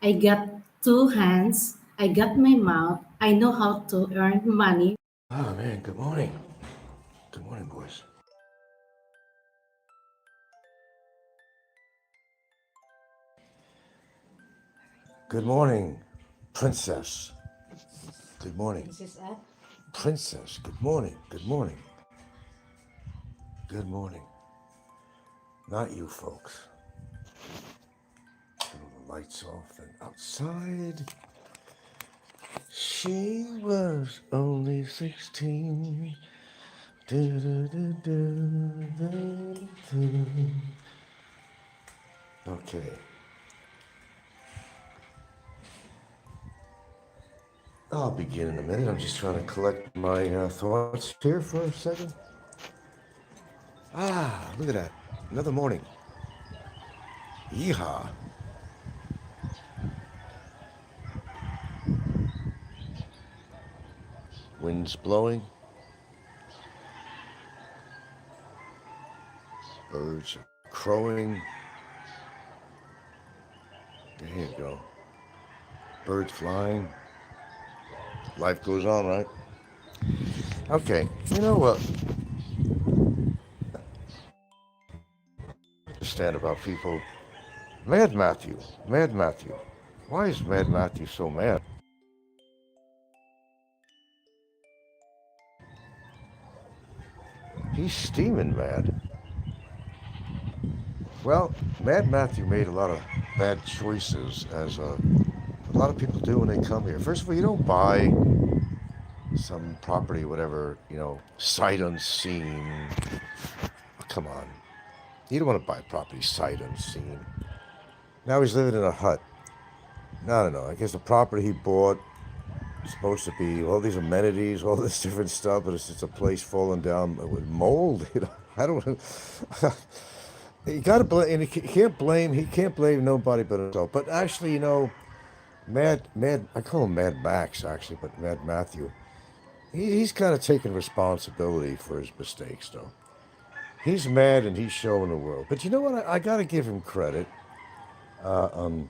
I got two hands, I got my mouth, I know how to earn money. Oh man, good morning. Good morning, boys. Good morning, princess. Good morning. This is it. Princess, good morning. Good morning. Good morning. Not you folks. Turn all the lights off and outside. She was only 16. Okay. I'll begin in a minute. I'm just trying to collect my thoughts here for a second. Ah, look at that. Another morning. Yeehaw. Wind's blowing. Birds are crowing. There you go. Birds flying. Life goes on, right? Okay. You know what? Understand about people. Mad Matthew. Mad Matthew. Why is Mad Matthew so mad? He's steaming mad. Well, Mad Matthew made a lot of bad choices, as a lot of people do when they come here. First of all, you don't buy some property, whatever, sight unseen. Oh, come on. You don't want to buy property sight unseen. Now he's living in a hut. I don't know. I guess the property he bought is supposed to be all these amenities, all this different stuff, but it's just a place falling down with mold. I don't. You gotta blame, and he can't blame nobody but himself. But actually, Mad, I call him Mad Max actually, but Mad Matthew, he's kind of taking responsibility for his mistakes, though. He's mad and he's showing the world. But you know what? I gotta give him credit. I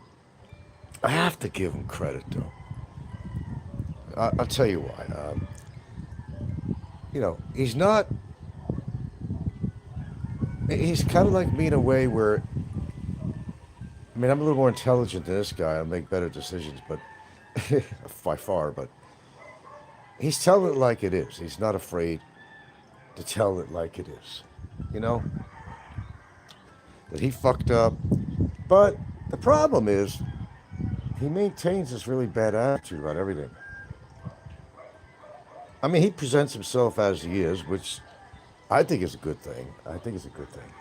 have to give him credit, though. I'll tell you why. He's not. He's kind of like me in a way where, I mean, I'm a little more intelligent than this guy. I make better decisions, but by far. But he's telling it like it is. He's not afraid to tell it like it is. You know that he fucked up. But the problem is, he maintains this really bad attitude about everything. I mean, he presents himself as he is, which I think is a good thing. I think it's a good thing.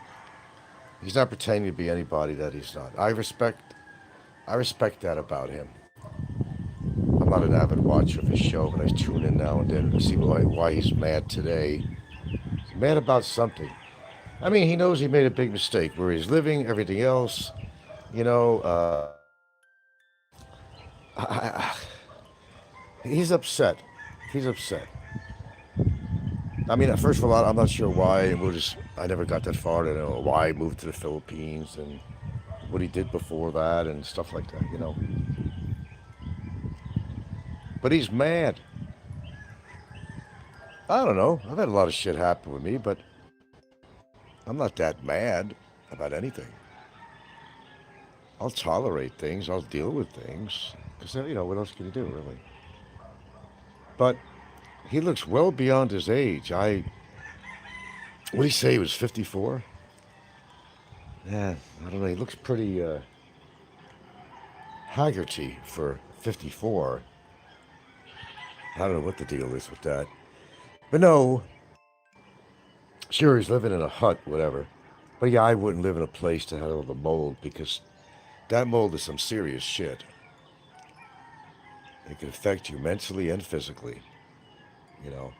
He's not pretending to be anybody that he's not. I respect that about him. I'm not an avid watcher of his show, but I tune in now and then to see why he's mad today. He's mad about something. I mean, he knows he made a big mistake where he's living, everything else. You know, I, he's upset. He's upset. I mean, first of all, I'm not sure why. I never got that far to know why he moved to the Philippines and what he did before that and stuff like that. But he's mad. I don't know. I've had a lot of shit happen with me, but I'm not that mad about anything. I'll tolerate things. I'll deal with things. Because, what else can you do, really? But he looks well beyond his age. What did he say? He was 54? Yeah, I don't know. He looks pretty haggerty for 54. I don't know what the deal is with that. But no, sure, he's living in a hut, whatever. But yeah, I wouldn't live in a place to have all the mold because that mold is some serious shit. It can affect you mentally and physically. You know,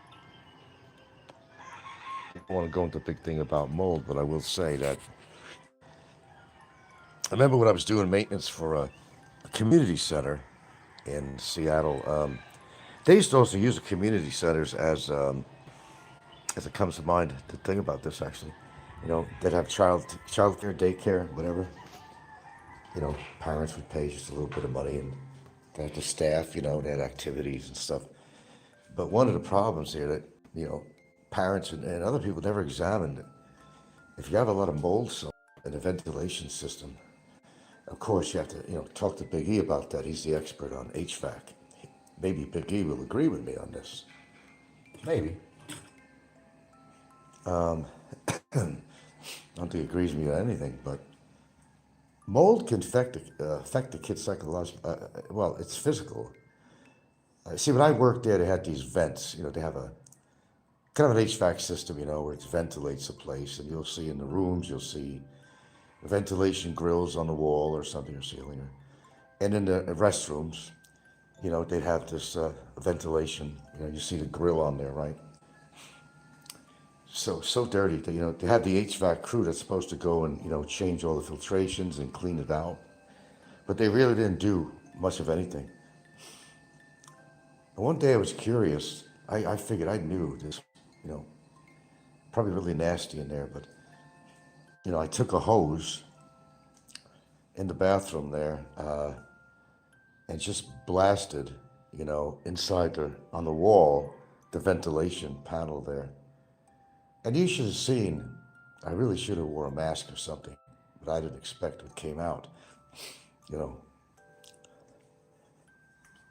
I don't want to go into a big thing about mold, but I will say that I remember when I was doing maintenance for a community center in Seattle. They used to also use the community centers as it comes to mind, to think about this actually. They'd have childcare, daycare, whatever. Parents would pay just a little bit of money and they had the staff, they had activities and stuff. But one of the problems here that, parents and other people never examined, if you have a lot of mold in the ventilation system, of course you have to, talk to Big E about that. He's the expert on HVAC. Maybe Big E will agree with me on this. Maybe. I don't think he agrees with me on anything, but mold can affect the kid psychologically. Well, it's physical. See, when I worked there, they had these vents. They have a kind of an HVAC system, where it ventilates a place, and you'll see in the rooms, you'll see ventilation grills on the wall or something or ceiling, and in the restrooms, they'd have this ventilation. You see the grill on there, right? So dirty. They had the HVAC crew that's supposed to go and change all the filtrations and clean it out, but they really didn't do much of anything. And one day I was curious. I figured I knew this, probably really nasty in there, but I took a hose in the bathroom there and just blasted, inside on the wall, the ventilation panel there. And you should have seen, I really should have wore a mask or something, but I didn't expect what came out.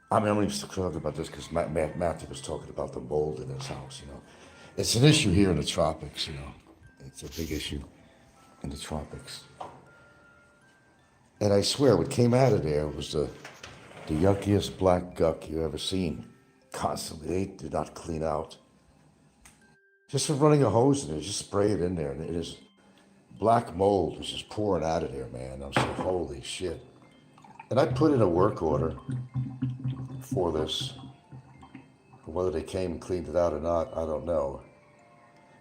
I'm only talking about this because Matthew was talking about the mold in his house, It's an issue here in the tropics, It's a big issue in the tropics. And I swear, what came out of there was the yuckiest black guck you ever seen. Constantly, they did not clean out. Just from running a hose in there, just spray it in there, and it is black mold was just pouring out of there, man. I'm saying, holy shit. And I put in a work order for this. Whether they came and cleaned it out or not, I don't know.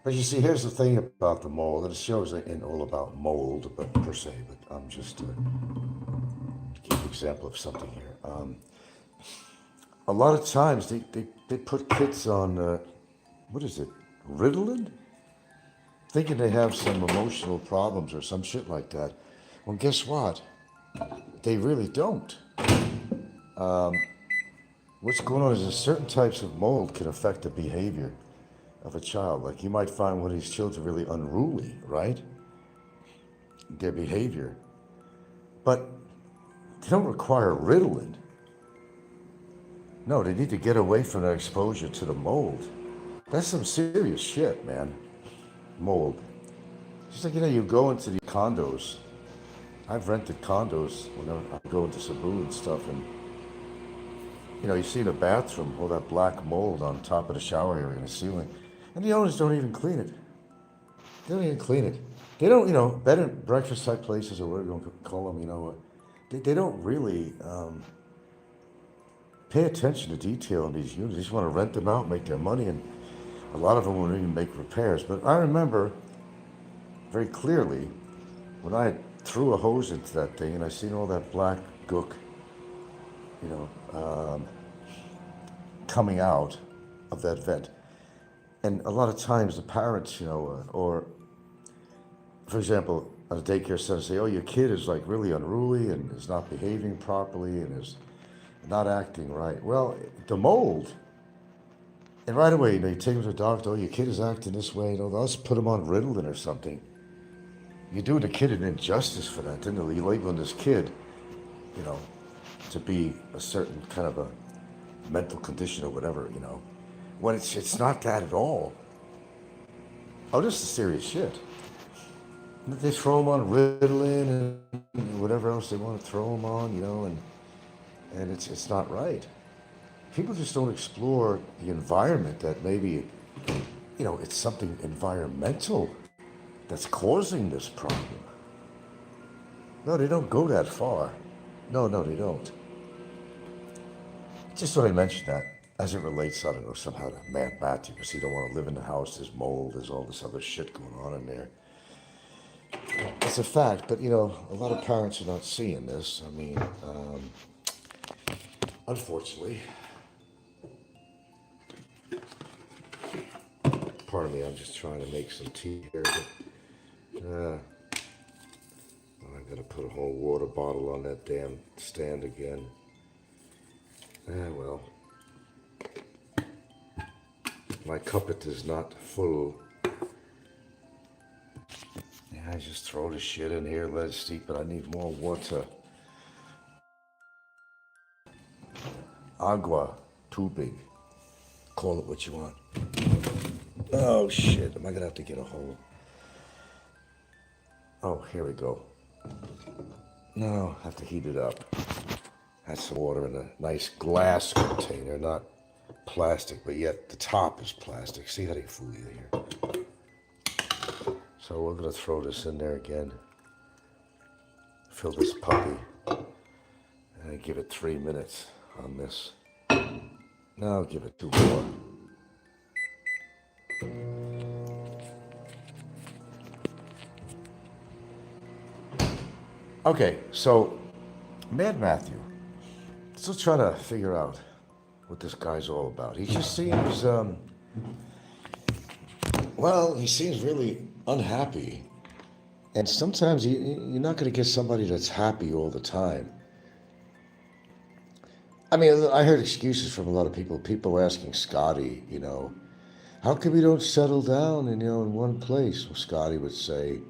But you see, here's the thing about the mold, and the shows ain't all about mold, but per se, but I'm just to give an example of something here. A lot of times they put kids on, what is it, Ritalin? Thinking they have some emotional problems or some shit like that. Well, guess what? They really don't. What's going on is that certain types of mold can affect the behavior of a child. Like you might find one of these children really unruly, right? Their behavior. But they don't require Ritalin. No, they need to get away from that exposure to the mold. That's some serious shit, man. Mold. Just like, you go into the condos. I've rented condos whenever I go into Cebu and stuff, and you see in the bathroom all that black mold on top of the shower area and the ceiling, and the owners don't even clean it. They don't even clean it. They don't, bed and breakfast type places or whatever you want to call them, they don't really pay attention to detail in these units. They just want to rent them out, make their money, and a lot of them won't even make repairs. But I remember very clearly when I threw a hose into that thing and I seen all that black gook, coming out of that vent. And a lot of times the parents, or for example, at a daycare center say, oh, your kid is like really unruly and is not behaving properly and is not acting right. Well, the mold. And right away, you take them to the doctor, oh, your kid is acting this way, let's put them on Ritalin or something. You're doing the kid an injustice for that, didn't you? You're labeling this kid, to be a certain kind of a mental condition or whatever, when it's not that at all. Oh, this is serious shit. They throw them on Ritalin and whatever else they want to throw them on, and it's not right. People just don't explore the environment that maybe, it's something environmental that's causing this problem. No, they don't go that far. No, they don't. Just thought I mentioned that as it relates, I don't know, somehow to Matthew, because he don't want to live in the house, there's mold, there's all this other shit going on in there. It's a fact, but a lot of parents are not seeing this. I mean, unfortunately. Pardon me, I'm just trying to make some tea here. But, I gotta put a whole water bottle on that damn stand again. Well, my cupboard is not full. Yeah, I just throw the shit in here, let it steep, but I need more water. Agua, too big. Call it what you want. Oh shit, am I gonna have to get a whole... Oh, here we go. No, I have to heat it up. Add some water in a nice glass container, not plastic, but yet the top is plastic. See how they fool you here. So we're gonna throw this in there again. Fill this puppy. And give it 3 minutes on this. Now I'll give it 2 more. Okay, so Mad Matthew. Still trying to figure out what this guy's all about. He just seems, he seems really unhappy. And sometimes you're not going to get somebody that's happy all the time. I mean, I heard excuses from a lot of people. People asking Scotty, how come you don't settle down in one place? Well, Scotty would say,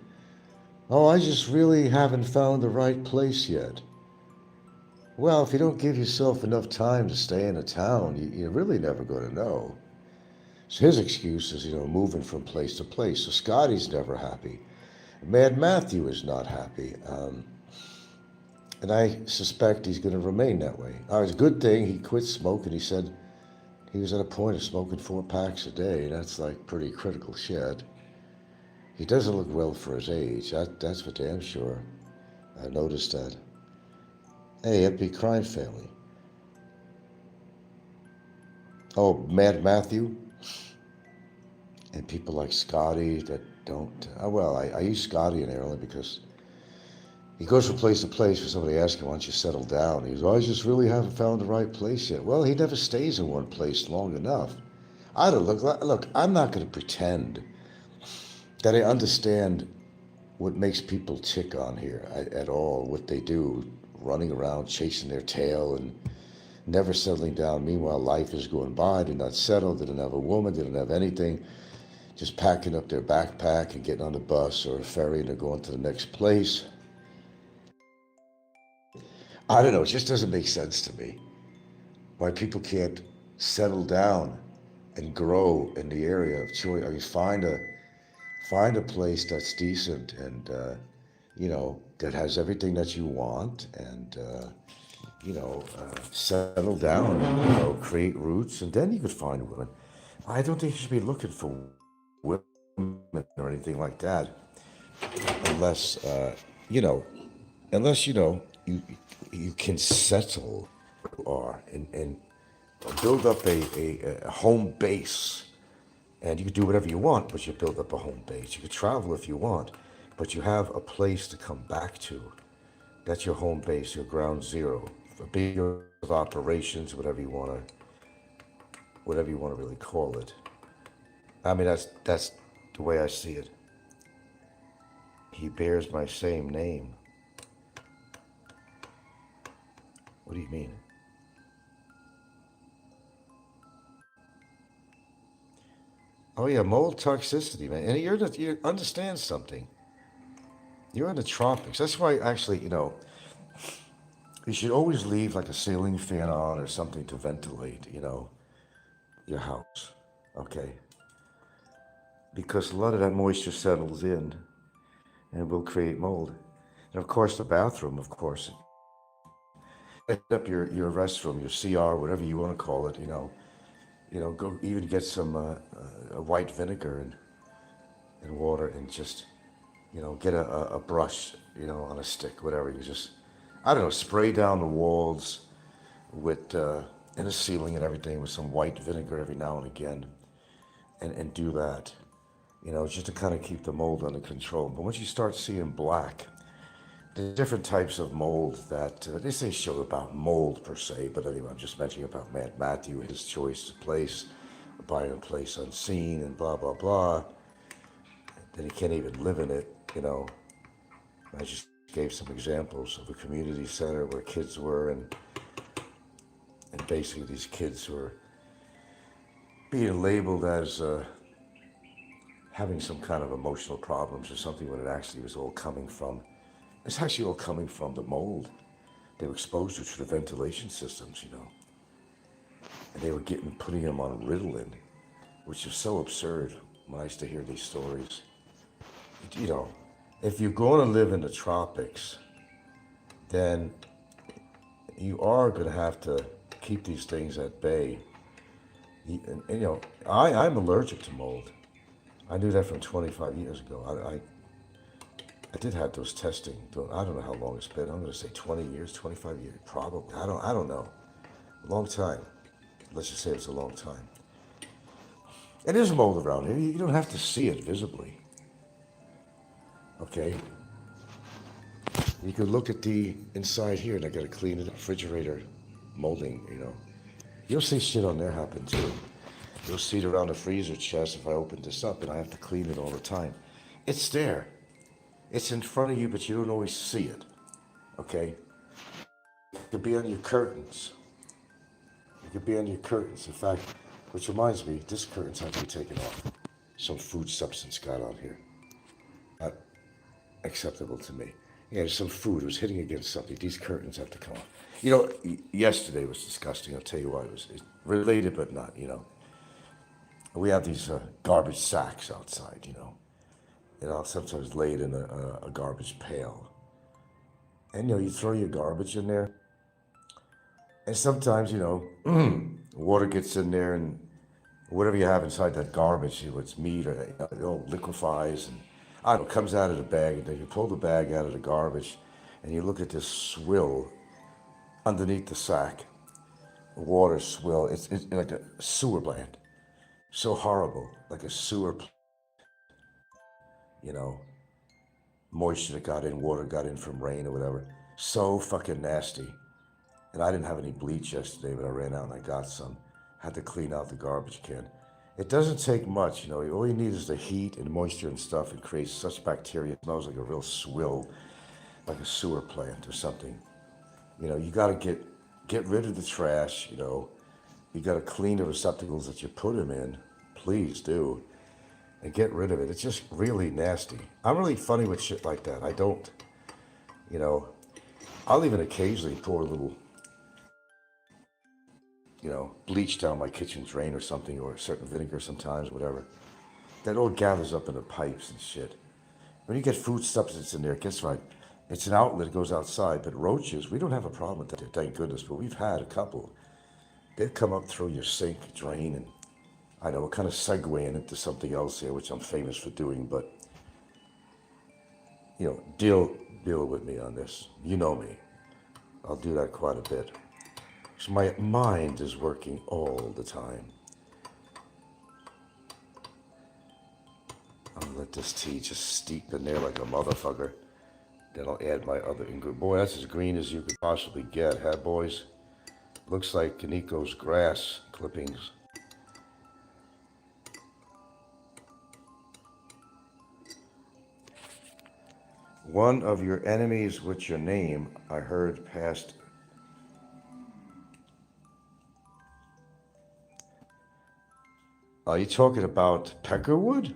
oh, I just really haven't found the right place yet. Well, if you don't give yourself enough time to stay in a town, you're really never going to know. So his excuse is, moving from place to place. So Scotty's never happy. Mad Matthew is not happy. And I suspect he's going to remain that way. It's a good thing he quit smoking. He said he was at a point of smoking 4 packs a day. That's like pretty critical shit. He doesn't look well for his age. That's for damn sure. I noticed that. Hey, happy crime family. Oh, Mad Matthew? And people like Scotty that don't... I use Scotty in there only because he goes from place to place for somebody asking, why don't you settle down? He goes, I just really haven't found the right place yet. Well, he never stays in one place long enough. I don't look, I'm not going to pretend that I understand what makes people tick on here at all, what they do, running around chasing their tail and never settling down. Meanwhile, life is going by. They're not settled. They don't have a woman. They don't have anything. Just packing up their backpack and getting on a bus or a ferry and they're going to the next place. I don't know. It just doesn't make sense to me why people can't settle down and grow in the area of choice. I mean, find a place that's decent and, that has everything that you want and, settle down, create roots, and then you could find women. I don't think you should be looking for women or anything like that unless, you can settle where you are and build up a home base. And you can do whatever you want, but you build up a home base. You can travel if you want, but you have a place to come back to. That's your home base, your ground zero. A big of operations, whatever you want to really call it. I mean, that's the way I see it. He bears my same name. What do you mean? Oh yeah, mold toxicity, man. And you understand something. You're in the tropics. That's why actually, you should always leave like a ceiling fan on or something to ventilate, your house. Okay? Because a lot of that moisture settles in and will create mold. And of course the bathroom, Set up your restroom, your CR, whatever you want to call it, go even get some white vinegar and water and just, get a brush, on a stick, whatever. You just, I don't know, spray down the walls with, and the ceiling and everything with some white vinegar every now and again and do that, just to kind of keep the mold under control. But once you start seeing black, there's different types of mold that, this ain't a show about mold per se, but anyway, I'm just mentioning about Mad Matthew, his choice of place, buying a place unseen and blah, blah, blah. Then he can't even live in it, I just gave some examples of a community center where kids were, and basically these kids were being labeled as having some kind of emotional problems or something, when it actually was all coming from, it's actually all coming from the mold they were exposed to through the ventilation systems, and they were putting them on Ritalin, which is so absurd. When I used to hear these stories, if you're going to live in the tropics, then you are going to have to keep these things at bay. I'm allergic to mold. I knew that from 25 years ago. I did have those testing. I don't know how long it's been. I'm going to say 20 years, 25 years, probably. I don't know. A long time. Let's just say it's a long time. And there's mold around here. You don't have to see it visibly. Okay? You can look at the inside here, and I got to clean the refrigerator molding, You'll see shit on there happen too. You'll see it around the freezer chest if I open this up, and I have to clean it all the time. It's there. It's in front of you, but you don't always see it. Okay? It could be on your curtains. It could be on your curtains. In fact, which reminds me, this curtain's have to be taken off. Some food substance got on here. Not acceptable to me. Yeah, some food was hitting against something. These curtains have to come off. Yesterday was disgusting. I'll tell you why. It was related, but not, We have these garbage sacks outside, I'll sometimes lay it in a garbage pail. And, you throw your garbage in there. And sometimes, water gets in there, and whatever you have inside that garbage, it's meat, or it all liquefies, and I don't know, comes out of the bag. And then you pull the bag out of the garbage, and you look at this swill underneath the sack. Water swill. It's like a sewer plant. So horrible, like a sewer, moisture that got in, water got in from rain or whatever. So fucking nasty. And I didn't have any bleach yesterday, but I ran out and I got some. Had to clean out the garbage can. It doesn't take much, all you need is the heat and moisture and stuff. It creates such bacteria. It smells like a real swill, like a sewer plant or something. You gotta get rid of the trash, You gotta clean the receptacles that you put them in. Please do. And get rid of it. It's just really nasty. I'm really funny with shit like that. I don't, I'll even occasionally pour a little, bleach down my kitchen drain or something, or a certain vinegar sometimes, whatever. That all gathers up in the pipes and shit. When you get food substance in there, guess what? It's an outlet, it goes outside, but roaches, we don't have a problem with that, thank goodness, but we've had a couple. They've come up through your sink, drain, and I know we're kind of segueing into something else here, which I'm famous for doing, but, deal with me on this. You know me. I'll do that quite a bit. So my mind is working all the time. I'm gonna let this tea just steep in there like a motherfucker. Then I'll add my other ingredient. Boy, that's as green as you could possibly get, huh, boys? Looks like Kaniko's grass clippings. One of your enemies with your name, I heard past. Are you talking about Peckerwood?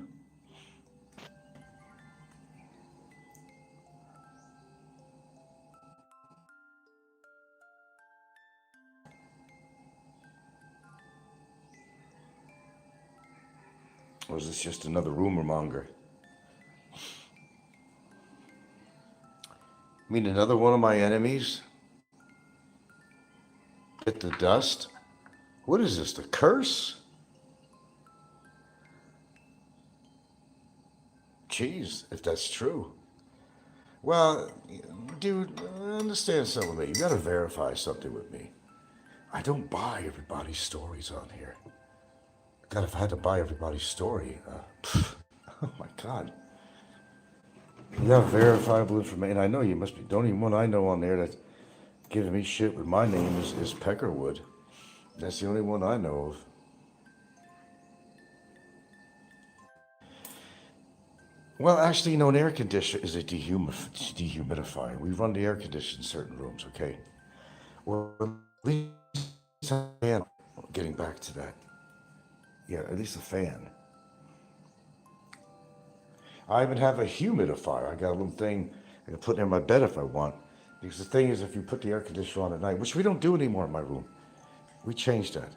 Or is this just another rumor monger? I mean, another one of my enemies? Hit the dust? What is this, the curse? Jeez, if that's true. Well, dude, understand something with me. You gotta verify something with me. I don't buy everybody's stories on here. God, if I had to buy everybody's story, oh my God. You got verifiable information. I know you must be. The only one I know on there that's giving me shit with my name is Peckerwood. That's the only one I know of. Well, actually, an air conditioner is a dehumidifier. We run the air conditioner in certain rooms, okay? Or at least a fan. Getting back to that. Yeah, at least a fan. I even have a humidifier. I got a little thing I can put in my bed if I want. Because the thing is, if you put the air conditioner on at night, which we don't do anymore in my room, we changed that.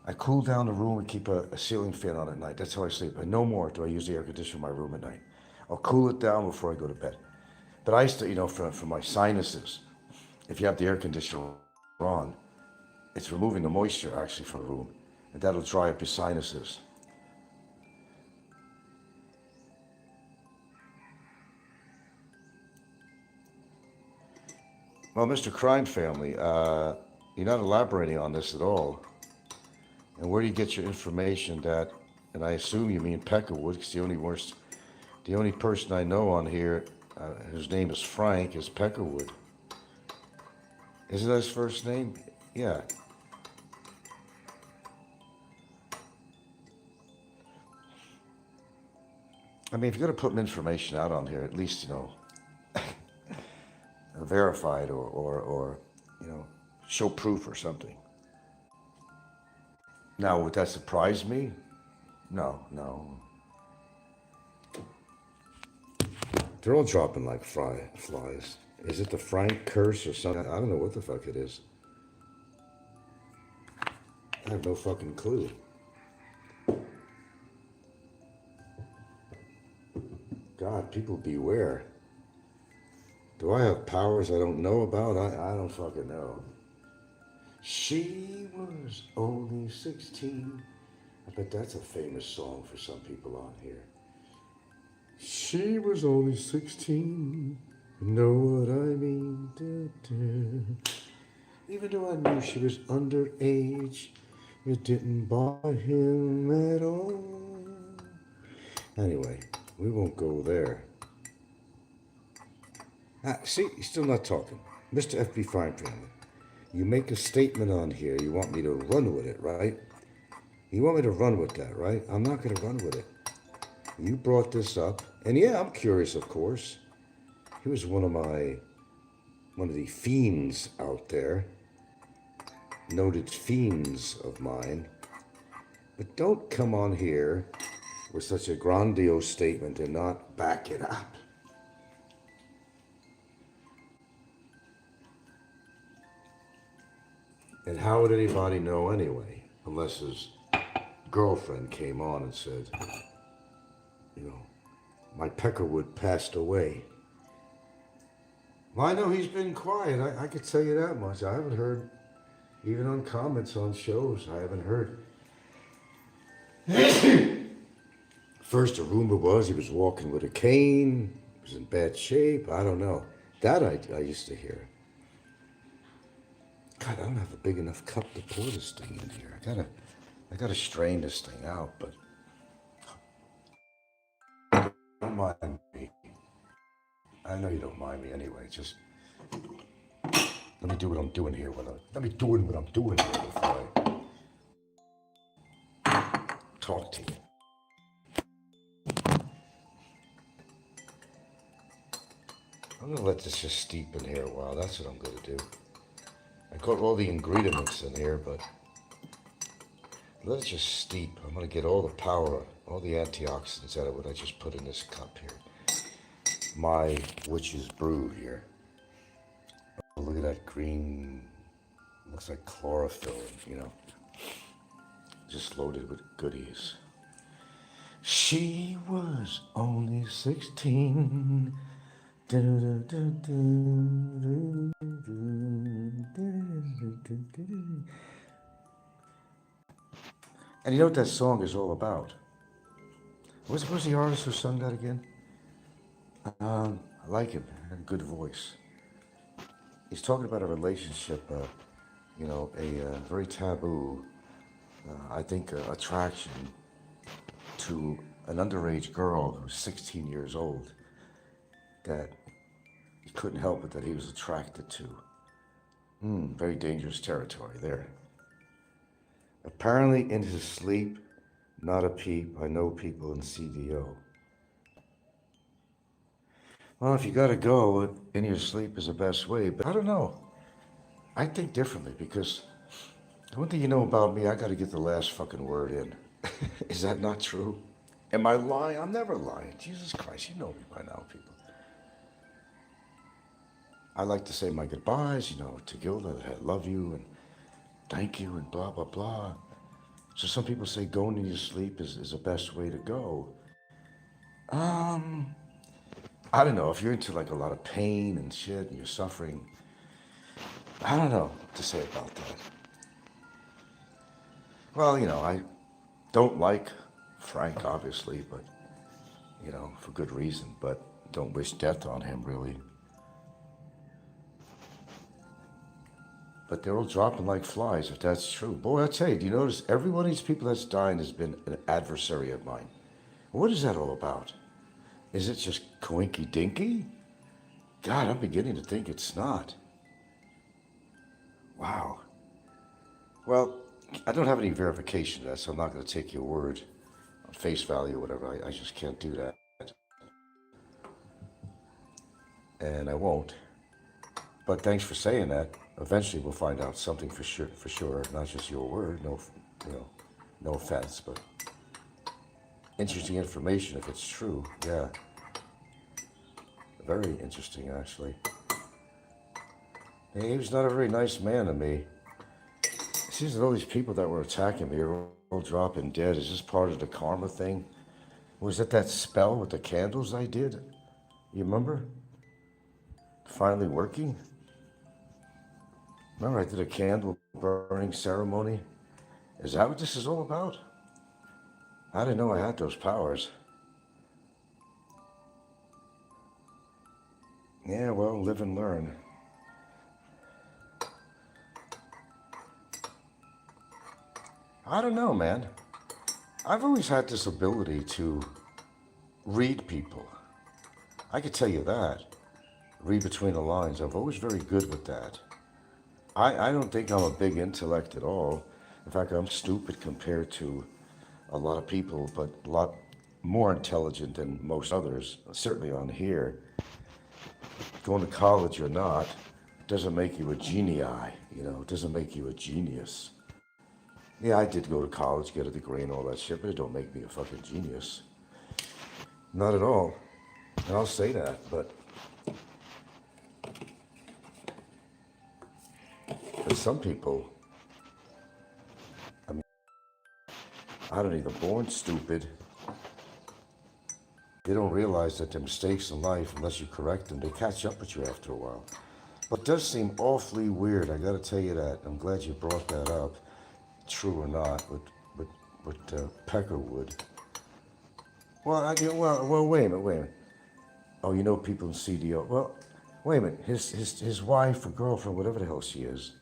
I cool down the room and keep a ceiling fan on at night. That's how I sleep. And no more do I use the air conditioner in my room at night. I'll cool it down before I go to bed. But I used to, for my sinuses, if you have the air conditioner on, it's removing the moisture actually from the room. And that'll dry up your sinuses. Well, Mr. Crime Family, you're not elaborating on this at all. And where do you get your information that, and I assume you mean Peckerwood, because the only person I know on here whose name is Frank is Peckerwood. Isn't that his first name? Yeah. I mean, if you're going to put information out on here, at least, verified or show proof or something. Now, would that surprise me? No, no. They're all dropping like flies. Is it the Frank curse or something? I don't know what the fuck it is. I have no fucking clue. God, people beware. Do I have powers I don't know about? I don't fucking know. She was only 16. I bet that's a famous song for some people on here. She was only 16. You know what I mean? Even though I knew she was underage, it didn't bother him at all. Anyway, we won't go there. See, he's still not talking. Mr. F.B. Fine Family, you make a statement on here, you want me to run with it, right? You want me to run with that, right? I'm not going to run with it. You brought this up, and yeah, I'm curious, of course. He was one of the fiends out there, noted fiends of mine. But don't come on here with such a grandiose statement and not back it up. And how would anybody know anyway, unless his girlfriend came on and said, my Peckerwood passed away. Well, I know he's been quiet. I could tell you that much. I haven't heard, even on comments on shows, I haven't heard. First, the rumor was he was walking with a cane, he was in bad shape. I don't know. That I used to hear. God, I don't have a big enough cup to pour this thing in here. I gotta strain this thing out, but don't mind me. I know you don't mind me anyway. Just let me do what I'm doing here. Let me do what I'm doing here before I talk to you. I'm gonna let this just steep in here a while. That's what I'm gonna do. I got all the ingredients in here, but let it just steep. I'm gonna get all the power, all the antioxidants out of what I just put in this cup here. My witch's brew here. Oh, look at that green, looks like chlorophyll, just loaded with goodies. She was only 16. And you know what that song is all about? What's the artist who sung that again? I like him. He had a good voice. He's talking about a relationship, a very taboo, I think, attraction to an underage girl who's 16 years old that he couldn't help it that he was attracted to. Very dangerous territory there. Apparently in his sleep, not a peep, I know people in CDO. Well, if you got to go, in your sleep is the best way. But I don't know. I think differently because the one thing you know about me, I got to get the last fucking word in. Is that not true? Am I lying? I'm never lying. Jesus Christ, you know me by now, people. I like to say my goodbyes, to Gilda, that I love you and thank you and blah, blah, blah. So some people say going to your sleep is the best way to go. Um, I don't know. If you're into like a lot of pain and shit and you're suffering, I don't know what to say about that. Well, I don't like Frank, obviously, but, for good reason, but don't wish death on him, really. But they're all dropping like flies, if that's true. Boy, I tell you, do you notice every one of these people that's dying has been an adversary of mine? What is that all about? Is it just coinky dinky? God, I'm beginning to think it's not. Wow. Well, I don't have any verification of that, so I'm not going to take your word on face value or whatever. I just can't do that. And I won't. But thanks for saying that. Eventually we'll find out something for sure, not just your word. No, you know, no offense, but interesting information if it's true. Yeah, very interesting actually. Hey, he was not a very nice man to me. It seems that all these people that were attacking me are all dropping dead. Is this part of the karma thing? Was it that spell with the candles I did? You remember? Finally working? Remember I did a candle burning ceremony? Is that what this is all about? I didn't know I had those powers. Yeah, well, live and learn. I don't know, man. I've always had this ability to read people. I could tell you that. Read between the lines. I'm always very good with that. I don't think I'm a big intellect at all. In fact, I'm stupid compared to a lot of people, but a lot more intelligent than most others, certainly on here. Going to college or not doesn't make you a genii, it doesn't make you a genius. Yeah, I did go to college, get a degree and all that shit, but it don't make me a fucking genius. Not at all. And I'll say that, but for some people, I mean, I don't even born stupid. They don't realize that their mistakes in life, unless you correct them, they catch up with you after a while. But it does seem awfully weird, I gotta tell you that. I'm glad you brought that up, true or not, with Peckerwood. Well, wait a minute. Oh, people in CDO. Well, wait a minute. His wife or girlfriend, whatever the hell she is,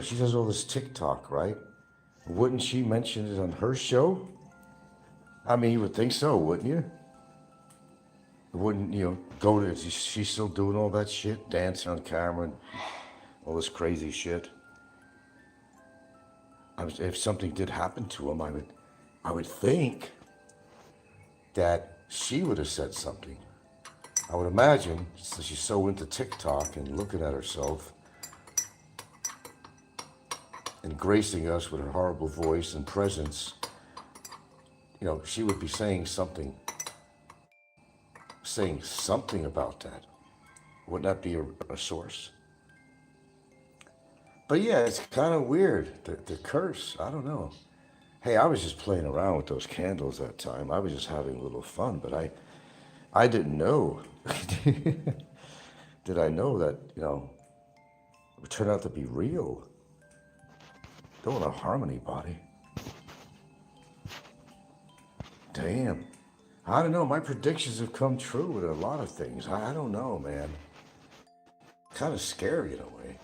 she does all this TikTok, right? Wouldn't she mention it on her show? I mean, you would think so, wouldn't you? Wouldn't, go to, she's still doing all that shit, dancing on camera and all this crazy shit. If something did happen to him, I would think that she would have said something. I would imagine, since she's so into TikTok and looking at herself and gracing us with her horrible voice and presence, she would be saying something about that. Wouldn't that be a source? But yeah, it's kind of weird, the curse. I don't know. Hey, I was just playing around with those candles that time. I was just having a little fun, but I didn't know. Did I know that, it would turn out to be real? Don't want to harm anybody. Damn. I don't know. My predictions have come true with a lot of things. I don't know, man. Kind of scary in a way.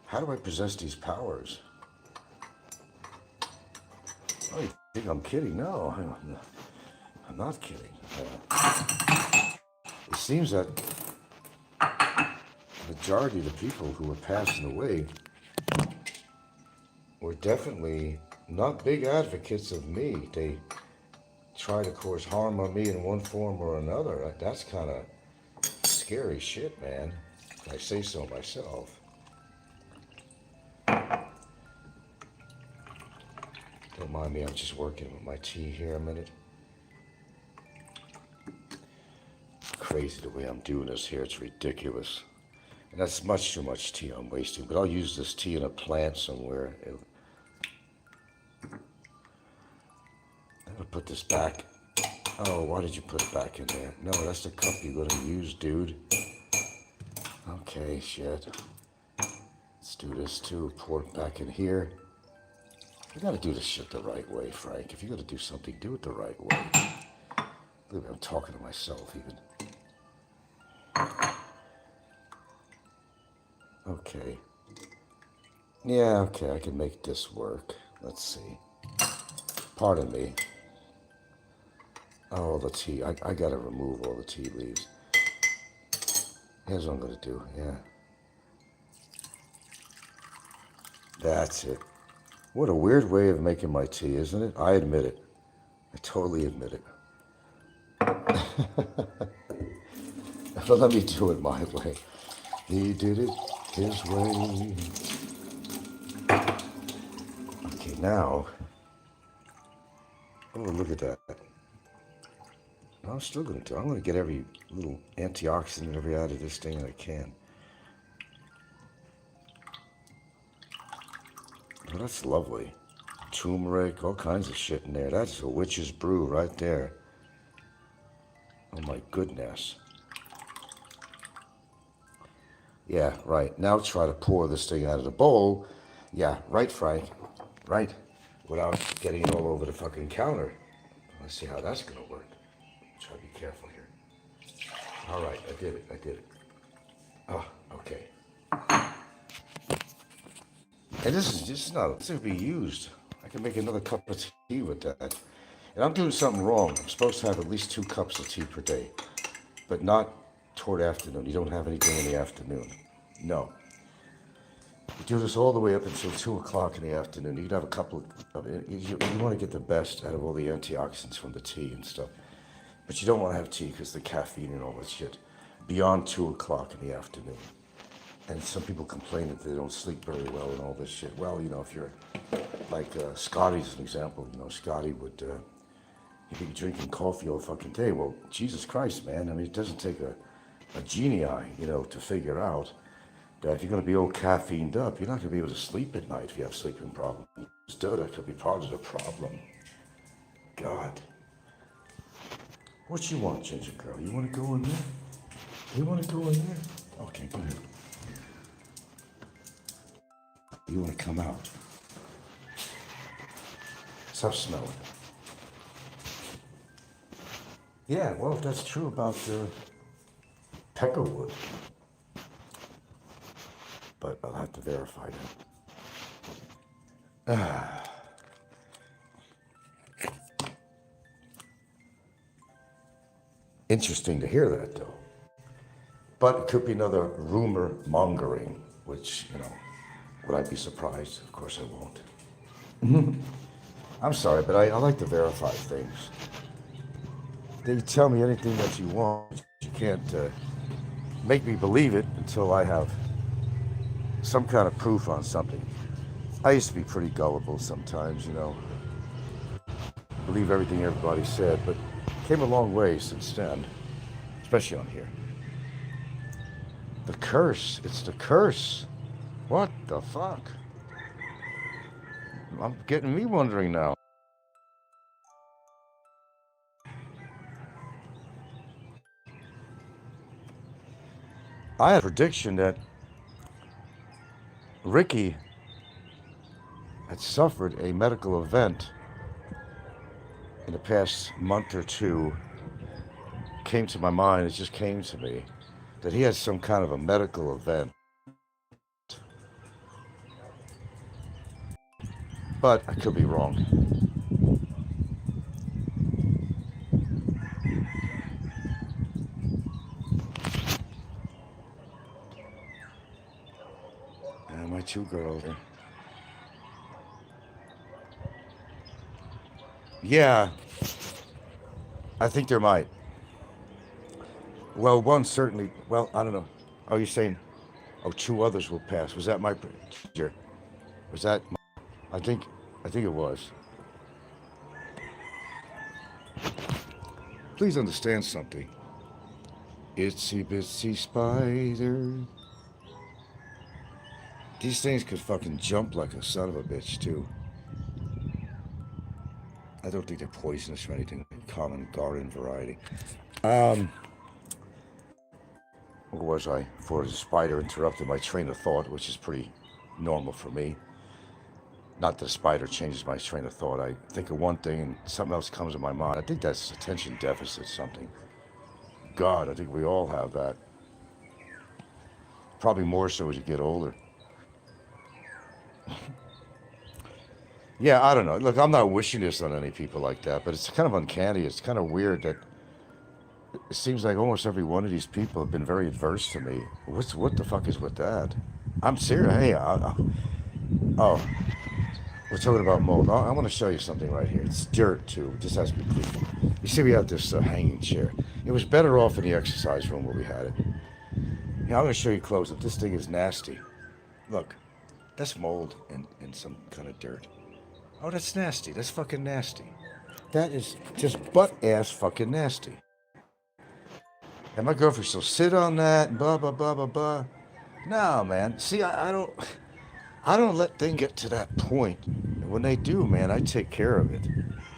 How do I possess these powers? Oh, you think I'm kidding? No, I'm not kidding. It seems that the majority of the people who are passing away were definitely not big advocates of me. They try to cause harm on me in one form or another. That's kind of scary shit, man. If I say so myself. Don't mind me, I'm just working with my tea here a minute. Crazy the way I'm doing this here, it's ridiculous. And that's much too much tea I'm wasting, but I'll use this tea in a plant somewhere. I'll put this back. Oh, why did you put it back in there? No, that's the cup you're gonna use, dude. Okay, shit. Let's do this too. Pour it back in here. You gotta do this shit the right way, Frank. If you gotta do something, do it the right way. Look, I'm talking to myself even. Okay. Yeah, okay, I can make this work. Let's see. Pardon me. Oh, the tea. I gotta remove all the tea leaves. Here's what I'm gonna do, yeah. That's it. What a weird way of making my tea, isn't it? I admit it. I totally admit it. But let me do it my way. He did it his way. Okay, now. Oh, look at that. I'm still going to. I'm going to get every little antioxidant every out of this thing I can. Oh, that's lovely. Turmeric, all kinds of shit in there. That's a witch's brew right there. Oh my goodness. Yeah, right. Now try to pour this thing out of the bowl. Yeah, right, Frank. Right. Without getting it all over the fucking counter. Let's see how that's going to work. Try to be careful here. All right, I did it. Oh, okay. And this is not, this would be used. I can make another cup of tea with that. And I'm doing something wrong. I'm supposed to have at least 2 cups of tea per day, but not toward afternoon. You don't have anything in the afternoon. No. You do this all the way up until 2 o'clock in the afternoon. You can have a couple of, you want to get the best out of all the antioxidants from the tea and stuff. But you don't want to have tea because the caffeine and all that shit beyond 2 o'clock in the afternoon. And some people complain that they don't sleep very well and all this shit. Well, you know, if you're like Scotty's an example, you know, Scotty would, he'd be drinking coffee all fucking day. Well, Jesus Christ, man. I mean, it doesn't take a genie eye, you know, to figure out that if you're going to be all caffeined up, you're not going to be able to sleep at night if you have sleeping problems. Dude, that could be part of the problem. God. What you want, ginger girl? You want to go in there? You want to go in there? Okay, go ahead. You want to come out? Stop smelling. Yeah, well, if that's true about peckerwood, but I'll have to verify that. Interesting to hear that, though. But it could be another rumor mongering, which, you know, would I be surprised? Of course I won't. I'm sorry, but I like to verify things. They tell me anything that you want. You can't make me believe it until I have some kind of proof on something. I used to be pretty gullible sometimes, you know. Believe everything everybody said, but came a long way since then, especially on here. The curse. It's the curse. What the fuck? I'm getting me wondering now. I had a prediction that Ricky had suffered a medical event in the past month or two. Came to my mind, it just came to me, that he had some kind of a medical event. But I could be wrong. My 2 girls. Yeah, I think there might. Well, one certainly. Well, I don't know. Oh, you're saying, oh, two others will pass. Was that my procedure? Was that? I think. I think it was. Please understand something. Itsy bitsy spider. These things could fucking jump like a son of a bitch too. I don't think they're poisonous or anything. Common garden variety. Um, where was I? Before the spider interrupted my train of thought, which is pretty normal for me. Not that a spider changes my train of thought. I think of one thing and something else comes to my mind. I think that's attention deficit something. God, I think we all have that. Probably more so as you get older. Yeah, I don't know. Look, I'm not wishing this on any people like that, but it's kind of uncanny. It's kind of weird that it seems like almost every one of these people have been very adverse to me. What the fuck is with that? I'm serious. Hey, oh, we're talking about mold. I want to show you something right here. It's dirt too. It just has to be clean. You see, we have this hanging chair. It was better off in the exercise room where we had it. Yeah, I'm going to show you close up. This thing is nasty. Look, that's mold and some kind of dirt. Oh, that's nasty. That's fucking nasty. That is just butt ass fucking nasty. And my girlfriend still sit on that and blah blah blah blah blah. No, man. See, I don't let things get to that point. And when they do, man, I take care of it.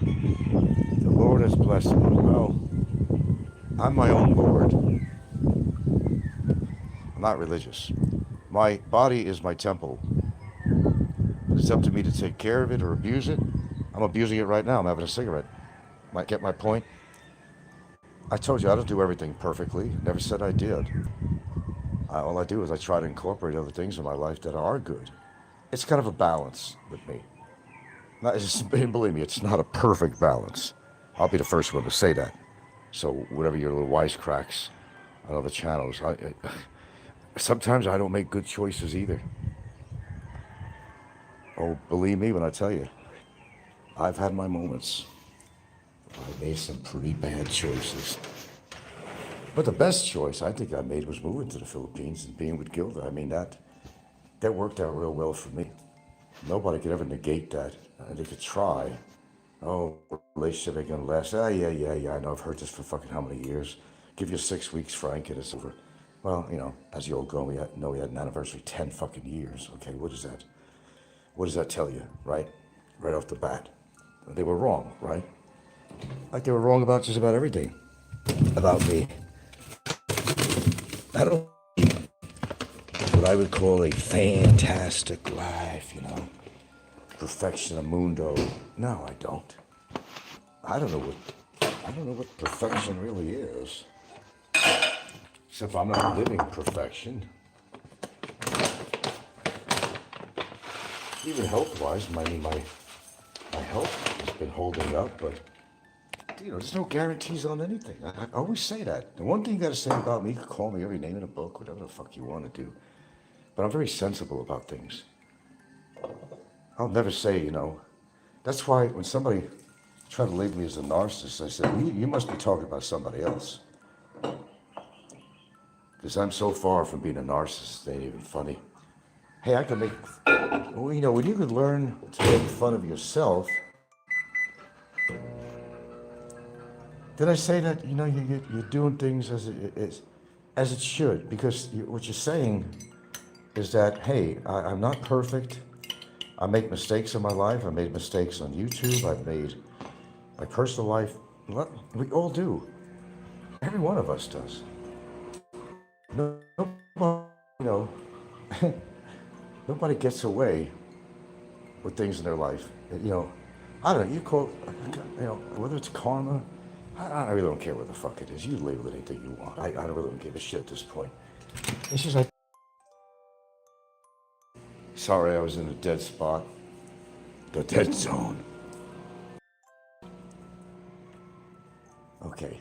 The Lord has blessed me. Well, I'm my own Lord. I'm not religious. My body is my temple. It's up to me to take care of it or abuse it. I'm abusing it right now. I'm having a cigarette. Might get my point? I told you I don't do everything perfectly. Never said I did. All I do is I try to incorporate other things in my life that are good. It's kind of a balance with me. Believe me, it's not a perfect balance. I'll be the first one to say that. So whatever your little wisecracks on other channels, sometimes I don't make good choices either. Oh, believe me when I tell you, I've had my moments. I made some pretty bad choices. But the best choice I think I made was moving to the Philippines and being with Gilda. I mean, that worked out real well for me. Nobody could ever negate that. They could try. Oh, relationship ain't gonna last. Yeah. I know I've heard this for fucking how many years. Give you 6 weeks, Frank, and it's over. Well, you know, as the old girl, we had an anniversary 10 fucking years. Okay, what is that? What does that tell you, right? Right off the bat. They were wrong, right? Like they were wrong about just about everything about me. I don't what I would call a fantastic life, you know. Perfection a mundo. No, I don't. I don't know what perfection really is. Except I'm not living perfection. Even health-wise, my health has been holding up, but you know, there's no guarantees on anything. I always say that. The one thing you got to say about me, you can call me every name in a book, whatever the fuck you want to do. But I'm very sensible about things. I'll never say, you know. That's why when somebody tried to label me as a narcissist, I said, you must be talking about somebody else. Because I'm so far from being a narcissist, it ain't even funny. Hey, I can make, well, you know, when you can learn to make fun of yourself, did I say that, you know, you're doing things as it should? Because what you're saying is that, hey, I'm not perfect. I make mistakes in my life. I made mistakes on YouTube. I've made my personal life. We all do. Every one of us does. No, you know, nobody gets away with things in their life. You know, I don't know. You call, you know, whether it's karma. I really don't care what the fuck it is. You label it anything you want. I really don't give a shit at this point. It's just like. Sorry, I was in a dead spot. The dead zone. Okay.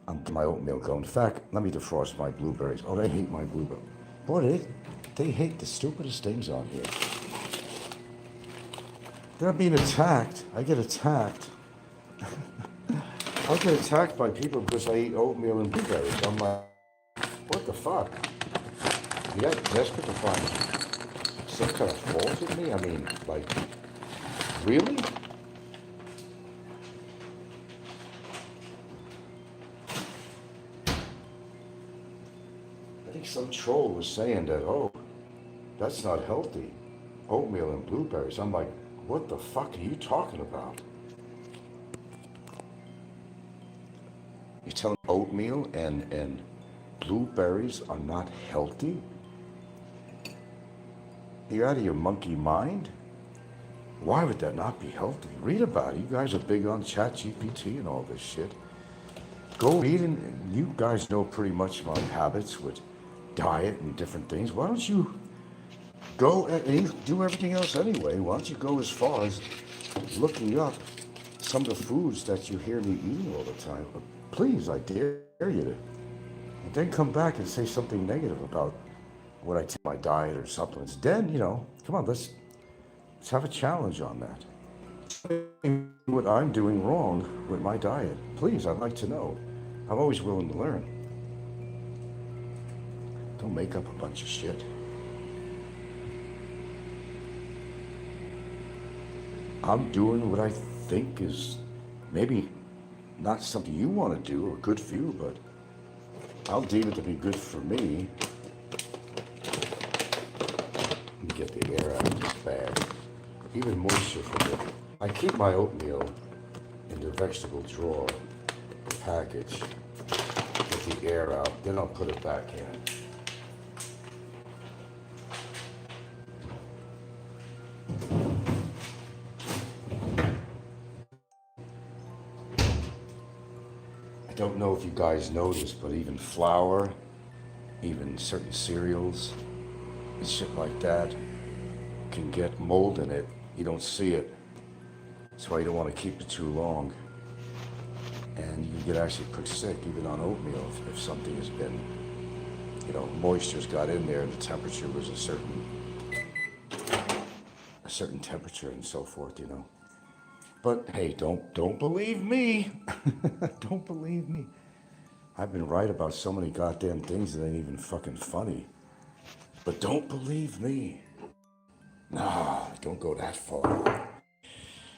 I'm getting my oatmeal going. In fact, let me defrost my blueberries. Oh, they hate my blueberries. Boy, they hate the stupidest things on here. They're being attacked. I get attacked. I get attacked by people because I eat oatmeal and blueberries. I'm like, what the fuck? You guys desperate to find some kind of fault in me? I mean, like, really? I think some troll was saying that, oh, that's not healthy. Oatmeal and blueberries. I'm like, what the fuck are you talking about? You're telling me oatmeal and blueberries are not healthy? You're out of your monkey mind? Why would that not be healthy? Read about it. You guys are big on ChatGPT and all this shit. Go read, and you guys know pretty much my habits with diet and different things. Why don't you go and you do everything else anyway? Why don't you go as far as looking up some of the foods that you hear me eating all the time? Please, I dare you to. And then come back and say something negative about what I take my diet or supplements. Then, come on, let's have a challenge on that. What I'm doing wrong with my diet. Please, I'd like to know. I'm always willing to learn. Don't make up a bunch of shit. I'm doing what I think is maybe not something you want to do or good for you, but I'll deem it to be good for me. Let me get the air out of this bag. Even moisture from it. I keep my oatmeal in the vegetable drawer, the package, get the air out, then I'll put it back in. I don't know if you guys noticed, but even flour, even certain cereals and shit like that can get mold in it. You don't see it. That's why you don't want to keep it too long. And you can get actually pretty sick even on oatmeal if something has been, moisture's got in there and the temperature was a certain temperature and so forth, But hey, don't believe me. Don't believe me. I've been right about so many goddamn things that ain't even fucking funny. But don't believe me. Nah, don't go that far.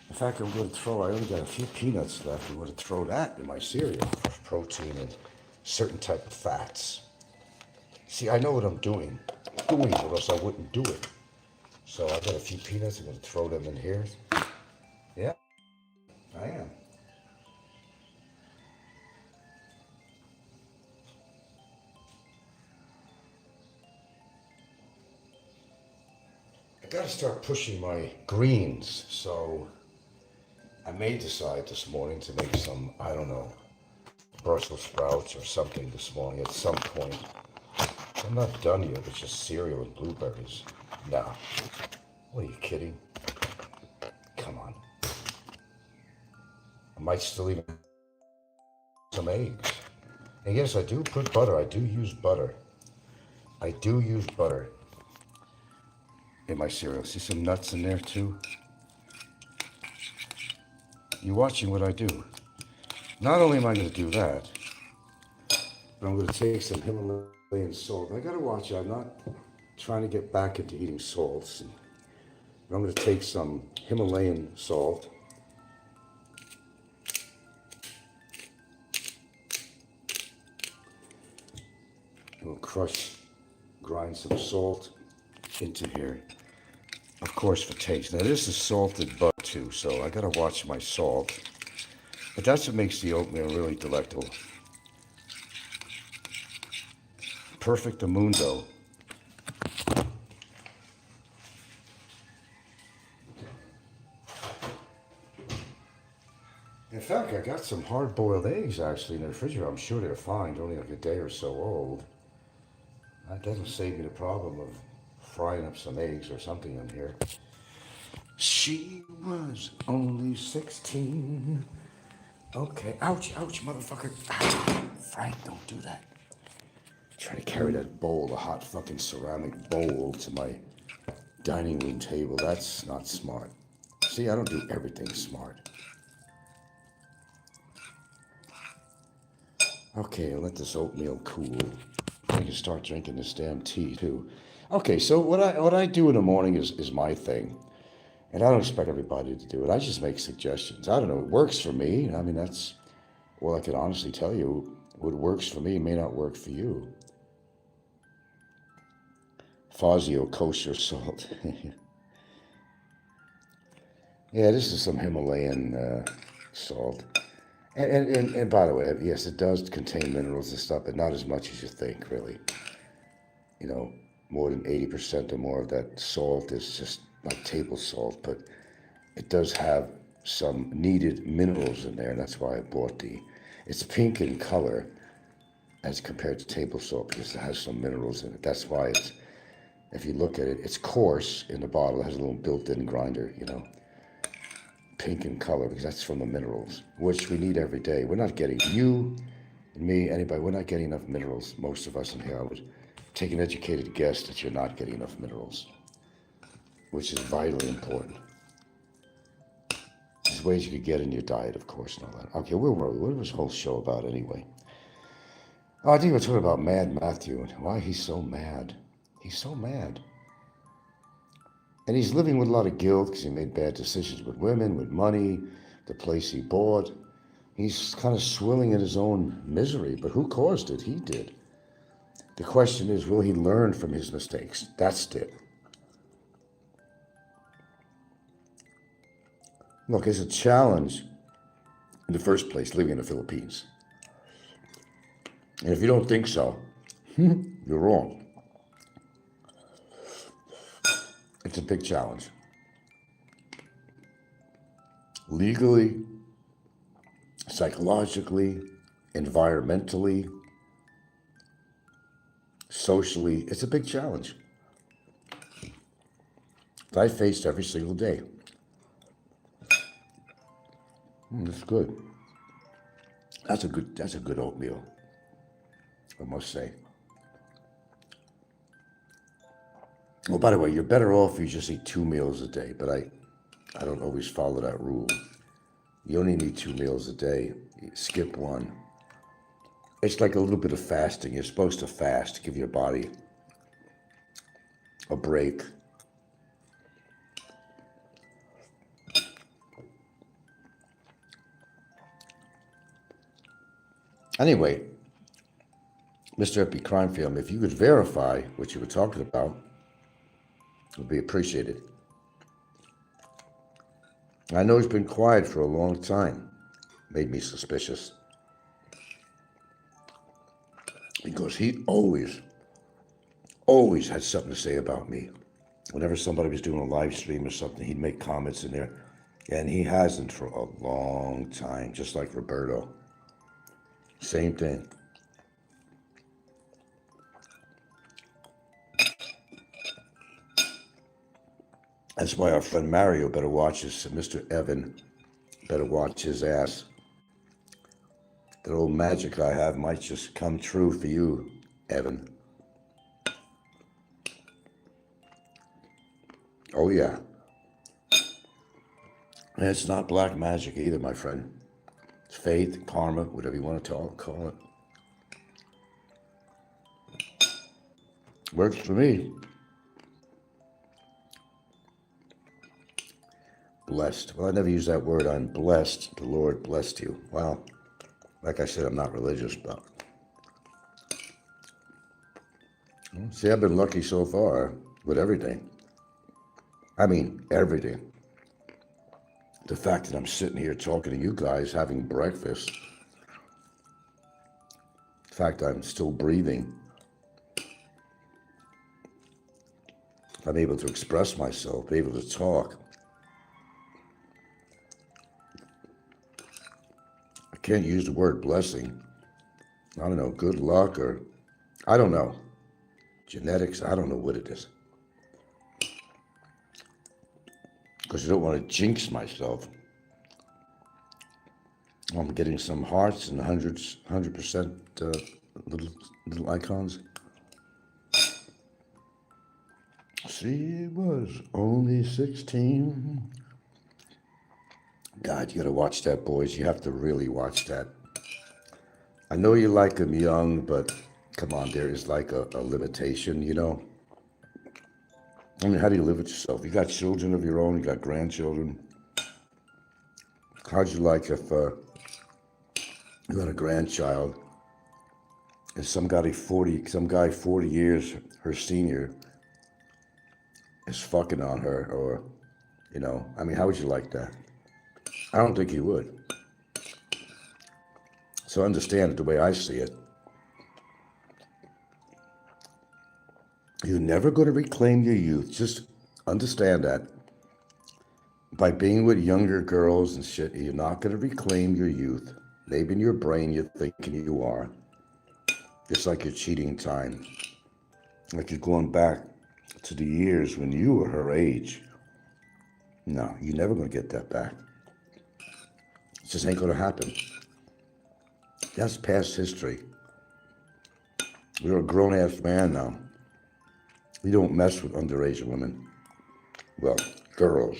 In fact, I'm going to I only got a few peanuts left. I'm going to throw that in my cereal for protein and certain type of fats. See, I know what I'm doing. Or else I wouldn't do it. So I got a few peanuts. I'm going to throw them in here. Yeah, I am. I got to start pushing my greens. So I may decide this morning to make some, I don't know, Brussels sprouts or something this morning at some point. I'm not done yet. It's just cereal and blueberries. Nah. What are you kidding? Come on. I might still even some eggs. And yes, I do put butter. I do use butter. I do use butter in my cereal. See some nuts in there too? You're watching what I do. Not only am I going to do that, but I'm going to take some Himalayan salt. I got to watch it. I'm not trying to get back into eating salts. But I'm going to take some Himalayan salt. And we'll grind some salt into here. Of course, for taste. Now, this is salted butter too, so I got to watch my salt. But that's what makes the oatmeal really delectable. Perfectamundo. In fact, I got some hard-boiled eggs actually in the refrigerator. I'm sure they're fine, they're only like a day or so old. That doesn't save me the problem of frying up some eggs or something in here. She was only 16. Okay, ouch, motherfucker. Frank, don't do that. Try to carry that bowl, a hot fucking ceramic bowl, to my dining room table. That's not smart. See, I don't do everything smart. Okay, I'll let this oatmeal cool. I can start drinking this damn tea too. Okay, so what I do in the morning is my thing. And I don't expect everybody to do it. I just make suggestions. I don't know. It works for me. I mean, that's all I can honestly tell you. What works for me may not work for you. Fazio kosher salt. Yeah, this is some Himalayan salt. And by the way, yes, it does contain minerals and stuff, but not as much as you think, really. You know, more than 80% or more of that salt is just like table salt, but it does have some needed minerals in there, and that's why I bought the. It's pink in color as compared to table salt because it has some minerals in it. That's why it's, if you look at it, it's coarse in the bottle. It has a little built-in grinder, you know, pink in color because that's from the minerals, which we need every day. We're not getting, you and me, anybody, we're not getting enough minerals. Most of us in here, I would take an educated guess that you're not getting enough minerals, which is vitally important. There's ways you could get in your diet, of course, and all that. Okay, where were we? What was the whole show about anyway? Oh, I think we're talking about Mad Matthew and why he's so mad. He's so mad. And he's living with a lot of guilt because he made bad decisions with women, with money, the place he bought. He's kind of swilling in his own misery, but who caused it? He did. The question is, will he learn from his mistakes? That's it. Look, it's a challenge in the first place, living in the Philippines. And if you don't think so, you're wrong. It's a big challenge. Legally, psychologically, environmentally, socially, it's a big challenge that I faced every single day. That's good. That's a good oatmeal, I must say. Well, by the way, you're better off if you just eat 2 meals a day, but I don't always follow that rule. You only need 2 meals a day. Skip one. It's like a little bit of fasting. You're supposed to fast, give your body a break. Anyway, Mr. Epi Crime Film, if you could verify what you were talking about, it would be appreciated. I know he's been quiet for a long time. Made me suspicious. Because he always had something to say about me. Whenever somebody was doing a live stream or something, he'd make comments in there. And he hasn't for a long time, just like Roberto. Same thing. That's why our friend Mario better watch his, Mr. Evan better watch his ass. That old magic I have might just come true for you, Evan. Oh, yeah. And it's not black magic either, my friend. It's faith, karma, whatever you want to call it. Works for me. Blessed. Well, I never use that word. I'm blessed. The Lord blessed you. Well, like I said, I'm not religious, but see, I've been lucky so far with everything. I mean, everything. The fact that I'm sitting here talking to you guys, having breakfast. The fact I'm still breathing. I'm able to express myself, able to talk. I can't use the word blessing. I don't know, good luck or, I don't know. Genetics, I don't know what it is. Because I don't want to jinx myself. I'm getting some hearts and 100% little icons. She was only 16. God, you gotta watch that, boys. You have to really watch that. I know you like them young, but come on, there is like a limitation, you know? I mean, how do you live with yourself? You got children of your own, you got grandchildren. How'd you like if you had a grandchild and some guy 40 years her senior is fucking on her, or, you know, I mean, how would you like that? I don't think you would. So understand it the way I see it. You're never going to reclaim your youth. Just understand that. By being with younger girls and shit, you're not going to reclaim your youth. Maybe in your brain you're thinking you are. It's like you're cheating time. Like you're going back to the years when you were her age. No, you're never going to get that back. It just ain't going to happen. That's past history. You're a grown-ass man now. You don't mess with underage women. Well, girls.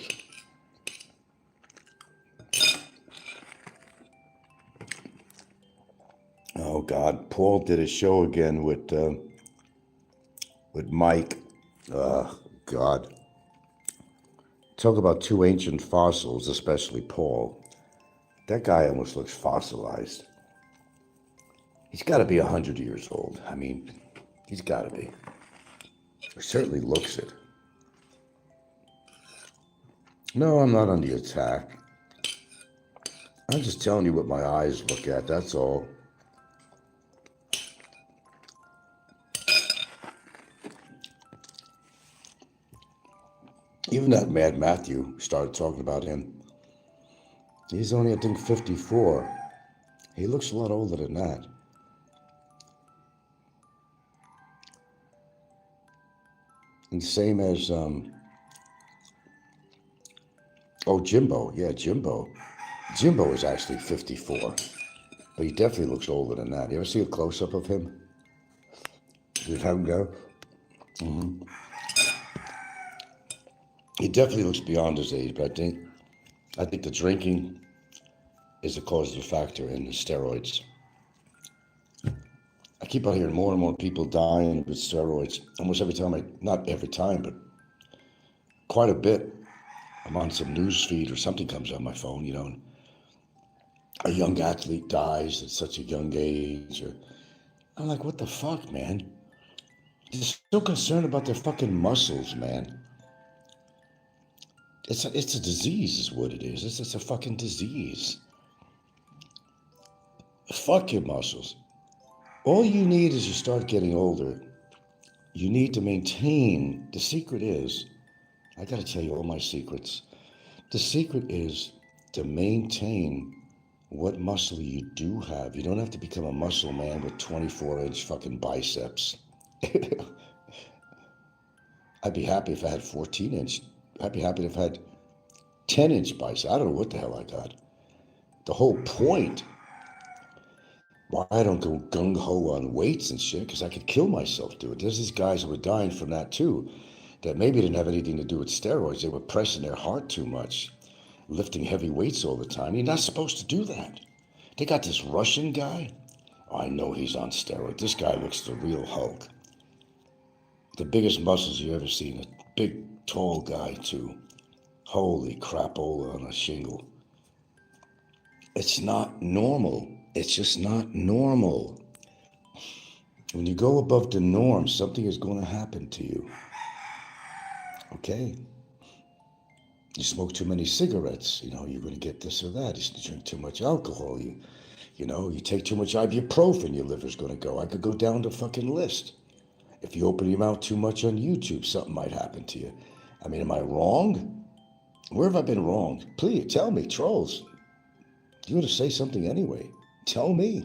Oh, God. Paul did a show again with Mike. God. Talk about two ancient fossils, especially Paul. That guy almost looks fossilized. He's got to be 100 years old. I mean, he's got to be. He certainly looks it. No, I'm not on the attack. I'm just telling you what my eyes look at, that's all. Even that Mad Matthew started talking about him. He's only, I think, 54. He looks a lot older than that. And same as, Jimbo. Yeah, Jimbo. Jimbo is actually 54. But he definitely looks older than that. You ever see a close-up of him? Did him go? Mm-hmm. He definitely looks beyond his age, but I think the drinking is a causative factor in the steroids. I keep on hearing more and more people dying with steroids. Almost every time not every time, but quite a bit. I'm on some news feed or something comes on my phone, you know, and a young athlete dies at such a young age. Or I'm like, what the fuck, man? They're so concerned about their fucking muscles, man. It's a disease is what it is. It's a fucking disease. Fuck your muscles. All you need is you start getting older. You need to maintain, the secret is, I gotta tell you all my secrets. The secret is to maintain what muscle you do have. You don't have to become a muscle man with 24-inch fucking biceps. I'd be happy if I had 14-inch. I'd be happy if I had 10-inch biceps. I don't know what the hell I got. The whole point why I don't go gung-ho on weights and shit, because I could kill myself doing it. There's these guys who were dying from that too, that maybe didn't have anything to do with steroids. They were pressing their heart too much, lifting heavy weights all the time. You're not supposed to do that. They got this Russian guy. Oh, I know he's on steroids. This guy looks the real Hulk. The biggest muscles you ever seen. A big, tall guy too. Holy crapola on a shingle. It's not normal. It's just not normal. When you go above the norm, something is going to happen to you. Okay? You smoke too many cigarettes, you know, you're going to get this or that. You drink too much alcohol, you take too much ibuprofen, your liver's going to go. I could go down the fucking list. If you open your mouth too much on YouTube, something might happen to you. I mean, am I wrong? Where have I been wrong? Please, tell me, trolls. You're going to say something anyway. Tell me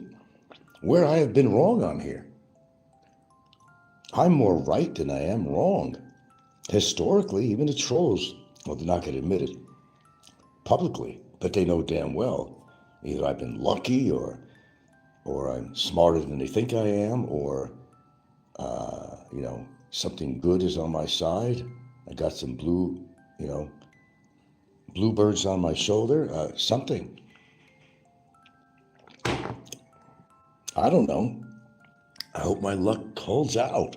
where I have been wrong on here. I'm more right than I am wrong. Historically, even the trolls, well, they're not going to admit it publicly, but they know damn well either I've been lucky or I'm smarter than they think I am, or, something good is on my side. I got some bluebirds on my shoulder, something. I I don't know. I hope my luck holds out.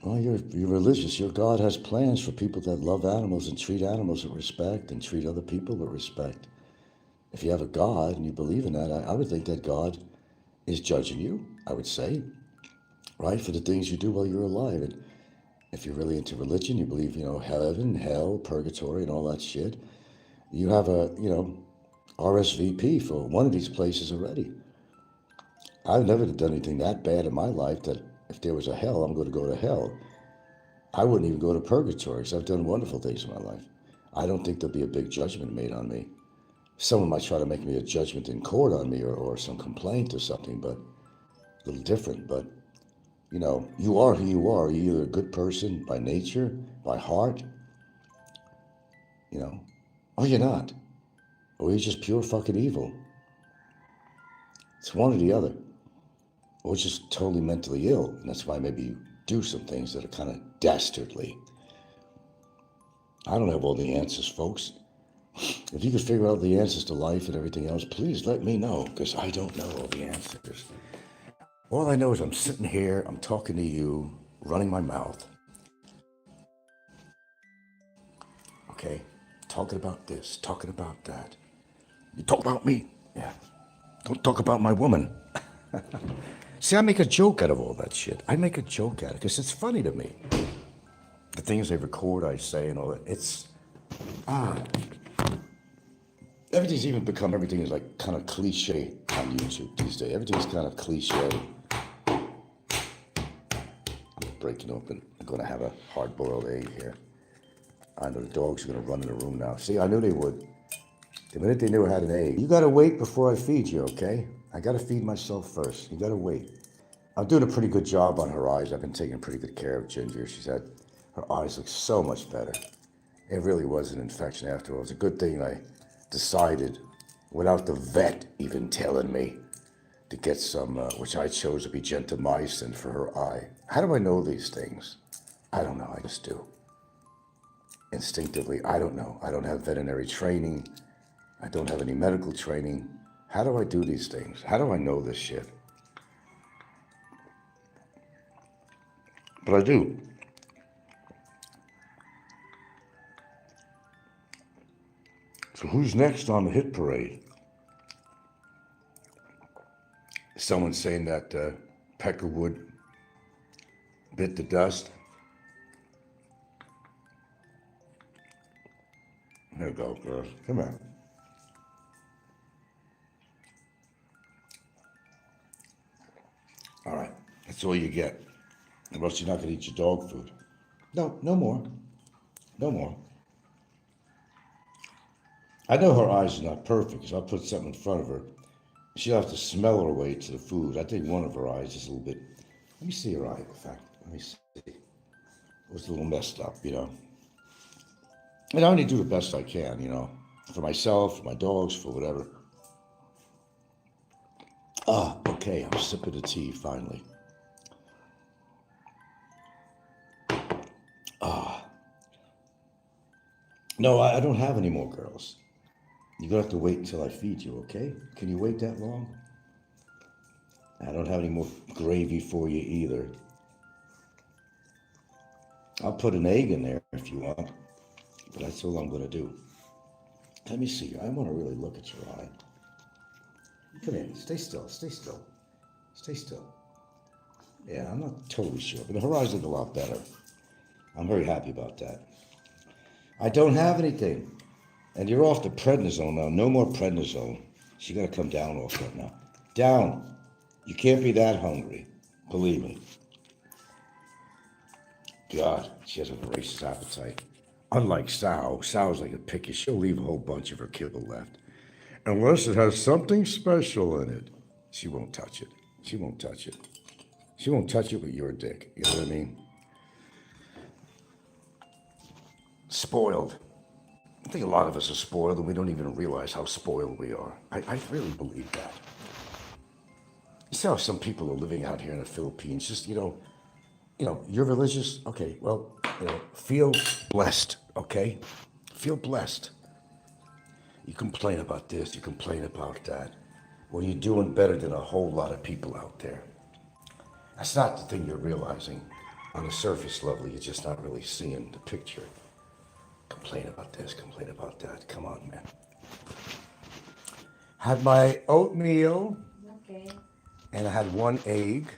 Well, you're religious. Your God has plans for people that love animals and treat animals with respect and treat other people with respect. If you have a God and you believe in that, I would think that God is judging you, I would say, right, for the things you do while you're alive. And if you're really into religion, you believe, heaven, hell, purgatory, and all that shit, you have a, RSVP for one of these places already. I've never done anything that bad in my life that if there was a hell, I'm going to go to hell. I wouldn't even go to purgatory because I've done wonderful things in my life. I don't think there'll be a big judgment made on me. Someone might try to make me a judgment in court on me or some complaint or something, but a little different. But, you are who you are. You're either a good person by nature, by heart, or you're not. Or you're just pure fucking evil. It's one or the other. Or just totally mentally ill. And that's why maybe you do some things that are kind of dastardly. I don't have all the answers, folks. If you could figure out the answers to life and everything else, please let me know, because I don't know all the answers. All I know is I'm sitting here, I'm talking to you, running my mouth. Okay? Talking about this, talking about that. You talk about me. Yeah. Don't talk about my woman. See, I make a joke out of all that shit. I make a joke out of it because it's funny to me. The things they record, I say, and all that. Everything's even become, everything is like kind of cliche on YouTube these days. Everything's kind of cliche. I'm breaking open. I'm going to have a hard-boiled egg here. I know the dogs are going to run in the room now. See, I knew they would. The minute they knew I had an egg. You got to wait before I feed you, okay? I got to feed myself first. You got to wait. I'm doing a pretty good job on her eyes. I've been taking pretty good care of Ginger. Her eyes look so much better. It really was an infection after all. It's a good thing I decided, without the vet even telling me, to get some, which I chose to be gentamicin for her eye. How do I know these things? I don't know. I just do. Instinctively, I don't know. I don't have veterinary training. I don't have any medical training. How do I do these things? How do I know this shit? But I do. So who's next on the hit parade? Someone saying that Peckerwood bit the dust. There you go, girl. Come here. All right. That's all you get. Or else you're not going to eat your dog food. No, no more. No more. I know her eyes are not perfect because I'll put something in front of her. She'll have to smell her way to the food. I think one of her eyes is a little bit... Let me see her eye, in fact. Let me see. It was a little messed up, And I only do the best I can, for myself, for my dogs, for whatever. Okay, I'm sipping the tea, finally. No, I don't have any more girls. You're going to have to wait until I feed you, okay? Can you wait that long? I don't have any more gravy for you either. I'll put an egg in there if you want, but that's all I'm going to do. Let me see. I want to really look at your eye. Come here. Stay still. Stay still. Stay still. Yeah, I'm not totally sure, but her eyes look a lot better. I'm very happy about that. I don't have anything. And you're off the prednisone now. No more prednisone. So you got to come down off that now. Down. You can't be that hungry. Believe me. God, she has a voracious appetite. Unlike Sow's like a picky. She'll leave a whole bunch of her kibble left. Unless it has something special in it. She won't touch it. She won't touch it. She won't touch it with your dick. You know what I mean? Spoiled. I think a lot of us are spoiled and we don't even realize how spoiled we are. I really believe that. You see how some people are living out here in the Philippines, just, you're religious? Okay, well, feel blessed, okay? Feel blessed. You complain about this, you complain about that. Well, you're doing better than a whole lot of people out there. That's not the thing you're realizing. On the surface level, you're just not really seeing the picture. Complain about this, complain about that. Come on, man. Had my oatmeal. Okay. And I had one egg.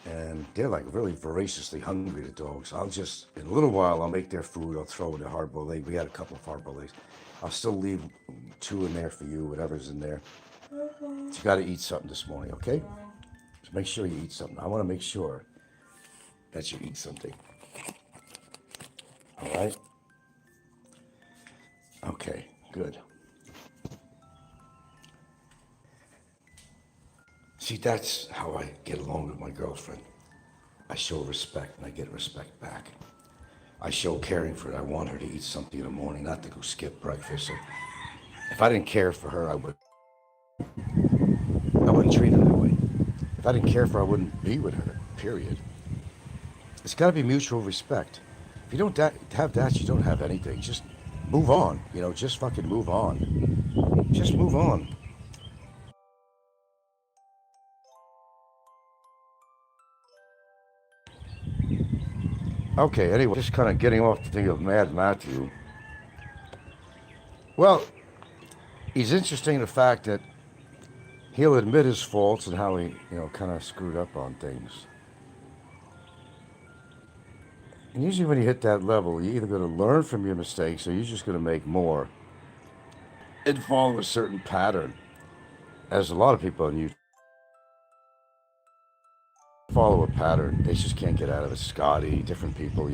And they're like really voraciously hungry, the dogs. I'll just, in a little while, I'll make their food. I'll throw in a hard-boiled egg. We had a couple of hard-boiled eggs. I'll still leave 2 in there for you, whatever's in there. But you got to eat something this morning, okay? Just make sure you eat something. I want to make sure that you eat something. All right? Okay, good. See, that's how I get along with my girlfriend. I show respect and I get respect back. I show caring for her. I want her to eat something in the morning, not to go skip breakfast. So if I didn't care for her, I wouldn't treat her that way. If I didn't care for her, I wouldn't be with her, period. It's got to be mutual respect. If you don't have that, you don't have anything. Just move on. Just fucking move on. Just move on. Okay, anyway, just kind of getting off the thing of Mad Matthew. Well, he's interesting in the fact that he'll admit his faults and how he, kind of screwed up on things. And usually when you hit that level, you're either going to learn from your mistakes or you're just going to make more and follow a certain pattern. As a lot of people on YouTube follow a pattern. They just can't get out of it. Scotty, different people,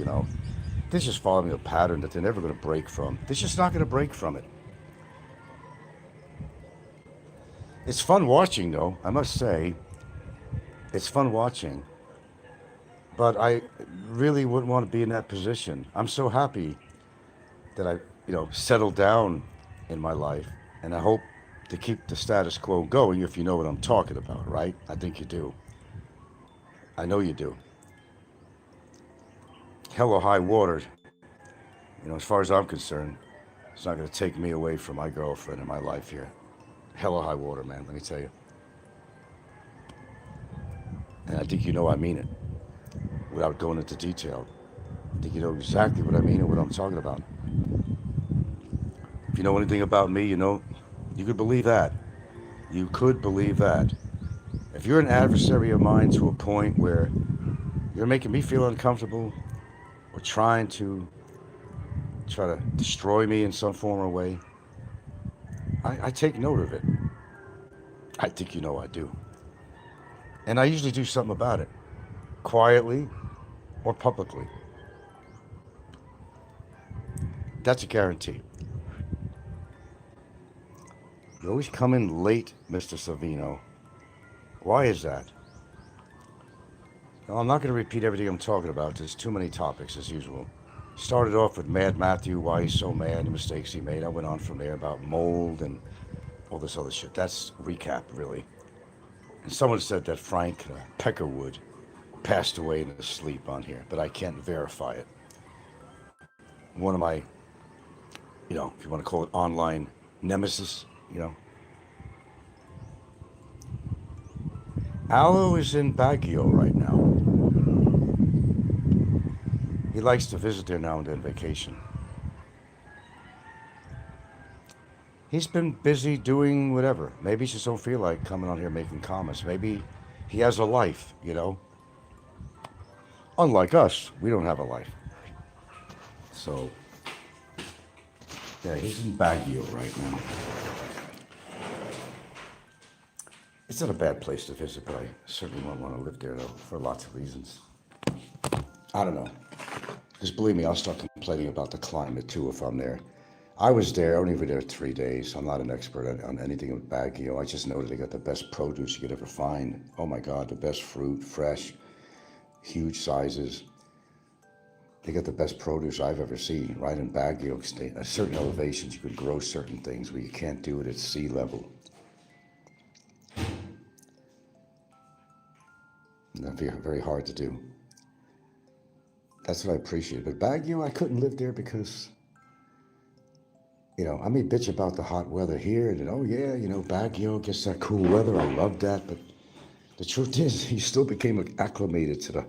they're just following a pattern that they're never going to break from. They're just not going to break from it. It's fun watching, though, I must say. It's fun watching. But I really wouldn't want to be in that position. I'm so happy that I, settled down in my life. And I hope to keep the status quo going, if you know what I'm talking about, right? I think you do. I know you do. Hell or high water, as far as I'm concerned, it's not going to take me away from my girlfriend and my life here. Hell or high water, man, let me tell you. And I think I mean it. Without going into detail. I think you know exactly what I mean and what I'm talking about. If you know anything about me, you could believe that. You could believe that. If you're an adversary of mine to a point where you're making me feel uncomfortable or try to destroy me in some form or way, I take note of it. I think I do. And I usually do something about it, quietly or publicly. That's a guarantee. You always come in late, Mr. Savino. Why is that? Now, I'm not going to repeat everything I'm talking about. There's too many topics, as usual. Started off with Mad Matthew, why he's so mad, the mistakes he made. I went on from there about mold and all this other shit. That's recap, really. And someone said that Frank Peckerwood passed away in his sleep on here, but I can't verify it. One of my, if you want to call it online nemesis, Aloe is in Baguio right now. He likes to visit there now and then, vacation. He's been busy doing whatever. Maybe he just don't feel like coming on here making comments. Maybe he has a life, Unlike us, we don't have a life. So, yeah, he's in Baguio right now. It's not a bad place to visit, but I certainly won't want to live there, though, for lots of reasons. I don't know. Because believe me, I'll start complaining about the climate, too, if I'm there. I was there, I only was there 3 days. I'm not an expert on anything in Baguio. I just know that they got the best produce you could ever find. Oh my God, the best fruit, fresh, huge sizes. They got the best produce I've ever seen, right in Baguio. At certain elevations, you could grow certain things where you can't do it at sea level. And that'd be very hard to do. That's what I appreciate. But Baguio, I couldn't live there because I may bitch about the hot weather here, and then, oh yeah, Baguio gets that cool weather. I love that, but the truth is, he still became acclimated to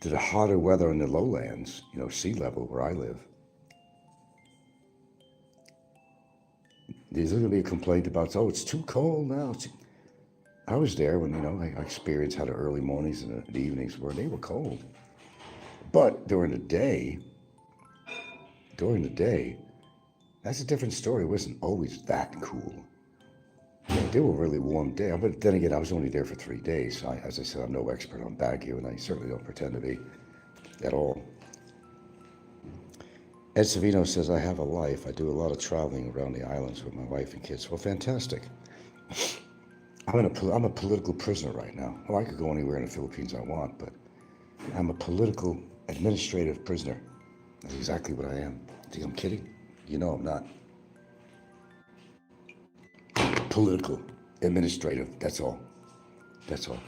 the hotter weather in the lowlands, sea level where I live. There's going to be a complaint about, oh, it's too cold now. I was there when, I experienced how the early mornings and the evenings were. They were cold. But during the day, that's a different story. It wasn't always that cool. They were really warm day. But then again, I was only there for 3 days. So as I said, I'm no expert on Baguio, and I certainly don't pretend to be at all. Ed Savino says, I have a life. I do a lot of traveling around the islands with my wife and kids. Well, fantastic. I'm a political prisoner right now. Well, I could go anywhere in the Philippines I want, but I'm a political administrative prisoner. That's exactly what I am. Think I'm kidding? I'm not. Political, administrative, that's all. That's all.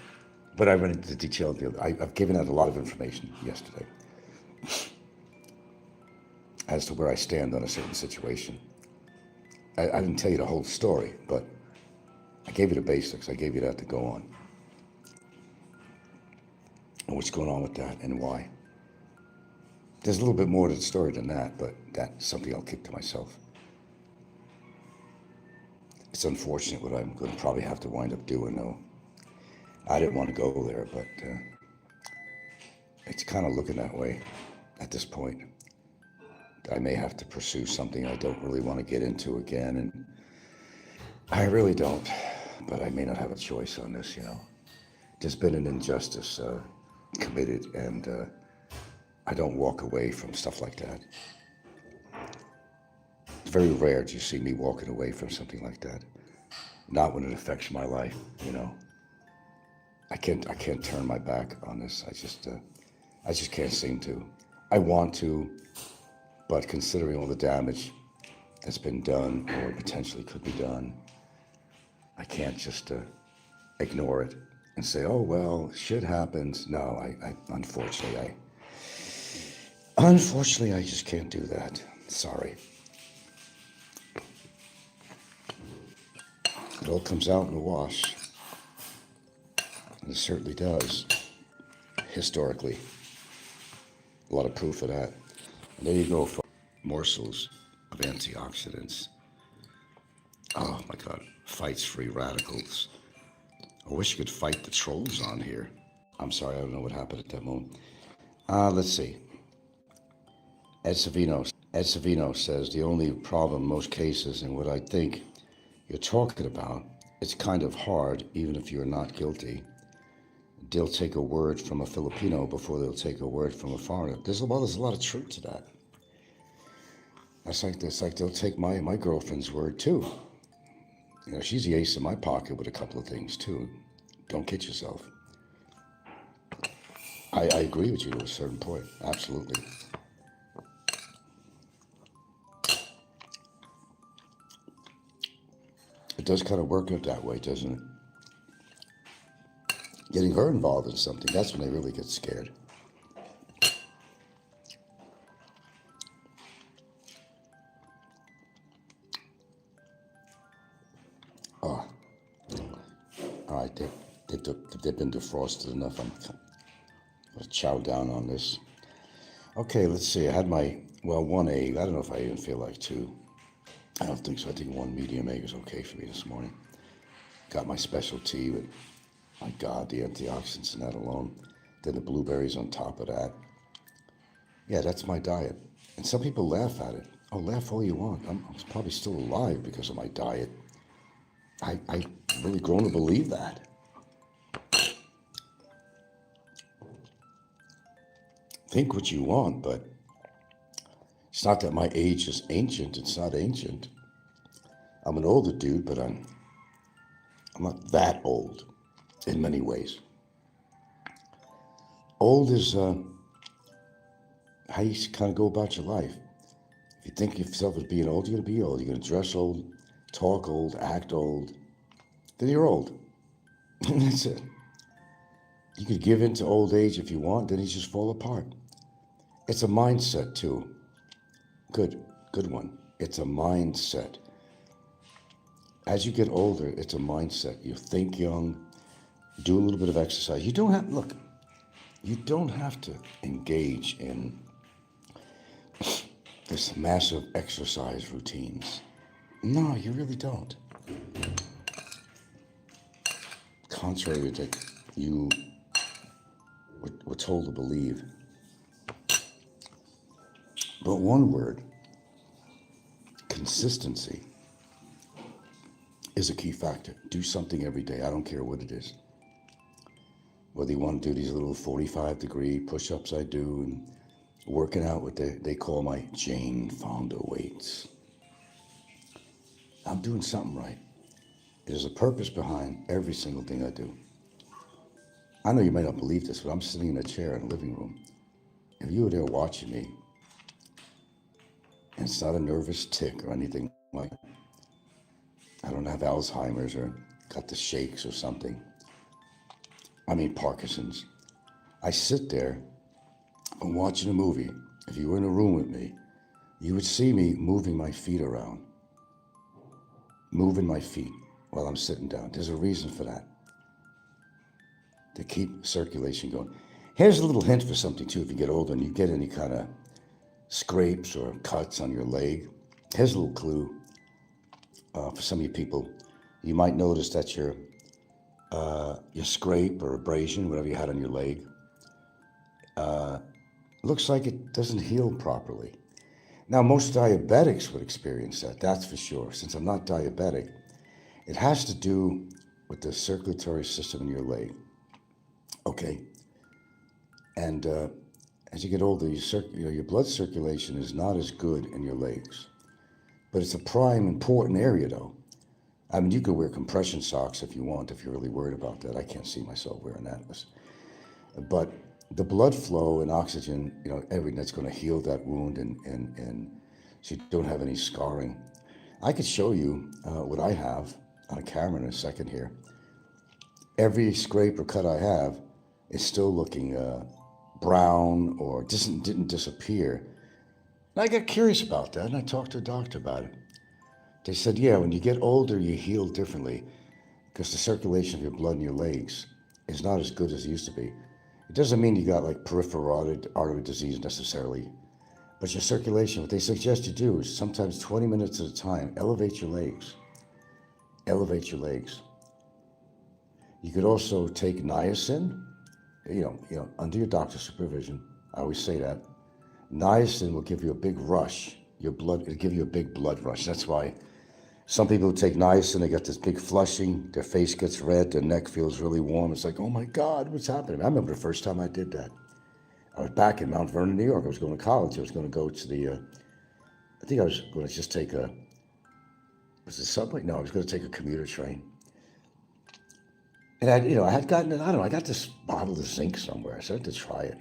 But I went into detail. I've given out a lot of information yesterday as to where I stand on a certain situation. I didn't tell you the whole story, but I gave you the basics. I gave you that to go on. And what's going on with that and why. There's a little bit more to the story than that, but that's something I'll keep to myself. It's unfortunate what I'm going to probably have to wind up doing, though. I didn't want to go there, but it's kind of looking that way at this point. I may have to pursue something I don't really want to get into again, and I really don't, but I may not have a choice on this, There's been an injustice committed, and I don't walk away from stuff like that. It's very rare to see me walking away from something like that. Not when it affects my life, I can't turn my back on this. I just can't seem to. I want to, but considering all the damage that's been done or potentially could be done, I can't just ignore it and say, oh, well, shit happens. No, unfortunately, I just can't do that. Sorry. It all comes out in the wash. And it certainly does, historically. A lot of proof of that. And there you go, for morsels of antioxidants. Oh my God, fights free radicals. I wish you could fight the trolls on here. I'm sorry, I don't know what happened at that moment. Let's see. Ed Savino says, the only problem in most cases, and what I think you're talking about, it's kind of hard, even if you're not guilty. They'll take a word from a Filipino before they'll take a word from a foreigner. There's a lot of truth to that. That's like they'll take my girlfriend's word too. She's the ace in my pocket with a couple of things too. Don't kid yourself. I agree with you to a certain point. Absolutely. It does kind of work out that way, doesn't it? Getting her involved in something, that's when they really get scared. Oh, all right, they've been defrosted enough. I'm going to chow down on this. Okay, let's see. I had one egg. I don't know if I even feel like two. I don't think so. I think one medium egg is okay for me this morning. Got my special tea with, my God, the antioxidants in that alone. Then the blueberries on top of that. Yeah, that's my diet. And some people laugh at it. Oh, laugh all you want. I'm probably still alive because of my diet. I really grown to believe that. Think what you want, but it's not that my age is ancient. It's not ancient. I'm an older dude, but I'm not that old in many ways. Old is how you kind of go about your life. If you think of yourself as being old, you're going to be old. You're going to dress old, talk old, act old. Then you're old. That's it. You could give in to old age if you want, then you just fall apart. It's a mindset too. Good one. It's a mindset. As you get older, it's a mindset. You think young, do a little bit of exercise. You don't have, look, you don't have to engage in this massive exercise routines. No, you really don't. Contrary to you were told to believe. But one word, consistency, is a key factor. Do something every day. I don't care what it is. Whether you want to do these little 45-degree push-ups I do, and working out what they call my Jane Fonda weights. I'm doing something right. There's a purpose behind every single thing I do. I know you may not believe this, but I'm sitting in a chair in the living room. If you were there watching me, and it's not a nervous tick or anything like that. I don't have Alzheimer's or got the shakes or something. I mean Parkinson's. I sit there and watching a movie. If you were in a room with me, you would see me moving my feet around. Moving my feet while I'm sitting down. There's a reason for that. To keep circulation going. Here's a little hint for something too. If you get older and you get any kind of scrapes or cuts on your leg, here's a little clue for some of you people. You might notice that your scrape or abrasion, whatever you had on your leg, looks like it doesn't heal properly. Now, most diabetics would experience that, that's for sure. Since I'm not diabetic, it has to do with the circulatory system in your leg. Okay. And as you get older, your blood circulation is not as good in your legs. But it's a prime important area though. I mean, you could wear compression socks if you want, if you're really worried about that. I can't see myself wearing that. But the blood flow and oxygen, everything that's going to heal that wound and so you don't have any scarring. I could show you what I have on a camera in a second here. Every scrape or cut I have is still looking brown or didn't disappear. And I got curious about that, and I talked to a doctor about it. They said, yeah, when you get older, you heal differently because the circulation of your blood in your legs is not as good as it used to be. It doesn't mean you got like peripheral artery disease necessarily, but your circulation, what they suggest you do is sometimes 20 minutes at a time, elevate your legs. Elevate your legs. You could also take niacin, under your doctor's supervision. I always say that. Niacin will give you a big rush. It'll give you a big blood rush. That's why some people who take niacin, they got this big flushing, their face gets red, their neck feels really warm. It's like, oh my God, what's happening? I remember the first time I did that. I was back in Mount Vernon, New York. I was going to college. I was going to go to I think I was going to just take was it subway? No, I was going to take a commuter train. And I had gotten it, I got this bottle of zinc somewhere. I started to try it,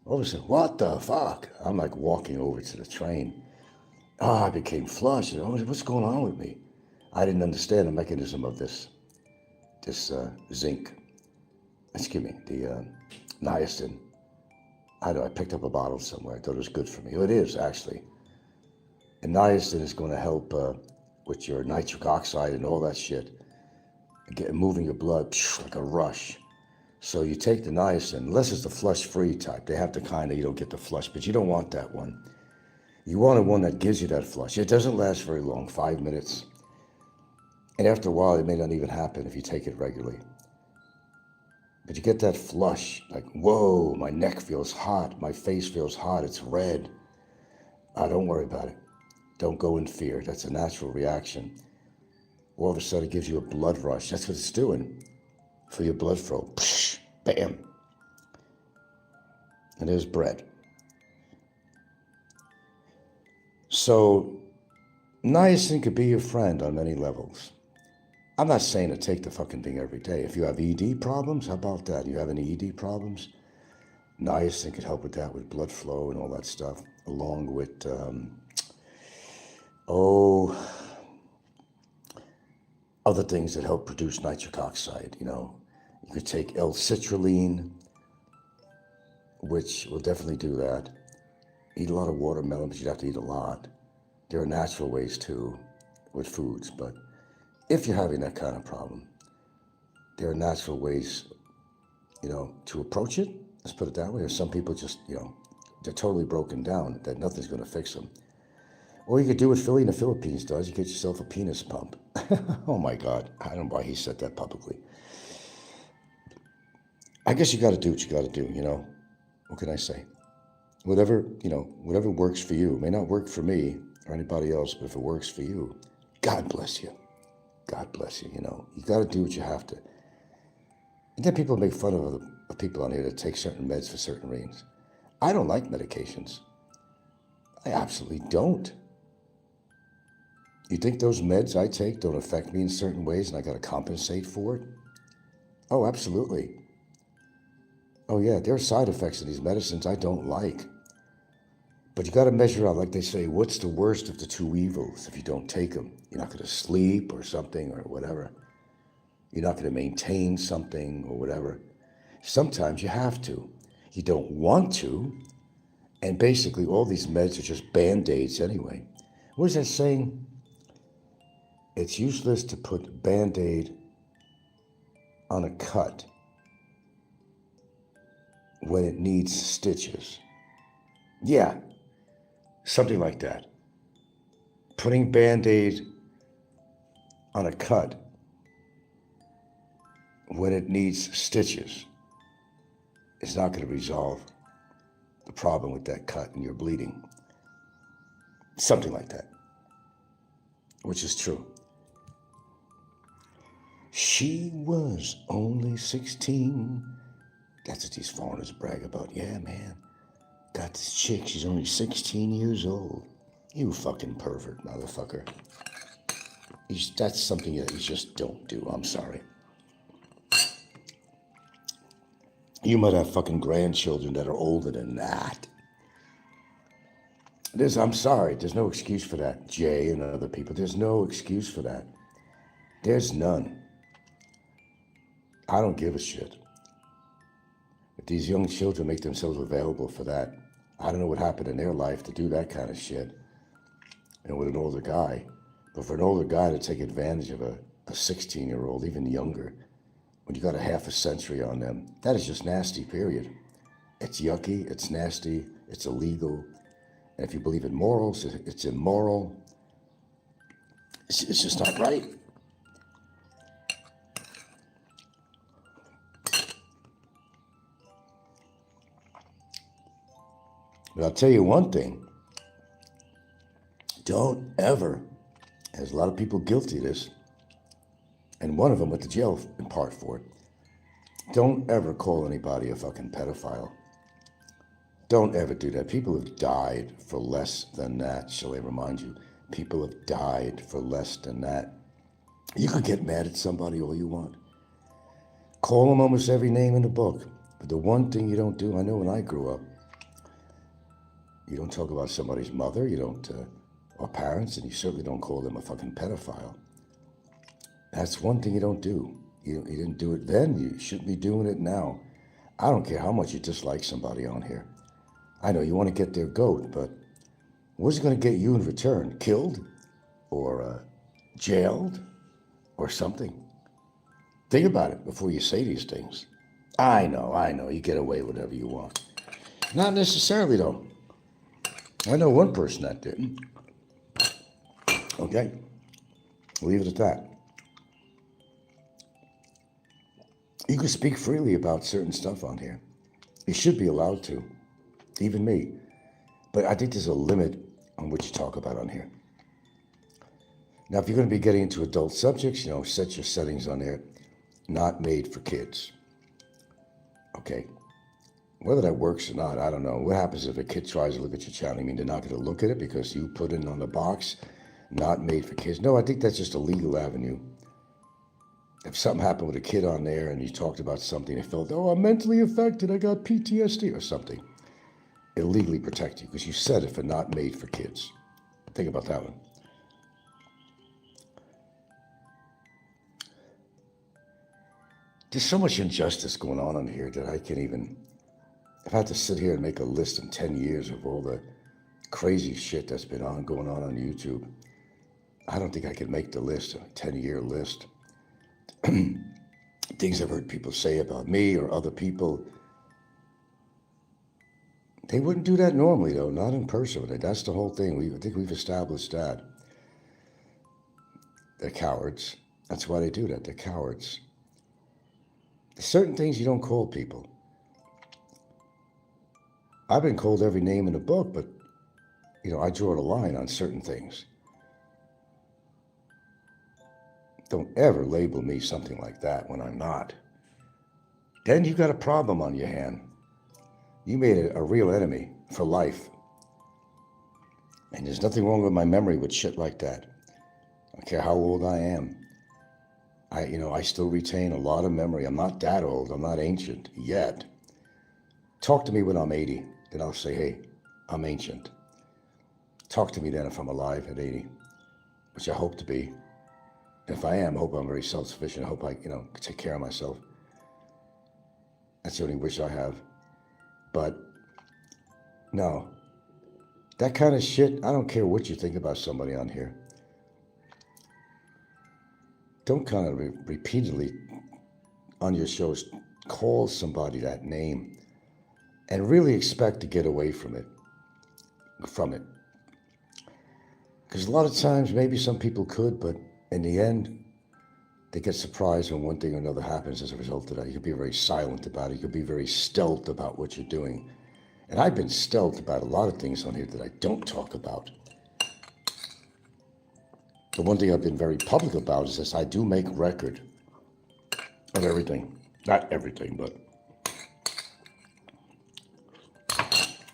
All of a sudden, what the fuck? I'm like walking over to the train. I became flushed. What's going on with me? I didn't understand the mechanism of this zinc. Excuse me, the niacin. I picked up a bottle somewhere. I thought it was good for me. Well, it is, actually. And niacin is going to help with your nitric oxide and all that shit. Moving your blood like a rush. So you take the niacin, unless it's the flush-free type. They have to you don't get the flush, but you don't want that one. You want one that gives you that flush. It doesn't last very long, 5 minutes. And after a while, it may not even happen if you take it regularly. But you get that flush, like, whoa, my neck feels hot, my face feels hot, it's red. Don't worry about it. Don't go in fear. That's a natural reaction. All of a sudden, it gives you a blood rush. That's what it's doing for your blood flow. Psh, bam. And there's bread. So, niacin could be your friend on many levels. I'm not saying to take the fucking thing every day. If you have ED problems, how about that? You have any ED problems? Niacin could help with that, with blood flow and all that stuff, along with, other things that help produce nitric oxide. You could take L-citrulline, which will definitely do that. Eat a lot of watermelon, but you'd have to eat a lot. There are natural ways too with foods, but if you're having that kind of problem, there are natural ways, to approach it. Let's put it that way. Or some people just, they're totally broken down that nothing's going to fix them. Or you could do what Philly in the Philippines does. You get yourself a penis pump. Oh my God. I don't know why he said that publicly. I guess you got to do what you got to do, What can I say? Whatever works for you. It may not work for me or anybody else, but if it works for you, God bless you. God bless you, You got to do what you have to. And then people make fun of other people on here that take certain meds for certain reasons. I don't like medications. I absolutely don't. You think those meds I take don't affect me in certain ways and I got to compensate for it? Oh, absolutely. Oh, yeah, there are side effects of these medicines I don't like. But you got to measure out, like they say, what's the worst of the two evils if you don't take them? You're not going to sleep or something or whatever. You're not going to maintain something or whatever. Sometimes you have to. You don't want to. And basically all these meds are just Band-Aids anyway. What is that saying? It's useless to put Band-Aid on a cut when it needs stitches. Yeah, something like that. Putting Band-Aid on a cut when it needs stitches is not going to resolve the problem with that cut and you're bleeding. Something like that, which is true. She was only 16. That's what these foreigners brag about. Yeah, man. Got this chick, she's only 16 years old. You fucking pervert, motherfucker. That's something that you just don't do. I'm sorry. You might have fucking grandchildren that are older than that. I'm sorry, there's no excuse for that. Jay and other people, there's no excuse for that. There's none. I don't give a shit. If these young children make themselves available for that, I don't know what happened in their life to do that kind of shit. With an older guy. But for an older guy to take advantage of a 16-year-old, even younger, when you got a half a century on them, that is just nasty, period. It's yucky, it's nasty, it's illegal. And if you believe in morals, it's immoral. It's just not right. But I'll tell you one thing. Don't ever, there's a lot of people guilty of this, and one of them went to jail in part for it. Don't ever call anybody a fucking pedophile. Don't ever do that. People have died for less than that, shall I remind you? People have died for less than that. You could get mad at somebody all you want. Call them almost every name in the book. But the one thing you don't do, I know when I grew up, you don't talk about somebody's mother, you don't, or parents, and you certainly don't call them a fucking pedophile. That's one thing you don't do. You didn't do it then, you shouldn't be doing it now. I don't care how much you dislike somebody on here. I know you want to get their goat, but what's it going to get you in return? Killed? Or jailed? Or something? Think about it before you say these things. I know, you get away with whatever you want. Not necessarily, though. I know one person that didn't. Okay? Leave it at that. You can speak freely about certain stuff on here. You should be allowed to. Even me. But I think there's a limit on what you talk about on here. Now, if you're going to be getting into adult subjects, set your settings on there. Not made for kids. Okay? Whether that works or not, I don't know. What happens if a kid tries to look at your channel? You mean they're not going to look at it because you put it on the box? Not made for kids. No, I think that's just a legal avenue. If something happened with a kid on there and you talked about something, they felt, I'm mentally affected, I got PTSD or something. It'll legally protect you because you said it for not made for kids. Think about that one. There's so much injustice going on here that I can't even, I've had to sit here and make a list in 10 years of all the crazy shit that's been going on YouTube. I don't think I could make the list, a 10-year list. Things I've heard people say about me or other people. They wouldn't do that normally, though, not in person. That's the whole thing. I think we've established that. They're cowards. That's why they do that. They're cowards. There's certain things you don't call people. I've been called every name in the book, but, I draw the line on certain things. Don't ever label me something like that when I'm not. Then you've got a problem on your hand. You made a real enemy for life. And there's nothing wrong with my memory with shit like that. I don't care how old I am. I still retain a lot of memory. I'm not that old. I'm not ancient yet. Talk to me when I'm 80. Then I'll say, hey, I'm ancient. Talk to me then if I'm alive at 80, which I hope to be. If I am, I hope I'm very self-sufficient. I hope I, take care of myself. That's the only wish I have. But no, that kind of shit, I don't care what you think about somebody on here. Don't kind of repeatedly on your shows call somebody that name and really expect to get away from it. Because a lot of times maybe some people could, but in the end, they get surprised when one thing or another happens as a result of that. You could be very silent about it. You could be very stealth about what you're doing. And I've been stealth about a lot of things on here that I don't talk about. The one thing I've been very public about is this: I do make record of everything. Not everything, but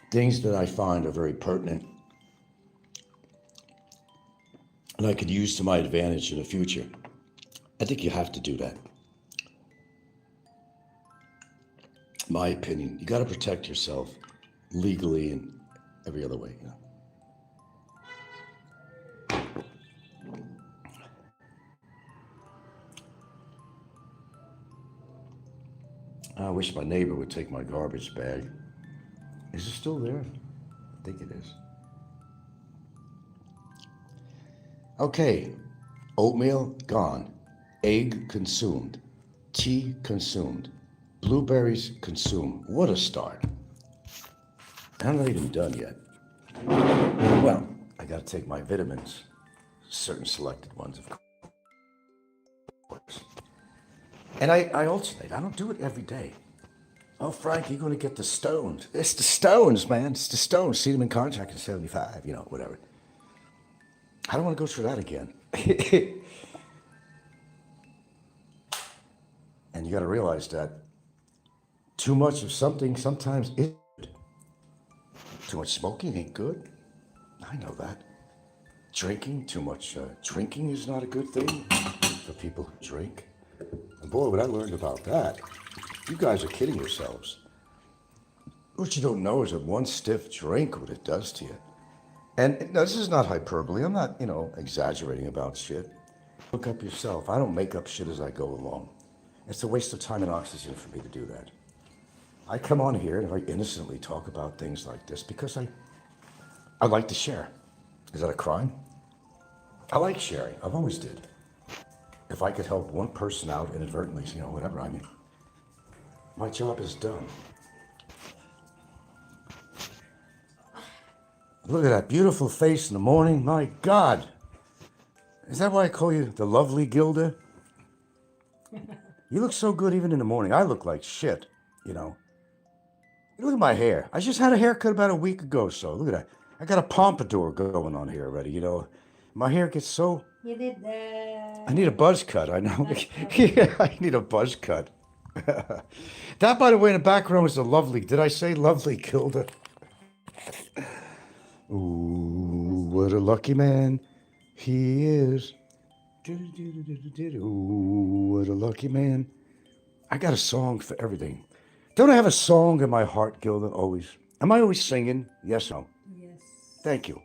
things that I find are very pertinent and I could use to my advantage in the future. I think you have to do that. My opinion, you got to protect yourself legally and every other way. I wish my neighbor would take my garbage bag. Is it still there? I think it is. Okay, oatmeal gone, egg consumed, tea consumed, blueberries consumed. What a start. I'm not even done yet. Well, I gotta take my vitamins, certain selected ones, of course. And I alternate. I don't do it every day. Oh, Frank, you're gonna get the stones. It's the stones, man. It's the stones. See them in contract in 75, whatever. I don't want to go through that again. And you got to realize that too much of something sometimes is good. Too much smoking ain't good. I know that. Drinking, too much drinking is not a good thing for people who drink. And boy, what I learned about that, you guys are kidding yourselves. What you don't know is that one stiff drink, what it does to you. And no, this is not hyperbole. I'm not, exaggerating about shit. Look up yourself. I don't make up shit as I go along. It's a waste of time and oxygen for me to do that. I come on here and very innocently talk about things like this because I like to share. Is that a crime? I like sharing. I've always did. If I could help one person out inadvertently, whatever, my job is done. Look at that beautiful face in the morning. My God. Is that why I call you the lovely Gilda? You look so good even in the morning. I look like shit, Look at my hair. I just had a haircut about a week ago, so look at that. I got a pompadour going on here already, My hair gets so... You did that. I need a buzz cut, I know. Yeah, I need a buzz cut. That, by the way, in the background was the lovely... Did I say lovely Gilda? Ooh, what a lucky man he is. Ooh, what a lucky man. I got a song for everything. Don't I have a song in my heart, Gilda, always? Am I always singing? Yes or no? Yes. Thank you.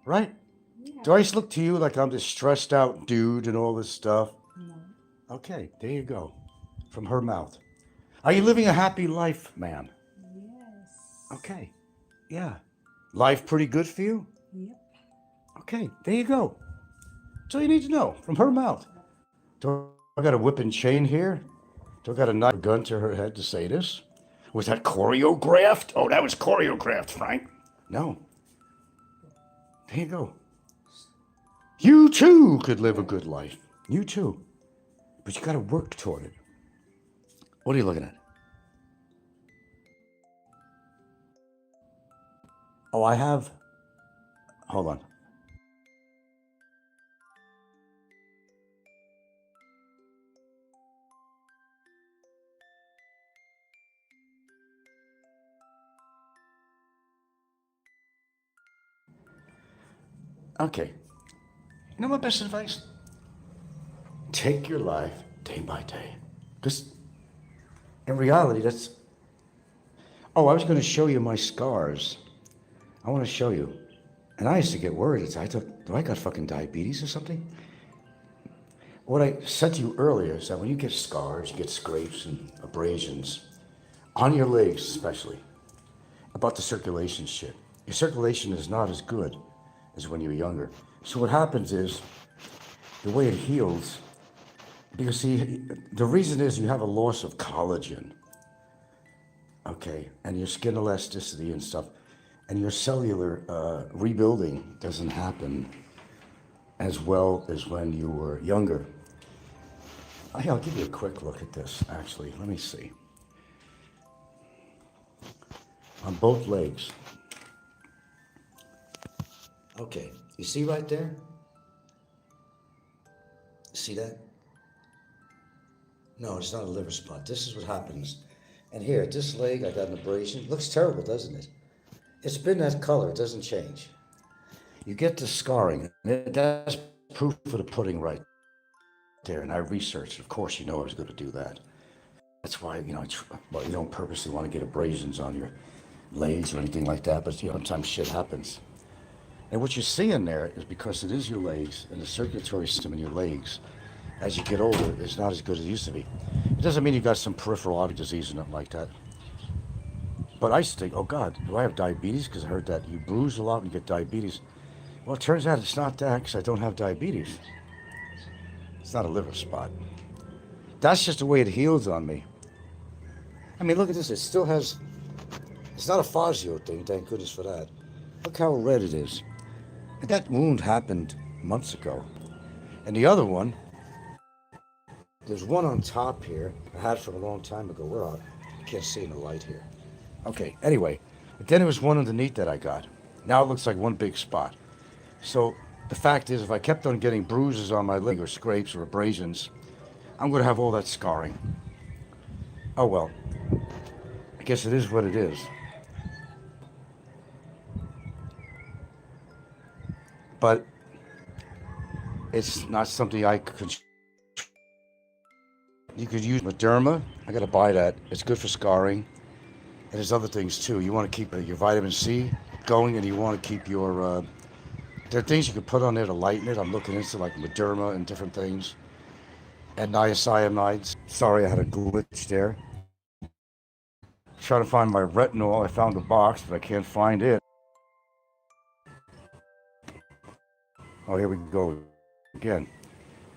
Right? Yeah. Do I just look to you like I'm this stressed out dude and all this stuff? No. Okay, there you go. From her mouth. Are you living a happy life, ma'am? Yes. Okay. Yeah. Life pretty good for you? Yep. Okay, there you go. That's all you need to know from her mouth. Do I got a whip and chain here? Do I got a knife gun to her head to say this? Was that choreographed? Oh, that was choreographed, Frank. No. There you go. You too could live a good life. You too. But you got to work toward it. What are you looking at? Oh, I have. Hold on. Okay. You know my best advice? Take your life day by day. Because in reality, that's. Oh, I was going to show you my scars. I want to show you. And I used to get worried. I thought, do I got fucking diabetes or something? What I said to you earlier is that when you get scars, you get scrapes and abrasions, on your legs especially, about the circulation shit. Your circulation is not as good as when you're younger. So what happens is, the way it heals, because see, the reason is you have a loss of collagen, okay, and your skin elasticity and stuff, and your cellular rebuilding doesn't happen as well as when you were younger. I'll give you a quick look at this, actually. Let me see. On both legs. Okay, you see right there? See that? No, it's not a liver spot. This is what happens. And here, this leg, I got an abrasion. Looks terrible, doesn't it? It's been that color. It doesn't change. You get the scarring. And that's proof of the pudding right there. And I researched. Of course, you know I was going to do that. That's why, you don't purposely want to get abrasions on your legs or anything like that. But, sometimes shit happens. And what you see in there is because it is your legs and the circulatory system in your legs, as you get older, is not as good as it used to be. It doesn't mean you got some peripheral artery disease or nothing like that. But I used to think, oh God, do I have diabetes? Because I heard that you bruise a lot and you get diabetes. Well, it turns out it's not that because I don't have diabetes. It's not a liver spot. That's just the way it heals on me. I mean, look at this. It still has, it's not a Fazio thing, thank goodness for that. Look how red it is. And that wound happened months ago. And the other one, there's one on top here I had from a long time ago. Where are I can't see in the light here. Okay, anyway, but then there was one underneath that I got. Now it looks like one big spot. So the fact is, if I kept on getting bruises on my leg or scrapes or abrasions, I'm going to have all that scarring. Oh well, I guess it is what it is. But it's not something I could. You could use Moderna. I got to buy that. It's good for scarring. And there's other things too. You want to keep your vitamin C going, and you want to keep your. There are things you can put on there to lighten it. I'm looking into like Moderna and different things. And niacinamides. Sorry, I had a glitch there. Trying to find my retinol. I found the box, but I can't find it. Oh, here we go again.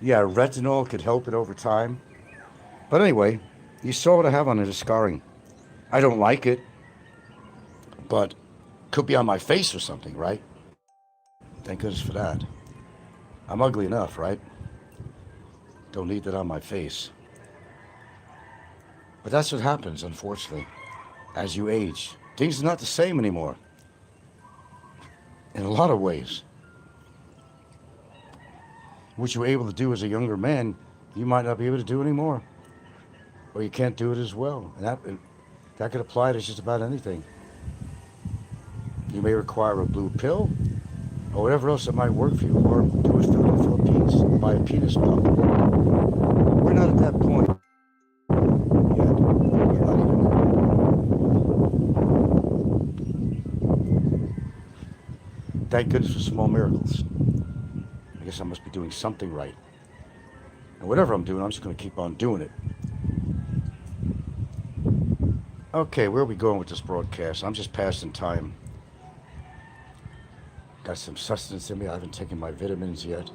Yeah, retinol could help it over time. But anyway, you saw what I have on it, is scarring. I don't like it, but could be on my face or something, right? Thank goodness for that. I'm ugly enough, right? Don't need that on my face. But that's what happens, unfortunately, as you age. Things are not the same anymore. In a lot of ways. What you were able to do as a younger man, you might not be able to do anymore. Or you can't do it as well. And that could apply to just about anything. You may require a blue pill, or whatever else that might work for you, or do it in the Philippines, buy a penis pump. We're not at that point yet. We're not even there. Thank goodness for small miracles. I guess I must be doing something right. And whatever I'm doing, I'm just going to keep on doing it. Okay, where are we going with this broadcast? I'm just passing time. Got some sustenance in me. I haven't taken my vitamins yet.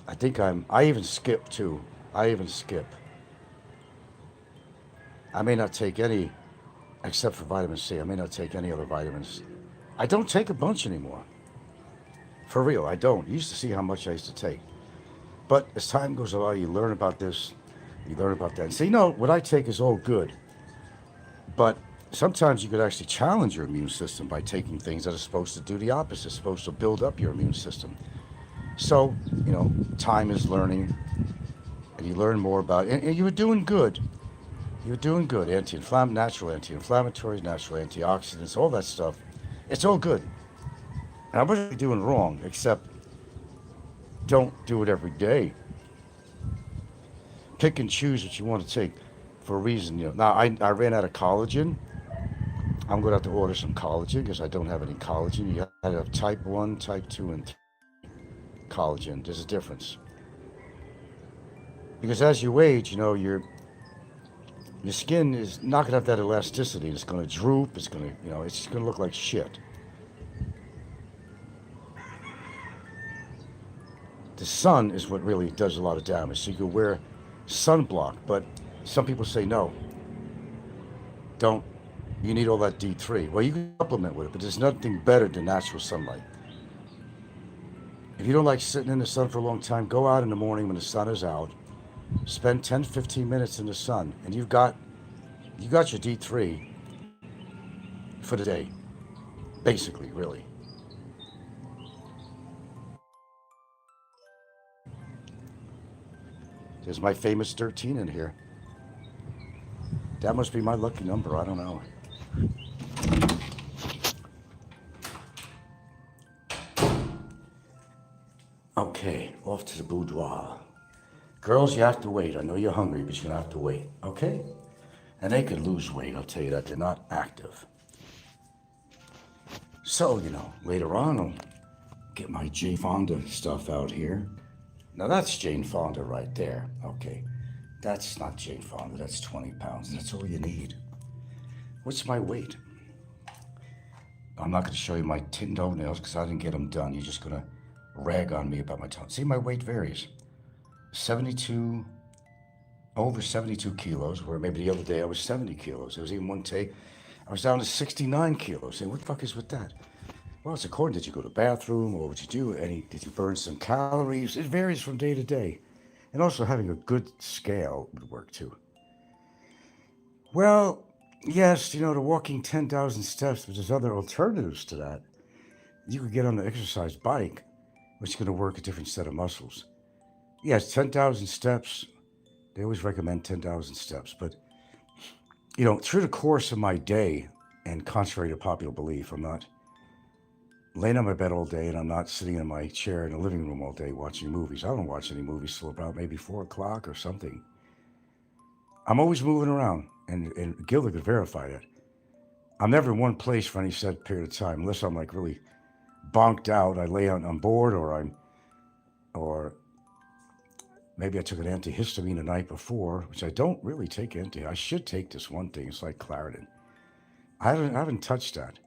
I even skip too. I even skip. I may not take any, except for vitamin C. I may not take any other vitamins. I don't take a bunch anymore. For real, I don't. You used to see how much I used to take. But as time goes on, you learn about this, you learn about that. And say, no, what I take is all good. But sometimes you could actually challenge your immune system by taking things that are supposed to do the opposite, supposed to build up your immune system. So, time is learning, and you learn more about it. And you were doing good. You were doing good. Natural anti-inflammatories, natural antioxidants, all that stuff. It's all good. And I wasn't doing wrong, except don't do it every day. Pick and choose what you want to take for a reason. Now, I ran out of collagen. I'm going to have to order some collagen because I don't have any collagen. You have to have type 1, type 2, and 3 collagen. There's a difference. Because as you age, your skin is not going to have that elasticity. It's going to droop. It's going to, it's just going to look like shit. The sun is what really does a lot of damage. So you can wear sunblock, but some people say no. Don't. You need all that D3. Well, you can supplement with it, but there's nothing better than natural sunlight. If you don't like sitting in the sun for a long time, go out in the morning when the sun is out. Spend 10, 15 minutes in the sun, and you got your D3 for the day, basically, really. There's my famous 13 in here. That must be my lucky number. I don't know. Okay, off to the boudoir. Girls, you have to wait. I know you're hungry, but you're going to have to wait, okay? And they could lose weight, I'll tell you that. They're not active. So, later on, I'll get my Jane Fonda stuff out here. Now, that's Jane Fonda right there. Okay, that's not Jane Fonda. That's 20 pounds. That's all you need. What's my weight? I'm not going to show you my tin toenails because I didn't get them done. You're just going to rag on me about my toenails. See, my weight varies. 72, over 72 kilos, where maybe the other day I was 70 kilos. There was even one day I was down to 69 kilos. And what the fuck is with that? Well, it's according, did you go to the bathroom or what you do? Did you burn some calories? It varies from day to day. And also having a good scale would work too. Well, yes, the walking 10,000 steps, but there's other alternatives to that. You could get on the exercise bike, which is going to work a different set of muscles. Yes, 10,000 steps. They always recommend 10,000 steps. But, through the course of my day, and contrary to popular belief, I'm not laying on my bed all day and I'm not sitting in my chair in the living room all day watching movies. I don't watch any movies till about maybe 4 o'clock or something. I'm always moving around, and Gilda could verify that. I'm never in one place for any set period of time, unless I'm like really bonked out. I lay out on board, or maybe I took an antihistamine the night before, which I don't really take I should take this one thing. It's like Claritin. I haven't touched that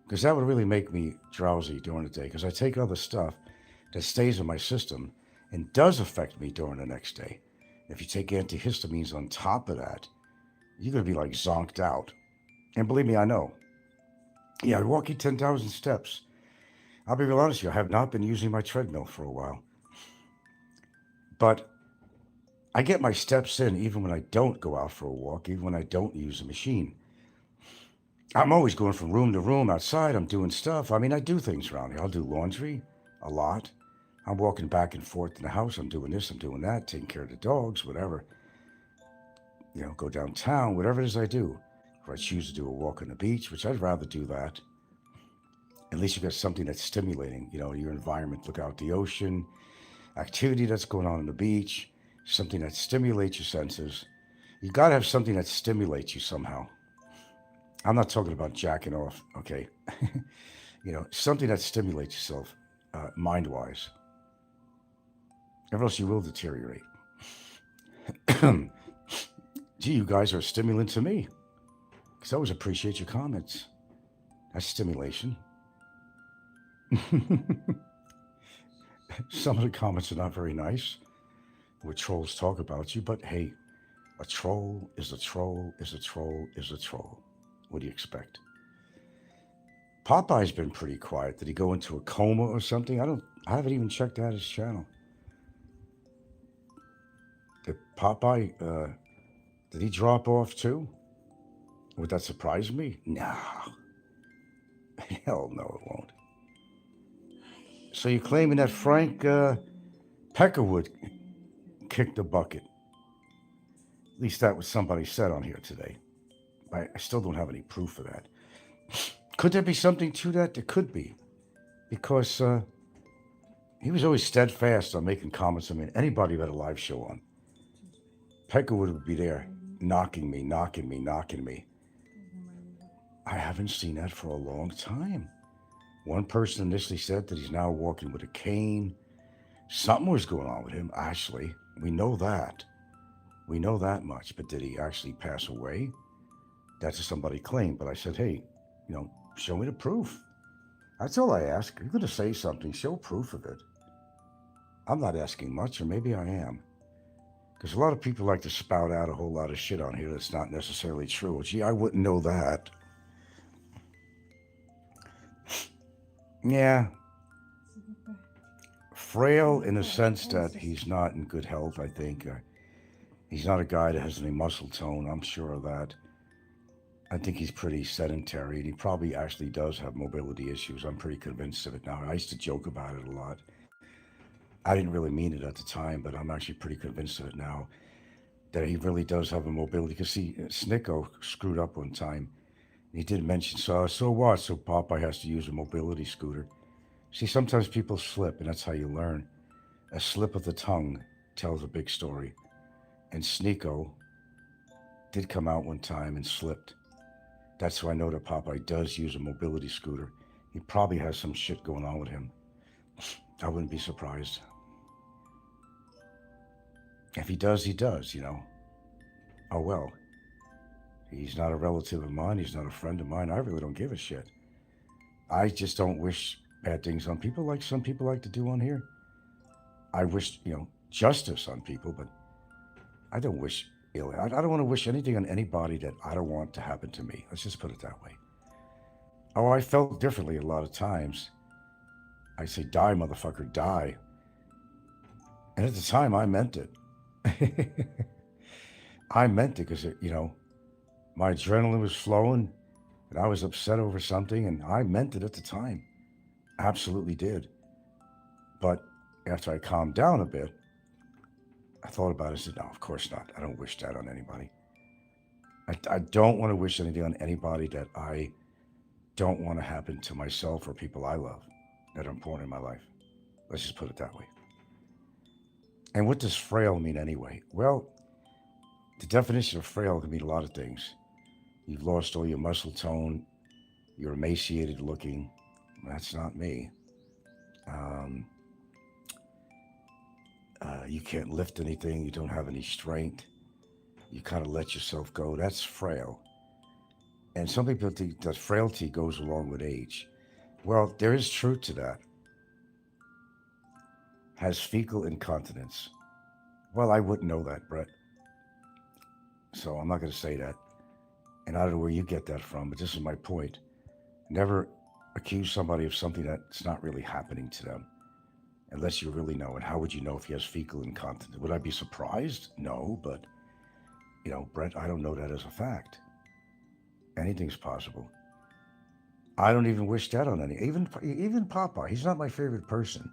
because that would really make me drowsy during the day. Because I take other stuff that stays in my system and does affect me during the next day. If you take antihistamines on top of that, you're going to be like zonked out. And believe me, I know. Yeah, walking 10,000 steps. I'll be real honest with you, I have not been using my treadmill for a while. But I get my steps in even when I don't go out for a walk, even when I don't use a machine. I'm always going from room to room outside. I'm doing stuff. I do things around here. I'll do laundry a lot. I'm walking back and forth in the house. I'm doing this, I'm doing that, taking care of the dogs, whatever. Go downtown, whatever it is I do. If I choose to do a walk on the beach, which I'd rather do that. At least you got something that's stimulating, your environment. Look out the ocean, activity that's going on the beach, something that stimulates your senses. You got to have something that stimulates you somehow. I'm not talking about jacking off, okay? Something that stimulates yourself mind-wise. Or else you will deteriorate. Gee, you guys are a stimulant to me. Because I always appreciate your comments. That's stimulation. Some of the comments are not very nice, where trolls talk about you, but hey, a troll is a troll is a troll is a troll. What do you expect? Popeye's been pretty quiet. Did he go into a coma or something? I haven't even checked out his channel. Did Popeye, did he drop off too? Would that surprise me? No. Hell no, it won't. So you're claiming that Frank Peckerwood kicked the bucket? At least that was somebody said on here today. I still don't have any proof of that. Could there be something to that? There could be. Because he was always steadfast on making comments. I mean, anybody who had a live show on, Peckerwood would be there knocking me. I haven't seen that for a long time. One person initially said that he's now walking with a cane. Something was going on with him, actually. We know that. We know that much. But did he actually pass away? That's what somebody claimed. But I said, hey, show me the proof. That's all I ask. You're going to say something, show proof of it. I'm not asking much, or maybe I am. Because a lot of people like to spout out a whole lot of shit on here that's not necessarily true. Well, gee, I wouldn't know that. Yeah. Frail in the sense that he's not in good health, I think. He's not a guy that has any muscle tone, I'm sure of that. I think he's pretty sedentary, and he probably actually does have mobility issues. I'm pretty convinced of it now. I used to joke about it a lot. I didn't really mean it at the time, but I'm actually pretty convinced of it now, that he really does have a mobility. Because see, Snikkos screwed up one time. He did mention, so what? So Popeye has to use a mobility scooter. See, sometimes people slip, and that's how you learn. A slip of the tongue tells a big story. And Snikkos did come out one time and slipped. That's how I know that Popeye does use a mobility scooter. He probably has some shit going on with him. I wouldn't be surprised. If he does, he does, Oh well. He's not a relative of mine. He's not a friend of mine. I really don't give a shit. I just don't wish bad things on people like some people like to do on here. I wish, justice on people, but I don't wish ill. I don't want to wish anything on anybody that I don't want to happen to me. Let's just put it that way. Oh, I felt differently a lot of times. I say, die, motherfucker, die. And at the time, I meant it. I meant it because, my adrenaline was flowing and I was upset over something, and I meant it at the time. Absolutely did. But after I calmed down a bit, I thought about it and said, no, of course not. I don't wish that on anybody. I don't want to wish anything on anybody that I don't want to happen to myself or people I love that are important in my life. Let's just put it that way. And what does frail mean anyway? Well, the definition of frail can mean a lot of things. You've lost all your muscle tone. You're emaciated looking. That's not me. You can't lift anything. You don't have any strength. You kind of let yourself go. That's frail. And some people think that frailty goes along with age. Well, there is truth to that. Has fecal incontinence. Well, I wouldn't know that, Brett. So I'm not going to say that. And I don't know where you get that from, but this is my point. Never accuse somebody of something that's not really happening to them, unless you really know. And how would you know if he has fecal incontinence? Would I be surprised? No, but, Brett, I don't know that as a fact. Anything's possible. I don't even wish that on any, even Popeye. He's not my favorite person.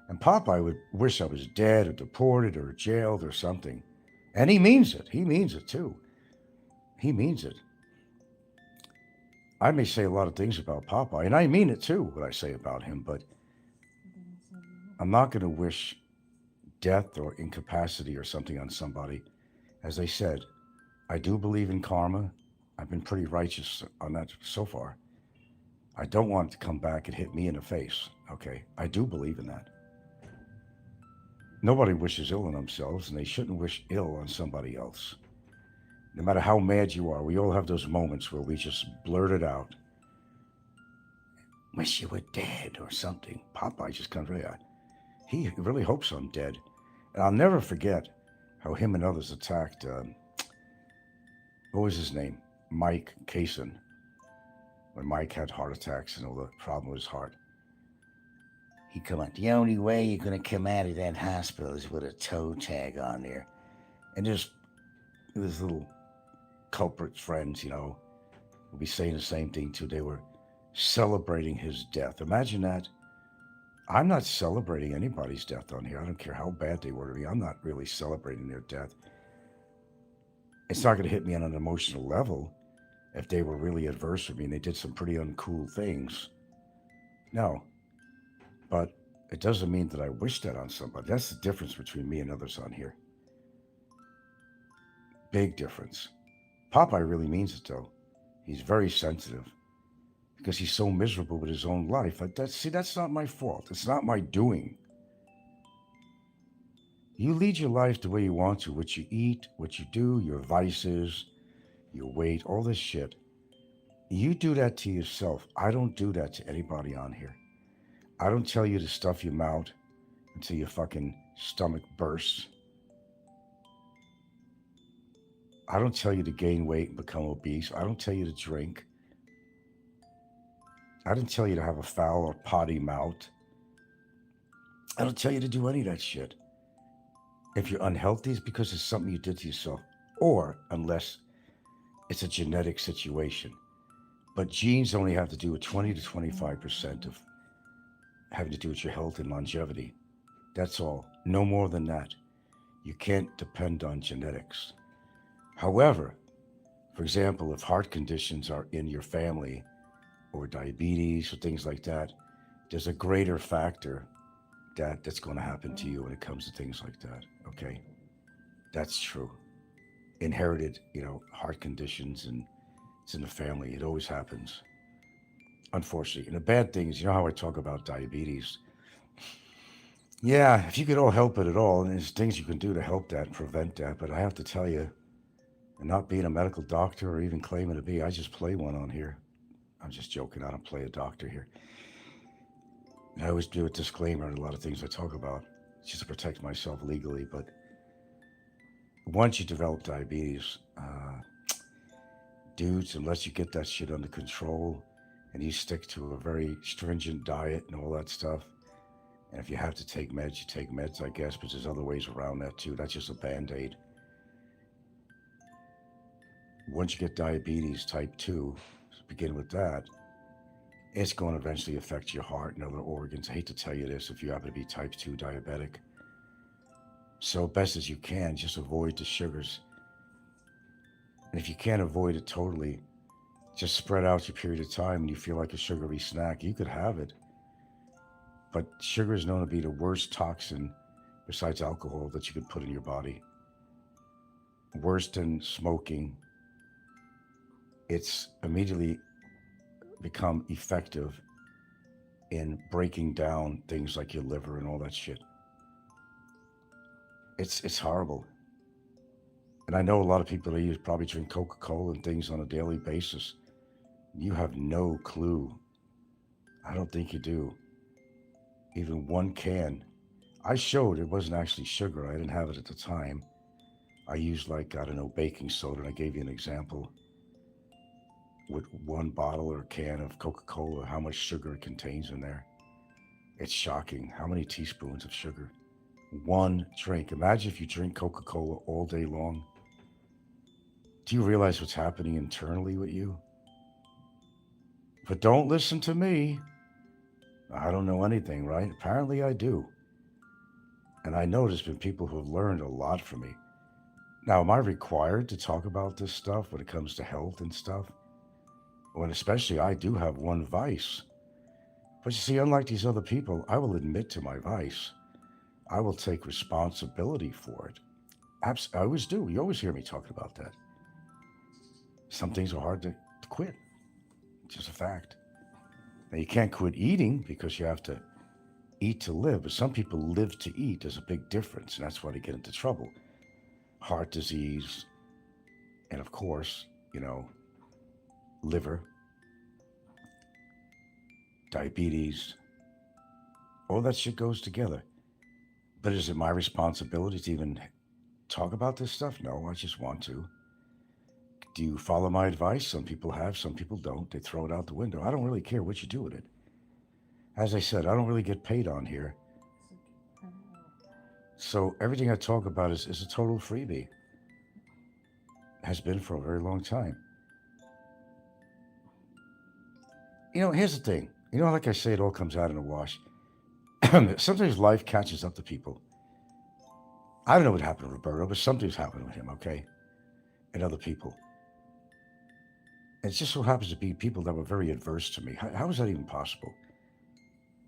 And Popeye would wish I was dead or deported or jailed or something. And he means it. He means it too. He means it. I may say a lot of things about Popeye, and I mean it too, what I say about him, but I'm not going to wish death or incapacity or something on somebody. As I said, I do believe in karma. I've been pretty righteous on that so far. I don't want it to come back and hit me in the face, okay? I do believe in that. Nobody wishes ill on themselves, and they shouldn't wish ill on somebody else. No matter how mad you are, we all have those moments where we just blurt it out. Wish you were dead or something. Popeye just comes right out. He really hopes I'm dead. And I'll never forget how him and others attacked, what was his name? Mike Kaysen. When Mike had heart attacks and all the problem with his heart. He'd come out, the only way you're going to come out of that hospital is with a toe tag on there. And just his little culprit friends, would be saying the same thing too. They were celebrating his death. Imagine that. I'm not celebrating anybody's death on here. I don't care how bad they were to me. I'm not really celebrating their death. It's not going to hit me on an emotional level if they were really adverse with me and they did some pretty uncool things. No. But it doesn't mean that I wish that on somebody. That's the difference between me and others on here. Big difference. Popeye really means it, though. He's very sensitive because he's so miserable with his own life. That's not my fault. It's not my doing. You lead your life the way you want to, what you eat, what you do, your vices, your weight, all this shit. You do that to yourself. I don't do that to anybody on here. I don't tell you to stuff your mouth until your fucking stomach bursts. I don't tell you to gain weight and become obese. I don't tell you to drink. I don't tell you to have a foul or potty mouth. I don't tell you to do any of that shit. If you're unhealthy, it's because it's something you did to yourself. Or unless it's a genetic situation. But genes only have to do with 20 to 25% of having to do with your health and longevity. That's all. No more than that. You can't depend on genetics. However, for example, if heart conditions are in your family or diabetes or things like that, there's a greater factor that's going to happen to you when it comes to things like that. Okay? That's true. Inherited, heart conditions, and it's in the family. It always happens. Unfortunately. And the bad thing is, how I talk about diabetes. Yeah, if you could all help it at all, and there's things you can do to help that and prevent that. But I have to tell you, and not being a medical doctor or even claiming to be, I just play one on here. I'm just joking. I don't play a doctor here. And I always do a disclaimer on a lot of things I talk about, just to protect myself legally. But once you develop diabetes, dudes, unless you get that shit under control and you stick to a very stringent diet and all that stuff, and if you have to take meds, you take meds, I guess, but there's other ways around that too. That's just a Band-Aid. Once you get diabetes type 2, begin with that, it's going to eventually affect your heart and other organs. I hate to tell you this if you happen to be type 2 diabetic. So best as you can, just avoid the sugars. And if you can't avoid it totally, just spread out your period of time and you feel like a sugary snack. You could have it. But sugar is known to be the worst toxin besides alcohol that you could put in your body. Worse than smoking. It's immediately become effective in breaking down things like your liver and all that shit. It's horrible. And I know a lot of people that probably drink Coca-Cola and things on a daily basis. You have no clue. I don't think you do. Even one can. I showed it wasn't actually sugar. I didn't have it at the time. I used baking soda, and I gave you an example. With one bottle or can of Coca-Cola, how much sugar it contains in there. It's shocking. How many teaspoons of sugar? One drink. Imagine if you drink Coca-Cola all day long. Do you realize what's happening internally with you? But don't listen to me. I don't know anything, right? Apparently I do. And I know there's been people who have learned a lot from me. Now, am I required to talk about this stuff when it comes to health and stuff? When especially I do have one vice. But you see, unlike these other people, I will admit to my vice. I will take responsibility for it. I always do. You always hear me talking about that. Some things are hard to quit. It's just a fact. Now, you can't quit eating because you have to eat to live. But some people live to eat. There's a big difference, and that's why they get into trouble. Heart disease, and of course, liver. diabetes, all that shit goes together. But is it my responsibility to even talk about this stuff? No, I just want to. Do you follow my advice? Some people have, some people don't. They throw it out the window. I don't really care what you do with it. As I said, I don't really get paid on here. So everything I talk about is a total freebie. Has been for a very long time. Here's the thing. Like I say, it all comes out in a wash. Sometimes life catches up to people. I don't know what happened to Roberto, but something's happened with him, okay? And other people. It just so happens to be people that were very adverse to me. How is that even possible?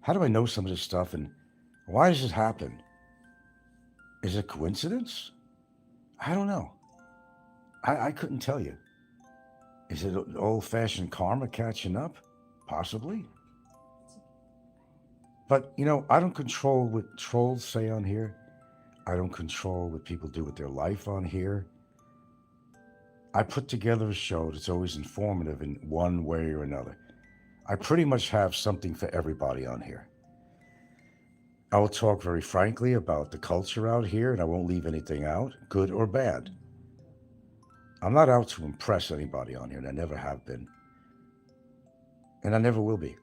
How do I know some of this stuff, and why does it happen? Is it coincidence? I don't know. I couldn't tell you. Is it old-fashioned karma catching up? Possibly. But, I don't control what trolls say on here. I don't control what people do with their life on here. I put together a show that's always informative in one way or another. I pretty much have something for everybody on here. I will talk very frankly about the culture out here, and I won't leave anything out, good or bad. I'm not out to impress anybody on here, and I never have been. And I never will be.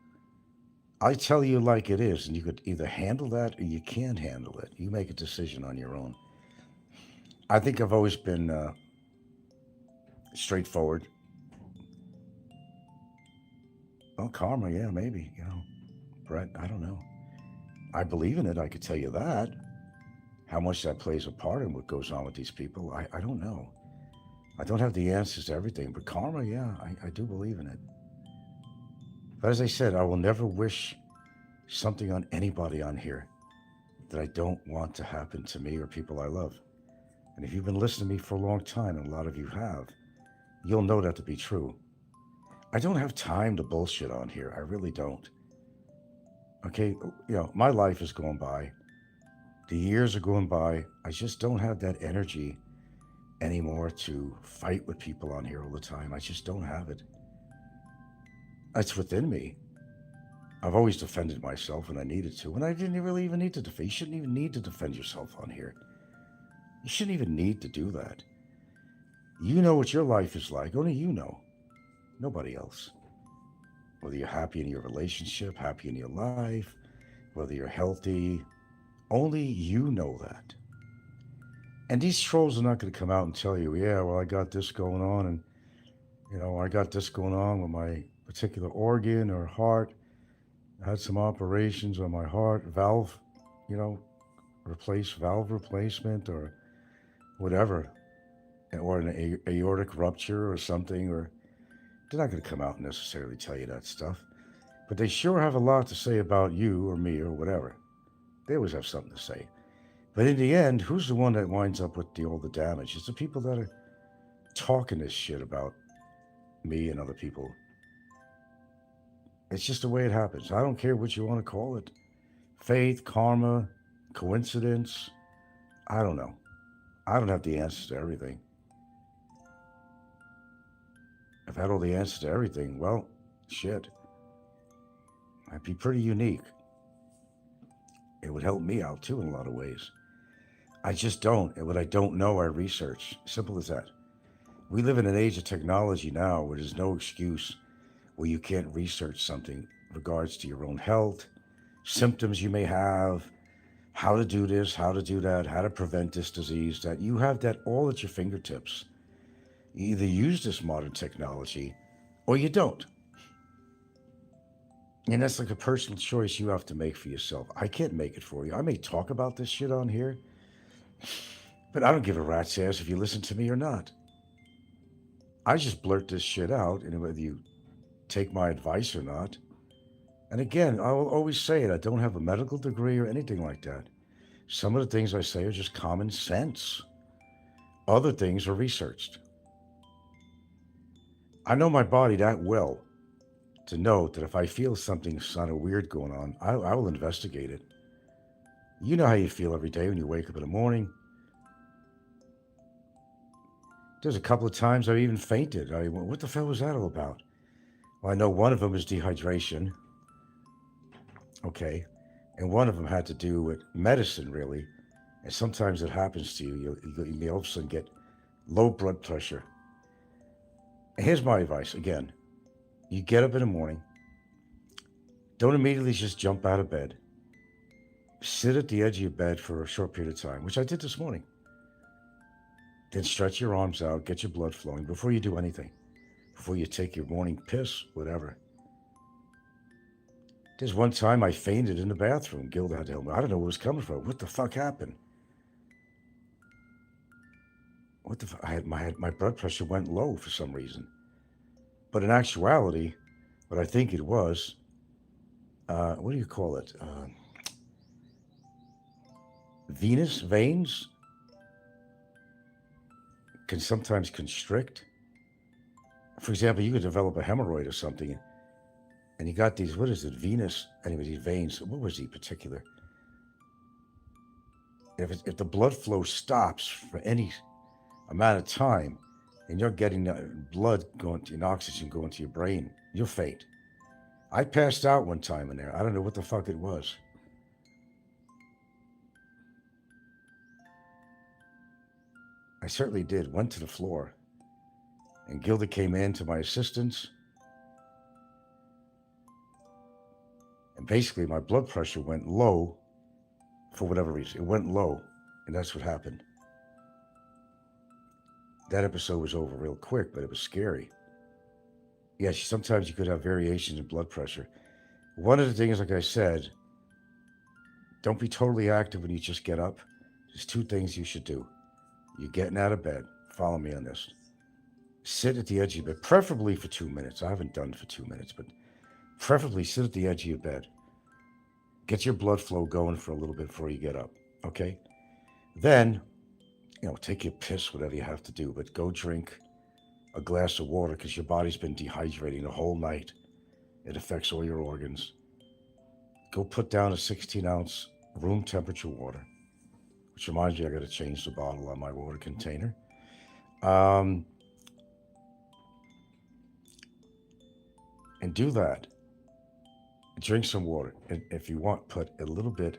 I tell you like it is, and you could either handle that or you can't handle it. You make a decision on your own. I think I've always been straightforward. Well, karma, yeah, maybe, Brett, I don't know. I believe in it, I could tell you that. How much that plays a part in what goes on with these people, I don't know. I don't have the answers to everything, but karma, yeah, I do believe in it. But as I said, I will never wish something on anybody on here that I don't want to happen to me or people I love. And if you've been listening to me for a long time, and a lot of you have, you'll know that to be true. I don't have time to bullshit on here. I really don't. Okay, my life is going by. The years are going by. I just don't have that energy anymore to fight with people on here all the time. I just don't have it. It's within me. I've always defended myself when I needed to, and I didn't really even need to defend. You shouldn't even need to defend yourself on here. You shouldn't even need to do that. You know what your life is like. Only you know. Nobody else. Whether you're happy in your relationship, happy in your life, whether you're healthy, only you know that. And these trolls are not going to come out and tell you, yeah, well, I got this going on, and, I got this going on with my particular organ or heart. I had some operations on my heart, valve replacement or whatever, or an aortic rupture or something, or they're not going to come out and necessarily tell you that stuff. But they sure have a lot to say about you or me or whatever. They always have something to say. But in the end, who's the one that winds up with all the damage? It's the people that are talking this shit about me and other people. It's just the way it happens. I don't care what you want to call it. Faith, karma, coincidence. I don't know. I don't have the answers to everything. If I had all the answers to everything, well, shit. I'd be pretty unique. It would help me out too in a lot of ways. I just don't. And what I don't know, I research. Simple as that. We live in an age of technology now where there's no excuse where you can't research something in regards to your own health, symptoms you may have, how to do this, how to do that, how to prevent this disease, that you have that all at your fingertips. You either use this modern technology or you don't. And that's like a personal choice you have to make for yourself. I can't make it for you. I may talk about this shit on here, but I don't give a rat's ass if you listen to me or not. I just blurt this shit out, and whether you take my advice or not. And again, I will always say it. I don't have a medical degree or anything like that. Some of the things I say are just common sense. Other things are researched. I know my body that well to know that if I feel something's kind of weird going on, I will investigate it. You know how you feel every day when you wake up in the morning. There's a couple of times I even fainted. What the hell was that all about? Well, I know one of them is dehydration. okay? And one of them had to do with medicine, really. And sometimes it happens to you. You may all of a sudden get low blood pressure. And here's my advice again: you get up in the morning, don't immediately just jump out of bed. Sit at the edge of your bed for a short period of time, which I did this morning. Then stretch your arms out, get your blood flowing before you do anything, before you take your morning piss, whatever. There's one time I fainted in the bathroom. Gilda had to help me. I don't know where it was coming from. What the fuck happened? What the fuck? My blood pressure went low for some reason. But in actuality, what I think it was, what do you call it? Venous veins can sometimes constrict. For example, you could develop a hemorrhoid or something, and you got these, what is it, venous, anyway, these veins. What was he particular? If the blood flow stops for any amount of time, and you're getting blood going to, and oxygen going to your brain, you'll faint. I passed out one time in there. I don't know what the fuck it was. I certainly did. Went to the floor. And Gilda came in to my assistance. And basically my blood pressure went low for whatever reason. It went low. And that's what happened. That episode was over real quick, but it was scary. Yes, sometimes you could have variations in blood pressure. One of the things, like I said, don't be totally active when you just get up. There's two things you should do. You're getting out of bed. Follow me on this. Sit at the edge of your bed, preferably for 2 minutes. I haven't done it for 2 minutes, but preferably sit at the edge of your bed. Get your blood flow going for a little bit before you get up, okay? Then, take your piss, whatever you have to do, but go drink a glass of water because your body's been dehydrating the whole night. It affects all your organs. Go put down a 16-ounce room temperature water, which reminds me I got to change the bottle on my water container. And do that. Drink some water. And if you want, put a little bit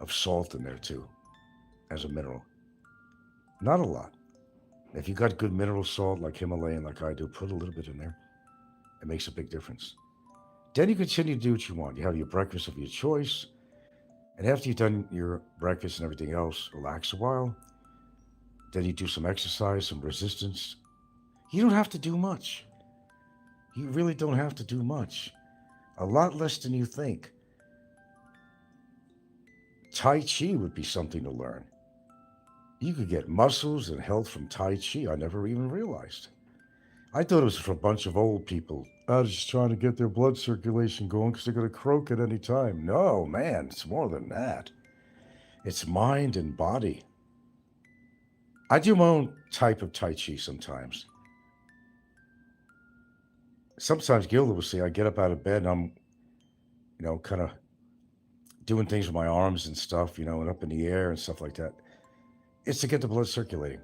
of salt in there too, as a mineral. Not a lot. If you got good mineral salt like Himalayan, like I do, put a little bit in there. It makes a big difference. Then you continue to do what you want. You have your breakfast of your choice. And after you've done your breakfast and everything else, relax a while. Then you do some exercise, some resistance. You don't have to do much. You really don't have to do much. A lot less than you think. Tai Chi would be something to learn. You could get muscles and health from Tai Chi. I never even realized. I thought it was for a bunch of old people. I was just trying to get their blood circulation going because they're going to croak at any time. No, man, it's more than that. It's mind and body. I do my own type of Tai Chi sometimes. Sometimes Gilda will say I get up out of bed and I'm, kind of doing things with my arms and stuff, and up in the air and stuff like that. It's to get the blood circulating.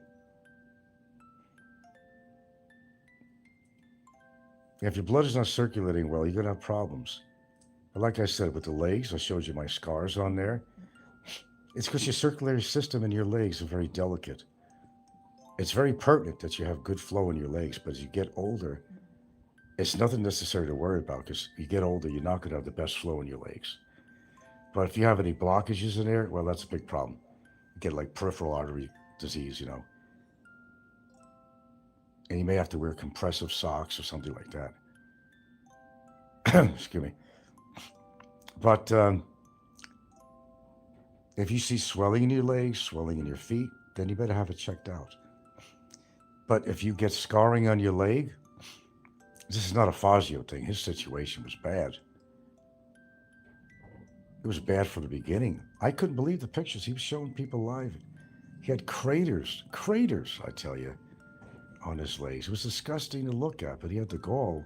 If your blood is not circulating well, you're going to have problems. But like I said, with the legs, I showed you my scars on there. It's because your circulatory system in your legs are very delicate. It's very pertinent that you have good flow in your legs, but as you get older, it's nothing necessary to worry about because you get older, you're not going to have the best flow in your legs. But if you have any blockages in there, well, that's a big problem. You get like peripheral artery disease, And you may have to wear compressive socks or something like that. Excuse me. But if you see swelling in your legs, swelling in your feet, then you better have it checked out. But if you get scarring on your leg, this is not a Fazio thing. His situation was bad. It was bad from the beginning. I couldn't believe the pictures. He was showing people live. He had craters, I tell you, on his legs. It was disgusting to look at, but he had the gall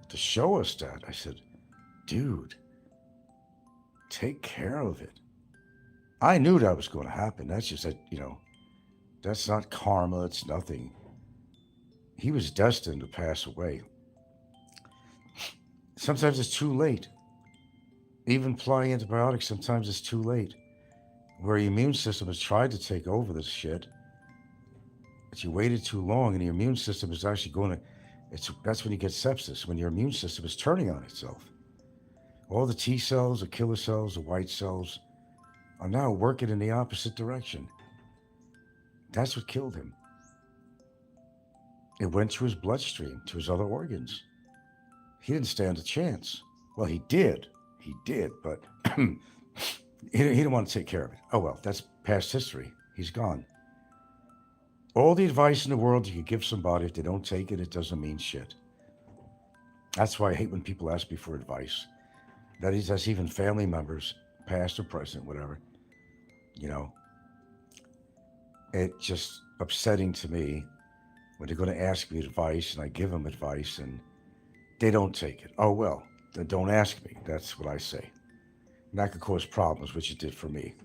to show us that. I said, dude, take care of it. I knew that was going to happen. That's just that, that's not karma. It's nothing. He was destined to pass away. Sometimes it's too late. Even applying antibiotics, sometimes it's too late. Where your immune system has tried to take over this shit, but you waited too long, and your immune system is actually going to. That's when you get sepsis, when your immune system is turning on itself. All the T cells, the killer cells, the white cells are now working in the opposite direction. That's what killed him. It went to his bloodstream, to his other organs. He didn't stand a chance. Well, he did. He did, but he didn't want to take care of it. Oh, well, that's past history. He's gone. All the advice in the world you could give somebody, if they don't take it, it doesn't mean shit. That's why I hate when people ask me for advice. That's even family members, past or present, whatever. You know, it's just upsetting to me when they're going to ask me advice and I give them advice and they don't take it. Oh, well, then don't ask me. That's what I say. And that could cause problems, which it did for me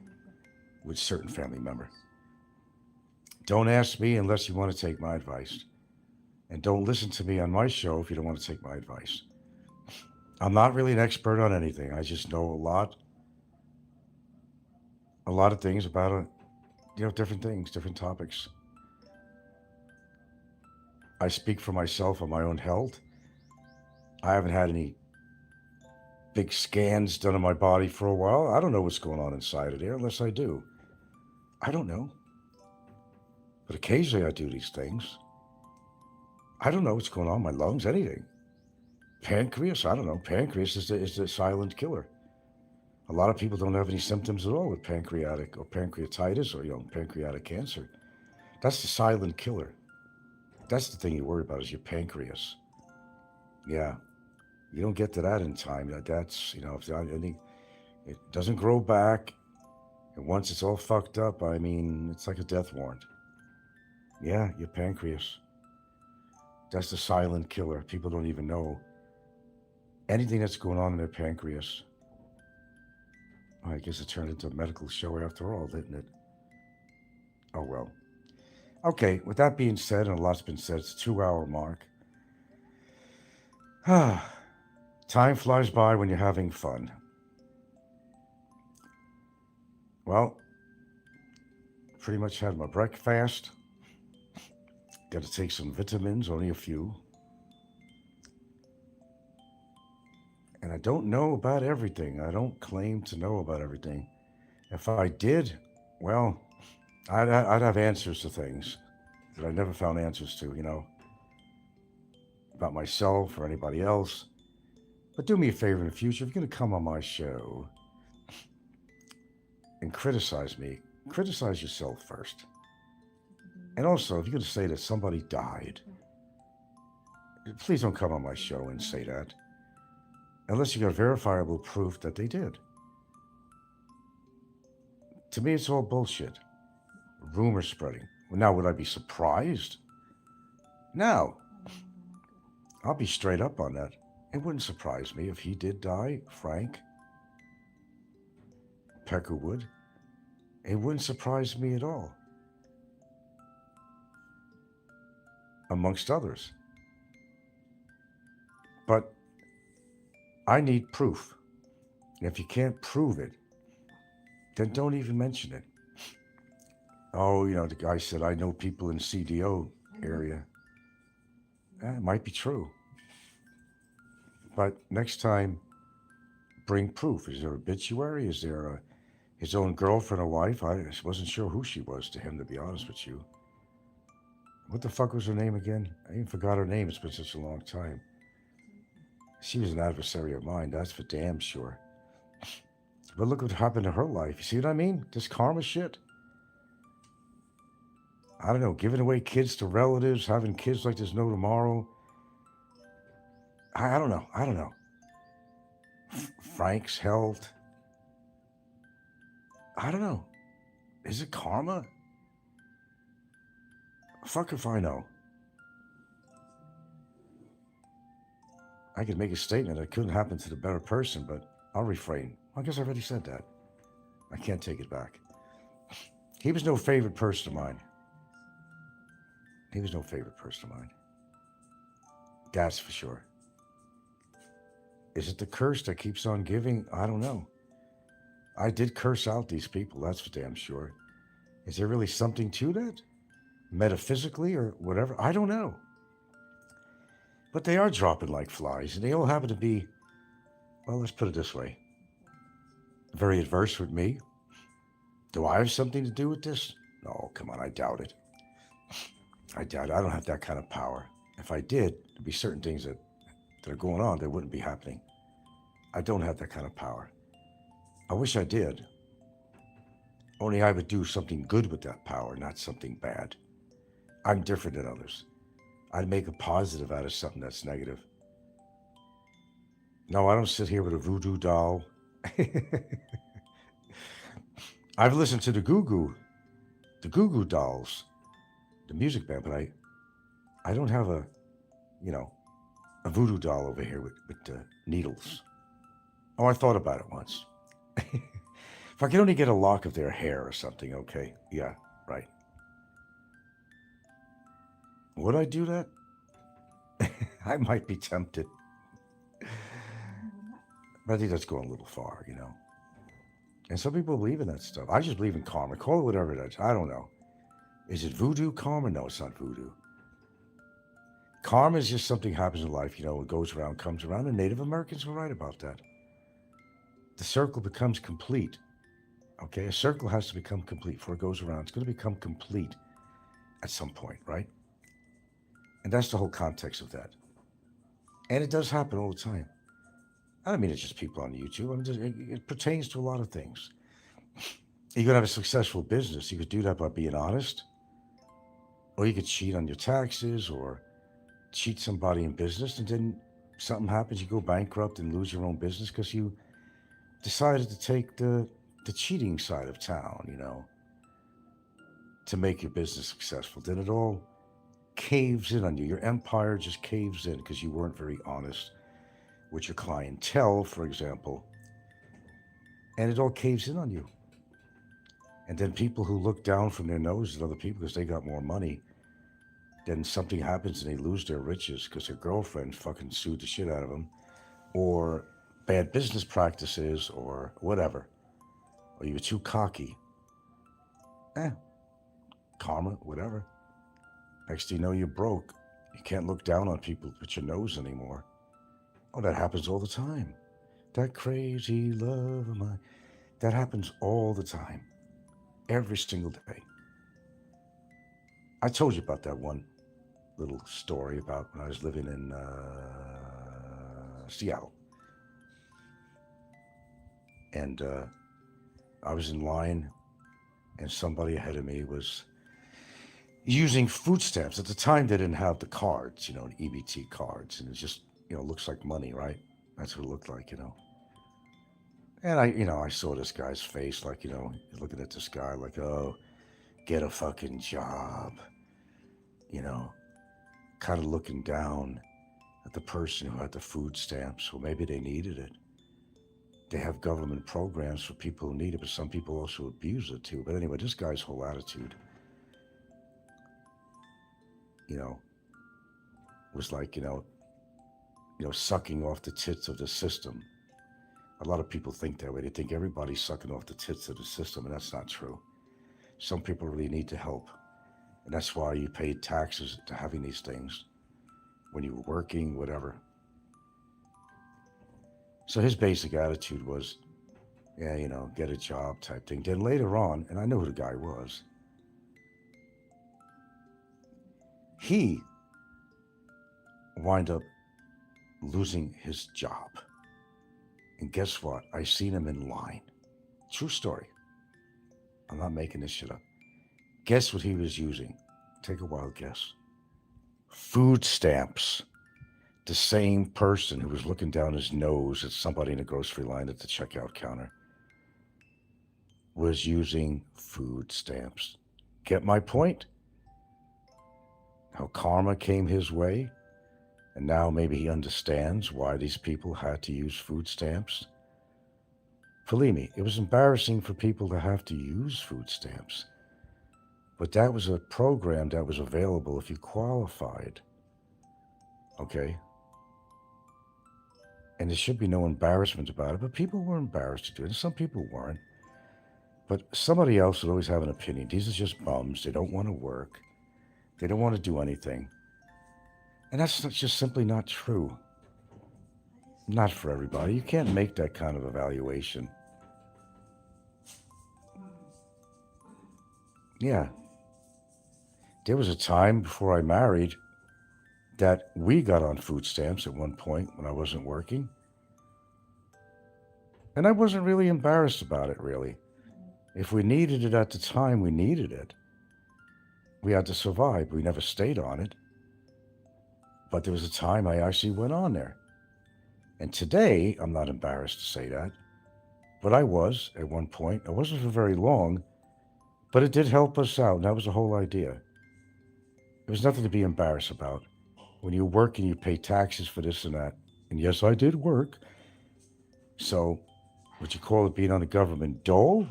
with certain family members. Don't ask me unless you want to take my advice. And don't listen to me on my show if you don't want to take my advice. I'm not really an expert on anything. I just know a lot of things about different things, different topics. I speak for myself on my own health. I haven't had any big scans done on my body for a while. I don't know what's going on inside of there unless I do. I don't know. But occasionally I do these things. I don't know what's going on in my lungs, anything. Pancreas, I don't know. Pancreas is the silent killer. A lot of people don't have any symptoms at all with pancreatic or pancreatitis or pancreatic cancer. That's the silent killer. That's the thing you worry about is your pancreas. Yeah. You don't get to that in time. That's, it doesn't grow back. And once it's all fucked up, it's like a death warrant. Yeah, your pancreas. That's the silent killer. People don't even know anything that's going on in their pancreas. I guess it turned into a medical show after all, didn't it? Oh, well. Okay, with that being said, and a lot's been said, it's a 2-hour mark. Time flies by when you're having fun. Well, pretty much had my breakfast. Got to take some vitamins, only a few. And I don't know about everything. I don't claim to know about everything. If I did, well, I'd have answers to things that I never found answers to, about myself or anybody else. But do me a favor in the future, if you're going to come on my show and criticize me, criticize yourself first. And also, if you're going to say that somebody died, please don't come on my show and say that. Unless you got verifiable proof that they did. To me, it's all bullshit. Rumor spreading. Well, now, would I be surprised? No. I'll be straight up on that. It wouldn't surprise me if he did die, Frank Peckerwood. It wouldn't surprise me at all. Amongst others. But I need proof. And if you can't prove it, then don't even mention it. Oh, the guy said, I know people in CDO area. It might be true. But next time, bring proof. Is there an obituary? Is there his own girlfriend or wife? I wasn't sure who she was to him, to be honest with you. What the fuck was her name again? I even forgot her name. It's been such a long time. She was an adversary of mine, that's for damn sure. But look what happened to her life. You see what I mean? This karma shit. I don't know, giving away kids to relatives, having kids like there's no tomorrow. I don't know. Frank's health. I don't know. Is it karma? Fuck if I know. I could make a statement that it couldn't happen to the better person, but I'll refrain. I guess I already said that. I can't take it back. He was no favorite person of mine. That's for sure. Is it the curse that keeps on giving? I don't know. I did curse out these people, that's for damn sure. Is there really something to that? Metaphysically or whatever? I don't know. But they are dropping like flies, and they all happen to be, well, let's put it this way, very adverse with me. Do I have something to do with this? No, come on, I doubt it. I doubt it. I don't have that kind of power. If I did, there'd be certain things that are going on that wouldn't be happening. I don't have that kind of power. I wish I did. Only I would do something good with that power, not something bad. I'm different than others. I'd make a positive out of something that's negative. No, I don't sit here with a voodoo doll. I've listened to the Goo Goo Dolls, the music band, but I don't have a voodoo doll over here with needles. Oh, I thought about it once. If I could only get a lock of their hair or something, okay. Yeah, right. Would I do that? I might be tempted. But I think that's going a little far, And some people believe in that stuff. I just believe in karma. Call it whatever it is. I don't know. Is it voodoo karma? No, it's not voodoo. Karma is just something happens in life, it goes around, comes around, and Native Americans were right about that. The circle becomes complete. Okay, a circle has to become complete before it goes around. It's going to become complete at some point, right? And that's the whole context of that. And it does happen all the time. I don't mean it's just people on YouTube. It pertains to a lot of things. You could have a successful business. You could do that by being honest. Or you could cheat on your taxes or cheat somebody in business, and then something happens, you go bankrupt and lose your own business because you decided to take the cheating side of town, to make your business successful. Then it all caves in on you. Your empire just caves in because you weren't very honest with your clientele, for example. And it all caves in on you. And then people who look down from their nose at other people because they got more money, then something happens and they lose their riches because their girlfriend fucking sued the shit out of them, or bad business practices, or whatever. Or you're too cocky. Karma, whatever. Next thing you know, you're broke. You can't look down on people with your nose anymore. Oh, that happens all the time. That crazy love of mine. That happens all the time. Every single day. I told you about that one little story about when I was living in Seattle. And I was in line, and somebody ahead of me was using food stamps. At the time, they didn't have the cards, the EBT cards, and it just, looks like money, right? That's what it looked like, And I saw this guy's face, like, looking at this guy, like, oh, get a fucking job, kind of looking down at the person who had the food stamps. Well, maybe they needed it. They have government programs for people who need it, but some people also abuse it too. But anyway, this guy's whole attitude, was like, sucking off the tits of the system. A lot of people think that way. They think everybody's sucking off the tits of the system, and that's not true. Some people really need the help. And that's why you pay taxes to having these things when you were working, whatever. So his basic attitude was, yeah, get a job type thing. Then later on, and I know who the guy was, he wind up losing his job. And guess what? I seen him in line. True story. I'm not making this shit up. Guess what he was using? Take a wild guess. Food stamps. The same person who was looking down his nose at somebody in a grocery line at the checkout counter was using food stamps. Get my point? How karma came his way, and now maybe he understands why these people had to use food stamps. Believe me, it was embarrassing for people to have to use food stamps. But that was a program that was available if you qualified. Okay? And there should be no embarrassment about it, but people were embarrassed to do it. Some people weren't. But somebody else would always have an opinion. These are just bums. They don't want to work. They don't want to do anything. And that's just simply not true. Not for everybody. You can't make that kind of evaluation. Yeah. There was a time before I married that we got on food stamps at one point when I wasn't working. And I wasn't really embarrassed about it, really. If we needed it at the time, we needed it. We had to survive. We never stayed on it. But there was a time I actually went on there. And today, I'm not embarrassed to say that. But I was at one point. I wasn't for very long, but it did help us out. And that was the whole idea. There was nothing to be embarrassed about. When you work and you pay taxes for this and that. And yes, I did work. So, what you call it being on the government dole?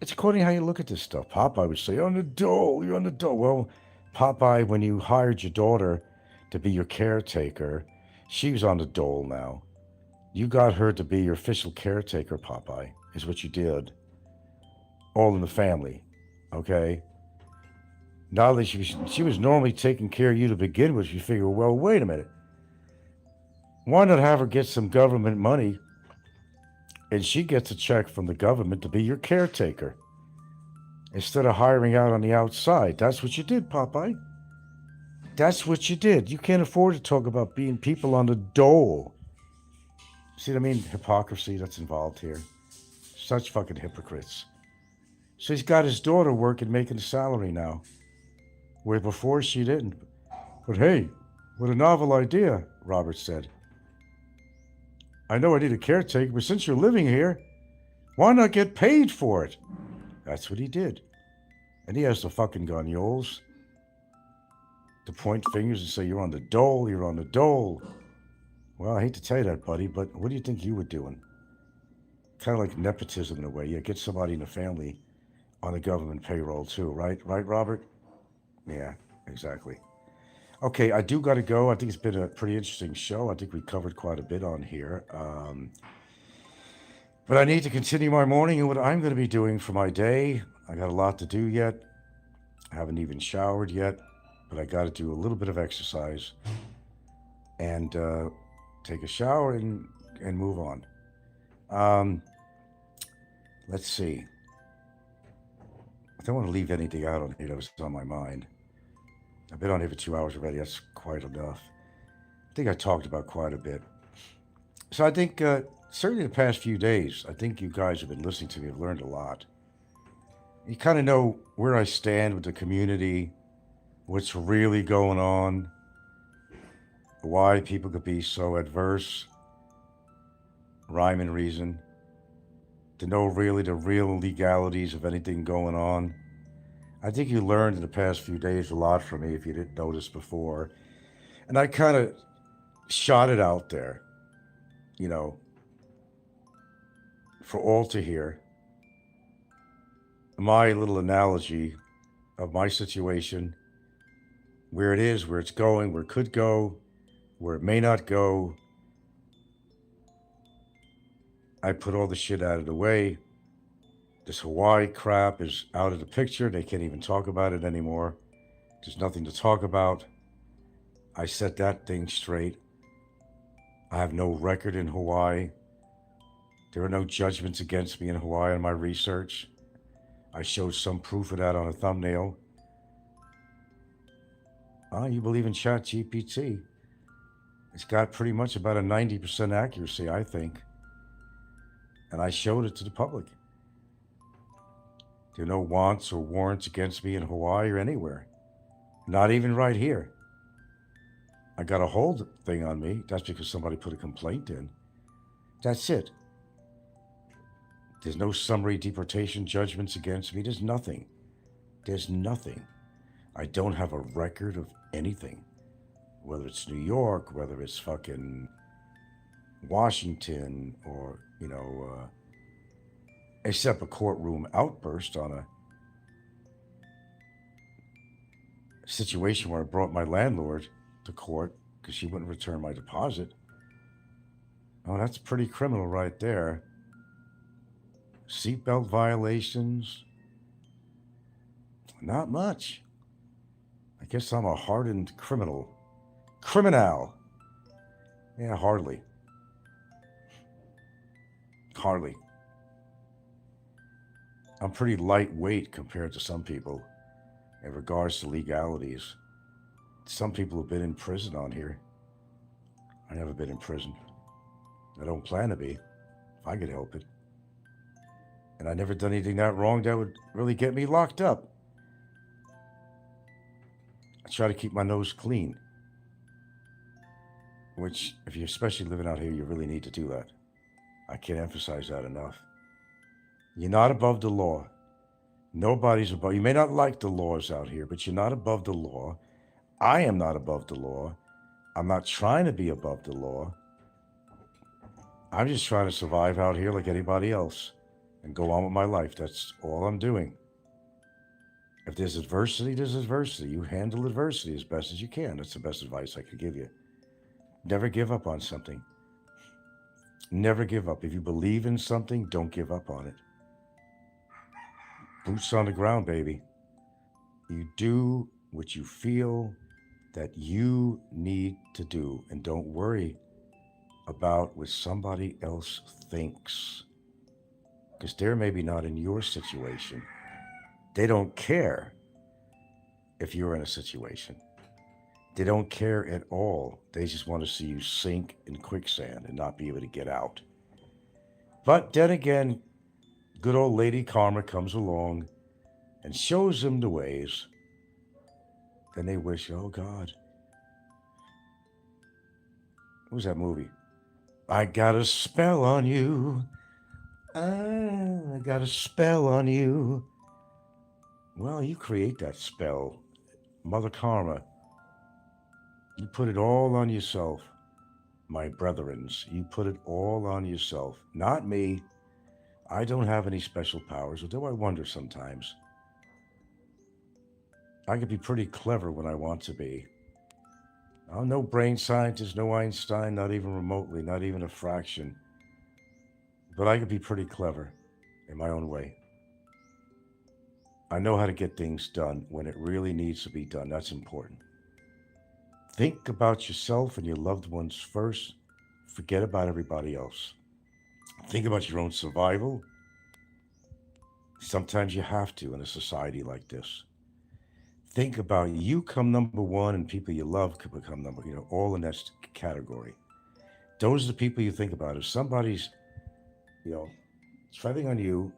It's according to how you look at this stuff. Popeye would say, on the dole, you're on the dole. Well, Popeye, when you hired your daughter to be your caretaker, she was on the dole now. You got her to be your official caretaker, Popeye, is what you did. All in the family, okay? Now that she was normally taking care of you to begin with, you figure, well, wait a minute. Why not have her get some government money and she gets a check from the government to be your caretaker instead of hiring out on the outside? That's what you did, Popeye. That's what you did. You can't afford to talk about being people on the dole. See what I mean? Hypocrisy that's involved here. Such fucking hypocrites. So he's got his daughter working, making a salary now, where before she didn't. But hey, what a novel idea, Robert said. I know I need a caretaker, but since you're living here, why not get paid for it? That's what he did. And he has the fucking gonyoles to point fingers and say, you're on the dole, you're on the dole. Well, I hate to tell you that, buddy, but what do you think you were doing? Kind of like nepotism in a way. You get somebody in the family on the government payroll too, right? Right, Robert? Yeah, exactly. Okay, I do got to go. I think it's been a pretty interesting show. I think we covered quite a bit on here. But I need to continue my morning and what I'm going to be doing for my day. I got a lot to do yet. I haven't even showered yet, but I got to do a little bit of exercise and take a shower and move on. Let's see. I don't want to leave anything out on here that was on my mind. I've been on here for 2 hours already. That's quite enough. I think I talked about quite a bit. So I think certainly the past few days, I think you guys have been listening to me. Have learned a lot. You kind of know where I stand with the community, what's really going on, why people could be so adverse, rhyme and reason, to know really the real legalities of anything going on. I think you learned in the past few days a lot from me if you didn't notice before. And I kind of shot it out there, you know, for all to hear. My little analogy of my situation, where it is, where it's going, where it could go, where it may not go. I put all the shit out of the way. This Hawaii crap is out of the picture. They can't even talk about it anymore. There's nothing to talk about. I set that thing straight. I have no record in Hawaii. There are no judgments against me in Hawaii in my research. I showed some proof of that on a thumbnail. You believe in ChatGPT? It's got pretty much about a 90% accuracy, I think. And I showed it to the public. There are no wants or warrants against me in Hawaii or anywhere. Not even right here. I got a hold thing on me. That's because somebody put a complaint in. That's it. There's no summary deportation judgments against me. There's nothing. There's nothing. I don't have a record of anything. Whether it's New York, whether it's fucking Washington, or, except a courtroom outburst on a situation where I brought my landlord to court because she wouldn't return my deposit. Oh, that's pretty criminal right there. Seatbelt violations, not much. I guess I'm a hardened criminal. Criminal. Yeah, hardly. Hardly. I'm pretty lightweight compared to some people in regards to legalities. Some people have been in prison on here. I never been in prison. I don't plan to be, if I could help it. And I never done anything that wrong that would really get me locked up. I try to keep my nose clean. Which, if you're especially living out here, you really need to do that. I can't emphasize that enough. You're not above the law. Nobody's above. You may not like the laws out here, but you're not above the law. I am not above the law. I'm not trying to be above the law. I'm just trying to survive out here like anybody else and go on with my life. That's all I'm doing. If there's adversity, there's adversity. You handle adversity as best as you can. That's the best advice I could give you. Never give up on something. Never give up. If you believe in something, don't give up on it. Boots on the ground, baby. You do what you feel that you need to do, and don't worry about what somebody else thinks, because they're maybe not in your situation. They don't care if you're in a situation. They don't care at all. They just want to see you sink in quicksand and not be able to get out. But then again, good old Lady Karma comes along and shows them the ways. Then they wish, oh God. What was that movie? I got a spell on you. I got a spell on you. Well, you create that spell. Mother Karma. You put it all on yourself. My brethrens, you put it all on yourself. Not me. I don't have any special powers, although I wonder sometimes. I could be pretty clever when I want to be. I'm no brain scientist, no Einstein, not even remotely, not even a fraction. But I could be pretty clever in my own way. I know how to get things done when it really needs to be done. That's important. Think about yourself and your loved ones first. Forget about everybody else. Think about your own survival. Sometimes you have to in a society like this. Think about you come number one and people you love could become number, all in that category. Those are the people you think about. If somebody's, treading on you,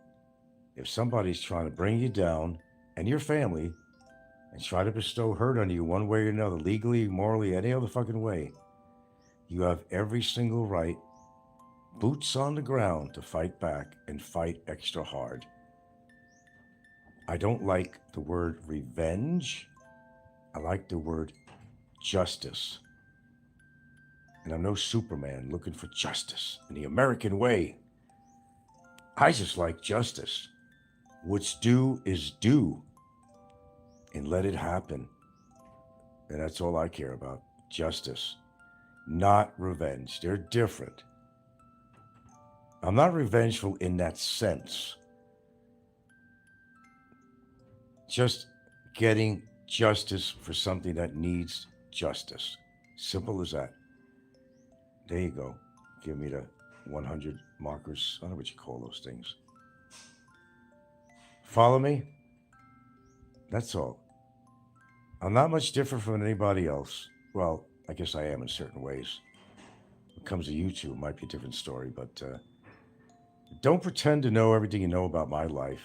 if somebody's trying to bring you down and your family and try to bestow hurt on you one way or another, legally, morally, any other fucking way, you have every single right, boots on the ground, to fight back and fight extra hard. I don't like the word revenge. I like the word justice. And I'm no Superman looking for justice in the American way. I just like justice. What's due is due. And let it happen. And that's all I care about. Justice. Not revenge. They're different. I'm not revengeful in that sense. Just getting justice for something that needs justice. Simple as that. There you go. Give me the 100 markers. I don't know what you call those things. Follow me? That's all. I'm not much different from anybody else. Well, I guess I am in certain ways. When it comes to YouTube, it might be a different story, but don't pretend to know everything you know about my life,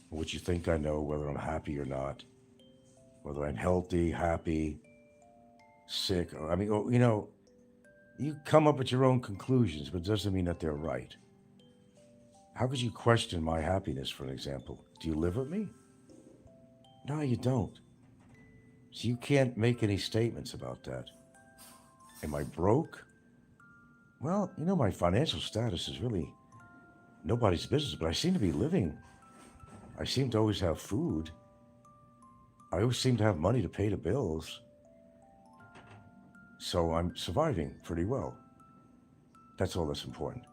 what you think I know, whether I'm happy or not, whether I'm healthy, happy, sick. You come up with your own conclusions, but it doesn't mean that they're right. How could you question my happiness, for an example? Do you live with me? No, you don't. So you can't make any statements about that. Am I broke? Well, my financial status is really nobody's business, but I seem to be living. I seem to always have food. I always seem to have money to pay the bills. So I'm surviving pretty well. That's all that's important.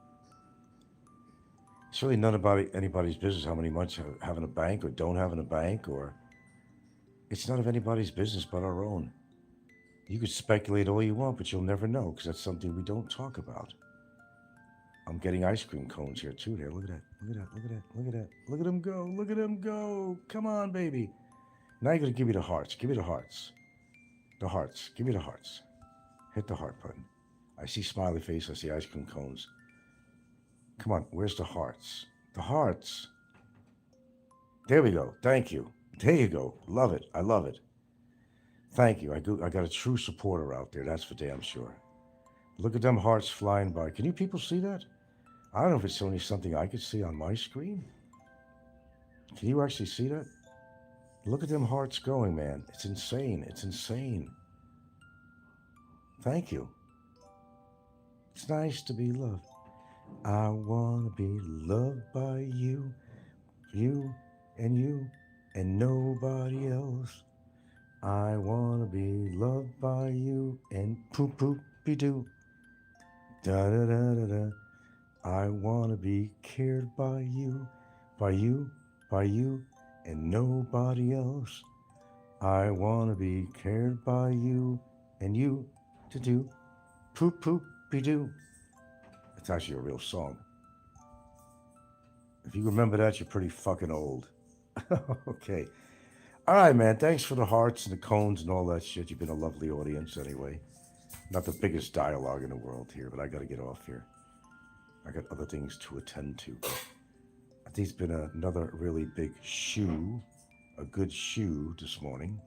It's really none about anybody's business how many months you have in a bank or don't have in a bank, or it's none of anybody's business but our own. You could speculate all you want, but you'll never know because that's something we don't talk about. I'm getting ice cream cones here too. There, look at that, look at that, look at that, look at that, look at them go, look at them go. Come on, baby. Now you're gonna give me the hearts. Give me the hearts. The hearts. Give me the hearts. Hit the heart button. I see smiley face. I see ice cream cones. Come on, where's the hearts? The hearts. There we go. Thank you. There you go. Love it. I love it. Thank you. I got a true supporter out there. That's for damn sure. Look at them hearts flying by. Can you people see that? I don't know if it's only something I could see on my screen. Can you actually see that? Look at them hearts going, man. It's insane. It's insane. Thank you. It's nice to be loved. I want to be loved by you, you, and nobody else. I want to be loved by you and poop poop be doo. Da da da da da. I want to be cared by you, by you, by you, and nobody else. I want to be cared by you and you to do poop poop be doo. It's actually a real song. If you remember that, you're pretty fucking old. Okay. All right, man. Thanks for the hearts and the cones and all that shit. You've been a lovely audience anyway. Not the biggest dialogue in the world here, but I got to get off here. I got other things to attend to. I think it's been another really big shoe, a good shoe this morning.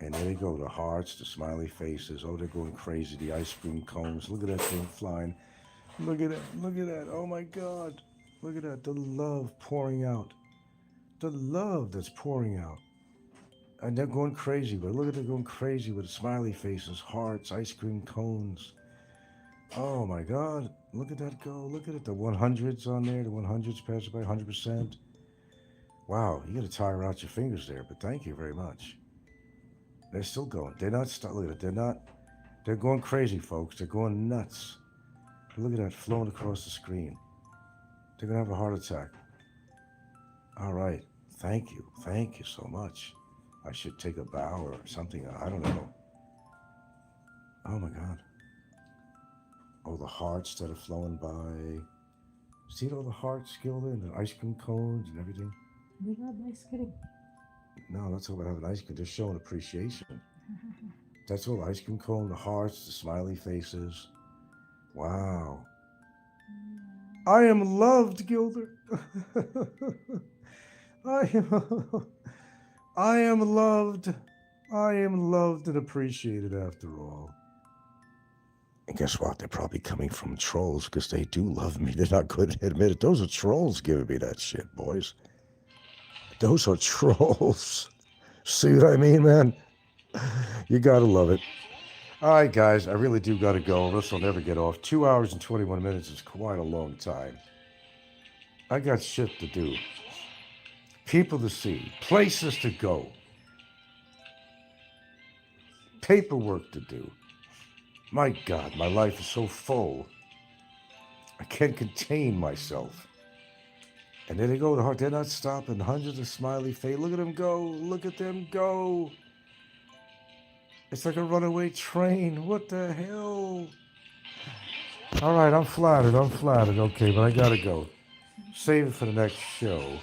And there they go, the hearts, the smiley faces. Oh, they're going crazy. The ice cream cones. Look at that thing flying. Look at that. Look at that. Oh, my God. Look at that. The love pouring out. The love that's pouring out. And they're going crazy. But look at them going crazy with smiley faces, hearts, ice cream cones. Oh, my God. Look at that go. Look at it. The 100s on there. The 100s passed by 100%. Wow. You got to tire out your fingers there. But thank you very much. They're still going. They're not stuck. Look at it. They're not. They're going crazy, folks. They're going nuts. Look at that flowing across the screen. They're going to have a heart attack. All right. Thank you. Thank you so much. I should take a bow or something. I don't know. Oh, my God. Oh, the hearts that are flowing by. See all the hearts, Gilda, and the ice cream cones and everything? We have ice cream. No, that's all about having ice cream. They're showing appreciation. That's all. Ice cream cone, the hearts, the smiley faces. Wow. I am loved, Gilder. I am loved. I am loved and appreciated after all. And guess what? They're probably coming from trolls because they do love me. They're not going to admit it. Those are trolls giving me that shit, boys. Those are trolls. See what I mean, man? You gotta love it. All right, guys, I really do gotta go. This will never get off. 2 hours and 21 minutes is quite a long time. I got shit to do. People to see. Places to go. Paperwork to do. My God, my life is so full. I can't contain myself. And there they go, the heart. They're not stopping. Hundreds of smiley faces. Look at them go. Look at them go. It's like a runaway train. What the hell? All right, I'm flattered. I'm flattered. Okay, but I gotta go. Save it for the next show.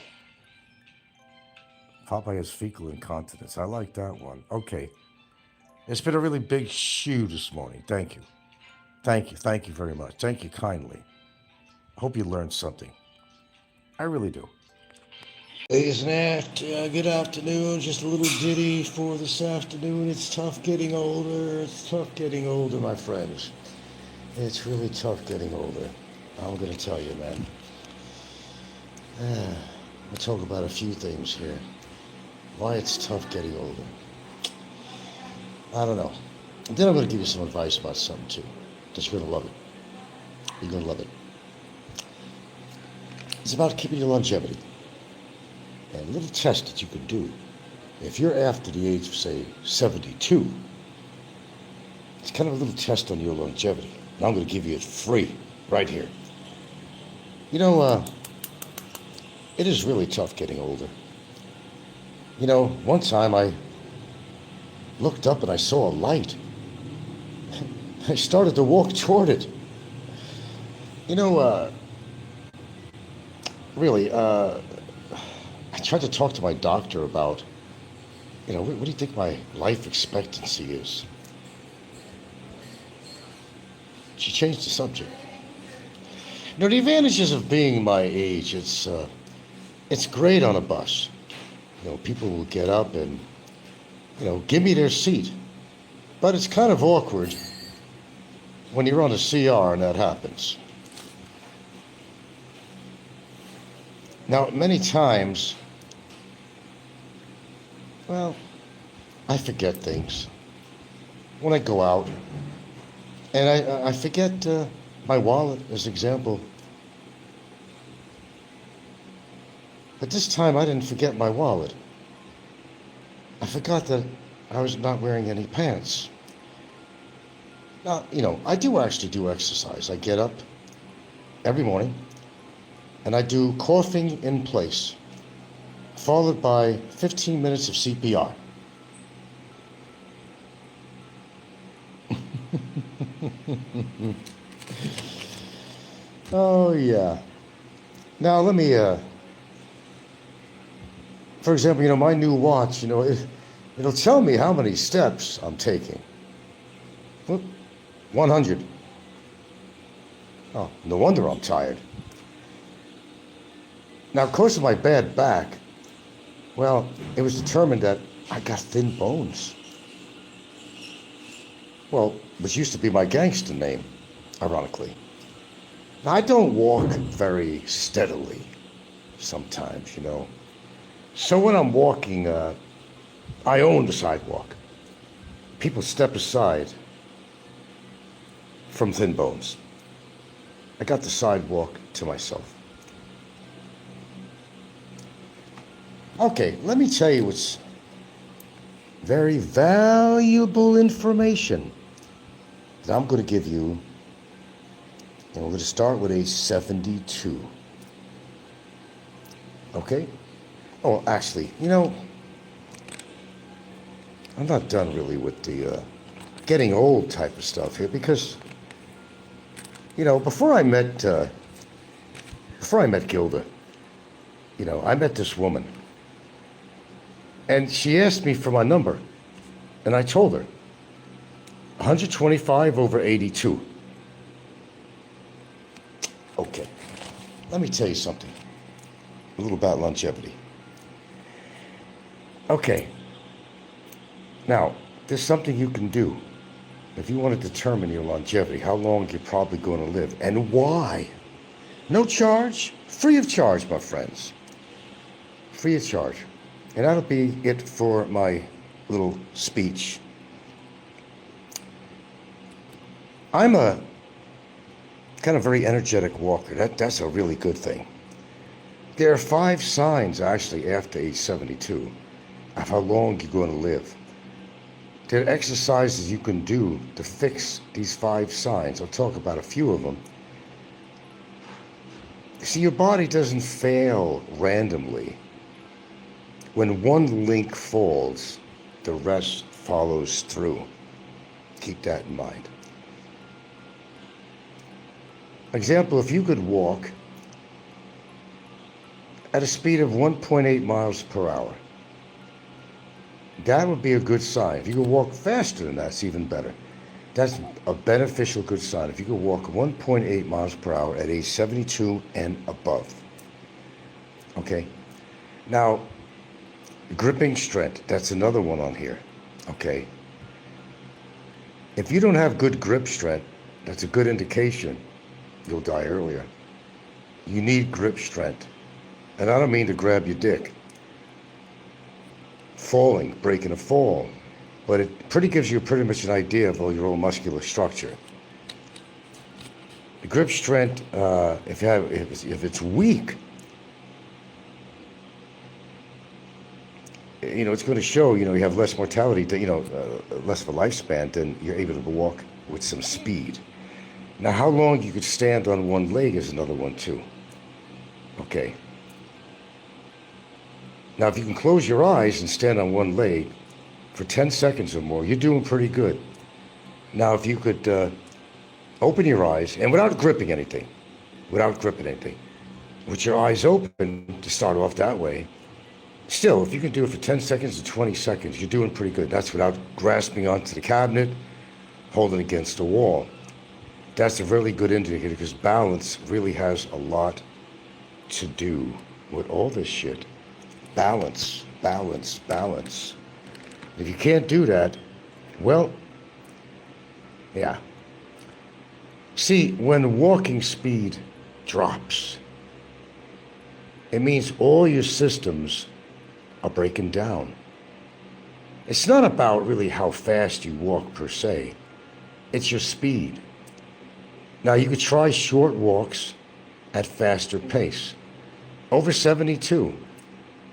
Popeye's fecal incontinence. I like that one. Okay. It's been a really big shoe this morning. Thank you. Thank you. Thank you very much. Thank you kindly. Hope you learned something. I really do. Ladies and good afternoon. Just a little ditty for this afternoon. It's tough getting older. It's tough getting older, my friends. It's really tough getting older. I'm going to tell you, man. I'll talk about a few things here. Why it's tough getting older. I don't know. And then I'm going to give you some advice about something, too. That you're going to love it. You're going to love it. It's about keeping your longevity. And a little test that you can do. If you're after the age of, say, 72, it's kind of a little test on your longevity. And I'm going to give you it free, right here. It is really tough getting older. One time I looked up and I saw a light. I started to walk toward it. Really, I tried to talk to my doctor about, what do you think my life expectancy is? She changed the subject. The advantages of being my age, it's great on a bus. People will get up and, give me their seat. But it's kind of awkward when you're on a CR and that happens. Now, many times, I forget things. When I go out, and I forget my wallet, as an example. But this time, I didn't forget my wallet. I forgot that I was not wearing any pants. Now, I do actually do exercise. I get up every morning, and I do coughing in place, followed by 15 minutes of CPR. Oh, yeah. Now, let me, for example, my new watch, it'll tell me how many steps I'm taking. 100. Oh, no wonder I'm tired. Now, of course, of my bad back, it was determined that I got thin bones. Well, which used to be my gangster name, ironically. Now, I don't walk very steadily sometimes, So when I'm walking, I own the sidewalk. People step aside from thin bones. I got the sidewalk to myself. Okay, let me tell you what's very valuable information that I'm going to give you. And we're going to start with age 72. Okay? Oh, actually, I'm not done really with the getting old type of stuff here because, before I met Gilda, I met this woman. And she asked me for my number, and I told her, 125 over 82. Okay, let me tell you something, a little about longevity. Okay, now, there's something you can do if you want to determine your longevity, how long you're probably going to live, and why. No charge, free of charge, my friends. Free of charge. And that'll be it for my little speech. I'm a kind of very energetic walker. That's a really good thing. There are 5 signs, actually, after age 72 of how long you're going to live. There are exercises you can do to fix these 5 signs. I'll talk about a few of them. See, your body doesn't fail randomly. When one link falls, the rest follows through. Keep that in mind. Example, if you could walk at a speed of 1.8 miles per hour, that would be a good sign. If you could walk faster than that, it's even better. That's a beneficial good sign. If you could walk 1.8 miles per hour at age 72 and above. Okay? Now, gripping strength, that's another one on here. Okay? If you don't have good grip strength, that's a good indication you'll die earlier. You need grip strength. And I don't mean to grab your dick. Falling, breaking a fall. But it gives you pretty much an idea of all your own muscular structure. The grip strength, if it's weak, it's going to show, you have less mortality, less of a lifespan, then you're able to walk with some speed. Now, how long you could stand on one leg is another one too. Okay. Now, if you can close your eyes and stand on one leg for 10 seconds or more, you're doing pretty good. Now, if you could open your eyes, and without gripping anything, with your eyes open to start off that way, still, if you can do it for 10 seconds to 20 seconds, you're doing pretty good. That's without grasping onto the cabinet, holding against the wall. That's a really good indicator because balance really has a lot to do with all this shit. Balance, balance, balance. If you can't do that, well, yeah. See, when walking speed drops, it means all your systems are breaking down. It's not about really how fast you walk per se. It's your speed. Now, you could try short walks at faster pace. Over 72,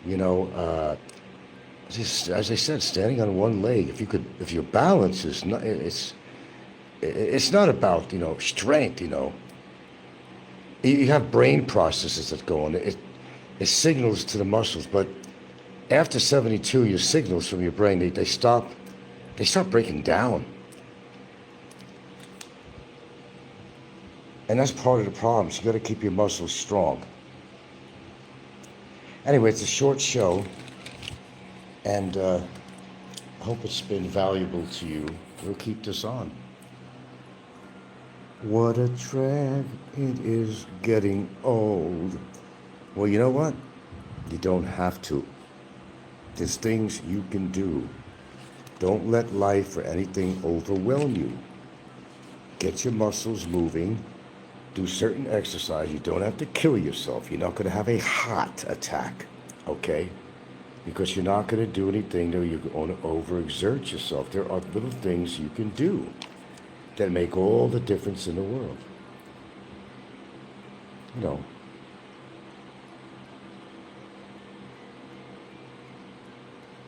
as I said, standing on one leg, if your balance is not, it's not about, strength, You have brain processes that go on. It signals to the muscles, but after 72, your signals from your brain, they start breaking down. And that's part of the problem. So you got to keep your muscles strong. Anyway, it's a short show, and I hope it's been valuable to you. We'll keep this on. What a drag, it is getting old. Well, you know what? You don't have to. There's things you can do. Don't let life or anything overwhelm you. Get your muscles moving. Do certain exercise. You don't have to kill yourself. You're not going to have a heart attack, okay? Because you're not going to do anything that you're going to overexert yourself. There are little things you can do that make all the difference in the world.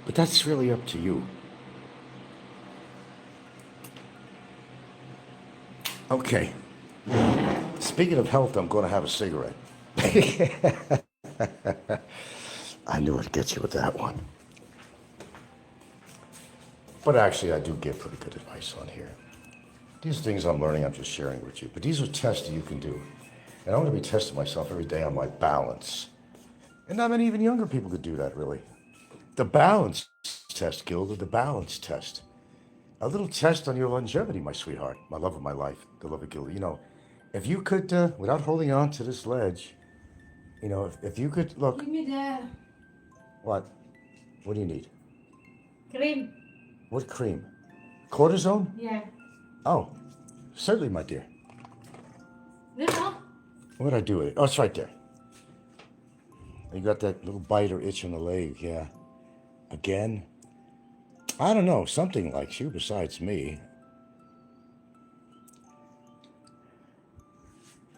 But that's really up to you. Okay. Speaking of health, I'm going to have a cigarette. I knew I'd get you with that one. But actually, I do give pretty good advice on here. These things I'm learning, I'm just sharing with you. But these are tests that you can do. And I'm going to be testing myself every day on my balance. And not many even younger people could do that, really. The balance test, Gilda, the balance test. A little test on your longevity, my sweetheart, my love of my life, the love of Gilda. If you could, without holding on to this ledge, if you could, look. Give me the What? What do you need? cream. What cream? Cortisone? Yeah. Oh, certainly, my dear. No. What did I do with it? Oh, it's right there. You got that little bite or itch on the leg, yeah. Again? I don't know, something likes you besides me.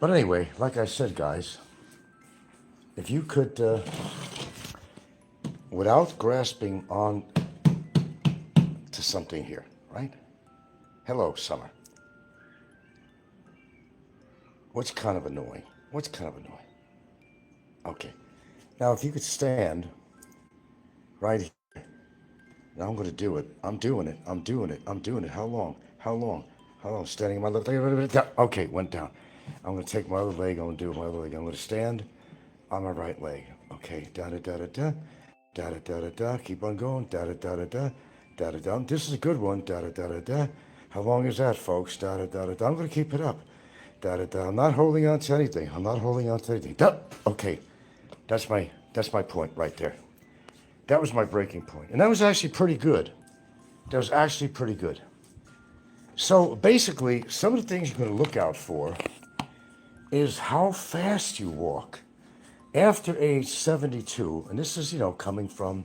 But anyway, like I said, guys, if you could, without grasping on to something here, right? Hello, summer. What's kind of annoying? Okay. Now, if you could stand right here. Now I'm going to do it. I'm doing it. How long? Standing on my left leg. Okay, went down. I'm going to take my other leg. I'm going to do my other leg. I'm going to stand on my right leg. Okay, da-da-da-da-da. Da-da-da-da-da. Keep on going. Da-da-da-da-da. Da-da-da. This is a good one. Da-da-da-da-da. How long is that, folks? Da-da-da-da-da. I'm going to keep it up. Da-da-da. I'm not holding on to anything. Da. Okay. That's my point right there. That was my breaking point. And that was actually pretty good. So basically, some of the things you're going to look out for is how fast you walk. After age 72, and this is, coming from,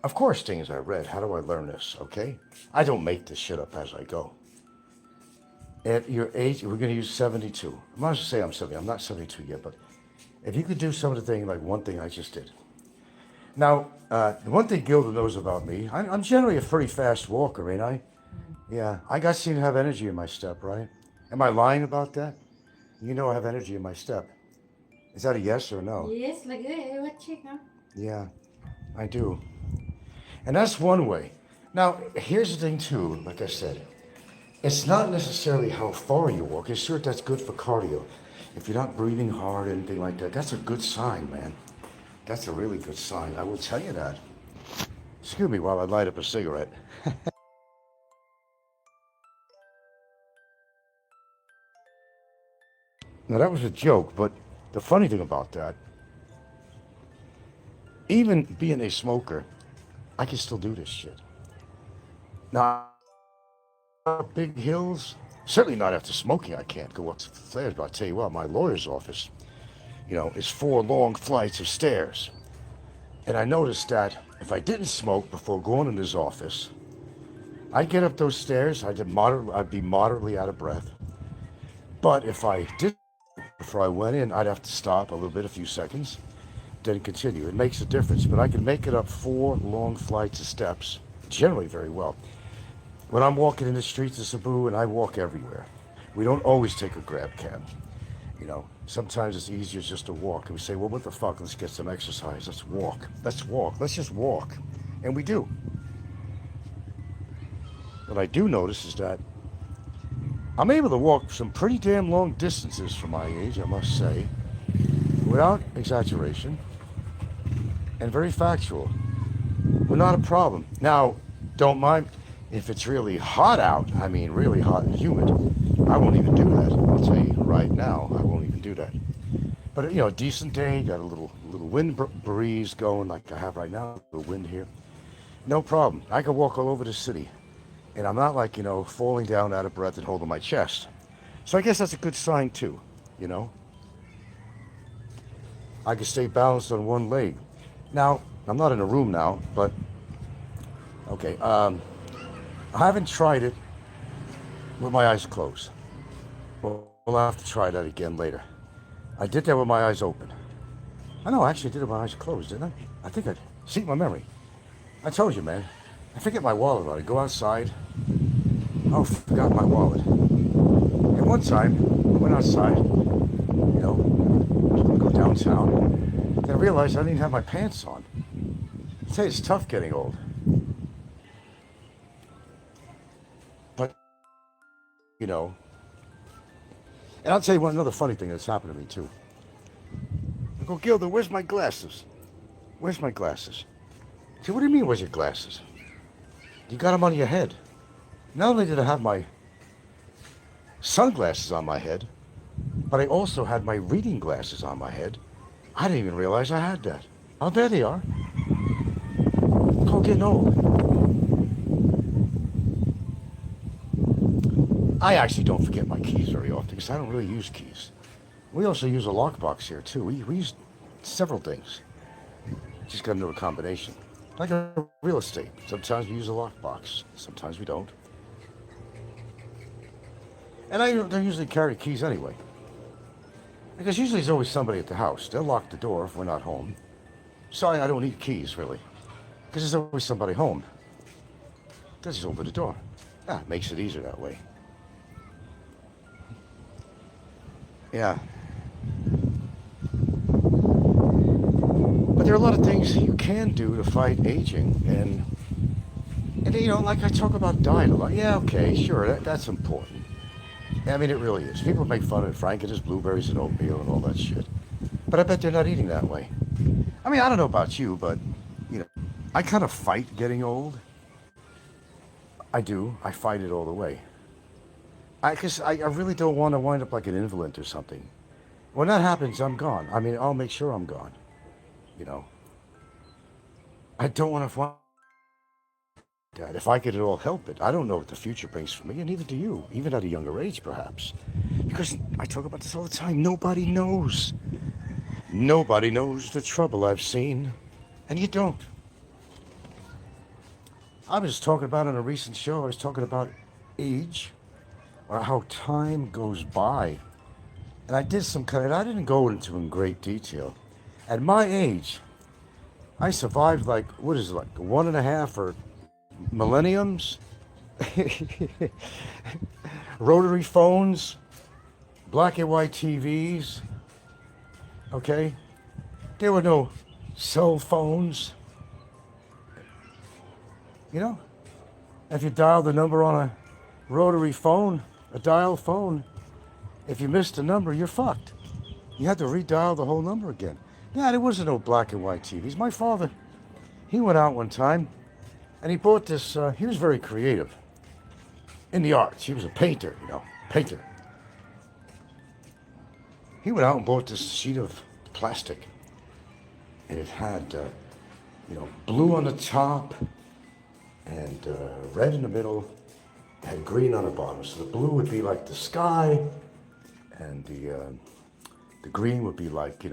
of course, things I read. How do I learn this, okay? I don't make this shit up as I go. At your age, we're going to use 72. I'm not going to say I'm 70. I'm not 72 yet, but if you could do some of the things, like one thing I just did. Now, the one thing Gilda knows about me, I'm generally a pretty fast walker, ain't I? Yeah, I seem to have energy in my step, right? Am I lying about that? You know I have energy in my step. Is that a yes or a no? Yes, like what chick, huh? Yeah, I do. And that's one way. Now, here's the thing too, like I said, it's not necessarily how far you walk. It's sure that's good for cardio. If you're not breathing hard or anything like that, that's a good sign, man. That's a really good sign. I will tell you that. Excuse me while I light up a cigarette. Now, that was a joke, but the funny thing about that, even being a smoker, I can still do this shit. Now, big hills, certainly not after smoking, I can't go up the stairs, but I'll tell you what, my lawyer's office, is 4 long flights of stairs. And I noticed that if I didn't smoke before going in his office, I'd get up those stairs, I'd be moderately out of breath. But if I did, before I went in, I'd have to stop a little bit, a few seconds, then continue. It makes a difference, but I can make it up 4 long flights of steps, generally very well. When I'm walking in the streets of Cebu, and I walk everywhere, we don't always take a grab cab. Sometimes it's easier just to walk. And we say, well, what the fuck? Let's get some exercise. Let's walk. Let's walk. Let's just walk. And we do. What I do notice is that I'm able to walk some pretty damn long distances for my age, I must say, without exaggeration, and very factual. But not a problem. Now, don't mind if it's really hot out, I mean really hot and humid, I won't even do that. I'll tell you right now, I won't even do that. But a decent day, got a little wind breeze going like I have right now, the wind here. No problem. I can walk all over the city. And I'm not like, falling down out of breath and holding my chest. So I guess that's a good sign too, you know. I can stay balanced on one leg. Now, I'm not in a room now, but okay. I haven't tried it with my eyes closed. We'll have to try that again later. I did that with my eyes open. I know, I actually did it with my eyes closed, didn't I? I think I did. See, my memory. I told you, man. I forget my wallet. I go outside. Oh, forgot my wallet. And one time, I went outside, I was going to go downtown. Then I realized I didn't even have my pants on. I tell you, it's tough getting old. But, and I'll tell you another funny thing that's happened to me, too. I go, Gilda, where's my glasses? Where's my glasses? See, what do you mean, where's your glasses? You got them on your head. Not only did I have my sunglasses on my head, but I also had my reading glasses on my head. I didn't even realize I had that. Oh, there they are. It's called getting old. I actually don't forget my keys very often because I don't really use keys. We also use a lockbox here too. We use several things. Just got into a combination. Like a real estate. Sometimes we use a lockbox. Sometimes we don't. And I don't usually carry keys anyway. Because usually there's always somebody at the house. They'll lock the door if we're not home. Sorry, I don't need keys, really. Because there's always somebody home. They'll just open the door. It makes it easier that way. Yeah. But there are a lot of things you can do to fight aging. And like I talk about diet a lot. Yeah, okay, sure, that's important. I mean, it really is. People make fun of Frank and his blueberries and oatmeal and all that shit. But I bet they're not eating that way. I mean, I don't know about you, but, I kind of fight getting old. I do. I fight it all the way. Because I really don't want to wind up like an invalid or something. When that happens, I'm gone. I mean, I'll make sure I'm gone. I don't want to find that. If I could at all help it, I don't know what the future brings for me, and neither do you, even at a younger age, perhaps. Because I talk about this all the time. Nobody knows. Nobody knows the trouble I've seen, and you don't. I was talking about on a recent show, I was talking about age, or how time goes by. And I did I didn't go into in great detail. At my age, I survived like 1.5 or millenniums. rotary phones, black and white TVs, okay? There were no cell phones, you know? If you dialed the number on a rotary phone, a dial phone, if you missed the number, you're fucked. You had to redial the whole number again. Yeah, there wasn't no black and white TVs. My father, he went out one time and he bought this, he was very creative in the arts. He was a painter, painter. He went out and bought this sheet of plastic. And it had, blue on the top and red in the middle, had green on the bottom. So the blue would be like the sky, and the green would be like,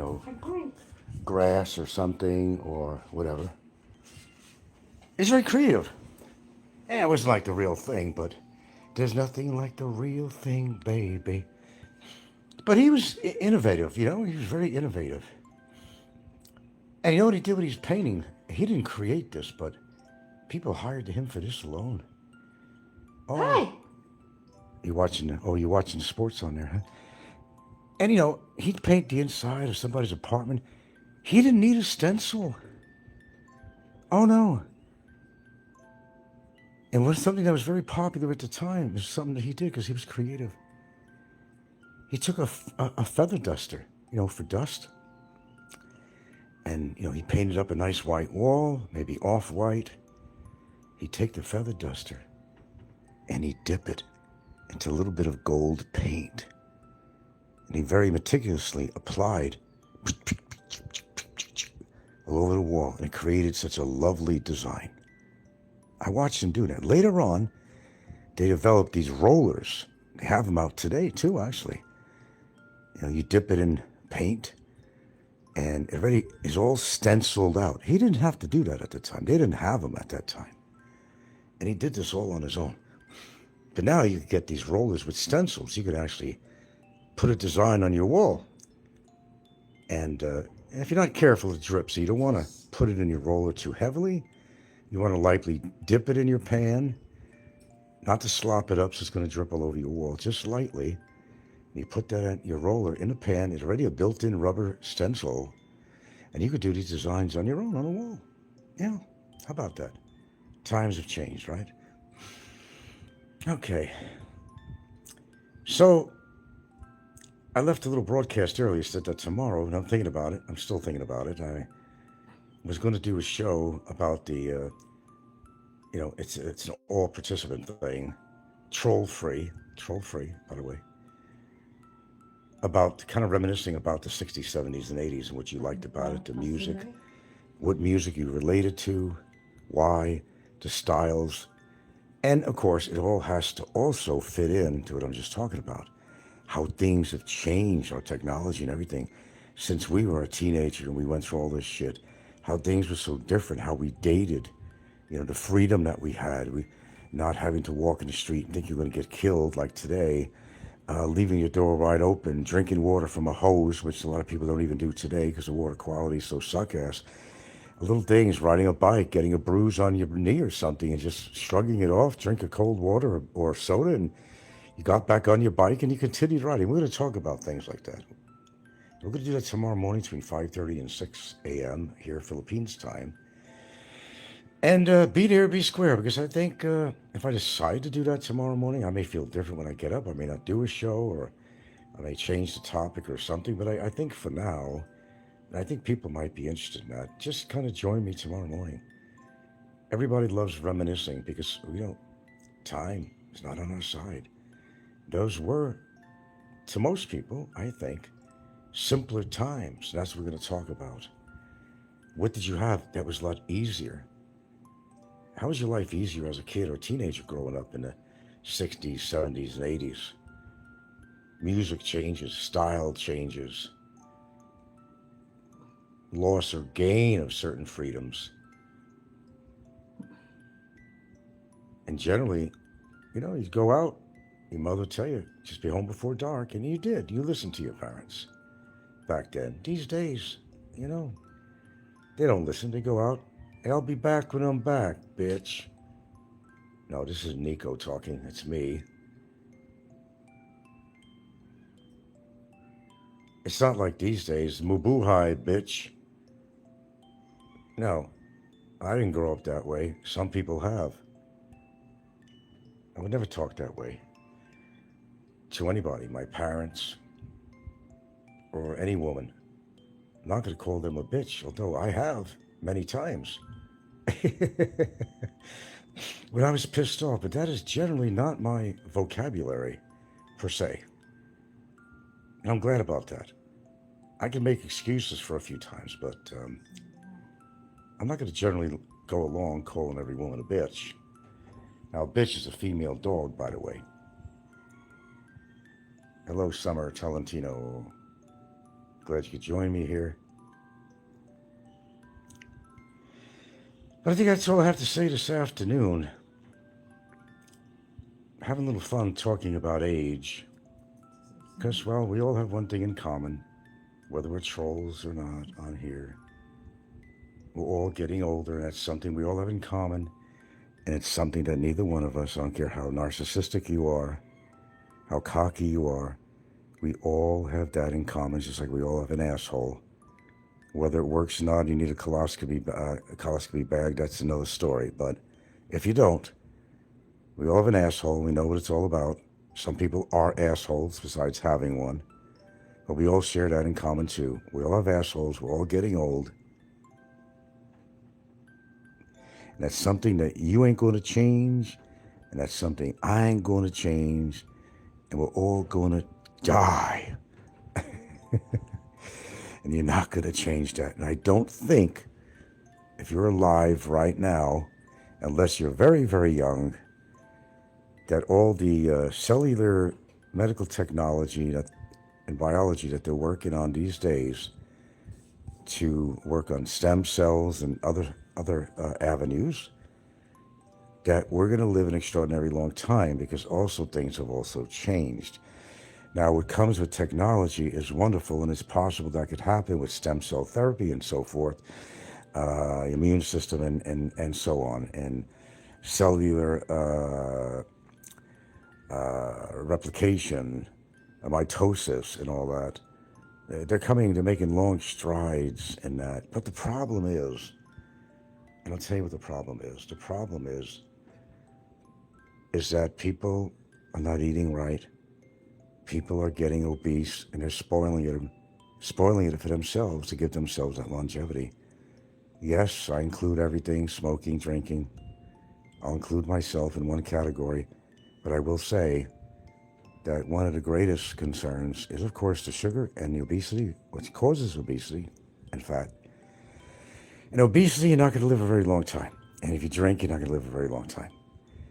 grass or something or whatever. It's very creative. And it wasn't like the real thing, but there's nothing like the real thing, baby. But he was innovative, he was very innovative. And you know what he did when he was painting? He didn't create this, but people hired him for this alone. Oh, Hi. you're watching sports on there, huh? And he'd paint the inside of somebody's apartment. He didn't need a stencil. Oh no. And it was something that was very popular at the time. It was something that he did because he was creative. He took a feather duster, for dust. And, he painted up a nice white wall, maybe off-white. He'd take the feather duster and he'd dip it into a little bit of gold paint. And he very meticulously applied all over the wall, and it created such a lovely design. I watched him do that. Later on, they developed these rollers. They have them out today too, actually. You dip it in paint, and it already is all stenciled out. He didn't have to do that at the time. They didn't have them at that time. And he did this all on his own. But now you could get these rollers with stencils. You could actually put a design on your wall. And if you're not careful, it drips. So you don't want to put it in your roller too heavily. You want to lightly dip it in your pan, not to slop it up so it's going to drip all over your wall, just lightly. And you put that your roller in a pan. It's already a built-in rubber stencil. And you could do these designs on your own on the wall. Yeah, how about that? Times have changed, right? Okay. So, I left a little broadcast earlier, said that tomorrow, and I'm thinking about it. I'm still thinking about it. I was going to do a show about the, it's an all-participant thing, troll-free, by the way, about kind of reminiscing about the 60s, 70s, and 80s and what you liked about it, the music, what music you related to, why, the styles, and of course, it all has to also fit into what I'm just talking about. How things have changed, our technology and everything, since we were a teenager and we went through all this shit. How things were so different, how we dated, the freedom that we had, we not having to walk in the street and think you're going to get killed like today, leaving your door wide open, drinking water from a hose, which a lot of people don't even do today because the water quality is so suck-ass. Little things, riding a bike, getting a bruise on your knee or something and just shrugging it off, drink a cold water or soda, and you got back on your bike and you continued riding. We're going to talk about things like that. We're going to do that tomorrow morning between 5:30 and 6 a.m. here, Philippines time. And be there, be square, because I think if I decide to do that tomorrow morning, I may feel different when I get up. I may not do a show, or I may change the topic or something. But I think for now, and I think people might be interested in that, just kind of join me tomorrow morning. Everybody loves reminiscing because, time is not on our side. Those were, to most people, I think, simpler times. That's what we're going to talk about. What did you have that was a lot easier? How was your life easier as a kid or teenager growing up in the 60s, 70s, and 80s? Music changes, style changes, loss or gain of certain freedoms. And generally, you'd go out, your mother would tell you, just be home before dark, and you did. You listened to your parents back then. These days, they don't listen. They go out, hey, I'll be back when I'm back, bitch. No, this is Micko talking. It's me. It's not like these days, mubuhay, bitch. No, I didn't grow up that way. Some people have. I would never talk that way to anybody, my parents, or any woman. I'm not going to call them a bitch, although I have many times. When I was pissed off, but that is generally not my vocabulary, per se. And I'm glad about that. I can make excuses for a few times, but I'm not going to generally go along calling every woman a bitch. Now, a bitch is a female dog, by the way. Hello, Summer Talentino. Glad you could join me here. But I think that's all I have to say this afternoon. Having a little fun talking about age. Because, well, we all have one thing in common, whether we're trolls or not on here. We're all getting older, and that's something we all have in common. And it's something that neither one of us, I don't care how narcissistic you are, how cocky you are, we all have that in common, just like we all have an asshole. Whether it works or not, you need a coloscopy bag, that's another story. But if you don't, we all have an asshole. We know what it's all about. Some people are assholes besides having one. But we all share that in common too. We all have assholes. We're all getting old. And that's something that you ain't going to change. And that's something I ain't going to change. And we're all going to die. And you're not going to change that. And I don't think, if you're alive right now, unless you're very, very young, that all the cellular medical technology and biology that they're working on these days to work on stem cells and other avenues, that we're going to live an extraordinary long time, because also things have also changed. Now, what comes with technology is wonderful, and it's possible that could happen with stem cell therapy and so forth, immune system and so on, and cellular replication, mitosis and all that. They're making long strides in that. But the problem is, and I'll tell you what the problem is. The problem is that people are not eating right. People are getting obese, and they're spoiling it for themselves to give themselves that longevity. Yes, I include everything, smoking, drinking. I'll include myself in one category, but I will say that one of the greatest concerns is, of course, the sugar and the obesity, which causes obesity and fat. And obesity, you're not going to live a very long time. And if you drink, you're not going to live a very long time.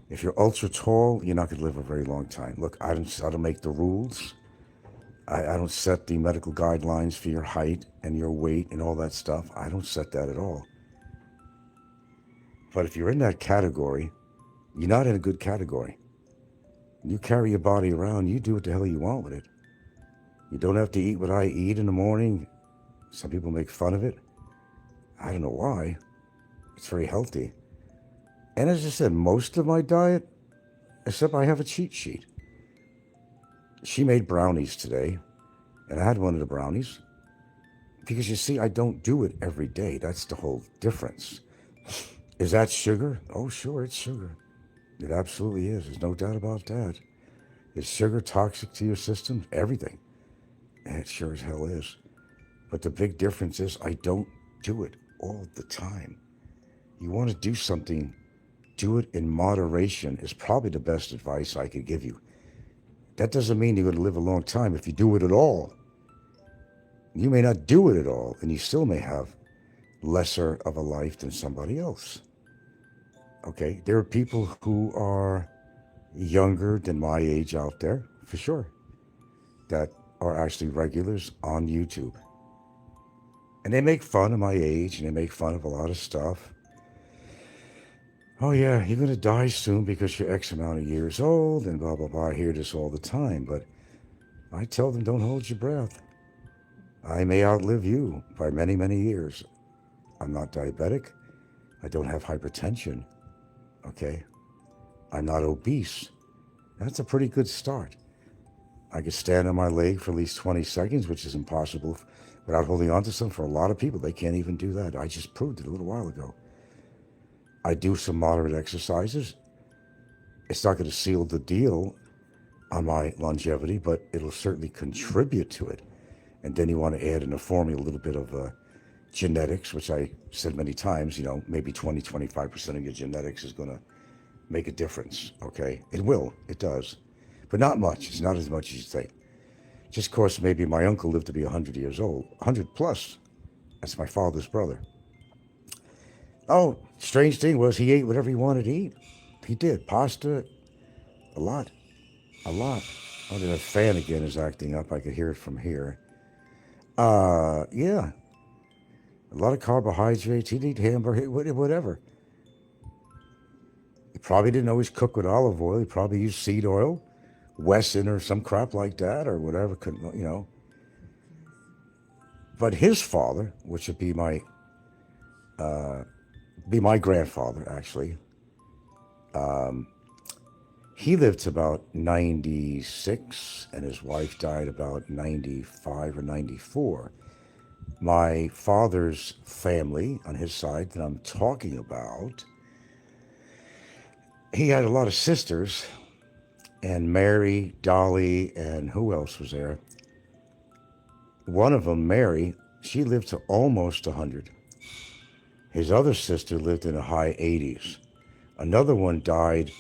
If you're ultra tall, you're not going to live a very long time. Look, I don't make the rules. I don't set the medical guidelines for your height and your weight and all that stuff. I don't set that at all. But if you're in that category, you're not in a good category. You carry your body around, you do what the hell you want with it. You don't have to eat what I eat in the morning. Some people make fun of it. I don't know why. It's very healthy. And as I said, most of my diet, except I have a cheat sheet. She made brownies today, and I had one of the brownies. Because you see, I don't do it every day. That's the whole difference. Is that sugar? Oh, sure, it's sugar. It absolutely is. There's no doubt about that. Is sugar toxic to your system? Everything. And it sure as hell is. But the big difference is I don't do it all the time. You want to do something, do it in moderation is probably the best advice I could give you. That doesn't mean you're going to live a long time if you do it at all. You may not do it at all, and you still may have lesser of a life than somebody else. Okay, there are people who are younger than my age out there, for sure, that are actually regulars on YouTube. And they make fun of my age, and they make fun of a lot of stuff. Oh yeah, you're going to die soon because you're X amount of years old, and blah, blah, blah. I hear this all the time, but I tell them, don't hold your breath. I may outlive you by many, many years. I'm not diabetic. I don't have hypertension. Okay? I'm not obese. That's a pretty good start. I could stand on my leg for at least 20 seconds, which is impossible without holding on to something. For a lot of people, they can't even do that. I just proved it a little while ago. I do some moderate exercises. It's not going to seal the deal on my longevity, but it'll certainly contribute to it. And then you want to add in a formula a little bit of genetics, which I said many times, maybe 20-25% of your genetics is going to make a difference, okay? It will, it does. But not much. It's not as much as you think. Just of course, maybe my uncle lived to be 100 years old. 100 plus. That's my father's brother. Oh, strange thing was he ate whatever he wanted to eat. He did. Pasta, a lot. A lot. Oh, the fan again is acting up. I could hear it from here. Yeah. A lot of carbohydrates. He'd eat hamburger, whatever. He probably didn't always cook with olive oil. He probably used seed oil, Wesson or some crap like that or whatever. But his father, which would be my grandfather, actually, he lived to about 96, and his wife died about 95 or 94. My father's family, on his side, that I'm talking about, he had a lot of sisters, and Mary, Dolly, and who else was there? One of them, Mary, she lived to almost 100. His other sister lived in the high 80s. Another one died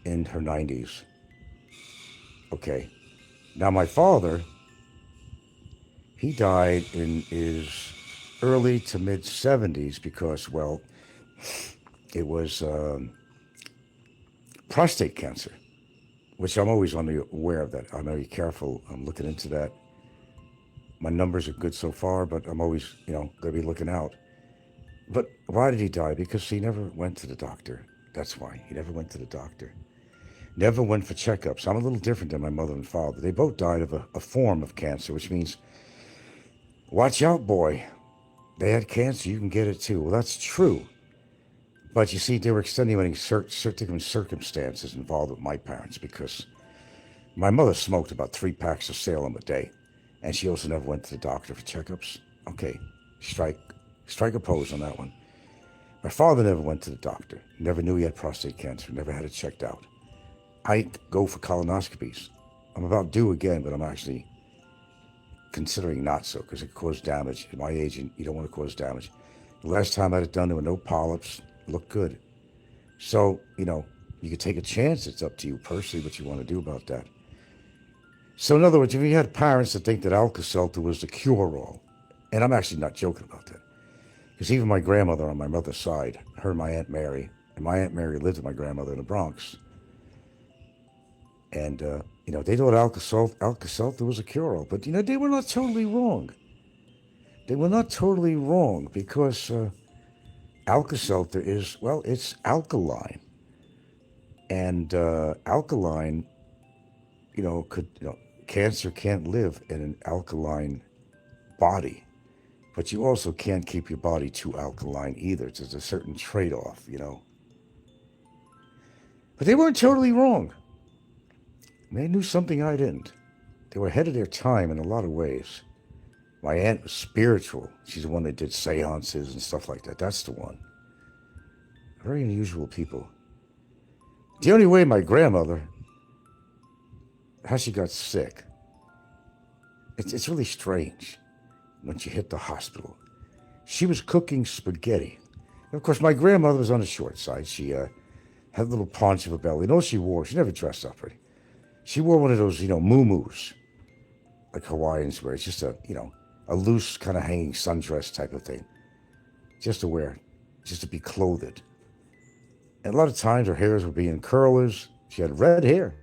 in her 90s. Okay. Now my father, he died in his early to mid 70s because, well, it was prostate cancer, which I'm always aware of that. I'm very careful. I'm looking into that. My numbers are good so far, but I'm always, going to be looking out. But why did he die? Because he never went to the doctor. That's why. He never went to the doctor. Never went for checkups. I'm a little different than my mother and father. They both died of a form of cancer, which means, watch out, boy. They had cancer, you can get it too. Well, that's true. But you see, there were extenuating certain circumstances involved with my parents because my mother smoked about 3 packs of Salem a day. And she also never went to the doctor for checkups. Okay, strike a pose on that one. My father never went to the doctor. Never knew he had prostate cancer. Never had it checked out. I go for colonoscopies. I'm about due again, but I'm actually considering not so because it caused damage. At my age, you don't want to cause damage. The last time I had it done, there were no polyps. It looked good. So, you could take a chance. It's up to you personally what you want to do about that. So in other words, if you had parents that think that Alka-Seltzer was the cure-all, and I'm actually not joking about that, because even my grandmother on my mother's side, her and my Aunt Mary, and my Aunt Mary lived with my grandmother in the Bronx, and, they thought Alka-Seltzer was a cure-all, but, they were not totally wrong. They were not totally wrong because Alka-Seltzer is, well, it's alkaline, and alkaline, cancer can't live in an alkaline body, but you also can't keep your body too alkaline either. There's a certain trade-off, But they weren't totally wrong. They knew something I didn't. They were ahead of their time in a lot of ways. My aunt was spiritual. She's the one that did seances and stuff like that. That's the one. Very unusual people. The only way my grandmother, how she got sick, it's really strange when she hit the hospital. She was cooking spaghetti. And of course, my grandmother was on the short side. She had a little paunch of a belly. She wore, she never dressed up pretty. She wore one of those, muumuus, like Hawaiians wear. It's just a loose kind of hanging sundress type of thing. Just to wear, just to be clothed. And a lot of times her hairs would be in curlers. She had red hair.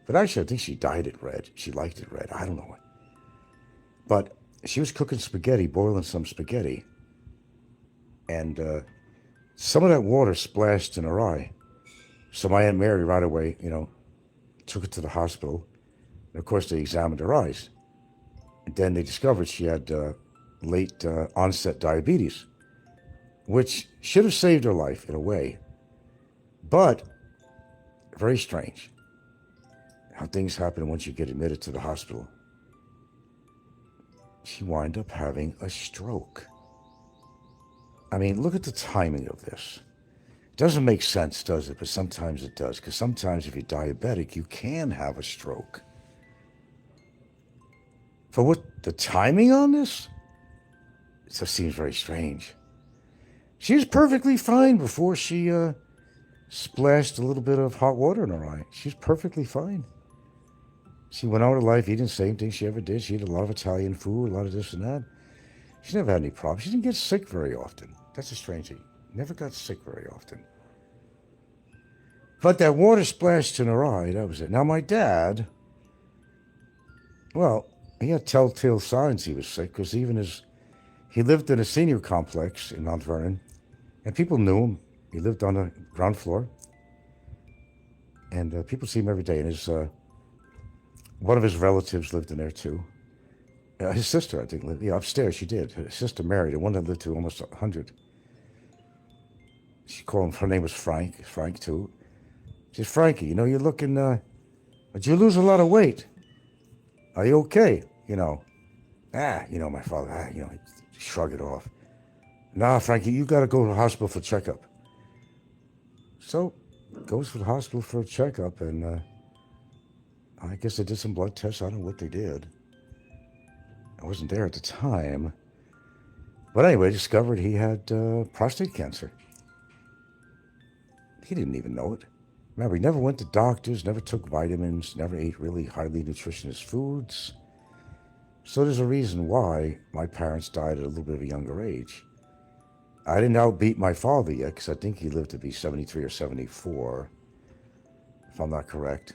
But actually, I think she dyed it red. She liked it red. I don't know. But she was cooking spaghetti, boiling some spaghetti. And some of that water splashed in her eye. So my Aunt Mary right away, took her to the hospital. And of course, they examined her eyes. And then they discovered she had late onset diabetes, which should have saved her life in a way. But very strange how things happen once you get admitted to the hospital. She wound up having a stroke. I mean, look at the timing of this. It doesn't make sense, does it? But sometimes it does, because sometimes if you're diabetic, you can have a stroke. For what, the timing on this? It just seems very strange. She was perfectly fine before she splashed a little bit of hot water in her eye. She's perfectly fine. She went on with her life eating the same thing she ever did. She ate a lot of Italian food, a lot of this and that. She never had any problems. She didn't get sick very often. That's a strange thing. Never got sick very often. But that water splashed in her eye, that was it. Now, my dad, well, he had telltale signs he was sick, because he lived in a senior complex in Mount Vernon, and people knew him. He lived on the ground floor, and people see him every day. And one of his relatives lived in there too. His sister, I think, lived upstairs. She did. His sister married, and one that lived to almost 100. She called him. Her name was Frank. Frank too. She said, "Frankie, you're looking. Did you lose a lot of weight? Are you okay? My father. He shrugged it off. Nah, Frankie, you got to go to the hospital for a checkup." So, goes to the hospital for a checkup, and I guess they did some blood tests. I don't know what they did. I wasn't there at the time. But anyway, discovered he had prostate cancer. He didn't even know it. Remember, he never went to doctors, never took vitamins, never ate really highly nutritious foods. So there's a reason why my parents died at a little bit of a younger age. I didn't outbeat my father yet, because I think he lived to be 73 or 74, if I'm not correct.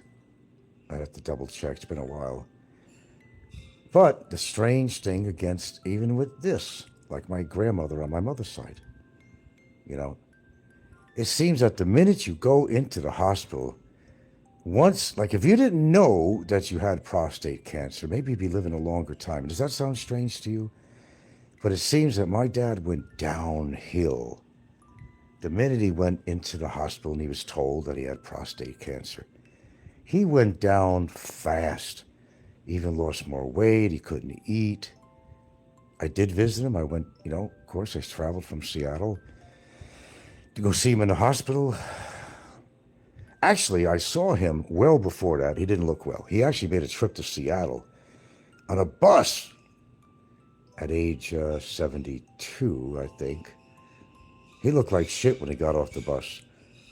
I'd have to double check. It's been a while. But the strange thing against, even with this, like my grandmother on my mother's side, it seems that the minute you go into the hospital, once, like if you didn't know that you had prostate cancer, maybe you'd be living a longer time. Does that sound strange to you? But it seems that my dad went downhill the minute he went into the hospital and he was told that he had prostate cancer. He went down fast. Even lost more weight. He couldn't eat. I did visit him. I went, of course, I traveled from Seattle to go see him in the hospital. Actually, I saw him well before that. He didn't look well. He actually made a trip to Seattle on a bus at age 72, I think. He looked like shit when he got off the bus.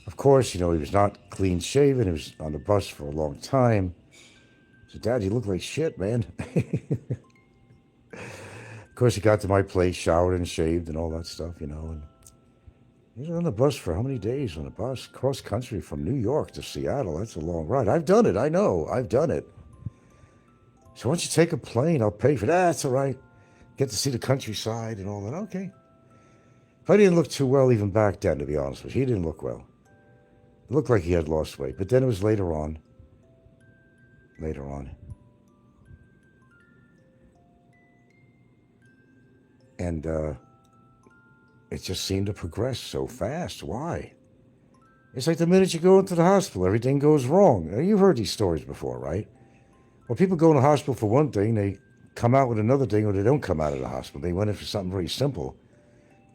Of course, he was not clean shaven. He was on the bus for a long time. I said, "Dad, you look like shit, man." Of course, he got to my place, showered and shaved and all that stuff, and he was on the bus for how many days on the bus? Cross country from New York to Seattle. That's a long ride. I've done it. I know. I've done it. So once you take a plane, I'll pay for that. That's all right. Get to see the countryside and all that. Okay. But he didn't look too well even back then, to be honest with you. He didn't look well. It looked like he had lost weight. But then it was later on. And it just seemed to progress so fast. Why? It's like the minute you go into the hospital, everything goes wrong. Now, you've heard these stories before, right? Well, people go in the hospital for one thing, they come out with another thing, or they don't come out of the hospital. They went in for something very simple.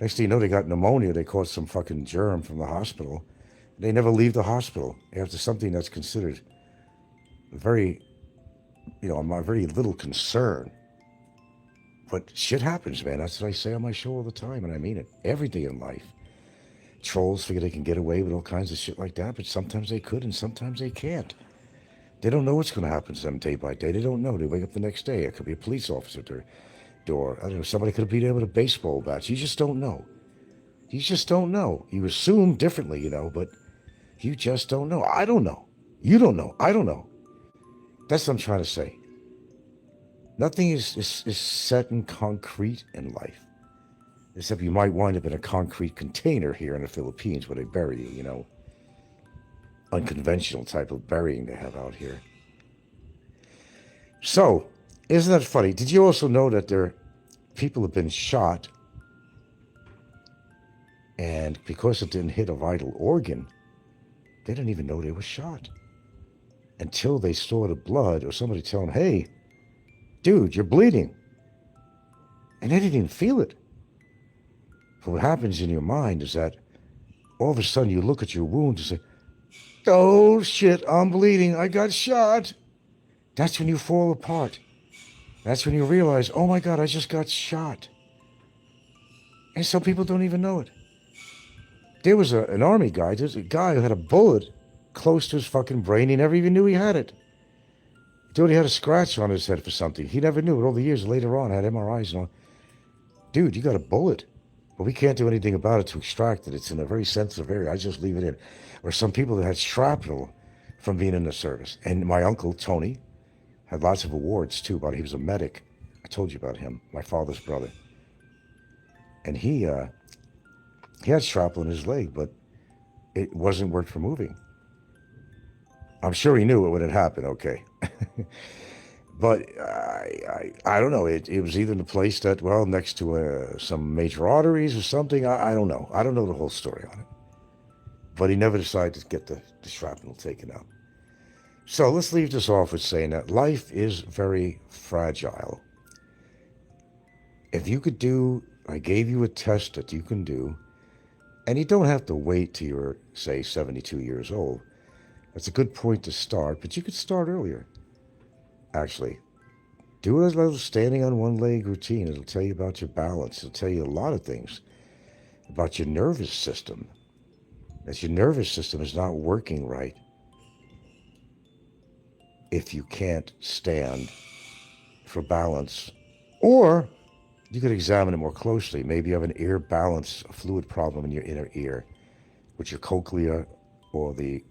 Next thing you know, they got pneumonia. They caught some fucking germ from the hospital. They never leave the hospital after something that's considered very, my very little concern. But shit happens, man. That's what I say on my show all the time, and I mean it. Every day in life. Trolls figure they can get away with all kinds of shit like that, but sometimes they could and sometimes they can't. They don't know what's going to happen to them day by day. They don't know. They wake up the next day. It could be a police officer at their door. I don't know. Somebody could have beat them with a baseball bat. You just don't know. You just don't know. You assume differently, but you just don't know. I don't know. You don't know. I don't know. That's what I'm trying to say. Nothing is set in concrete in life. Except you might wind up in a concrete container here in the Philippines where they bury you, unconventional type of burying they have out here. So, isn't that funny? Did you also know that people have been shot, and because it didn't hit a vital organ, they didn't even know they were shot. until they saw the blood or somebody tell them, hey, dude, you're bleeding. And they didn't even feel it. But what happens in your mind is that all of a sudden you look at your wound and say, oh shit, I'm bleeding, I got shot. That's when you fall apart. That's when you realize, oh my God, I just got shot. And some people don't even know it. There was an army guy, there's a guy who had a bullet close to his fucking brain. He never even knew he had it. He thought he had a scratch on his head for something. He never knew it. All the years later on, had MRIs and all. Dude, you got a bullet. But we can't do anything about it to extract it. It's in a very sensitive area. I just leave it in. Or some people that had shrapnel from being in the service. And my uncle, Tony, had lots of awards too, but he was a medic. I told you about him, my father's brother. And he had shrapnel in his leg, but it wasn't worth removing. I'm sure he knew it when it happened, okay. But I don't know. It was either in a place that, well, next to some major arteries or something. I don't know. I don't know the whole story on it. But he never decided to get the shrapnel taken out. So let's leave this off with saying that life is very fragile. If you could do, I gave you a test that you can do, and you don't have to wait till you're, say, 72 years old. That's a good point to start, but you could start earlier. Actually, do a little standing on one leg routine. It'll tell you about your balance. It'll tell you a lot of things about your nervous system. That your nervous system is not working right if you can't stand for balance. Or you could examine it more closely. Maybe you have an ear balance, a fluid problem in your inner ear, with your cochlea or the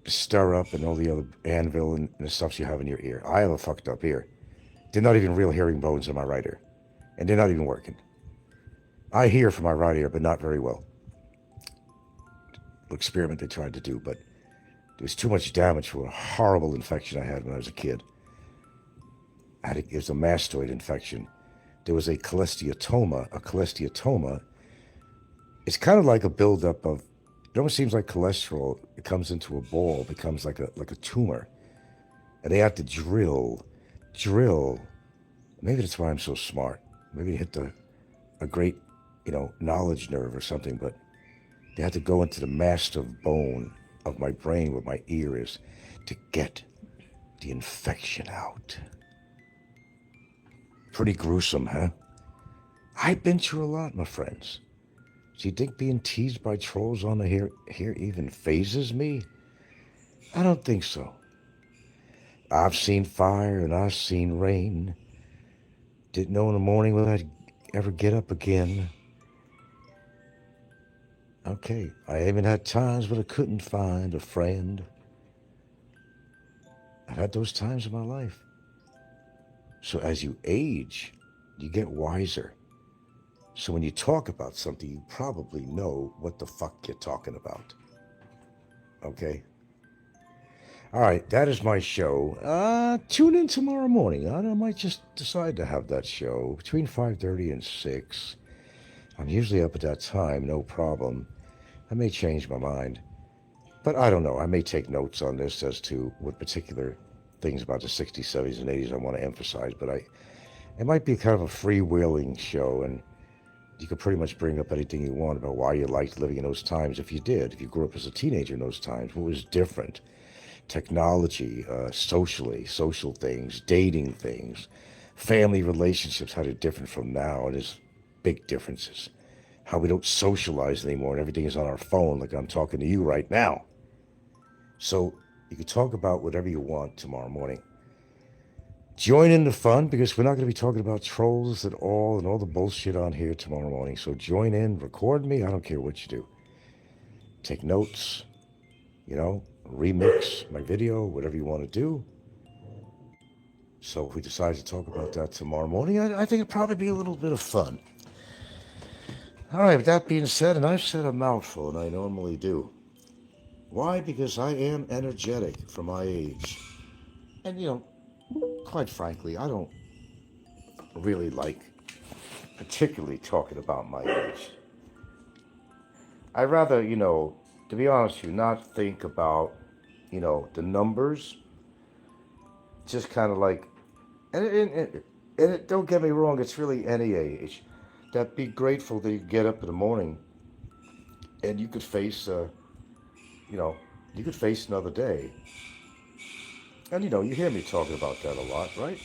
stirrup and all the other anvil and the stuff you have in your ear. I have a fucked up ear. They're not even real hearing bones in my right ear. And they're not even working. I hear from my right ear, but not very well. Experiment they tried to do, but there was too much damage from a horrible infection I had when I was a kid. It was a mastoid infection. There was a cholesteatoma. A cholesteatoma is kind of like a buildup of, it almost seems like cholesterol. It comes into a ball, becomes like a tumor. And they have to drill. Maybe that's why I'm so smart. Maybe they hit a great, knowledge nerve or something, but they had to go into the massive bone of my brain where my ear is to get the infection out. Pretty gruesome, huh? I've been through a lot, my friends. Do you think being teased by trolls on the here even phases me? I don't think so. I've seen fire and I've seen rain. Didn't know in the morning whether I'd ever get up again. Okay, I even had times when I couldn't find a friend. I've had those times in my life. So as you age, you get wiser. So when you talk about something, you probably know what the fuck you're talking about. Okay? All right, that is my show. Tune in tomorrow morning. I might just decide to have that show between 5:30 and 6. I'm usually up at that time, no problem. I may change my mind. But I don't know. I may take notes on this as to what particular things about the 60s, 70s, and 80s I want to emphasize. But it might be kind of a freewheeling show, and you could pretty much bring up anything you want about why you liked living in those times. If you did, if you grew up as a teenager in those times, what was different? Technology, socially, social things, dating things, family relationships, how they're different from now, and there's big differences. How we don't socialize anymore, and everything is on our phone, like I'm talking to you right now. So you can talk about whatever you want tomorrow morning. Join in the fun, because we're not going to be talking about trolls at all and all the bullshit on here tomorrow morning. So join in, record me, I don't care what you do. Take notes, remix my video, whatever you want to do. So if we decide to talk about that tomorrow morning, I think it'd probably be a little bit of fun. All right, with that being said, and I've said a mouthful, and I normally do. Why? Because I am energetic for my age. And, quite frankly, I don't really like particularly talking about my age. I'd rather, to be honest with you, not think about, the numbers, just kind of like, and don't get me wrong, it's really any age. That be grateful that you get up in the morning and you could face, you could face another day. And you hear me talking about that a lot, right?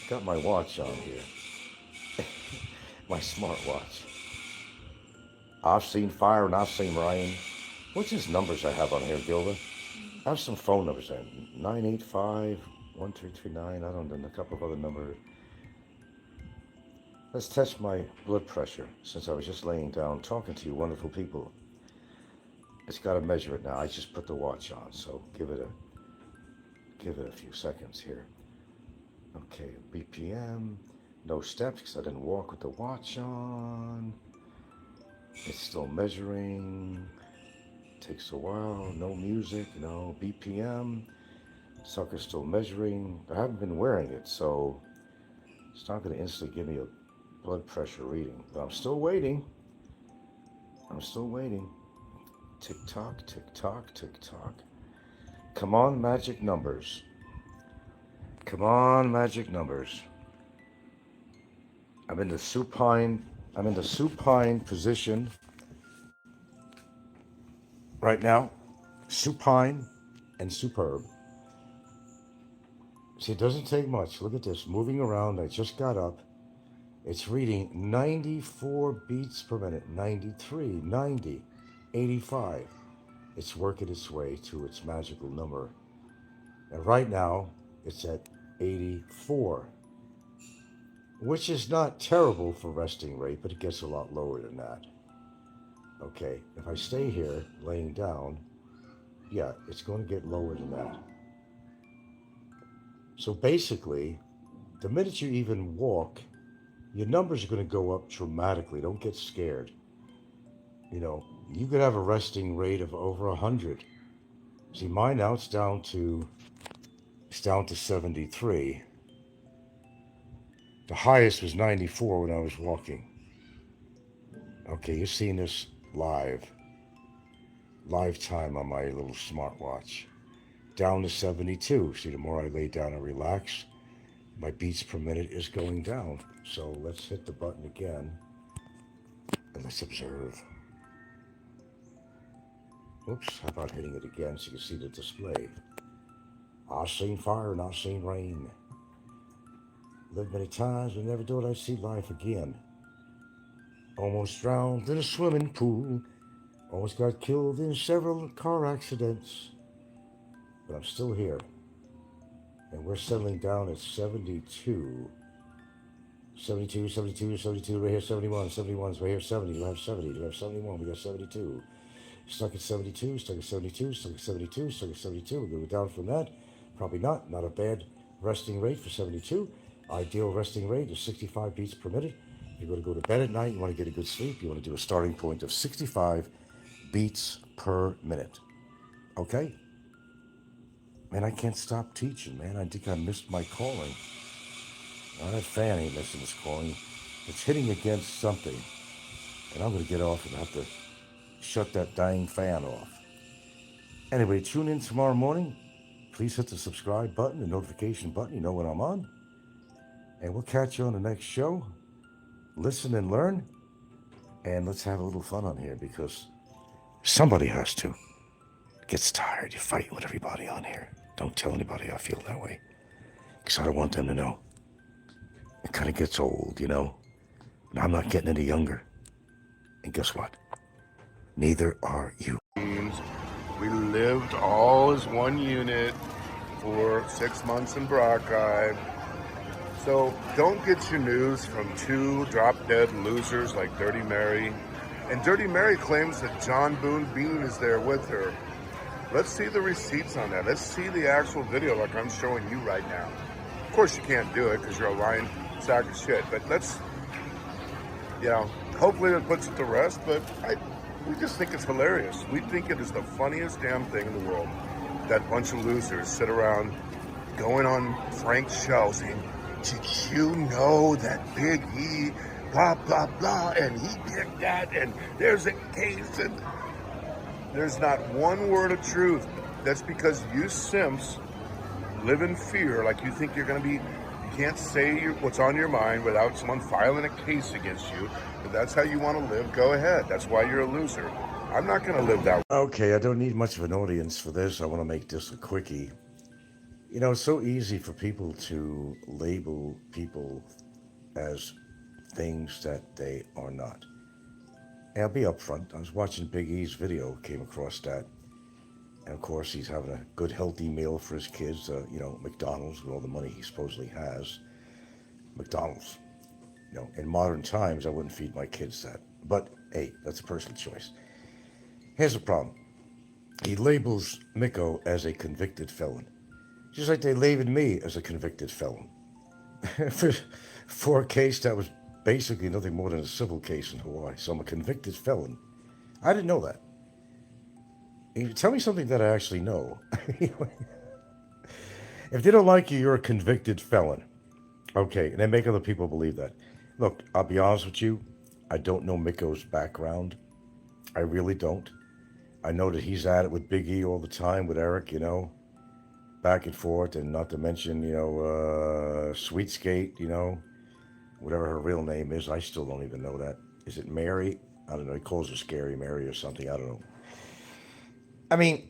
Got my watch on here, my smartwatch. I've seen fire and I've seen rain. What's his numbers I have on here, Gilda? I have some phone numbers there. 985-1339. I don't know, a couple of other numbers. Let's test my blood pressure since I was just laying down talking to you wonderful people. It's got to measure it now. I just put the watch on, so give it a few seconds here. Okay, BPM, no steps because I didn't walk with the watch on. It's still measuring. Takes a while. No music, no BPM. Sucker's still measuring. I haven't been wearing it, so it's not going to instantly give me a blood pressure reading. But I'm still waiting. Tick tock, tick tock, tick tock. Come on, magic numbers. Come on, magic numbers. I'm in the supine position right now. Supine and superb. See, it doesn't take much. Look at this. Moving around. I just got up. It's reading 94 beats per minute. 93, 90, 85. It's working its way to its magical number. And right now, it's at 84, which is not terrible for resting rate, but it gets a lot lower than that. Okay, if I stay here laying down, yeah, it's going to get lower than that. So basically, the minute you even walk, your numbers are going to go up dramatically. Don't get scared. You could have a resting rate of over 100. See, mine now it's down to 73. The highest was 94 when I was walking. Okay, you're seeing this live time on my little smartwatch. Down to 72. See, the more I lay down and relax, my beats per minute is going down. So let's hit the button again and let's observe. Oops, how about hitting it again so you can see the display? I've seen fire and I've seen rain. Lived many times, but never thought I'd see life again. Almost drowned in a swimming pool. Almost got killed in several car accidents. But I'm still here. And we're settling down at 72. 72, 72, 72, right here, 71, 71's right here, 70, you have 70, you have 71, we got 72. Stuck at 72, stuck at 72, stuck at 72, stuck at 72. We'll go down from that. Probably not a bad resting rate for 72. Ideal resting rate is 65 beats per minute. If you're going to go to bed at night, you want to get a good sleep, you want to do a starting point of 65 beats per minute. Okay? Man, I can't stop teaching, man. I think I missed my calling. That fan ain't missing his calling. It's hitting against something. And I'm going to get off and have to shut that dang fan off. Anyway, tune in tomorrow morning. Please hit the subscribe button, the notification button. You know when I'm on. And we'll catch you on the next show. Listen and learn. And let's have a little fun on here because somebody has to. It gets tired. You fight with everybody on here. Don't tell anybody I feel that way. Because I don't want them to know. It kind of gets old, And I'm not getting any younger. And guess what? Neither are you. We lived all as one unit for 6 months in Brockeye. So don't get your news from two drop-dead losers like Dirty Mary. And Dirty Mary claims that John Boone Bean is there with her. Let's see the receipts on that. Let's see the actual video like I'm showing you right now. Of course you can't do it because you're a lying sack of shit. But let's, hopefully it puts it to rest. But we just think it's hilarious. We think it is the funniest damn thing in the world. That bunch of losers sit around going on Frank's show saying, did you know that Big E, blah, blah, blah, and he did that, and there's a case, and there's not one word of truth That's because you simps live in fear, like you think you're going to be. You can't say what's on your mind without someone filing a case against you. If that's how you want to live, go ahead. That's why you're a loser. I'm not going to live that way. Okay, I don't need much of an audience for this. I want to make this a quickie. You know, it's so easy for people to label people as things that they are not. And I'll be upfront. I was watching Big E's video, came across that. And of course, he's having a good, healthy meal for his kids. McDonald's, with all the money he supposedly has. McDonald's. In modern times, I wouldn't feed my kids that. But, hey, that's a personal choice. Here's the problem. He labels Micko as a convicted felon. Just like they labeled me as a convicted felon. for a case that was basically nothing more than a civil case in Hawaii. So I'm a convicted felon. I didn't know that. Tell me something that I actually know. If they don't like you, you're a convicted felon. Okay, and they make other people believe that. Look, I'll be honest with you. I don't know Micko's background. I really don't. I know that he's at it with Big E all the time, with Eric, back and forth, and not to mention, Sweet Skate, whatever her real name is. I still don't even know that. Is it Mary? I don't know. He calls her Scary Mary or something. I don't know. I mean,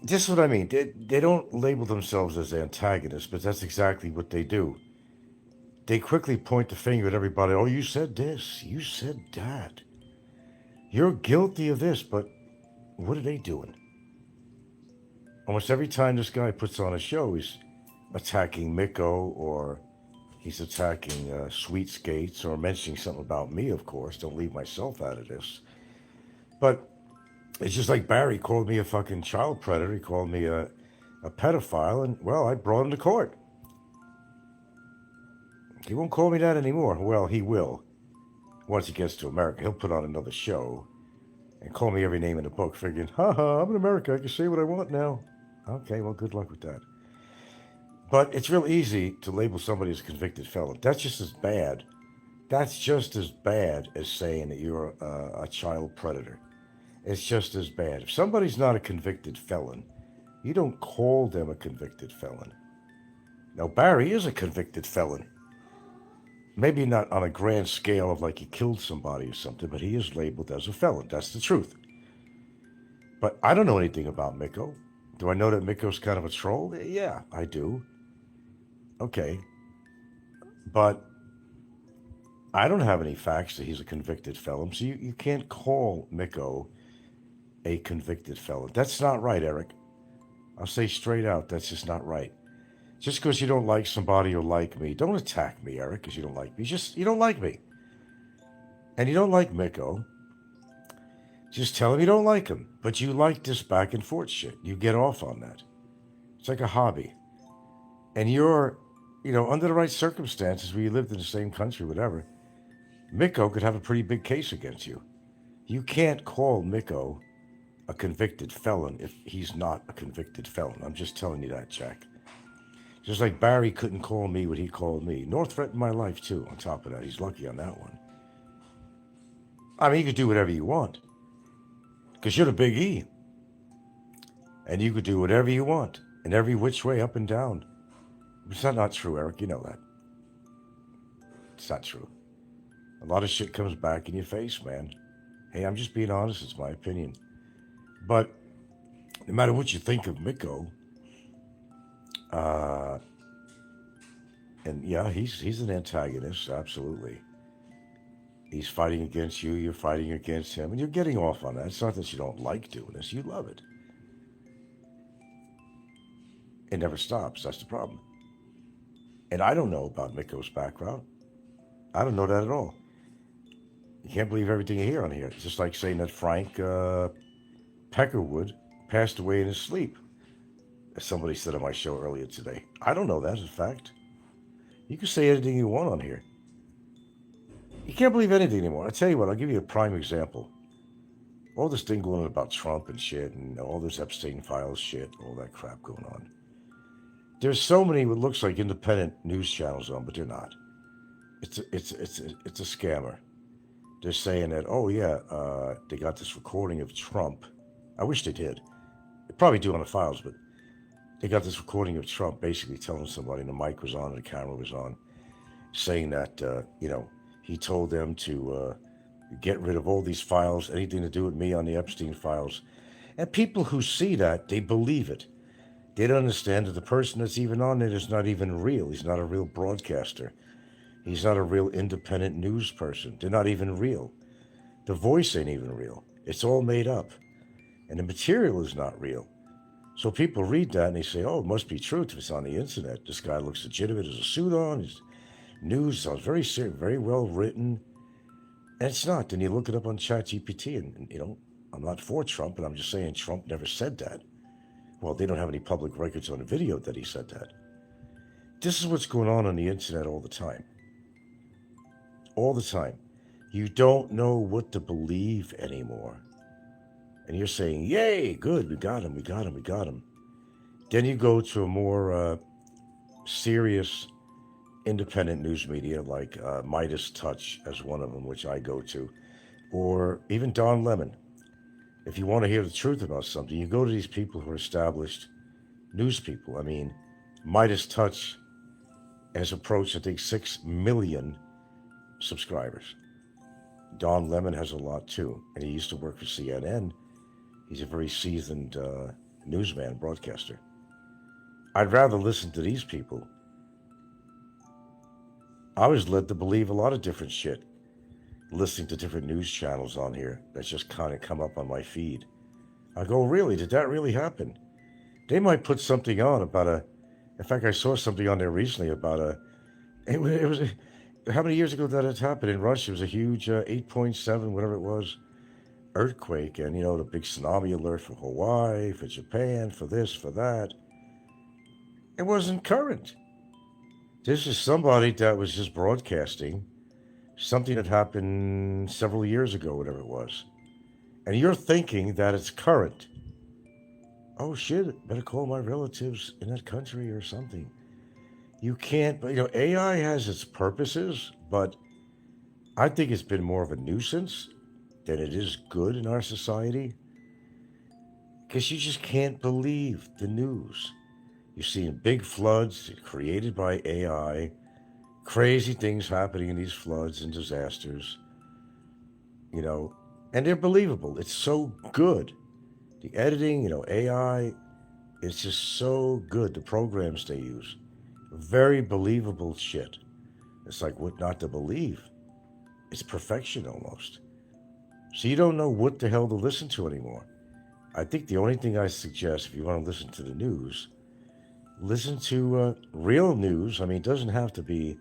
this is what I mean. They don't label themselves as antagonists, but that's exactly what they do. They quickly point the finger at everybody. Oh, you said this. You said that. You're guilty of this, but what are they doing? Almost every time this guy puts on a show, he's attacking Micko, or he's attacking Sweet Skates, or mentioning something about me, of course. Don't leave myself out of this. But it's just like Barry called me a fucking child predator. He called me a pedophile, and, well, I brought him to court. He won't call me that anymore. Well, he will. Once he gets to America, he'll put on another show and call me every name in the book, figuring, I'm in America, I can say what I want now. Okay, well, good luck with that. But it's real easy to label somebody as a convicted felon. That's just as bad. That's just as bad as saying that you're a child predator. It's just as bad. If somebody's not a convicted felon, you don't call them a convicted felon. Now, Barry is a convicted felon. Maybe not on a grand scale of like he killed somebody or something, but he is labeled as a felon. That's the truth. But I don't know anything about Micko. Do I know that Micko's kind of a troll? Yeah, I do. Okay. But I don't have any facts that he's a convicted felon, so you can't call Micko a convicted felon. That's not right, Eric. I'll say straight out, that's just not right. Just because you don't like somebody or like me, don't attack me, Eric, because you don't like me. You don't like me. And you don't like Micko. Just tell him you don't like him. But you like this back and forth shit. You get off on that. It's like a hobby. And you're, under the right circumstances, where you lived in the same country, whatever, Micko could have a pretty big case against you. You can't call Micko a convicted felon if he's not a convicted felon. I'm just telling you that, Jack. Just like Barry couldn't call me what he called me. Nor threatened my life, too, on top of that. He's lucky on that one. I mean, you could do whatever you want. Because you're the Big E. And you could do whatever you want. In every which way, up and down. It's not true, Eric. You know that. It's not true. A lot of shit comes back in your face, man. Hey, I'm just being honest. It's my opinion. But no matter what you think of Micko, and yeah, he's an antagonist, absolutely. He's fighting against you, you're fighting against him, and you're getting off on that. It's not that you don't like doing this, you love it. It never stops, that's the problem. And I don't know about Micko's background. I don't know that at all. You can't believe everything you hear on here. It's just like saying that Frank Peckerwood passed away in his sleep. As somebody said on my show earlier today. I don't know that as a fact. You can say anything you want on here. You can't believe anything anymore. I'll tell you what, I'll give you a prime example. All this thing going on about Trump and shit, and all this Epstein files shit, all that crap going on. There's so many what looks like independent news channels on, but they're not. It's a scammer. They're saying that, oh yeah, they got this recording of Trump. I wish they did. They probably do on the files, but they got this recording of Trump basically telling somebody, and the mic was on and the camera was on, saying that, he told them to get rid of all these files, anything to do with me on the Epstein files. And people who see that, they believe it. They don't understand that the person that's even on it is not even real. He's not a real broadcaster. He's not a real independent news person. They're not even real. The voice ain't even real. It's all made up. And the material is not real. So people read that and they say, oh, it must be true if it's on the internet. This guy looks legitimate, has a suit on, his news sounds very serious, very well written. And it's not. Then you look it up on ChatGPT and I'm not for Trump, but I'm just saying Trump never said that. Well, they don't have any public records on the video that he said that. This is what's going on the internet all the time. All the time. You don't know what to believe anymore. And you're saying, yay, good, we got him, we got him, we got him. Then you go to a more serious independent news media like Midas Touch as one of them, which I go to, or even Don Lemon. If you want to hear the truth about something, you go to these people who are established news people. I mean, Midas Touch has approached, I think, 6 million subscribers. Don Lemon has a lot too, and he used to work for CNN. He's a very seasoned newsman, broadcaster. I'd rather listen to these people. I was led to believe a lot of different shit, listening to different news channels on here that just kind of come up on my feed. I go, really? Did that really happen? They might put something on about in fact, I saw something on there recently about it was, how many years ago did it happen in Russia? It was a huge 8.7, whatever it was, earthquake, and the big tsunami alert for Hawaii, for Japan, for this, for that. It wasn't current. This is somebody that was just broadcasting something that happened several years ago, whatever it was. And you're thinking that it's current. Oh shit, better call my relatives in that country or something. You can't, but AI has its purposes, but I think it's been more of a nuisance than it is good in our society. Because you just can't believe the news. You're seeing big floods created by AI, crazy things happening in these floods and disasters, and they're believable. It's so good. The editing, AI, it's just so good. The programs they use, very believable shit. It's like what not to believe. It's perfection almost. So you don't know what the hell to listen to anymore. I think the only thing I suggest, if you want to listen to the news, listen to real news. I mean, it doesn't have to be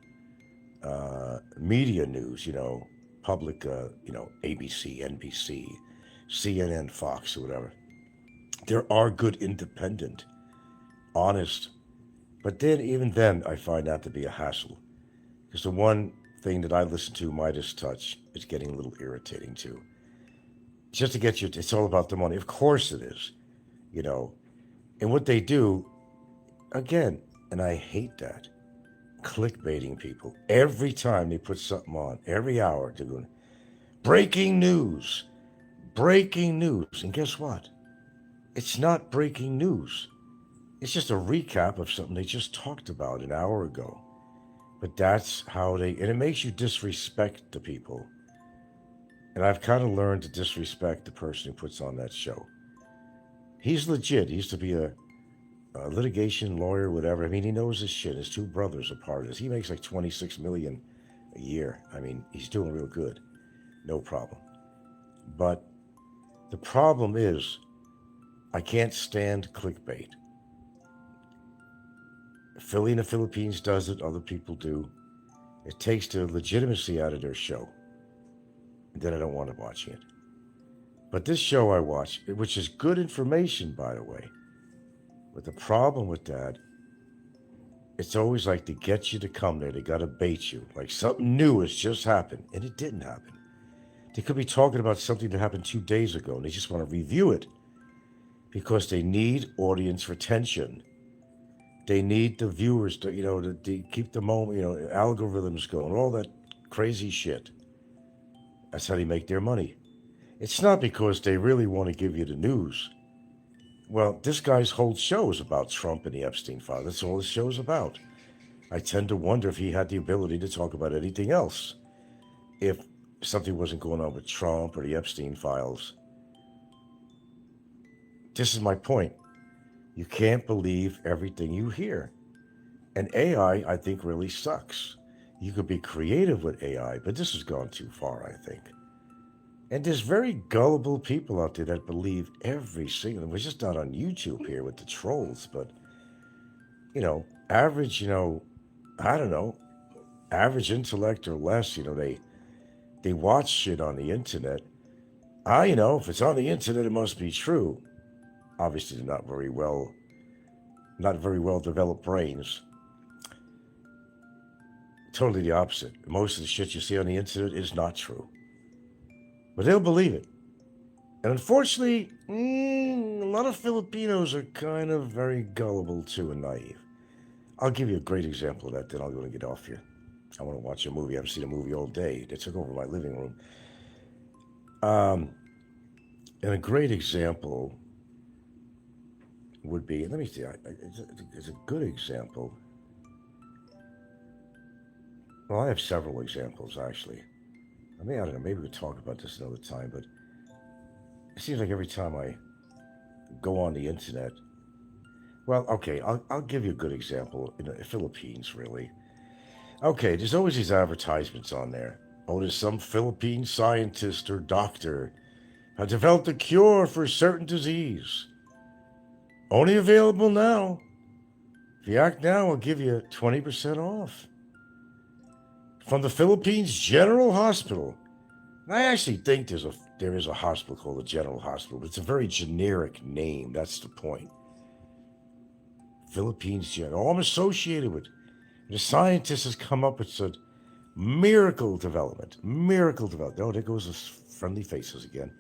media news, public, ABC, NBC, CNN, Fox, or whatever. There are good, independent, honest, but then even then, I find that to be a hassle. Because the one thing that I listen to, Midas Touch, is getting a little irritating too. Just to get you, it's all about the money. Of course it is, And what they do, again, and I hate that, clickbaiting people. Every time they put something on, every hour, they're going, breaking news. And guess what? It's not breaking news. It's just a recap of something they just talked about an hour ago. But that's how and it makes you disrespect the people. And I've kind of learned to disrespect the person who puts on that show. He's legit. He used to be a litigation lawyer, whatever. I mean, he knows his shit. His two brothers are part of this. He makes like $26 million a year. I mean, he's doing real good. No problem. But the problem is, I can't stand clickbait. Philly in the Philippines does it. Other people do. It takes the legitimacy out of their show. And then I don't want to watch it. But this show I watch, which is good information, by the way. But the problem with that, it's always like to get you to come there. They got to bait you. Like something new has just happened. And it didn't happen. They could be talking about something that happened 2 days ago. And they just want to review it. Because they need audience retention. They need the viewers to, to keep the moment, algorithms going, all that crazy shit. That's how they make their money. It's not because they really want to give you the news. Well, this guy's whole show is about Trump and the Epstein file. That's all his show is about. I tend to wonder if he had the ability to talk about anything else. If something wasn't going on with Trump or the Epstein files. This is my point. You can't believe everything you hear. And AI, I think, really sucks. You could be creative with AI, but this has gone too far, I think. And there's very gullible people out there that believe every single. We're just not on YouTube here with the trolls, but average, I don't know, average intellect or less. They watch shit on the internet. If it's on the internet, it must be true. Obviously, they're not very well developed brains. Totally the opposite. Most of the shit you see on the internet is not true. But they'll believe it. And unfortunately, a lot of Filipinos are kind of very gullible too and naive. I'll give you a great example of that, then I'll go and get off here. I want to watch a movie. I haven't seen a movie all day. They took over my living room. And a great example would be, let me see, it's a good example. Well, I have several examples, actually. I don't know, maybe we'll talk about this another time, but it seems like every time I go on the internet, well, okay, I'll give you a good example in the Philippines, really. Okay, there's always these advertisements on there. Oh, there's some Philippine scientist or doctor has developed a cure for a certain disease. Only available now. If you act now, I'll give you 20% off. From the Philippines General Hospital. And I actually think there is a hospital called the General Hospital, but it's a very generic name. That's the point. Philippines General. I'm associated with. The scientist has come up with some miracle development. Oh, there goes the friendly faces again.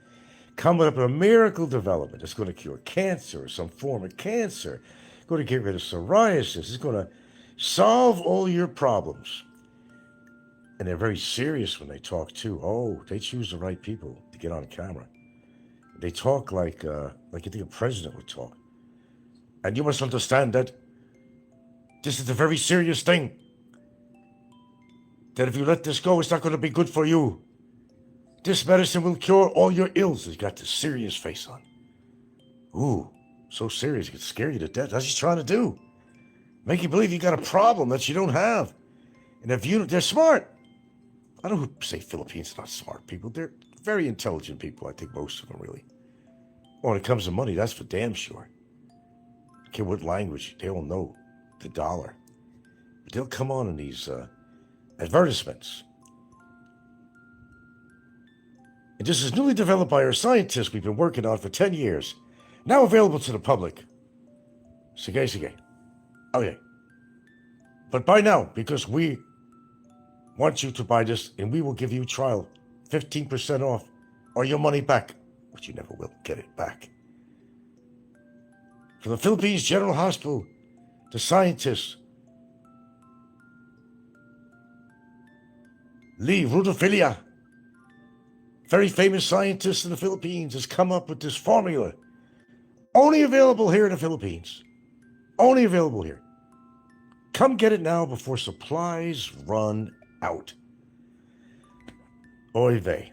Coming up with a miracle development. It's going to cure cancer or some form of cancer. It's going to get rid of psoriasis. It's going to solve all your problems. And they're very serious when they talk too. Oh, they choose the right people to get on camera. They talk like you think a president would talk. And you must understand that this is a very serious thing. That if you let this go, it's not going to be good for you. This medicine will cure all your ills. He's got this serious face on. Ooh, so serious, it could scare you to death. That's what he's trying to do. Make you believe you got a problem that you don't have. And they're smart. I don't say Philippines are not smart people. They're very intelligent people, I think most of them really. When it comes to money, that's for damn sure. I don't care what language, they all know the dollar. But they'll come on in these advertisements. And this is newly developed by our scientists we've been working on for 10 years. Now available to the public. Sige. Okay. But buy now, because we want you to buy this, and we will give you trial 15% off or your money back, which you never will get it back. From the Philippines General Hospital, the scientists, Lee Rudofilia, very famous scientist in the Philippines, has come up with this formula. Only available here in the Philippines. Only available here. Come get it now before supplies run out. Oy vey.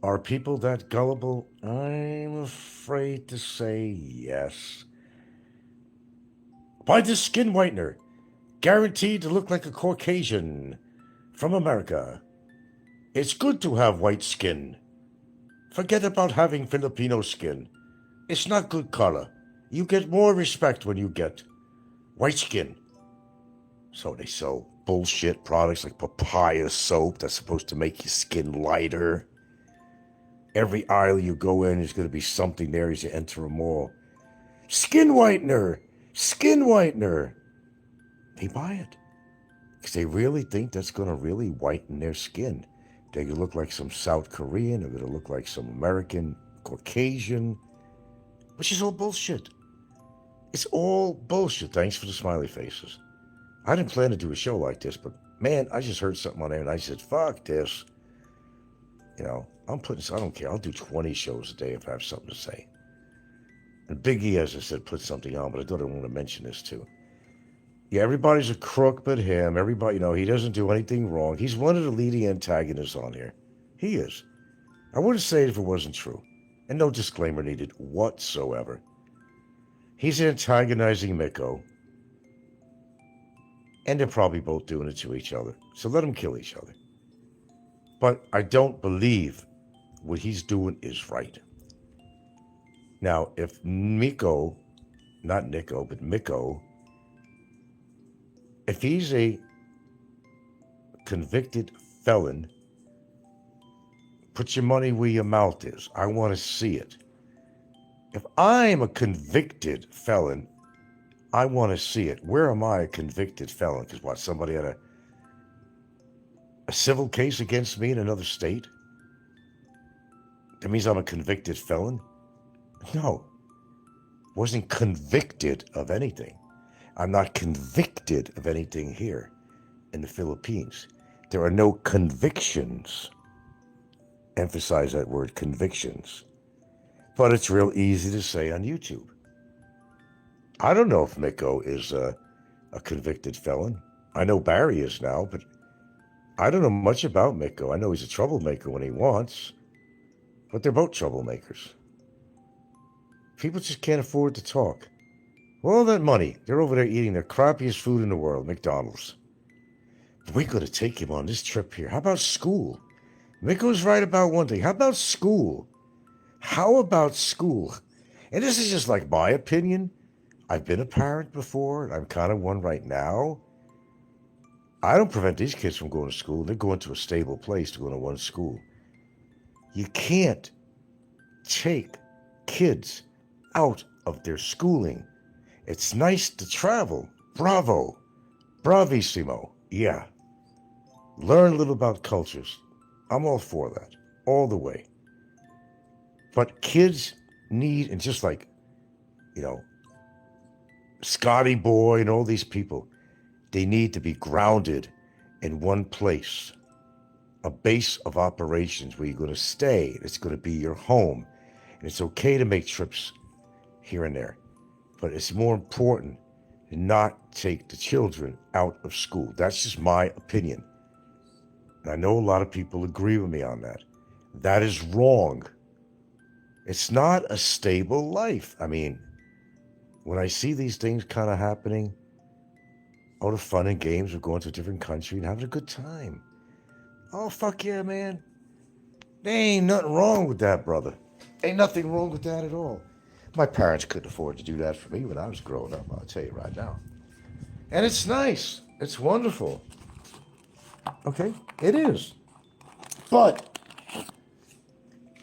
Are people that gullible? I'm afraid to say yes. Buy this skin whitener, guaranteed to look like a Caucasian from America. It's good to have white skin. Forget about having Filipino skin. It's not good color. You get more respect when you get white skin. So they sell bullshit products like papaya soap that's supposed to make your skin lighter. Every aisle you go in, there's going to be something there as you enter a mall. Skin whitener! Skin whitener! They buy it. Because they really think that's going to really whiten their skin. They're going to look like some South Korean. They're going to look like some American Caucasian. Which is all bullshit. It's all bullshit. Thanks for the smiley faces. I didn't plan to do a show like this, but man, I just heard something on there and I said, fuck this. I don't care. I'll do 20 shows a day if I have something to say. And Big E, as I said, put something on, but I thought I wanted to mention this too. Yeah, everybody's a crook but him. Everybody, he doesn't do anything wrong. He's one of the leading antagonists on here. He is. I wouldn't say it if it wasn't true. And no disclaimer needed whatsoever. He's antagonizing Micko. And they're probably both doing it to each other. So let them kill each other. But I don't believe what he's doing is right. Now, if Micko, not Nico, but Micko, if he's a convicted felon, put your money where your mouth is. I want to see it. If I'm a convicted felon, I want to see it. Where am I a convicted felon? Because what, somebody had a civil case against me in another state? That means I'm a convicted felon? No. Wasn't convicted of anything. I'm not convicted of anything here in the Philippines. There are no convictions. Emphasize that word, convictions. But it's real easy to say on YouTube. I don't know if Micko is a convicted felon. I know Barry is now, but I don't know much about Micko. I know he's a troublemaker when he wants, but they're both troublemakers. People just can't afford to talk. All that money, they're over there eating the crappiest food in the world, McDonald's. We got to take him on this trip here. How about school? Micko's right about one thing. How about school? How about school? And this is just like my opinion. I've been a parent before, and I'm kind of one right now. I don't prevent these kids from going to school. They're going to a stable place to go to one school. You can't take kids out of their schooling. It's nice to travel. Bravo. Bravissimo. Yeah. Learn a little about cultures. I'm all for that. All the way. But kids need, and just like, Scotty Boy and all these people, they need to be grounded in one place. A base of operations where you're going to stay. It's going to be your home. And it's okay to make trips here and there. But it's more important to not take the children out of school. That's just my opinion. And I know a lot of people agree with me on that. That is wrong. It's not a stable life. I mean, when I see these things kind of happening, all the fun and games of going to a different country and having a good time. Oh, fuck yeah, man. There ain't nothing wrong with that, brother. Ain't nothing wrong with that at all. My parents couldn't afford to do that for me when I was growing up, I'll tell you right now. And it's nice. It's wonderful. Okay? It is. But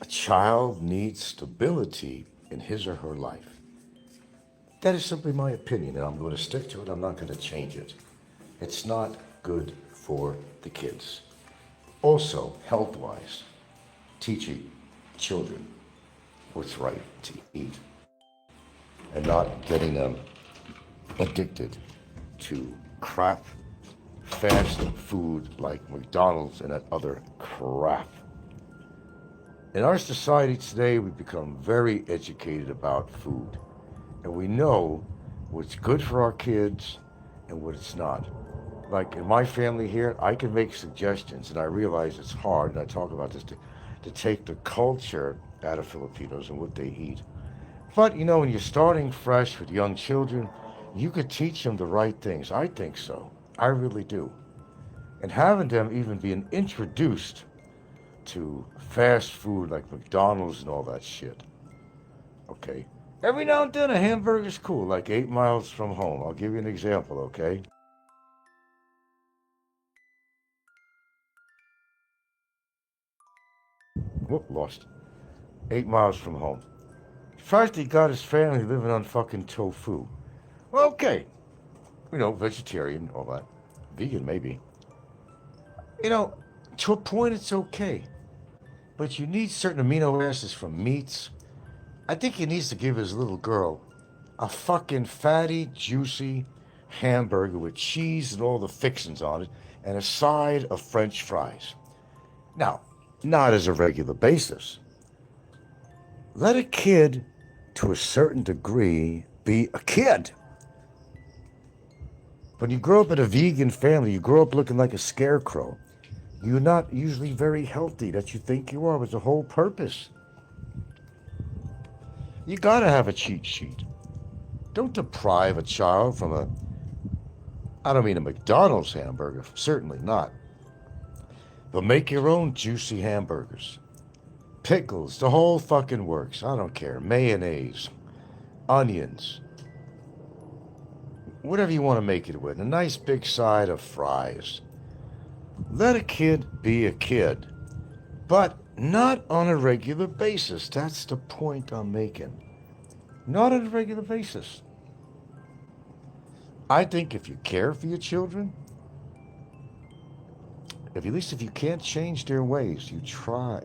a child needs stability in his or her life. That is simply my opinion, and I'm going to stick to it. I'm not going to change it. It's not good for the kids. Also, health-wise, teaching children what's right to eat and not getting them addicted to crap, fast food like McDonald's and that other crap. In our society today, we've become very educated about food. And we know what's good for our kids and what it's not. Like in my family here, I can make suggestions, and I realize it's hard, and I talk about this, to take the culture out of Filipinos and what they eat. But, when you're starting fresh with young children, you could teach them the right things. I think so. I really do. And having them even being introduced to fast food like McDonald's and all that shit. Okay? Every now and then a hamburger's cool, like 8 miles from home. I'll give you an example, okay? Whoop, lost. 8 miles from home. First he got his family living on fucking tofu. Well, okay. Vegetarian, all that. Vegan, maybe. To a point it's okay. But you need certain amino acids from meats. I think he needs to give his little girl a fucking fatty, juicy hamburger with cheese and all the fixings on it, and a side of French fries. Now, not as a regular basis. Let a kid to a certain degree, be a kid. When you grow up in a vegan family, you grow up looking like a scarecrow. You're not usually very healthy that you think you are, was the whole purpose. You gotta have a cheat sheet. Don't deprive a child from I don't mean a McDonald's hamburger, certainly not. But make your own juicy hamburgers. Pickles, the whole fucking works. I don't care. Mayonnaise, onions, whatever you want to make it with. A nice big side of fries. Let a kid be a kid, but not on a regular basis. That's the point I'm making. Not on a regular basis. I think if you care for your children, at least if you can't change their ways, you try.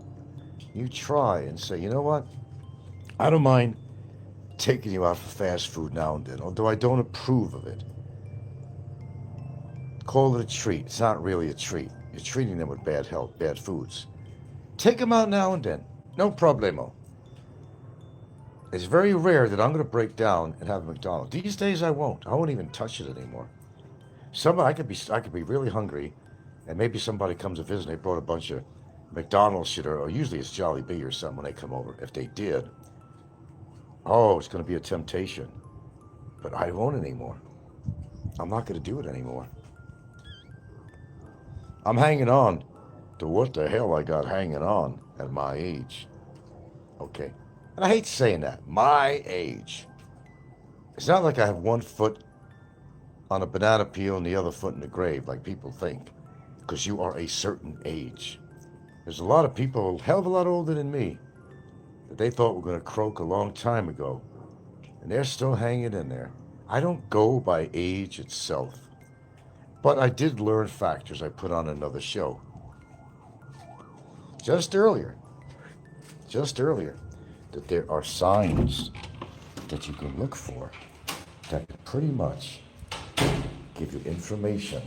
You try and say, you know what? I don't mind taking you out for fast food now and then, although I don't approve of it. Call it a treat. It's not really a treat. You're treating them with bad health, bad foods. Take them out now and then. No problemo. It's very rare that I'm going to break down and have a McDonald's. These days I won't. I won't even touch it anymore. I could be really hungry, and maybe somebody comes to visit and they brought a bunch of McDonald's shit, or usually it's Jolly Bee or something when they come over. If they did, oh, it's going to be a temptation. But I won't anymore. I'm not going to do it anymore. I'm hanging on to what the hell I got hanging on at my age. Okay. And I hate saying that. My age. It's not like I have one foot on a banana peel and the other foot in the grave like people think. Because you are a certain age. There's a lot of people a hell of a lot older than me that they thought were going to croak a long time ago. And they're still hanging in there. I don't go by age itself. But I did learn factors I put on another show. Just earlier, that there are signs that you can look for that can pretty much give you information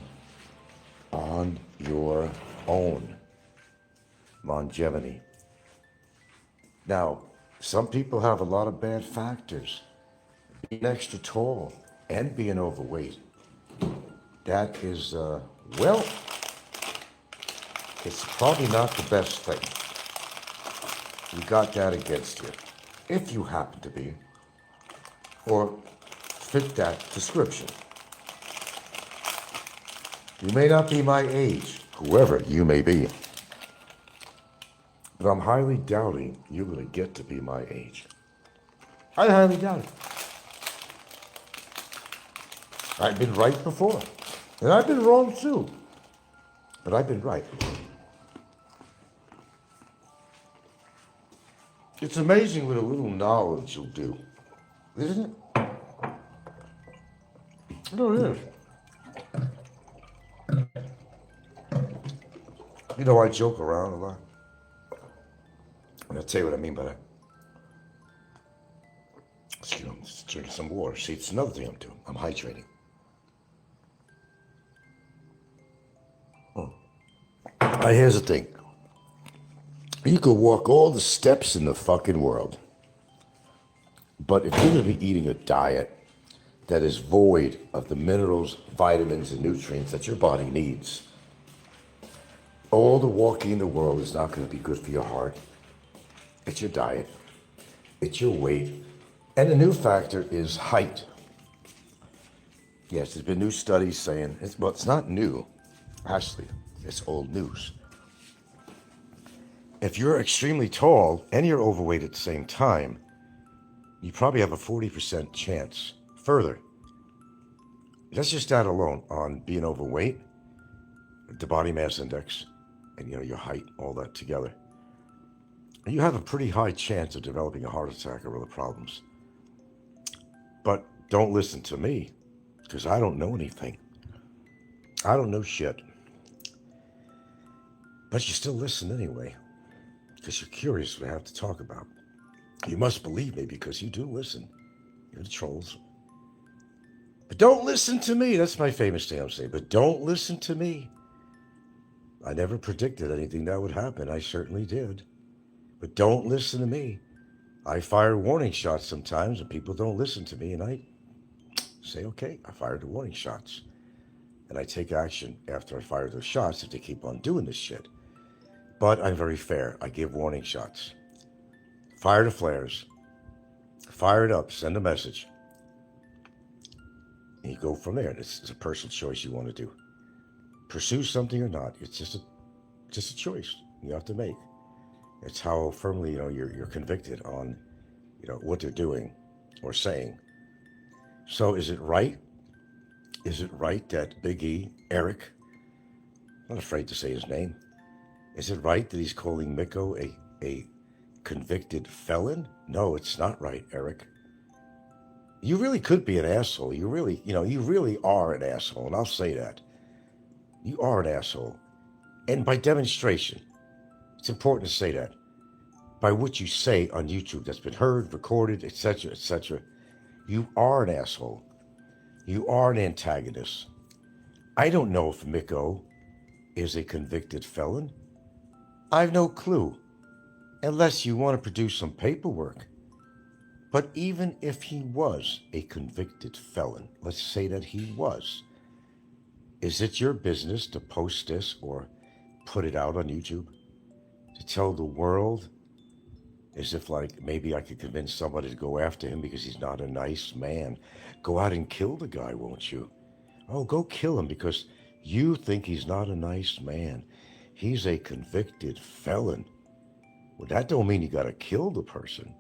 on your own longevity. Now, some people have a lot of bad factors. Being extra tall and being overweight. That is, well, it's probably not the best thing. You got that against you, if you happen to be, or fit that description. You may not be my age, whoever you may be, but I'm highly doubting you're going to get to be my age. I highly doubt it. I've been right before, and I've been wrong too, but I've been right. It's amazing what a little knowledge will do, isn't it? No, it is. You know, I joke around a lot. And I'll tell you what I mean by that. Excuse me, I'm just drinking some water. See, it's another thing I'm doing. I'm hydrating. Here's the thing. You could walk all the steps in the fucking world. But if you're going to be eating a diet that is void of the minerals, vitamins, and nutrients that your body needs, all the walking in the world is not going to be good for your heart. It's your diet. It's your weight. And the new factor is height. Yes, there's been new studies saying, it's not new. Actually, it's old news. If you're extremely tall and you're overweight at the same time, you probably have a 40% chance. Further, that's just that alone on being overweight, the body mass index, and your height, all that together. And you have a pretty high chance of developing a heart attack or other problems. But don't listen to me, because I don't know anything. I don't know shit. But you still listen anyway, because you're curious what I have to talk about. You must believe me, because you do listen. You're the trolls. But don't listen to me. That's my famous thing I'm saying. But don't listen to me. I never predicted anything that would happen. I certainly did. But don't listen to me. I fire warning shots sometimes and people don't listen to me, and I say, okay, I fired the warning shots. And I take action after I fire those shots if they keep on doing this shit. But I'm very fair. I give warning shots. Fire the flares. Fire it up. Send a message. And you go from there. It's a personal choice you want to do. Pursue something or not. It's just a choice you have to make. It's how firmly you're convicted on what they're doing or saying. So is it right? Is it right that Big E, Eric, I'm not afraid to say his name, is it right that he's calling Micko a convicted felon? No, it's not right, Eric. You really could be an asshole. You really are an asshole, and I'll say that. You are an asshole. And by demonstration, it's important to say that. By what you say on YouTube that's been heard, recorded, etc., etc., you are an asshole. You are an antagonist. I don't know if Micko is a convicted felon. I've no clue, unless you want to produce some paperwork. But even if he was a convicted felon, let's say that he was, is it your business to post this or put it out on YouTube? To tell the world as if like maybe I could convince somebody to go after him because he's not a nice man. Go out and kill the guy, won't you? Oh, go kill him because you think he's not a nice man. He's a convicted felon. Well, that don't mean you got to kill the person.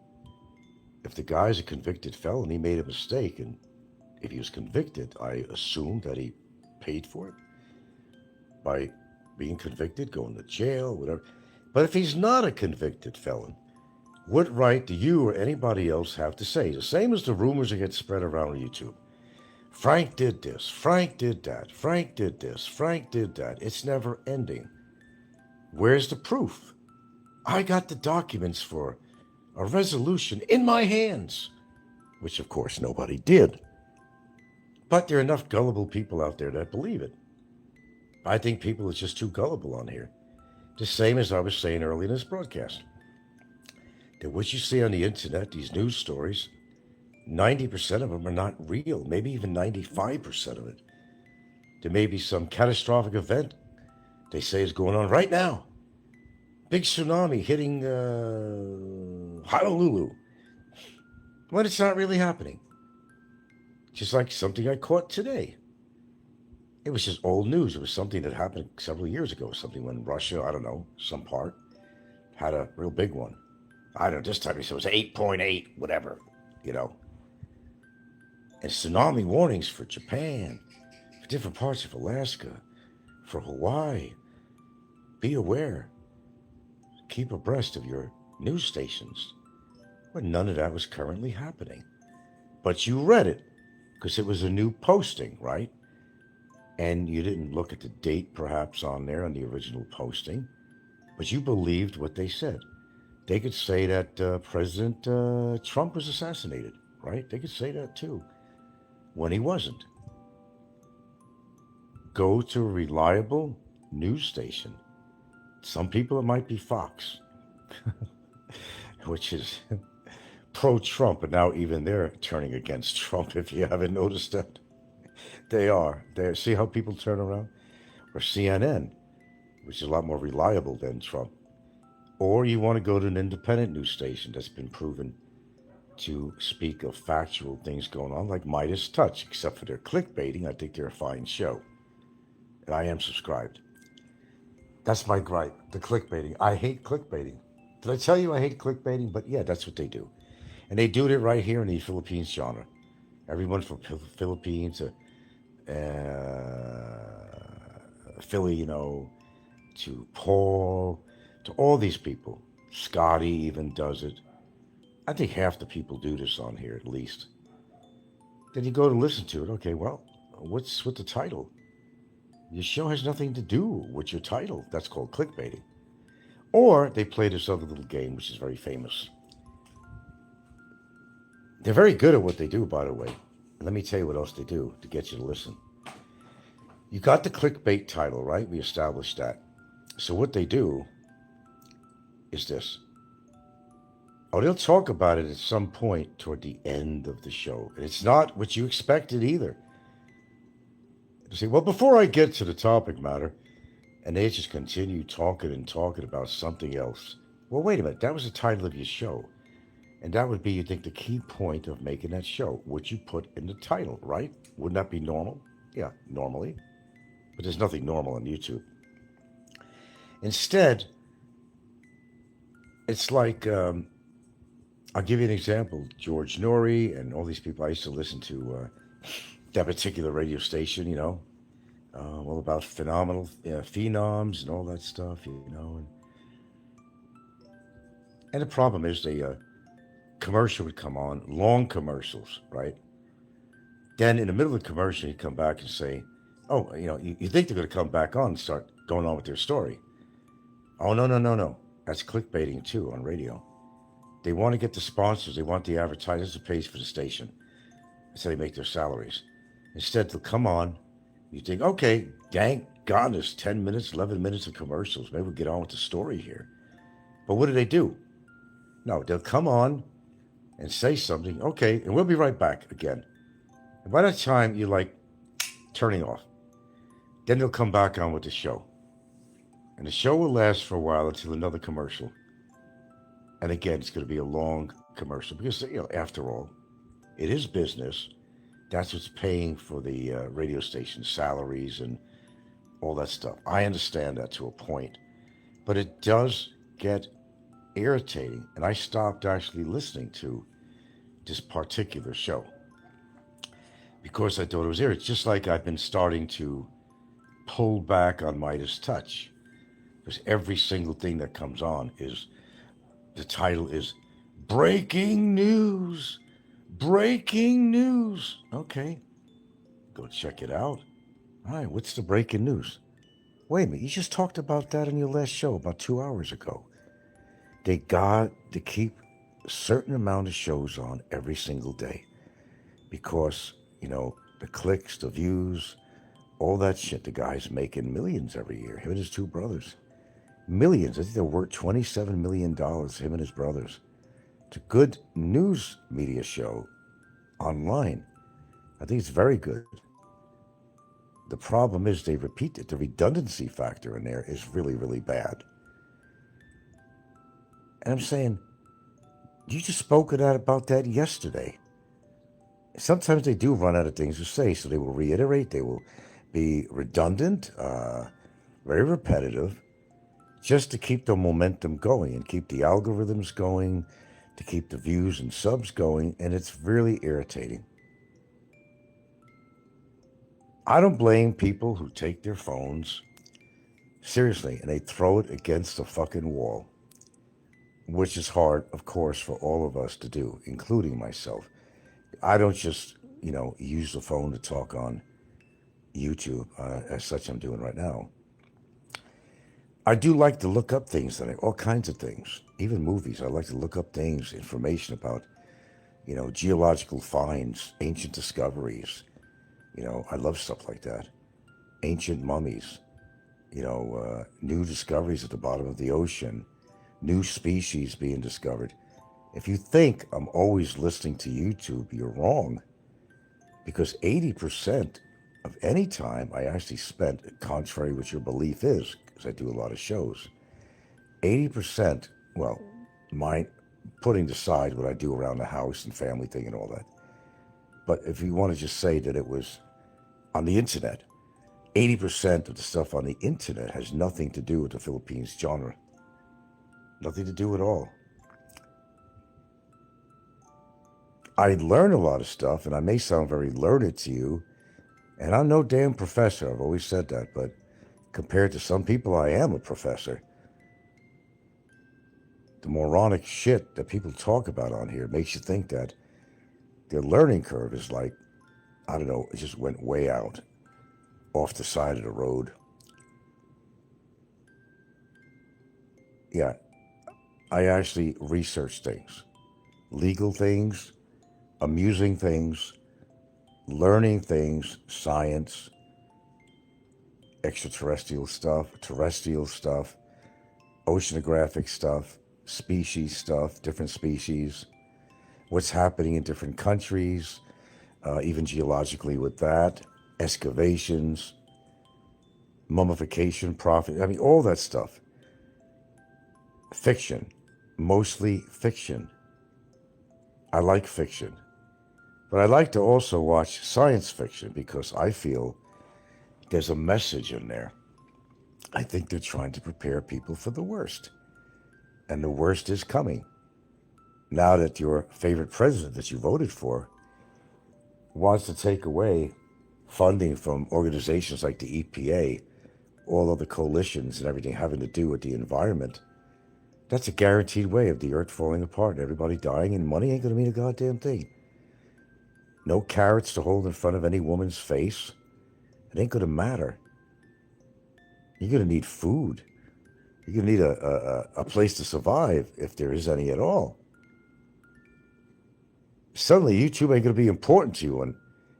If the guy's a convicted felon, he made a mistake, and if he was convicted, I assume that he paid for it by being convicted, going to jail, whatever. But if he's not a convicted felon, what right do you or anybody else have to say? The same as the rumors that get spread around on YouTube. Frank did this, Frank did that, Frank did this, Frank did that. It's never ending. Where's the proof? I got the documents for a resolution in my hands, which of course nobody did. But there are enough gullible people out there that believe it. I think people are just too gullible on here. The same as I was saying earlier in this broadcast. That what you see on the internet, these news stories, 90% of them are not real, maybe even 95% of it. There may be some catastrophic event they say is going on right now. Big tsunami hitting Honolulu. When it's not really happening. Just like something I caught today. It was just old news. It was something that happened several years ago. Something when Russia, I don't know, some part, had a real big one. I don't know, this time it was 8.8, whatever, And tsunami warnings for Japan, for different parts of Alaska, for Hawaii. Be aware. Keep abreast of your news stations. But none of that was currently happening. But you read it, because it was a new posting, right? And you didn't look at the date perhaps on there on the original posting, but you believed what they said. They could say that President Trump was assassinated, right? They could say that too, when he wasn't. Go to a reliable news station. Some people, it might be Fox, which is pro-Trump, and now even they're turning against Trump, if you haven't noticed that. They are. See how people turn around? Or CNN, which is a lot more reliable than Trump. Or you want to go to an independent news station that's been proven to speak of factual things going on, like Midas Touch, except for their clickbaiting. I think they're a fine show. And I am subscribed. That's my gripe, the clickbaiting. I hate clickbaiting. Did I tell you I hate clickbaiting? But yeah, that's what they do. And they do it right here in the Philippines genre. Everyone from Philippines to Philly, to Paul, to all these people. Scotty even does it. I think half the people do this on here, at least. Then you go to listen to it. Okay, well, what's with the title? Your show has nothing to do with your title. That's called clickbaiting. Or they play this other little game, which is very famous. They're very good at what they do, by the way. Let me tell you what else they do to get you to listen. You got the clickbait title, right? We established that. So what they do is this. Oh, they'll talk about it at some point toward the end of the show. And it's not what you expected either. You say, well, before I get to the topic matter, and they just continue talking and talking about something else. Well, wait a minute. That was the title of your show. And that would be, you think, the key point of making that show. What you put in the title, right? Wouldn't that be normal? Yeah, normally. But there's nothing normal on YouTube. Instead, it's like, I'll give you an example. George Norrie and all these people I used to listen to, that particular radio station, all about phenomenal phenoms and all that stuff, And the problem is the commercial would come on, long commercials, right? Then in the middle of the commercial, he'd come back and say, oh, you think they're going to come back on and start going on with their story. Oh, no, no, no, no. That's clickbaiting too on radio. They want to get the sponsors. They want the advertisers to pay for the station. That's how they make their salaries. Instead, they'll come on. You think, okay, dang, God, there's 10 minutes, 11 minutes of commercials. Maybe we'll get on with the story here. But what do? No, they'll come on and say something. Okay, and we'll be right back again. And by that time, you're like turning off. Then they'll come back on with the show. And the show will last for a while until another commercial. And again, it's going to be a long commercial because, after all, it is business. That's what's paying for the radio station salaries and all that stuff. I understand that to a point. But it does get irritating. And I stopped actually listening to this particular show because I thought it was irritating. Just like I've been starting to pull back on Midas Touch. Because every single thing that comes on is, the title is Breaking News. Breaking news. Okay. Go check it out. All right, what's the breaking news? Wait a minute, you just talked about that in your last show about 2 hours ago. They got to keep a certain amount of shows on every single day because, the clicks, the views, all that shit. The guy's making millions every year, him and his two brothers. Millions. I think they're worth $27 million, him and his brothers. It's a good news media show online. I think it's very good. The problem is they repeat it. The redundancy factor in there is really, really bad. And I'm saying, you just spoke about that yesterday. Sometimes they do run out of things to say, so they will reiterate. They will be redundant, very repetitive, just to keep the momentum going and keep the algorithms going, to keep the views and subs going, and it's really irritating. I don't blame people who take their phones seriously and they throw it against the fucking wall, which is hard, of course, for all of us to do, including myself. I don't just, use the phone to talk on YouTube, as such I'm doing right now. I do like to look up things, all kinds of things, even movies. I like to look up things, information about, geological finds, ancient discoveries. I love stuff like that. Ancient mummies, new discoveries at the bottom of the ocean, new species being discovered. If you think I'm always listening to YouTube, you're wrong. Because 80% of any time I actually spent, contrary to what your belief is, because I do a lot of shows, 80%, well, mine, putting aside what I do around the house and family thing and all that. But if you want to just say that it was on the internet, 80% of the stuff on the internet has nothing to do with the Philippines genre. Nothing to do at all. I learn a lot of stuff, and I may sound very learned to you, and I'm no damn professor. I've always said that, but compared to some people, I am a professor. The moronic shit that people talk about on here makes you think that their learning curve is like, I don't know, it just went way out, off the side of the road. Yeah, I actually research things, legal things, amusing things, learning things, science, extraterrestrial stuff, terrestrial stuff, oceanographic stuff, species stuff, different species, what's happening in different countries, even geologically with that, excavations, mummification, prophet, I mean, all that stuff. Fiction, mostly fiction. I like fiction. But I like to also watch science fiction because I feel there's a message in there. I think they're trying to prepare people for the worst. And the worst is coming. Now that your favorite president that you voted for wants to take away funding from organizations like the EPA, all of the coalitions and everything having to do with the environment, that's a guaranteed way of the earth falling apart and everybody dying, and money ain't going to mean a goddamn thing. No carrots to hold in front of any woman's face. It ain't going to matter. You're going to need food. You're going to need a place to survive if there is any at all. Suddenly, YouTube ain't going to be important to you and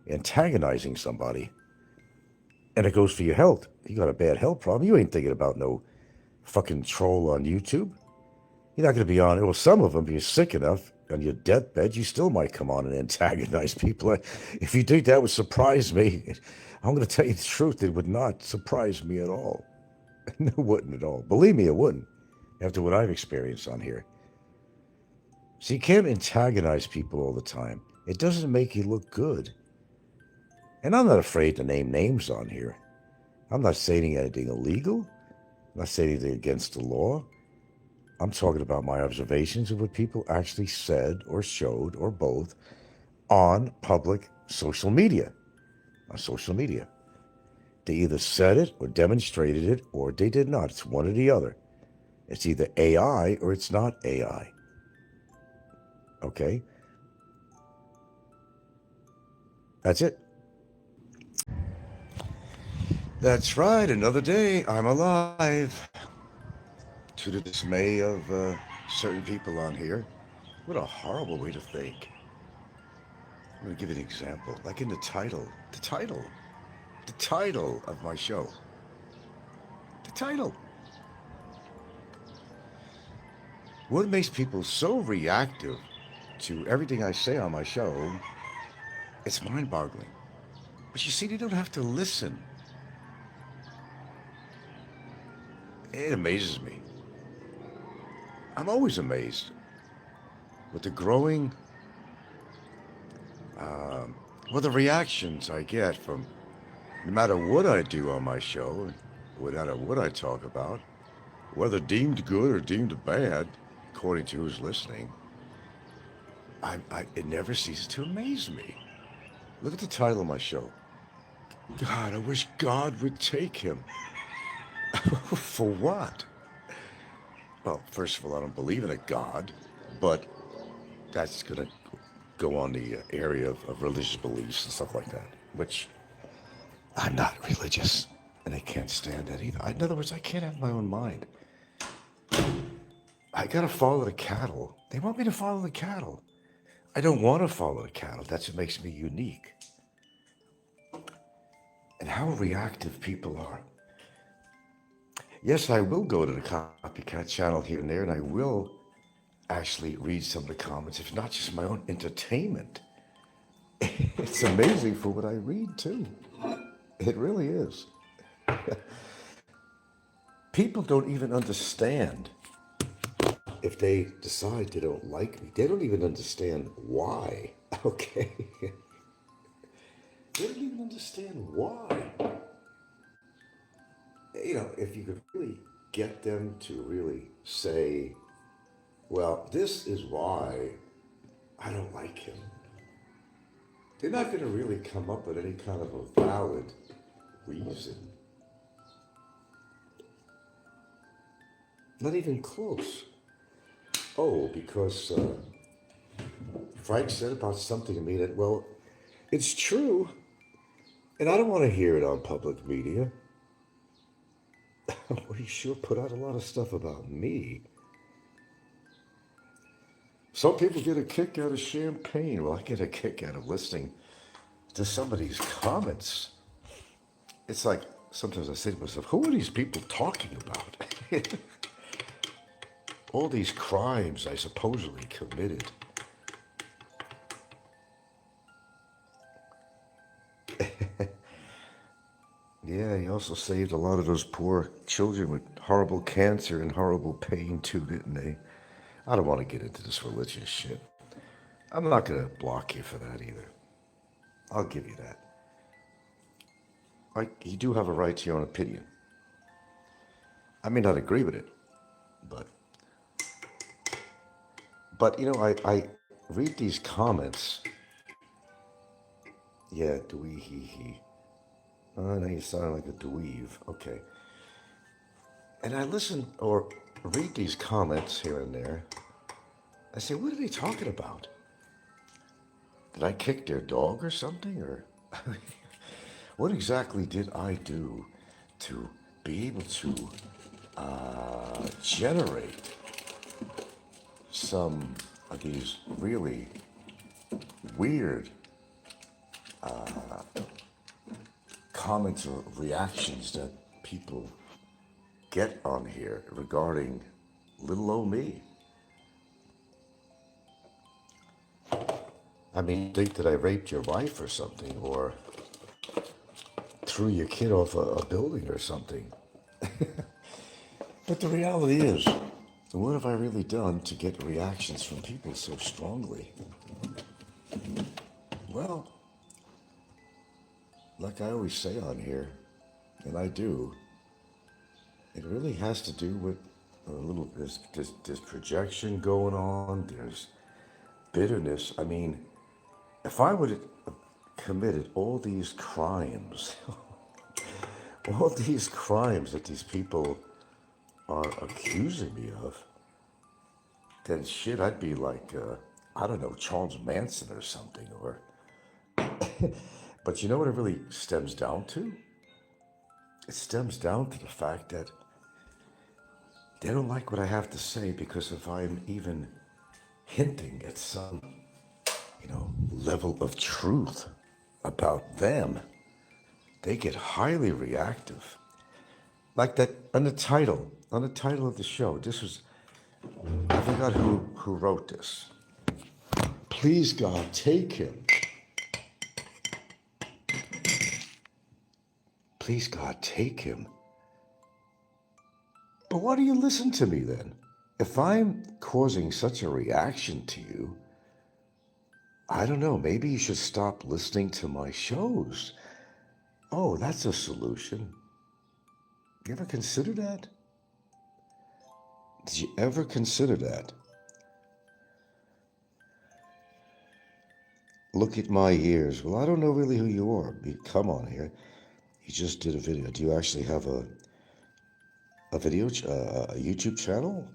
antagonizing somebody. And it goes for your health. You got a bad health problem. You ain't thinking about no fucking troll on YouTube. You're not going to be on it. Well, some of them, if you're sick enough on your deathbed, you still might come on and antagonize people. If you think that would surprise me, I'm going to tell you the truth. It would not surprise me at all. It wouldn't at all. Believe me, it wouldn't. After what I've experienced on here. So you can't antagonize people all the time. It doesn't make you look good. And I'm not afraid to name names on here. I'm not saying anything illegal. I'm not saying anything against the law. I'm talking about my observations of what people actually said or showed or both on public social media. On social media. They either said it or demonstrated it or they did not. It's one or the other. It's either AI or it's not AI. Okay? That's it. That's right. Another day. I'm alive. To the dismay of certain people on here. What a horrible way to think. I'm going to give you an example. Like in the title of my show. The title. What makes people so reactive to everything I say on my show, it's mind-boggling. But you see, they don't have to listen. It amazes me. I'm always amazed with the growing, the reactions I get from no matter what I do on my show, no matter what I talk about, whether deemed good or deemed bad, according to who's listening, it never ceases to amaze me. Look at the title of my show. God, I wish God would take him. For what? Well, first of all, I don't believe in a God, but that's going to go on the area of religious beliefs and stuff like that, which I'm not religious, and I can't stand that either. In other words, I can't have my own mind. I got to follow the cattle. They want me to follow the cattle. I don't want to follow the cattle. That's what makes me unique. And how reactive people are. Yes, I will go to the copycat channel here and there, and I will actually read some of the comments, if not just my own entertainment. It's amazing for what I read, too. It really is. People don't even understand if they decide they don't like me. They don't even understand why, okay? They don't even understand why. You know, if you could really get them to really say, well, this is why I don't like him. They're not going to really come up with any kind of a valid reason. Not even close. Oh, because Frank said about something to me that, well, it's true, and I don't want to hear it on public media. Well, he sure put out a lot of stuff about me. Some people get a kick out of champagne. Well, I get a kick out of listening to somebody's comments. It's like, sometimes I say to myself, who are these people talking about? all these crimes I supposedly committed. Yeah, he also saved a lot of those poor children with horrible cancer and horrible pain too, didn't they? I don't want to get into this religious shit. I'm not going to block you for that either. I'll give you that. You do have a right to your own opinion. I may not agree with it, but I read these comments. Yeah, dwee hee hee. Oh, now you sound like a dweeb. Okay. And I listen or read these comments here and there. I say, what are they talking about? Did I kick their dog or something? Or what exactly did I do to be able to generate some of these really weird comments or reactions that people get on here regarding little old me? I mean, think that I raped your wife or something, or threw your kid off a building or something. But the reality is, what have I really done to get reactions from people so strongly? Well, like I always say on here, and I do, it really has to do with a little, there's projection going on, there's bitterness. I mean, if I would have committed all these crimes, all these crimes that these people are accusing me of, then shit, I'd be like, I don't know, Charles Manson or something. Or, but you know what it really stems down to? It stems down to the fact that they don't like what I have to say, because if I'm even hinting at some, level of truth about them, they get highly reactive. Like that on the title of the show. This was, I forgot who wrote this. Please God, take him. Please God, take him. But why do you listen to me then? If I'm causing such a reaction to you, I don't know, maybe you should stop listening to my shows. Oh, that's a solution. You ever consider that? Did you ever consider that? Look at my ears. Well, I don't know really who you are. Come on here. You just did a video. Do you actually have a video, a YouTube channel?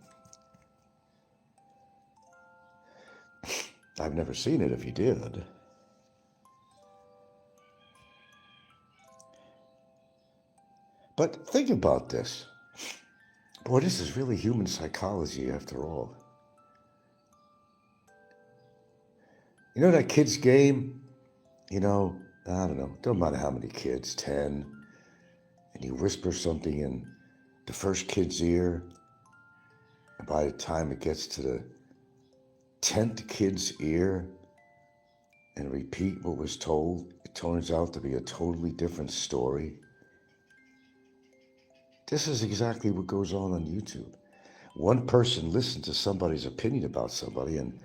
I've never seen it if you did. But think about this. Boy, this is really human psychology after all. You know that kid's game? I don't know, don't matter how many kids, 10, and you whisper something in the first kid's ear, and by the time it gets to the 10th kid's ear and repeat what was told, it turns out to be a totally different story. This is exactly what goes on YouTube. One person listens to somebody's opinion about somebody, and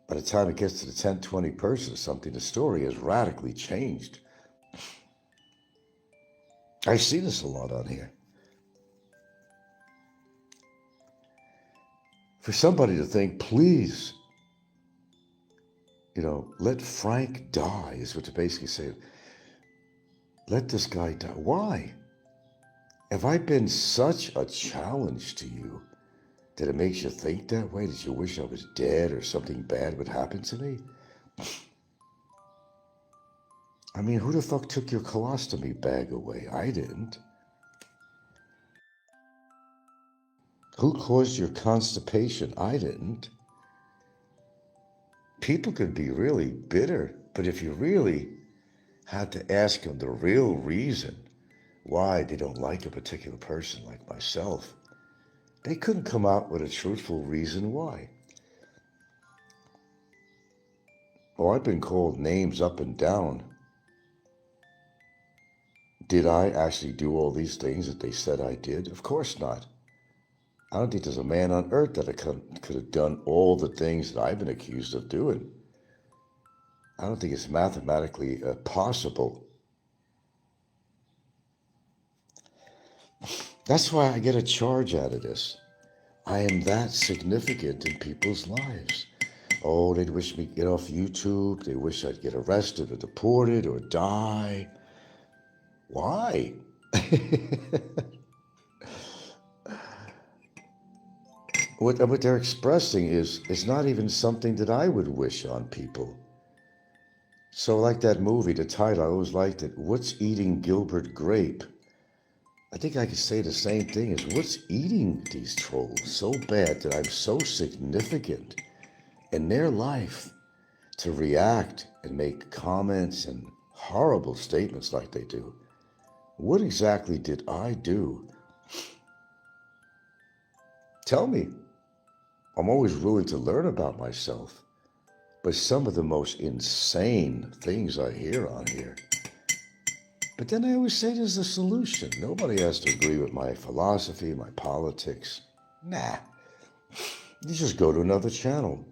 by the time it gets to the 10th, 20th person or something, the story has radically changed. I see this a lot on here. For somebody to think, please, let Frank die, is what they basically say. Let this guy die. Why? Have I been such a challenge to you that it makes you think that way? That you wish I was dead or something bad would happen to me? I mean, who the fuck took your colostomy bag away? I didn't. Who caused your constipation? I didn't. People could be really bitter, but if you really had to ask them the real reason why they don't like a particular person like myself, They couldn't come out with a truthful reason why. Oh, I've been called names up and down. Did I actually do all these things that they said I did? Of course not. I don't think there's a man on earth that could have done all the things that I've been accused of doing. I don't think it's mathematically possible. That's why I get a charge out of this. I am that significant in people's lives. Oh, they'd wish me to get off YouTube. They wish I'd get arrested or deported or die. Why? What they're expressing is not even something that I would wish on people. So like that movie, the title, I always liked it, What's Eating Gilbert Grape? I think I could say the same thing as what's eating these trolls so bad that I'm so significant in their life to react and make comments and horrible statements like they do. What exactly did I do? Tell me. I'm always willing to learn about myself. But some of the most insane things I hear on here. But then I always say there's a solution. Nobody has to agree with my philosophy, my politics. Nah. You just go to another channel.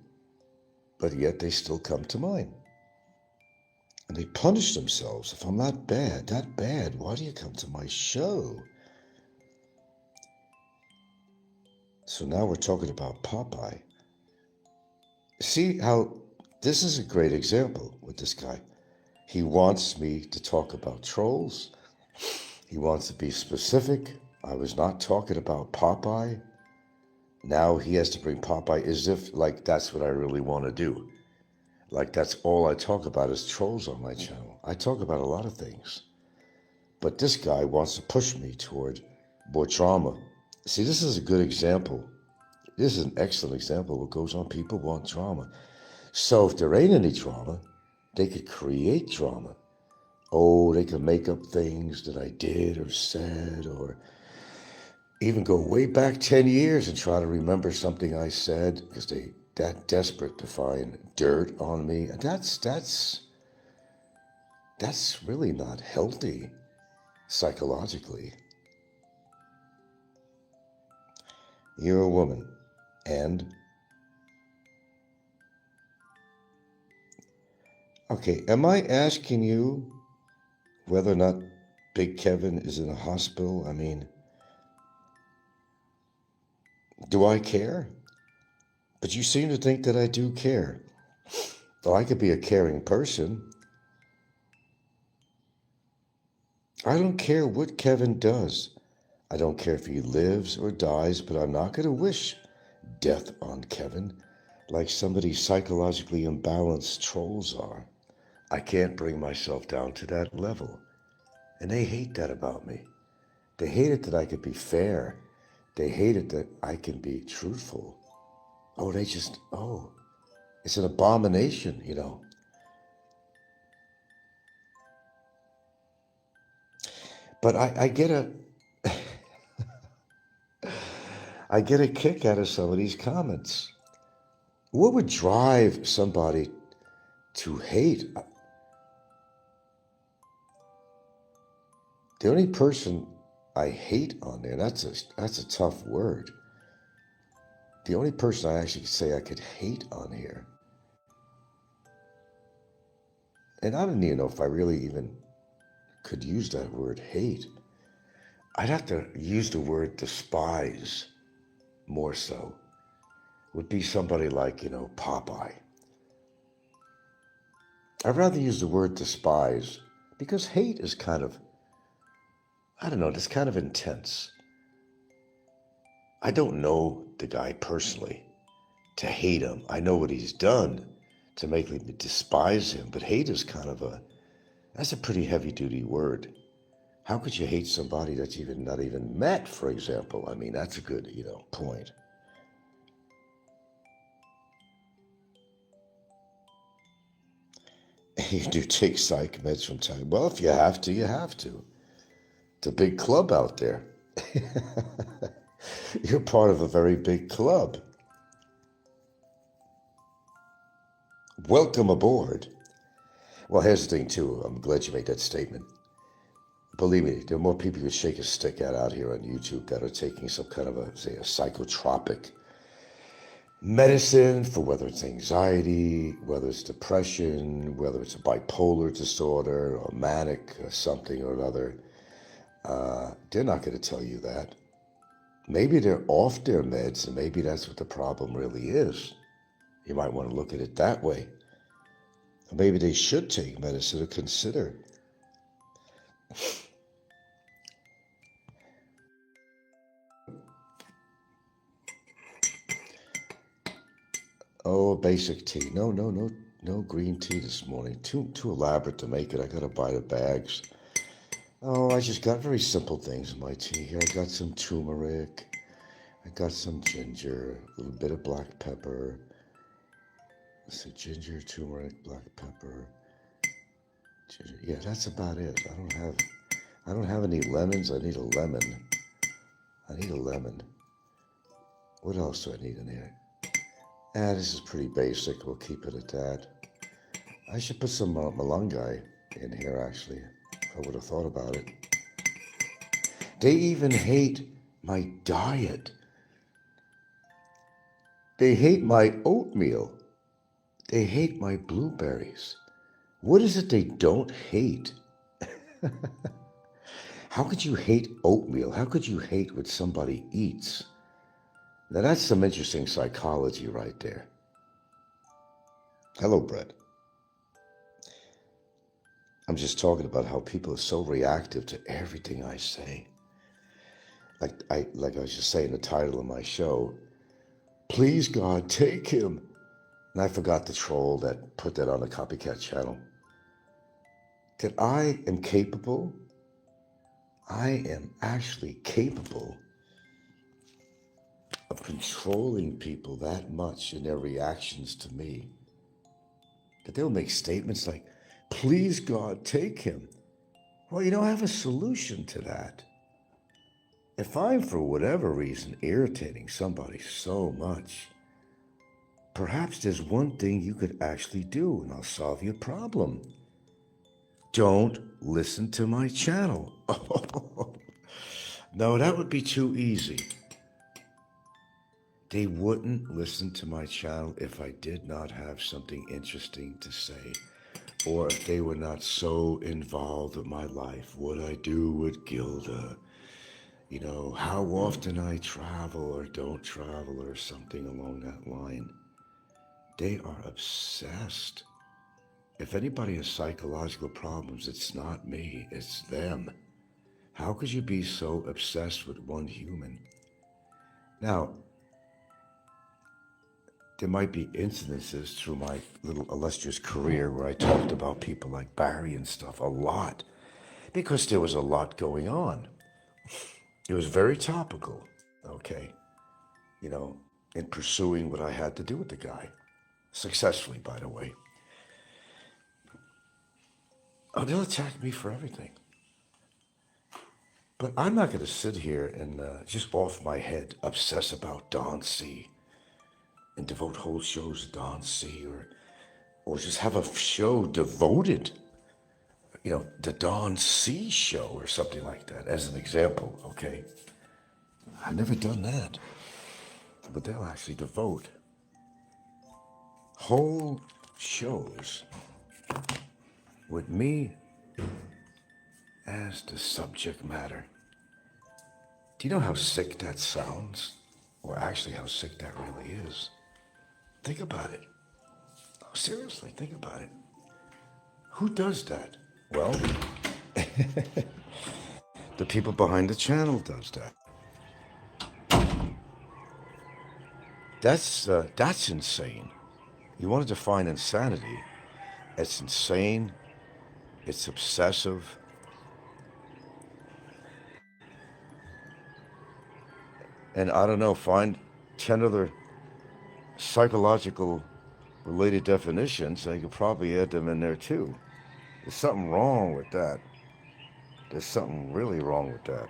But yet they still come to mine. And they punish themselves. If I'm that bad, why do you come to my show? So now we're talking about Popeye. See how this is a great example with this guy. He wants me to talk about trolls. He wants to be specific. I was not talking about Popeye. Now he has to bring Popeye as if like that's what I really want to do. Like that's all I talk about is trolls on my channel. I talk about a lot of things. But this guy wants to push me toward more drama. See, this is a good example. This is an excellent example of what goes on. People want drama. So if there ain't any drama, they could create drama. Oh, they could make up things that I did or said, or even go way back 10 years and try to remember something I said because they that desperate to find dirt on me. And that's really not healthy psychologically. You're a woman, and okay, am I asking you whether or not Big Kevin is in a hospital? I mean, do I care? But you seem to think that I do care. Though I could be a caring person. I don't care what Kevin does. I don't care if he lives or dies, but I'm not going to wish death on Kevin like some of these psychologically imbalanced trolls are. I can't bring myself down to that level. And they hate that about me. They hate it that I could be fair. They hate it that I can be truthful. Oh, it's an abomination, you know. But I get a kick out of some of these comments. What would drive somebody to hate? The only person I hate on there, that's a tough word. The only person I actually say I could hate on here, and I don't even know if I really even could use that word hate. I'd have to use the word despise more so. Would be somebody like, Popeye. I'd rather use the word despise because hate is kind of, I don't know, it's kind of intense. I don't know the guy personally to hate him. I know what he's done to make me despise him, but hate is kind of that's a pretty heavy-duty word. How could you hate somebody that's not even met, for example? I mean, that's a good, point. You do take psych meds from time. Well, if you have to, you have to. It's a big club out there. You're part of a very big club. Welcome aboard. Well, here's the thing, too. I'm glad you made that statement. Believe me, there are more people you could shake a stick at out here on YouTube that are taking some kind of a, say, a psychotropic medicine for whether it's anxiety, whether it's depression, whether it's a bipolar disorder or manic or something or another. They're not going to tell you that. Maybe they're off their meds, and maybe that's what the problem really is. You might want to look at it that way. Or maybe they should take medicine to consider. Oh, basic tea. No green tea this morning. Too elaborate to make it. I gotta buy the bags. Oh, I just got very simple things in my tea here. I got some turmeric. I got some ginger, a little bit of black pepper. Let's see, ginger, turmeric, black pepper. Ginger. Yeah, that's about it. I don't have any lemons. I need a lemon. What else do I need in here? This is pretty basic. We'll keep it at that. I should put some malunggay in here, actually. I would have thought about it. They even hate my diet. They hate my oatmeal. They hate my blueberries. What is it they don't hate? How could you hate oatmeal? How could you hate what somebody eats? Now that's some interesting psychology right there. Hello, Brett. I'm just talking about how people are so reactive to everything I say. Like I was just saying the title of my show, Please God, Take Him. And I forgot the troll that put that on the copycat channel. That I am capable, I am actually capable of controlling people that much in their reactions to me. That they'll make statements like, please God, take him. Well, I have a solution to that. If I'm, for whatever reason, irritating somebody so much, perhaps there's one thing you could actually do and I'll solve your problem. Don't listen to my channel. No, that would be too easy. They wouldn't listen to my channel if I did not have something interesting to say, or if they were not so involved with my life, what I do with Gilda, how often I travel or don't travel or something along that line. They are obsessed. If anybody has psychological problems, it's not me, it's them. How could you be so obsessed with one human? Now, there might be incidences through my little illustrious career where I talked about people like Barry and stuff a lot, because there was a lot going on. It was very topical, okay, in pursuing what I had to do with the guy. Successfully, by the way. Oh, they'll attack me for everything. But I'm not going to sit here and just off my head obsess about Don C. and devote whole shows to Don C. or just have a show devoted, the Don C. show or something like that, as an example, okay? I've never done that. But they'll actually devote whole shows with me as the subject matter. Do you know how sick that sounds? Or actually how sick that really is? Think about it. Oh, seriously, think about it. Who does that? Well, the people behind the channel does that. That's insane. You want to define insanity? It's insane. It's obsessive. And I don't know, find 10 other psychological related definitions. I could probably add them in there too. There's something wrong with that. There's something really wrong with that.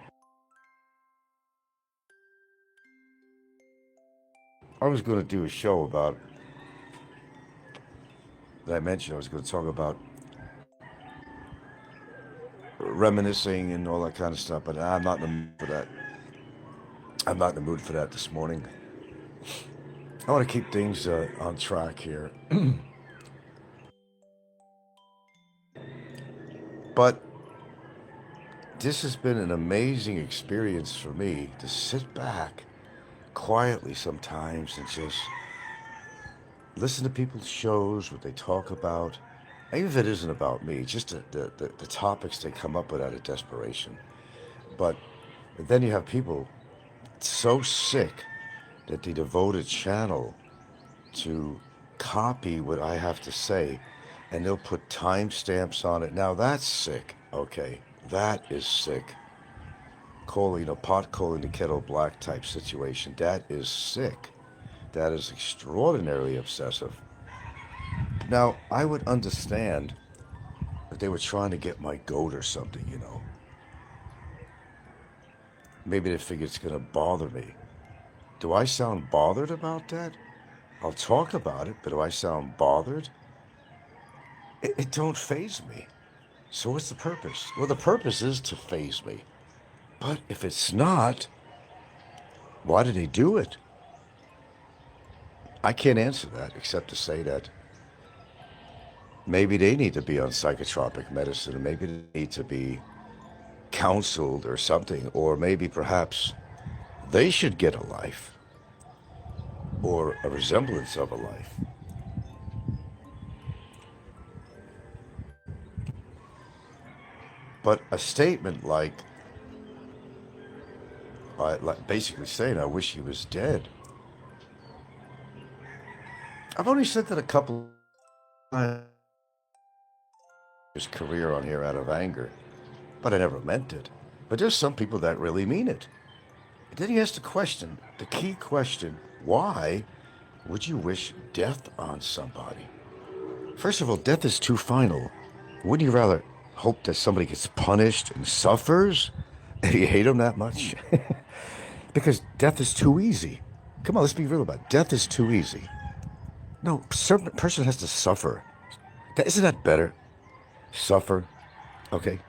I was going to do a show about, that I mentioned, I was going to talk about reminiscing and all that kind of stuff, but I'm not in the mood for that. I'm not in the mood for that this morning. I want to keep things on track here. But this has been an amazing experience for me to sit back quietly sometimes and just listen to people's shows, what they talk about. Even if it isn't about me, just the topics they come up with out of desperation. But then you have people so sick that they devote a channel to copy what I have to say, and they'll put timestamps on it. Now that's sick. Okay, that is sick. Pot calling the kettle black type situation. That is sick. That is extraordinarily obsessive. Now, I would understand if they were trying to get my goat or something, you know. Maybe they figure it's going to bother me. Do I sound bothered about that? I'll talk about it, but do I sound bothered? It don't faze me. So what's the purpose? Well, the purpose is to faze me. But if it's not, why do they do it? I can't answer that except to say that maybe they need to be on psychotropic medicine, or maybe they need to be counseled or something, or maybe perhaps they should get a life or a resemblance of a life. But a statement like basically saying, I wish he was dead. I've only said that a couple of times in his career on here out of anger, but I never meant it. But there's some people that really mean it. And then he has the question, the key question, why would you wish death on somebody? First of all, death is too final. Wouldn't you rather hope that somebody gets punished and suffers if you hate them that much? Because death is too easy. Come on, let's be real about it. Death is too easy. No, certain person has to suffer. Isn't that better? Suffer, okay?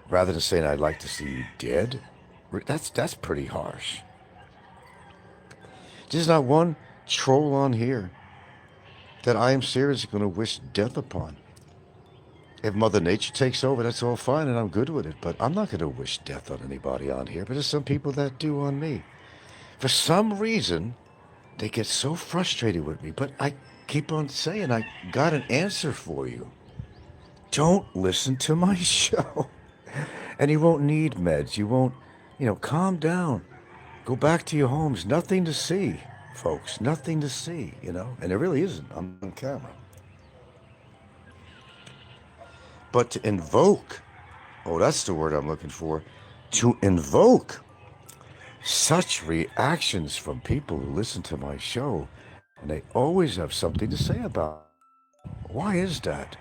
Rather than saying I'd like to see you dead. That's pretty harsh. There's not one troll on here that I am seriously going to wish death upon. If Mother Nature takes over, that's all fine, and I'm good with it. But I'm not going to wish death on anybody on here. But there's some people that do on me. For some reason, they get so frustrated with me. But I keep on saying, I got an answer for you. Don't listen to my show. And you won't need meds. You won't, calm down. Go back to your homes. Nothing to see, folks. Nothing to see, And there really isn't. I'm on camera. But to invoke, that's the word I'm looking for, to invoke such reactions from people who listen to my show, and they always have something to say about it. Why is that?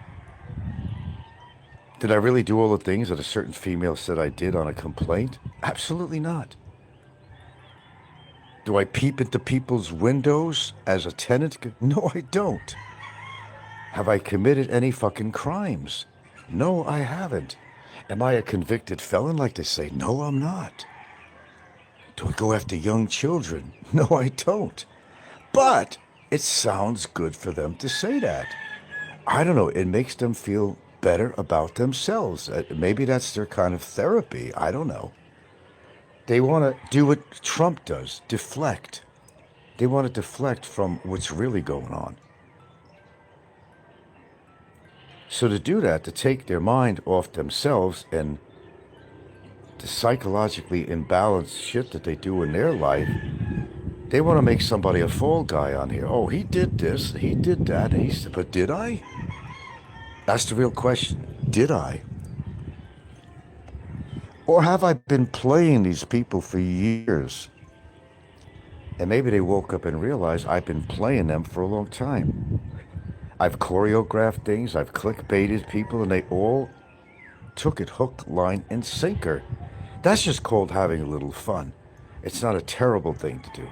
Did I really do all the things that a certain female said I did on a complaint? Absolutely not. Do I peep into people's windows as a tenant? No, I don't. Have I committed any fucking crimes? No, I haven't. Am I a convicted felon like they say? No, I'm not. Do I go after young children? No, I don't. But it sounds good for them to say that. I don't know. It makes them feel better about themselves. Maybe that's their kind of therapy. I don't know. They want to do what Trump does, deflect. They want to deflect from what's really going on. So to do that, to take their mind off themselves and the psychologically imbalanced shit that they do in their life, they want to make somebody a fall guy on here. Oh, he did this, he did that, but did I? That's the real question. Did I? Or have I been playing these people for years? And maybe they woke up and realized I've been playing them for a long time. I've choreographed things, I've clickbaited people, and they all took it hook, line, and sinker. That's just called having a little fun. It's not a terrible thing to do.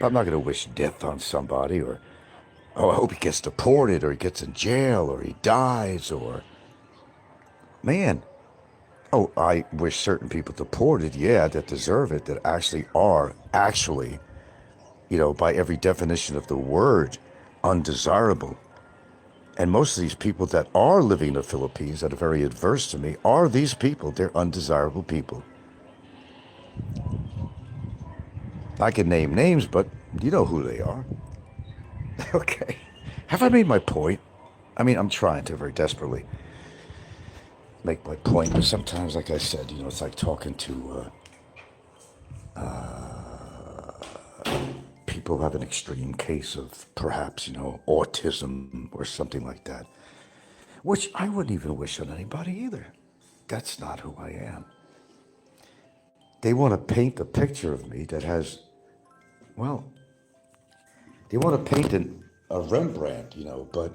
I'm not going to wish death on somebody, or, oh, I hope he gets deported, or he gets in jail, or he dies, or, man. Oh, I wish certain people deported, yeah, that deserve it, that actually, by every definition of the word, undesirable. And most of these people that are living in the Philippines that are very adverse to me are these people. They're undesirable people. I can name names, but you know who they are. Okay. Have I made my point? I mean, I'm trying to very desperately make my point, but sometimes, like I said, it's like talking to people who have an extreme case of perhaps, autism or something like that, which I wouldn't even wish on anybody either. That's not who I am. They want to paint a picture of me that has, well, they want to paint a Rembrandt, but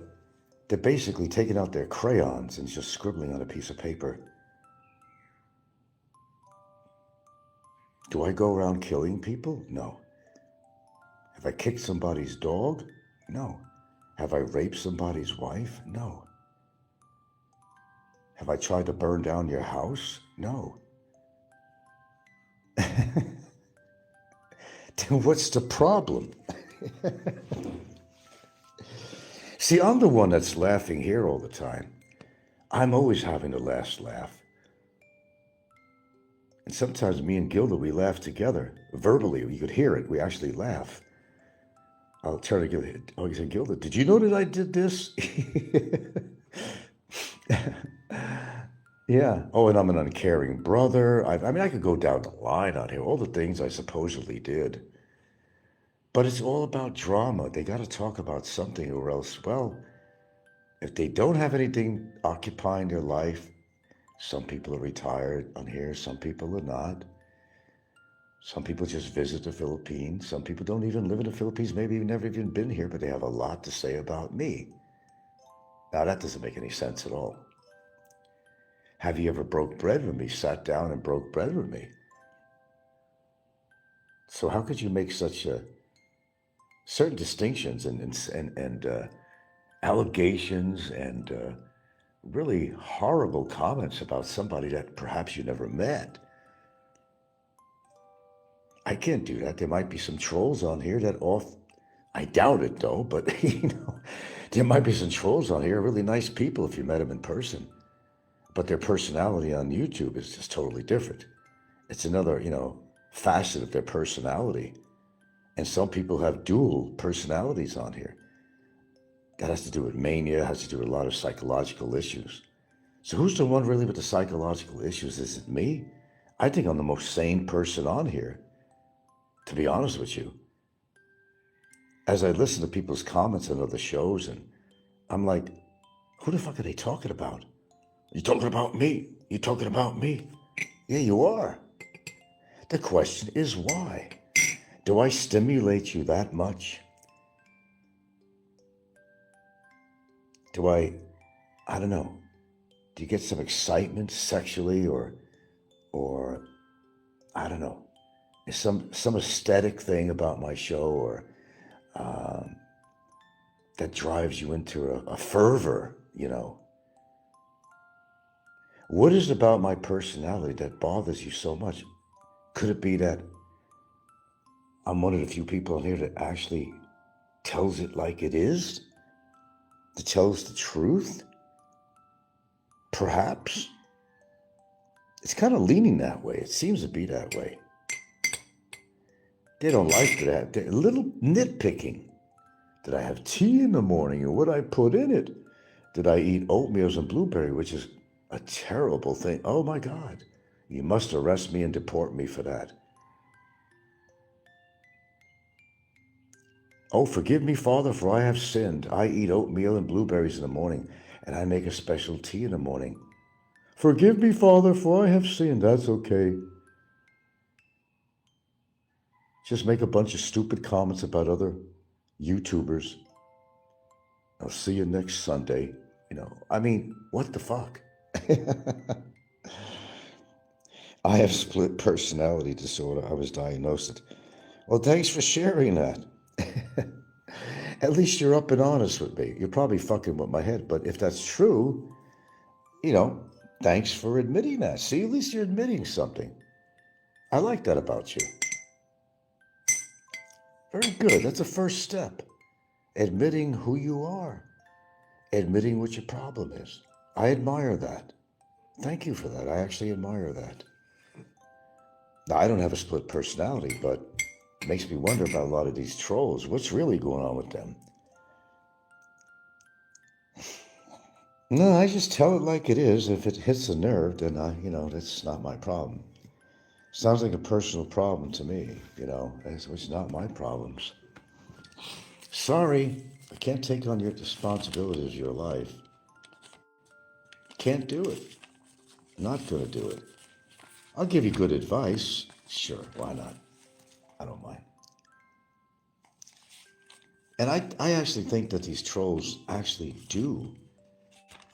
they're basically taking out their crayons and just scribbling on a piece of paper. Do I go around killing people? No. Have I kicked somebody's dog? No. Have I raped somebody's wife? No. Have I tried to burn down your house? No. Then what's the problem? See, I'm the one that's laughing here all the time. I'm always having the last laugh. And sometimes me and Gilda, we laugh together. Verbally, you could hear it. We actually laugh. I'll turn to Gilda. Oh, he said, Gilda, did you know that I did this? Yeah. Oh, and I'm an uncaring brother. I could go down the line on here, all the things I supposedly did. But it's all about drama. They got to talk about something, or else, well, if they don't have anything occupying their life, some people are retired on here, some people are not. Some people just visit the Philippines. Some people don't even live in the Philippines, maybe never even been here, but they have a lot to say about me. Now, that doesn't make any sense at all. Have you ever broke bread with me, sat down and broke bread with me? So how could you make such certain distinctions and allegations and really horrible comments about somebody that perhaps you never met? I can't do that. There might be some trolls on here I doubt it though, but there might be some trolls on here, really nice people if you met them in person. But their personality on YouTube is just totally different. It's another, facet of their personality. And some people have dual personalities on here. That has to do with mania, has to do with a lot of psychological issues. So who's the one really with the psychological issues? Is it me? I think I'm the most sane person on here, to be honest with you. As I listen to people's comments on other shows, and I'm like, who the fuck are they talking about? You talking about me? You talking about me? Yeah, you are. The question is why? Do I stimulate you that much? I don't know. Do you get some excitement sexually or I don't know. Is some aesthetic thing about my show or that drives you into a fervor, What is it about my personality that bothers you so much? Could it be that I'm one of the few people on here that actually tells it like it is? That tells the truth? Perhaps. It's kind of leaning that way. It seems to be that way. They don't like that. They're a little nitpicking. Did I have tea in the morning and what I put in it? Did I eat oatmeals and blueberry, which is a terrible thing. Oh my God. You must arrest me and deport me for that. Oh, forgive me, Father, for I have sinned. I eat oatmeal and blueberries in the morning, and I make a special tea in the morning. Forgive me, Father, for I have sinned. That's okay. Just make a bunch of stupid comments about other YouTubers. I'll see you next Sunday. What the fuck? I have split personality disorder. I was diagnosed at Well, thanks for sharing that. At least you're up and honest with me. You're probably fucking with my head, but if that's true, thanks for admitting that. See, at least you're admitting something. I like that about you. Very good. That's the first step. Admitting who you are. Admitting what your problem is. I admire that. Thank you for that. I actually admire that. Now, I don't have a split personality, but it makes me wonder about a lot of these trolls. What's really going on with them? No, I just tell it like it is. If it hits a nerve, then that's not my problem. Sounds like a personal problem to me, it's not my problems. Sorry, I can't take on your responsibilities of your life. Can't do it. Not gonna do it. I'll give you good advice. Sure, why not? I don't mind. And I actually think that these trolls actually do.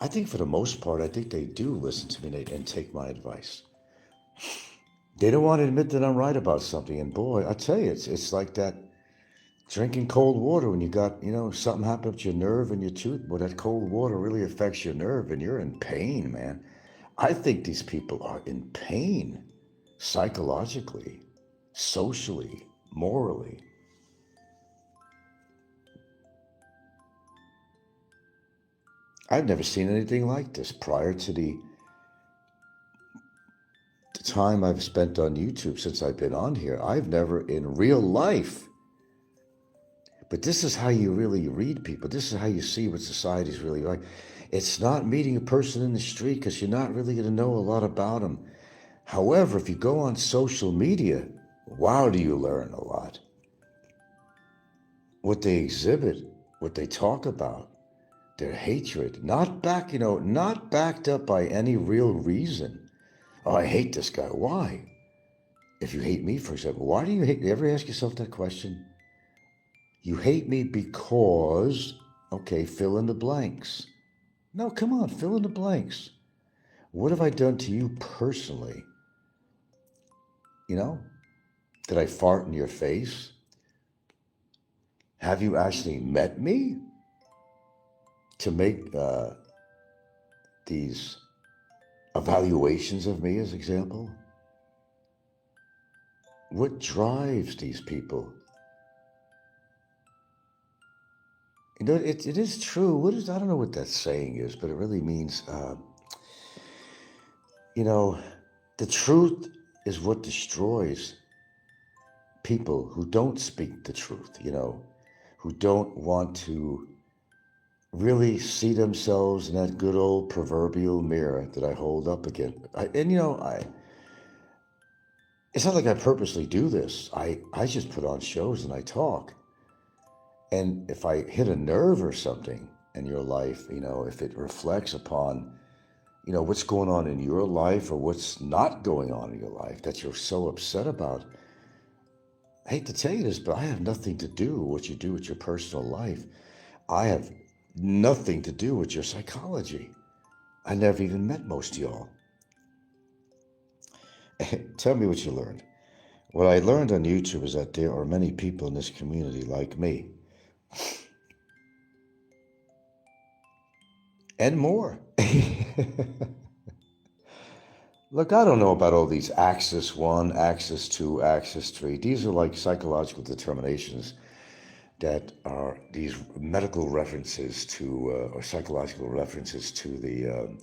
I think for the most part, I think they do listen to me and take my advice. They don't want to admit that I'm right about something. And boy, I tell you, it's like that drinking cold water when you got, something happened with your nerve and your tooth. Well, that cold water really affects your nerve and you're in pain, man. I think these people are in pain, psychologically, socially, morally. I've never seen anything like this prior to the time I've spent on YouTube since I've been on here. I've never in real life. But this is how you really read people. This is how you see what society's really like. It's not meeting a person in the street because you're not really going to know a lot about them. However, if you go on social media, wow, do you learn a lot. What they exhibit, what they talk about, their hatred, not backed up by any real reason. Oh, I hate this guy. Why? If you hate me, for example, why do you hate me? You ever ask yourself that question? You hate me because, okay, fill in the blanks. No, come on, fill in the blanks. What have I done to you personally? Did I fart in your face? Have you actually met me to make these evaluations of me as example? What drives these people? It is true. I don't know what that saying is, but it really means, the truth is what destroys people who don't speak the truth, who don't want to really see themselves in that good old proverbial mirror that I hold up again. It's not like I purposely do this. I just put on shows and I talk. And if I hit a nerve or something in your life, if it reflects upon, what's going on in your life or what's not going on in your life that you're so upset about, I hate to tell you this, but I have nothing to do with what you do with your personal life. I have nothing to do with your psychology. I never even met most of y'all. Tell me what you learned. What I learned on YouTube is that there are many people in this community like me. And more. Look, I don't know about all these axis 1, axis 2, axis 3. These are like psychological determinations that are these medical references to, or psychological references to the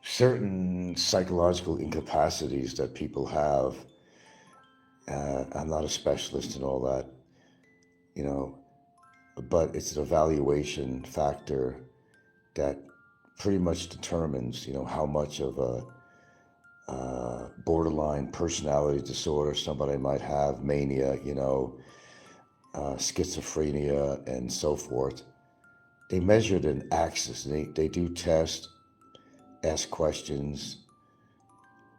certain psychological incapacities that people have. I'm not a specialist in all that, but it's an evaluation factor that pretty much determines, how much of a borderline personality disorder somebody might have, mania, schizophrenia, and so forth. They measured an axis. They do test, ask questions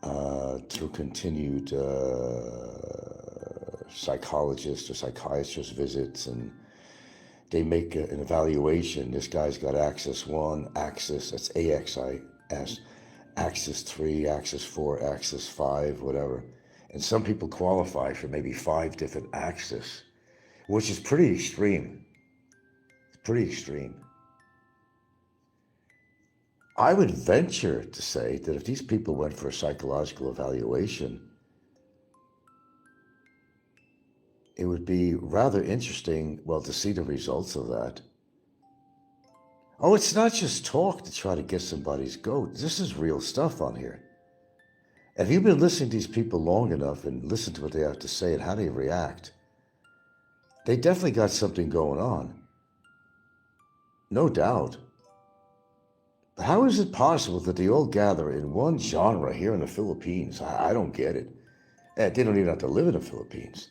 through continued psychologist or psychiatrist visits, and they make an evaluation. This guy's got axis 1, axis, that's AXIS, axis 3, axis 4, axis 5, whatever. And some people qualify for maybe 5 different axes, which is pretty extreme. It's pretty extreme. I would venture to say that if these people went for a psychological evaluation, it would be rather interesting, well, to see the results of that. Oh, it's not just talk to try to get somebody's goat. This is real stuff on here. If you've been listening to these people long enough and listen to what they have to say and how they react, they definitely got something going on. No doubt. But how is it possible that they all gather in one genre here in the Philippines? I don't get it. They don't even have to live in the Philippines.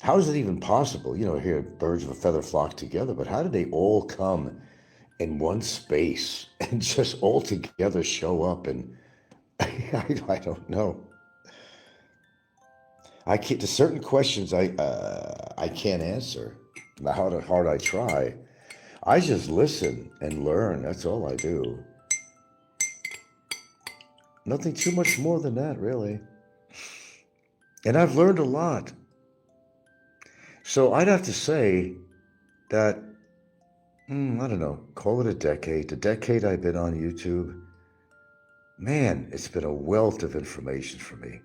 How is it even possible? You know, here birds of a feather flock together, but how did they all come in one space and just all together show up? And I don't know. I can't. To certain questions I can't answer. No matter how hard I try, I just listen and learn. That's all I do. Nothing too much more than that, really. And I've learned a lot. So I'd have to say that, I don't know, call it a decade. The decade I've been on YouTube, man, it's been a wealth of information for me.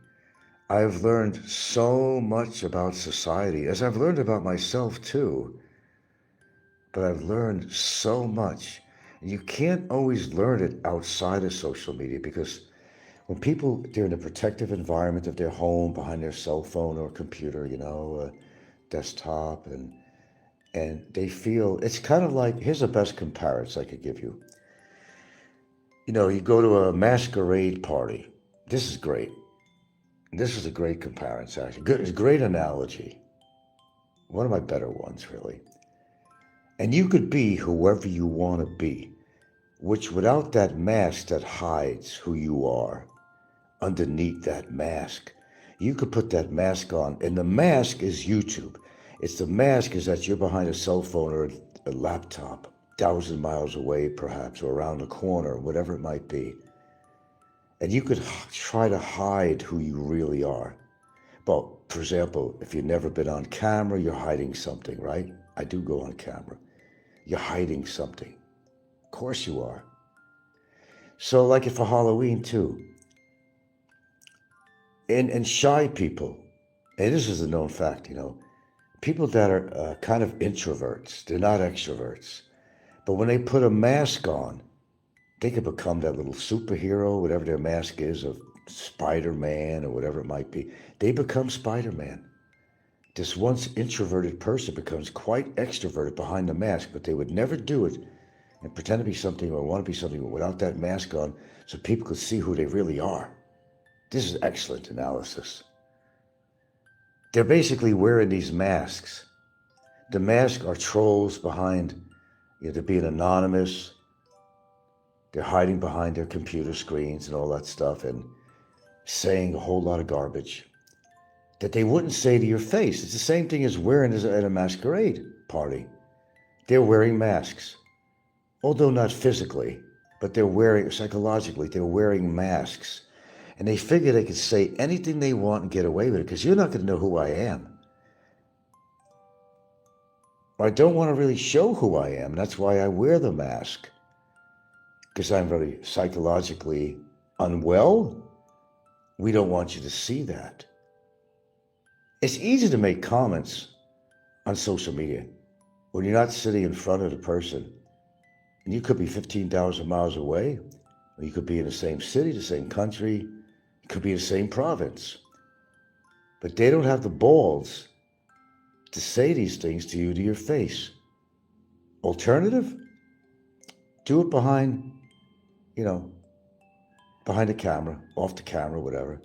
I've learned so much about society, as I've learned about myself too. But I've learned so much. And you can't always learn it outside of social media, because when people, they're in a protective environment of their home, behind their cell phone or computer, desktop, and they feel, it's kind of like, here's the best comparison I could give you. You know, you go to a masquerade party. This is great. This is a great comparison, actually. Good, it's a great analogy. One of my better ones, really. And you could be whoever you want to be, which without that mask that hides who you are, underneath that mask, you could put that mask on, and the mask is YouTube. It's the mask is that you're behind a cell phone or a laptop, 1,000 miles away perhaps, or around the corner, whatever it might be. And you could try to hide who you really are. Well, for example, if you've never been on camera, you're hiding something, right? I do go on camera. You're hiding something. Of course you are. So like for Halloween too. And shy people, and this is a known fact, people that are kind of introverts, they're not extroverts. But when they put a mask on, they could become that little superhero, whatever their mask is, of Spider-Man or whatever it might be. They become Spider-Man. This once introverted person becomes quite extroverted behind the mask, but they would never do it and pretend to be something or want to be something without that mask on, so people could see who they really are. This is excellent analysis. They're basically wearing these masks. The masks are trolls behind, they're being anonymous. They're hiding behind their computer screens and all that stuff and saying a whole lot of garbage that they wouldn't say to your face. It's the same thing as wearing at a masquerade party. They're wearing masks, although not physically, but they're wearing, psychologically, they're wearing masks. And they figure they can say anything they want and get away with it, because you're not going to know who I am. I don't want to really show who I am. That's why I wear the mask. Because I'm very psychologically unwell. We don't want you to see that. It's easy to make comments on social media when you're not sitting in front of the person. And you could be 15,000 miles away, or you could be in the same city, the same country, you could be in the same province. But they don't have the balls to say these things to you to your face. Alternative? Do it behind the camera, off the camera, whatever.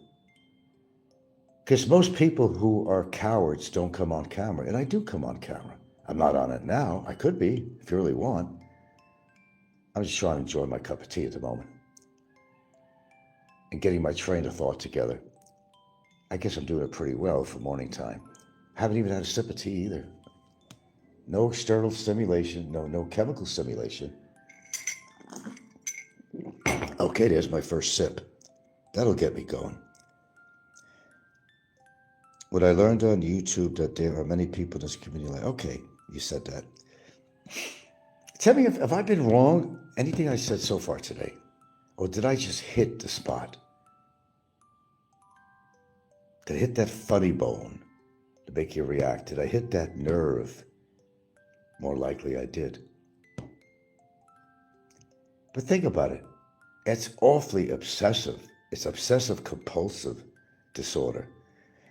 Because most people who are cowards don't come on camera, and I do come on camera. I'm not on it now. I could be, if you really want. I'm just trying to enjoy my cup of tea at the moment and getting my train of thought together. I guess I'm doing it pretty well for morning time. Haven't even had a sip of tea either. No external stimulation, no chemical stimulation. Okay, there's my first sip. That'll get me going. What I learned on YouTube, that there are many people in this community like, okay, you said that. Tell me if I've been wrong, anything I said so far today, or did I just hit the spot? Did I hit that funny bone to make you react? Did I hit that nerve? More likely I did. But think about it. It's awfully obsessive. It's obsessive compulsive disorder.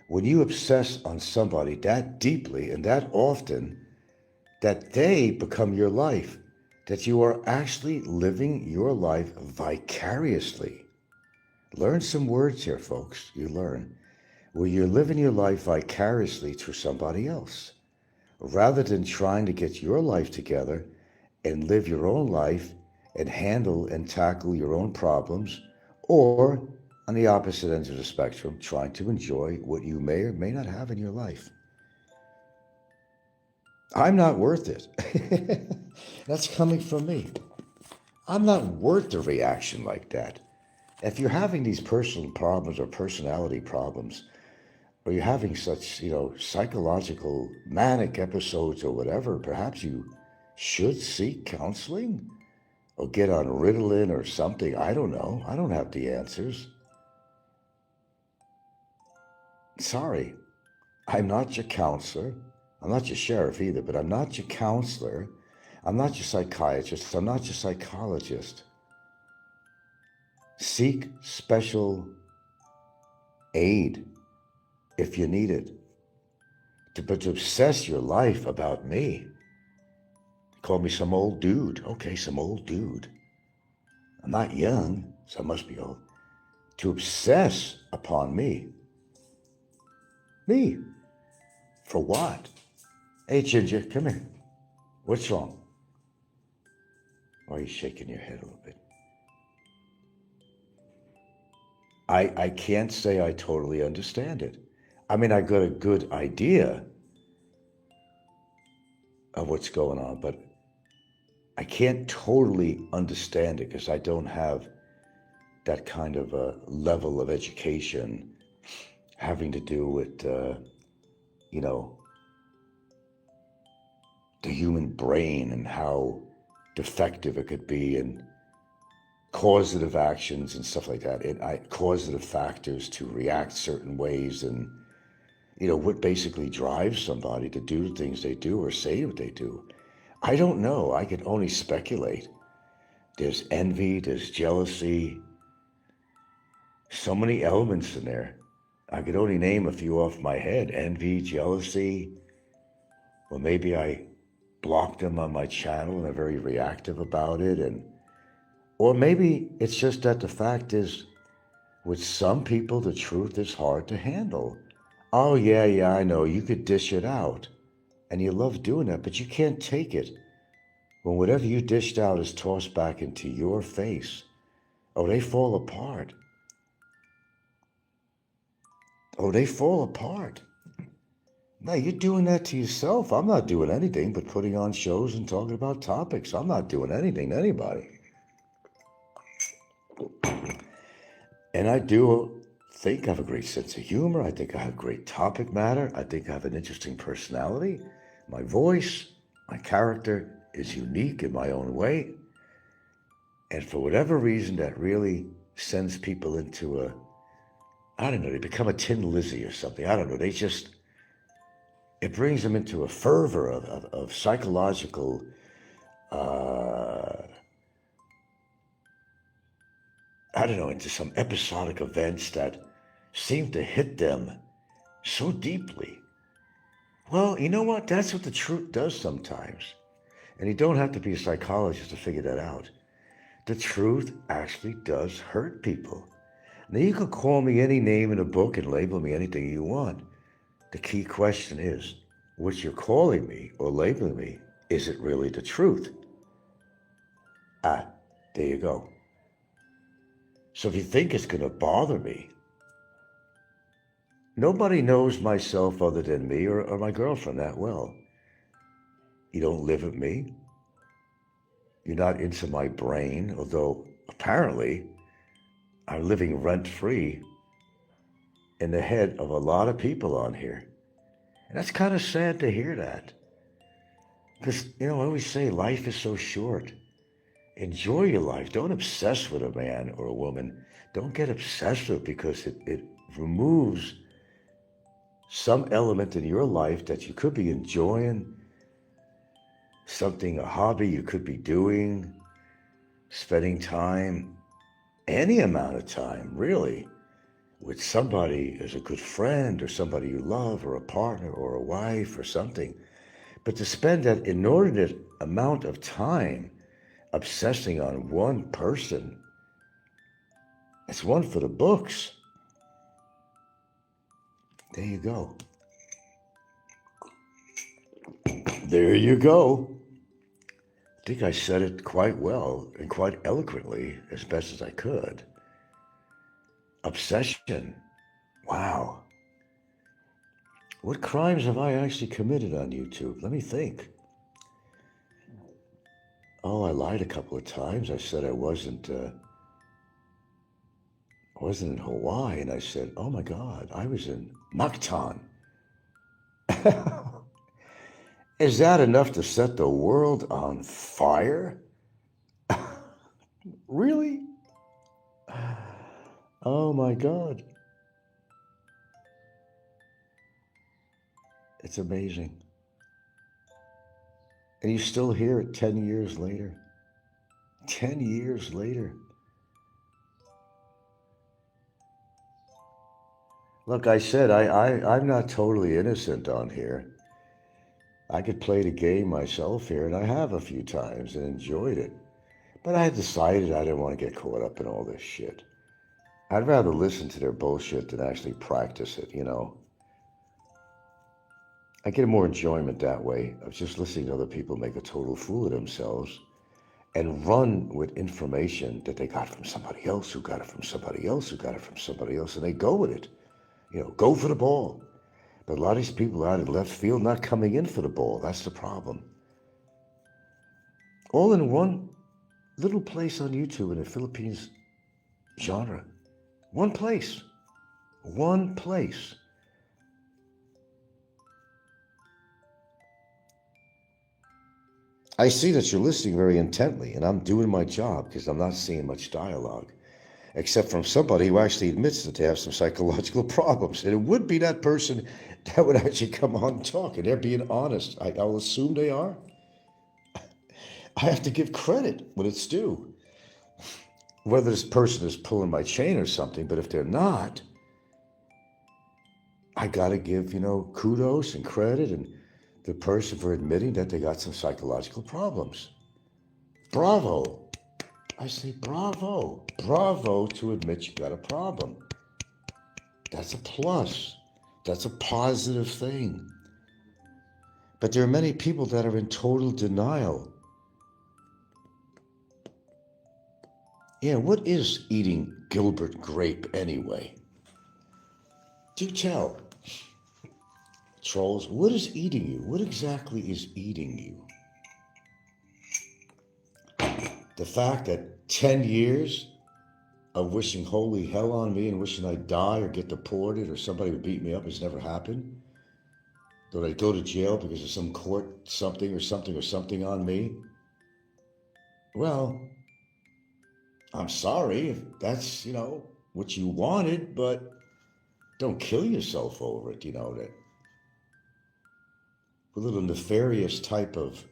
When you obsess on somebody that deeply and that often, that they become your life, that you are actually living your life vicariously. Learn some words here, folks. You learn. Where you're living your life vicariously through somebody else, rather than trying to get your life together and live your own life and handle and tackle your own problems, or on the opposite ends of the spectrum, trying to enjoy what you may or may not have in your life. I'm not worth it. That's coming from me. I'm not worth a reaction like that. If you're having these personal problems or personality problems, or you're having such, psychological manic episodes or whatever, perhaps you should seek counseling or get on Ritalin or something. I don't know. I don't have the answers. Sorry, I'm not your counselor. I'm not your sheriff either, but I'm not your counselor. I'm not your psychiatrist. I'm not your psychologist. Seek special aid if you need it. But to obsess your life about me, call me some old dude. Okay, some old dude. I'm not young, so I must be old. To obsess upon me. Me. For what? Hey, Ginger, come here. What's wrong? Why are you shaking your head a little bit? I can't say I totally understand it. I mean, I got a good idea of what's going on, but I can't totally understand it because I don't have that kind of a level of education having to do with, the human brain and how defective it could be and causative actions and stuff like that. Causative factors to react certain ways and, what basically drives somebody to do the things they do or say what they do. I don't know. I can only speculate. There's envy, there's jealousy, so many elements in there. I could only name a few off my head. Envy, jealousy. Or maybe I blocked them on my channel and are very reactive about it. Or maybe it's just that the fact is, with some people, the truth is hard to handle. Oh, yeah, I know. You could dish it out. And you love doing that, but you can't take it when whatever you dished out is tossed back into your face. Oh, they fall apart. Oh, they fall apart. No, you're doing that to yourself. I'm not doing anything but putting on shows and talking about topics. I'm not doing anything to anybody. And I do think I have a great sense of humor. I think I have great topic matter. I think I have an interesting personality. My voice, my character is unique in my own way. And for whatever reason, that really sends people into they become a Tin Lizzy or something. I don't know. It brings them into a fervor of psychological, into some episodic events that seem to hit them so deeply. Well, you know what? That's what the truth does sometimes. And you don't have to be a psychologist to figure that out. The truth actually does hurt people. Now, you could call me any name in a book and label me anything you want. The key question is, what you're calling me or labeling me, is it really the truth? There you go. So if you think it's going to bother me, nobody knows myself other than me or my girlfriend that well. You don't live with me. You're not into my brain, although apparently I'm living rent-free in the head of a lot of people on here. And that's kind of sad to hear that. Because, I always say life is so short. Enjoy your life. Don't obsess with a man or a woman. Don't get obsessed with it because it removes some element in your life that you could be enjoying, something, a hobby you could be doing, spending time, any amount of time, really, with somebody as a good friend or somebody you love or a partner or a wife or something. But to spend that inordinate amount of time obsessing on one person, it's one for the books. There you go. There you go. I think I said it quite well and quite eloquently, as best as I could. Obsession. Wow. What crimes have I actually committed on YouTube? Let me think. Oh, I lied a couple of times. I said I wasn't in Hawaii, and I said, oh my God, I was in Mactan. Is that enough to set the world on fire? Really? Oh my God. It's amazing. And you still hear it 10 years later. 10 years later. Look, I said I'm not totally innocent on here. I could play the game myself here, and I have a few times and enjoyed it. But I had decided I didn't want to get caught up in all this shit. I'd rather listen to their bullshit than actually practice it, I get more enjoyment that way of just listening to other people make a total fool of themselves and run with information that they got from somebody else who got it from somebody else who got it from somebody else, and they go with it. Go for the ball. But a lot of these people out in left field not coming in for the ball. That's the problem. All in one little place on YouTube in the Philippines genre. One place. One place. I see that you're listening very intently, and I'm doing my job because I'm not seeing much dialogue, except from somebody who actually admits that they have some psychological problems. And it would be that person that would actually come on and talk, and they're being honest. I'll assume they are. I have to give credit when it's due. Whether this person is pulling my chain or something, but if they're not, I got to give, kudos and credit and the person for admitting that they got some psychological problems. Bravo. I say bravo. Bravo to admit you got a problem. That's a plus. That's a positive thing. But there are many people that are in total denial. Yeah, what is eating Gilbert grape anyway? Do tell. Trolls, what is eating you? What exactly is eating you? The fact that 10 years of wishing holy hell on me and wishing I'd die or get deported or somebody would beat me up has never happened? That I'd go to jail because of some court something on me? Well, I'm sorry if that's, what you wanted, but don't kill yourself over it, that the little nefarious type of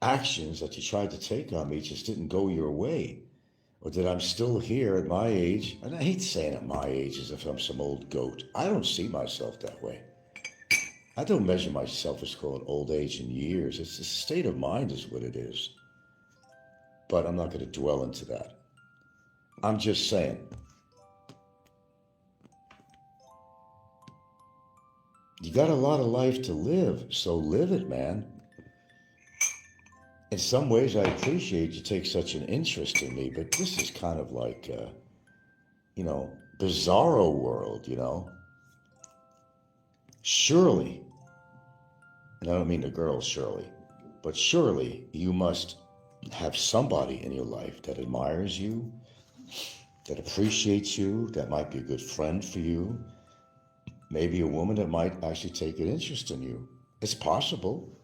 actions that you tried to take on me just didn't go your way. Or that I'm still here at my age, and I hate saying at my age as if I'm some old goat. I don't see myself that way. I don't measure myself as called old age in years. It's a state of mind is what it is. But I'm not going to dwell into that. I'm just saying. You got a lot of life to live, so live it, man. In some ways, I appreciate you take such an interest in me, but this is kind of like, bizarro world, Surely, and I don't mean the girl Shirley, but surely you must have somebody in your life that admires you, that appreciates you, that might be a good friend for you, maybe a woman that might actually take an interest in you. It's possible.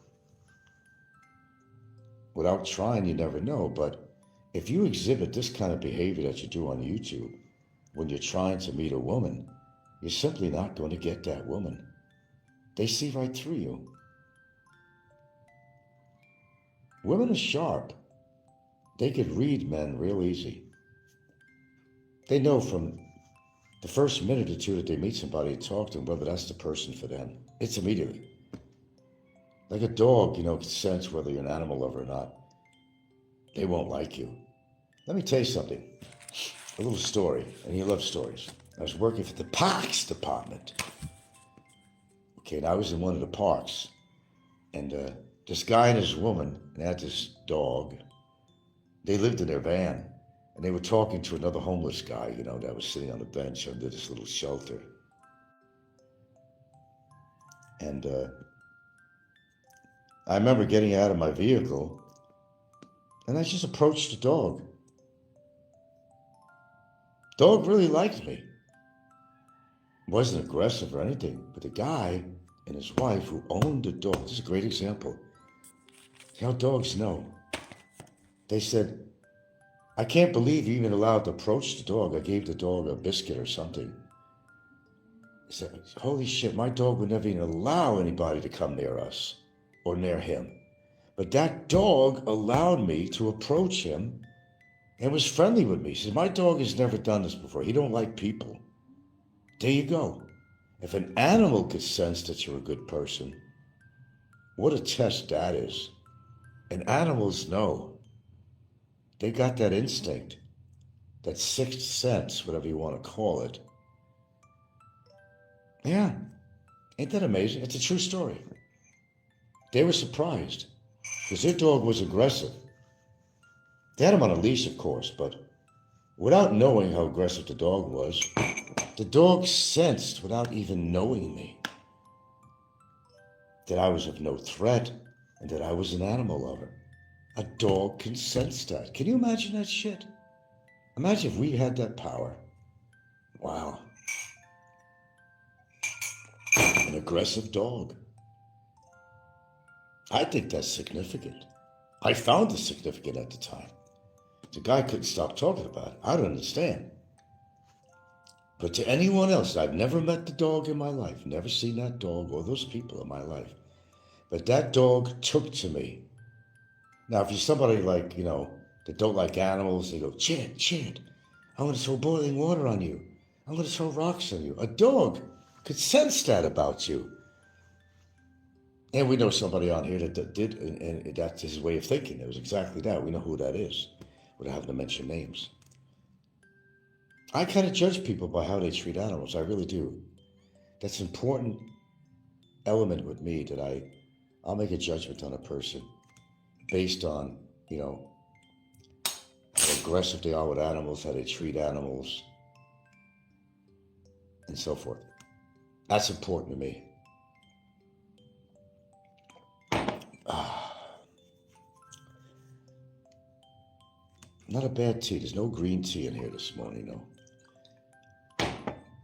Without trying, you never know. But if you exhibit this kind of behavior that you do on YouTube, when you're trying to meet a woman, you're simply not going to get that woman. They see right through you. Women are sharp. They could read men real easy. They know from the first minute or two that they meet somebody and talk to them whether that's the person for them. It's immediately. Like a dog, can sense whether you're an animal lover or not. They won't like you. Let me tell you something. A little story, and you love stories. I was working for the parks department. Okay, and I was in one of the parks. And this guy and his woman, and they had this dog. They lived in their van. And they were talking to another homeless guy, that was sitting on a bench under this little shelter. And I remember getting out of my vehicle, and I just approached the dog. Dog really liked me. Wasn't aggressive or anything, but the guy and his wife who owned the dog, this is a great example. How dogs know. They said, I can't believe you even allowed to approach the dog. I gave the dog a biscuit or something. I said, holy shit, my dog would never even allow anybody to come near us or near him. But that dog allowed me to approach him and was friendly with me. He said, my dog has never done this before. He don't like people. There you go. If an animal could sense that you're a good person, what a test that is. And animals know. They got that instinct, that sixth sense, whatever you want to call it. Yeah, ain't that amazing? It's a true story. They were surprised because their dog was aggressive. They had him on a leash, of course, but without knowing how aggressive the dog was, the dog sensed, without even knowing me, that I was of no threat and that I was an animal lover. A dog can sense that. Can you imagine that shit? Imagine if we had that power. Wow. An aggressive dog. I think that's significant. I found it significant at the time. The guy couldn't stop talking about it. I don't understand. But to anyone else, I've never met the dog in my life, never seen that dog or those people in my life. But that dog took to me. Now, if you're somebody like, that don't like animals, they go, Chad, I'm going to throw boiling water on you. I'm going to throw rocks on you. A dog could sense that about you. And we know somebody on here that did, and that's his way of thinking. It was exactly that. We know who that is, without having to mention names. I kind of judge people by how they treat animals. I really do. That's an important element with me, that I'll make a judgment on a person based on, how aggressive they are with animals, how they treat animals, and so forth. That's important to me. Not a bad tea. There's no green tea in here this morning, But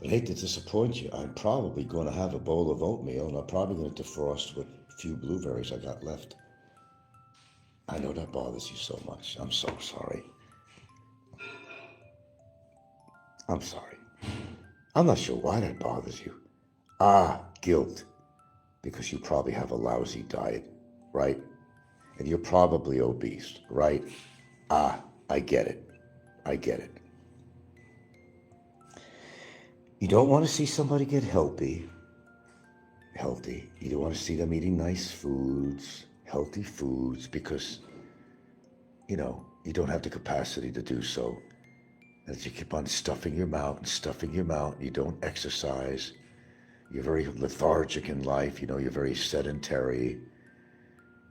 I hate to disappoint you. I'm probably going to have a bowl of oatmeal, and I'm probably going to defrost with a few blueberries I got left. I know that bothers you so much. I'm so sorry. I'm sorry. I'm not sure why that bothers you. Guilt. Because you probably have a lousy diet, right? And you're probably obese, right? I get it. I get it. You don't want to see somebody get healthy. You don't want to see them eating nice foods, healthy foods, because, you don't have the capacity to do so. As you keep on stuffing your mouth, you don't exercise. You're very lethargic in life, you're very sedentary.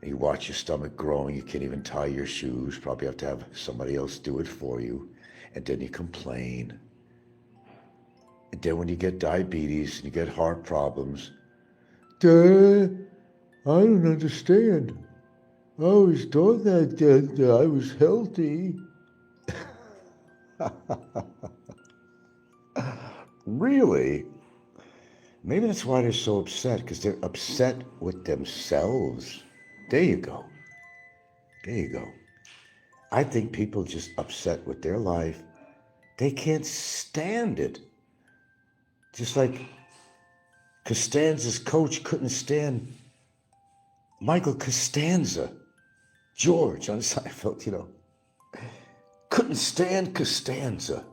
You watch your stomach growing, you can't even tie your shoes, probably have to have somebody else do it for you. And then you complain. And then when you get diabetes and you get heart problems, Dad, I don't understand. I always thought that I was healthy. Really? Maybe that's why they're so upset, because they're upset with themselves. There you go. There you go. I think people just upset with their life. They can't stand it. Just like Costanza's coach couldn't stand Michael Costanza. George on Seinfeld, couldn't stand Costanza.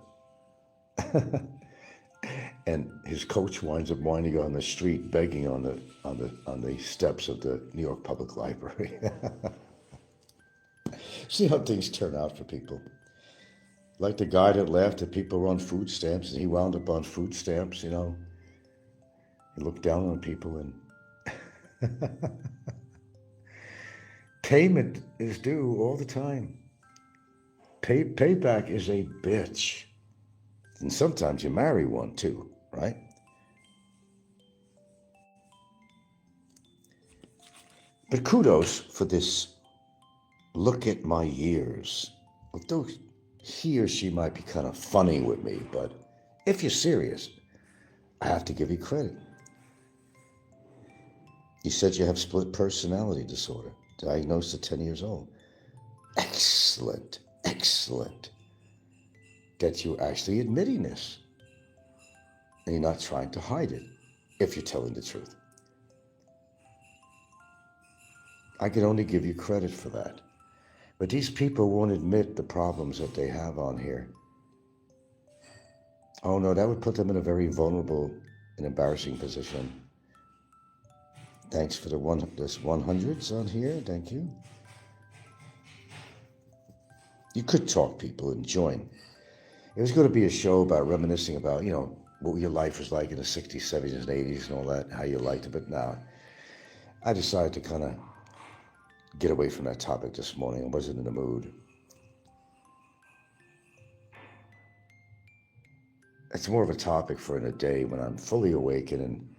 And his coach winds up winding on the street, begging on the steps of the New York Public Library. See how things turn out for people. Like the guy that laughed at people who were on food stamps, and he wound up on food stamps, He looked down on people, and payment is due all the time. Payback is a bitch. And sometimes you marry one too, right? But kudos for this look at my years. Although he or she might be kind of funny with me, but if you're serious, I have to give you credit. You said you have split personality disorder, diagnosed at 10 years old. Excellent, excellent. That you're actually admitting this. And you're not trying to hide it, if you're telling the truth. I can only give you credit for that. But these people won't admit the problems that they have on here. Oh no, that would put them in a very vulnerable and embarrassing position. Thanks for the 100s on here, thank you. You could talk people and join. It was going to be a show about reminiscing about, what your life was like in the 60s, 70s, and 80s and all that, how you liked it. But now, I decided to kind of get away from that topic this morning. I wasn't in the mood. It's more of a topic for in a day when I'm fully awakened and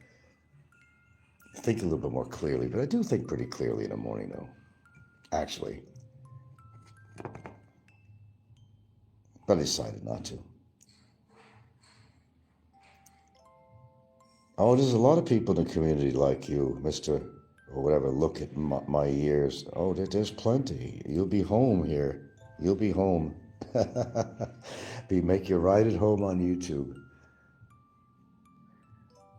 think a little bit more clearly. But I do think pretty clearly in the morning, though, actually. But I decided not to. Oh, there's a lot of people in the community like you, Mr. or whatever, look at my years. Oh, there's plenty. You'll be home here. You'll be home. Make your ride at home on YouTube.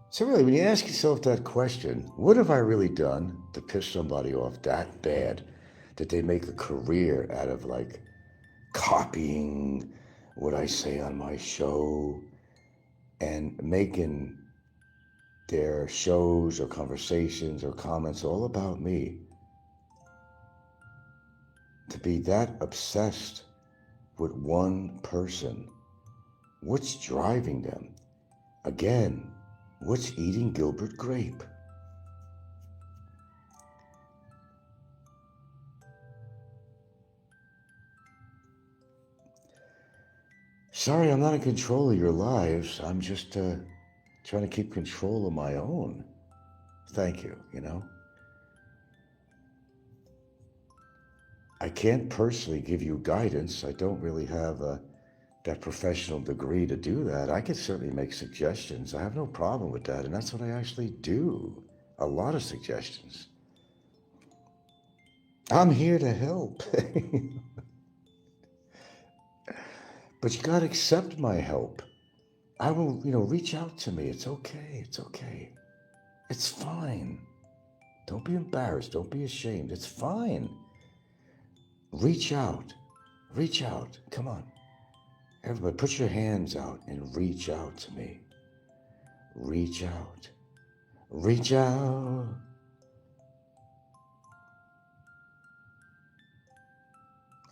So really, when you ask yourself that question, what have I really done to piss somebody off that bad that they make a career out of copying what I say on my show and making their shows or conversations or comments all about me? To be that obsessed with one person, what's driving them? Again, what's eating Gilbert Grape? Sorry, I'm not in control of your lives. I'm just trying to keep control of my own. Thank you, I can't personally give you guidance. I don't really have that professional degree to do that. I could certainly make suggestions. I have no problem with that, and that's what I actually do. A lot of suggestions. I'm here to help. But you gotta accept my help. I will, reach out to me. It's okay. It's okay. It's fine. Don't be embarrassed. Don't be ashamed. It's fine. Reach out. Reach out. Come on. Everybody, put your hands out and reach out to me. Reach out. Reach out.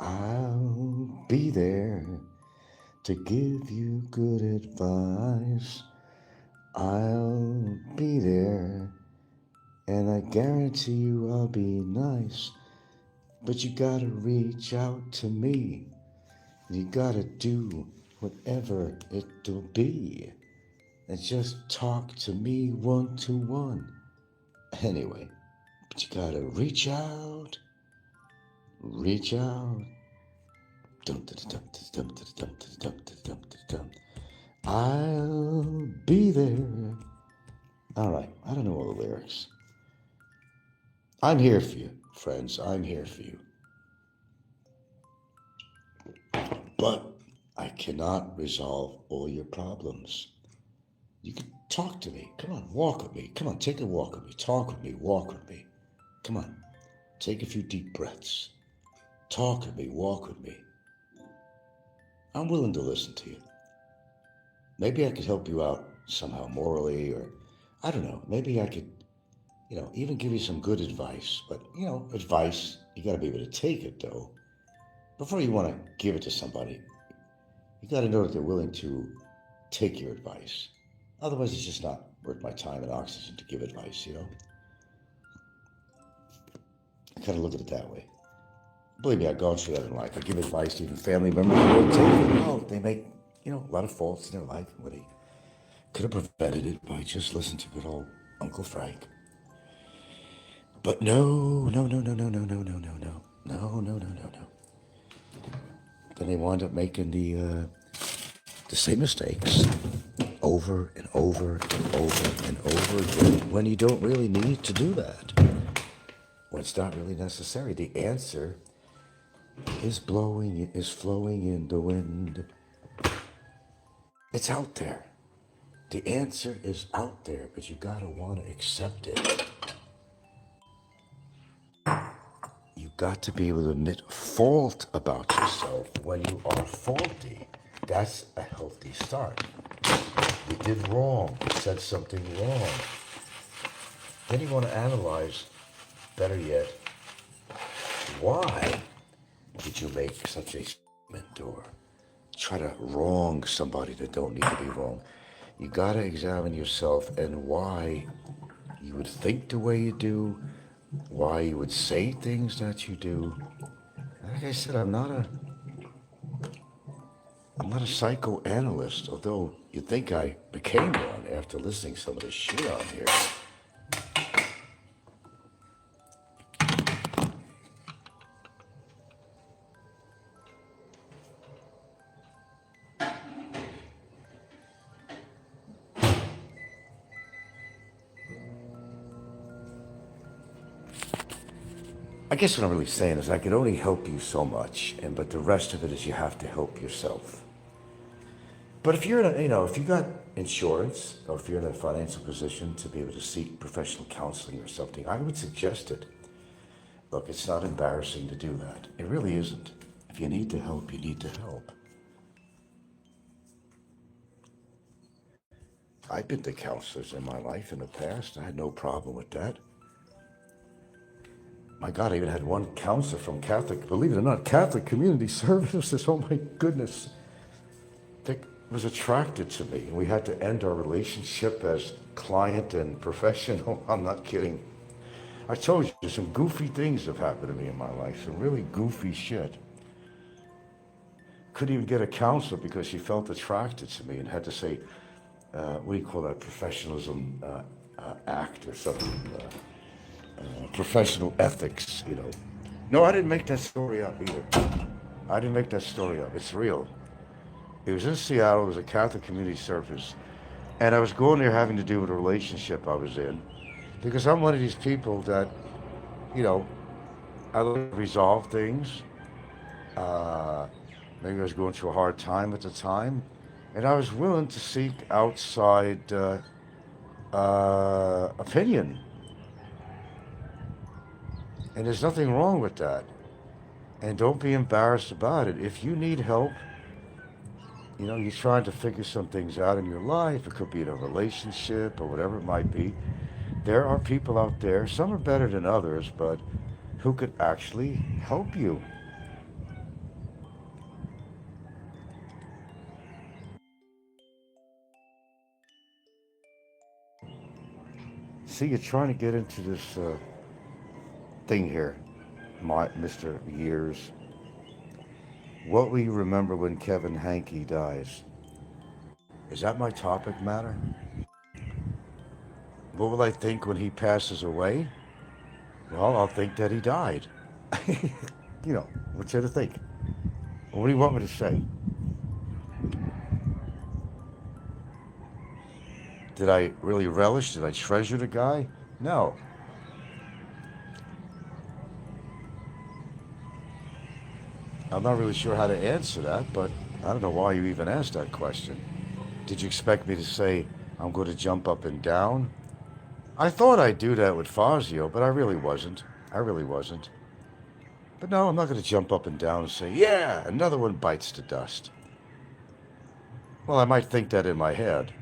I'll be there to give you good advice. I'll be there, and I guarantee you I'll be nice. But you gotta reach out to me. You gotta do whatever it'll be. And just talk to me one-to-one. Anyway, but you gotta reach out. Reach out. I'll be there. All right, I don't know all the lyrics. I'm here for you, friends. I'm here for you. But I cannot resolve all your problems. You can talk to me. Come on, walk with me. Come on, take a walk with me. Talk with me. Walk with me. Come on, take a few deep breaths. Talk with me. Walk with me. I'm willing to listen to you. Maybe I could help you out somehow morally, or I don't know. Maybe I could, even give you some good advice. But, advice, you got to be able to take it, though. Before you want to give it to somebody, you got to know that they're willing to take your advice. Otherwise, it's just not worth my time and oxygen to give advice, I kind of look at it that way. Believe me, I've gone through that in life. I give advice to even family members who don't take it. Oh, they make, a lot of faults in their life. But they could have prevented it by just listening to good old Uncle Frank. But no. Then they wind up making the same mistakes over and over and over and over again when you don't really need to do that. When it's not really necessary. The answer is flowing in the wind. It's out there. The answer is out there, but you gotta want to accept it. You got to be able to admit fault about yourself when you are faulty. That's a healthy start. You did wrong. You said something wrong. Then you want to analyze, better yet, why did you make such a statement or try to wrong somebody that don't need to be wrong? You got to examine yourself and why you would think the way you do, why you would say things that you do. Like I said, I'm not a psychoanalyst, although you'd think I became one after listening to some of the shit on here. I guess what I'm really saying is I could only help you so much, but the rest of it is you have to help yourself. But if you're if you got insurance or if you're in a financial position to be able to seek professional counseling or something, I would suggest it. Look, it's not embarrassing to do that. It really isn't. If you need to help, you need to help. I've been to counselors in my life in the past. I had no problem with that. My God, I even had one counselor from Catholic, believe it or not, Catholic Community Services. Oh my goodness. That was attracted to me. We had to end our relationship as client and professional. I'm not kidding. I told you, some goofy things have happened to me in my life, some really goofy shit. Couldn't even get a counselor because she felt attracted to me and had to say, what do you call that, professionalism act or something, professional ethics, No, I didn't make that story up either. I didn't make that story up. It's real. It was in Seattle. It was a Catholic community service. And I was going there having to do with a relationship I was in. Because I'm one of these people that, I like to resolve things. Maybe I was going through a hard time at the time. And I was willing to seek outside opinion. And there's nothing wrong with that. And don't be embarrassed about it. If you need help, you're trying to figure some things out in your life. It could be in a relationship or whatever it might be. There are people out there, some are better than others, but who could actually help you. See, you're trying to get into this thing here, Mr. Years. What will you remember when Kevin Hankey dies? Is that my topic matter? What will I think when he passes away? Well, I'll think that he died. What's there to think? What do you want me to say? Did I really relish? Did I treasure the guy? No. I'm not really sure how to answer that, but I don't know why you even asked that question. Did you expect me to say I'm going to jump up and down? I thought I'd do that with Fazio, but I really wasn't. I really wasn't. But no, I'm not going to jump up and down and say, yeah, another one bites the dust. Well, I might think that in my head,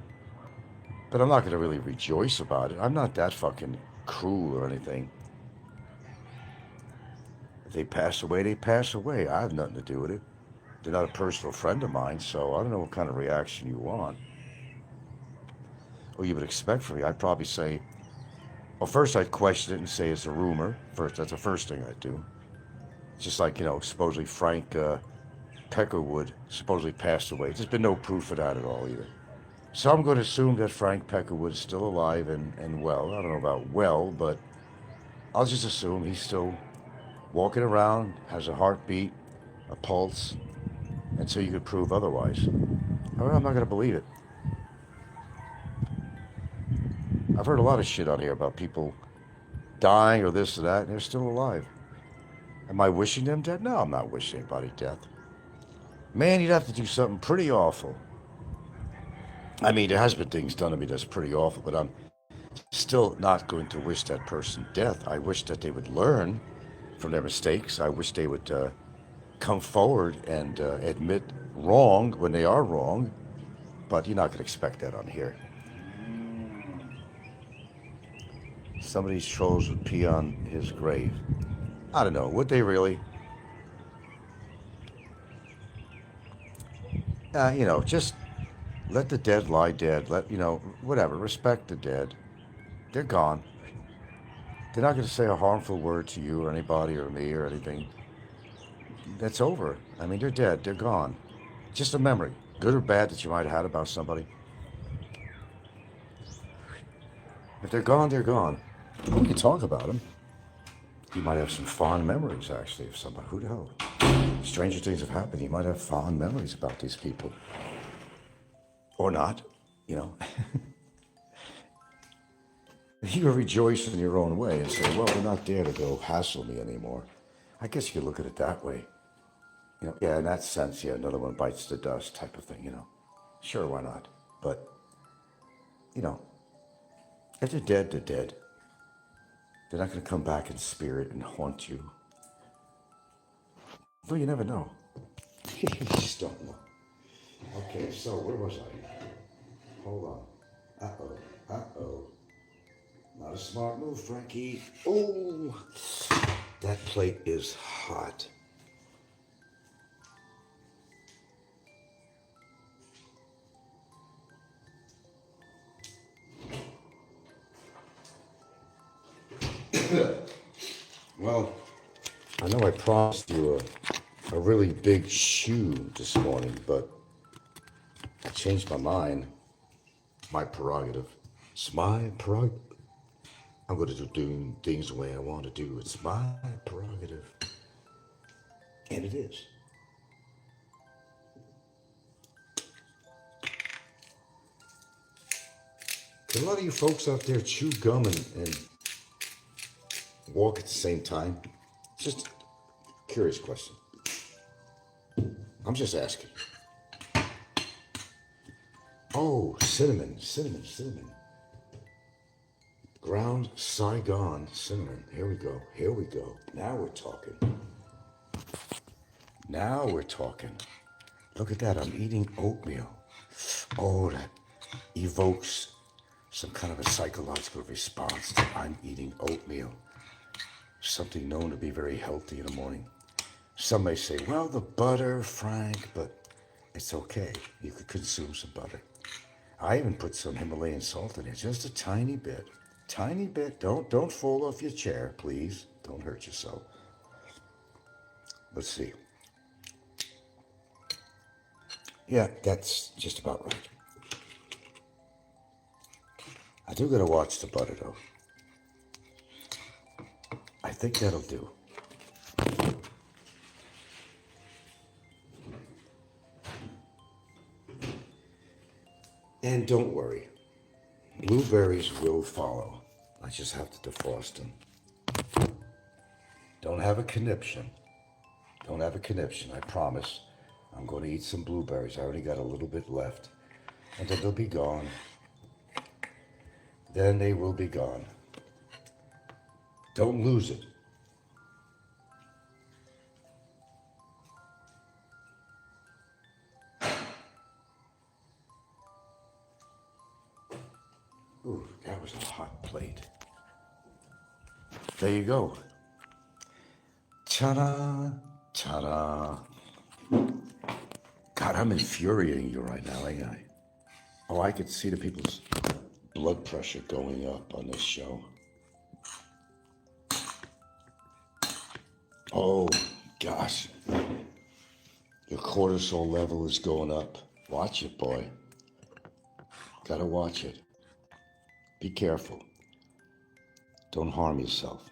but I'm not going to really rejoice about it. I'm not that fucking cruel or anything. If they pass away, they pass away. I have nothing to do with it. They're not a personal friend of mine, so I don't know what kind of reaction you want or you would expect from me. I'd probably say, well, first I'd question it and say it's a rumor. First, that's the first thing I'd do. Just like, supposedly Frank Peckerwood supposedly passed away. There's been no proof of that at all either. So I'm going to assume that Frank Peckerwood is still alive and well. I don't know about well, but I'll just assume he's still walking around, has a heartbeat, a pulse, until you could prove otherwise. I'm not going to believe it. I've heard a lot of shit on here about people dying or this or that, and they're still alive. Am I wishing them dead? No, I'm not wishing anybody death. Man, you'd have to do something pretty awful. I mean, there has been things done to me that's pretty awful, but I'm still not going to wish that person death. I wish that they would learn from their mistakes. I wish they would come forward and admit wrong when they are wrong, but you're not going to expect that on here. Some of these trolls would pee on his grave. I don't know, would they really? Just let the dead lie dead. Whatever, respect the dead. They're gone. They're not going to say a harmful word to you or anybody or me or anything. That's over. I mean, they're dead. They're gone. Just a memory, good or bad, that you might have had about somebody. If they're gone, they're gone. We can talk about them. You might have some fond memories, actually, of somebody. Who the hell? Stranger things have happened. You might have fond memories about these people. Or not, You rejoice in your own way and say, well, they're not there to go hassle me anymore. I guess you could look at it that way. Yeah, in that sense, yeah, another one bites the dust type of thing, Sure, why not? But, if they're dead, they're dead. They're not going to come back in spirit and haunt you. Though you never know. You just don't know. Okay, so where was I? Hold on. Uh-oh. Not a smart move, Frankie. Oh, that plate is hot. Well, I know I promised you a really big shoe this morning, but I changed my mind. My prerogative. It's my prerogative. I'm going to do things the way I want to do. It's my prerogative. And it is. Can a lot of you folks out there chew gum and walk at the same time? Just a curious question. I'm just asking. Oh, cinnamon. Ground Saigon cinnamon. Here we go. Now we're talking. Look at that, I'm eating oatmeal. Oh, that evokes some kind of a psychological response to I'm eating oatmeal. Something known to be very healthy in the morning. Some may say, well, the butter, Frank, but it's okay. You could consume some butter. I even put some Himalayan salt in it, just a tiny bit. Don't fall off your chair, please. Don't hurt yourself. Let's see. Yeah, that's just about right. I do gotta watch the butter, though. I think that'll do. And don't worry. Blueberries will follow. I just have to defrost them. Don't have a conniption. Don't have a conniption, I promise. I'm going to eat some blueberries. I already got a little bit left. And then they'll be gone. Then they will be gone. Don't lose it. Ooh, that was a hot plate. There you go. Ta-da! Ta-da! God, I'm infuriating you right now, ain't I? Oh, I could see the people's blood pressure going up on this show. Oh, gosh. Your cortisol level is going up. Watch it, boy. Gotta watch it. Be careful. Don't harm yourself.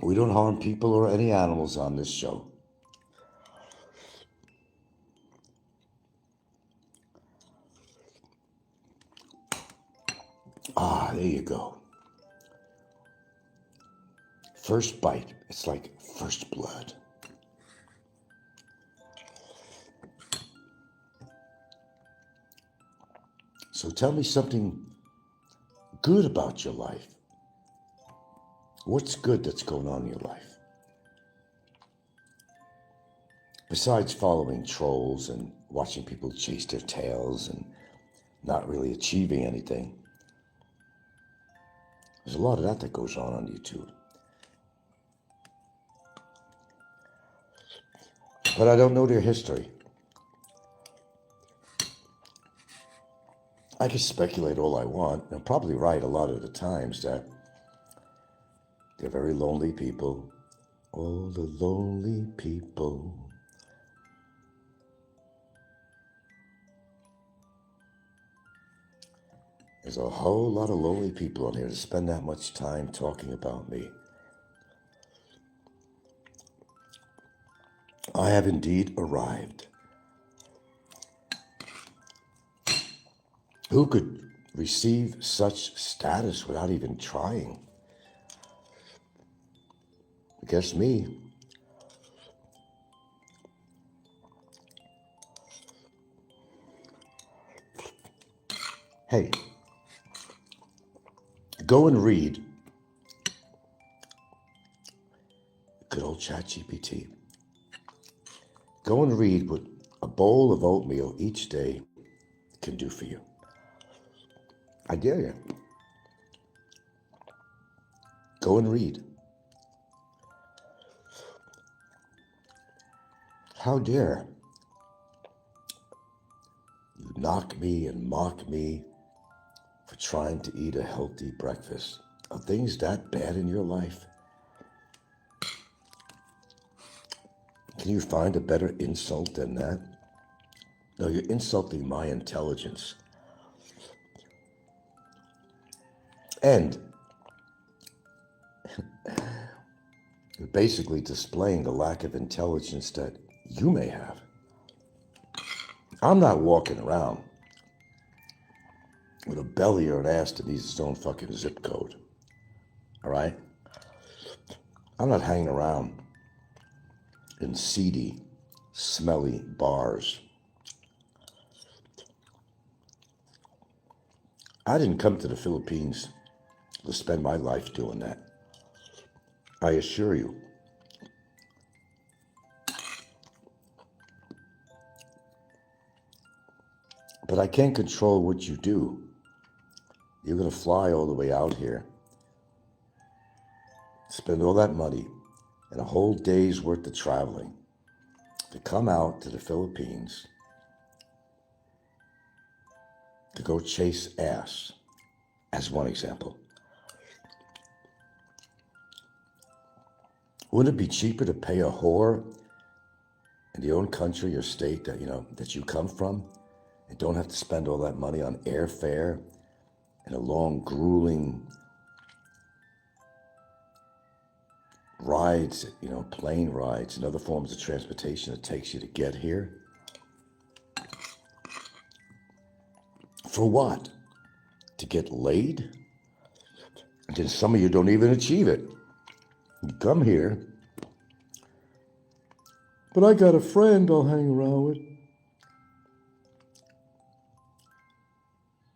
We don't harm people or any animals on this show. Ah, there you go. First bite. It's like first blood. So tell me something good about your life. What's good that's going on in your life? Besides following trolls and watching people chase their tails and not really achieving anything. There's a lot of that goes on YouTube. But I don't know their history. I can speculate all I want. I'm probably right a lot of the times that they're very lonely people. All the lonely people. There's a whole lot of lonely people on here to spend that much time talking about me. I have indeed arrived. Who could receive such status without even trying? I guess me. Hey, go and read good old ChatGPT. Go and read what a bowl of oatmeal each day can do for you. I dare you. Go and read. How dare you knock me and mock me for trying to eat a healthy breakfast? Are things that bad in your life? Can you find a better insult than that? No, you're insulting my intelligence. And you're basically displaying the lack of intelligence that you may have. I'm not walking around with a belly or an ass that needs its own fucking zip code. All right? I'm not hanging around in seedy, smelly bars. I didn't come to the Philippines to spend my life doing that. I assure you. But I can't control what you do. You're going to fly all the way out here, spend all that money and a whole day's worth of traveling to come out to the Philippines to go chase ass, as one example. Wouldn't it be cheaper to pay a whore in your own country or state that you come from and don't have to spend all that money on airfare and a long, grueling rides, plane rides and other forms of transportation it takes you to get here? For what? To get laid? And then some of you don't even achieve it. You come here, but I got a friend I'll hang around with.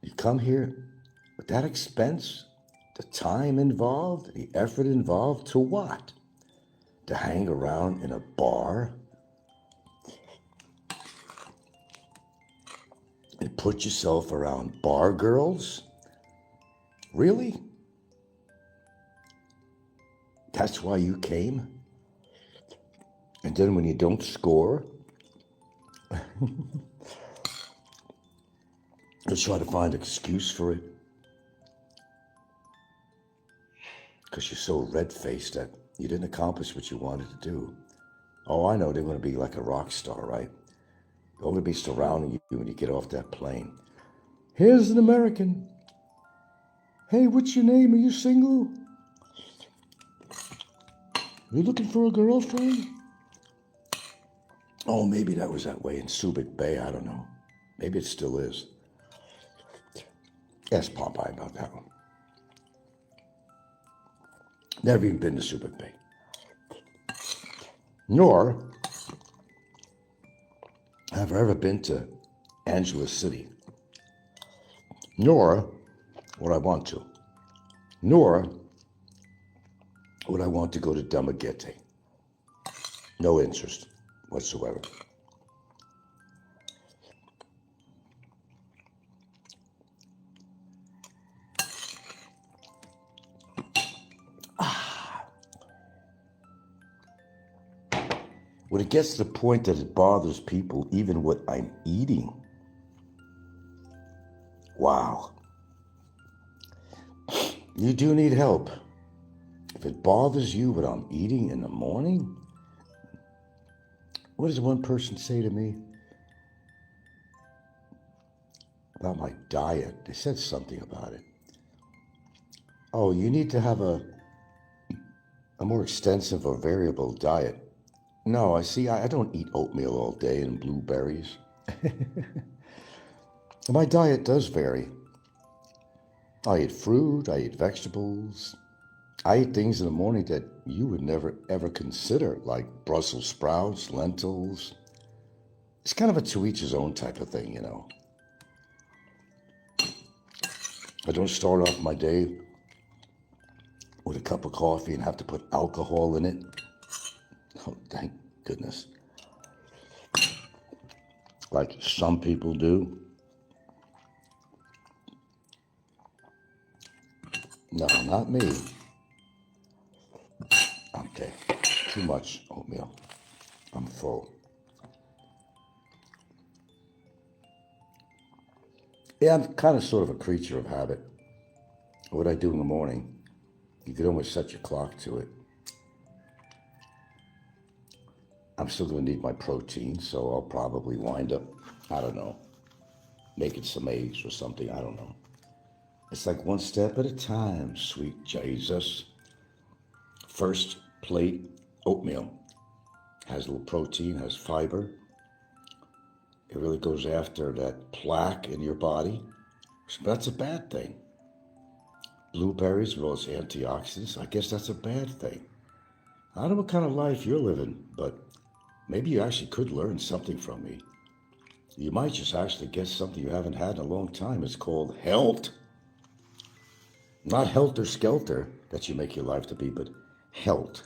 You come here with that expense, the time involved, the effort involved, to what? To hang around in a bar and put yourself around bar girls? Really? That's why you came? And then when you don't score, you try to find an excuse for it. Because you're so red-faced that you didn't accomplish what you wanted to do. Oh, I know, they want to be like a rock star, right? They're going to be surrounding you when you get off that plane. Here's an American. Hey, what's your name? Are you single? Are you looking for a girlfriend? Oh, maybe that was that way in Subic Bay. I don't know. Maybe it still is. Ask Popeye about that one. Never even been to Subic Bay. Nor have I ever been to Angeles City. Nor would I want to. Nor would I want to go to Dumaguete. No interest whatsoever. When it gets to the point that it bothers people, even what I'm eating, wow. You do need help. If it bothers you what I'm eating in the morning, what does one person say to me about my diet? They said something about it. Oh, you need to have a more extensive or variable diet. No, I don't eat oatmeal all day and blueberries. My diet does vary. I eat fruit, I eat vegetables. I eat things in the morning that you would never ever consider, like Brussels sprouts, lentils. It's kind of a to each his own type of thing, you know. I don't start off my day with a cup of coffee and have to put alcohol in it. Oh, thank goodness. Like some people do. No, not me. Okay, too much oatmeal. I'm full. Yeah, I'm kind of sort of a creature of habit. What I do in the morning, you could almost set your clock to it. I'm still going to need my protein, so I'll probably wind up, I don't know, making some eggs or something. I don't know. It's like one step at a time, sweet Jesus. First plate, oatmeal. Has a little protein, has fiber. It really goes after that plaque in your body. So that's a bad thing. Blueberries with all its antioxidants, I guess that's a bad thing. I don't know what kind of life you're living, but maybe you actually could learn something from me. You might just actually get something you haven't had in a long time. It's called health. Not helter-skelter that you make your life to be, but health.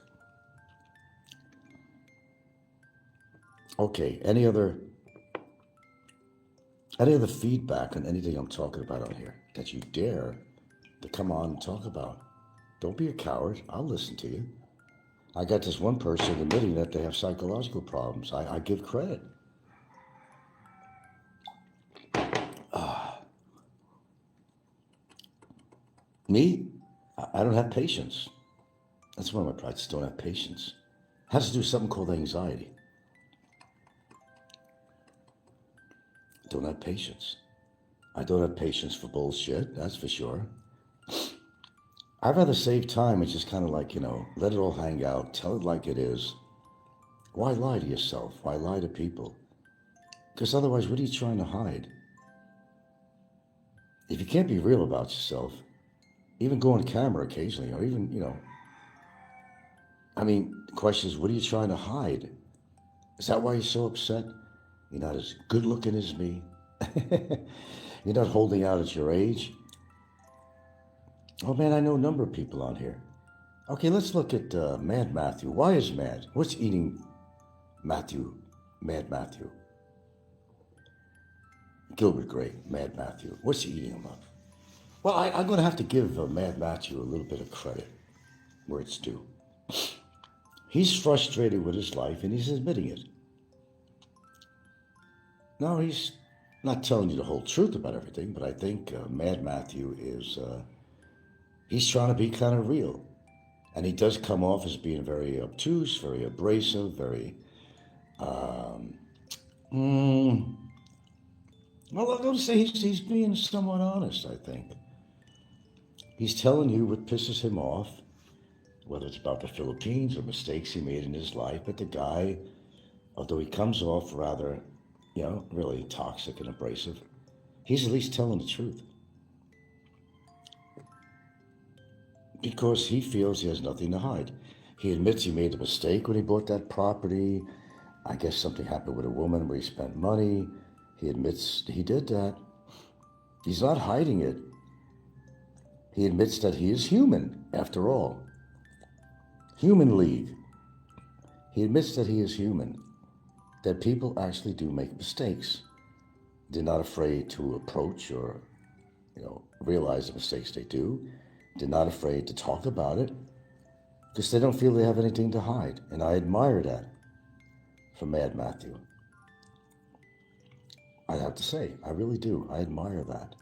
Okay, any other feedback on anything I'm talking about on here that you dare to come on and talk about? Don't be a coward. I'll listen to you. I got this one person admitting that they have psychological problems. I give credit. Me, I don't have patience. That's one of my problems. I just don't have patience. It has to do with something called anxiety. I don't have patience. I don't have patience for bullshit, that's for sure. I'd rather save time and just kind of like, let it all hang out, tell it like it is. Why lie to yourself? Why lie to people? Because otherwise, what are you trying to hide? If you can't be real about yourself, even go on camera occasionally, or even, the question is, what are you trying to hide? Is that why you're so upset? You're not as good looking as me. You're not holding out at your age. Oh man, I know a number of people on here. Okay, let's look at Mad Matthew. Why is Mad? What's eating Matthew? Mad Matthew. Gilbert Grape, Mad Matthew. What's he eating him up? Well, I'm going to have to give Mad Matthew a little bit of credit where it's due. He's frustrated with his life and he's admitting it. No, he's not telling you the whole truth about everything, but I think Mad Matthew is, he's trying to be kind of real. And he does come off as being very obtuse, very abrasive, very, well, I'm going to say he's being somewhat honest, I think. He's telling you what pisses him off, whether it's about the Philippines or mistakes he made in his life, but the guy, although he comes off rather, really toxic and abrasive, he's at least telling the truth. Because he feels he has nothing to hide. He admits he made a mistake when he bought that property. I guess something happened with a woman where he spent money. He admits he did that. He's not hiding it. He admits that he is human, after all. Human League. He admits that he is human, that people actually do make mistakes. They're not afraid to approach or, realize the mistakes they do. They're not afraid to talk about it because they don't feel they have anything to hide. And I admire that from Mad Matthew. I have to say, I really do. I admire that.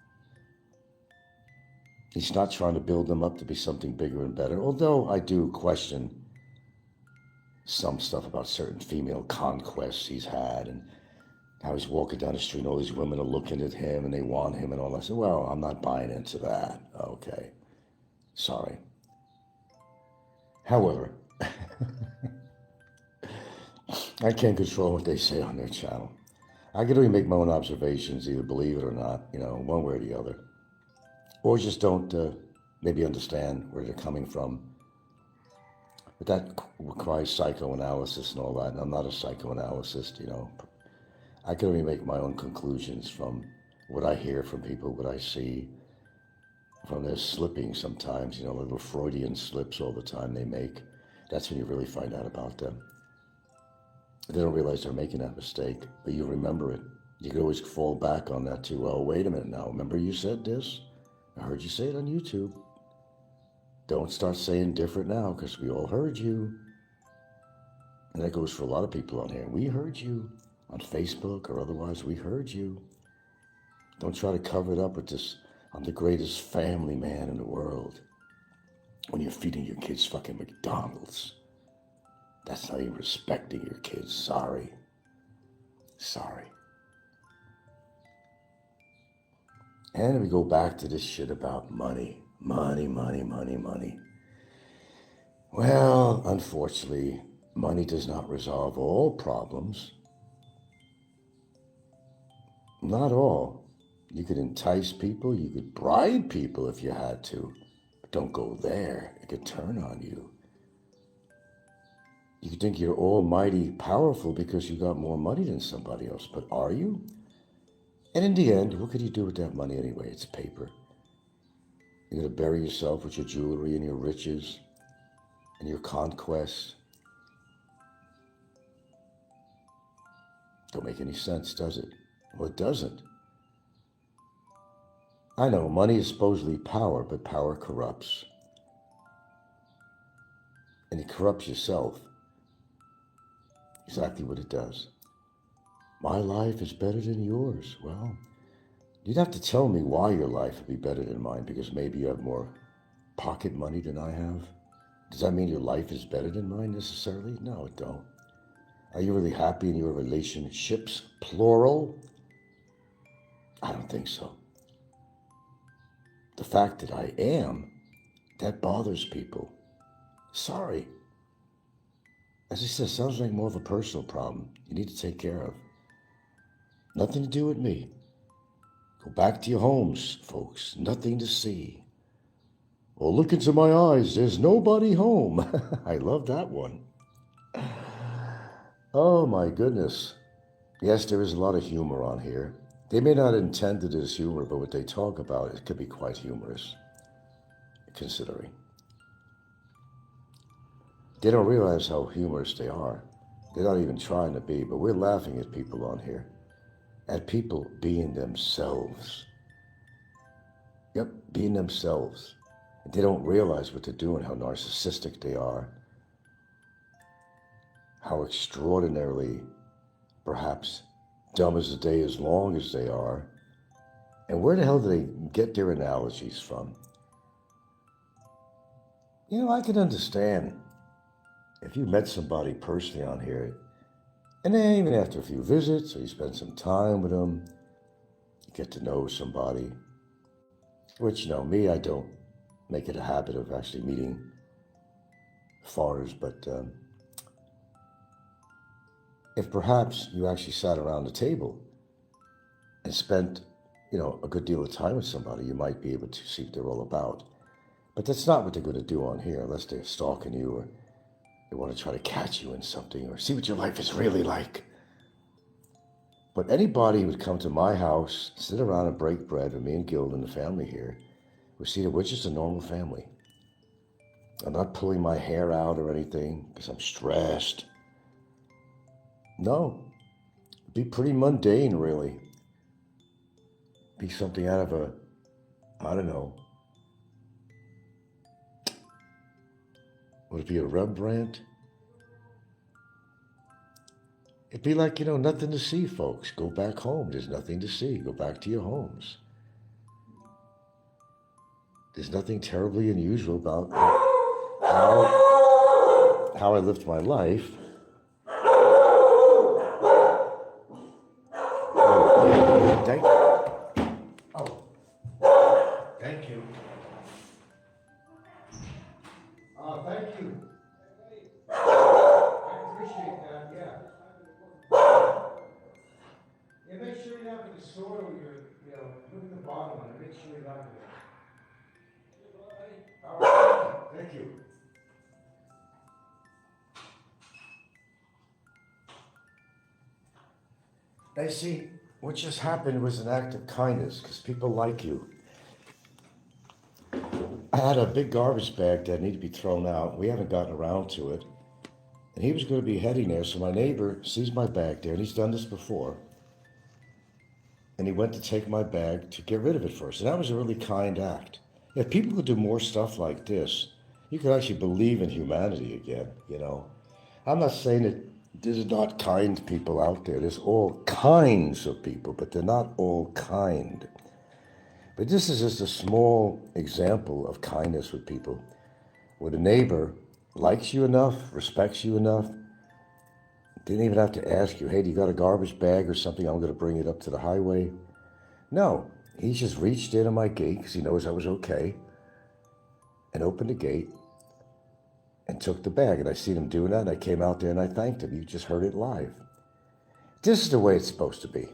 He's not trying to build them up to be something bigger and better, although I do question some stuff about certain female conquests he's had and how he's walking down the street and all these women are looking at him and they want him and all that. I said, well, I'm not buying into that. Okay. Sorry. However, I can't control what they say on their channel. I can only make my own observations, either believe it or not, one way or the other. Or just don't maybe understand where they're coming from. But that requires psychoanalysis and all that, and I'm not a psychoanalyst, I can only make my own conclusions from what I hear from people, what I see, from their slipping sometimes, little Freudian slips all the time they make. That's when you really find out about them. They don't realize they're making that mistake, but you remember it. You can always fall back on that too. Well, wait a minute now. Remember you said this? I heard you say it on YouTube. Don't start saying different now because we all heard you. And that goes for a lot of people on here. We heard you on Facebook or otherwise. We heard you. Don't try to cover it up with this, I'm the greatest family man in the world, when you're feeding your kids fucking McDonald's. That's not even respecting your kids. Sorry. And we go back to this shit about money. Money. Well, unfortunately, money does not resolve all problems. Not all. You could entice people, you could bribe people if you had to. But don't go there. It could turn on you. You could think you're almighty powerful because you got more money than somebody else. But are you? And in the end, what could you do with that money anyway? It's paper. You're going to bury yourself with your jewelry and your riches and your conquests. Don't make any sense, does it? Well, it doesn't. I know money is supposedly power, but power corrupts. And it corrupts yourself. Exactly what it does. My life is better than yours. Well, you'd have to tell me why your life would be better than mine, because maybe you have more pocket money than I have. Does that mean your life is better than mine necessarily? No, it don't. Are you really happy in your relationships, plural? I don't think so. The fact that I am, that bothers people. Sorry. As I said, sounds like more of a personal problem you need to take care of. Nothing to do with me. Go back to your homes, folks. Nothing to see. Well, look into my eyes. There's nobody home. I love that one. Oh, my goodness. Yes, there is a lot of humor on here. They may not intend it as humor, but what they talk about, it could be quite humorous, considering. They don't realize how humorous they are. They're not even trying to be, but we're laughing at people on here. At people being themselves. Yep, being themselves. And they don't realize what they're doing, how narcissistic they are, how extraordinarily, perhaps, dumb as the day as long as they are. And where the hell do they get their analogies from? You know, I can understand if you met somebody personally on here, and then even after a few visits, or you spend some time with them, you get to know somebody, which, you know, me, I don't make it a habit of actually meeting foreigners, but if perhaps you actually sat around the table and spent, you know, a good deal of time with somebody, you might be able to see what they're all about. But that's not what they're going to do on here, unless they're stalking you or they want to try to catch you in something or see what your life is really like. But anybody who would come to my house, sit around and break bread with me and Gil and the family here, would see that we're just a normal family. I'm not pulling my hair out or anything because I'm stressed. No, it'd be pretty mundane, really. Be something out of a, I don't know, would it be a Rembrandt? It'd be like, you know, nothing to see, folks. Go back home. There's nothing to see. Go back to your homes. There's nothing terribly unusual about how I lived my life. Oh, thank you. Oh, thank you. Thank you. I appreciate that, yeah. Yeah, make sure you're not going to soil your, you know, look at the bottom on it. Make sure you're not going to. All right, thank you. Now, see, what just happened was an act of kindness because people like you. I had a big garbage bag that needed to be thrown out. We haven't gotten around to it. And he was going to be heading there, so my neighbor sees my bag there, and he's done this before. And he went to take my bag to get rid of it first. And that was a really kind act. If people could do more stuff like this, you could actually believe in humanity again, you know. I'm not saying that there's not kind people out there. There's all kinds of people, but they're not all kind. But this is just a small example of kindness with people, where the neighbor likes you enough, respects you enough, didn't even have to ask you, hey, do you got a garbage bag or something? I'm going to bring it up to the highway. No, he just reached in on my gate because he knows I was okay and opened the gate and took the bag. And I seen him doing that, and I came out there and I thanked him. You just heard it live. This is the way it's supposed to be.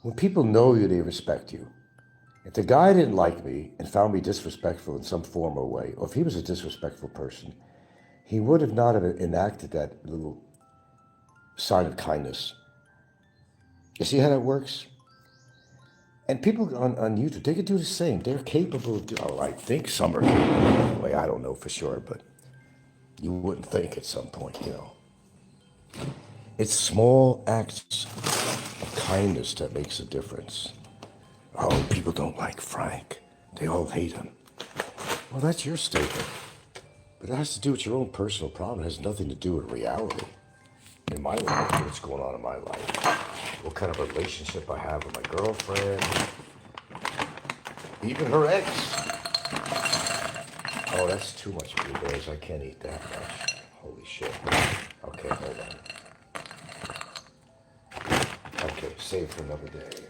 When people know you, they respect you. If the guy didn't like me and found me disrespectful in some form or way, or if he was a disrespectful person, he would have not have enacted that little sign of kindness. You see how that works? And people on YouTube, they can do the same. They're capable of doing, I think some are capable. I don't know for sure, but you wouldn't think at some point, you know. It's small acts of kindness that makes a difference. Oh, people don't like Frank. They all hate him. Well, that's your statement. But it has to do with your own personal problem. It has nothing to do with reality. In my life, what's going on in my life. What kind of relationship I have with my girlfriend. Even her ex. Oh, that's too much blueberries. I can't eat that much. Holy shit. Okay, hold on. Okay, save for another day.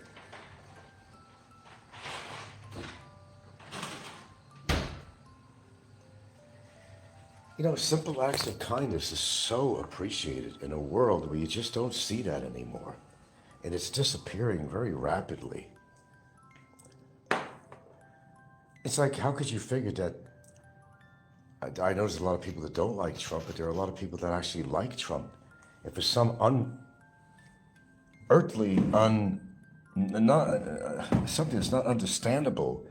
You know, simple acts of kindness is so appreciated in a world where you just don't see that anymore. And it's disappearing very rapidly. It's like, how could you figure that? I know there's a lot of people that don't like Trump, but there are a lot of people that actually like Trump. And for some something that's not understandable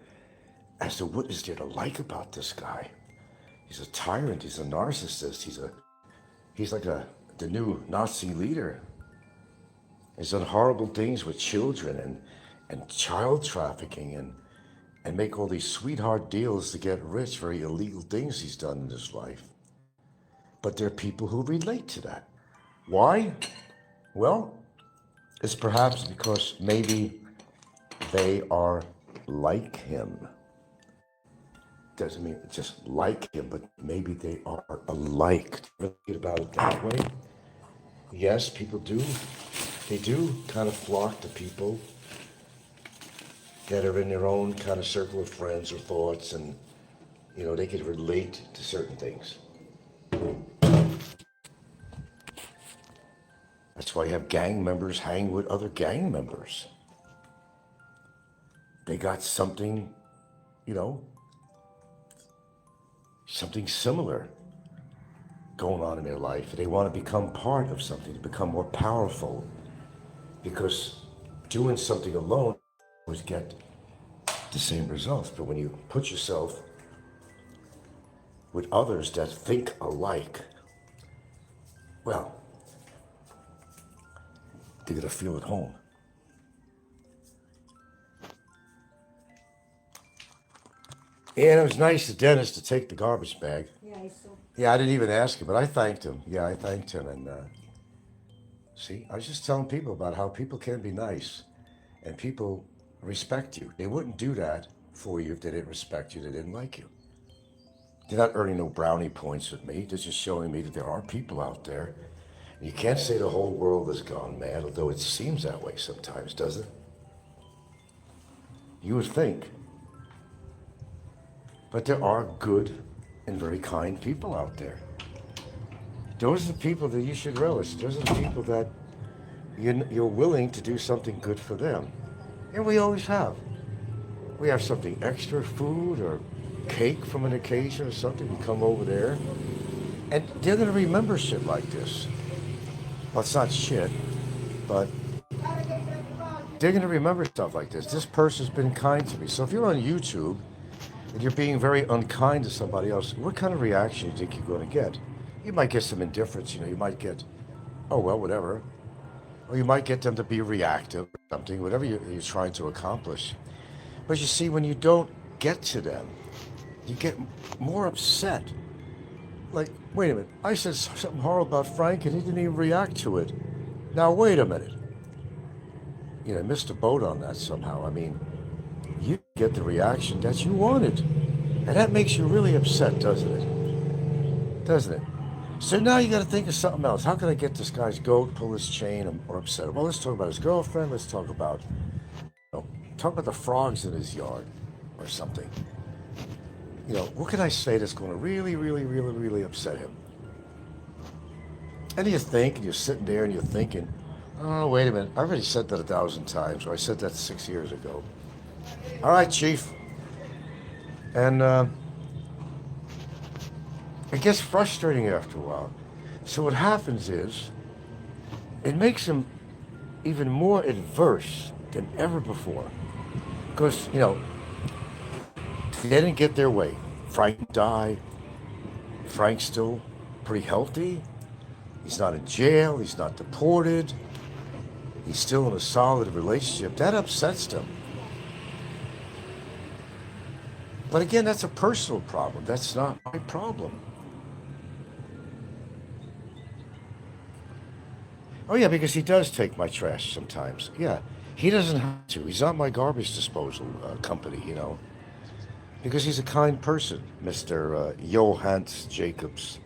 as to what is there to like about this guy. He's a tyrant. He's a narcissist. He's like the new Nazi leader. He's done horrible things with children and child trafficking and make all these sweetheart deals to get rich, very illegal things he's done in his life. But there are people who relate to that. Why? Well, it's perhaps because maybe they are like him. Doesn't mean just like him, but maybe they are alike. Think about it that way. Yes, people do. They do kind of flock to people that are in their own kind of circle of friends or thoughts, and they can relate to certain things. That's why you have gang members hang with other gang members. They got something, something similar going on in their life. They want to become part of something, to become more powerful. Because doing something alone always get the same results. But when you put yourself with others that think alike, well, they're going to feel at home. And it was nice of Dennis to take the garbage bag. Yeah, I saw. Yeah, I didn't even ask him, but I thanked him. Yeah, I thanked him. And see, I was just telling people about how people can be nice and people respect you. They wouldn't do that for you if they didn't respect you, they didn't like you. They're not earning no brownie points with me. They're just showing me that there are people out there. And you can't say the whole world has gone mad, although it seems that way sometimes, does it? You would think. But there are good and very kind people out there. Those are the people that you should relish. Those are the people that you're willing to do something good for them. And we always have. We have something extra, food or cake from an occasion or something. We come over there. And they're going to remember shit like this. Well, it's not shit, but they're going to remember stuff like this. This person's been kind to me. So if you're on YouTube and you're being very unkind to somebody else, what kind of reaction do you think you're going to get? You might get some indifference, you might get, oh, well, whatever. Or you might get them to be reactive or something, whatever you're trying to accomplish. But you see, when you don't get to them, you get more upset. Like, wait a minute, I said something horrible about Frank and he didn't even react to it. Now, wait a minute. I missed a boat on that somehow. I mean, you get the reaction that you wanted. And that makes you really upset, doesn't it? Doesn't it? So now you got to think of something else. How can I get this guy's goat, pull his chain, or upset him? Well, let's talk about his girlfriend. Let's talk about, talk about the frogs in his yard or something. What can I say that's going to really, really, really, really upset him? And you think, and you're sitting there and you're thinking, oh, wait a minute. I already said that 1,000 times, or I said that 6 years ago. All right, Chief. And it gets frustrating after a while. So what happens is, it makes him even more adverse than ever before. Because, they didn't get their way. Frank died. Frank's still pretty healthy. He's not in jail. He's not deported. He's still in a solid relationship. That upsets them. But again, that's a personal problem. That's not my problem. Oh yeah, because he does take my trash sometimes. Yeah, he doesn't have to. He's not my garbage disposal company, because he's a kind person, Mr. Johans Jacobs.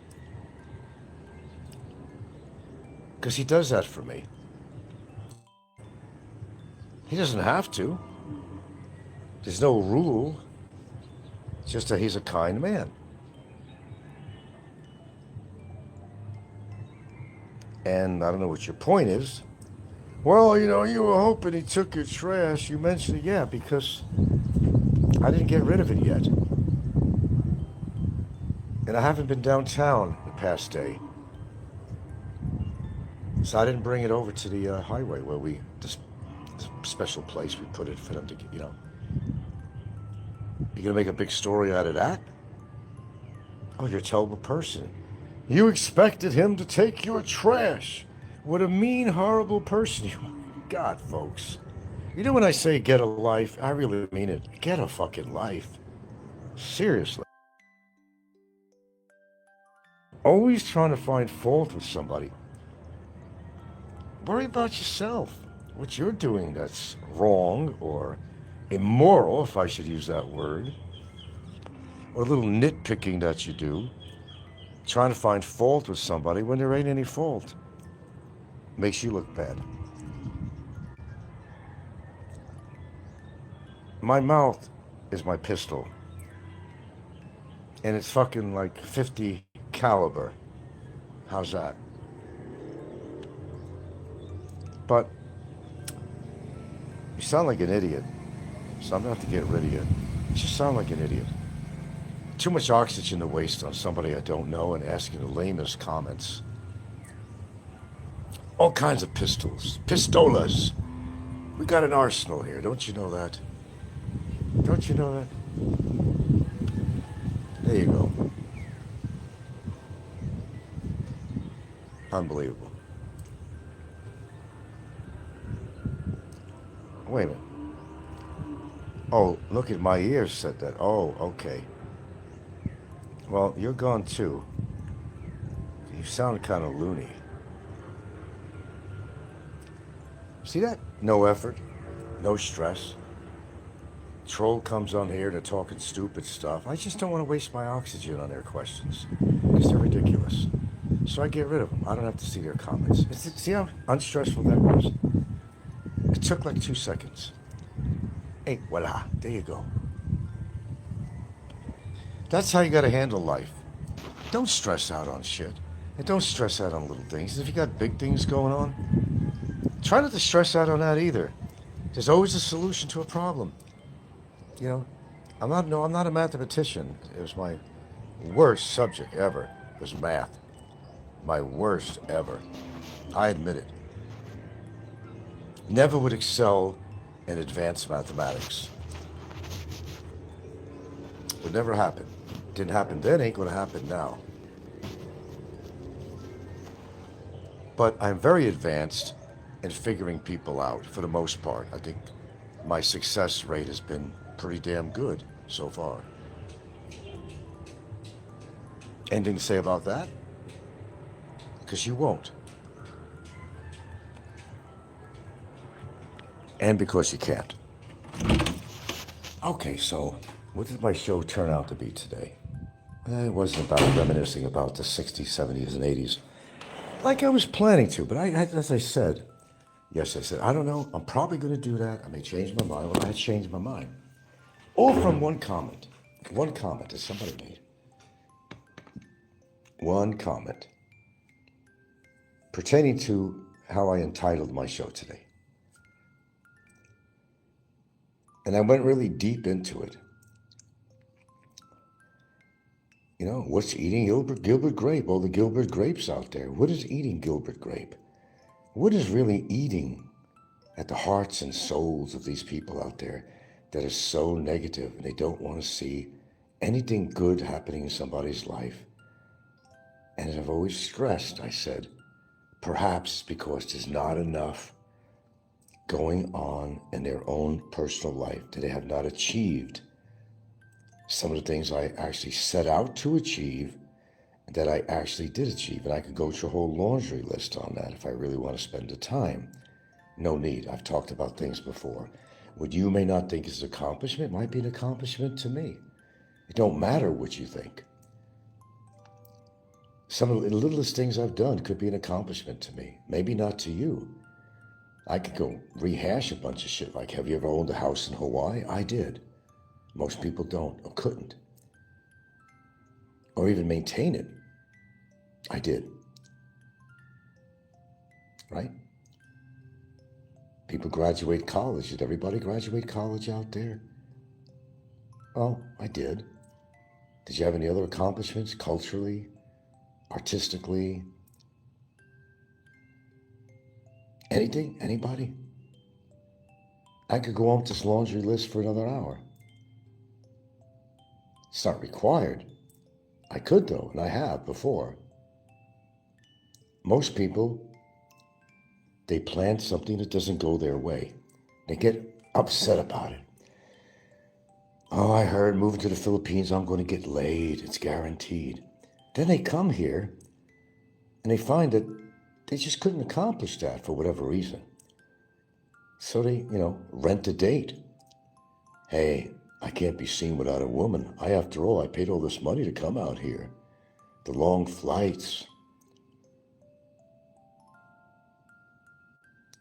Because he does that for me. He doesn't have to. There's no rule. It's just that he's a kind man. And I don't know what your point is. Well, you were hoping he took your trash. You mentioned it, yeah, because I didn't get rid of it yet. And I haven't been downtown the past day. So I didn't bring it over to the highway where this special place we put it for them to get, You're going to make a big story out of that? Oh, you're a terrible person. You expected him to take your trash. What a mean, horrible person you are. God, folks. When I say get a life, I really mean it. Get a fucking life. Seriously. Always trying to find fault with somebody. Worry about yourself. What you're doing that's wrong or immoral, if I should use that word. Or a little nitpicking that you do. Trying to find fault with somebody when there ain't any fault. Makes you look bad. My mouth is my pistol. And it's fucking like 50 caliber. How's that? But you sound like an idiot. So I'm gonna have to get rid of you. You just sound like an idiot. Too much oxygen to waste on somebody I don't know and asking the lamest comments. All kinds of pistols. Pistolas. We got an arsenal here. Don't you know that? Don't you know that? There you go. Unbelievable. Wait a minute. Oh, look at my ears said that. Oh, okay. Well, you're gone too. You sound kind of loony. See that? No effort, no stress. Troll comes on here, they're talking stupid stuff. I just don't want to waste my oxygen on their questions because they're ridiculous. So I get rid of them. I don't have to see their comments. See how unstressful that was? It took like 2 seconds. Hey, voila, there you go. That's how you got to handle life. Don't stress out on shit. And don't stress out on little things. If you got big things going on, try not to stress out on that either. There's always a solution to a problem. I'm not a mathematician. It was my worst subject ever. Was math. My worst ever. I admit it. Never would excel in advanced mathematics. Would never happen. Didn't happen then, ain't gonna happen now. But I'm very advanced in figuring people out for the most part. I think my success rate has been pretty damn good so far. Anything to say about that? Because you won't. And because you can't. Okay, so what did my show turn out to be today? It wasn't about reminiscing about the 60s, 70s, and 80s like I was planning to, but as I said, I don't know, I'm probably going to do that. I may change my mind. Well, I changed my mind. All from one comment that somebody made. One comment pertaining to how I entitled my show today. And I went really deep into it. What's eating Gilbert grape? All the Gilbert grapes out there. What is eating Gilbert grape? What is really eating at the hearts and souls of these people out there that are so negative and they don't want to see anything good happening in somebody's life? And as I've always stressed, I said, perhaps because there's not enough going on in their own personal life that they have not achieved some of the things I actually set out to achieve that I actually did achieve. And I could go through a whole laundry list on that if I really want to spend the time. No need. I've talked about things before. What you may not think is an accomplishment might be an accomplishment to me. It don't matter what you think. Some of the littlest things I've done could be an accomplishment to me. Maybe not to you. I could go rehash a bunch of shit like, have you ever owned a house in Hawaii? I did. Most people don't or couldn't. Or even maintain it. I did. Right? People graduate college. Did everybody graduate college out there? Oh, I did. Did you have any other accomplishments culturally, artistically? Anything? Anybody? I could go on with this laundry list for another hour. It's not required. I could though, and I have before. Most people, they plan something that doesn't go their way. They get upset about it. Oh, I heard moving to the Philippines, I'm going to get laid. It's guaranteed. Then they come here and they find that they just couldn't accomplish that for whatever reason. So they, rent a date. Hey, I can't be seen without a woman. After all, I paid all this money to come out here. The long flights.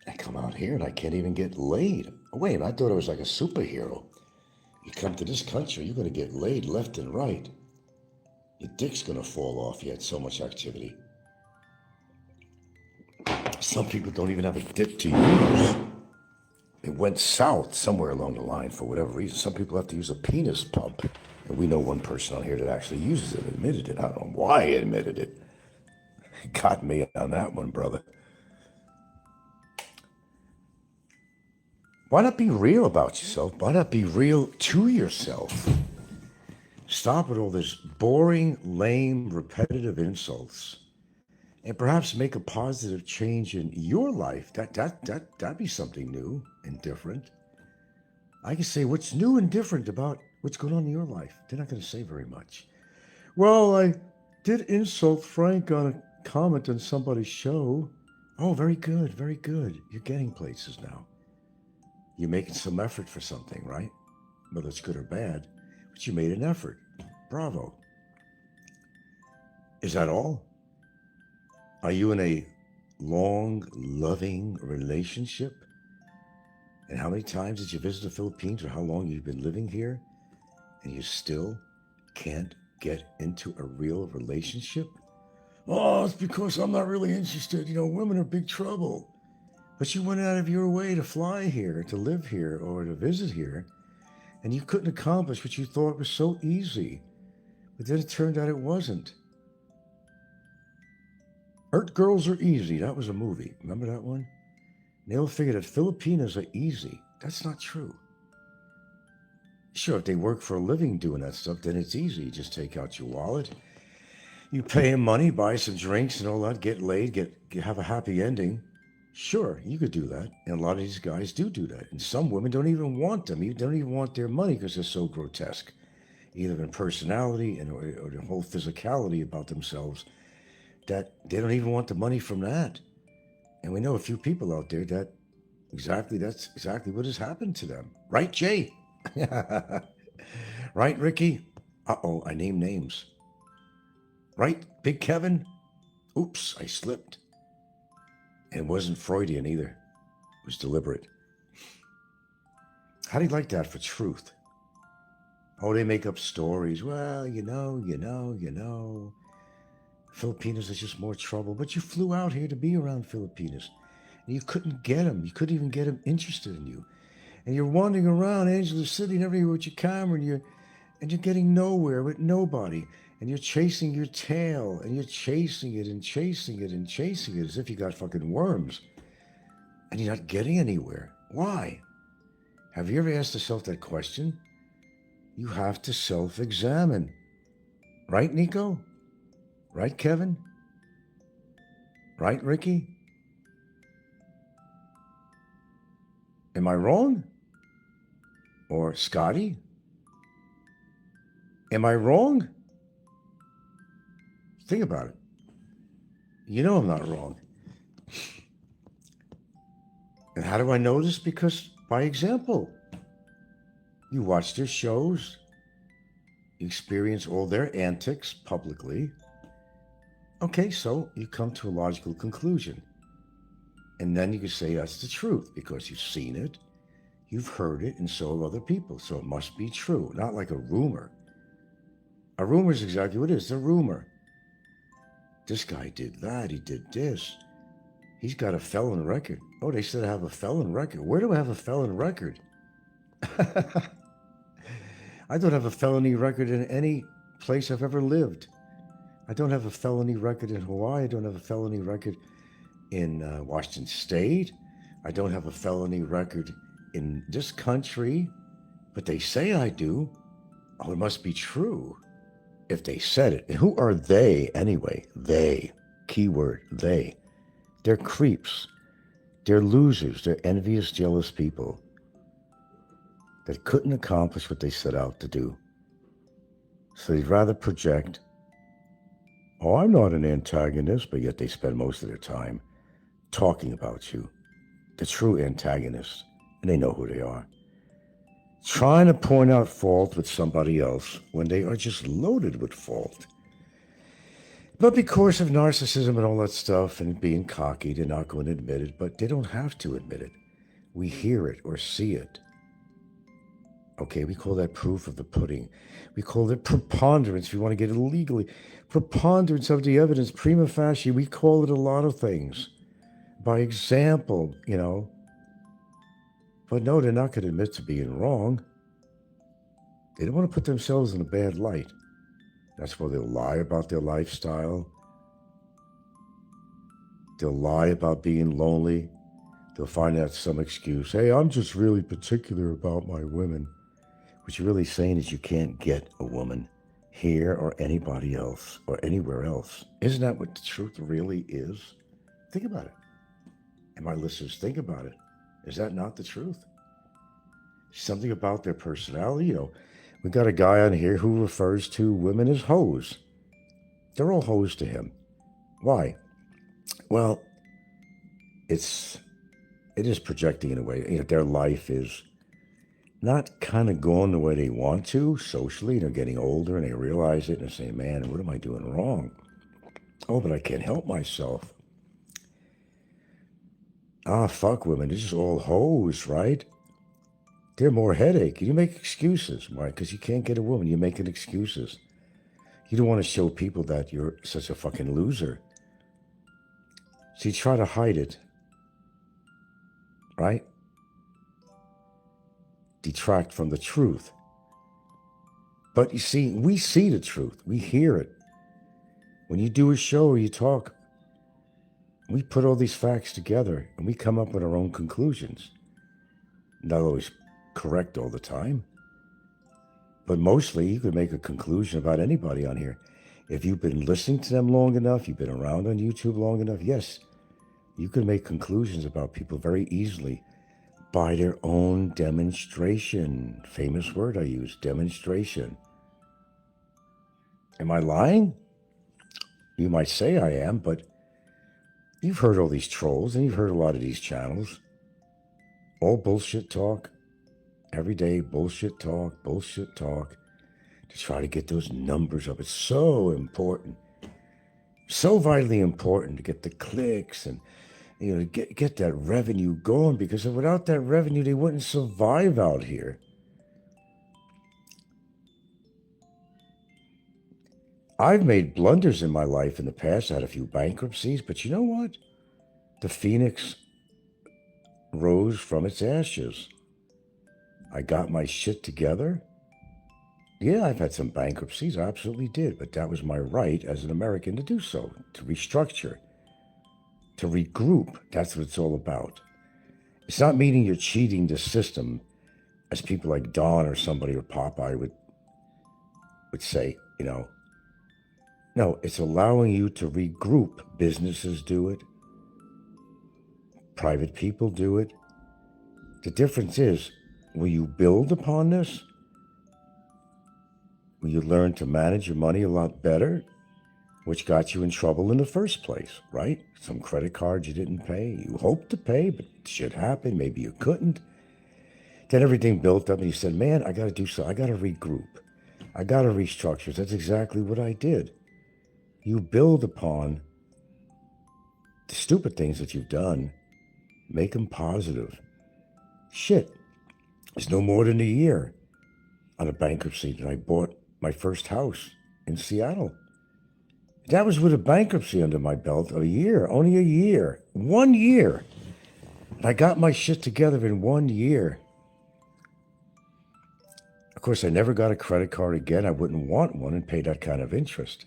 I come out here and I can't even get laid. Oh, wait, I thought I was like a superhero. You come to this country, you're going to get laid left and right. Your dick's going to fall off. You had so much activity. Some people don't even have a dick to use. It went south somewhere along the line for whatever reason. Some people have to use a penis pump. And we know one person on here that actually uses it, admitted it. I don't know why he admitted it. Got me on that one, brother. Why not be real about yourself? Why not be real to yourself? Stop with all this boring, lame, repetitive insults. And perhaps make a positive change in your life. That'd be something new and different. I can say what's new and different about what's going on in your life. They're not going to say very much. Well, I did insult Frank on a comment on somebody's show. Oh, very good, very good. You're getting places now. You're making some effort for something, right? Whether it's good or bad, but you made an effort. Bravo. Is that all? Are you in a long, loving relationship? And how many times did you visit the Philippines, or how long you've been living here, and you still can't get into a real relationship? Oh, it's because I'm not really interested. Women are big trouble. But you went out of your way to fly here, to live here, or to visit here, and you couldn't accomplish what you thought was so easy. But then it turned out it wasn't. Earth Girls Are Easy. That was a movie. Remember that one? They all figured that Filipinos are easy. That's not true. Sure, if they work for a living doing that stuff, then it's easy. You just take out your wallet. You pay them money, buy some drinks and all that, get laid, have a happy ending. Sure, you could do that. And a lot of these guys do that. And some women don't even want them. They don't even want their money because they're so grotesque. Either in personality or the whole physicality about themselves, that they don't even want the money from that. And we know a few people out there that's exactly what has happened to them. Right, Jay? Right, Ricky? Uh-oh, I named names. Right, Big Kevin? Oops, I slipped. And it wasn't Freudian either. It was deliberate. How do you like that for truth? Oh, they make up stories. Well, you know. Filipinos are just more trouble. But you flew out here to be around Filipinos. And you couldn't get them. You couldn't even get them interested in you. And you're wandering around Angeles City and everywhere with your camera, and you're getting nowhere with nobody. And you're chasing your tail, and you're chasing it and chasing it and chasing it as if you got fucking worms. And you're not getting anywhere. Why? Have you ever asked yourself that question? You have to self-examine. Right, Nico? Right, Kevin? Right, Ricky? Am I wrong? Or Scotty? Am I wrong? Think about it. You know I'm not wrong. And how do I know this? Because by example. You watch their shows. You experience all their antics publicly. Okay, so you come to a logical conclusion. And then you can say that's the truth because you've seen it, you've heard it, and so have other people. So it must be true, not like a rumor. A rumor is exactly what it is, a rumor. This guy did that, he did this. He's got a felon record. Oh, they said I have a felon record. Where do I have a felon record? I don't have a felony record in any place I've ever lived. I don't have a felony record in Hawaii. I don't have a felony record in Washington State. I don't have a felony record in this country, but they say I do. Oh, it must be true if they said it. And who are they anyway? They, keyword, they. They're creeps. They're losers. They're envious, jealous people that couldn't accomplish what they set out to do. So they'd rather project, oh, I'm not an antagonist, but yet they spend most of their time talking about you, the true antagonists, and they know who they are. Trying to point out fault with somebody else when they are just loaded with fault. But because of narcissism and all that stuff and being cocky, they're not going to admit it, but they don't have to admit it. We hear it or see it. Okay, we call that proof of the pudding. We call it preponderance, if you want to get it legally. Preponderance of the evidence, prima facie, we call it a lot of things. By example, you know. But no, they're not going to admit to being wrong. They don't want to put themselves in a bad light. That's why they'll lie about their lifestyle. They'll lie about being lonely. They'll find out some excuse. Hey, I'm just really particular about my women. What you're really saying is you can't get a woman here or anybody else or anywhere else. Isn't that what the truth really is? Think about it. And my listeners, think about it. Is that not the truth? Something about their personality. You know, we got a guy on here who refers to women as hoes. They're all hoes to him. Why? Well, it is projecting in a way. You know, their life is not kind of going the way they want to socially. They're getting older and they realize it and they say, man, what am I doing wrong? Oh, but I can't help myself. Ah, fuck women. This is all hoes, right? They're more headache. You make excuses, right? Because you can't get a woman. You're making excuses. You don't want to show people that you're such a fucking loser. So you try to hide it, right? Detract from the truth. But you see, we see the truth. We hear it. When you do a show or you talk, we put all these facts together and we come up with our own conclusions. Not always correct all the time, but mostly you could make a conclusion about anybody on here. If you've been listening to them long enough, you've been around on YouTube long enough, yes, you can make conclusions about people very easily by their own demonstration. Famous word I use, demonstration. Am I lying? You might say I am, but you've heard all these trolls and you've heard a lot of these channels. All bullshit talk. Every day, bullshit talk to try to get those numbers up. It's so important. So vitally important to get the clicks and, you know, get that revenue going, because without that revenue, they wouldn't survive out here. I've made blunders in my life in the past. I had a few bankruptcies, but you know what? The phoenix rose from its ashes. I got my shit together. Yeah, I've had some bankruptcies, I absolutely did, but that was my right as an American to do so, to restructure, to regroup. That's what it's all about. It's not meaning you're cheating the system, as people like Don or somebody or Popeye would say, you know. No, it's allowing you to regroup. Businesses do it. Private people do it. The difference is, will you build upon this? Will you learn to manage your money a lot better? Which got you in trouble in the first place, right? Some credit cards you didn't pay. You hoped to pay, but shit happened. Maybe you couldn't. Then everything built up and you said, man, I got to do so. I got to regroup. I got to restructure. That's exactly what I did. You build upon the stupid things that you've done. Make them positive. Shit. It's no more than a year on a bankruptcy that I bought my first house in Seattle. That was with a bankruptcy under my belt, a year, only a year, 1 year. And I got my shit together in 1 year. Of course, I never got a credit card again. I wouldn't want one and pay that kind of interest.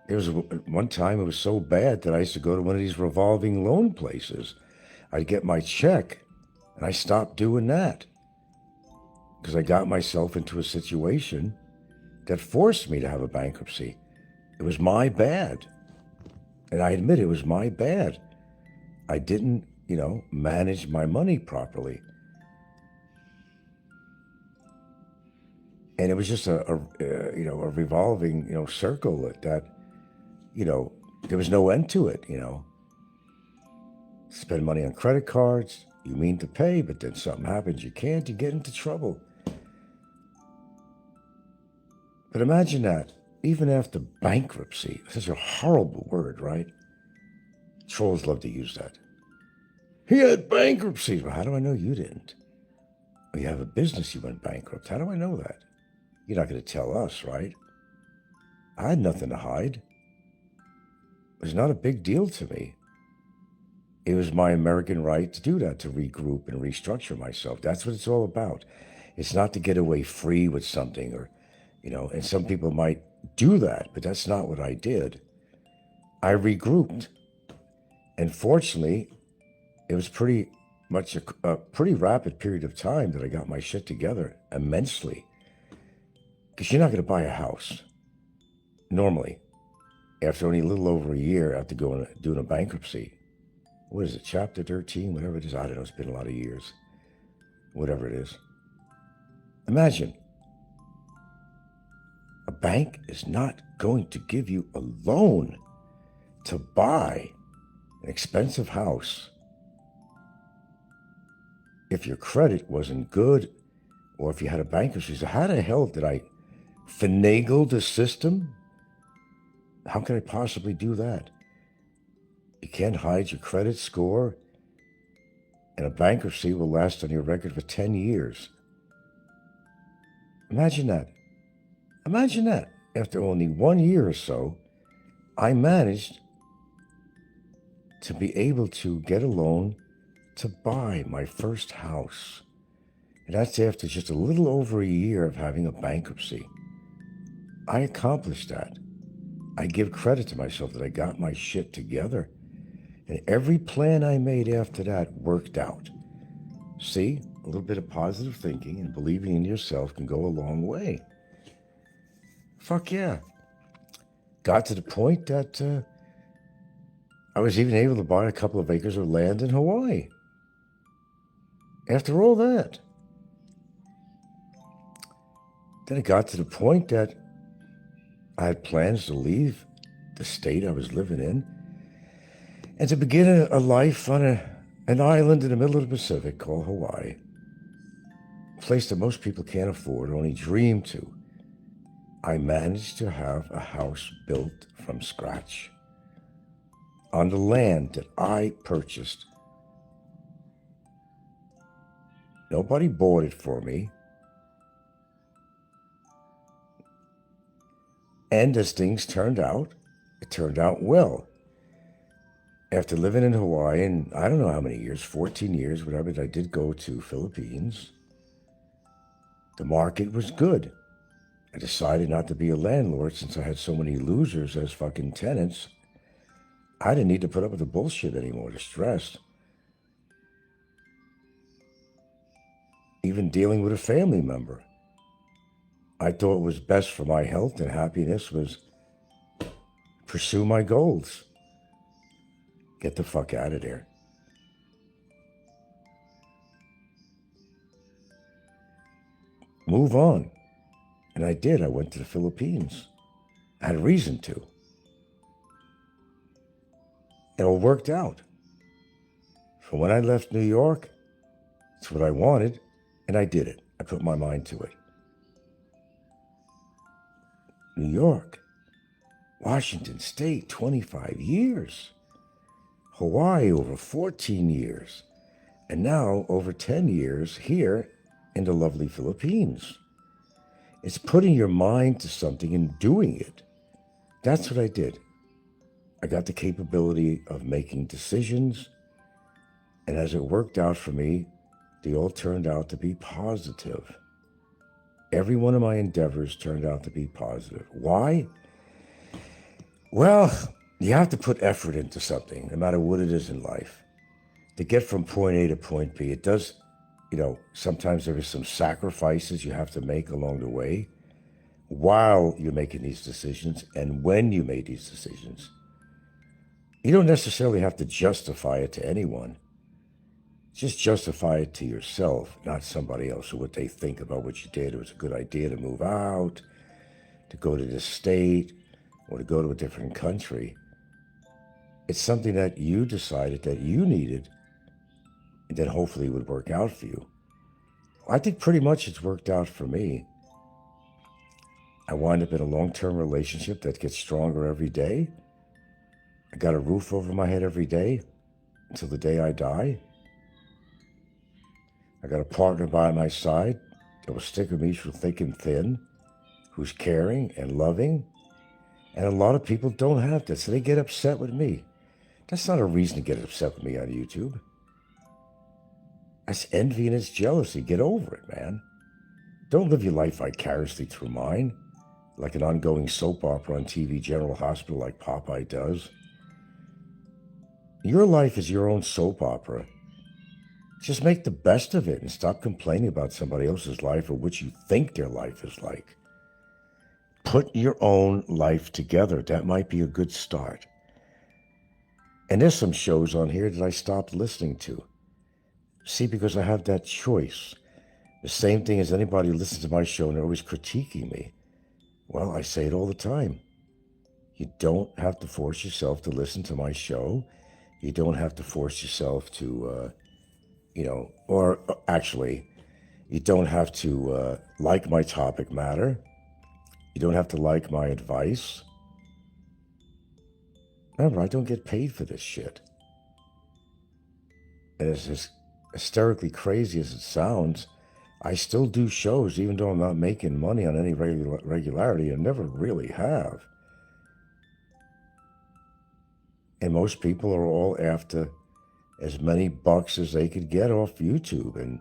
There was one time it was so bad that I used to go to one of these revolving loan places. I'd get my check, and I stopped doing that because I got myself into a situation that forced me to have a bankruptcy. It was my bad. And I admit it was my bad. I didn't, manage my money properly. And it was just a revolving, circle that, there was no end to it, Spend money on credit cards, you mean to pay, but then something happens, you can't, you get into trouble. But imagine that, even after bankruptcy, such a horrible word, right? Trolls love to use that. He had bankruptcy. Well, how do I know you didn't? Well, you have a business, you went bankrupt. How do I know that? You're not going to tell us, right? I had nothing to hide. It was not a big deal to me. It was my American right to do that, to regroup and restructure myself. That's what it's all about. It's not to get away free with something or, and some people might do that, but that's not what I did. I regrouped. And fortunately, it was pretty much a pretty rapid period of time that I got my shit together immensely. Because you're not going to buy a house normally after only a little over a year after doing a bankruptcy. What is it, Chapter 13, whatever it is? I don't know, it's been a lot of years. Whatever it is. Imagine, a bank is not going to give you a loan to buy an expensive house if your credit wasn't good or if you had a bankruptcy. So how the hell did I finagle the system? How can I possibly do that? You can't hide your credit score, and a bankruptcy will last on your record for 10 years. Imagine that. Imagine that. After only 1 year or so, I managed to be able to get a loan to buy my first house. And that's after just a little over a year of having a bankruptcy. I accomplished that. I give credit to myself that I got my shit together. And every plan I made after that worked out. See, a little bit of positive thinking and believing in yourself can go a long way. Fuck yeah. Got to the point that I was even able to buy a couple of acres of land in Hawaii. After all that. Then it got to the point that I had plans to leave the state I was living in and to begin a life on an island in the middle of the Pacific called Hawaii. A place that most people can't afford, only dream to. I managed to have a house built from scratch on the land that I purchased. Nobody bought it for me. And as things turned out, it turned out well. After living in Hawaii, and I don't know how many years, 14 years, whatever, I did go to Philippines. The market was good. I decided not to be a landlord since I had so many losers as fucking tenants. I didn't need to put up with the bullshit anymore, the stress. Even dealing with a family member. I thought what was best for my health and happiness was pursue my goals. Get the fuck out of there. Move on. And I did. I went to the Philippines. I had a reason to. It all worked out. From when I left New York, it's what I wanted, and I did it. I put my mind to it. New York, Washington State, 25 years. Hawaii, over 14 years. And now, over 10 years here in the lovely Philippines. It's putting your mind to something and doing it. That's what I did. I got the capability of making decisions. And as it worked out for me, they all turned out to be positive. Every one of my endeavors turned out to be positive. Why? Well, you have to put effort into something, no matter what it is in life. To get from point A to point B, it does, sometimes there is some sacrifices you have to make along the way while you're making these decisions and when you made these decisions. You don't necessarily have to justify it to anyone. Just justify it to yourself, not somebody else, or what they think about what you did. It was a good idea to move out, to go to this state, or to go to a different country. It's something that you decided that you needed and then hopefully would work out for you. I think pretty much it's worked out for me. I wind up in a long-term relationship that gets stronger every day. I got a roof over my head every day until the day I die. I got a partner by my side that will stick with me through thick and thin, who's caring and loving. And a lot of people don't have that, so they get upset with me. That's not a reason to get upset with me on YouTube. That's envy and it's jealousy. Get over it, man. Don't live your life vicariously through mine, like an ongoing soap opera on TV General Hospital like Popeye does. Your life is your own soap opera. Just make the best of it and stop complaining about somebody else's life or what you think their life is like. Put your own life together. That might be a good start. And there's some shows on here that I stopped listening to. See, because I have that choice. The same thing as anybody who listens to my show and they're always critiquing me. Well, I say it all the time. You don't have to force yourself to listen to my show. You don't have to force yourself to, or actually, you don't have to like my topic matter. You don't have to like my advice. Remember, I don't get paid for this shit. And as hysterically crazy as it sounds, I still do shows, even though I'm not making money on any regularity, and never really have. And most people are all after as many bucks as they could get off YouTube, and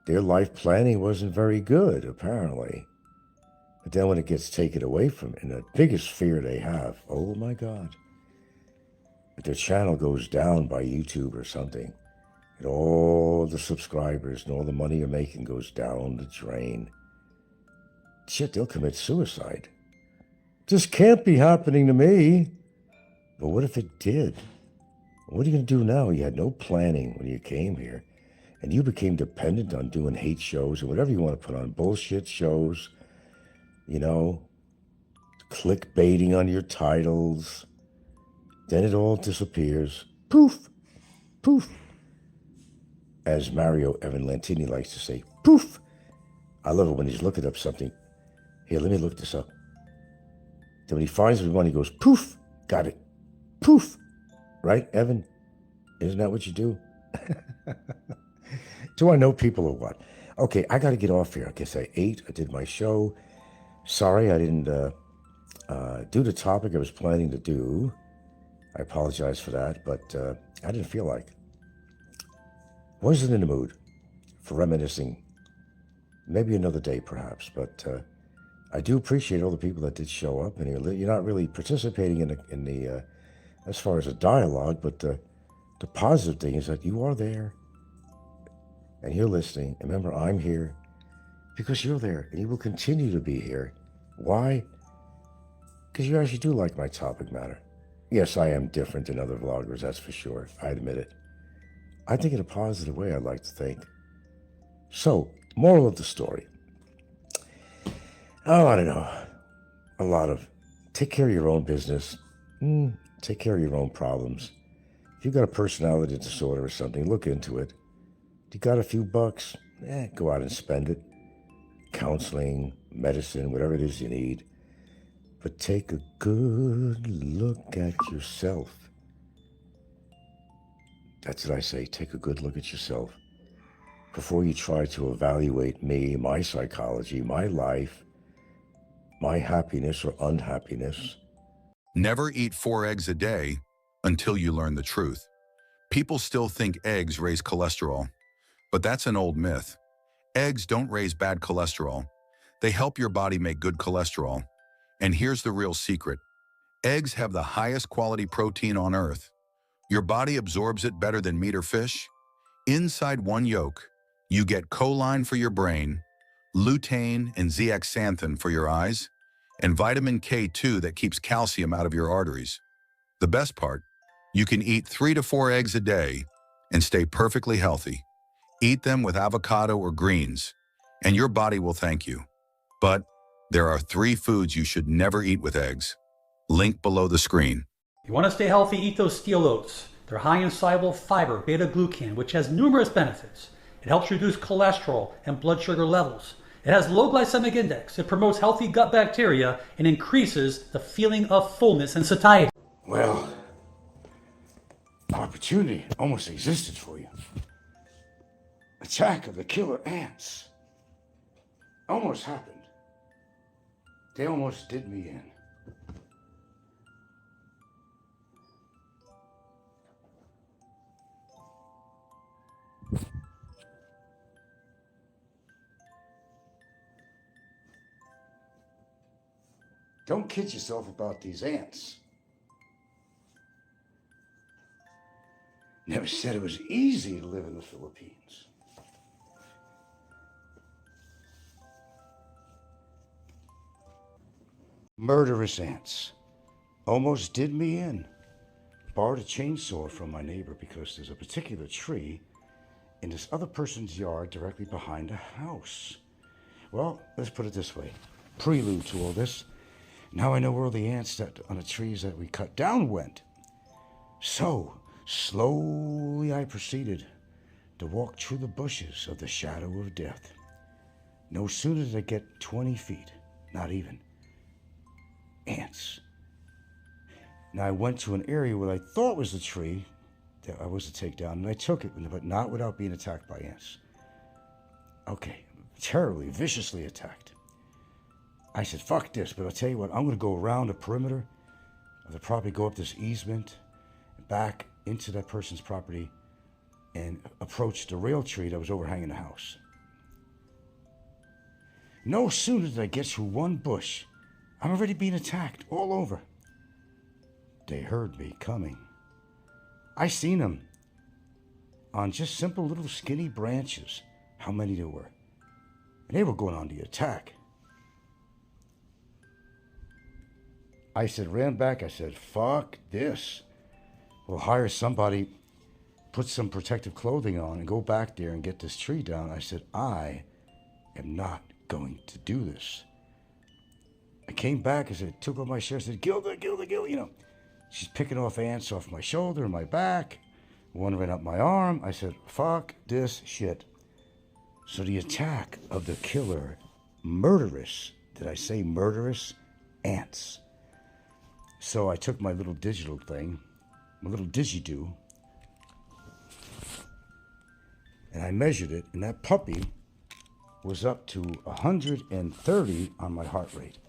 their life planning wasn't very good, apparently. But then when it gets taken away from them, and the biggest fear they have, oh my God, if their channel goes down by YouTube or something, and all the subscribers and all the money you're making goes down the drain, shit, they'll commit suicide. This can't be happening to me. But what if it did? What are you going to do now? You had no planning when you came here, and you became dependent on doing hate shows or whatever you want to put on, bullshit shows, clickbaiting on your titles. Then it all disappears. Poof, poof. As Mario Evan Lantini likes to say, poof. I love it when he's looking up something. Here, let me look this up. Then when he finds the one, he goes, poof, got it. Poof. Right, Evan? Isn't that what you do? Do I know people or what? Okay, I got to get off here. I guess I ate. I did my show. Sorry I didn't do the topic I was planning to do. I apologize for that, but I didn't feel like. Wasn't in the mood for reminiscing. Maybe another day, perhaps. But I do appreciate all the people that did show up, and you're not really participating in the as far as a dialogue, but the positive thing is that you are there, and you're listening. And remember, I'm here because you're there, and you will continue to be here. Why? Because you actually do like my topic matter. Yes, I am different than other vloggers, that's for sure. I admit it. I think in a positive way, I'd like to think. So, moral of the story. Oh, I don't know. A lot of take care of your own business. Take care of your own problems. If you've got a personality disorder or something, look into it. If you got a few bucks, go out and spend it. Counseling, medicine, whatever it is you need. But take a good look at yourself. That's what I say. Take a good look at yourself before you try to evaluate me, my psychology, my life, my happiness or unhappiness. Never eat 4 eggs a day until you learn the truth. People still think eggs raise cholesterol, But that's an old myth. Eggs don't raise bad cholesterol. They help your body make good cholesterol. And here's the real secret. Eggs have the highest quality protein on Earth. Your body absorbs it better than meat or fish. Inside one yolk, you get choline for your brain, lutein and zeaxanthin for your eyes, and vitamin K2 that keeps calcium out of your arteries. The best part, you can eat 3 to 4 eggs a day and stay perfectly healthy. Eat them with avocado or greens, and your body will thank you. But there are 3 foods you should never eat with eggs. Link below the screen. If you want to stay healthy, eat those steel oats. They're high in soluble fiber, beta-glucan, which has numerous benefits. It helps reduce cholesterol and blood sugar levels. It has low glycemic index. It promotes healthy gut bacteria and increases the feeling of fullness and satiety. Well, opportunity almost existed for you. Attack of the killer ants. Almost happened. They almost did me in. Don't kid yourself about these ants. Never said it was easy to live in the Philippines. Murderous ants. Almost did me in. Borrowed a chainsaw from my neighbor because there's a particular tree in this other person's yard directly behind a house. Well, let's put it this way. Prelude to all this. Now I know where all the ants that on the trees that we cut down went. So, slowly I proceeded to walk through the bushes of the shadow of death. No sooner did I get 20 feet, not even, ants. Now I went to an area where I thought was the tree that I was to take down, and I took it, but not without being attacked by ants. Okay, terribly, viciously attacked. I said, fuck this, but I'll tell you what, I'm going to go around the perimeter of the property, go up this easement, back into that person's property, and approach the rail tree that was overhanging the house. No sooner did I get through one bush, I'm already being attacked all over. They heard me coming. I seen them on just simple little skinny branches, how many there were. And they were going on the attack. I said, ran back, I said, fuck this. We'll hire somebody, put some protective clothing on, and go back there and get this tree down. I said, I am not going to do this. I came back, I said, took off my shirt, I said, Gilda, you know. She's picking off ants off my shoulder and my back. One ran up my arm. I said, fuck this shit. So the attack of the killer, murderous, did I say murderous? Ants. So I took my little digital thing, my little didgeridoo, and I measured it, and that puppy was up to 130 on my heart rate.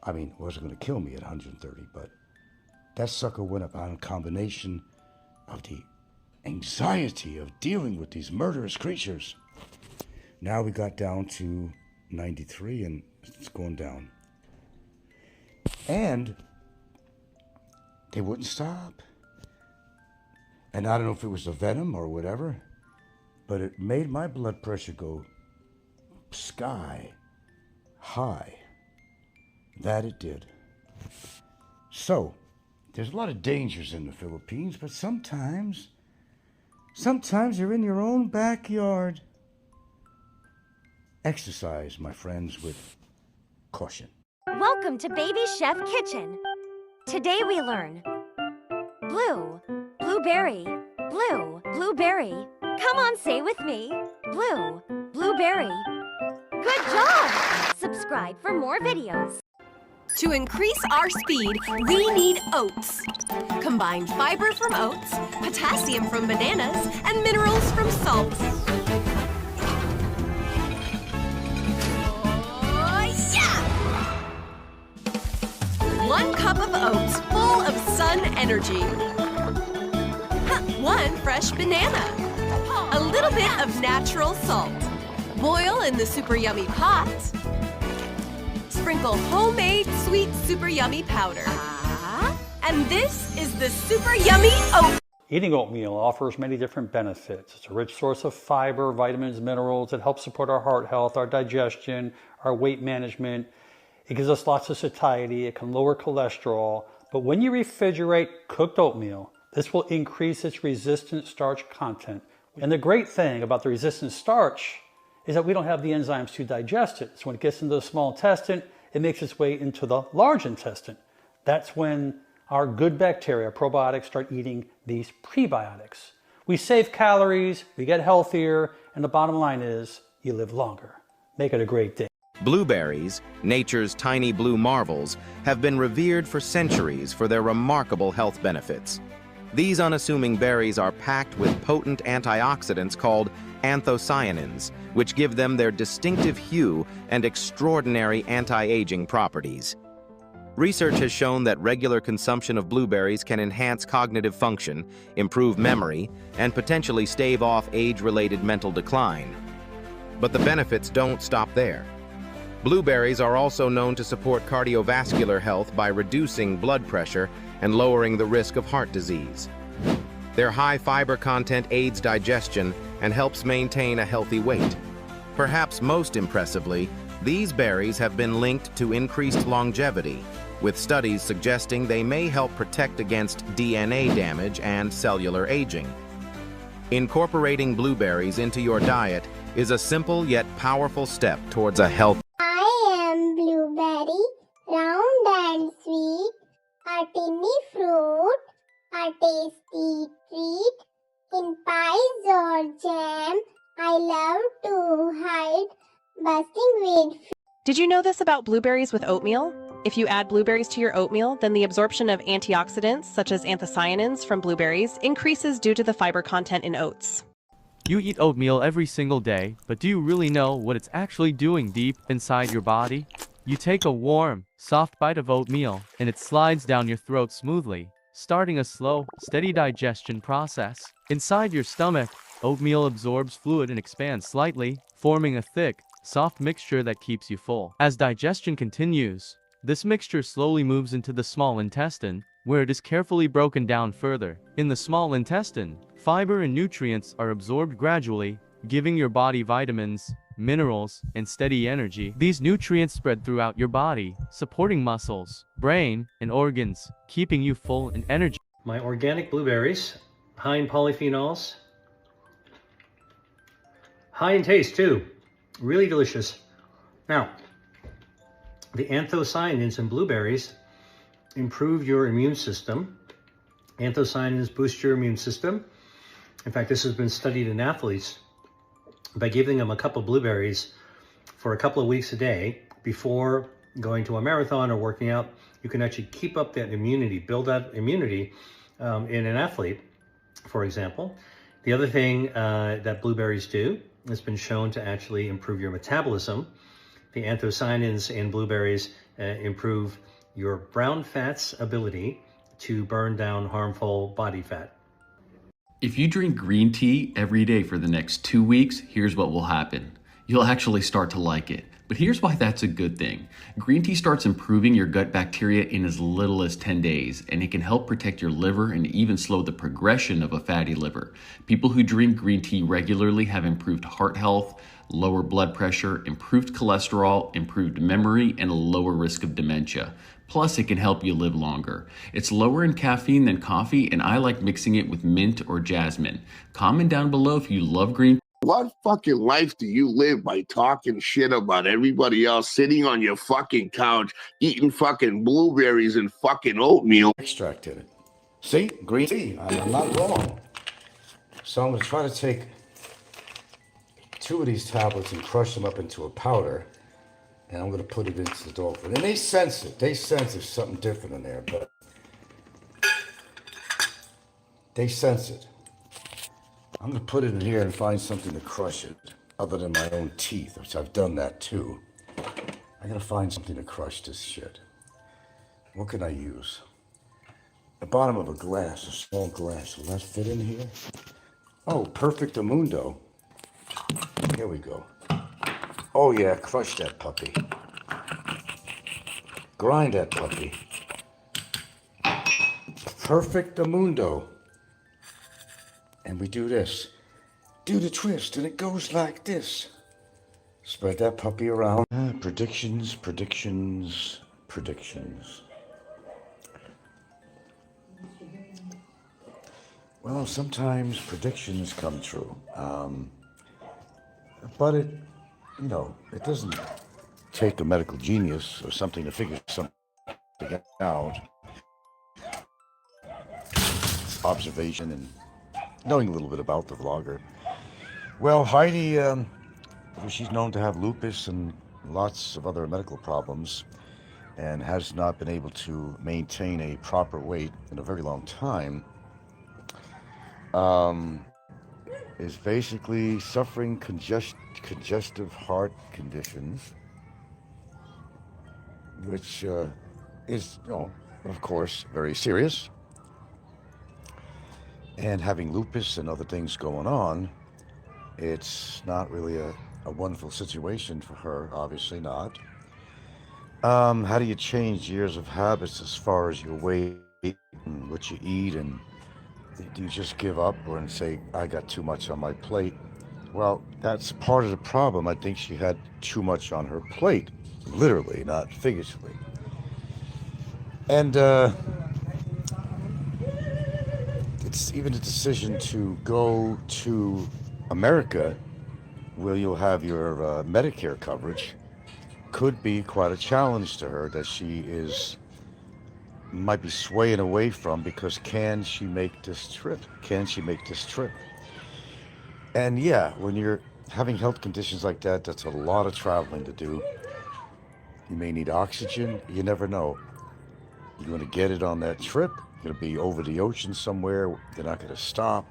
I mean, it wasn't going to kill me at 130, but that sucker went up on a combination of the anxiety of dealing with these murderous creatures. Now we got down to 93, and it's going down. And they wouldn't stop. And I don't know if it was the venom or whatever, but it made my blood pressure go sky high. That it did. So, there's a lot of dangers in the Philippines, but sometimes you're in your own backyard. Exercise, my friends, with caution. Welcome to Baby Chef Kitchen. Today we learn blue, blueberry, blue, blueberry. Come on, say with me. Blue, blueberry. Good job! Subscribe for more videos. To increase our speed, we need oats. Combined fiber from oats, potassium from bananas, and minerals from salt. Oh, yeah! 1 cup of oats full of sun energy. 1 fresh banana. a little bit of natural salt. Boil in the super yummy pot. Sprinkle homemade sweet super yummy powder. And this is the super yummy oat. Eating oatmeal offers many different benefits. It's a rich source of fiber, vitamins, minerals. It helps support our heart health, our digestion, our weight management. It gives us lots of satiety. It can lower cholesterol. But when you refrigerate cooked oatmeal, this will increase its resistant starch content. And the great thing about the resistant starch is that we don't have the enzymes to digest it. So when it gets into the small intestine, it makes its way into the large intestine. That's when our good bacteria, probiotics, start eating these prebiotics. We save calories, we get healthier, and the bottom line is you live longer. Make it a great day. Blueberries, nature's tiny blue marvels, have been revered for centuries for their remarkable health benefits. These unassuming berries are packed with potent antioxidants called anthocyanins, which give them their distinctive hue and extraordinary anti-aging properties. Research has shown that regular consumption of blueberries can enhance cognitive function, improve memory, and potentially stave off age-related mental decline. But the benefits don't stop there. Blueberries are also known to support cardiovascular health by reducing blood pressure and lowering the risk of heart disease. Their high fiber content aids digestion and helps maintain a healthy weight. Perhaps most impressively, these berries have been linked to increased longevity, with studies suggesting they may help protect against DNA damage and cellular aging. Incorporating blueberries into your diet is a simple yet powerful step towards a healthy. I am blueberry, round and sweet, a tinny fruit, a tasty treat. In pies or jam, I love to hide, bursting with. Did you know this about blueberries with oatmeal? If you add blueberries to your oatmeal, then the absorption of antioxidants, such as anthocyanins from blueberries, increases due to the fiber content in oats. You eat oatmeal every single day, but do you really know what it's actually doing deep inside your body? You take a warm, soft bite of oatmeal, and it slides down your throat smoothly, starting a slow, steady digestion process. Inside your stomach, oatmeal absorbs fluid and expands slightly, forming a thick, soft mixture that keeps you full. As digestion continues, this mixture slowly moves into the small intestine, where it is carefully broken down further. In the small intestine, fiber and nutrients are absorbed gradually, giving your body vitamins, minerals, and steady energy. These nutrients spread throughout your body, supporting muscles, brain, and organs, keeping you full and energetic. My organic blueberries, high in polyphenols, high in taste too, really delicious. Now, the anthocyanins in blueberries improve your immune system. Anthocyanins boost your immune system. In fact, this has been studied in athletes. By giving them a cup of blueberries for a couple of weeks a day before going to a marathon or working out, you can actually keep up that immunity, build that immunity in an athlete, for example. The other thing that blueberries do has been shown to actually improve your metabolism. The anthocyanins in blueberries improve your brown fat's ability to burn down harmful body fat. If you drink green tea every day for the next 2 weeks, here's what will happen. You'll actually start to like it. But here's why that's a good thing. Green tea starts improving your gut bacteria in as little as 10 days, and it can help protect your liver and even slow the progression of a fatty liver. People who drink green tea regularly have improved heart health, lower blood pressure, improved cholesterol, improved memory, and a lower risk of dementia. Plus, it can help you live longer. It's lower in caffeine than coffee, and I like mixing it with mint or jasmine. Comment down below if you love green tea. What fucking life do you live by talking shit about everybody else sitting on your fucking couch, eating fucking blueberries and fucking oatmeal? Extract in it. See? Green tea. I'm not wrong. So I'm going to try to take 2 of these tablets and crush them up into a powder. And I'm going to put it into the dog food. And they sense it. They sense there's something different in there. But they sense it. I'm going to put it in here and find something to crush it, other than my own teeth, which I've done that too. I got to find something to crush this shit. What can I use? The bottom of a glass, a small glass. Will that fit in here? Oh, perfect mundo. Here we go. Oh yeah, crush that puppy. Grind that puppy. Perfect mundo. And we do this. Do the twist, and it goes like this. Spread that puppy around. Predictions, predictions, predictions. Well, sometimes predictions come true. But it, it doesn't take a medical genius or something to figure something out. It's observation and knowing a little bit about the vlogger. Well, Heidi, she's known to have lupus and lots of other medical problems and has not been able to maintain a proper weight in a very long time. Is basically suffering congestive heart conditions, which is, of course, very serious. And having lupus and other things going on, it's not really a wonderful situation for her, obviously not. How do you change years of habits as far as your weight and what you eat, and do you just give up and say, I got too much on my plate? Well, that's part of the problem. I think she had too much on her plate, literally, not figuratively. And it's even a decision to go to America, where you'll have your Medicare coverage, could be quite a challenge to her that she might be swaying away from, because can she make this trip? Can she make this trip? And yeah, when you're having health conditions like that, that's a lot of traveling to do. You may need oxygen. You never know. You're going to get it on that trip. You're going to be over the ocean somewhere. You're not going to stop.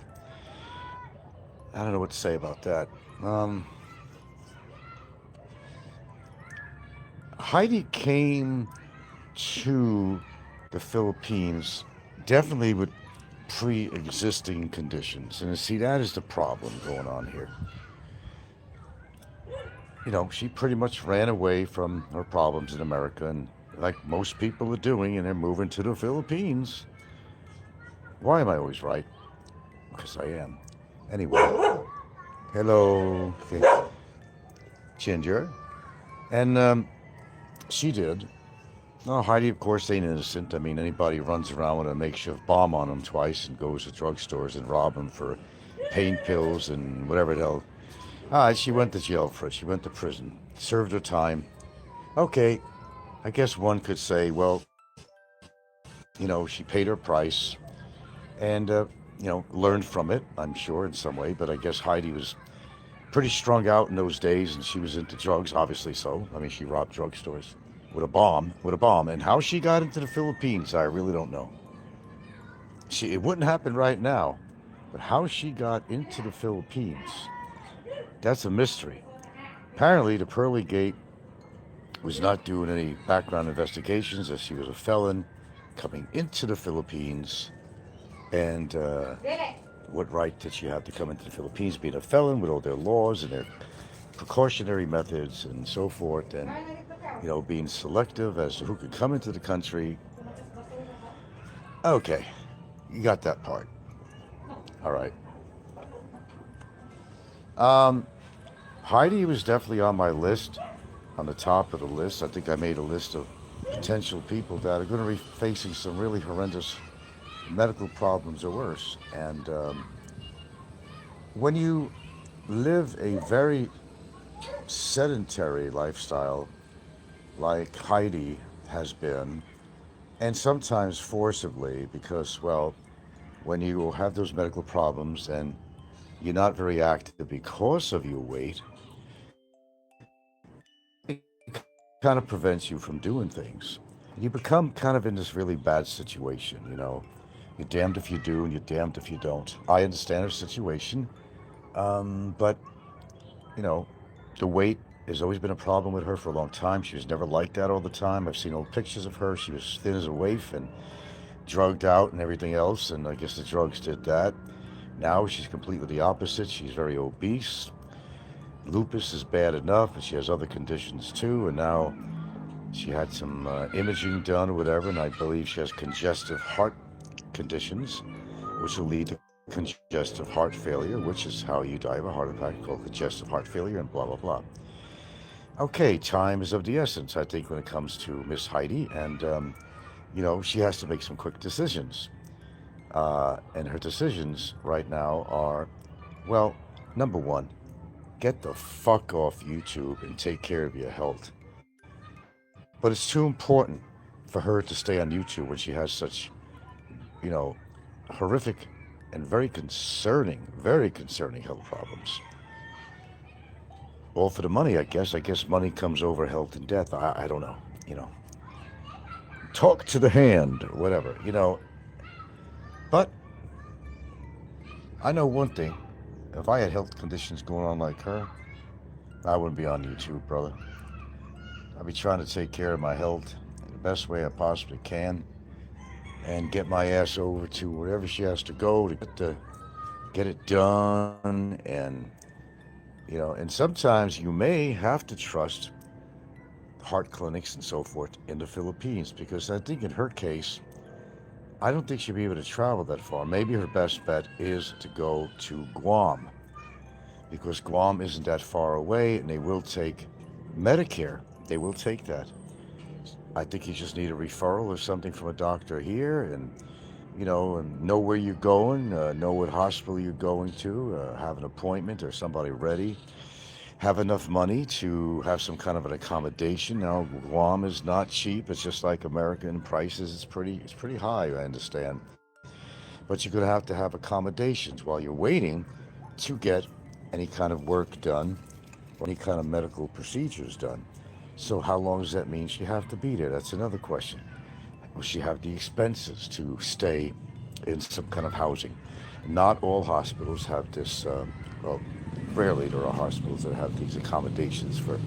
I don't know what to say about that. Heidi came to the Philippines definitely with pre-existing conditions, and see, that is the problem going on here. She pretty much ran away from her problems in America, and like most people are doing, and they're moving to the Philippines. Why am I always right? Because I am. Anyway, hello, Ginger, and she did. No, Heidi, of course, ain't innocent. I mean, anybody runs around with a makeshift bomb on them twice and goes to drugstores and rob them for pain pills and whatever the hell. She went to jail for it. She went to prison, served her time. Okay, I guess one could say, well, she paid her price and, learned from it, I'm sure, in some way. But I guess Heidi was pretty strung out in those days, and she was into drugs, obviously so. I mean, she robbed drugstores. With a bomb. And how she got into the Philippines, I really don't know. It wouldn't happen right now, but how she got into the Philippines, that's a mystery. Apparently, the Pearly Gate was not doing any background investigations, as she was a felon coming into the Philippines. And what right did she have to come into the Philippines being a felon with all their laws and their precautionary methods and so forth, and being selective as to who could come into the country. Okay, you got that part. All right. Heidi was definitely on my list, on the top of the list. I think I made a list of potential people that are going to be facing some really horrendous medical problems or worse. And when you live a very sedentary lifestyle, like Heidi has been, and sometimes forcibly, because, well, when you have those medical problems and you're not very active because of your weight, it kind of prevents you from doing things. You become kind of in this really bad situation, You're damned if you do and you're damned if you don't. I understand her situation, but, the weight has always been a problem with her for a long time. She was never like that all the time. I've seen old pictures of her. She was thin as a waif and drugged out and everything else, and I guess the drugs did that. Now she's completely the opposite. She's very obese. Lupus is bad enough, and she has other conditions too. And now she had some imaging done or whatever, and I believe she has congestive heart conditions, which will lead to congestive heart failure, which is how you die of a heart attack, called congestive heart failure, and blah, blah, blah. Okay, time is of the essence, I think, when it comes to Miss Heidi, and, she has to make some quick decisions. And her decisions right now are, well, number one, get the fuck off YouTube and take care of your health. But it's too important for her to stay on YouTube when she has such, horrific and very concerning health problems. All for the money, I guess. I guess money comes over health and death. I don't know, Talk to the hand, or whatever, But I know one thing. If I had health conditions going on like her, I wouldn't be on YouTube, brother. I'd be trying to take care of my health in the best way I possibly can and get my ass over to wherever she has to go to get it done. And, and sometimes you may have to trust heart clinics and so forth in the Philippines, because I think in her case, I don't think she'll be able to travel that far. Maybe her best bet is to go to Guam, because Guam isn't that far away, and they will take Medicare. They will take that. I think you just need a referral or something from a doctor here, and and know where you're going, know what hospital you're going to, have an appointment or somebody ready, have enough money to have some kind of an accommodation. Now, Guam is not cheap. It's just like American prices. It's pretty high, I understand. But you're going to have accommodations while you're waiting to get any kind of work done or any kind of medical procedures done. So how long does that mean she have to be there? That's another question. Will she have the expenses to stay in some kind of housing? Not all hospitals have this, rarely there are hospitals that have these accommodations for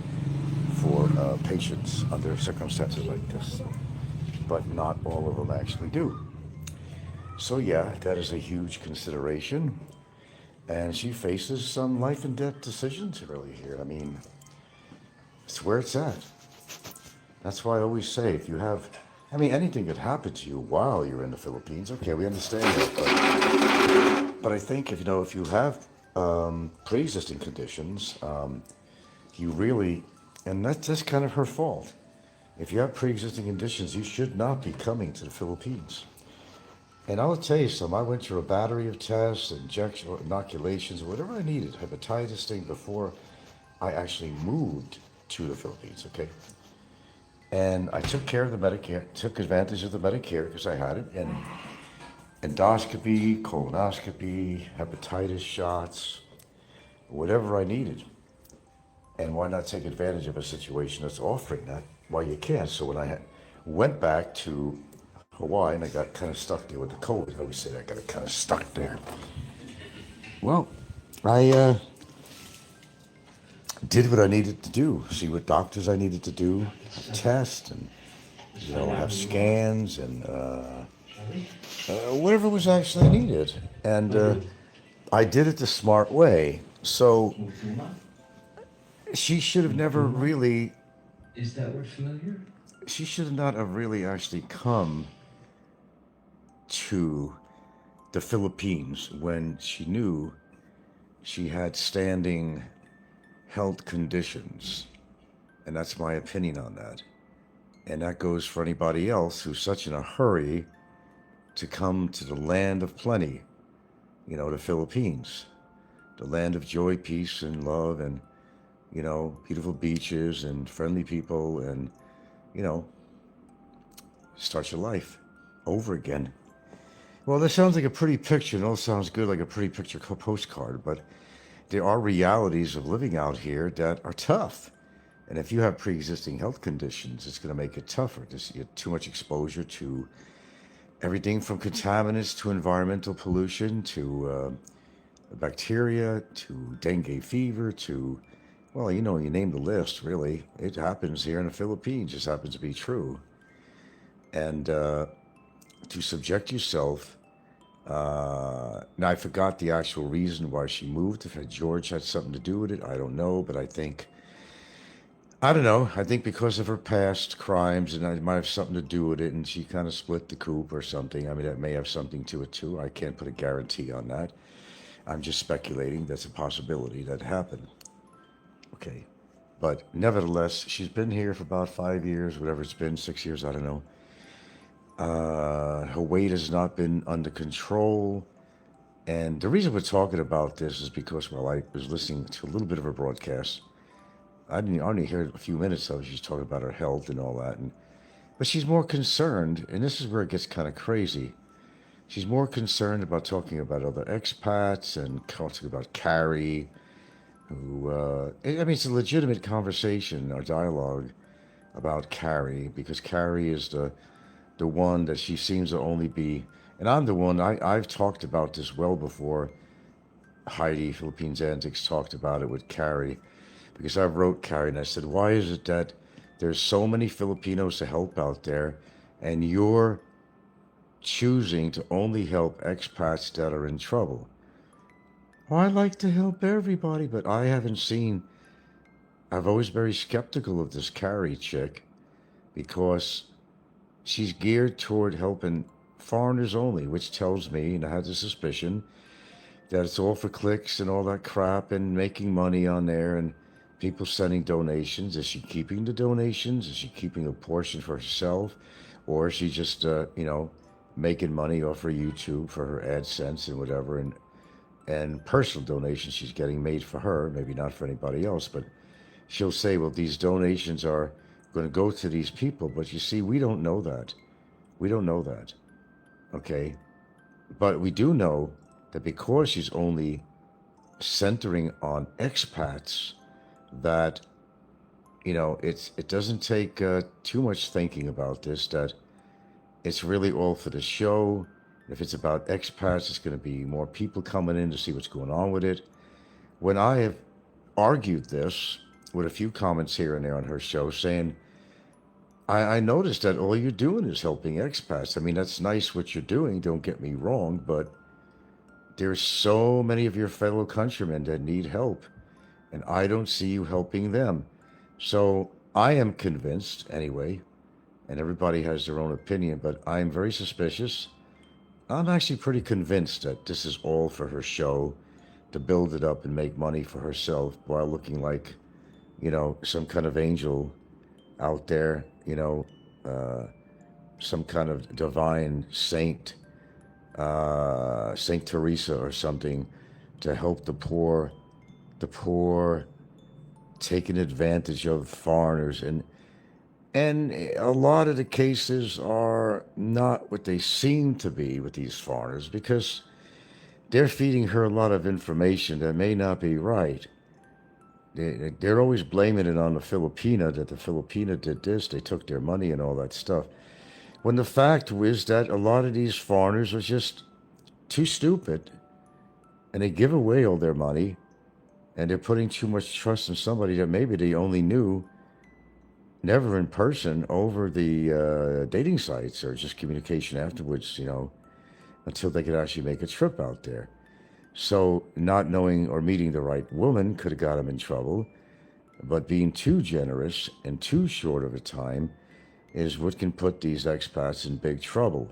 patients under circumstances like this, but not all of them actually do. So yeah, that is a huge consideration, and she faces some life and death decisions really here. I mean, it's where it's at. That's why I always say, if you have, anything could happen to you while you're in the Philippines. Okay, we understand that, but I think if you have pre-existing conditions, you really, and that's kind of her fault. If you have pre-existing conditions, you should not be coming to the Philippines. And I'll tell you something, I went through a battery of tests, injections, inoculations, whatever I needed, hepatitis thing, before I actually moved to the Philippines, okay? And I took care of the Medicare, took advantage of the Medicare because I had it, and endoscopy, colonoscopy, hepatitis shots, whatever I needed. And why not take advantage of a situation that's offering that while you can? So when I went back to Hawaii, and I got kind of stuck there with the COVID, I always say I got kind of stuck there. Well, I did what I needed to do, see what doctors I needed to do, test, and have scans, and whatever was actually needed. And I did it the smart way. So she should have never really. Is that word familiar? She should not have really actually come to the Philippines when she knew she had standing health conditions. And that's my opinion on that. And that goes for anybody else who's such in a hurry to come to the land of plenty, the Philippines, the land of joy, peace, and love, and, beautiful beaches and friendly people, and, start your life over again. Well, that sounds like a pretty picture. It all sounds good, like a pretty picture postcard, but there are realities of living out here that are tough. And if you have pre-existing health conditions, it's going to make it tougher. Just you get too much exposure to everything from contaminants to environmental pollution to bacteria to dengue fever to, well, you name the list, really. It happens here in the Philippines. It just happens to be true. And to subject yourself Now, I forgot the actual reason why she moved. If George had something to do with it, I don't know. But I don't know. I think because of her past crimes, and it might have something to do with it, and she kind of split the coop or something. I mean, that may have something to it too. I can't put a guarantee on that. I'm just speculating. That's a possibility that happened. Okay. But nevertheless, she's been here for about 5 years, whatever it's been, 6 years, I don't know. Her weight has not been under control. And the reason we're talking about this is because, well, I was listening to a little bit of her broadcast. I only heard a few minutes of it. She's talking about her health and all that. But she's more concerned, and this is where it gets kind of crazy. She's more concerned about talking about other expats and talking about Carrie, who, I mean, it's a legitimate conversation or dialogue about Carrie, because Carrie is the one that she seems to only be, and I'm the one, I've talked about this well before Heidi, Philippines Antics, talked about it with Carrie, because I wrote Carrie and I said, why is it that there's so many Filipinos to help out there, and you're choosing to only help expats that are in trouble? Well, I like to help everybody, but I haven't seen, I've always very skeptical of this Carrie chick, because she's geared toward helping foreigners only, which tells me, and I had the suspicion, that it's all for clicks and all that crap and making money on there and people sending donations. Is she keeping the donations? Is she keeping a portion for herself? Or is she just, making money off her YouTube for her AdSense and whatever, and personal donations she's getting made for her, maybe not for anybody else, but she'll say, well, these donations are going to go to these people. But you see, we don't know that. We don't know that. Okay? But we do know that because she's only centering on expats, that, it doesn't take too much thinking about this, that it's really all for the show. If it's about expats, it's going to be more people coming in to see what's going on with it. When I have argued this with a few comments here and there on her show saying, I noticed that all you're doing is helping expats. I mean, that's nice what you're doing, don't get me wrong, but there's so many of your fellow countrymen that need help, and I don't see you helping them. So I am convinced, anyway, and everybody has their own opinion, but I'm very suspicious. I'm actually pretty convinced that this is all for her show, to build it up and make money for herself while looking like, some kind of angel out there, some kind of divine saint, Saint Teresa or something, to help the poor, taking advantage of foreigners. And a lot of the cases are not what they seem to be with these foreigners, because they're feeding her a lot of information that may not be right. They're always blaming it on the Filipina, that the Filipina did this, they took their money and all that stuff. When the fact is that a lot of these foreigners are just too stupid, and they give away all their money, and they're putting too much trust in somebody that maybe they only knew, never in person, over the dating sites or just communication afterwards, until they could actually make a trip out there. So not knowing or meeting the right woman could have got them in trouble, but being too generous and too short of a time is what can put these expats in big trouble.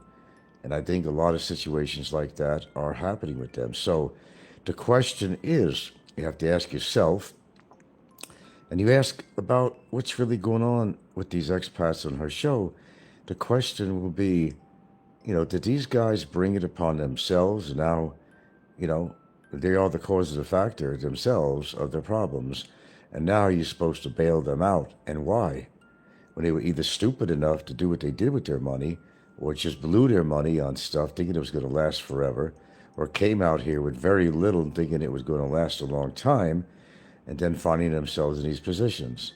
And I think a lot of situations like that are happening with them. So the question is, you have to ask yourself, and you ask about what's really going on with these expats on her show. The question will be, did these guys bring it upon themselves? Now, they are the cause of the factor themselves of their problems. And now you're supposed to bail them out. And why? When they were either stupid enough to do what they did with their money, or just blew their money on stuff thinking it was going to last forever, or came out here with very little thinking it was going to last a long time, and then finding themselves in these positions.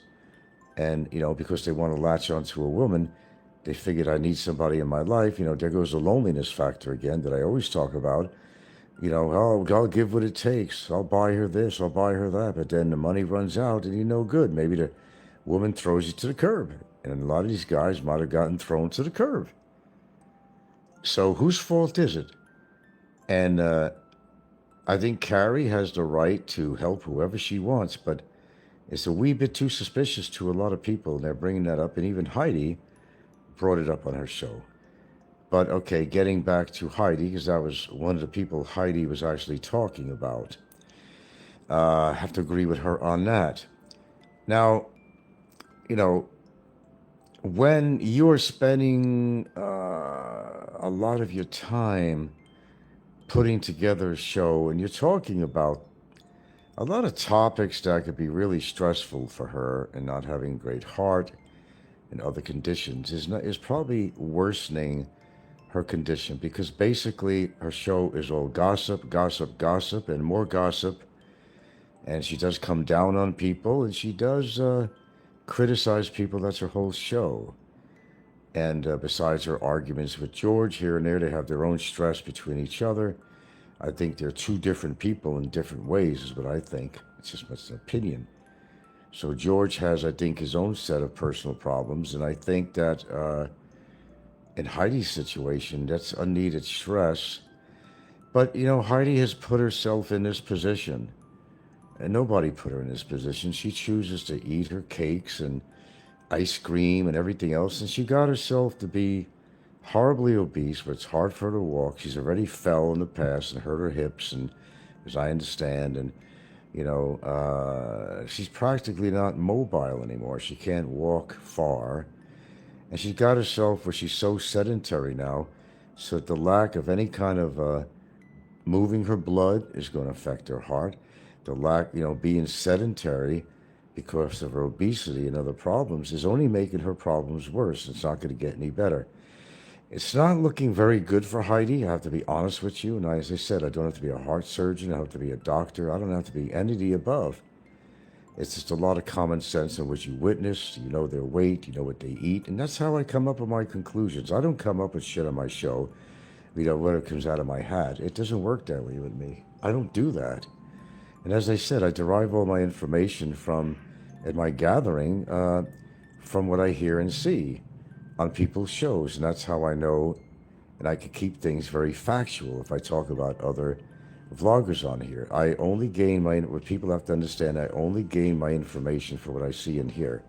And, because they want to latch onto a woman, they figured, I need somebody in my life. There goes the loneliness factor again that I always talk about. I'll give what it takes. I'll buy her this, I'll buy her that. But then the money runs out and you're no good. Maybe the woman throws you to the curb. And a lot of these guys might have gotten thrown to the curb. So whose fault is it? And I think Carrie has the right to help whoever she wants, but it's a wee bit too suspicious to a lot of people, and they're bringing that up. And even Heidi brought it up on her show. But okay, getting back to Heidi, because that was one of the people Heidi was actually talking about. I have to agree with her on that. Now, you know, when you're spending a lot of your time putting together a show and you're talking about a lot of topics that could be really stressful for her, and not having a great heart and other conditions is probably worsening her condition, because basically her show is all gossip, gossip, gossip, and more gossip. And she does come down on people, and she does criticize people. That's her whole show. And besides her arguments with George here and there, they have their own stress between each other. I think they're two different people in different ways, is what I think. It's just an opinion. So George has, I think, his own set of personal problems, and I think that in Heidi's situation, that's unneeded stress. But, you know, Heidi has put herself in this position, and nobody put her in this position. She chooses to eat her cakes and ice cream and everything else, and she got herself to be horribly obese, where it's hard for her to walk. She's already fell in the past and hurt her hips, and as I understand, and you know, she's practically not mobile anymore. She can't walk far, and she's got herself where she's so sedentary now, so that the lack of any kind of moving her blood is going to affect her heart. The lack, you know, being sedentary because of her obesity and other problems is only making her problems worse. It's not going to get any better. It's not looking very good for Heidi, I have to be honest with you. And as I said, I don't have to be a heart surgeon, I have to be a doctor, I don't have to be any of the above. It's just a lot of common sense in what you witness, you know their weight, you know what they eat, and that's how I come up with my conclusions. I don't come up with shit on my show, you know, when it comes out of my hat. It doesn't work that way with me. I don't do that. And as I said, I derive all my information from, at my gathering, from what I hear and see on people's shows, and that's how I know, and I can keep things very factual if I talk about other vloggers on here. I only gain what people have to understand, I only gain my information for what I see and hear.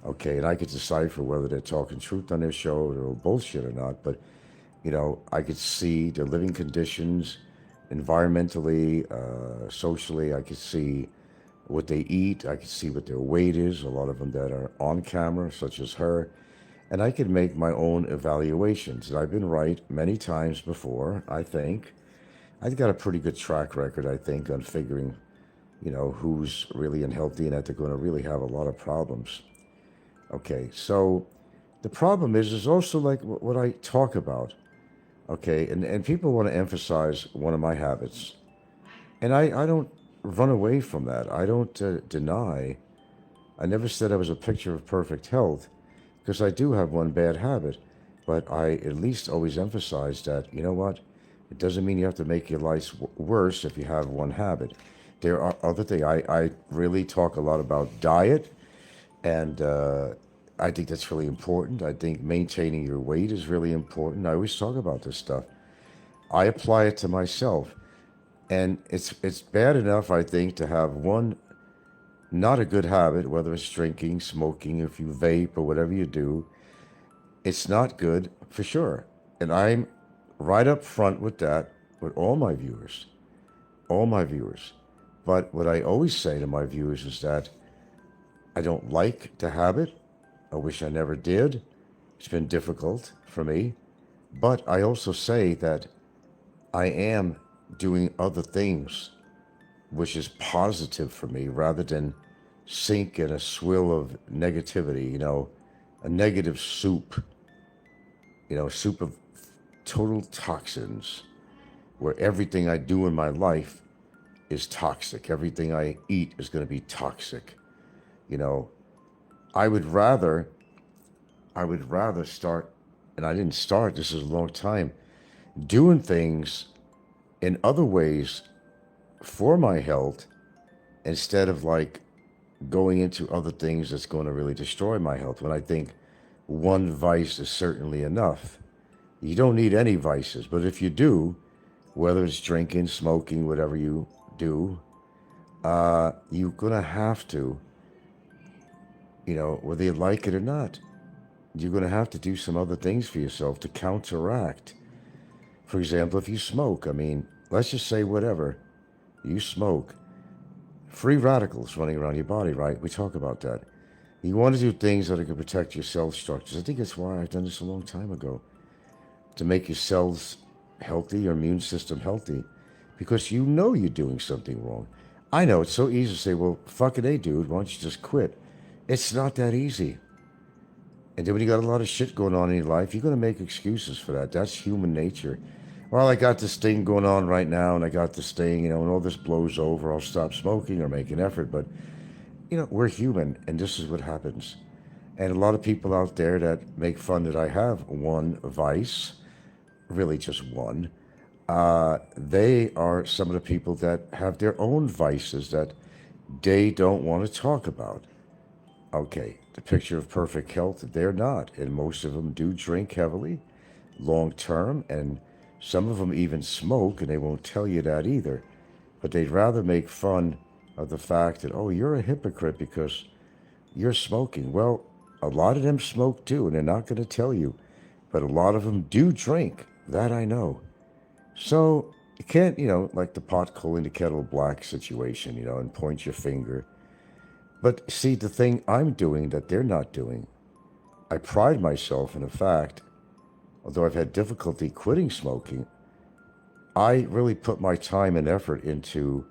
Okay, and I could decipher whether they're talking truth on their show or bullshit or not, but, you know, I could see their living conditions, environmentally, socially. I could see what they eat, I could see what their weight is, a lot of them that are on camera, such as her. And I can make my own evaluations. And I've been right many times before, I think. I've got a pretty good track record, I think, on figuring, you know, who's really unhealthy and that they're going to really have a lot of problems. Okay, so the problem is also like what I talk about. Okay, and people want to emphasize one of my habits. And I don't run away from that. I don't deny. I never said I was a picture of perfect health, because I do have one bad habit, but I at least always emphasize that, you know what, it doesn't mean you have to make your life worse if you have one habit. There are other things. I really talk a lot about diet, and I think that's really important. I think maintaining your weight is really important. I always talk about this stuff. I apply it to myself, and it's bad enough, I think, to have one not a good habit, whether it's drinking, smoking, if you vape or whatever you do. It's not good for sure. And I'm right up front with that with all my viewers. All my viewers. But what I always say to my viewers is that I don't like the habit. I wish I never did. It's been difficult for me. But I also say that I am doing other things which is positive for me, rather than sink in a swill of negativity, you know, a negative soup, you know, a soup of total toxins, where everything I do in my life is toxic. Everything I eat is going to be toxic. You know, I would rather start, and I didn't start, this is a long time, doing things in other ways for my health, instead of like going into other things that's going to really destroy my health, when I think one vice is certainly enough. You don't need any vices, but if you do, whether it's drinking, smoking, whatever you do, you're going to have to, whether you like it or not, you're going to have to do some other things for yourself to counteract. For example, if you smoke, let's just say whatever, you smoke, free radicals running around your body, right? We talk about that. You want to do things that are going to protect your cell structures. I think that's why I've done this a long time ago, to make your cells healthy, your immune system healthy, because you know you're doing something wrong. I know it's so easy to say, well, fucking A, dude, why don't you just quit? It's not that easy. And then when you got a lot of shit going on in your life, you're going to make excuses for that. That's human nature. Well, I got this thing going on right now, and I got this thing, when all this blows over, I'll stop smoking or make an effort. But, we're human, and this is what happens. And a lot of people out there that make fun that I have one vice, really just one, they are some of the people that have their own vices that they don't want to talk about. Okay, the picture of perfect health, they're not. And most of them do drink heavily, long term, and some of them even smoke, and they won't tell you that either. But they'd rather make fun of the fact that, oh, you're a hypocrite because you're smoking. Well, a lot of them smoke too, and they're not going to tell you. But a lot of them do drink. That I know. So you can't, like the pot calling the kettle black situation, and point your finger. But see, the thing I'm doing that they're not doing, I pride myself in the fact, although I've had difficulty quitting smoking, I really put my time and effort into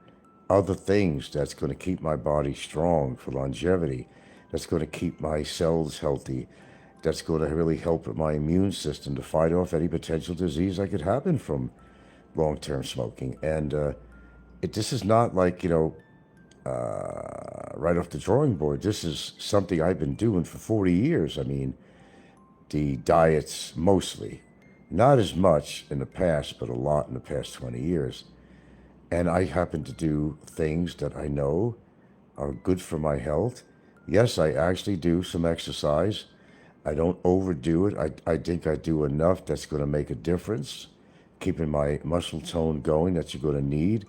other things that's going to keep my body strong for longevity, that's going to keep my cells healthy, that's going to really help with my immune system to fight off any potential disease that could happen from long-term smoking. And this is not like, right off the drawing board. This is something I've been doing for 40 years. The diets mostly. Not as much in the past, but a lot in the past 20 years. And I happen to do things that I know are good for my health. Yes, I actually do some exercise. I don't overdo it. I think I do enough that's going to make a difference, keeping my muscle tone going that you're going to need,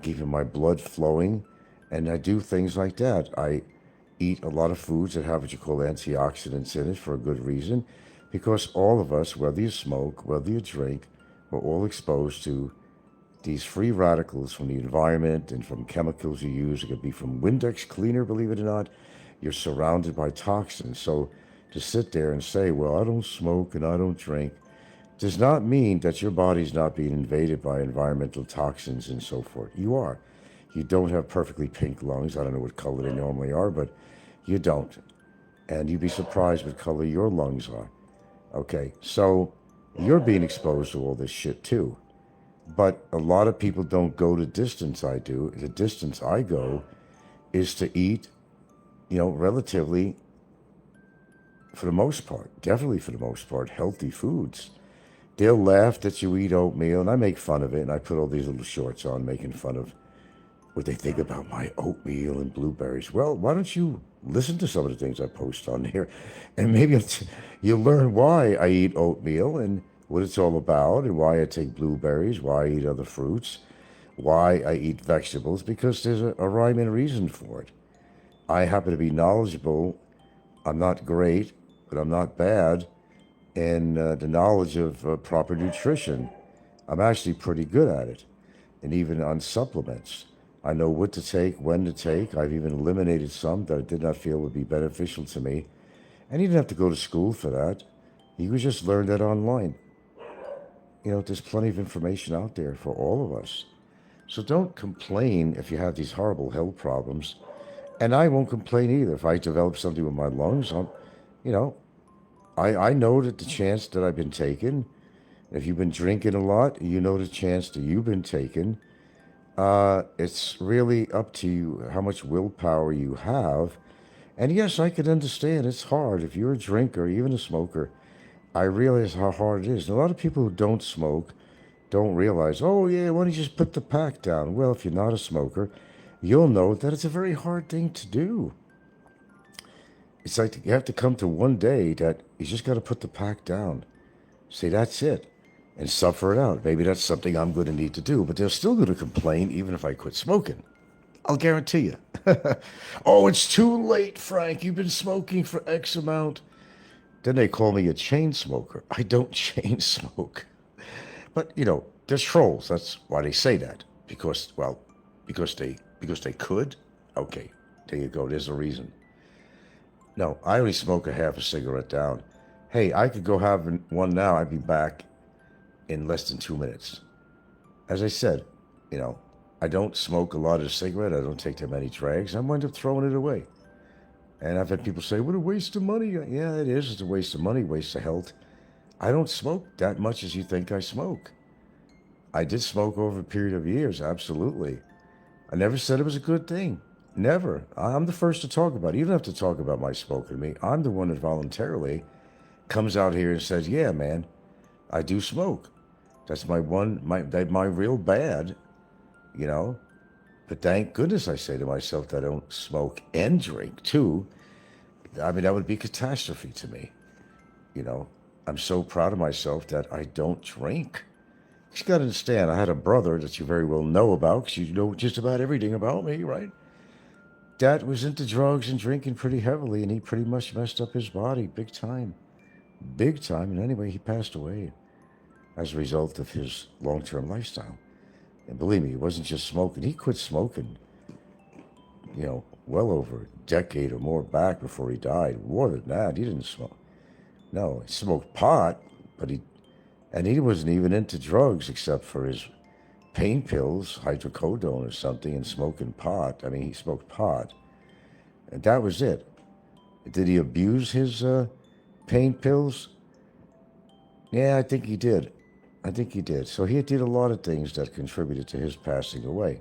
keeping my blood flowing. And I do things like that. I eat a lot of foods that have what you call antioxidants in it for a good reason, because all of us, whether you smoke, whether you drink, we're all exposed to these free radicals from the environment and from chemicals you use. It could be from Windex cleaner, believe it or not. You're surrounded by toxins. So to sit there and say, well, I don't smoke and I don't drink, does not mean that your body's not being invaded by environmental toxins and so forth. You are. You don't have perfectly pink lungs. I don't know what color they normally are, but you don't. And you'd be surprised what color your lungs are. Okay, so you're being exposed to all this shit too. But a lot of people don't go the distance I do. The distance I go is to eat, relatively, for the most part, definitely for the most part, healthy foods. They'll laugh that you eat oatmeal, and I make fun of it, and I put all these little shorts on making fun of what they think about my oatmeal and blueberries. Well, why don't you listen to some of the things I post on here, and maybe you'll learn why I eat oatmeal and what it's all about, and why I take blueberries, why I eat other fruits, why I eat vegetables, because there's a rhyme and reason for it. I happen to be knowledgeable. I'm not great, but I'm not bad in the knowledge of proper nutrition. I'm actually pretty good at it, and even on supplements. I know what to take, when to take. I've even eliminated some that I did not feel would be beneficial to me. And you didn't have to go to school for that. You could just learn that online. There's plenty of information out there for all of us. So don't complain if you have these horrible health problems. And I won't complain either if I develop something with my lungs. I know that the chance that I've been taking, if you've been drinking a lot, you know the chance that you've been taking. It's really up to you how much willpower you have. And yes, I can understand it's hard. If you're a drinker, even a smoker, I realize how hard it is. And a lot of people who don't smoke don't realize, oh yeah, why don't you just put the pack down? Well, if you're not a smoker, you'll know that it's a very hard thing to do. It's like you have to come to one day that you just got to put the pack down. Say, that's it. and suffer it out. Maybe that's something I'm going to need to do, but they're still going to complain even if I quit smoking. I'll guarantee you. Oh, it's too late, Frank. You've been smoking for X amount. Then they call me a chain smoker. I don't chain smoke. But, they're trolls. That's why they say that. Because they could? Okay, there you go. There's a reason. No, I only smoke a half a cigarette down. Hey, I could go have one now. I'd be back in less than 2 minutes. As I said, I don't smoke a lot of cigarette. I don't take that many drags. I wind up throwing it away. And I've had people say, what a waste of money. Yeah, it is. It's a waste of money, waste of health. I don't smoke that much as you think I smoke. I did smoke over a period of years, absolutely. I never said it was a good thing. Never. I'm the first to talk about it. You don't have to talk about my smoking to me. I'm the one that voluntarily comes out here and says, yeah, man, I do smoke. That's my real bad, But thank goodness I say to myself that I don't smoke and drink, too. I mean, that would be catastrophe to me. I'm so proud of myself that I don't drink. You got to understand, I had a brother that you very well know about, because you know just about everything about me, right? Dad was into drugs and drinking pretty heavily, and he pretty much messed up his body big time. Big time. And anyway, he passed away as a result of his long-term lifestyle. And believe me, it wasn't just smoking. He quit smoking, well over a decade or more back before he died. More than that, he didn't smoke. No, he smoked pot, but he wasn't even into drugs except for his pain pills, hydrocodone or something, and smoking pot. I mean, he smoked pot. And that was it. Did he abuse his pain pills? Yeah, I think he did. So he did a lot of things that contributed to his passing away.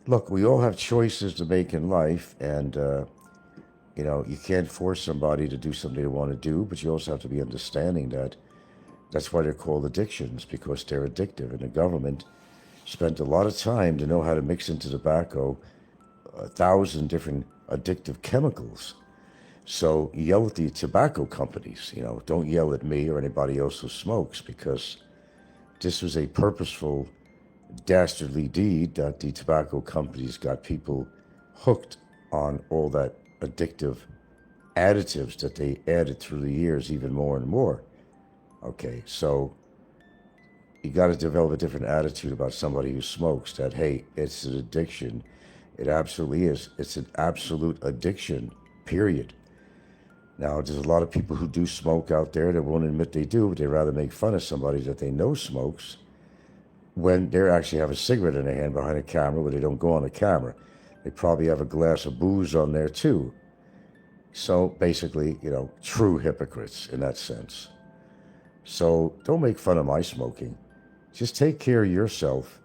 Look, we all have choices to make in life, and, you can't force somebody to do something they want to do, but you also have to be understanding that that's why they're called addictions, because they're addictive. And the government spent a lot of time to know how to mix into tobacco 1,000 different addictive chemicals. So you yell at the tobacco companies, don't yell at me or anybody else who smokes, because this was a purposeful, dastardly deed that the tobacco companies got people hooked on all that addictive additives that they added through the years, even more and more. Okay, so you got to develop a different attitude about somebody who smokes, that, hey, it's an addiction. It absolutely is. It's an absolute addiction, period. Now, there's a lot of people who do smoke out there that won't admit they do, but they rather make fun of somebody that they know smokes when they actually have a cigarette in their hand behind a camera where they don't go on the camera. They probably have a glass of booze on there, too. So, basically, true hypocrites in that sense. So, don't make fun of my smoking. Just take care of yourself.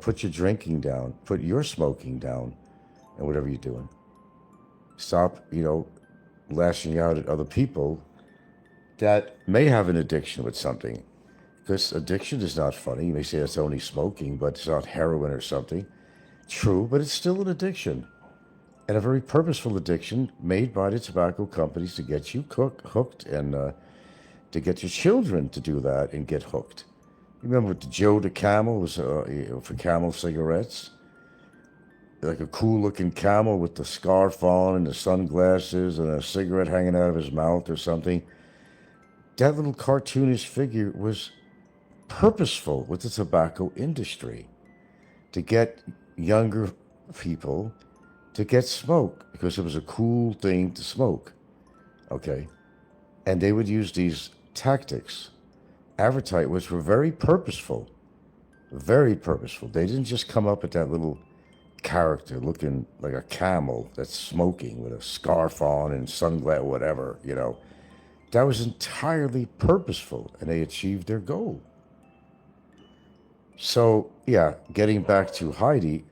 Put your drinking down. Put your smoking down. And whatever you're doing. Stop, lashing out at other people that may have an addiction with something. Because addiction is not funny. You may say it's only smoking, but it's not heroin or something. True, but it's still an addiction. And a very purposeful addiction made by the tobacco companies to get you hooked and to get your children to do that and get hooked. You remember what Joe the Camel was for Camel cigarettes? Like a cool-looking camel with the scarf on and the sunglasses and a cigarette hanging out of his mouth or something. That little cartoonish figure was purposeful with the tobacco industry to get younger people to get smoke because it was a cool thing to smoke. Okay? And they would use these tactics, advertise, which were very purposeful. Very purposeful. They didn't just come up with that little character looking like a camel that's smoking with a scarf on and sunglasses, whatever, That was entirely purposeful, and they achieved their goal. So, yeah, getting back to Heidi,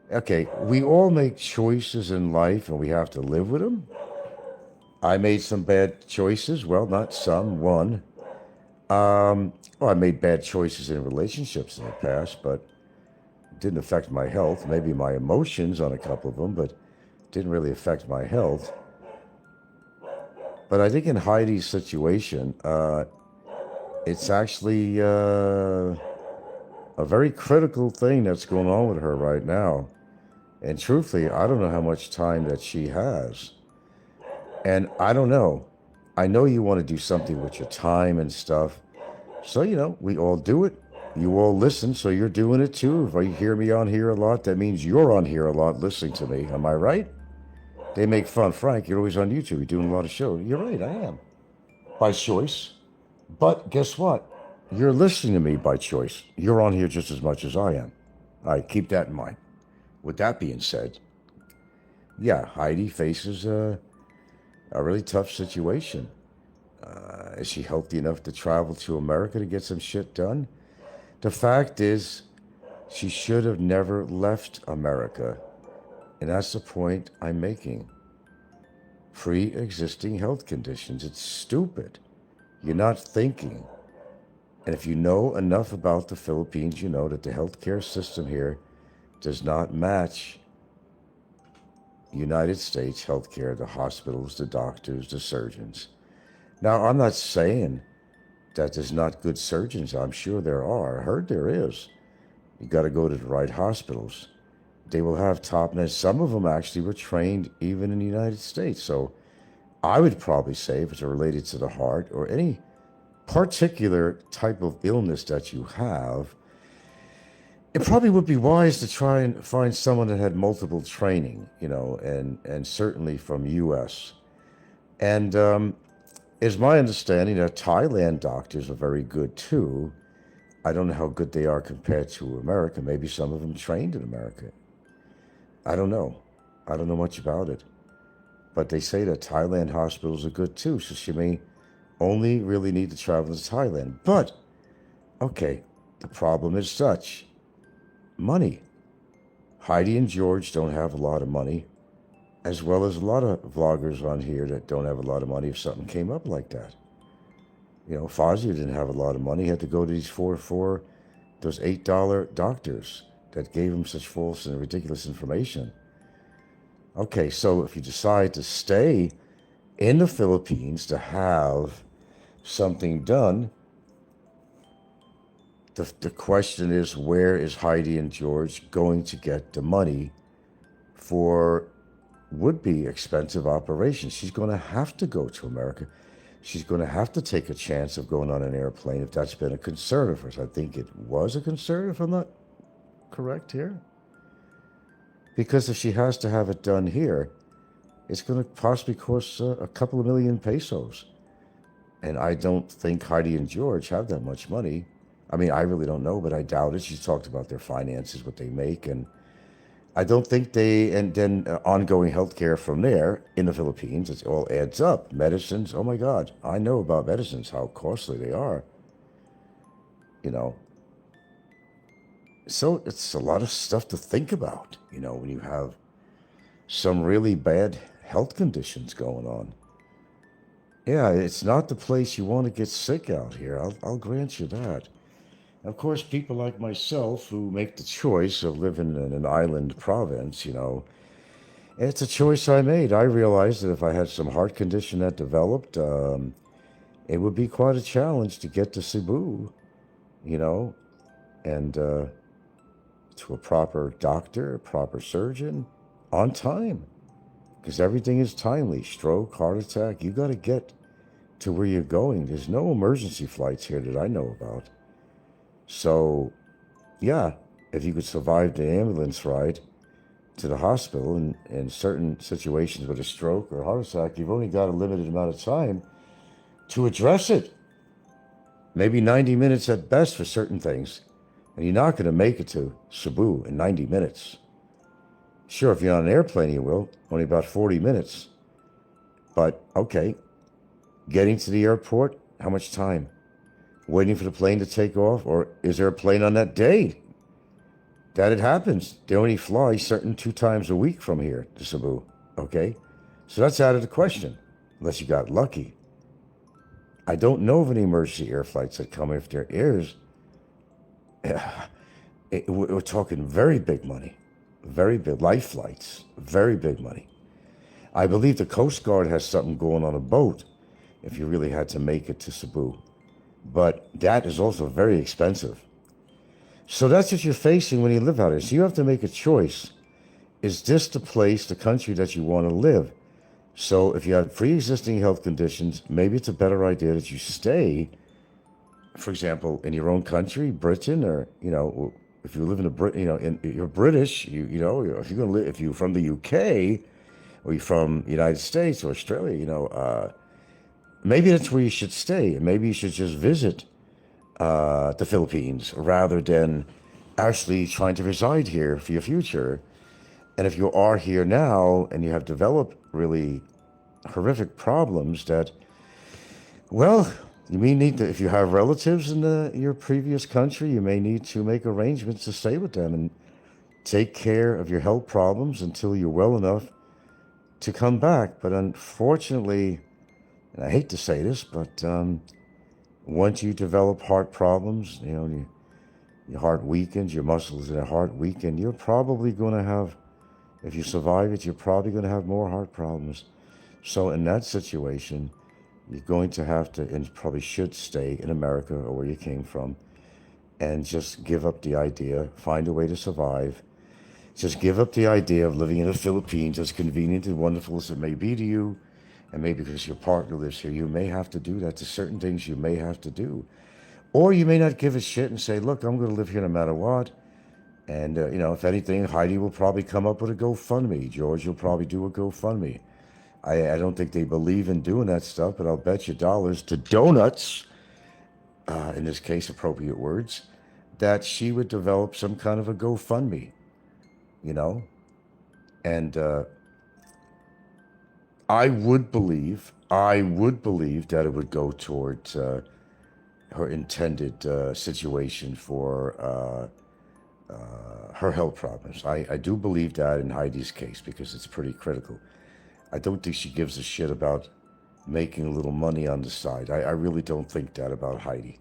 okay, we all make choices in life, and we have to live with them. I made some bad choices. Well, not some, one. I made bad choices in relationships in the past, but it didn't affect my health. Maybe my emotions on a couple of them, but it didn't really affect my health. But I think in Heidi's situation, It's actually a very critical thing that's going on with her right now. And truthfully, I don't know how much time that she has. And I don't know. I know you want to do something with your time and stuff. So, we all do it. You all listen, so you're doing it too. If you hear me on here a lot, that means you're on here a lot listening to me. Am I right? They make fun. Frank, you're always on YouTube. You're doing a lot of shows. You're right, I am. By choice. But guess what? You're listening to me by choice. You're on here just as much as I am. All right, keep that in mind. With that being said, yeah, Heidi faces a really tough situation. Is she healthy enough to travel to America to get some shit done? The fact is, she should have never left America. And that's the point I'm making. Pre-existing health conditions. It's stupid. You're not thinking. And if you know enough about the Philippines, you know that the healthcare system here does not match United States healthcare, the hospitals, the doctors, the surgeons. Now, I'm not saying that there's not good surgeons. I'm sure there are. I heard there is. You got to go to the right hospitals. They will have top notch. Some of them actually were trained even in the United States. So I would probably say if it's related to the heart or any particular type of illness that you have, it probably would be wise to try and find someone that had multiple training, and certainly from U.S. And it's my understanding that Thailand doctors are very good too. I don't know how good they are compared to America. Maybe some of them trained in America. I don't know. I don't know much about it. But they say that Thailand hospitals are good too, so she may only really need to travel to Thailand. But, okay, the problem is such. Money. Heidi and George don't have a lot of money, as well as a lot of vloggers on here that don't have a lot of money if something came up like that. Fazio didn't have a lot of money. He had to go to these those $8 doctors that gave him such false and ridiculous information. Okay, so if you decide to stay in the Philippines to have something done, the question is, where is Heidi and George going to get the money for would-be expensive operations? She's going to have to go to America. She's going to have to take a chance of going on an airplane if that's been a concern of hers. I think it was a concern, if I'm not correct here. Because if she has to have it done here, it's going to possibly cost a couple of million pesos. And I don't think Heidi and George have that much money. I mean, I really don't know, but I doubt it. She's talked about their finances, what they make, and I don't think and then ongoing healthcare from there in the Philippines, it all adds up. Medicines, oh my God, I know about medicines, how costly they are. So it's a lot of stuff to think about, when you have some really bad health conditions going on. Yeah, it's not the place you want to get sick out here. I'll grant you that. Of course, people like myself who make the choice of living in an island province, it's a choice I made. I realized that if I had some heart condition that developed, it would be quite a challenge to get to Cebu, and to a proper doctor, a proper surgeon, on time. Because everything is timely. Stroke, heart attack, you got to get to where you're going. There's no emergency flights here that I know about. So, yeah, if you could survive the ambulance ride to the hospital in certain situations with a stroke or heart attack, you've only got a limited amount of time to address it. Maybe 90 minutes at best for certain things. And you're not going to make it to Cebu in 90 minutes. Sure, if you're on an airplane, you will. Only about 40 minutes. But, okay, getting to the airport, how much time? Waiting for the plane to take off? Or is there a plane on that day? That it happens. They only fly certain 2 times a week from here to Cebu, okay? So that's out of the question, unless you got lucky. I don't know of any emergency air flights that come. If there is, we're talking very big money, very big life flights, very big money. I believe the Coast Guard has something going on a boat if you really had to make it to Cebu. but that is also very expensive. So that's what you're facing when you live out here. So you have to make a choice. Is this the place, the country that you want to live? So if you have pre-existing health conditions, maybe it's a better idea that you stay, for example, in your own country, Britain, or, you know, if you live in a Brit, you know, you're British, you know, if you're going to live, if you're from the UK, or you're from the United States or Australia, you know, maybe that's where you should stay. And maybe you should just visit the Philippines rather than actually trying to reside here for your future. And if you are here now and you have developed really horrific problems that, well, you may need to, if you have relatives in your previous country, you may need to make arrangements to stay with them and take care of your health problems until you're well enough to come back. But unfortunately, and I hate to say this, but once you develop heart problems, you know, your heart weakens, your muscles in your heart weaken, you're probably going to have, if you survive it, you're probably going to have more heart problems. So in that situation, you're going to have to, and probably should stay in America or where you came from, and just give up the idea, find a way to survive. Just give up the idea of living in the Philippines, as convenient and wonderful as it may be to you, and maybe because your partner lives here, you may have to do that. There's certain things you may have to do. Or you may not give a shit and say, look, I'm going to live here no matter what. And, you know, if anything, Heidi will probably come up with a GoFundMe. George will probably do a GoFundMe. I don't think they believe in doing that stuff, but I'll bet you dollars to donuts, in this case, appropriate words, that she would develop some kind of a GoFundMe, you know? And I would believe that it would go towards her intended situation for her health problems. I do believe that in Heidi's case because it's pretty critical. I don't think she gives a shit about making a little money on the side. I really don't think that about Heidi.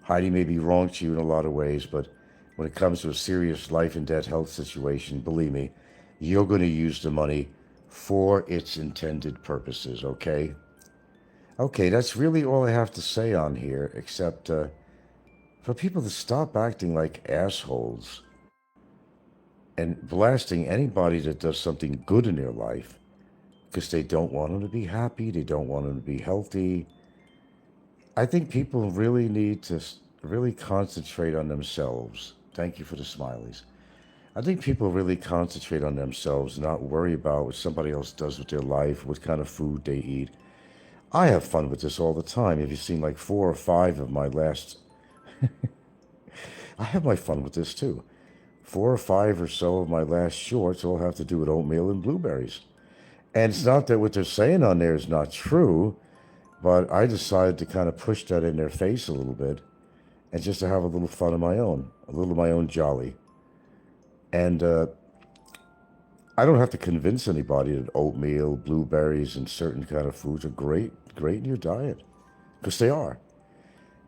Heidi may be wrong to you in a lot of ways, but when it comes to a serious life and death health situation, believe me, you're going to use the money for its intended purposes, okay? Okay, that's really all I have to say on here, except for people to stop acting like assholes and blasting anybody that does something good in their life because they don't want them to be happy, they don't want them to be healthy. I think people really need to really concentrate on themselves. Thank you for the smileys. I think people really concentrate on themselves, not worry about what somebody else does with their life, what kind of food they eat. I have fun with this all the time. Have you seen like 4 or 5 of my last... I have my fun with this too. 4 or 5 or so of my last shorts all have to do with oatmeal and blueberries. And it's not that what they're saying on there is not true, but I decided to kind of push that in their face a little bit and just to have a little fun of my own, a little of my own jolly. And I don't have to convince anybody that oatmeal, blueberries, and certain kind of foods are great in your diet, because they are.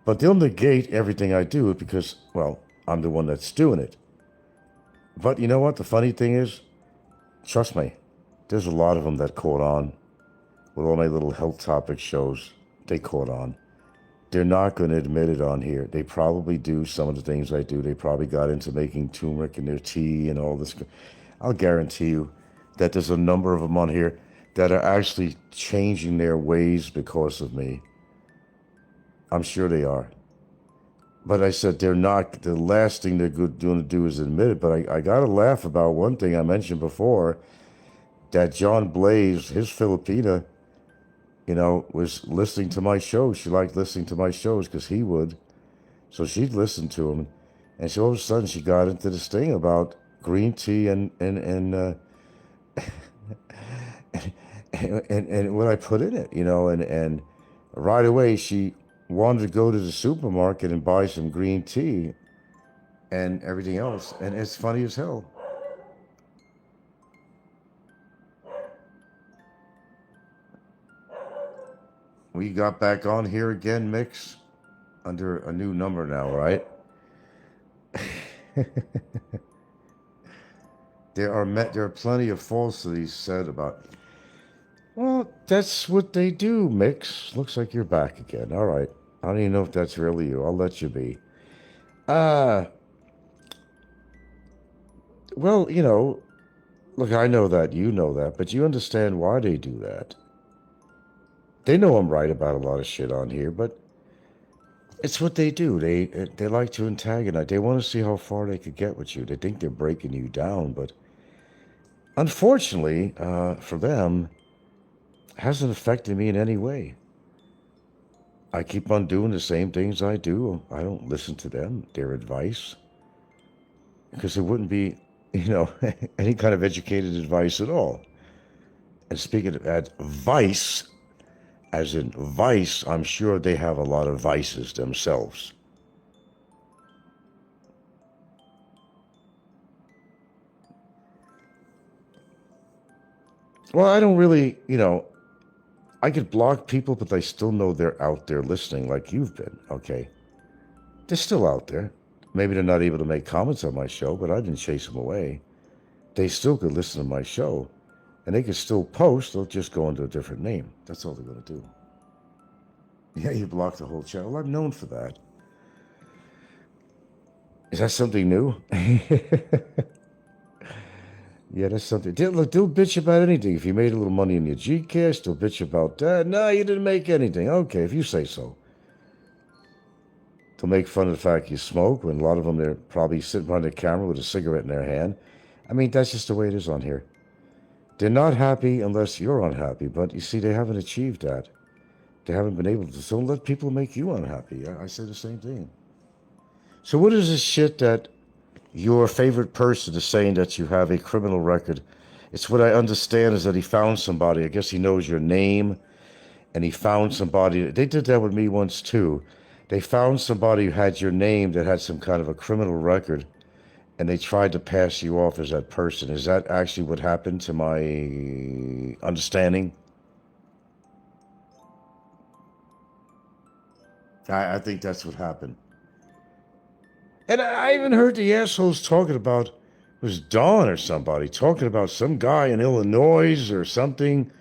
But they'll negate everything I do because, well, I'm the one that's doing it. But you know what? The funny thing is, trust me, there's a lot of them that caught on with all my little health topic shows. They caught on. They're not going to admit it on here. They probably do some of the things I do. They probably got into making turmeric in their tea and all this. I'll guarantee you that there's a number of them on here that are actually changing their ways because of me. I'm sure they are. But I said they're not. The last thing they're going to do is admit it. But I got to laugh about one thing I mentioned before, that John Blaze, his Filipina, you know, was listening to my shows. She liked listening to my shows because he would. So she'd listen to him. And so all of a sudden she got into this thing about green tea and what I put in it, you know, and right away she wanted to go to the supermarket and buy some green tea and everything else. And it's funny as hell. We got back on here again, Mix, under a new number now, right? There are plenty of falsities said about. Well, that's what they do, Mix. Looks like you're back again. All right. I don't even know if that's really you. I'll let you be. Well, look, I know that, you know that, but you understand why they do that. They know I'm right about a lot of shit on here, but it's what they do. They like to antagonize. They want to see how far they could get with you. They think they're breaking you down, but unfortunately, for them, it hasn't affected me in any way. I keep on doing the same things I do. I don't listen to them, their advice, because it wouldn't be, any kind of educated advice at all. And speaking of advice, as in vice, I'm sure they have a lot of vices themselves. Well, I don't really, I could block people, but I still know they're out there listening like you've been, okay? They're still out there. Maybe they're not able to make comments on my show, but I didn't chase them away. They still could listen to my show, and they could still post. They'll just go under a different name. That's all they're going to do. Yeah, you blocked the whole channel. Well, I'm known for that. Is that something new? Yeah, that's something. Look, they'll bitch about anything. If you made a little money in your Gcash, they'll bitch about that. No, you didn't make anything. Okay, if you say so. They'll make fun of the fact you smoke, when a lot of them, they're probably sitting behind the camera with a cigarette in their hand. I mean, that's just the way it is on here. They're not happy unless you're unhappy, but you see, they haven't achieved that. They haven't been able to. So don't let people make you unhappy. I say the same thing. So what is this shit that your favorite person is saying that you have a criminal record? It's what I understand is that he found somebody. I guess he knows your name, and he found somebody. They did that with me once too. They found somebody who had your name that had some kind of a criminal record, and they tried to pass you off as that person. Is that actually what happened, to my understanding? I think that's what happened. And I even heard the assholes talking about, it was Dawn or somebody, talking about some guy in Illinois or something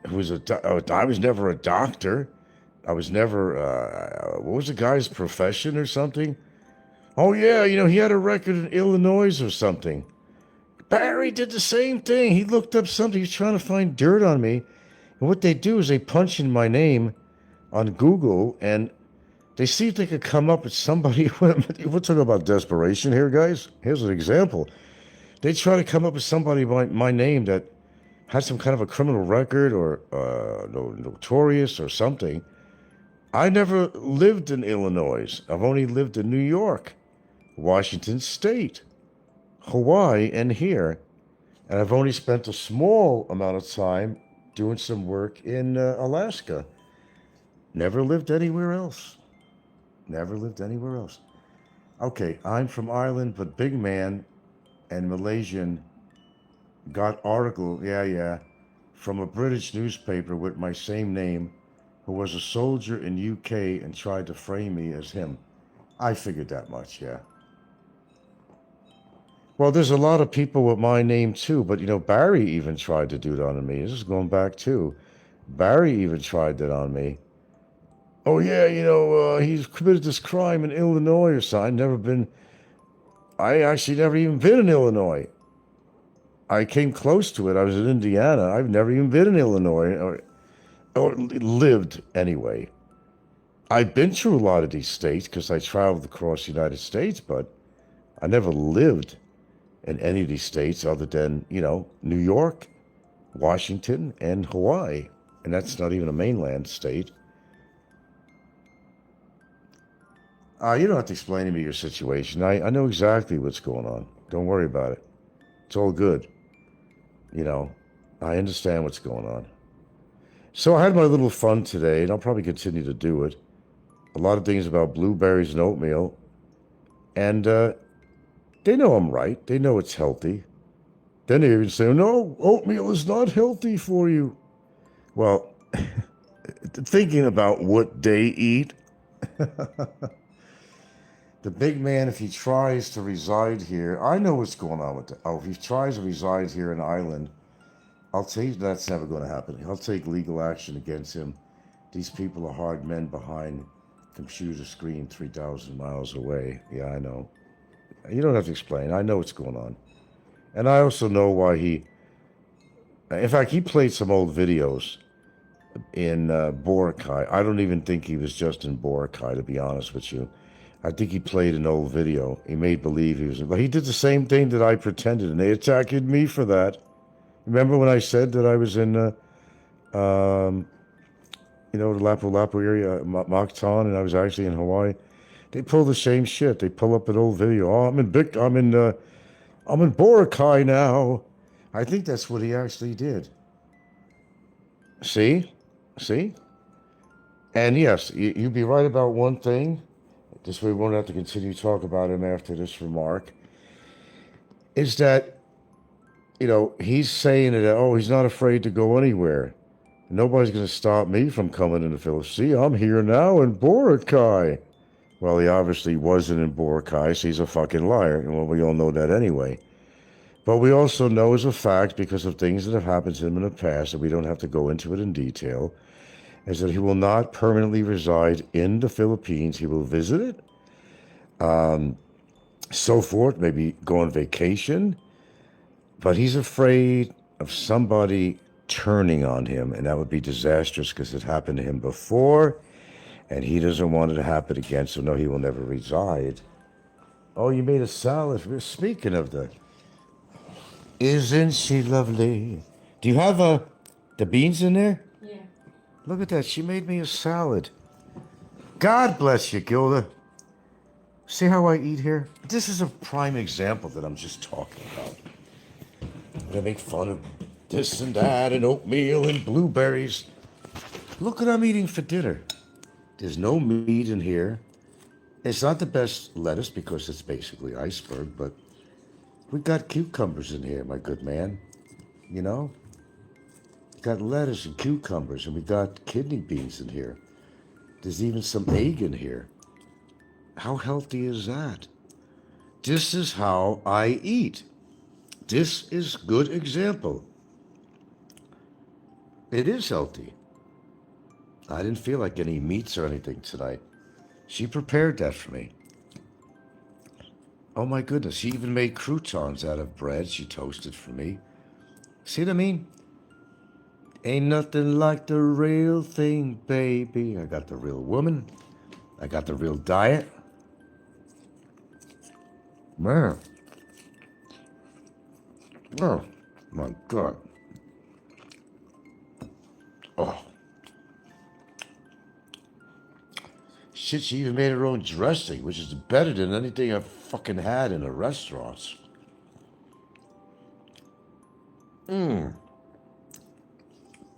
who was I was never a doctor. I was never, what was the guy's profession or something? Oh yeah, he had a record in Illinois or something. Barry did the same thing. He looked up something. He's trying to find dirt on me. And what they do is they punch in my name on Google, and they see if they could come up with somebody. We're talking about desperation here, guys. Here's an example. They try to come up with somebody by my name that had some kind of a criminal record or notorious or something. I never lived in Illinois. I've only lived in New York, Washington State, Hawaii, and here. And I've only spent a small amount of time doing some work in Alaska. Never lived anywhere else. Never lived anywhere else. Okay, I'm from Ireland, but big man and Malaysian got article, from a British newspaper with my same name, who was a soldier in UK and tried to frame me as him. I figured that much, yeah. Well, there's a lot of people with my name too, but Barry even tried to do that on me. This is going back too. Barry even tried that on me. Oh yeah, he's committed this crime in Illinois or something. I actually never even been in Illinois. I came close to it. I was in Indiana. I've never even been in Illinois, or lived anyway. I've been through a lot of these states because I traveled across the United States, but I never lived in any of these states other than, New York, Washington, and Hawaii. And that's not even a mainland state. You don't have to explain to me your situation. I know exactly what's going on. Don't worry about it. It's all good. I understand what's going on. So I had my little fun today, and I'll probably continue to do it. A lot of things about blueberries and oatmeal. And they know I'm right. They know it's healthy. Then they even say, no, oatmeal is not healthy for you. Well, thinking about what they eat, the big man, if he tries to reside here, I know what's going on with that. Oh, if he tries to reside here in Ireland, I'll tell you that's never going to happen. I'll take legal action against him. These people are hard men behind computer screen 3,000 miles away. Yeah, I know. You don't have to explain. I know what's going on. And I also know why he... In fact, he played some old videos in Boracay. I don't even think he was just in Boracay, to be honest with you. I think he played an old video. He made believe he was... But he did the same thing that I pretended, and they attacked me for that. Remember when I said that I was in, you know, the Lapu-Lapu area, Mactan, and I was actually in Hawaii? They pull the same shit. They pull up an old video. Oh, I'm in Boracay now. I think that's what he actually did. See? See? And yes, you'd be right about one thing. This way we won't have to continue to talk about him after this remark. Is that, you know, he's saying that, oh, he's not afraid to go anywhere. Nobody's going to stop me from coming into Philippines. See, I'm here now in Boracay. Well, he obviously wasn't in Boracay, so he's a fucking liar. And well, we all know that anyway. But we also know as a fact, because of things that have happened to him in the past, that we don't have to go into it in detail, is that he will not permanently reside in the Philippines. He will visit it, so forth, maybe go on vacation. But he's afraid of somebody turning on him, and that would be disastrous because it happened to him before, and he doesn't want it to happen again, so no, he will never reside. Oh, you made a salad. Speaking of the... Isn't she lovely? Do you have the beans in there? Yeah. Look at that. She made me a salad. God bless you, Gilda. See how I eat here? This is a prime example that I'm just talking about. I make fun of this and that and oatmeal and blueberries. Look what I'm eating for dinner. There's no meat in here. It's not the best lettuce because it's basically iceberg, but we got cucumbers in here, my good man. You know? We got lettuce and cucumbers, and we got kidney beans in here. There's even some egg in here. How healthy is that? This is how I eat. This is good example. It is healthy. I didn't feel like any meats or anything tonight. She prepared that for me. Oh my goodness, she even made croutons out of bread she toasted for me. See what I mean? Ain't nothing like the real thing, baby. I got the real woman. I got the real diet. Man. Oh, my God. Oh. Shit, she even made her own dressing, which is better than anything I've fucking had in the restaurants.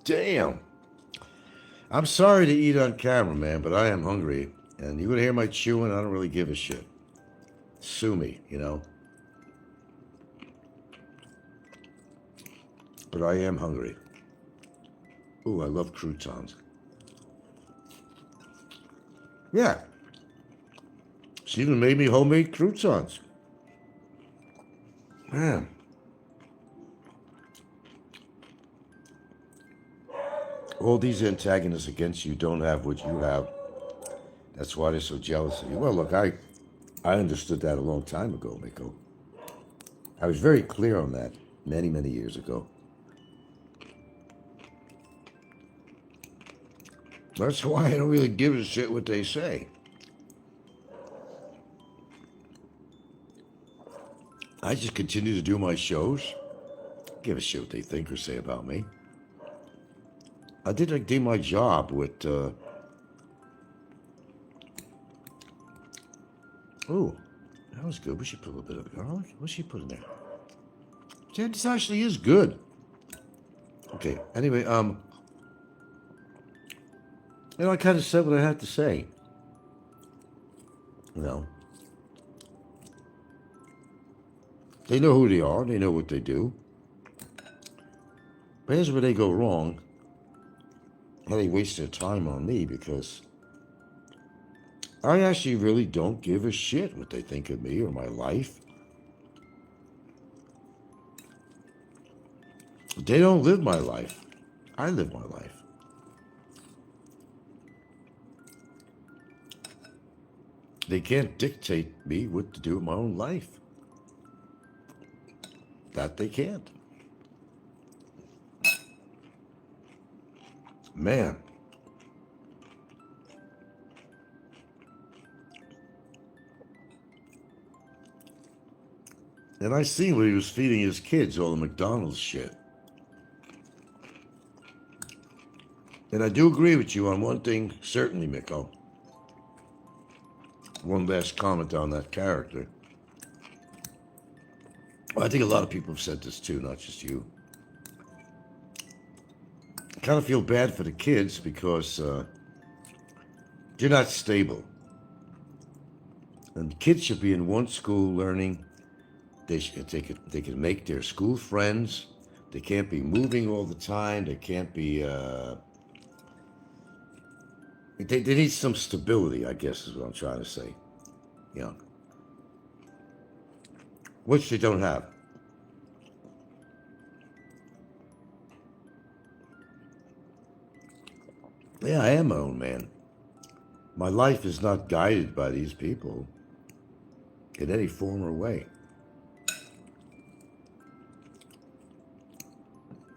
Damn. I'm sorry to eat on camera, man, but I am hungry. And you're going to hear my chewing, I don't really give a shit. Sue me, you know. But I am hungry. Ooh, I love croutons. Yeah. She even made me homemade croutons. Man. All these antagonists against you don't have what you have. That's why they're so jealous of you. Well, look, I understood that a long time ago, Micko. I was very clear on that many, many years ago. That's why I don't really give a shit what they say. I just continue to do my shows. Give a shit what they think or say about me. I did my job with, ooh, that was good. We should put a little bit of garlic. What should you put in there? Yeah, this actually is good. Okay, anyway, you know, I kind of said what I had to say. You know. They know who they are. They know what they do. But here's where they go wrong. How they waste their time on me, because I actually really don't give a shit what they think of me or my life. They don't live my life. I live my life. They can't dictate me what to do in my own life. That they can't. Man. And I seen when he was feeding his kids all the McDonald's shit. And I do agree with you on one thing, certainly, Micko. One last comment on that character. Well, I think a lot of people have said this too, not just you. I kind of feel bad for the kids because they're not stable. And kids should be in one school learning. They can make their school friends. They can't be moving all the time. They can't be... They need some stability, I guess is what I'm trying to say. You know. Which they don't have. Yeah, I am my own man. My life is not guided by these people in any form or way.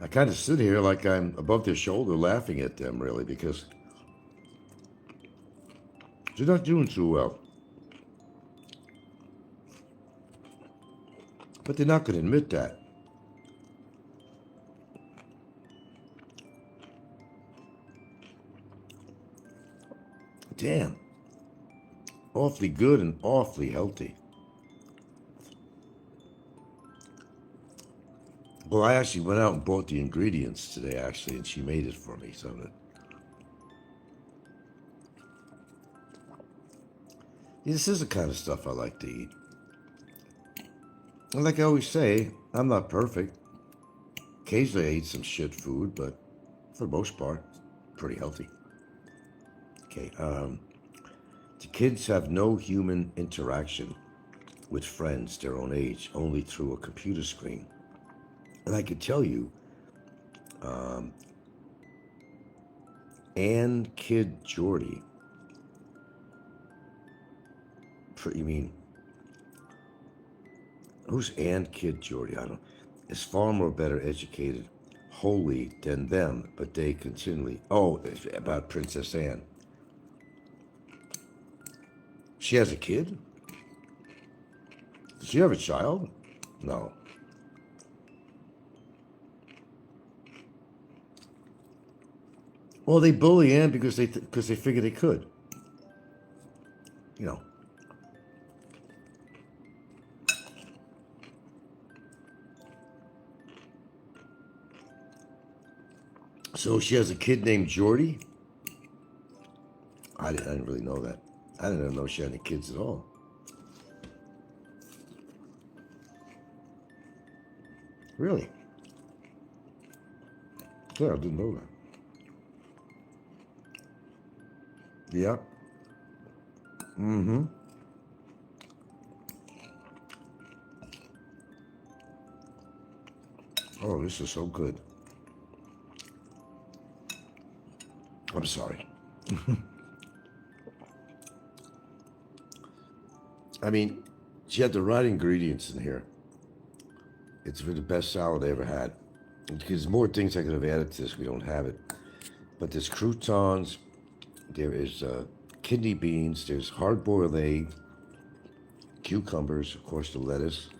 I kind of sit here like I'm above their shoulder laughing at them, really, because they're not doing too well. But they're not going to admit that. Damn. Awfully good and awfully healthy. Well, I actually went out and bought the ingredients today, actually, and she made it for me. So that, this is the kind of stuff I like to eat. And like I always say, I'm not perfect. Occasionally I eat some shit food, but for the most part, pretty healthy. Okay, the kids have no human interaction with friends their own age, only through a computer screen. And I could tell you, Ann Kid Jordy, you mean, who's Ann Kid Jordy? I don't know. Is far more better educated wholly than them, but they continually, oh, it's about Princess Anne. She has a kid? Does she have a child? No. Well, they bully Anne because they figure they could. You know. So she has a kid named Jordy? I didn't really know that. I didn't even know she had any kids at all. Really? Yeah, I didn't know that. Yeah. Mm-hmm. Oh, this is so good. I'm sorry. I mean, she had the right ingredients in here. It's the best salad I ever had. Because more things I could have added to this, we don't have it. But there's croutons, there is kidney beans, there's hard-boiled egg, cucumbers, of course, the lettuce.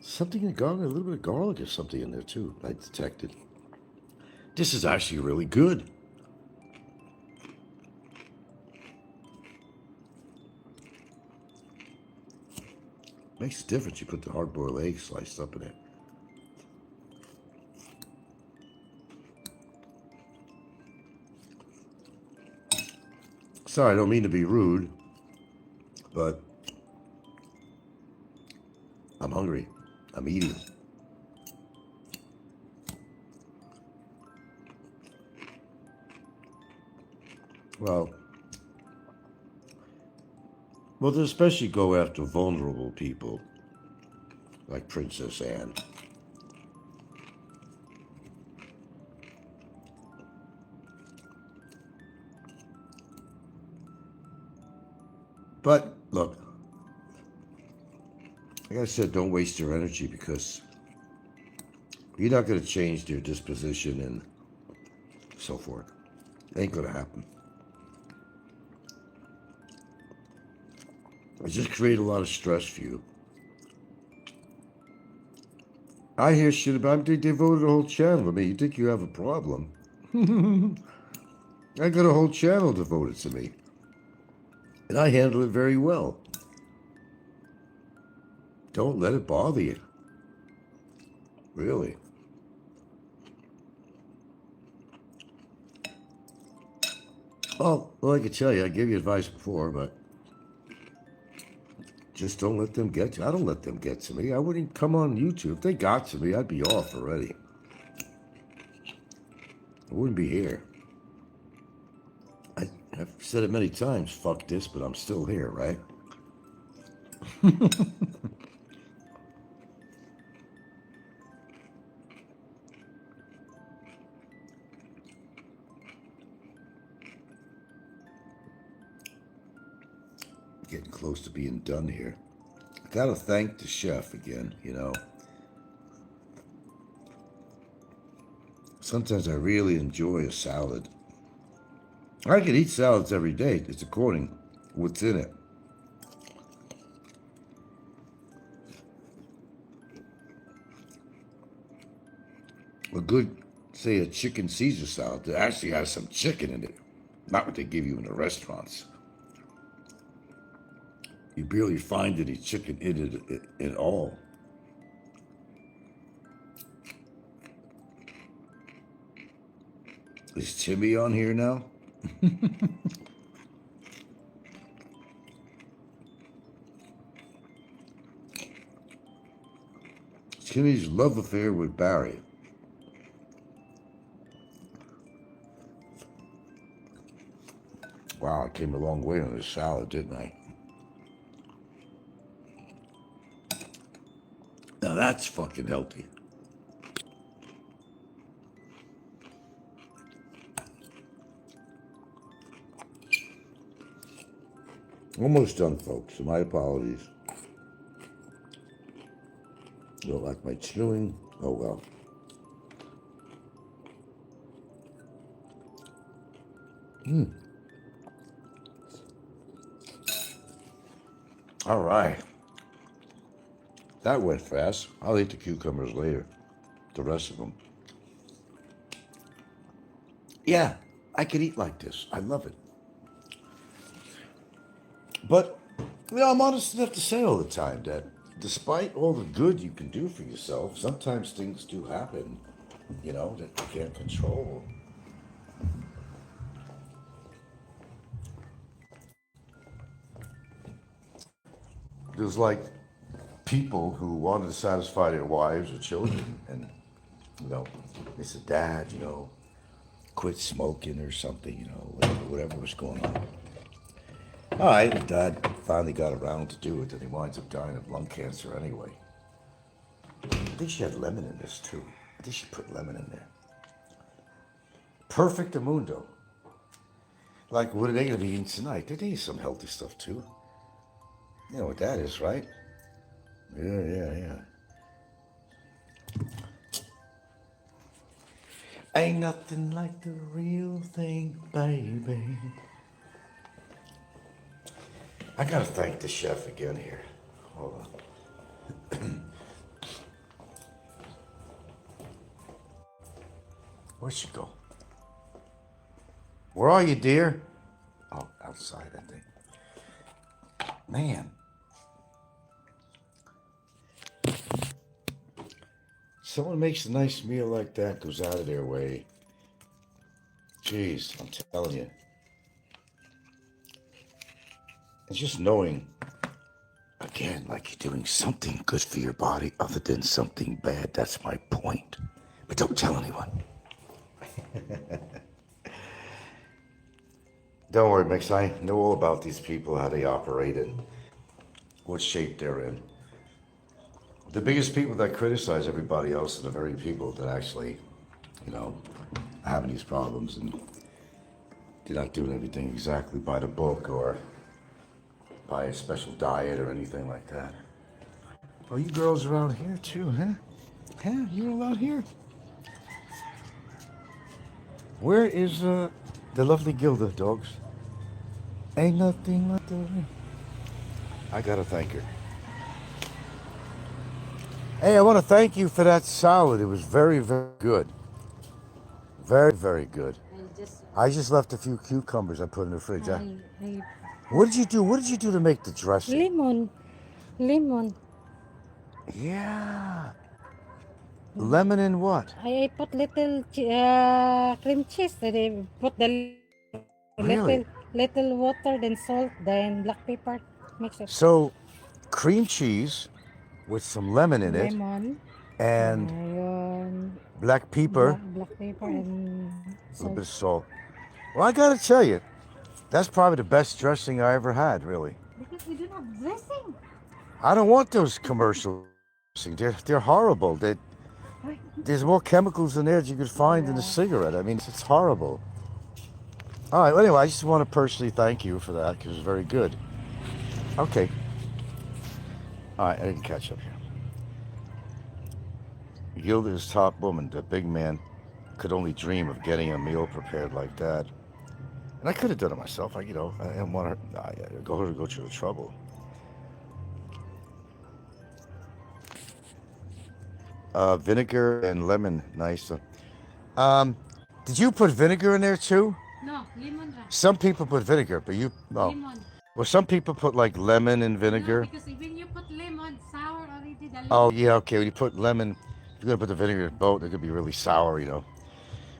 Something in garlic, a little bit of garlic or something in there too, I detected. This is actually really good. Makes a difference. You put the hard-boiled egg sliced up in it. Sorry, I don't mean to be rude, but I'm hungry. I'm eating. Well, they especially go after vulnerable people like Princess Anne. But look, like I said, don't waste your energy because you're not going to change their disposition and so forth. It ain't going to happen. It just create a lot of stress for you. I hear shit about them. They devoted a whole channel to me. You think you have a problem? I got a whole channel devoted to me. And I handle it very well. Don't let it bother you. Really. Well, I can tell you, I gave you advice before, but just don't let them get you. I don't let them get to me. I wouldn't even come on YouTube. If they got to me, I'd be off already. I wouldn't be here. I've said it many times, fuck this, but I'm still here, right? Getting close to being done here. I gotta thank the chef again, you know. Sometimes I really enjoy a salad. I can eat salads every day. It's according what's in it. A good, say, a chicken Caesar salad that actually has some chicken in it. Not what they give you in the restaurants. You barely find any chicken in it at all. Is Timmy on here now? Timmy's love affair with Barry. Wow, I came a long way on this salad, didn't I? Now that's fucking healthy. Almost done, folks. So my apologies. You don't like my chewing? Oh well. All right. That went fast. I'll eat the cucumbers later. The rest of them. Yeah, I could eat like this. I love it. But, you know, I'm honest enough to say all the time that despite all the good you can do for yourself, sometimes things do happen, you know, that you can't control. There's like people who wanted to satisfy their wives or children, and, you know, they said, Dad, you know, quit smoking or something, you know, whatever was going on. All right, Dad finally got around to do it, and he winds up dying of lung cancer anyway. I think she had lemon in this, too. I think she put lemon in there. Perfect Amundo. Like, what are they going to be eating tonight? They eat some healthy stuff, too. You know what that is, right? Yeah. Ain't nothing like the real thing, baby. I gotta thank the chef again here. Hold on. Where'd she go? Where are you, dear? Oh, outside, I think. Man. Someone makes a nice meal like that, goes out of their way. Jeez, I'm telling you. It's just knowing, again, like you're doing something good for your body other than something bad. That's my point. But don't tell anyone. Don't worry, Mix. I know all about these people, how they operate, and what shape they're in. The biggest people that criticize everybody else are the very people that actually, you know, are having these problems, and they're not doing everything exactly by the book or by a special diet or anything like that. Oh, you girls are out here too, huh? Huh? You're all out here? Where is the lovely Gilda, dogs? Ain't nothing like the... I gotta thank her. Hey, I want to thank you for that salad. It was very, very good. Very, very good. I just left a few cucumbers I put in the fridge. What did you do? What did you do to make the dressing? Lemon. Yeah. Lemon and what? I put little cream cheese. I put the Really? little water, then salt, then black pepper. Mix it. So, cream cheese with some lemon in it Lemon. and Ayun. black pepper, Black pepper and a little bit of salt. salt. Well, I gotta tell you, that's probably the best dressing I ever had, really. Because we do not dressing. I don't want those commercial dressing. They're horrible. There's more chemicals in there that you could find in a cigarette. I mean, it's horrible. All right, well, anyway, I just want to personally thank you for that because it was very good. Okay. All right, I didn't catch up here. Gilda's top woman, the big man, could only dream of getting a meal prepared like that. And I could have done it myself. I didn't want her to go through the trouble. Vinegar and lemon, nice. Did you put vinegar in there too? No, lemon. Some people put vinegar, but Lemon. Well, some people put like lemon and vinegar. No, because when you put lemon, sour already the lemon. Oh yeah, okay. When you put lemon, if you're gonna put the vinegar in both, it could be really sour,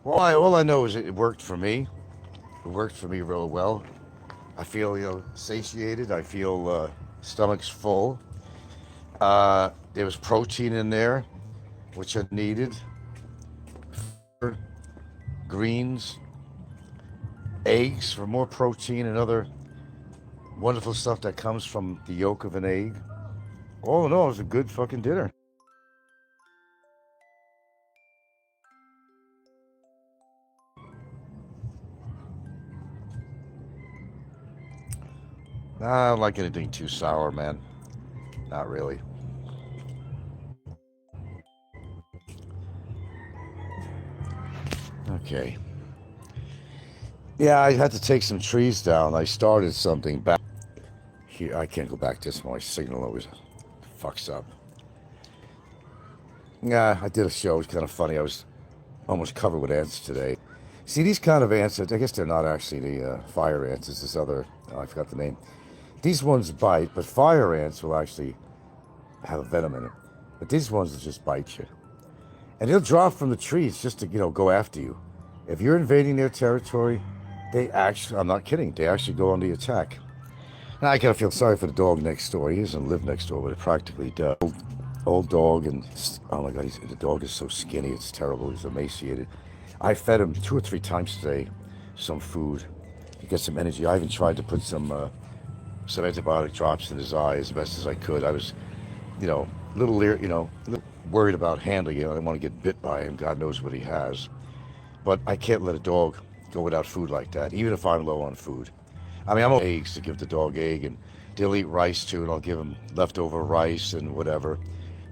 Well, all I know is it worked for me. It worked for me real well. I feel, satiated. I feel stomach's full. There was protein in there, which I needed. Greens, eggs for more protein and other wonderful stuff that comes from the yolk of an egg. All in all, it was a good fucking dinner. I don't like anything too sour, man. Not really. Okay. Yeah, I had to take some trees down. I started something back here. I can't go back this much. My signal always fucks up. Yeah, I did a show. It was kind of funny. I was almost covered with ants today. See, these kind of ants, I guess they're not actually the fire ants. It's this other, I forgot the name. These ones bite, but fire ants will actually have a venom in it. But these ones will just bite you. And they'll drop from the trees just to, go after you. If you're invading their territory, they actually, I'm not kidding, they actually go on the attack. Now, I kind of feel sorry for the dog next door. He doesn't live next door, but it practically does. Old dog, and oh my God, the dog is so skinny, it's terrible. He's emaciated. I fed him 2 or 3 times today some food to get some energy. I even tried to put some antibiotic drops in his eye as best as I could. I was, a little worried about handling it. I didn't want to get bit by him. God knows what he has. But I can't let a dog go without food like that, even if I'm low on food. I mean, I'm okay eggs to give the dog egg, and they'll eat rice too, and I'll give them leftover rice and whatever.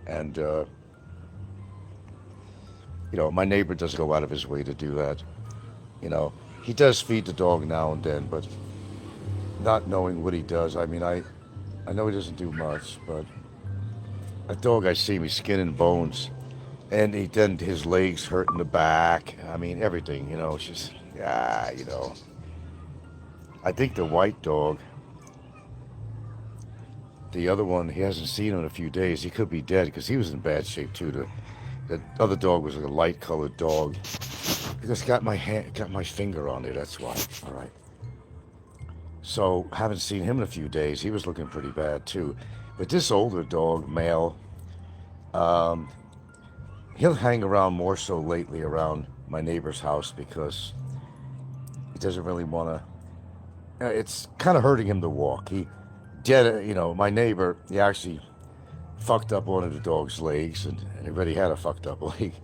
And, my neighbor doesn't go out of his way to do that. He does feed the dog now and then, but not knowing what he does. I mean, I know he doesn't do much, but a dog, I see him, he's skin and bones. And then his legs hurt in the back. I mean, everything, it's just, I think the white dog, the other one, he hasn't seen him in a few days. He could be dead because he was in bad shape too. The other dog was like a light colored dog. I just got my finger on it, that's why. All right. So, haven't seen him in a few days. He was looking pretty bad too. But this older dog, male, he'll hang around more so lately around my neighbor's house because he doesn't really want to, it's kind of hurting him to walk. My neighbor, he actually fucked up one of the dog's legs, and he already had a fucked up leg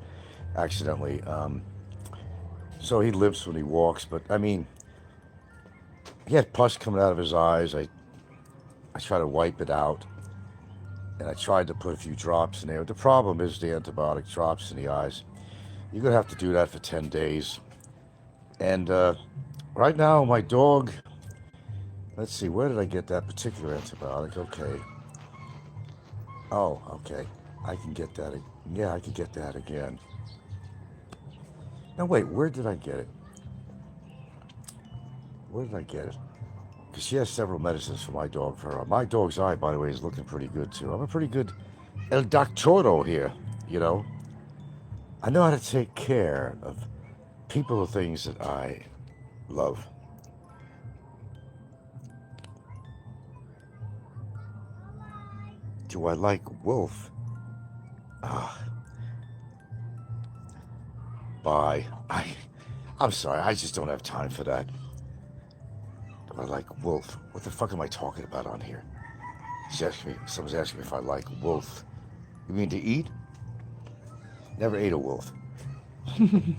accidentally. So he limps when he walks, but I mean, he had pus coming out of his eyes. I I try to wipe it out, and I tried to put a few drops in there. The problem is the antibiotic drops in the eyes. You're gonna have to do that for 10 days. And right now, my dog. Let's see, where did I get that particular antibiotic? Okay. Oh, okay. I can get that. Yeah, I can get that again. Now wait, where did I get it? Where did I get it? Because she has several medicines for my dog. For her. My dog's eye, by the way, is looking pretty good too. I'm a pretty good El Doctoro here, you know. I know how to take care of people or things that I love. Do I like wolf? Ah, bye. I'm sorry, I just don't have time for that. Do I like wolf? What the fuck am I talking about on here? Someone's asking me if I like wolf. You mean to eat? Never ate a wolf. And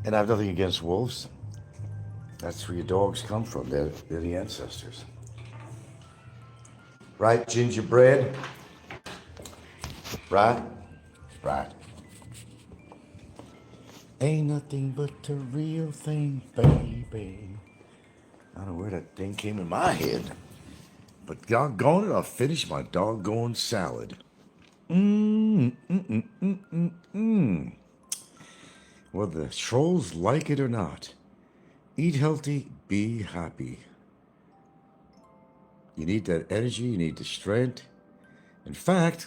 I have nothing against wolves. That's where your dogs come from. They're the ancestors. Right, gingerbread? Right? Right. Ain't nothing but the real thing, baby. I don't know where that thing came in my head. But doggone it, I'll finish my doggone salad. Whether the trolls like it or not, eat healthy, be happy. You need that energy, you need the strength. In fact,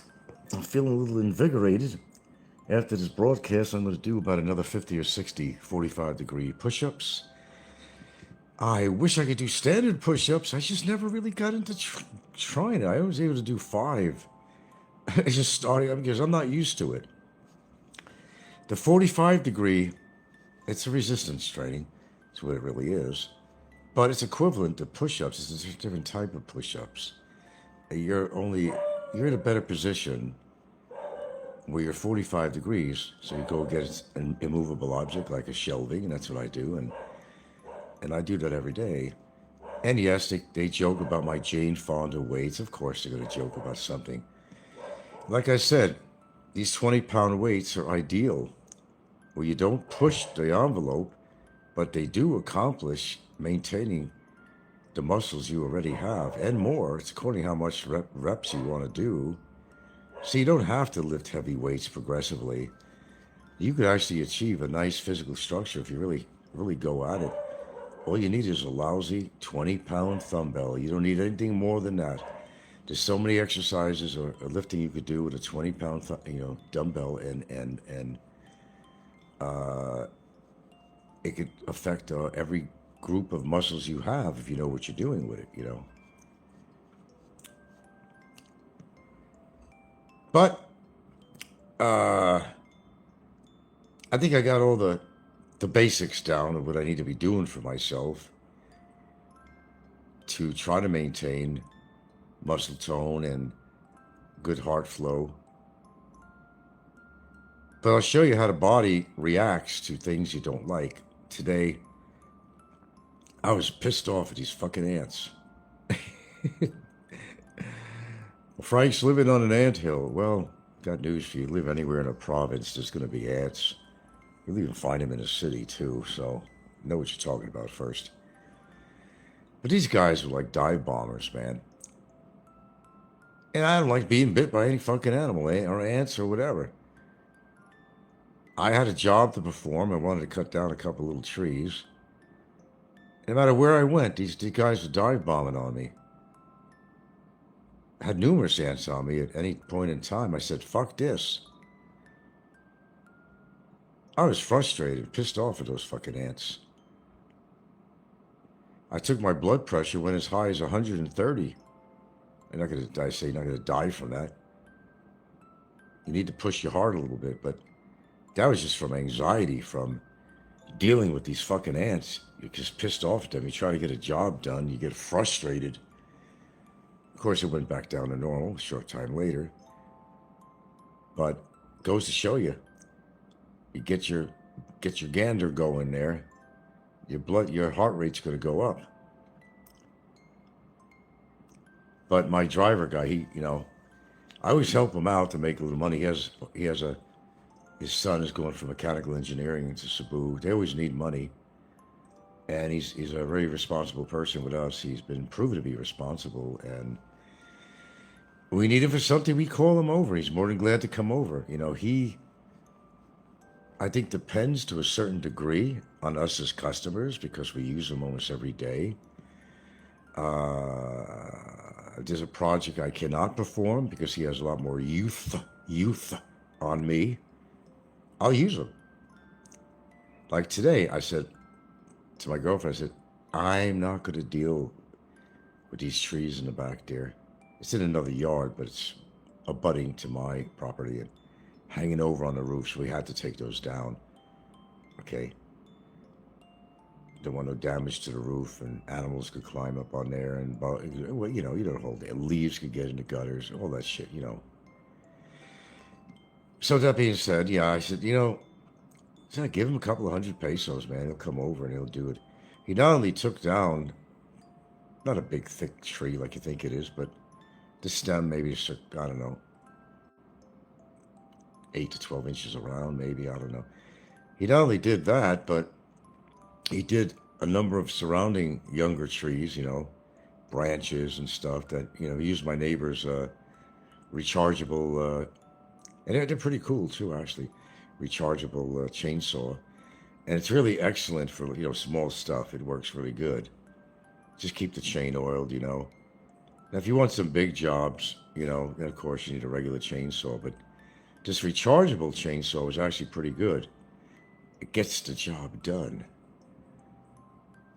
I'm feeling a little invigorated. After this broadcast, I'm going to do about another 50 or 60 45-degree push-ups. I wish I could do standard push-ups. I just never really got into trying it. I was able to do 5. I just started because I'm not used to it. The 45-degree, it's a resistance training. That's what it really is. But it's equivalent to push-ups. It's a different type of push-ups. You're in a better position where you're 45 degrees. So you go get an immovable object like a shelving, and that's what I do. And I do that every day. And yes, they joke about my Jane Fonda weights. Of course they're going to joke about something. Like I said, these 20-pound weights are ideal, where you don't push the envelope, but they do accomplish maintaining the muscles you already have and more. It's according to how much reps you want to do. So you don't have to lift heavy weights progressively. You could actually achieve a nice physical structure if you really, really go at it. All you need is a lousy 20-pound dumbbell. You don't need anything more than that. There's so many exercises or lifting you could do with a 20-pound, dumbbell, and it could affect every group of muscles you have if you know what you're doing with it, But I think I got all the basics down of what I need to be doing for myself to try to maintain muscle tone and good heart flow. But I'll show you how the body reacts to things you don't like. Today, I was pissed off at these fucking ants. Frank's living on an anthill. Well, got news for you. Live anywhere in a province, there's going to be ants. You'll even find them in a city, too, so know what you're talking about first. But these guys are like dive bombers, man. And I don't like being bit by any fucking animal, or ants, or whatever. I had a job to perform. I wanted to cut down a couple little trees. No matter where I went, these guys were dive bombing on me. I had numerous ants on me at any point in time. I said, fuck this. I was frustrated, pissed off at those fucking ants. I took my blood pressure, went as high as 130. You're not going to die, say you're not going to die from that. You need to push your heart a little bit, but that was just from anxiety, from dealing with these fucking ants. You're just pissed off at them. You try to get a job done, you get frustrated. Of course, it went back down to normal a short time later. But goes to show you, you get your gander going there, your heart rate's going to go up. But my driver guy, I always help him out to make a little money. His son is going for mechanical engineering into Cebu. They always need money. And he's a very responsible person with us. He's been proven to be responsible, and we need him for something. We call him over. He's more than glad to come over. He, I think, depends to a certain degree on us as customers because we use him almost every day. There's a project I cannot perform because he has a lot more youth on me. I'll use him. Like today, I said to my girlfriend, I said, I'm not going to deal with these trees in the back there. It's in another yard, but it's abutting to my property and hanging over on the roof, so we had to take those down. Okay. Don't want no damage to the roof, and animals could climb up on there, and you don't hold it. Leaves could get in the gutters, all that shit, So that being said, yeah, I said, give him a couple of $100 man. He'll come over and he'll do it. He not only took down, not a big thick tree like you think it is, but the stem maybe, I don't know, 8 to 12 inches around, maybe, I don't know. He not only did that, but he did a number of surrounding younger trees, branches and stuff that, he used my neighbor's rechargeable, and they're pretty cool too, actually, rechargeable chainsaw. And it's really excellent for, small stuff. It works really good. Just keep the chain oiled, Now, if you want some big jobs, then of course you need a regular chainsaw, but this rechargeable chainsaw is actually pretty good. It gets the job done.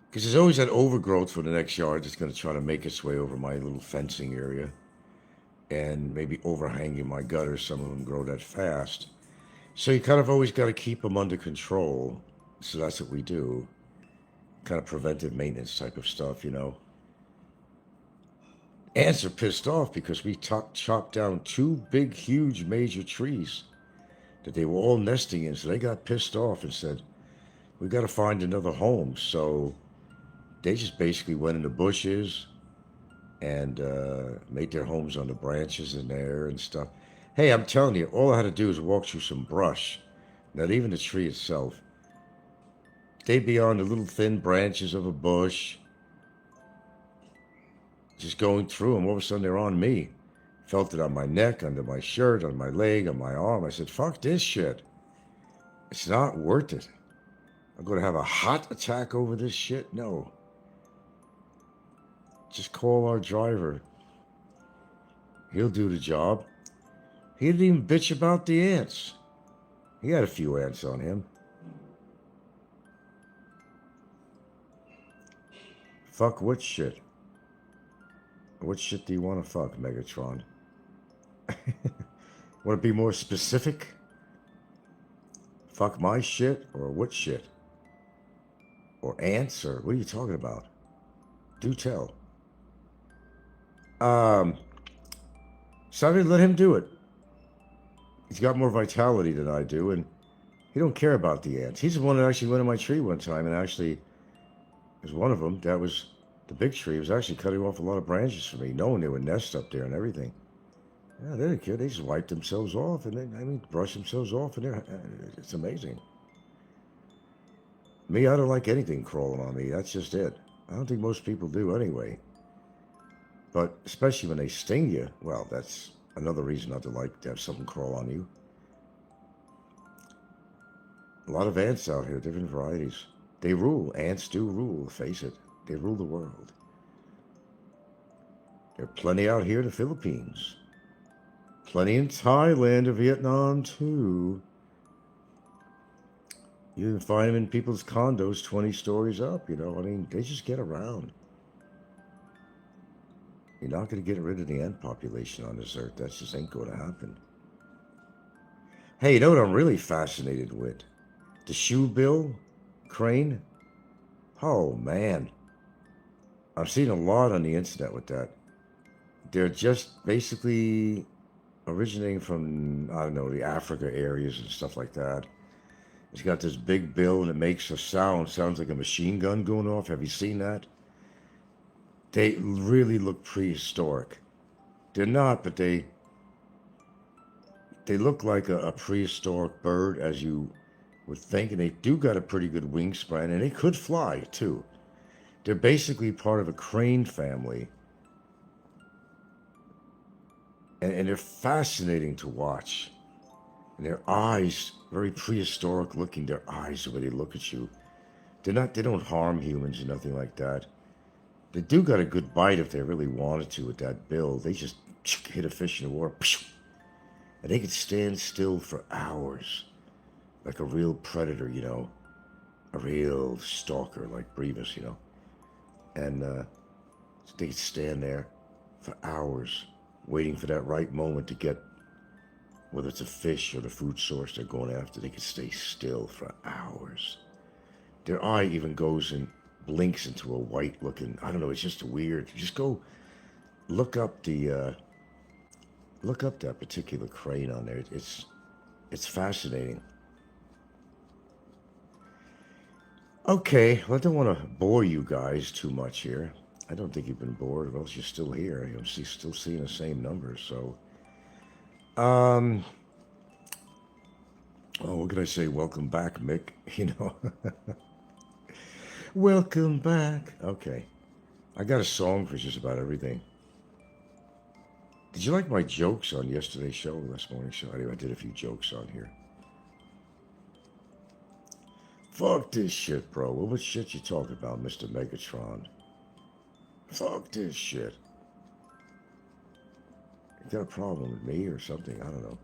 Because there's always that overgrowth for the next yard that's going to try to make its way over my little fencing area and maybe overhanging my gutters. Some of them grow that fast. So you kind of always got to keep them under control. So that's what we do. Kind of preventive maintenance type of stuff, Ants are pissed off because we chopped down 2 big, huge, major trees that they were all nesting in. So they got pissed off and said, we got to find another home. So they just basically went in the bushes and made their homes on the branches in there and stuff. Hey, I'm telling you, all I had to do is walk through some brush. Not even the tree itself. They'd be on the little thin branches of a bush, just going through them. All of a sudden, they're on me. Felt it on my neck, under my shirt, on my leg, on my arm. I said, fuck this shit. It's not worth it. I'm going to have a heart attack over this shit? No. Just call our driver. He'll do the job. He didn't even bitch about the ants. He had a few ants on him. Fuck what shit? What shit do you want to fuck, Megatron? Want to be more specific? Fuck my shit or what shit? Or ants or what are you talking about? Do tell. So I didn't let him do it. He's got more vitality than I do, and he don't care about the ants. He's the one that actually went on my tree one time, and actually, was one of them. That was the big tree. He was actually cutting off a lot of branches for me, knowing there were nests up there and everything. Yeah, they didn't care. They just wiped themselves off, and brush themselves off, and it's amazing. Me, I don't like anything crawling on me. That's just it. I don't think most people do anyway. But especially when they sting you, well, that's another reason not to like to have something crawl on you. A lot of ants out here, different varieties. They rule. Ants do rule, face it. They rule the world. There are plenty out here in the Philippines. Plenty in Thailand and Vietnam, too. You can find them in people's condos 20 stories up, they just get around. You're not going to get rid of the ant population on this earth. That just ain't going to happen. Hey, you know what I'm really fascinated with? The shoebill crane. Oh, man. I've seen a lot on the internet with that. They're just basically originating from, I don't know, the Africa areas and stuff like that. It's got this big bill and it makes a sound. Sounds like a machine gun going off. Have you seen that? They really look prehistoric. They're not, but they look like a prehistoric bird, as you would think, and they do got a pretty good wingspan, and they could fly too. They're basically part of a crane family, and they're fascinating to watch. And their eyes, very prehistoric looking. Their eyes, the way they look at you. They don't harm humans or nothing like that. They do got a good bite if they really wanted to with that bill. They just hit a fish in the water, and they could stand still for hours, like a real predator, a real stalker like Brevis, and they could stand there for hours, waiting for that right moment to get, whether it's a fish or the food source they're going after. They could stay still for hours. Their eye even goes and blinks into a white looking, I don't know, it's just weird. Just go look up that particular crane on there. It's fascinating. Okay, well, I don't want to bore you guys too much here. I don't think you've been bored, or else you're still here. You're still seeing the same numbers. So, oh, what can I say? Welcome back, Mick. Welcome back. Okay, I got a song for just about everything. Did you like my jokes on yesterday's show, this morning's show? Anyway, I did a few jokes on here. Fuck this shit, bro. What shit you talking about, Mr. Megatron? Fuck this shit. You got a problem with me or something? I don't know.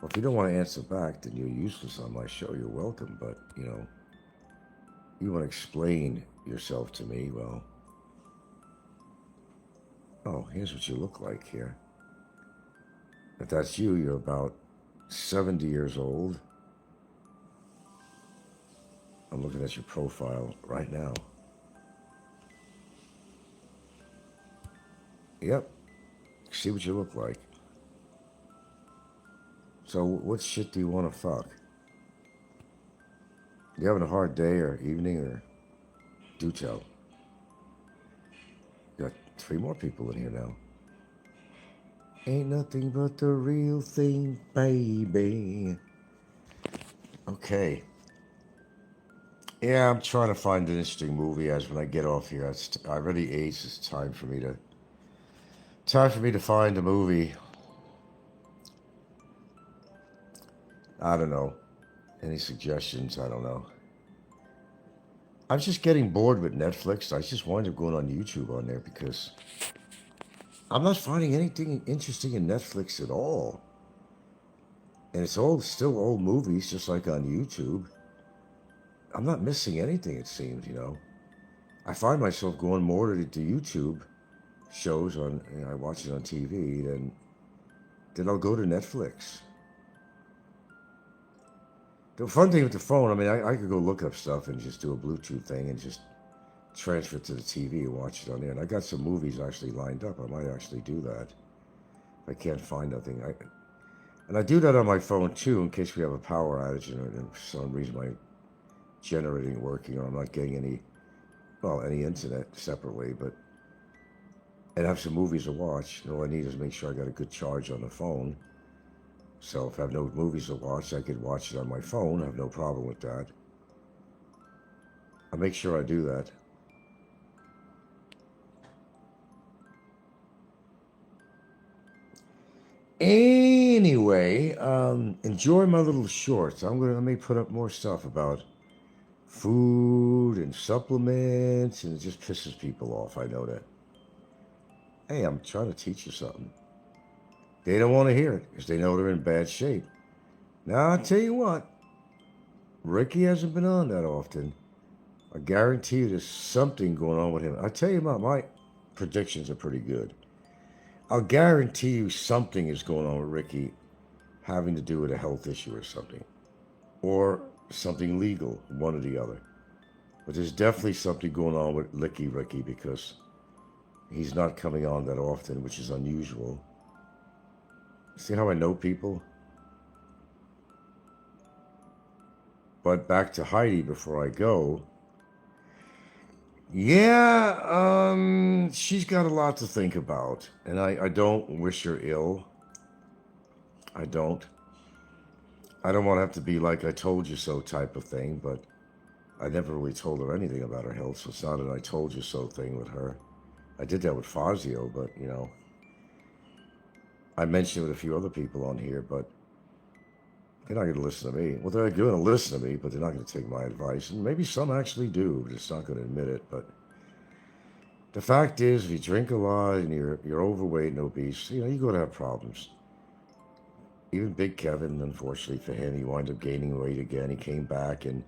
Well, if you don't want to answer back, then you're useless on my show. You're welcome, but, you want to explain yourself to me, well... Oh, here's what you look like here. If that's you, you're about 70 years old. I'm looking at your profile right now. Yep. See what you look like. So what shit do you want to fuck? You having a hard day or evening, or do tell. Got 3 more people in here now. Ain't nothing but the real thing, baby. Okay. Yeah, I'm trying to find an interesting movie as when I get off here. I already ate. It's time for me to find a movie. I don't know. Any suggestions? I don't know. I'm just getting bored with Netflix. I just wind up going on YouTube on there because I'm not finding anything interesting in Netflix at all. And it's still old movies, just like on YouTube. I'm not missing anything, it seems, I find myself going more to YouTube shows on, I watch it on TV, then I'll go to Netflix. The fun thing with the phone, I could go look up stuff and just do a Bluetooth thing and just transfer it to the TV and watch it on there. And I got some movies actually lined up. I might actually do that. If I can't find nothing. And I do that on my phone too, in case we have a power outage and for some reason my generator ain't working, or I'm not getting any internet separately, and have some movies to watch. And all I need is make sure I got a good charge on the phone. So if I have no movies to watch, I could watch it on my phone. I have no problem with that. I'll make sure I do that. Anyway, enjoy my little shorts. I may put up more stuff about food and supplements, and it just pisses people off. I know that. Hey, I'm trying to teach you something. They don't want to hear it because they know they're in bad shape. Now, I'll tell you what. Ricky hasn't been on that often. I guarantee you there's something going on with him. I'll tell you what, my predictions are pretty good. I'll guarantee you something is going on with Ricky having to do with a health issue or something. Or something legal, one or the other. But there's definitely something going on with Ricky because he's not coming on that often, which is unusual. See how I know people? But back to Heidi before I go. Yeah, she's got a lot to think about, and I don't wish her ill. I don't. I don't want to have to be like I told you so type of thing, but I never really told her anything about her health, so it's not an I told you so thing with her. I did that with Fazio, but, you know, I mentioned it with a few other people on here, but they're not going to listen to me. Well, they're going to listen to me, but they're not going to take my advice, and maybe some actually do, but just not going to admit it, but the fact is, if you drink a lot and you're overweight and obese, you know, you're going to have problems. Even Big Kevin, unfortunately for him, he wound up gaining weight again. He came back and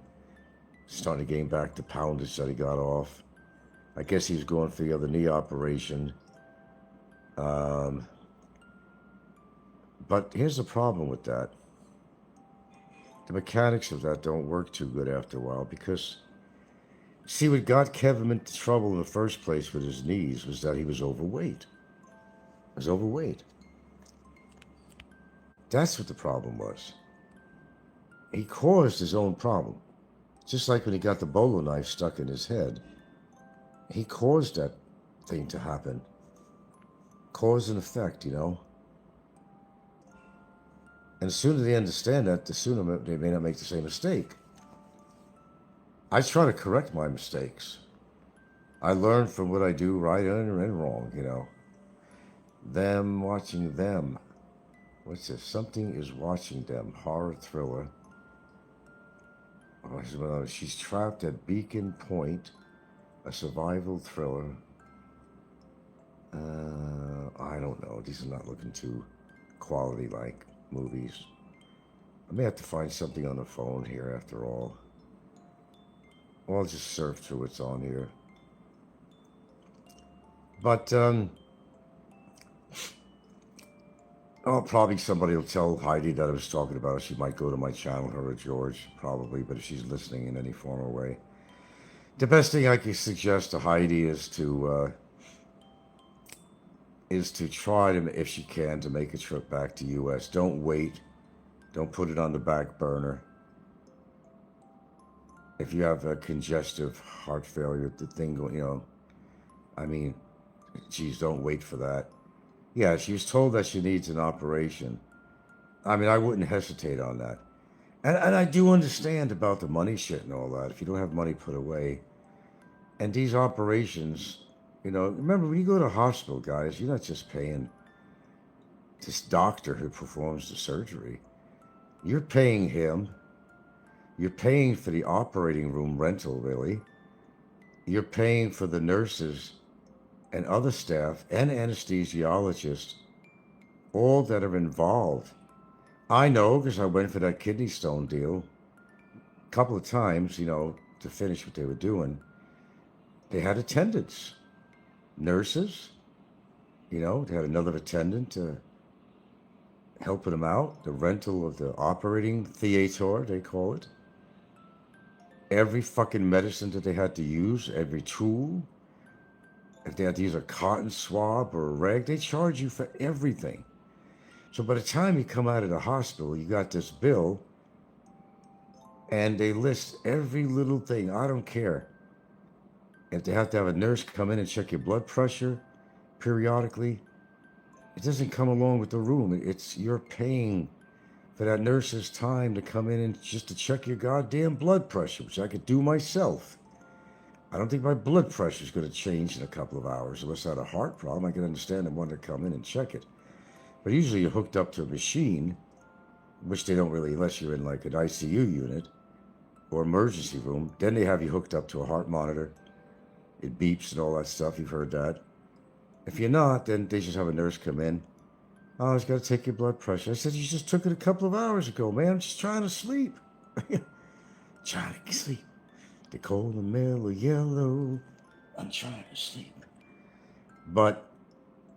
starting to gain back the poundage that he got off. I guess he was going for the other knee operation. But here's the problem with that. The mechanics of that don't work too good after a while because, see, what got Kevin into trouble in the first place with his knees was that he was overweight. He was overweight. That's what the problem was. He caused his own problem. Just like when he got the bolo knife stuck in his head. He caused that thing to happen. Cause and effect, you know? And the sooner they understand that, the sooner they may not make the same mistake. I try to correct my mistakes. I learn from what I do right and wrong, you know? Them watching them. What's this? Something is watching them. Horror thriller. Oh, she's trapped at Beacon Point. A survival thriller. I don't know. These are not looking too quality-like movies. I may have to find something on the phone here after all. Or I'll just surf through what's on here. But, oh, probably somebody will tell Heidi that I was talking about her. She might go to my channel, her or George, probably, but if she's listening in any form or way. The best thing I can suggest to Heidi is to try to, if she can, to make a trip back to U.S. Don't wait. Don't put it on the back burner. If you have a congestive heart failure, the thing going, you know, I mean, geez, don't wait for that. Yeah, she was told that she needs an operation. I mean, I wouldn't hesitate on that. And I do understand about the money shit and all that. If you don't have money put away. And these operations, you know, remember when you go to a hospital, guys, you're not just paying this doctor who performs the surgery. You're paying him. You're paying for the operating room rental, really. You're paying for the nurses and other staff and anesthesiologists, all that are involved. I know because I went for that kidney stone deal a couple of times, you know, to finish what they were doing. They had attendants, nurses, you know, they had another attendant helping them out, the rental of the operating theater, they call it. Every fucking medicine that they had to use, every tool. If they had to use a cotton swab or a rag, they charge you for everything. So by the time you come out of the hospital, you got this bill, and they list every little thing. I don't care. If they have to have a nurse come in and check your blood pressure periodically, it doesn't come along with the room. It's you're paying for that nurse's time to come in and just to check your goddamn blood pressure, which I could do myself. I don't think my blood pressure is going to change in a couple of hours. Unless I had a heart problem, I can understand them wanting to come in and check it. But usually you're hooked up to a machine, which they don't really, unless you're in like an ICU unit or emergency room. Then they have you hooked up to a heart monitor. It beeps and all that stuff. You've heard that. If you're not, then they just have a nurse come in. Oh, I was got to take your blood pressure. I said, you just took it a couple of hours ago, man. I'm just trying to sleep. Trying to sleep. They call the mellow yellow. I'm trying to sleep. But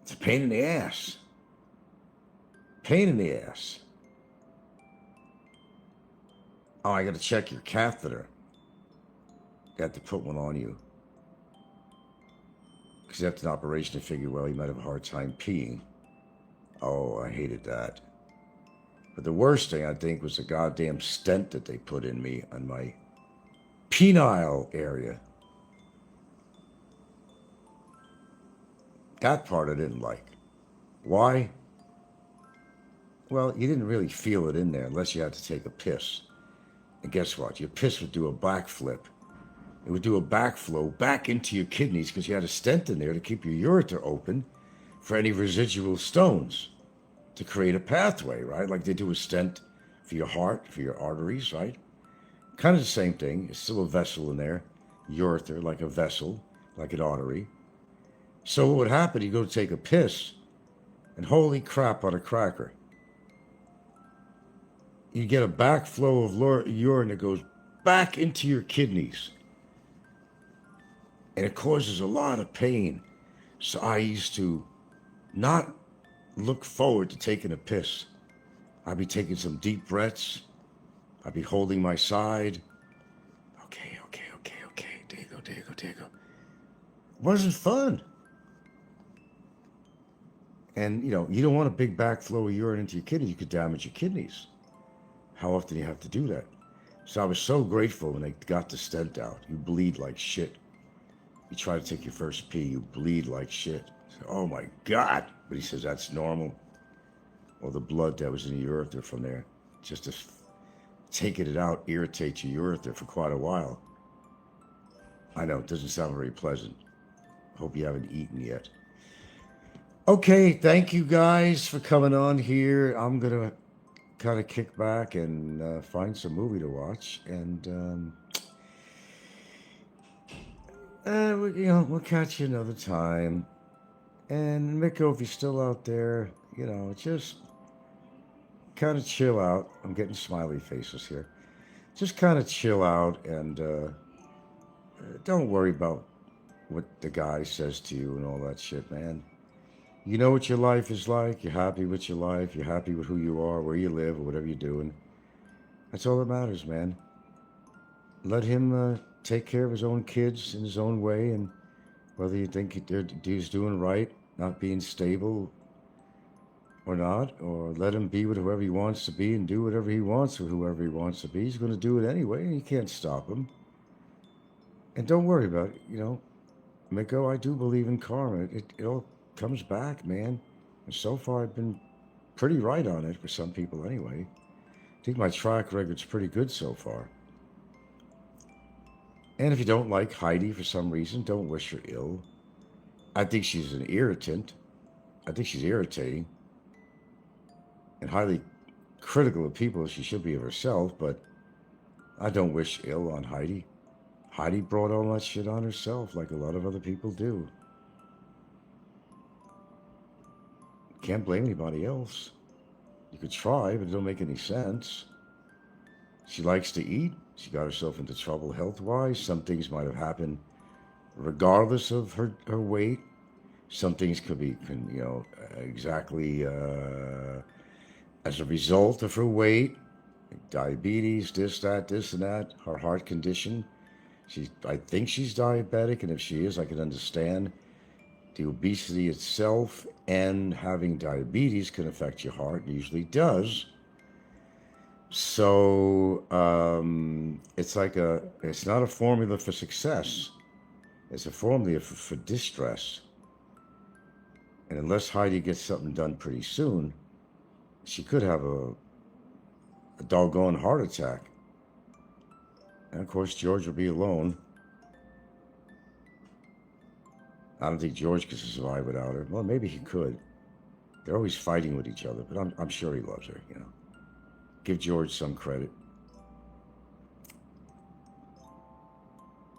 it's a pain in the ass. Pain in the ass. Oh, I got to check your catheter. Got to put one on you. Because after an operation, they figure, well, you might have a hard time peeing. Oh, I hated that. But the worst thing, I think, was the goddamn stent that they put in me on my penile area. That part I didn't like. Why? Well, you didn't really feel it in there unless you had to take a piss. And guess what? Your piss would do a backflip. It would do a backflow back into your kidneys because you had a stent in there to keep your ureter open for any residual stones to create a pathway, right? Like they do a stent for your heart, for your arteries, right? Kind of the same thing. It's still a vessel in there. Ureter, like a vessel, like an artery. So what would happen, you go to take a piss, and holy crap on a cracker. You get a backflow of urine that goes back into your kidneys. And it causes a lot of pain. So I used to not look forward to taking a piss. I'd be taking some deep breaths. I'd be holding my side. Okay. There you go. It wasn't fun. And, you don't want a big backflow of urine into your kidneys. You could damage your kidneys. How often do you have to do that? So I was so grateful when they got the stent out. You bleed like shit. You try to take your first pee, you bleed like shit. So, oh my God. But he says that's normal. Well, the blood that was in the ureter from there, just to taking it out irritates your ureter for quite a while. I know, it doesn't sound very pleasant. Hope you haven't eaten yet. Okay, thank you guys for coming on here. I'm going to kind of kick back and find some movie to watch. And, we'll catch you another time. And Micko, if you're still out there, just kind of chill out. I'm getting smiley faces here. Just kind of chill out and don't worry about what the guy says to you and all that shit, man. You know what your life is like. You're happy with your life. You're happy with who you are, where you live, or whatever you're doing. That's all that matters, man. Let him take care of his own kids in his own way, and whether you think he's doing right, not being stable or not, or let him be with whoever he wants to be and do whatever he wants with whoever he wants to be. He's going to do it anyway, and you can't stop him. And don't worry about it, Micko, I do believe in karma. It all comes back, man. And so far, I've been pretty right on it for some people anyway. I think my track record's pretty good so far. And if you don't like Heide for some reason, don't wish her ill. I think she's an irritant. I think she's irritating. And highly critical of people as she should be of herself, but I don't wish ill on Heide. Heide brought all that shit on herself like a lot of other people do. Can't blame anybody else. You could try, but it don't make any sense. She likes to eat. She got herself into trouble health-wise. Some things might have happened regardless of her weight. Some things could be, exactly as a result of her weight. Diabetes, this and that. Her heart condition. I think she's diabetic, and if she is, I can understand. The obesity itself and having diabetes can affect your heart. It usually does. So it's not a formula for success. It's a formula for distress. And unless Heide gets something done pretty soon, she could have a doggone heart attack. And of course, George will be alone. I don't think George could survive without her. Well, maybe he could. They're always fighting with each other, but I'm sure he loves her, Give George some credit.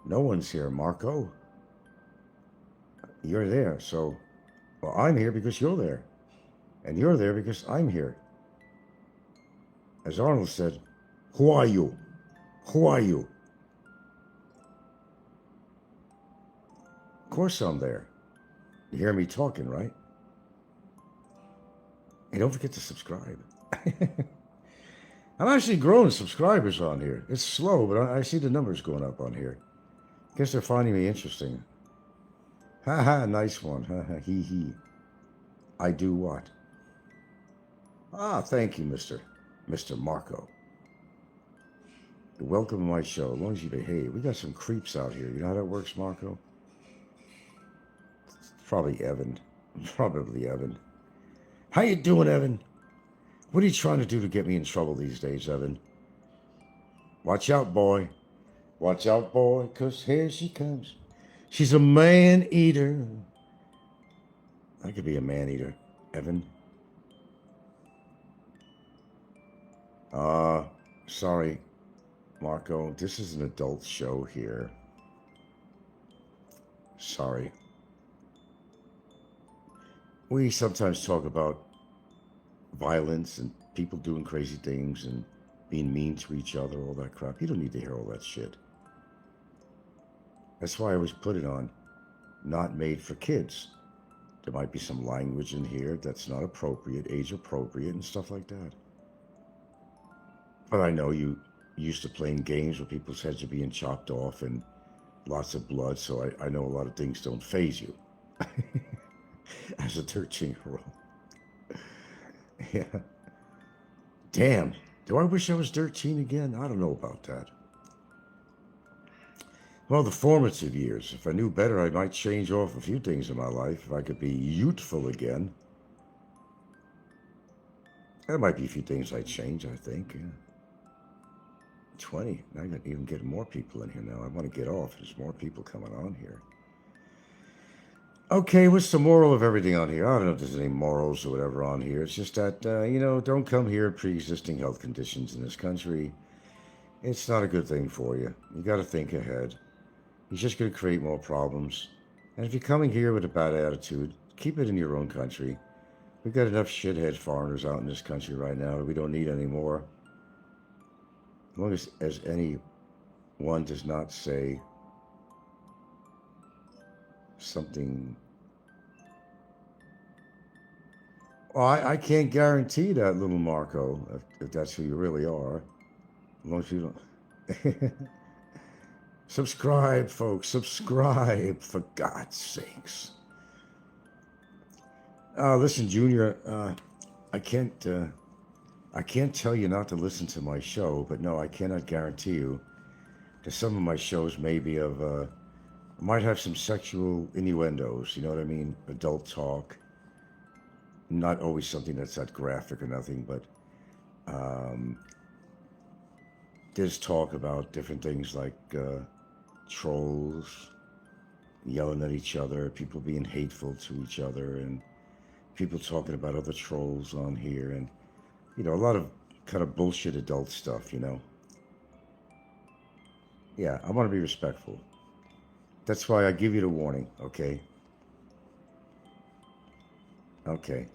No one's here, Marco. You're there, so... Well, I'm here because you're there. And you're there because I'm here. As Arnold said, who are you? Who are you? Of course I'm there. You hear me talking, right? And don't forget to subscribe. I'm actually growing subscribers on here. It's slow, but I see the numbers going up on here. Guess they're finding me interesting. Ha ha, nice one. Ha ha, hee hee. I do what? Ah, thank you, Mr. Marco. You're welcome to my show, as long as you behave. We got some creeps out here. You know how that works, Marco? It's probably Evan. Probably Evan. How you doing, Evan? What are you trying to do to get me in trouble these days, Evan? Watch out, boy. Watch out, boy, 'cause here she comes. She's a man-eater. I could be a man-eater, Evan. Sorry, Marco. This is an adult show here. Sorry. We sometimes talk about violence and people doing crazy things and being mean to each other, all that crap. You don't need to hear all that shit. That's why I always put it on not made for kids. There might be some language in here that's not appropriate, age appropriate, and stuff like that. But I know you used to playing games where people's heads are being chopped off and lots of blood, so I know a lot of things don't faze you. As a 13-year-old. Yeah. Damn. Do I wish I was 13 again? I don't know about that. Well, the formative years. If I knew better, I might change off a few things in my life. If I could be youthful again. There might be a few things I'd change, I think. Yeah. 20. I can even get more people in here now. I want to get off. There's more people coming on here. Okay, what's the moral of everything on here? I don't know if there's any morals or whatever on here. It's just that, don't come here with pre-existing health conditions in this country. It's not a good thing for you. You got to think ahead. You're just going to create more problems. And if you're coming here with a bad attitude, keep it in your own country. We've got enough shithead foreigners out in this country right now. We don't need any more. As long as anyone does not say something. Well, I can't guarantee that, little Marco, if that's who you really are. As long as you don't. Subscribe, folks. Subscribe, for God's sakes. Listen, Junior, I can't tell you not to listen to my show, but no, I cannot guarantee you that some of my shows may be might have some sexual innuendos, you know what I mean? Adult talk. Not always something that's that graphic or nothing, but there's talk about different things like trolls yelling at each other, people being hateful to each other, and people talking about other trolls on here, and, a lot of kind of bullshit adult stuff, Yeah, I want to be respectful. That's why I give you the warning, okay? Okay.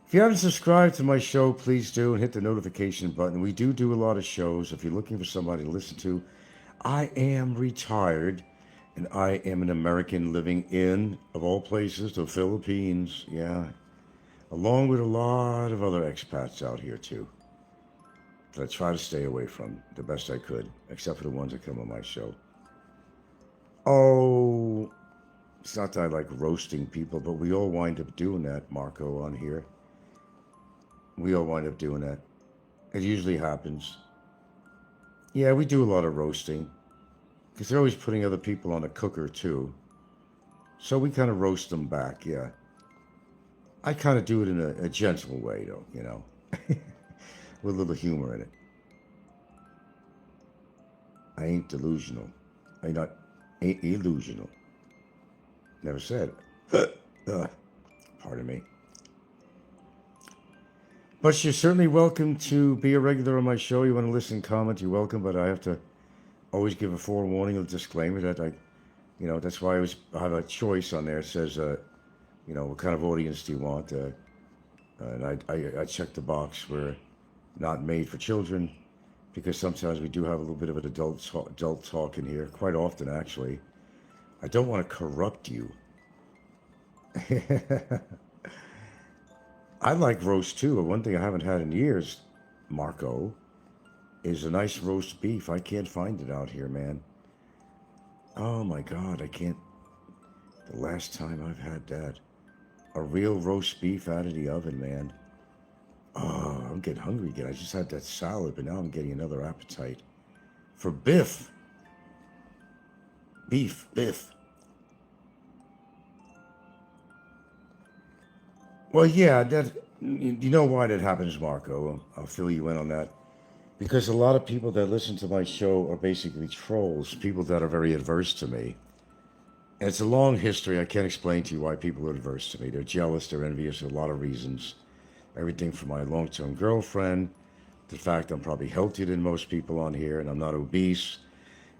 If you haven't subscribed to my show, please do, and hit the notification button. We do a lot of shows. If you're looking for somebody to listen to, I am retired, and I am an American living in, of all places, the Philippines. Yeah. Along with a lot of other expats out here, too. That I try to stay away from the best I could, except for the ones that come on my show. Oh, it's not that I like roasting people, but we all wind up doing that, Marco, on here. We all wind up doing that. It usually happens. Yeah, we do a lot of roasting. Because they're always putting other people on a cooker, too. So we kind of roast them back, yeah. I kind of do it in a gentle way, though, with a little humor in it. I ain't delusional. Ain't illusional. Never said. Pardon me. But you're certainly welcome to be a regular on my show. You want to listen, comment, you're welcome. But I have to always give a forewarning, a disclaimer that that's why I always have a choice on there. It says, what kind of audience do you want? And I check the box. We're not made for children, because sometimes we do have a little bit of an adult talk in here, quite often, actually. I don't want to corrupt you. I like roast, too, but one thing I haven't had in years, Marco, is a nice roast beef. I can't find it out here, man. Oh, my God, I can't. The last time I've had that. A real roast beef out of the oven, man. Oh, I'm getting hungry again. I just had that salad, but now I'm getting another appetite for biff. Beef, biff. Well, yeah, you know why that happens, Marco. I'll fill you in on that. Because a lot of people that listen to my show are basically trolls, people that are very adverse to me. And it's a long history. I can't explain to you why people are adverse to me. They're jealous, they're envious, for a lot of reasons. Everything from my long-term girlfriend, the fact I'm probably healthier than most people on here, and I'm not obese,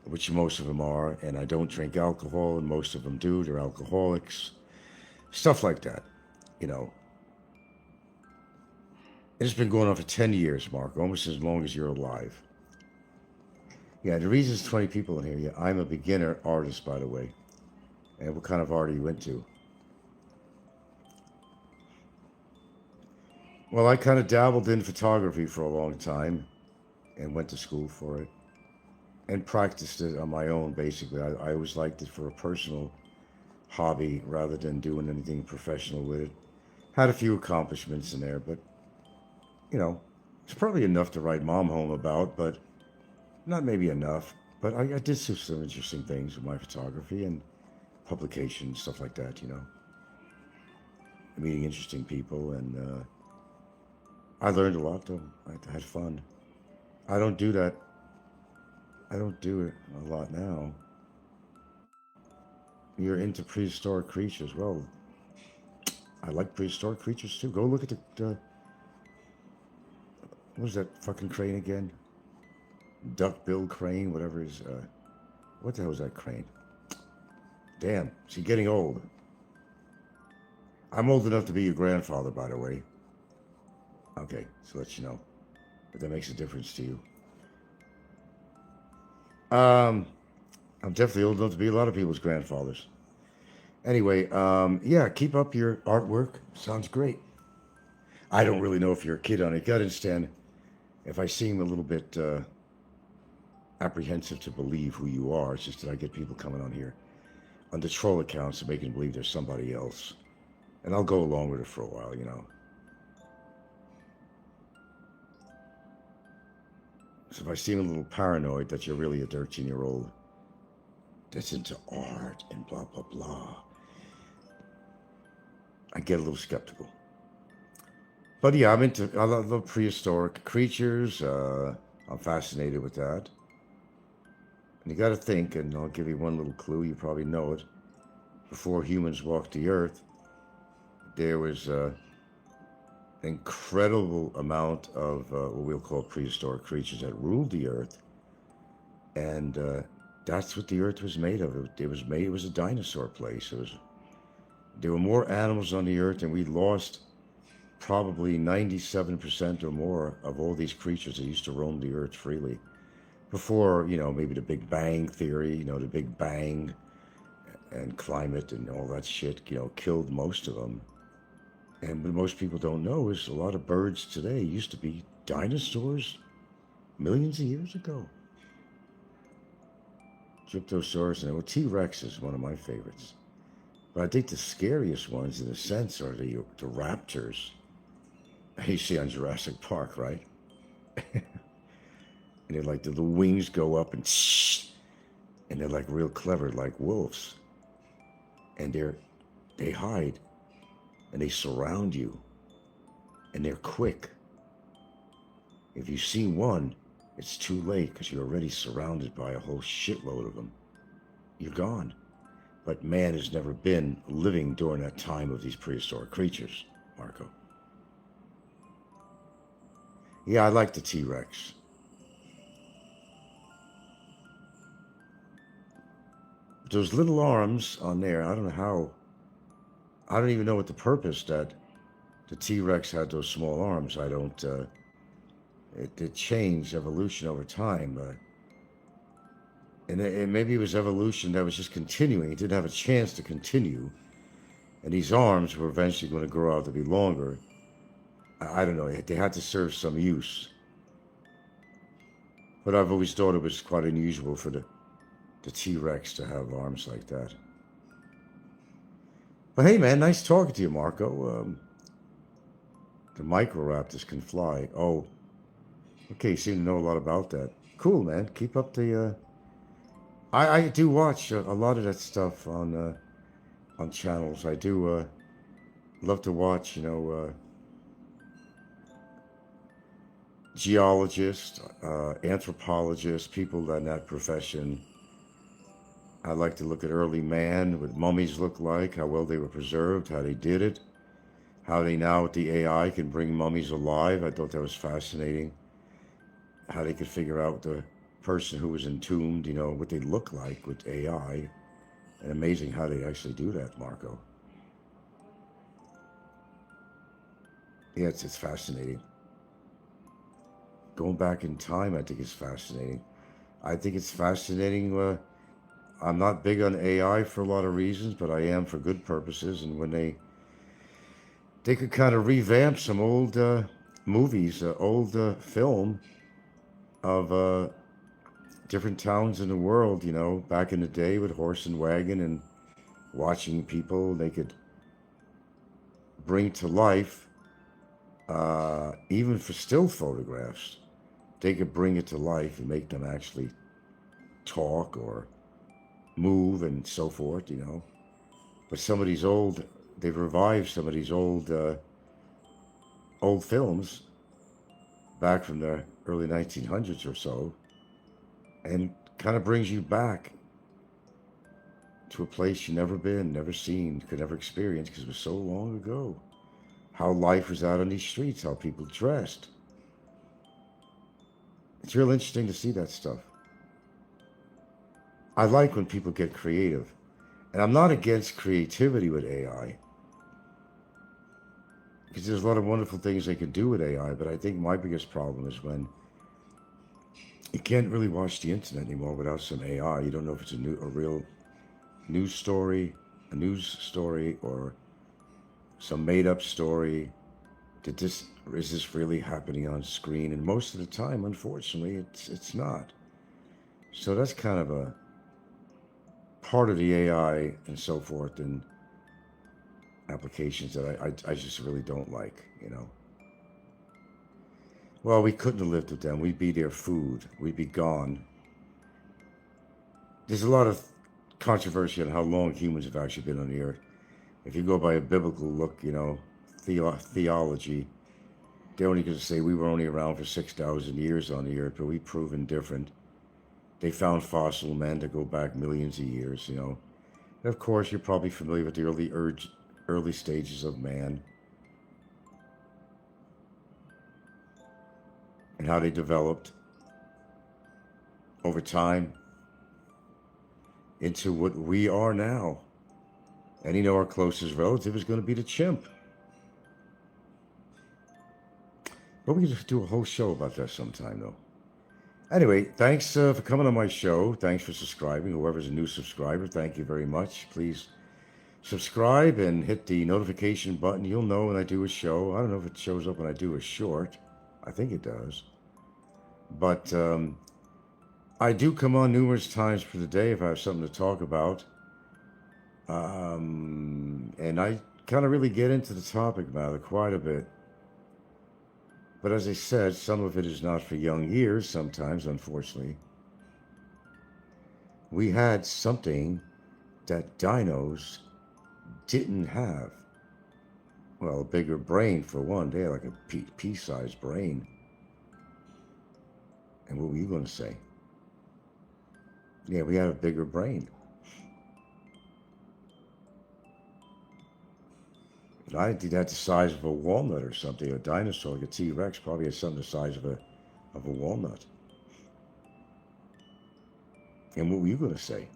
which most of them are, and I don't drink alcohol, and most of them do. They're alcoholics. Stuff like that, you know. It's been going on for 10 years, Mark, almost as long as you're alive. Yeah, the reason there's 20 people in here, yeah, I'm a beginner artist, by the way. And what kind of art are you into? Well, I kind of dabbled in photography for a long time and went to school for it and practiced it on my own, basically. I always liked it for a personal hobby rather than doing anything professional with it. Had a few accomplishments in there, but, you know, it's probably enough to write mom home about, but not maybe enough. But I did some interesting things with my photography and publications, stuff like that, you know. Meeting interesting people, and I learned a lot, though. I had fun. I don't do that. I don't do it a lot now. You're into prehistoric creatures. Well, I like prehistoric creatures, too. Go look at the what was that fucking crane again? Duck-billed crane, whatever is, what the hell is that crane? Damn, is he getting old? I'm old enough to be your grandfather, by the way. Okay, so let you know if that makes a difference to you. I'm definitely old enough to be a lot of people's grandfathers. Anyway, yeah, keep up your artwork. Sounds great. I don't really know if you're a kid on it. You gotta understand, if I seem a little bit apprehensive to believe who you are, it's just that I get people coming on here on the troll accounts and making believe there's somebody else. And I'll go along with it for a while, you know. So if I seem a little paranoid that you're really a 13-year-old that's into art and blah, blah, blah, I get a little skeptical. But yeah, I love prehistoric creatures. I'm fascinated with that. And you got to think, and I'll give you one little clue, you probably know it. Before humans walked the earth, there was an incredible amount of what we'll call prehistoric creatures that ruled the earth. And that's what the earth was made of. It was a dinosaur place. There were more animals on the earth, and we lost probably 97% or more of all these creatures that used to roam the earth freely. Before, you know, maybe the Big Bang theory, you know, the Big Bang and climate and all that shit, you know, killed most of them. And what most people don't know is a lot of birds today used to be dinosaurs millions of years ago. Gyptosaurus, and well, T-Rex is one of my favorites. But I think the scariest ones, in a sense, are the raptors. You see on Jurassic Park, right? And they're like, the wings go up and they're like real clever, like wolves. And they hide and they surround you and they're quick. If you see one, it's too late because you're already surrounded by a whole shitload of them. You're gone. But man has never been living during that time of these prehistoric creatures, Marco. Yeah, I like the T-Rex. Those little arms on there, I don't know how, I don't even know what the purpose that the T-Rex had those small arms. I don't, it changed evolution over time. And maybe it was evolution that was just continuing. It didn't have a chance to continue. And these arms were eventually going to grow out to be longer. I don't know, they had to serve some use. But I've always thought it was quite unusual for the T-Rex to have arms like that. But hey, man, nice talking to you, Marco. The microraptors can fly. Oh, okay, you seem to know a lot about that. Cool, man. Keep up the... I do watch a lot of that stuff on channels. I do love to watch, geologists, anthropologists, people in that profession. I like to look at early man, what mummies look like, how well they were preserved, how they did it, how they now with the AI can bring mummies alive. I thought that was fascinating. How they could figure out the person who was entombed, what they look like with AI. And amazing how they actually do that, Marco. Yeah, it's fascinating. Going back in time, I think it's fascinating. I think it's fascinating. I'm not big on AI for a lot of reasons, but I am for good purposes. And when they could kind of revamp some old movies, old film of different towns in the world, back in the day with horse and wagon and watching people, they could bring to life, even for still photographs, they could bring it to life and make them actually talk or move and so forth, But some of these they've revived some of these old films back from the early 1900s or so, and kind of brings you back to a place you've never been, never seen, could never experience because it was so long ago. How life was out on these streets, how people dressed. It's real interesting to see that stuff. I like when people get creative. And I'm not against creativity with AI, because there's a lot of wonderful things they can do with AI, but I think my biggest problem is when you can't really watch the internet anymore without some AI. You don't know if it's a real news story, or some made-up story. Is this really happening on screen? And most of the time, unfortunately, it's not. So that's kind of a part of the AI and so forth and applications that I just really don't like, Well, we couldn't have lived with them. We'd be their food. We'd be gone. There's a lot of controversy on how long humans have actually been on the earth. If you go by a biblical look, theology, they're only going to say we were only around for 6,000 years on the earth, but we've proven different. They found fossil men to go back millions of years, And of course, you're probably familiar with the early stages of man and how they developed over time into what we are now. And our closest relative is going to be the chimp. But we can do a whole show about that sometime, though. Anyway, thanks for coming on my show. Thanks for subscribing. Whoever's a new subscriber, thank you very much. Please subscribe and hit the notification button. You'll know when I do a show. I don't know if it shows up when I do a short. I think it does. But I do come on numerous times for the day if I have something to talk about. And I kind of really get into the topic matter quite a bit. But as I said, some of it is not for young ears sometimes, unfortunately. We had something that dinos didn't have. Well, a bigger brain for one. They had like a pea-sized brain. And what were you going to say? Yeah, we had a bigger brain. But I think that's the size of a walnut or something. A dinosaur, like a T-Rex, probably has something the size of a walnut. And what were you going to say?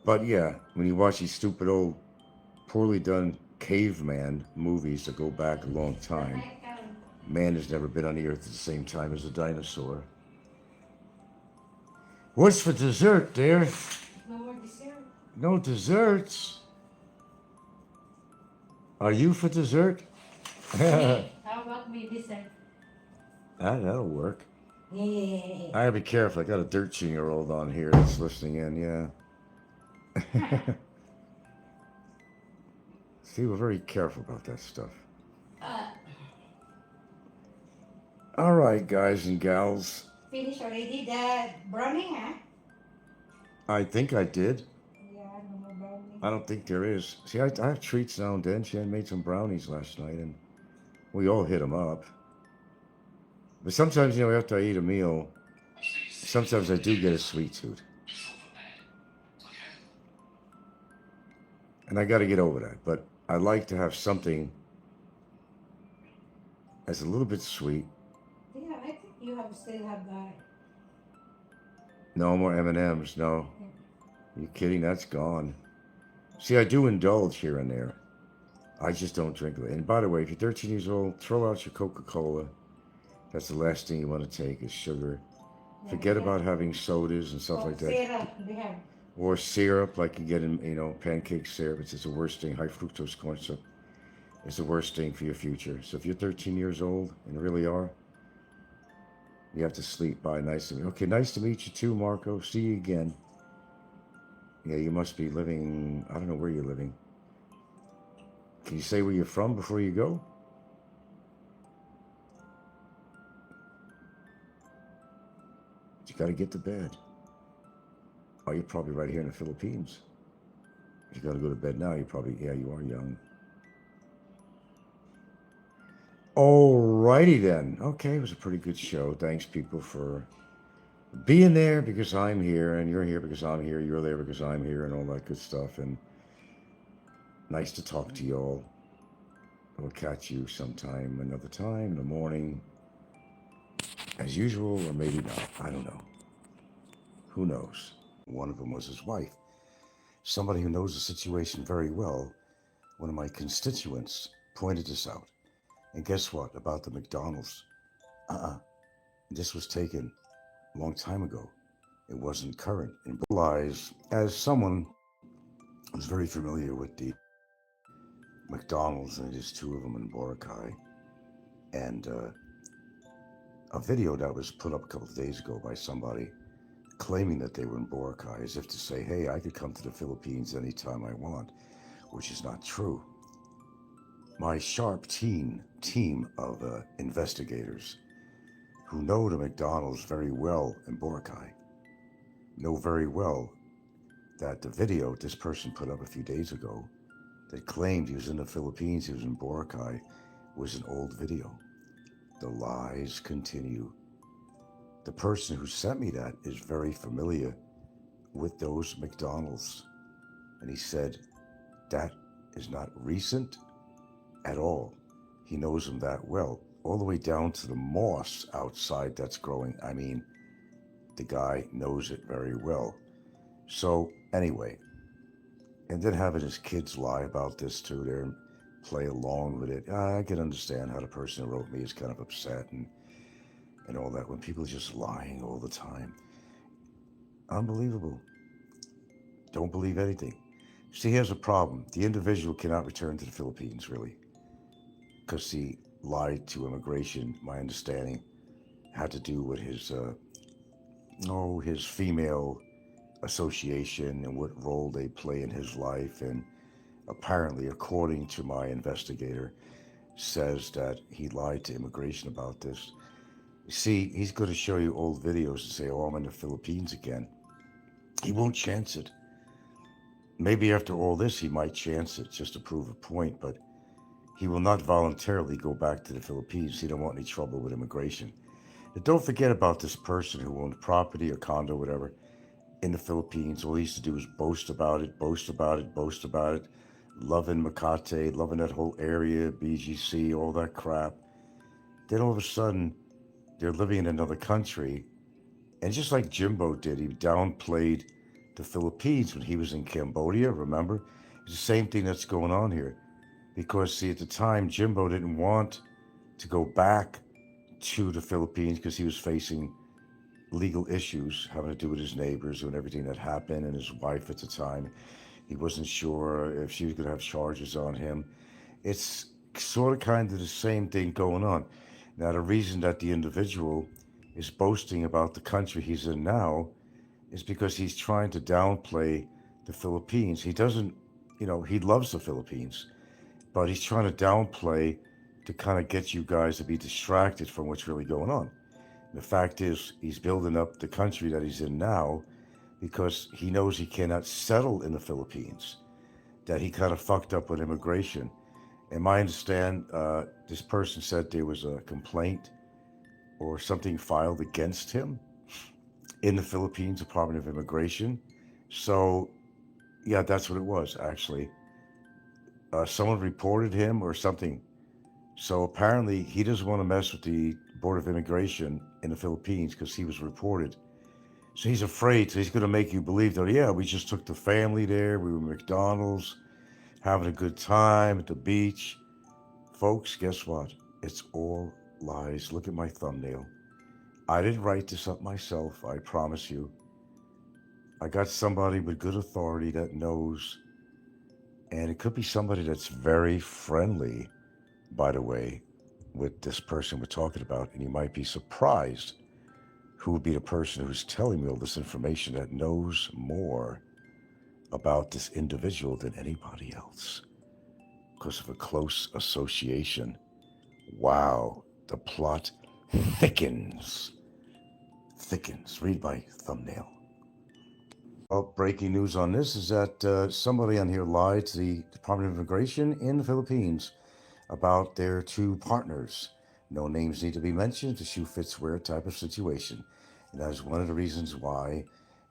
But yeah, when you watch these stupid old, poorly done caveman movies that go back a long time, man has never been on the earth at the same time as a dinosaur. What's for dessert, dear? No more dessert. No desserts. Are you for dessert? How about me dessert? That'll work. Yeah. I gotta be careful. I got a 13-year-old on here that's listening in, yeah. See, we're very careful about that stuff. All right, guys and gals. finish already the brownie, huh? I think I did. Yeah, no more brownie. I don't think there is. See, I have treats now and then. She had made some brownies last night, and we all hit them up. But sometimes, after I eat a meal, sometimes I do get a sweet tooth. And I got to get over that. But I like to have something that's a little bit sweet. Yeah, I think you have still have No more M&Ms. No. You kidding? That's gone. See, I do indulge here and there. I just don't drink it. And by the way, if you're 13 years old, throw out your Coca-Cola. That's the last thing you want to take is sugar. Forget about having sodas and stuff like that. syrup they have. Or syrup, like you get in, pancake syrup. It's the worst thing. High fructose corn syrup is the worst thing for your future. So if you're 13 years old, and really are, you have to sleep. Bye. Nice to meet you. Okay, nice to meet you too, Marco. See you again. Yeah, you must be living, I don't know where you're living. Can you say where you're from before you go? You got to get to bed. Oh, you're probably right here in the Philippines. If you got to go to bed now, you you are young. Alrighty then. Okay, it was a pretty good show. Thanks, people, for being there because I'm here, and you're here because I'm here, you're there because I'm here, and all that good stuff. And nice to talk to you all. We'll catch you sometime, another time in the morning, as usual, or maybe not. I don't know. Who knows? One of them was his wife. Somebody who knows the situation very well. One of my constituents pointed this out. And guess what about the McDonald's? This was taken a long time ago. It wasn't current. And Lies, as someone who's very familiar with the McDonald's, and there's two of them in Boracay, and a video that was put up a couple of days ago by somebody claiming that they were in Boracay as if to say, hey, I could come to the Philippines anytime I want, which is not true. My sharp team of investigators who know the McDonald's very well in Boracay know very well that the video this person put up a few days ago that claimed he was in the Philippines, he was in Boracay, was an old video. The lies continue. The person who sent me that is very familiar with those McDonald's. And he said, that is not recent at all. He knows them that well, all the way down to the moss outside that's growing. I mean, the guy knows it very well. So anyway, and then having his kids lie about this too there and play along with it. I can understand how the person who wrote me is kind of upset and all that when people are just lying all the time. Unbelievable. Don't believe anything. See, here's a problem. The individual cannot return to the Philippines, really, because he lied to immigration. My understanding had to do with his female association and what role they play in his life. And apparently, according to my investigator, says that he lied to immigration about this. See, he's going to show you old videos and say, oh, I'm in the Philippines again. He won't chance it. Maybe after all this, he might chance it just to prove a point, but he will not voluntarily go back to the Philippines. He don't want any trouble with immigration. And don't forget about this person who owned property or condo, whatever, in the Philippines. All he used to do was boast about it, loving Makati, loving that whole area, BGC, all that crap. Then all of a sudden, they're living in another country. And just like Jimbo did, he downplayed the Philippines when he was in Cambodia, remember? It's the same thing that's going on here. Because, see, at the time, Jimbo didn't want to go back to the Philippines because he was facing legal issues having to do with his neighbors and everything that happened, and his wife at the time. He wasn't sure if she was going to have charges on him. It's sort of kind of the same thing going on. Now, the reason that the individual is boasting about the country he's in now is because he's trying to downplay the Philippines. He doesn't, he loves the Philippines, but he's trying to downplay to kind of get you guys to be distracted from what's really going on. The fact is, he's building up the country that he's in now because he knows he cannot settle in the Philippines, that he kind of fucked up with immigration. And I understand this person said there was a complaint or something filed against him in the Philippines Department of Immigration. So, yeah, that's what it was, actually. Someone reported him or something. So apparently he doesn't want to mess with the Board of Immigration in the Philippines because he was reported. So he's afraid. So he's going to make you believe that, yeah, we just took the family there. We were at McDonald's, having a good time at the beach. Folks, guess what? It's all lies. Look at my thumbnail. I didn't write this up myself, I promise you. I got somebody with good authority that knows, and it could be somebody that's very friendly, by the way, with this person we're talking about, and you might be surprised who would be the person who's telling me all this information that knows more about this individual than anybody else because of a close association. Wow, the plot thickens. Read my thumbnail. Well, breaking news on this is that somebody on here lied to the Department of Immigration in the Philippines about their two partners. No names need to be mentioned. The shoe fits where type of situation. And that is one of the reasons why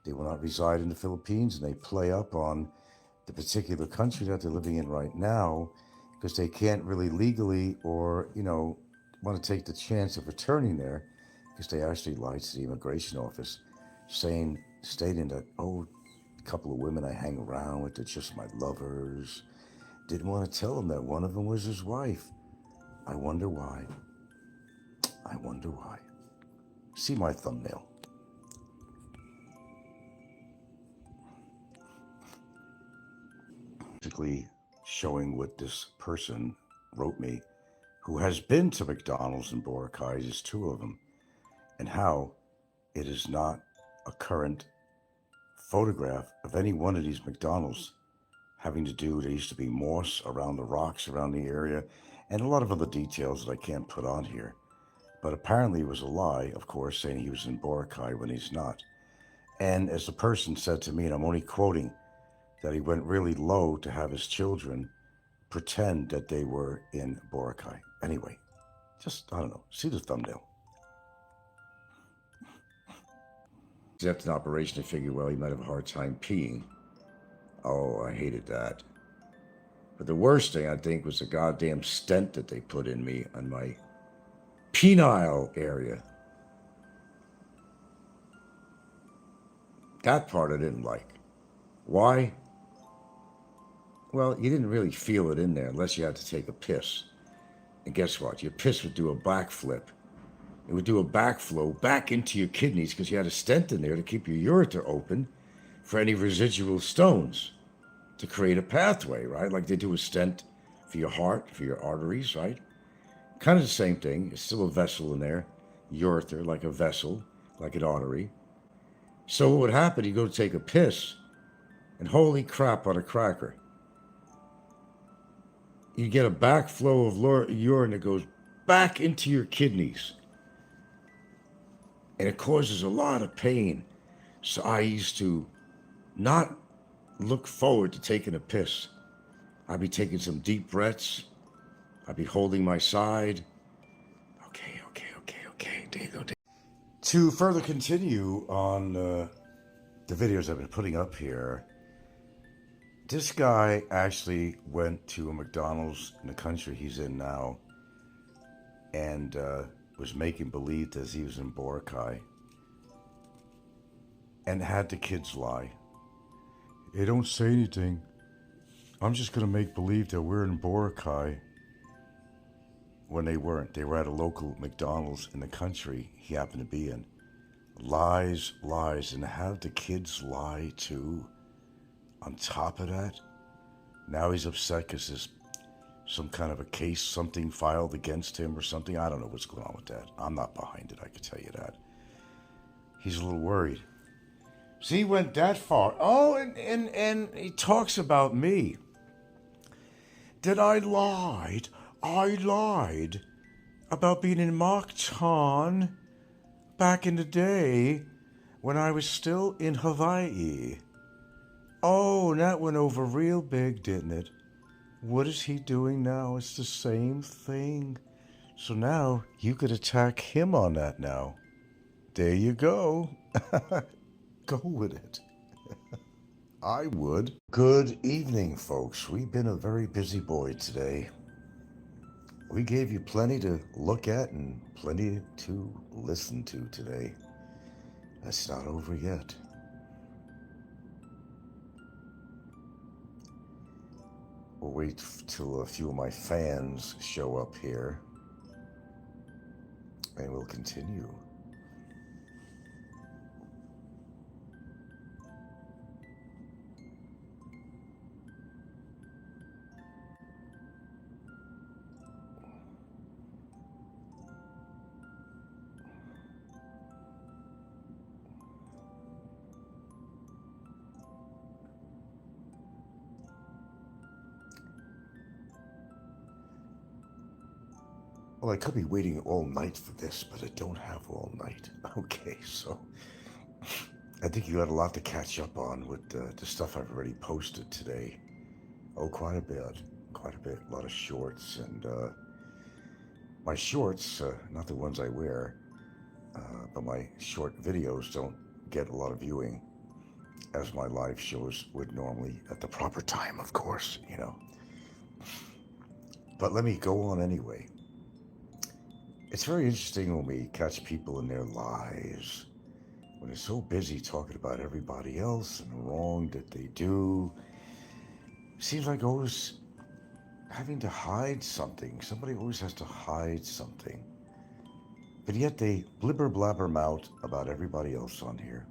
they will not reside in the Philippines, and they play up on the particular country that they're living in right now because they can't really legally or, want to take the chance of returning there because they actually lied to the immigration office stating that, oh, a couple of women I hang around with, they're just my lovers. Didn't want to tell him that one of them was his wife. I wonder why. See my thumbnail. Basically showing what this person wrote me, who has been to McDonald's in Boracay, there's two of them, and how it is not a current photograph of any one of these McDonald's having to do, there used to be moss around the rocks around the area, and a lot of other details that I can't put on here. But apparently it was a lie, of course, saying he was in Boracay when he's not. And as the person said to me, and I'm only quoting, that he went really low to have his children pretend that they were in Boracay. Anyway, just, I don't know, see the thumbnail. After an operation, I figured, well, he might have a hard time peeing. Oh, I hated that. But the worst thing, I think, was the goddamn stent that they put in me on my penile area. That part I didn't like. Why? Well, you didn't really feel it in there unless you had to take a piss. And guess what? Your piss would do a backflip. It would do a backflow back into your kidneys because you had a stent in there to keep your ureter open for any residual stones to create a pathway, right? Like they do a stent for your heart, for your arteries, right? Kind of the same thing. It's still a vessel in there, ureter, like a vessel, like an artery. So what would happen, you go to take a piss, and holy crap on a cracker, you get a backflow of urine that goes back into your kidneys. And it causes a lot of pain. So I used to not look forward to taking a piss. I'd be taking some deep breaths. I'd be holding my side. Okay. There you go. To further continue on the videos I've been putting up here, this guy actually went to a McDonald's in the country he's in now and was making believe that he was in Boracay and had the kids lie. Hey, don't say anything. I'm just going to make believe that we're in Boracay. When they weren't. They were at a local McDonald's in the country he happened to be in. Lies, and have the kids lie too. On top of that, now he's upset because there's some kind of a case, something filed against him or something. I don't know what's going on with that. I'm not behind it, I can tell you that. He's a little worried. See, he went that far. Oh, and he talks about me. That I lied about being in Mactan, back in the day when I was still in Hawaii. Oh, that went over real big, didn't it? What is he doing now? It's the same thing. So now you could attack him on that now. There you go. Go with it. I would. Good evening, folks. We've been a very busy boy today. We gave you plenty to look at and plenty to listen to today. That's not over yet. We'll wait till a few of my fans show up here, and we'll continue. Well, I could be waiting all night for this, but I don't have all night. Okay, so I think you had a lot to catch up on with the stuff I've already posted today. Oh, quite a bit. A lot of shorts. And my shorts, not the ones I wear, but my short videos don't get a lot of viewing as my live shows would normally at the proper time, of course, you know. But let me go on anyway. It's very interesting when we catch people in their lies, when they're so busy talking about everybody else and the wrong that they do. It seems like always having to hide something. Somebody always has to hide something. But yet they blibber blabber mouth about everybody else on here.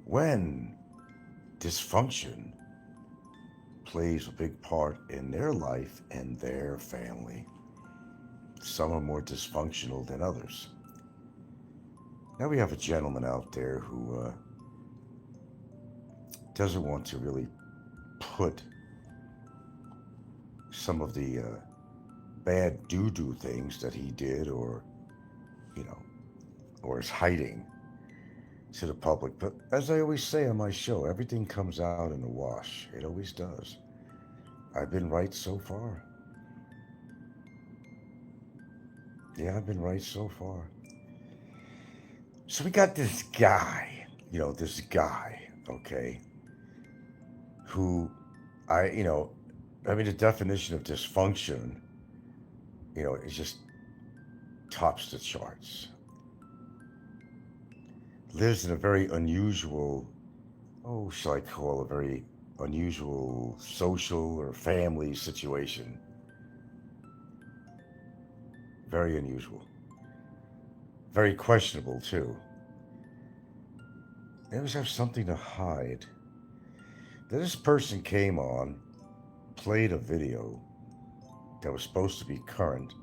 When dysfunction plays a big part in their life and their family. Some are more dysfunctional than others. Now we have a gentleman out there who doesn't want to really put some of the bad doo-doo things that he did or is hiding to the public. But as I always say on my show, everything comes out in the wash. It always does. I've been right so far. Yeah, I've been right so far. So we got this guy, okay, who the definition of dysfunction, is just tops the charts. Lives in a very unusual, shall I call a very unusual social or family situation. Very unusual. Very questionable, too. They always have something to hide. This person came on, played a video that was supposed to be current,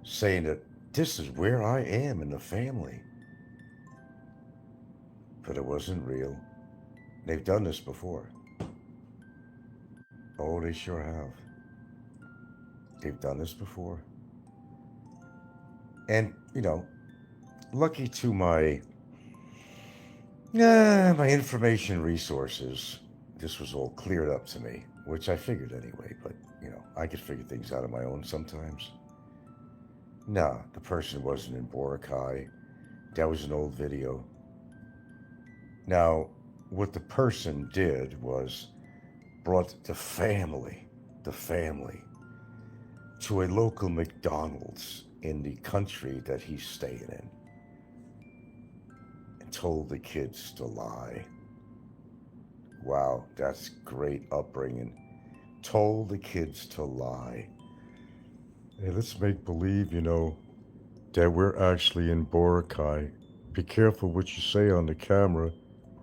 saying that this is where I am in the family. But it wasn't real. They've done this before. Oh, they sure have. They've done this before. And, lucky to my information resources, this was all cleared up to me, which I figured anyway, but, I could figure things out on my own sometimes. No, the person wasn't in Boracay. That was an old video. Now, what the person did was brought the family, to a local McDonald's in the country that he's staying in and told the kids to lie. Wow, that's great upbringing. Told the kids to lie. Hey, let's make believe, that we're actually in Boracay. Be careful what you say on the camera.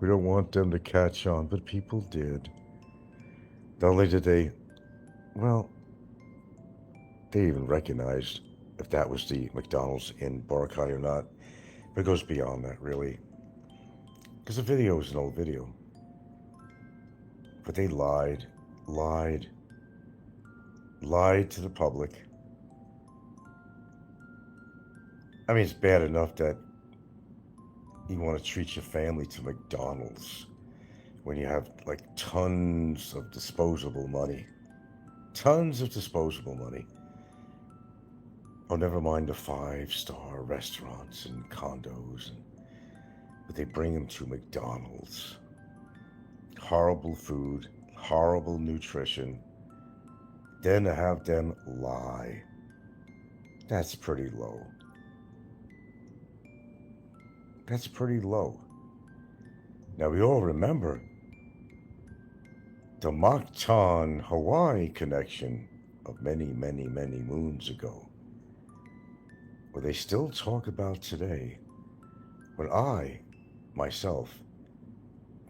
We don't want them to catch on, but people did. Not only did they even recognized if that was the McDonald's in Boracay or not. But it goes beyond that, really. Because the video is an old video. But they lied to the public. I mean, it's bad enough that you want to treat your family to McDonald's when you have like tons of disposable money. Tons of disposable money. Oh, never mind the 5-star restaurants and condos, but they bring them to McDonald's. Horrible food, horrible nutrition. Then to have them lie. That's pretty low. That's pretty low. Now we all remember the Mactan Hawaii connection of many, many, many moons ago. What they still talk about today. When I, myself,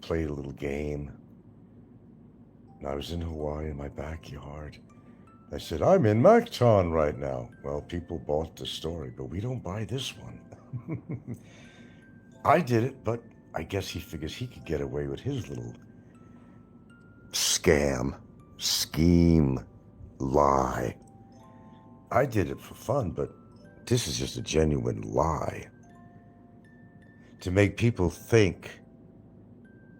played a little game, and I was in Hawaii in my backyard. I said, I'm in Mactan right now. Well, people bought the story, but we don't buy this one. I did it, but I guess he figures he could get away with his little scam, scheme, lie. I did it for fun, but this is just a genuine lie. To make people think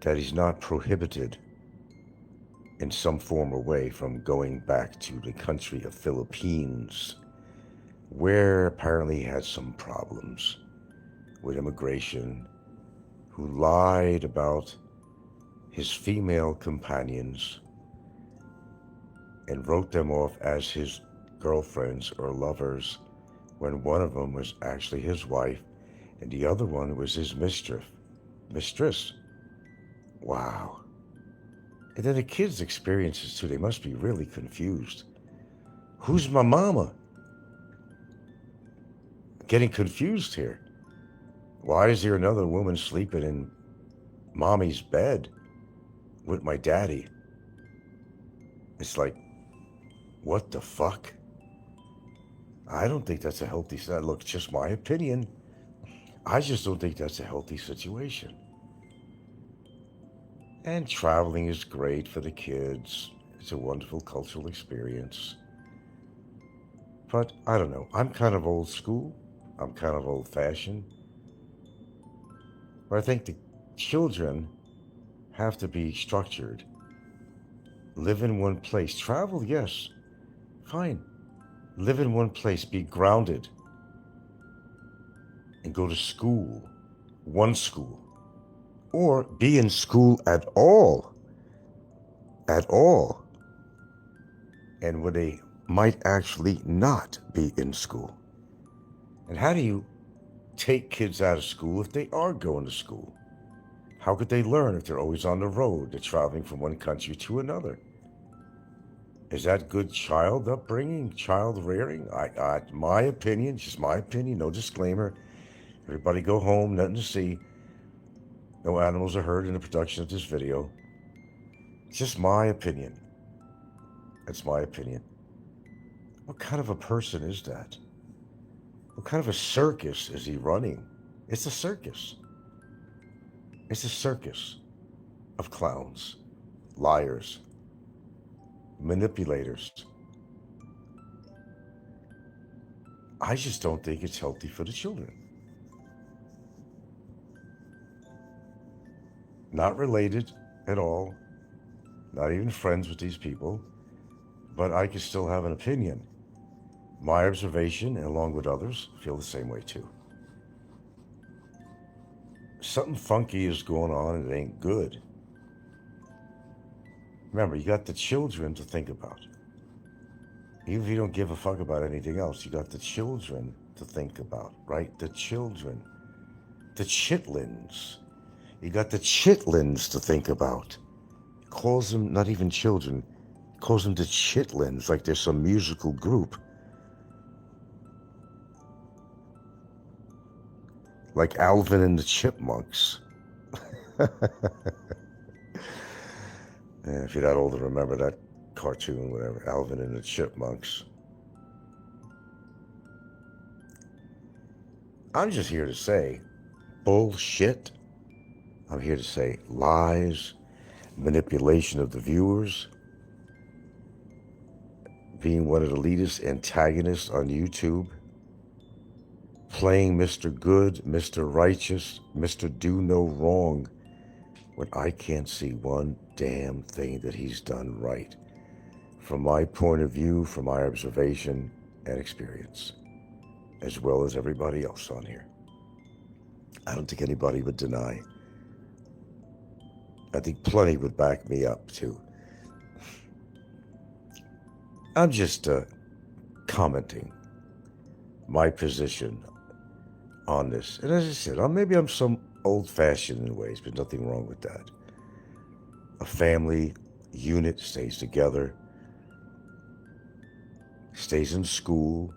that he's not prohibited in some form or way from going back to the country of Filipinos, where apparently he had some problems with immigration, who lied about his female companions and wrote them off as his girlfriends or lovers when one of them was actually his wife and the other one was his mistress. Wow. And then the kids' experiences too, they must be really confused. Who's my mama? Getting confused here. Why is there another woman sleeping in mommy's bed with my daddy? It's like, what the fuck? I don't think that's a healthy, look, just my opinion. I just don't think that's a healthy situation. And traveling is great for the kids. It's a wonderful cultural experience. But I don't know. I'm kind of old school. I'm kind of old fashioned. But I think the children have to be structured. Live in one place. Travel, yes. Fine. Live in one place. Be grounded. And go to school. One school. Or be in school at all. At all. And where they might actually not be in school. And how do you take kids out of school if they are going to school? How could they learn if they're always on the road? They're traveling from one country to another. Is that good child upbringing, child rearing? My opinion, just my opinion, no disclaimer. Everybody go home, nothing to see. No animals are hurt in the production of this video. Just my opinion. That's my opinion. What kind of a person is that? What kind of a circus is he running? It's a circus. It's a circus of clowns, liars, manipulators. I just don't think it's healthy for the children. Not related at all, not even friends with these people, but I can still have an opinion. My observation, and along with others, feel the same way too. Something funky is going on and it ain't good. Remember, you got the children to think about. Even if you don't give a fuck about anything else, you got the children to think about, right? The children. The chitlins. You got the chitlins to think about. Calls them not even children. Calls them the chitlins, like they're some musical group. Like Alvin and the Chipmunks. If you're that old to remember that cartoon, whatever, Alvin and the Chipmunks. I'm just here to say bullshit. I'm here to say lies, manipulation of the viewers, being one of the latest antagonists on YouTube, playing Mr. Good, Mr. Righteous, Mr. Do No Wrong, when I can't see one damn thing that he's done right, from my point of view, from my observation and experience, as well as everybody else on here. I don't think anybody would deny. I think plenty would back me up, too. I'm just commenting my position on this. And as I said, maybe I'm some old-fashioned in ways, but nothing wrong with that. A family unit stays together, stays in school,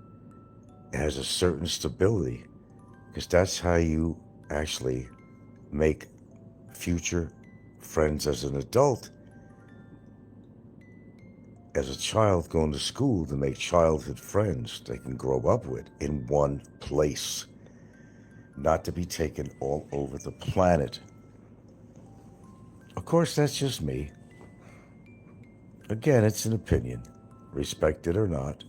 has a certain stability, because that's how you actually make future friends as an adult. As a child going to school, to make childhood friends they can grow up with in one place, not to be taken all over the planet. Of course, that's just me. Again, it's an opinion, respect it or not.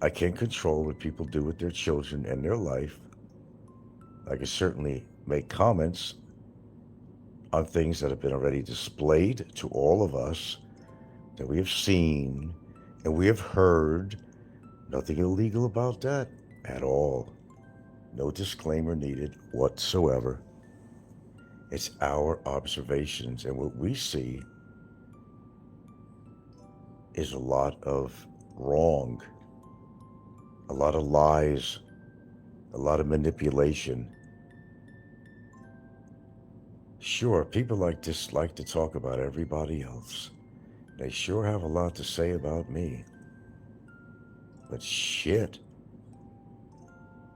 I can't control what people do with their children and their life. I can certainly make comments on things that have been already displayed to all of us, that we have seen and we have heard. Nothing illegal about that at all. No disclaimer needed whatsoever. It's our observations, and what we see is a lot of wrong, a lot of lies, a lot of manipulation. Sure, people like this like to talk about everybody else. They sure have a lot to say about me. But shit,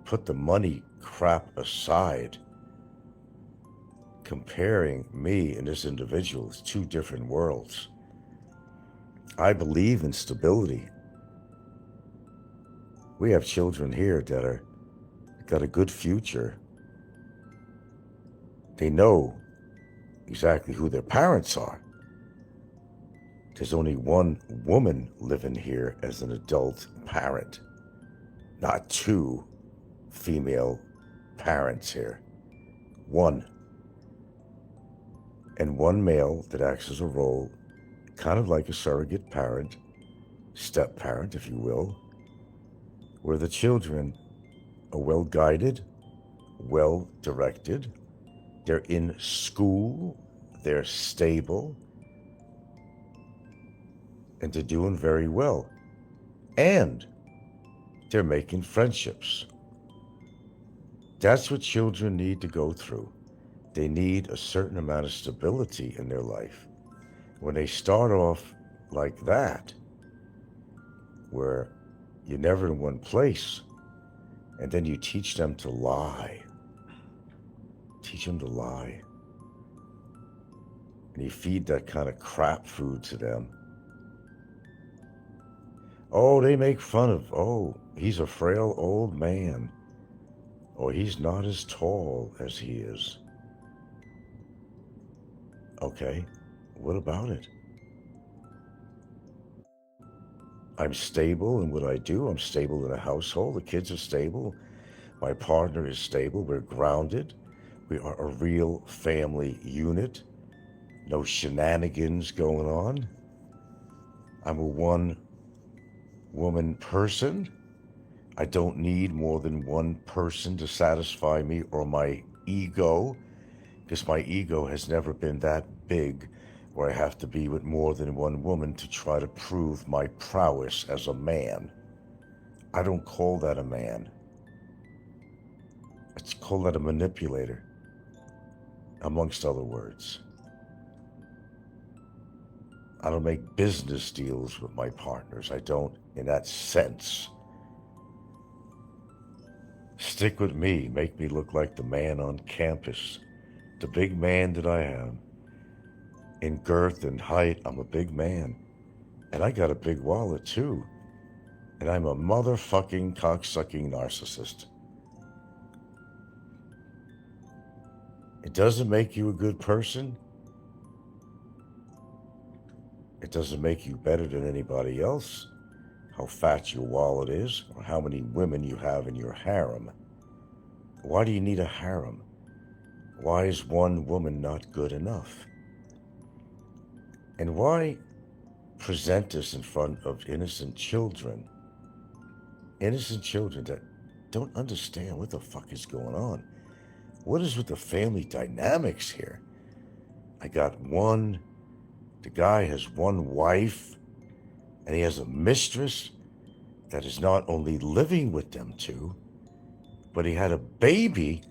put the money crap aside. Comparing me and this individual is two different worlds. I believe in stability. We have children here that got a good future. They know exactly who their parents are. There's only one woman living here as an adult parent, not two female parents here. One. And one male that acts as a role, kind of like a surrogate parent, step parent, if you will, where the children are well guided, well directed, they're in school, they're stable, and they're doing very well. And they're making friendships. That's what children need to go through. They need a certain amount of stability in their life. When they start off like that, where you're never in one place, and then you teach them to lie. Teach them to lie. And you feed that kind of crap food to them. Oh, they make fun of, oh, he's a frail old man. Or he's not as tall as he is. Okay, what about it? I'm stable in what I do. I'm stable in a household. The kids are stable. My partner is stable. We're grounded. We are a real family unit. No shenanigans going on. I'm a one-woman person. I don't need more than one person to satisfy me or my ego, because my ego has never been that big where I have to be with more than one woman to try to prove my prowess as a man. I don't call that a man. I call that a manipulator, amongst other words. I don't make business deals with my partners. I don't in that sense. Stick with me, make me look like the man on campus, the big man that I am. In girth and height, I'm a big man. And I got a big wallet too. And I'm a motherfucking cocksucking narcissist. It doesn't make you a good person. It doesn't make you better than anybody else. how fat your wallet is or how many women you have in your harem. Why do you need a harem? Why is one woman not good enough? And why present this in front of innocent children? Innocent children that don't understand what the fuck is going on. What is with the family dynamics here? I got the guy has one wife, and he has a mistress that is not only living with them two, but he had a baby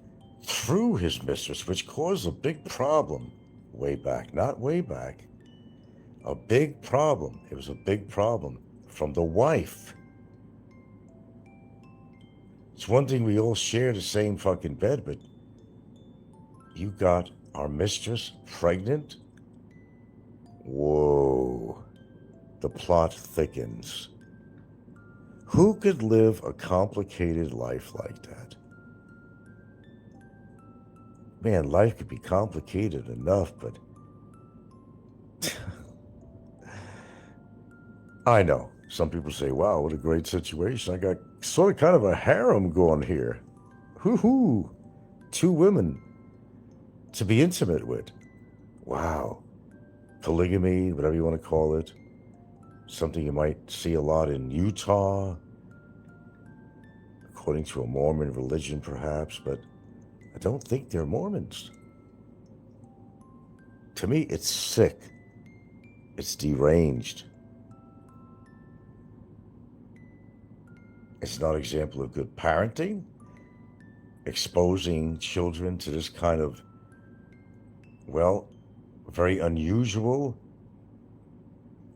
through his mistress, which caused a big problem way back. Not way back. A big problem. It was a big problem from the wife. It's one thing we all share the same fucking bed, but you got our mistress pregnant? Whoa. The plot thickens. Who could live a complicated life like that? Man, life could be complicated enough, but I know. Some people say, wow, what a great situation. I got sort of kind of a harem going here. Hoo-hoo. 2 women to be intimate with. Wow. Polygamy, whatever you want to call it. Something you might see a lot in Utah, according to a Mormon religion perhaps, but I don't think they're Mormons. To me, it's sick. It's deranged. It's not an example of good parenting, exposing children to this kind of, well, very unusual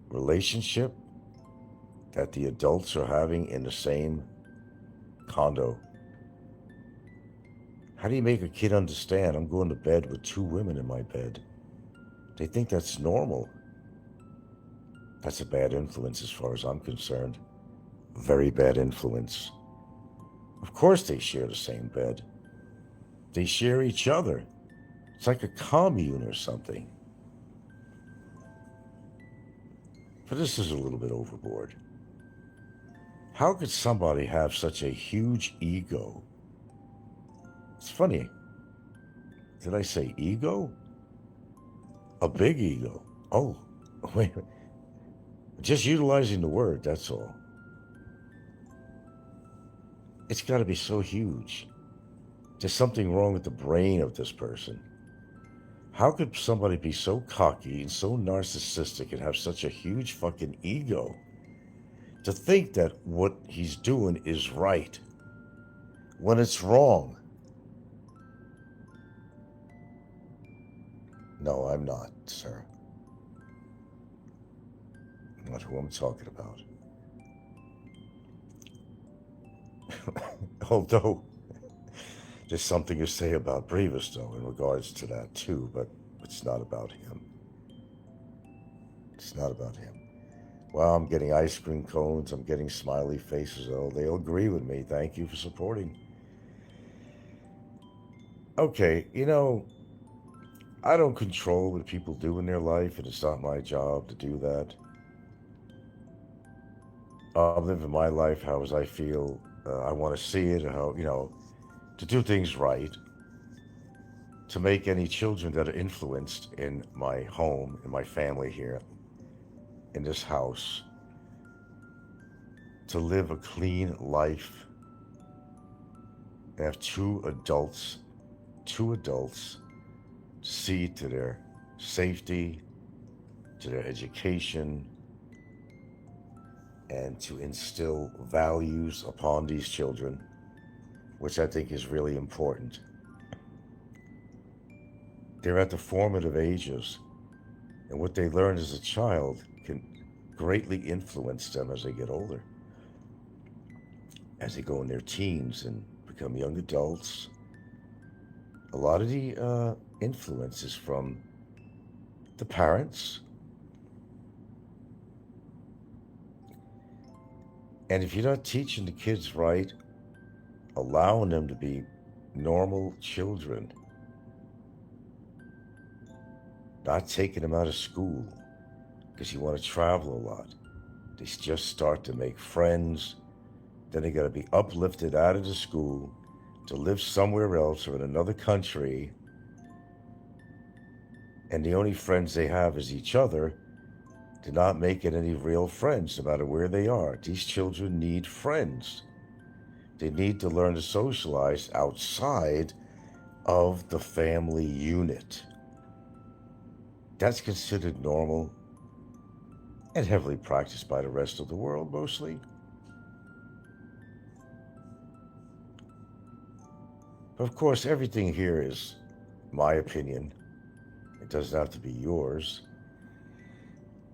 relationship that the adults are having in the same condo. How do you make a kid understand I'm going to bed with 2 women in my bed? They think that's normal. That's a bad influence as far as I'm concerned. Very bad influence. Of course they share the same bed. They share each other. It's like a commune or something. But this is a little bit overboard. How could somebody have such a huge ego? It's funny. Did I say ego? A big ego. Oh, wait. Just utilizing the word, that's all. It's got to be so huge. There's something wrong with the brain of this person. How could somebody be so cocky and so narcissistic and have such a huge fucking ego to think that what he's doing is right when it's wrong? No, I'm not, sir. Not who I'm talking about. Although, there's something to say about Brevis, though, in regards to that, too, but it's not about him. It's not about him. Well, I'm getting ice cream cones. I'm getting smiley faces. Oh, they'll agree with me. Thank you for supporting. Okay, I don't control what people do in their life, and it's not my job to do that. I'm living my life how as I feel I want to see it, how, to do things right, to make any children that are influenced in my home, in my family here, in this house, to live a clean life, and have two adults see to their safety, to their education, and to instill values upon these children, which I think is really important. They're at the formative ages, and what they learn as a child can greatly influence them as they get older, as they go in their teens and become young adults. A lot of the influence is from the parents. And if you're not teaching the kids right, allowing them to be normal children, not taking them out of school because you want to travel a lot, They just start to make friends. Then they got to be uplifted out of the school to live somewhere else or in another country. And the only friends they have is each other. They're not making any real friends, no matter where they are. These children need friends. They need to learn to socialize outside of the family unit. That's considered normal and heavily practiced by the rest of the world, mostly. Of course, everything here is my opinion. It doesn't have to be yours.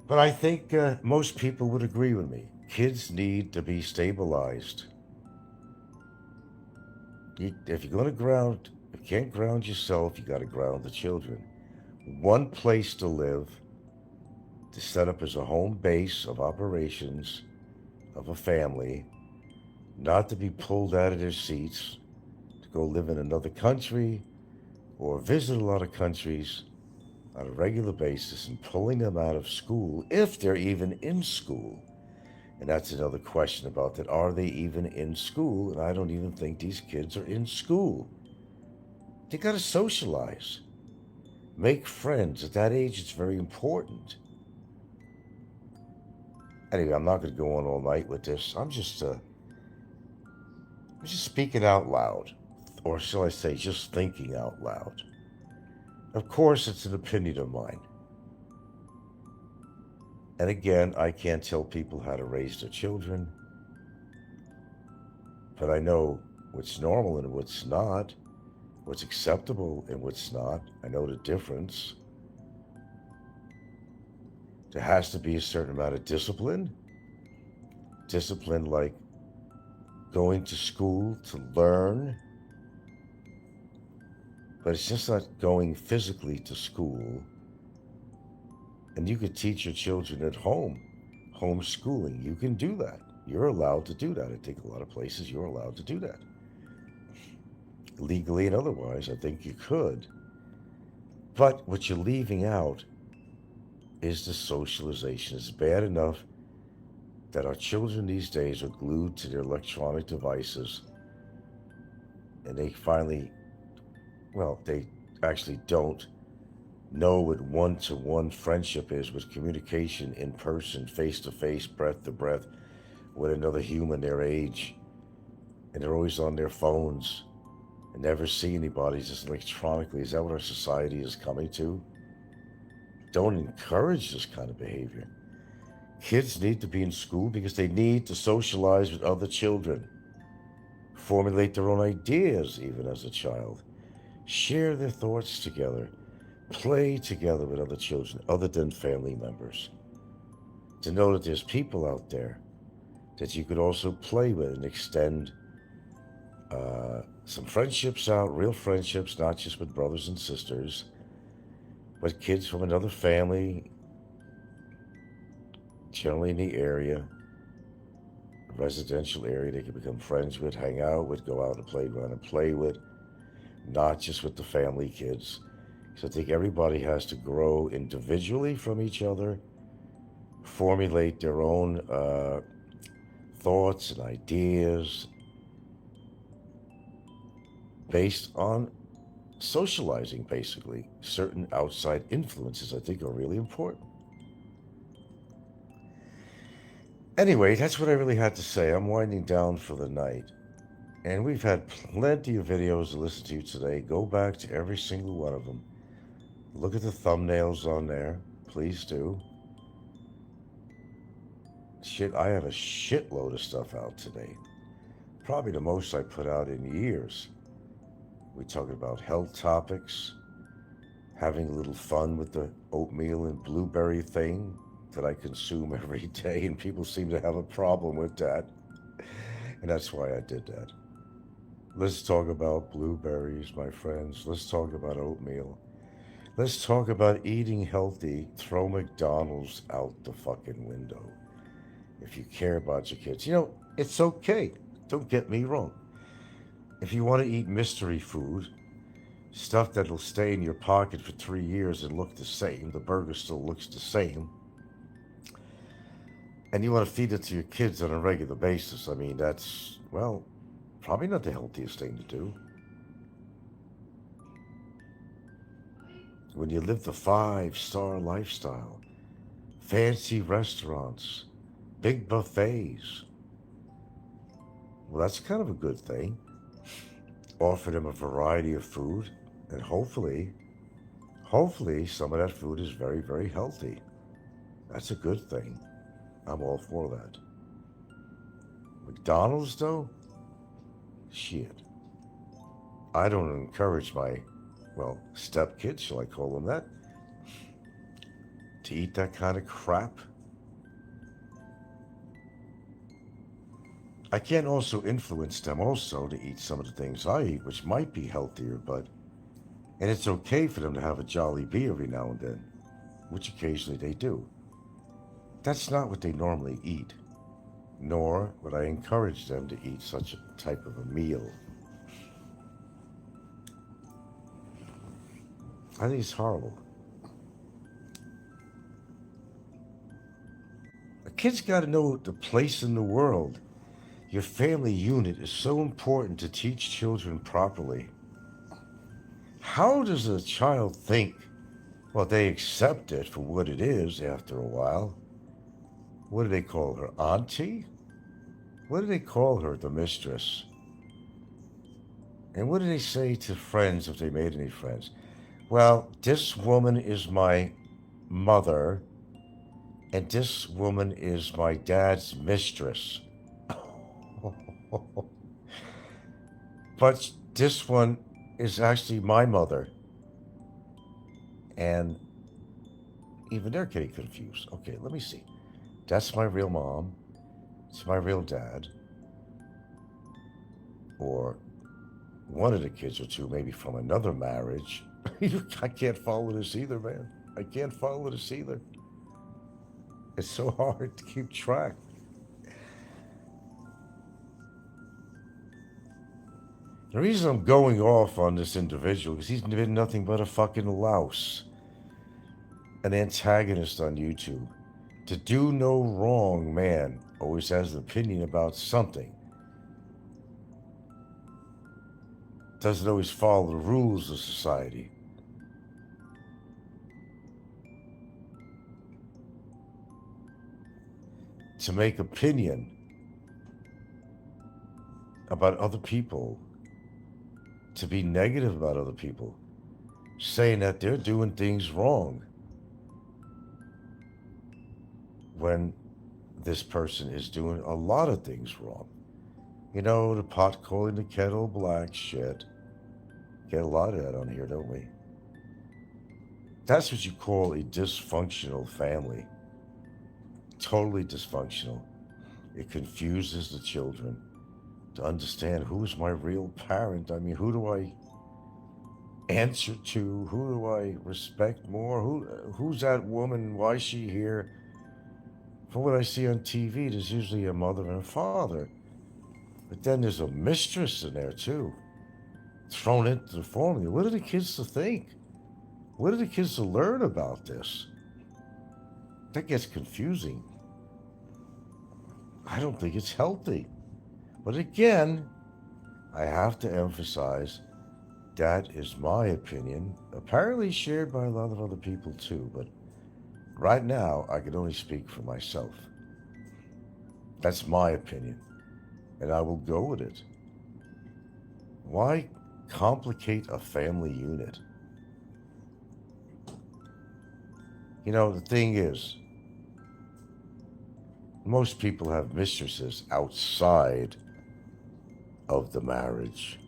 But I think most people would agree with me. Kids need to be stabilized. If you're going to ground, if you can't ground yourself, you got to ground the children. One place to live, to set up as a home base of operations of a family, not to be pulled out of their seats, to go live in another country or visit a lot of countries on a regular basis and pulling them out of school, if they're even in school. And that's another question about that. Are they even in school? And I don't even think these kids are in school. They got to socialize. Make friends. At that age, it's very important. Anyway, I'm not going to go on all night with this. I'm just speaking out loud. Or shall I say, just thinking out loud. Of course, it's an opinion of mine. And again, I can't tell people how to raise their children. But I know what's normal and what's not, what's acceptable and what's not. I know the difference. There has to be a certain amount of discipline. Discipline like going to school to learn. But it's just not going physically to school. And you could teach your children at home, homeschooling. You can do that. You're allowed to do that. I think a lot of places you're allowed to do that. Legally and otherwise, I think you could. But what you're leaving out is the socialization. It's bad enough that our children these days are glued to their electronic devices. And they finally, they actually don't know what one-to-one friendship is, with communication in person, face-to-face, breath-to-breath, with another human their age. And they're always on their phones and never see anybody, just electronically. Is that what our society is coming to? Don't encourage this kind of behavior. Kids need to be in school because they need to socialize with other children, formulate their own ideas even as a child, share their thoughts together, play together with other children other than family members. To know that there's people out there that you could also play with and extend some friendships out, real friendships, not just with brothers and sisters, but kids from another family, generally in the area, residential area, they can become friends with, hang out with, go out to the playground and play with, not just with the family kids. So I think everybody has to grow individually from each other, formulate their own thoughts and ideas based on socializing, basically. Certain outside influences, I think, are really important. Anyway, that's what I really had to say. I'm winding down for the night. And we've had plenty of videos to listen to today. Go back to every single one of them. Look at the thumbnails on there. Please do. I have a shitload of stuff out today. Probably the most I put out in years. We talk about health topics, having a little fun with the oatmeal and blueberry thing that I consume every day, and people seem to have a problem with that. And that's why I did that. Let's talk about blueberries, my friends. Let's talk about oatmeal. Let's talk about eating healthy. Throw McDonald's out the fucking window. If you care about your kids. It's okay. Don't get me wrong. If you want to eat mystery food, stuff that'll stay in your pocket for 3 years and look the same, the burger still looks the same, and you want to feed it to your kids on a regular basis, I mean, that's, well, probably not the healthiest thing to do. When you live the 5-star lifestyle, fancy restaurants, big buffets, well, that's kind of a good thing. Offer them a variety of food, and hopefully some of that food is very, very healthy. That's a good thing. I'm all for that. McDonald's, though? Shit. I don't encourage my, well, stepkids, shall I call them that, to eat that kind of crap. I can also influence them also to eat some of the things I eat, which might be healthier, and it's okay for them to have a jolly bee every now and then, which occasionally they do. That's not what they normally eat, nor would I encourage them to eat such a type of a meal. I think it's horrible. A kid's got to know the place in the world. Your family unit is so important to teach children properly. How does a child think? Well, they accept it for what it is after a while. What do they call her? Auntie? What do they call her? The mistress? And what do they say to friends if they made any friends? Well, this woman is my mother, and this woman is my dad's mistress. But this one is actually my mother. And even they're getting confused. Okay, let me see. That's my real mom. It's my real dad. Or one of the kids or two, maybe from another marriage. I can't follow this either, man. I can't follow this either. It's so hard to keep track. The reason I'm going off on this individual is he's been nothing but a fucking louse. An antagonist on YouTube. To do no wrong man always has an opinion about something. Doesn't always follow the rules of society. To make opinion about other people, to be negative about other people, saying that they're doing things wrong when this person is doing a lot of things wrong. You know, the pot calling the kettle black shit. Get a lot of that on here, don't we? That's what you call a dysfunctional family. Totally dysfunctional. It confuses the children to understand who's my real parent. I mean, who do I answer to? Who do I respect more? Who's that woman? Why is she here? From what I see on TV, there's usually a mother and a father. But then there's a mistress in there too, thrown into the formula. What are the kids to think? What are the kids to learn about this? That gets confusing. I don't think it's healthy. But again, I have to emphasize that is my opinion, apparently shared by a lot of other people too, but right now I can only speak for myself. That's my opinion, and I will go with it. Why complicate a family unit? You know, the thing is, most people have mistresses outside of the marriage,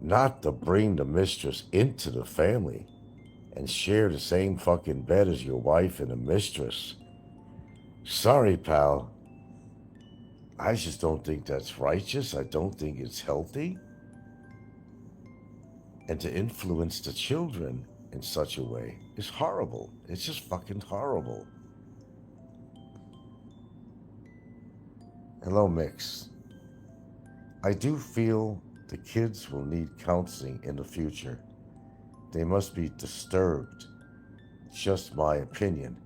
not to bring the mistress into the family and share the same fucking bed as your wife and a mistress. Sorry, pal. I just don't think that's righteous. I don't think it's healthy. And to influence the children in such a way is horrible. It's just fucking horrible. Hello, Mix. I do feel the kids will need counseling in the future. They must be disturbed. Just my opinion.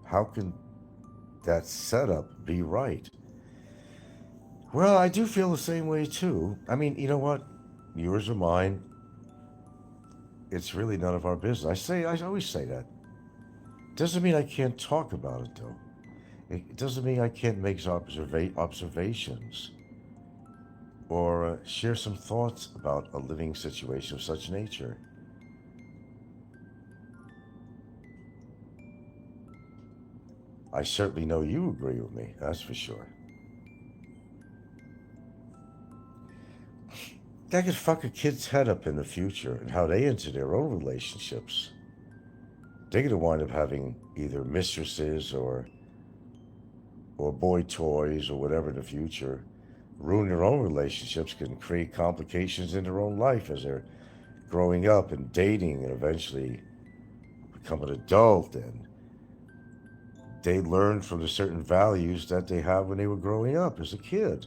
How can that setup be right. Well, I do feel the same way too. I mean, you know what? Yours or mine, it's really none of our business. I always say that. Doesn't mean I can't talk about it though. It doesn't mean I can't make observations or share some thoughts about a living situation of such nature. I certainly know you agree with me, that's for sure. That could fuck a kid's head up in the future and how they enter their own relationships. They're going to wind up having either mistresses or boy toys or whatever in the future. Ruin their own relationships, can create complications in their own life as they're growing up and dating and eventually become an adult, and they learn from the certain values that they have when they were growing up as a kid.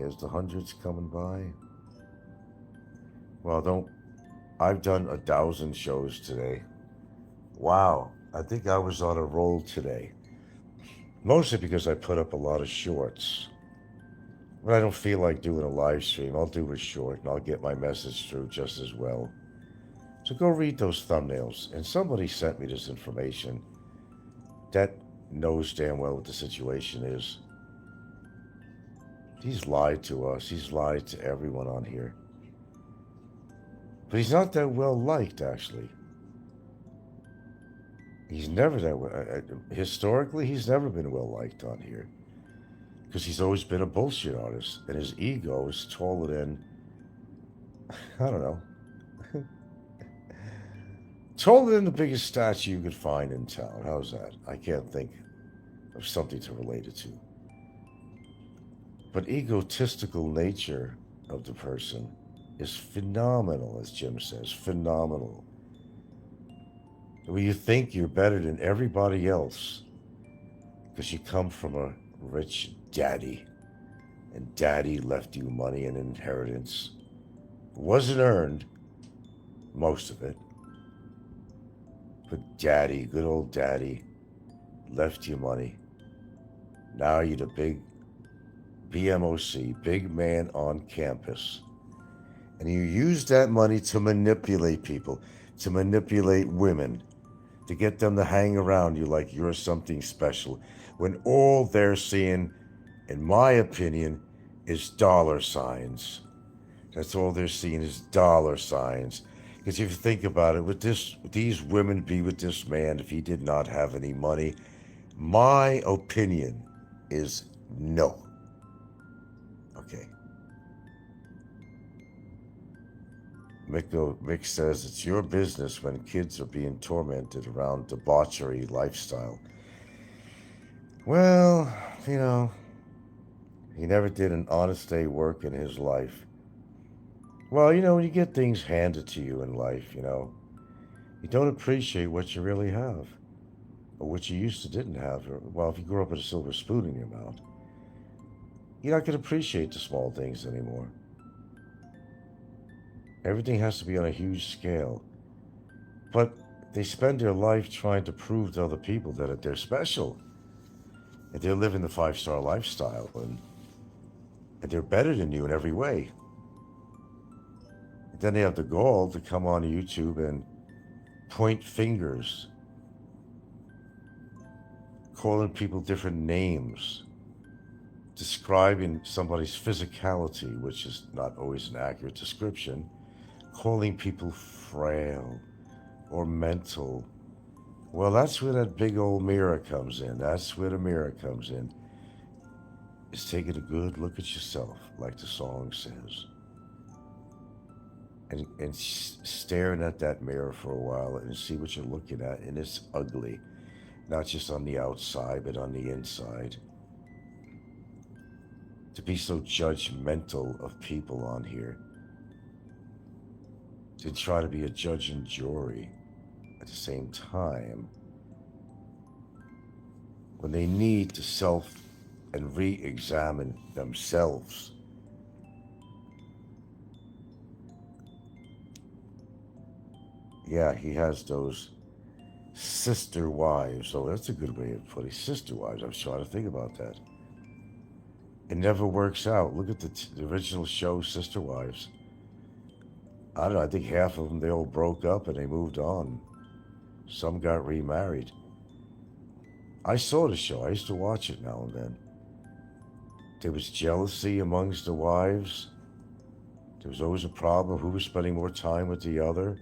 As the hundreds coming by. Well, I've done 1,000 shows today. Wow, I think I was on a roll today. Mostly because I put up a lot of shorts. When I don't feel like doing a live stream, I'll do a short and I'll get my message through just as well. So go read those thumbnails. And somebody sent me this information that knows damn well what the situation is. He's lied to us. He's lied to everyone on here. But he's not that well liked, actually. He's never that well. Historically, he's never been well liked on here. Because he's always been a bullshit artist. And his ego is taller than, I don't know. Taller than the biggest statue you could find in town. How's that? I can't think of something to relate it to. But egotistical nature of the person is phenomenal, as Jim says, phenomenal. Where you think you're better than everybody else because you come from a rich daddy and daddy left you money and inheritance. It wasn't earned, most of it. But daddy, good old daddy, left you money. Now you're the big BMOC, big man on campus. And you use that money to manipulate people, to manipulate women, to get them to hang around you like you're something special, when all they're seeing, in my opinion, is dollar signs. That's all they're seeing is dollar signs. Because if you think about it, would these women be with this man if he did not have any money? My opinion is no. Okay. Mick says it's your business when kids are being tormented around debauchery lifestyle. Well, you know, he never did an honest day work in his life. Well, you know, when you get things handed to you in life, you know, you don't appreciate what you really have, or what you used to didn't have. Well, if you grew up with a silver spoon in your mouth, you're not going to appreciate the small things anymore. Everything has to be on a huge scale. But they spend their life trying to prove to other people that they're special, that they're living the 5-star lifestyle, and they're better than you in every way. And then they have the gall to come on YouTube and point fingers, calling people different names, describing somebody's physicality, which is not always an accurate description, calling people frail or mental. Well, that's where that big old mirror comes in. That's where the mirror comes in. It's taking a good look at yourself, like the song says. And staring at that mirror for a while and see what you're looking at, and it's ugly. Not just on the outside, but on the inside. To be so judgmental of people on here. To try to be a judge and jury at the same time. When they need to self and re-examine themselves. Yeah, he has those Sister wives. Oh, that's a good way of putting it. Sister wives. I was trying to think about that. It never works out. Look at the original show, Sister Wives. I don't know. I think half of them, they all broke up and they moved on. Some got remarried. I saw the show. I used to watch it now and then. There was jealousy amongst the wives. There was always a problem of who was spending more time with the other.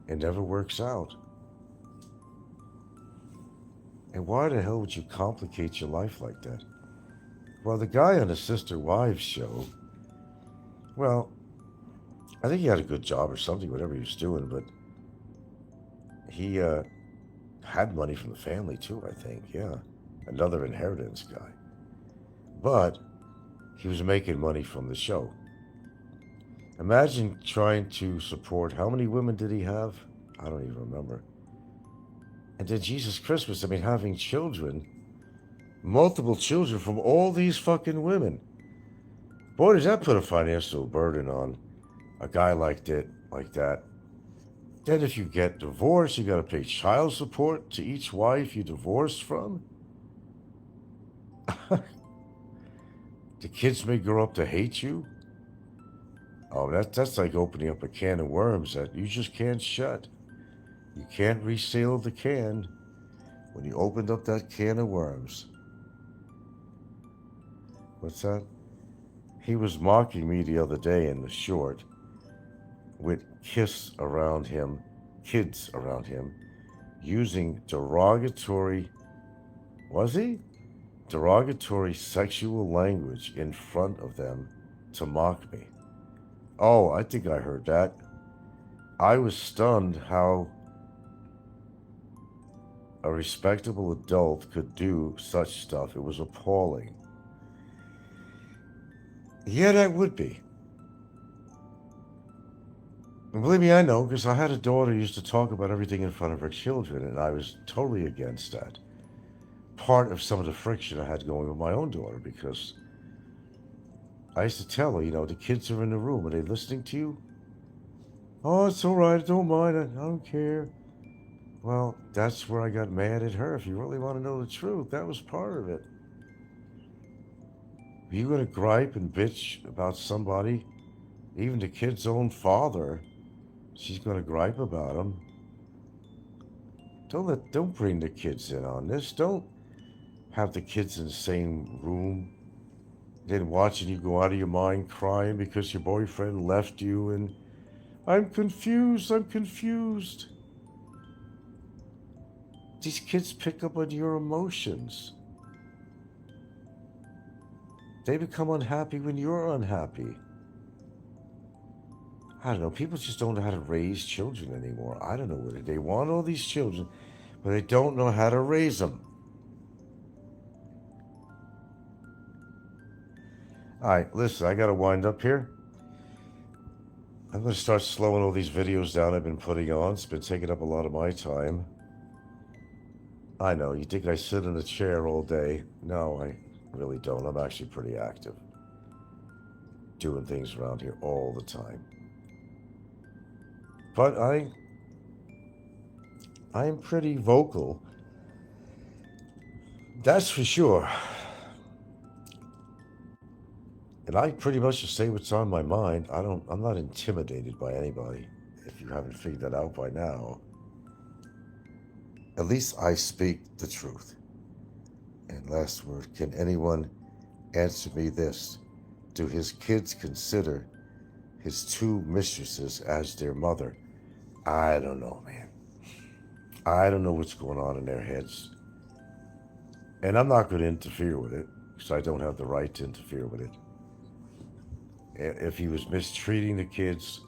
It never works out. And why the hell would you complicate your life like that? Well, the guy on the Sister Wives show, well, I think he had a good job or something, whatever he was doing, but he had money from the family too, I think, yeah. Another inheritance guy. But he was making money from the show. Imagine trying to support, how many women did he have? I don't even remember. And then Jesus Christmas, I mean, having children, multiple children from all these fucking women. Boy, does that put a financial burden on a guy like that. Then if you get divorced, you got to pay child support to each wife you divorced from. The kids may grow up to hate you. Oh, that's like opening up a can of worms that you just can't shut. You can't reseal the can when you opened up that can of worms. What's that? He was mocking me the other day in the short with kids around him, using derogatory, was he? Derogatory sexual language in front of them to mock me. Oh, I think I heard that. I was stunned how a respectable adult could do such stuff. It was appalling. Yeah, that would be. And believe me, I know, because I had a daughter who used to talk about everything in front of her children, and I was totally against that. Part of some of the friction I had going with my own daughter, because I used to tell her, the kids are in the room. Are they listening to you? Oh, it's all right. Don't mind. I don't care. Well, that's where I got mad at her. If you really want to know the truth, that was part of it. Are you going to gripe and bitch about somebody, even the kid's own father? She's going to gripe about him. Don't bring the kids in on this. Don't have the kids in the same room, then watching you go out of your mind crying because your boyfriend left you and I'm confused. These kids pick up on your emotions. They become unhappy when you're unhappy. I don't know. People just don't know how to raise children anymore. I don't know whether they want all these children, but they don't know how to raise them. All right, listen, I got to wind up here. I'm going to start slowing all these videos down I've been putting on. It's been taking up a lot of my time. I know, you think I sit in a chair all day. No, I really don't. I'm actually pretty active. Doing things around here all the time. But I am pretty vocal. That's for sure. And I pretty much just say what's on my mind. I'm not intimidated by anybody, if you haven't figured that out by now. At least I speak the truth. And last word, can anyone answer me this? Do his kids consider his two mistresses as their mother? I don't know, man. I don't know what's going on in their heads. And I'm not going to interfere with it, because I don't have the right to interfere with it. If he was mistreating the kids,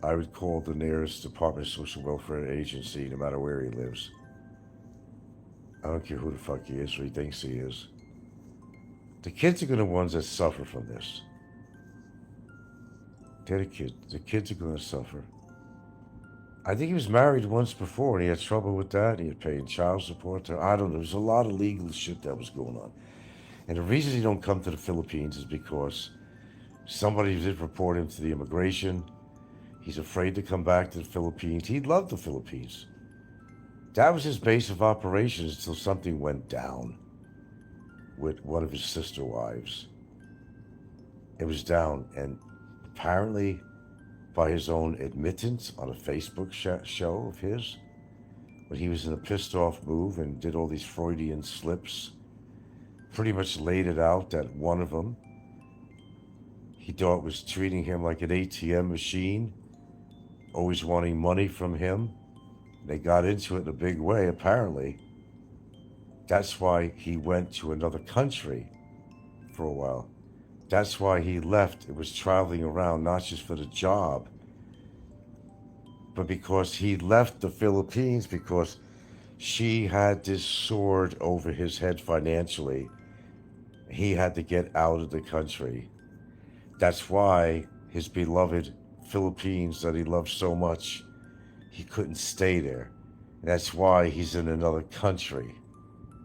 I would call the nearest Department of Social Welfare agency, no matter where he lives. I don't care who the fuck he is or he thinks he is. The kids are going to be the ones that suffer from this. They're the kids. The kids are going to suffer. I think he was married once before and he had trouble with that. He had paying child support. I don't know. There's a lot of legal shit that was going on. And the reason he don't come to the Philippines is because somebody did report him to the immigration. He's afraid to come back to the Philippines. He loved the Philippines. That was his base of operations until something went down with one of his sister wives. It was down, and apparently, by his own admittance on a Facebook show of his, when he was in a pissed off move and did all these Freudian slips, pretty much laid it out that one of them he thought was treating him like an ATM machine, always wanting money from him. They got into it in a big way, apparently. That's why he went to another country for a while. That's why he left. It was traveling around, not just for the job, but because he left the Philippines because she had this sword over his head financially. He had to get out of the country. That's why his beloved Philippines that he loved so much, he couldn't stay there. And that's why he's in another country.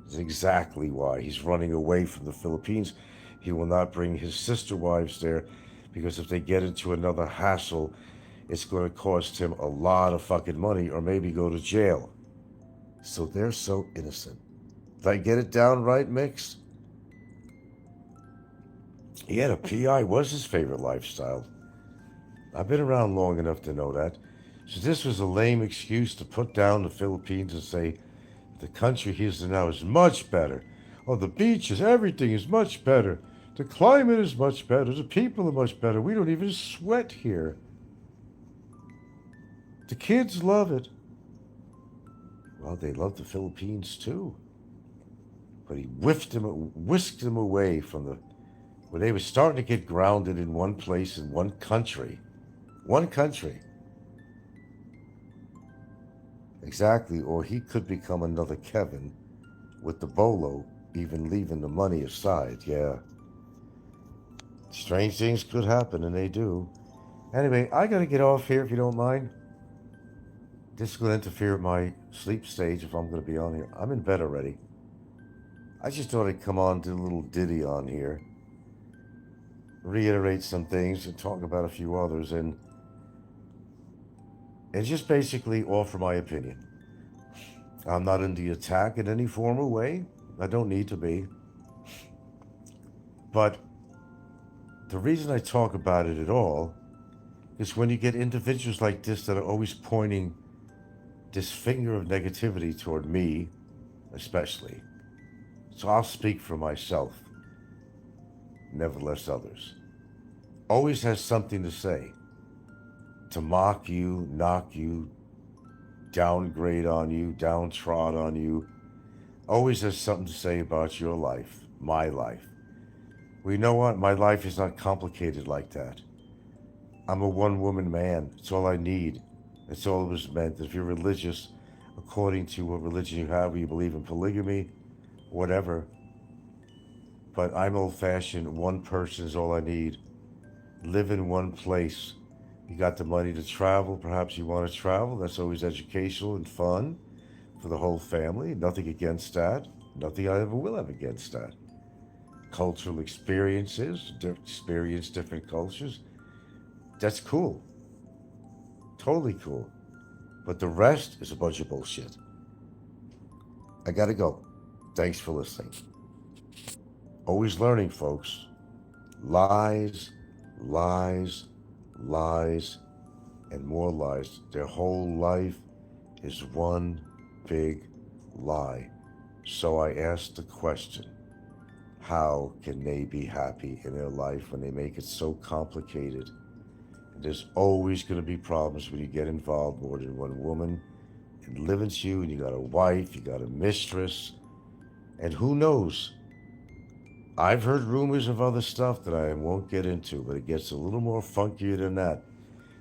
That's exactly why. He's running away from the Philippines. He will not bring his sister wives there because if they get into another hassle, it's going to cost him a lot of fucking money or maybe go to jail. So they're so innocent. Did I get it down right, Mix? He had a PI, was his favorite lifestyle. I've been around long enough to know that. So this was a lame excuse to put down the Philippines and say, the country he's in now is much better. Oh, the beaches, everything is much better. The climate is much better. The people are much better. We don't even sweat here. The kids love it. Well, they love the Philippines too. But he whisked them away from the, where they were starting to get grounded in one place, in one country. One country. Exactly, or he could become another Kevin with the bolo, even leaving the money aside, yeah. Strange things could happen, and they do. Anyway, I gotta get off here if you don't mind. This is gonna interfere with my sleep stage if I'm gonna be on here. I'm in bed already. I just thought I'd come on, do a little ditty on here, reiterate some things and talk about a few others, and just basically offer my opinion. I'm not in the attack in any formal way. I don't need to be. But the reason I talk about it at all is when you get individuals like this that are always pointing this finger of negativity toward me, especially. So I'll speak for myself, nevertheless others. Always has something to say. To mock you, knock you, downgrade on you, downtrod on you. Always has something to say about your life, my life. Well, you know what? My life is not complicated like that. I'm a one-woman man. It's all I need. It's all it was meant. If you're religious, according to what religion you have, you believe in polygamy, whatever. But I'm old-fashioned. One person is all I need. Live in one place. You got the money to travel. Perhaps you want to travel. That's always educational and fun for the whole family. Nothing against that. Nothing I ever will have against that. Cultural experiences, experience different cultures. That's cool. Totally cool. But the rest is a bunch of bullshit. I gotta go. Thanks for listening. Always learning, folks. Lies, lies, lies, and more lies. Their whole life is one big lie. So I asked the question, how can they be happy in their life when they make it so complicated? And there's always going to be problems when you get involved more than one woman and living to you, and you got a wife, you got a mistress, and who knows? I've heard rumors of other stuff that I won't get into, but it gets a little more funkier than that.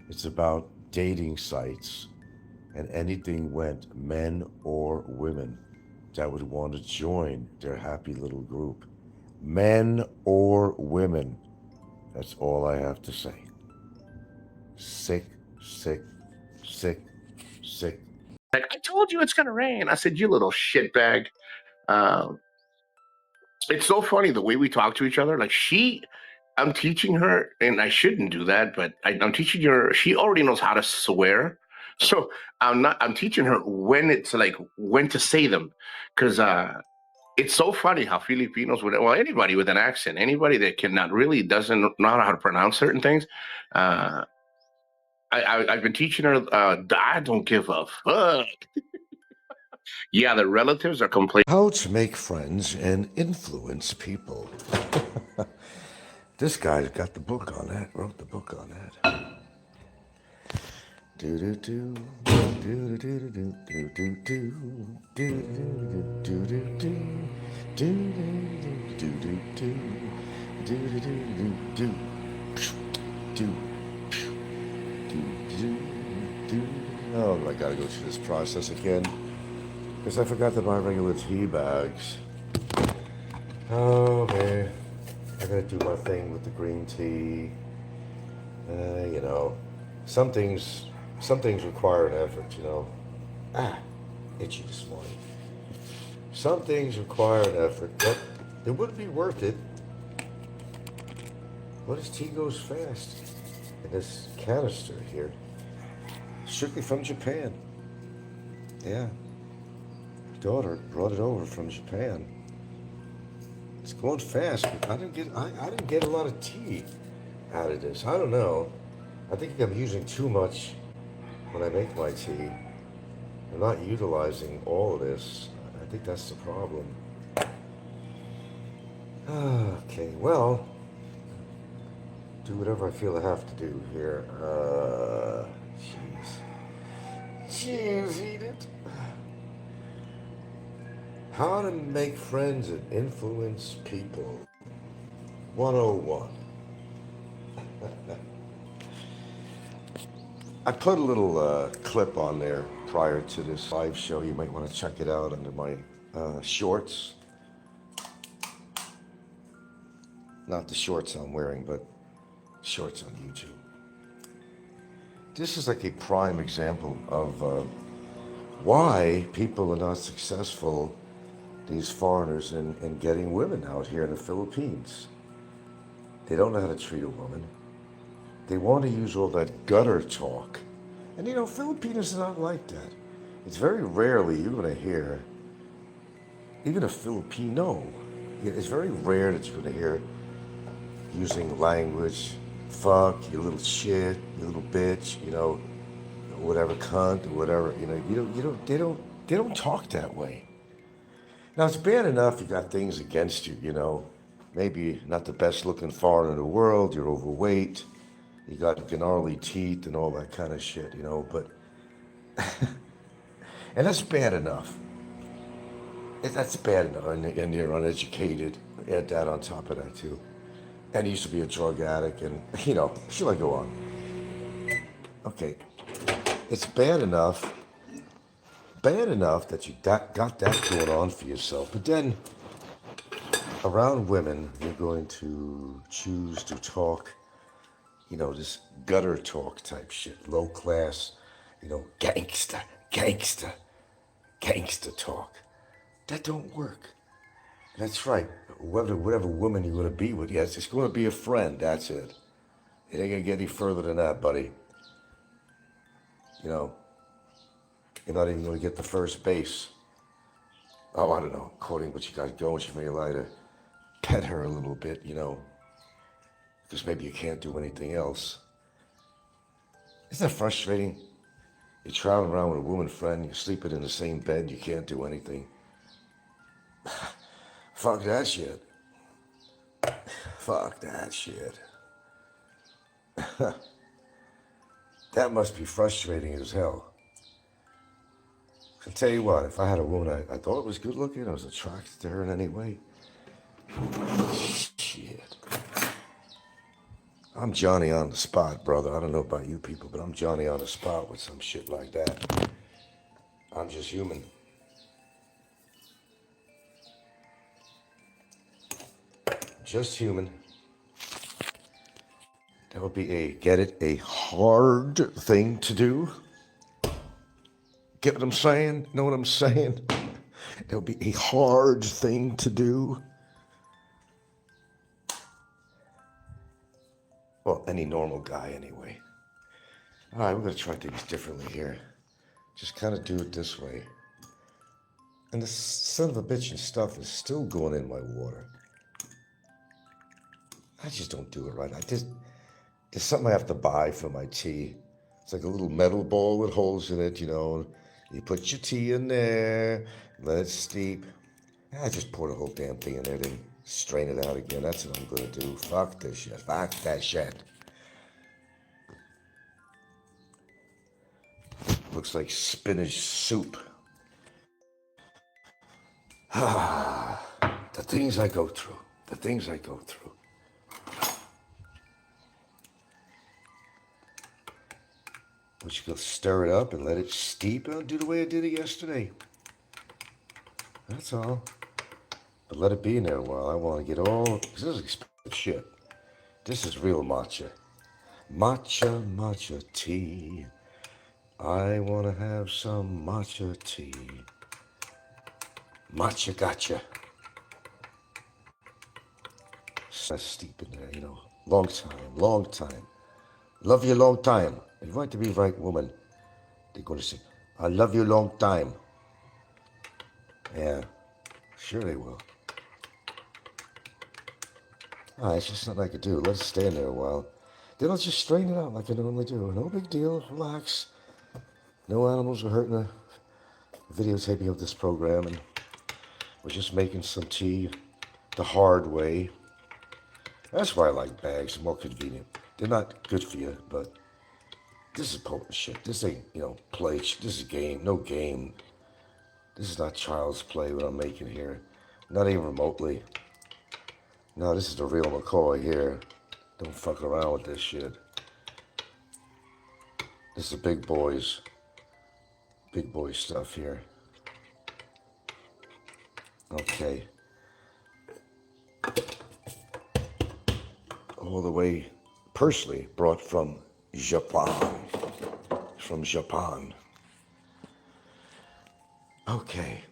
It's about dating sites, and anything went, men or women, that would want to join their happy little group. Men or women. That's all I have to say. Sick, sick, sick, sick. Like, I told you it's gonna rain. I said, you little shitbag. It's so funny the way we talk to each other. Like I'm teaching her, and I shouldn't do that, but I'm teaching her. She already knows how to swear, So I'm teaching her when to say them, because it's so funny how Filipinos anybody with an accent, anybody that doesn't know how to pronounce certain things. I've been teaching her. I don't give a fuck. Yeah, the relatives are complaining. How to make friends and influence people. This guy got the book on that, wrote the book on that. Do do do do do do do do do do do do do. Oh, I gotta go through this process again because I forgot to buy regular tea bags. Oh man, I gotta do my thing with the green tea. You know, some things require an effort. You know, itchy this morning. Some things require an effort, but it would be worth it. What if tea goes fast? In this canister here, strictly from Japan. Yeah, daughter brought it over from Japan. It's going fast, but I didn't get a lot of tea out of this. I don't know. I think I'm using too much when I make my tea. I'm not utilizing all of this. I think that's the problem. Okay, well, do whatever I feel I have to do here. Jeez, eat it. How to make friends and influence people. 101. I put a little clip on there prior to this live show. You might want to check it out under my shorts. Not the shorts I'm wearing, but shorts on YouTube. This is like a prime example of why people are not successful, these foreigners, in getting women out here in the Philippines. They don't know how to treat a woman. They want to use all that gutter talk. And you know, Filipinos are not like that. It's very rarely you're going to hear, even a Filipino, it's very rare that you're going to hear using language, fuck, you little shit, you little bitch, you know, whatever, cunt, or whatever, you know, they don't talk that way. Now, it's bad enough you got things against you, you know, maybe not the best looking foreigner in the world, you're overweight, you got gnarly teeth and all that kind of shit, you know, but, and that's bad enough. That's bad enough, and you're uneducated, add that on top of that too. And he used to be a drug addict, and, you know, should I go on? Okay, it's bad enough that you got that going on for yourself, but then around women, you're going to choose to talk, you know, this gutter talk type shit, low class, you know, gangster talk. That don't work. That's right. Whatever woman you're going to be with, yes, it's going to be a friend. That's it. It ain't going to get any further than that, buddy. You know, you're not even going to get the first base. Oh, I don't know. According to what you got going, she may lie to pet her a little bit, you know, because maybe you can't do anything else. Isn't that frustrating? You're traveling around with a woman friend, you're sleeping in the same bed, you can't do anything. Fuck that shit. Fuck that shit. That must be frustrating as hell. I'll tell you what, if I had a woman I thought was good looking, I was attracted to her in any way. Shit. I'm Johnny on the spot, brother. I don't know about you people, but I'm Johnny on the spot with some shit like that. I'm just human. Just human. That would be a hard thing to do. Get what I'm saying? Know what I'm saying? That would be a hard thing to do. Well, any normal guy anyway. All right, we're going to try things differently here. Just kind of do it this way. And the son of a bitch and stuff is still going in my water. I just don't do it right. There's something I have to buy for my tea. It's like a little metal ball with holes in it, you know. You put your tea in there, let it steep. I just pour the whole damn thing in there, then strain it out again. That's what I'm going to do. Fuck this shit. Fuck that shit. Looks like spinach soup. Ah, the things I go through. The things I go through. But you go stir it up and let it steep. I'll do the way I did it yesterday. That's all. But let it be in there a while. I want to get all... This is expensive shit. This is real matcha. Matcha tea. I want to have some matcha tea. Matcha gotcha. Steep in there, you know. Long time. Love you long time. If you want to be right woman, they're going to say, I love you long time. Yeah, sure they will. It's just something I could do. Let it stay in there a while. Then I'll just strain it out like I normally do. No big deal. Relax. No animals are hurting the videotaping of this program. And we're just making some tea the hard way. That's why I like bags. They're more convenient. They're not good for you, but this is potent shit. This ain't, play. This is game. No game. This is not child's play what I'm making here. Not even remotely. No, this is the real McCoy here. Don't fuck around with this shit. This is big boy stuff here. Okay. All the way, personally, brought from Japan. From Japan. Okay.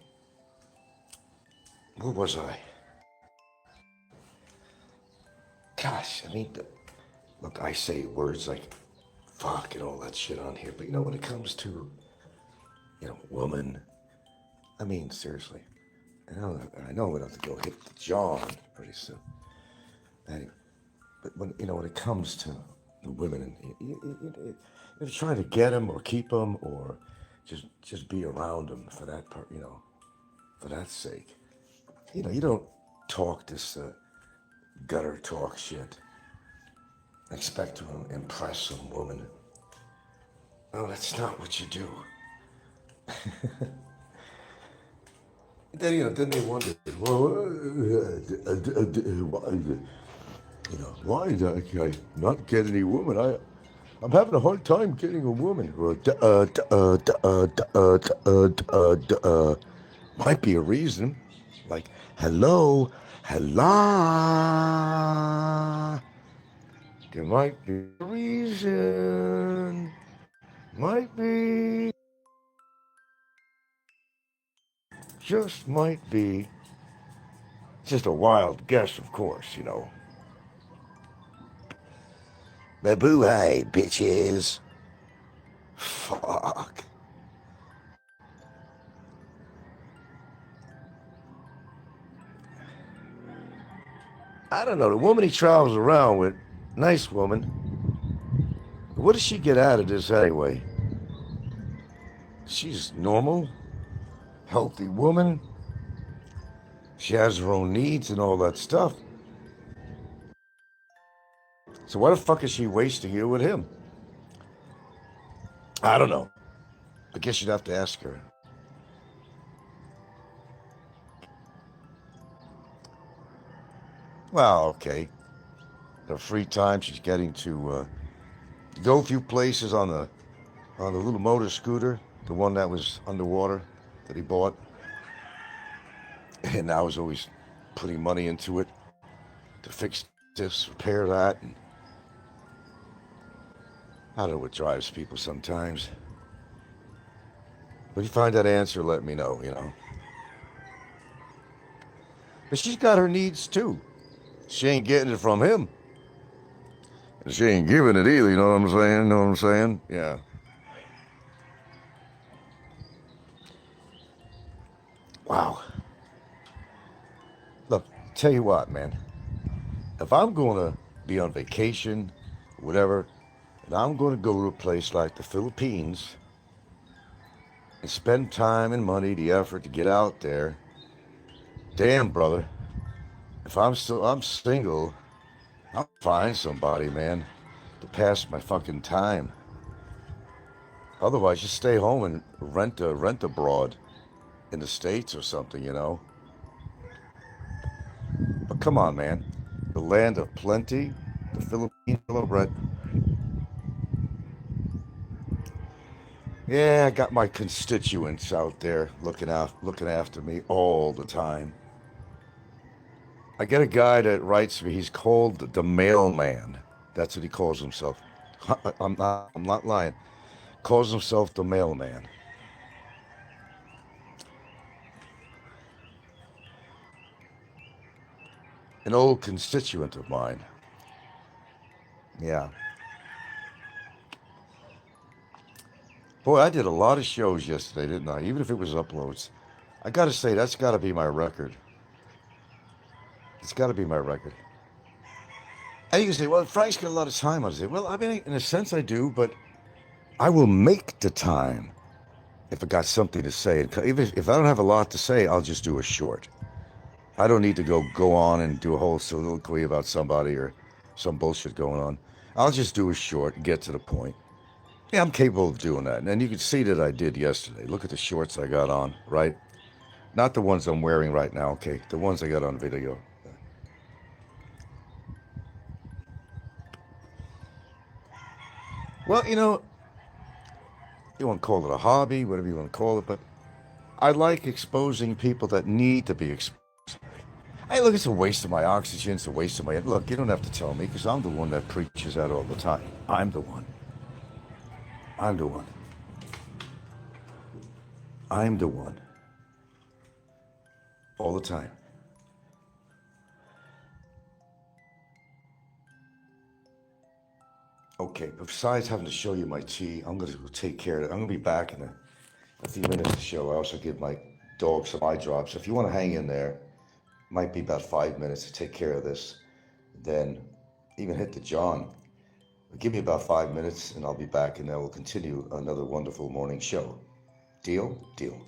Where was I? Gosh, look, I say words like fuck and all that shit on here, but when it comes to, woman, seriously. I know I'm gonna have to go hit John pretty soon. Anyway, but when it comes to the women, and you're trying to get them or keep them or just be around them for that part, for that sake. You don't talk this gutter talk shit. Expect to impress some woman. No, that's not what you do. Then they wonder, why did I not get any woman? I'm having a hard time getting a woman. Might be a reason. Like, hello. There might be a reason. Might be. Just might be. Just a wild guess, of course, Baboo-hey, bitches. Fuck. I don't know. The woman he travels around with, nice woman. What does she get out of this anyway? She's normal, healthy woman. She has her own needs and all that stuff. So why the fuck is she wasting you with him? I don't know. I guess you'd have to ask her. Well, okay. The free time she's getting to go a few places on the little motor scooter, the one that was underwater that he bought. And I was always putting money into it to fix this, repair that. And I don't know what drives people sometimes. But if you find that answer, let me know, But she's got her needs too. She ain't getting it from him. She ain't giving it either, you know what I'm saying? Know what I'm saying? Yeah. Wow. Look, tell you what, man. If I'm going to be on vacation, whatever, and I'm going to go to a place like the Philippines and spend time and money, the effort to get out there, damn, brother, if I'm single, I'll find somebody, man, to pass my fucking time. Otherwise, just stay home and rent abroad in the States or something, you know. But come on, man. The land of plenty, the Philippines, bread. Yeah, I got my constituents out there looking after me all the time. I get a guy that writes me. He's called the mailman. That's what he calls himself. I'm not lying. Calls himself the mailman. An old constituent of mine. Yeah. Boy, I did a lot of shows yesterday, didn't I? Even if it was uploads. I gotta say, that's gotta be my record. It's gotta be my record. And you can say, well, Frank's got a lot of time on it. Well, I mean, in a sense I do, but I will make the time if I got something to say. Even if I don't have a lot to say, I'll just do a short. I don't need to go on and do a whole soliloquy about somebody or some bullshit going on. I'll just do a short and get to the point. Yeah, I'm capable of doing that. And you can see that I did yesterday. Look at the shorts I got on, right? Not the ones I'm wearing right now, okay? The ones I got on video. Well, you know, you want to call it a hobby, whatever you want to call it, but I like exposing people that need to be exposed. Hey, look, it's a waste of my oxygen. It's a waste of my... Look, you don't have to tell me, because I'm the one that preaches that all the time. I'm the one. I'm the one. I'm the one. All the time. Okay, but besides having to show you my tea, I'm going to go take care of it. I'm going to be back in a few minutes to show. I also give my dog some eye drops. So if you want to hang in there, might be about 5 minutes to take care of this. Then even hit the John. Give me about 5 minutes and I'll be back and then we'll continue another wonderful morning show. Deal? Deal.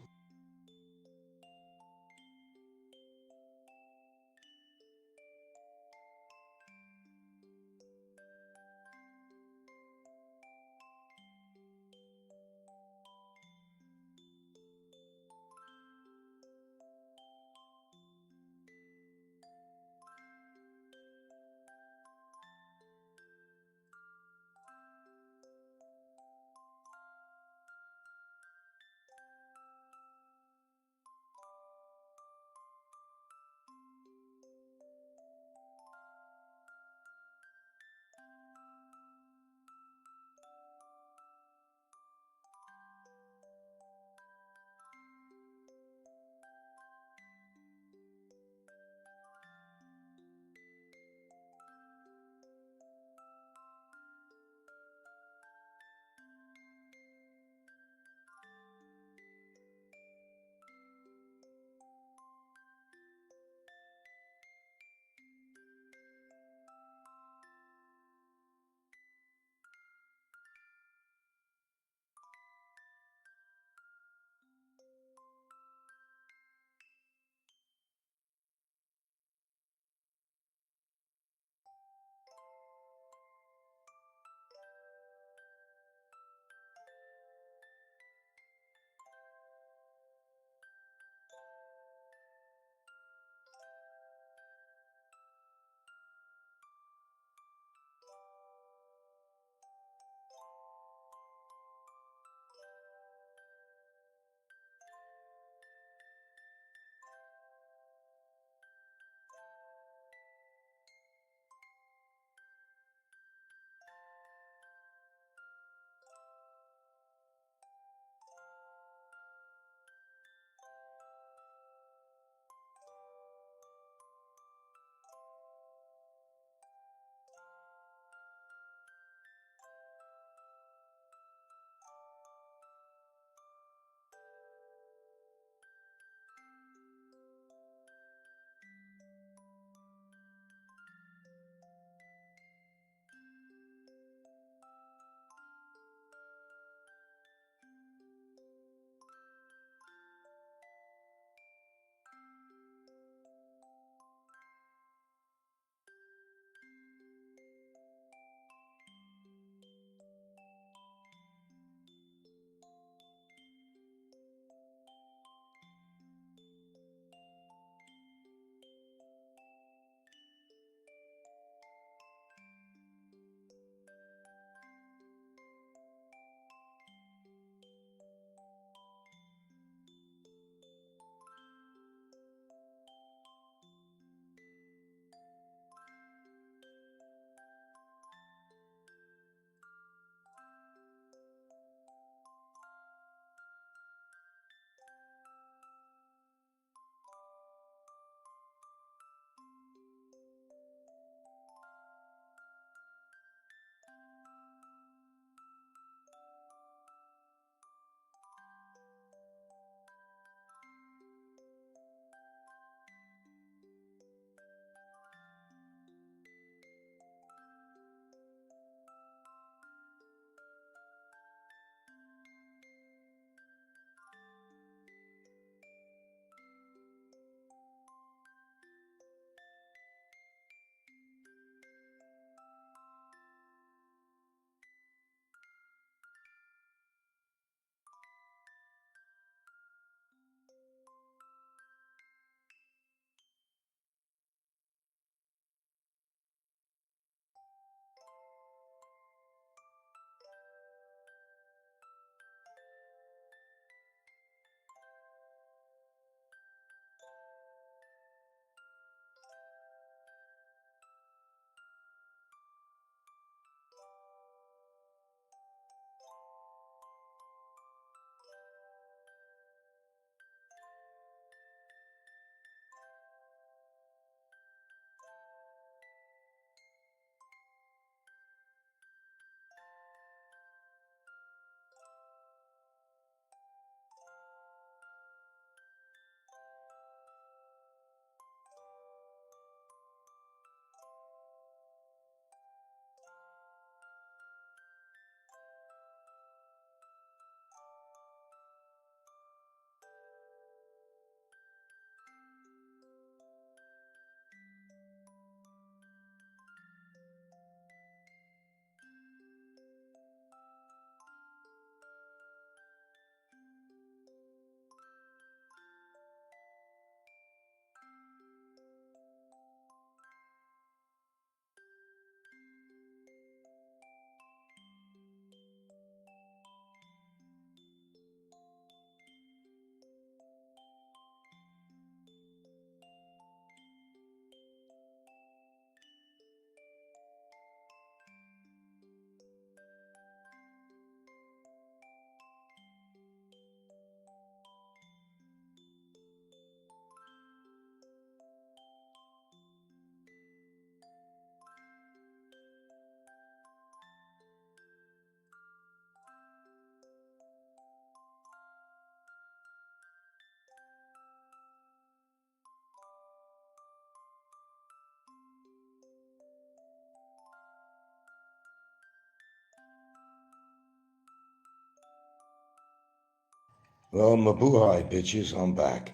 Well, mabuhay, bitches, I'm back.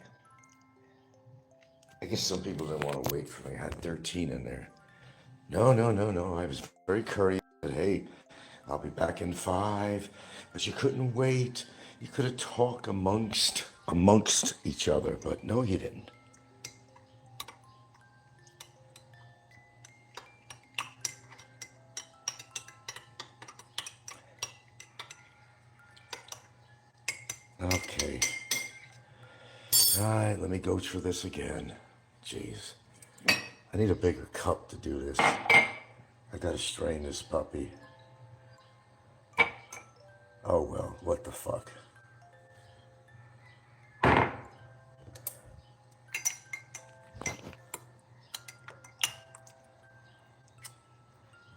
I guess some people didn't want to wait for me. I had 13 in there. No. I was very courteous. I said, hey, I'll be back in 5. But you couldn't wait. You could have talked amongst each other, but no, you didn't. Okay. All right, let me go through this again. Jeez. I need a bigger cup to do this. I gotta strain this puppy. Oh well, what the fuck.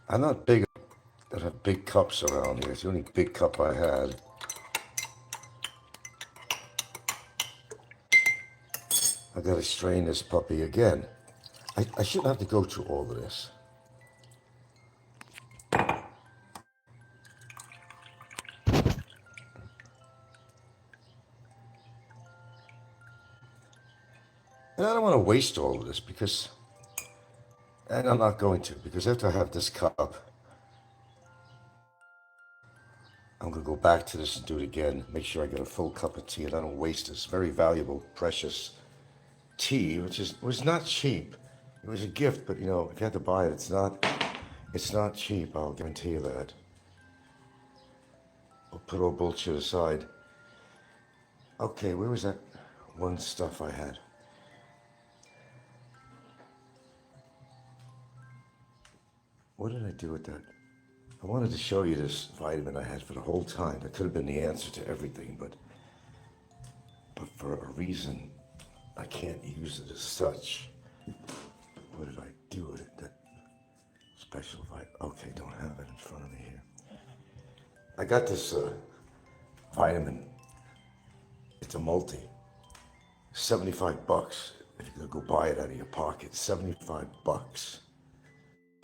I'm not big that have big cups around here. It's the only big cup I had. I gotta strain this puppy again. I shouldn't have to go through all of this. And I don't want to waste all of this because, and I'm not going to, because after I have this cup, I'm going to go back to this and do it again. Make sure I get a full cup of tea and I don't waste this very valuable, precious tea, which was not cheap. It was a gift, but you know, if you had to buy it, it's not cheap. I'll guarantee you that. I'll put all bullshit aside. Okay, where was that one stuff I had? What did I do with that? I wanted to show you this vitamin I had for the whole time. That could have been the answer to everything, but for a reason, I can't use it as such. What did I do with it? That special vitamin. Okay, don't have it in front of me here. I got this vitamin. It's a multi. $75 if you're gonna go buy it out of your pocket. $75.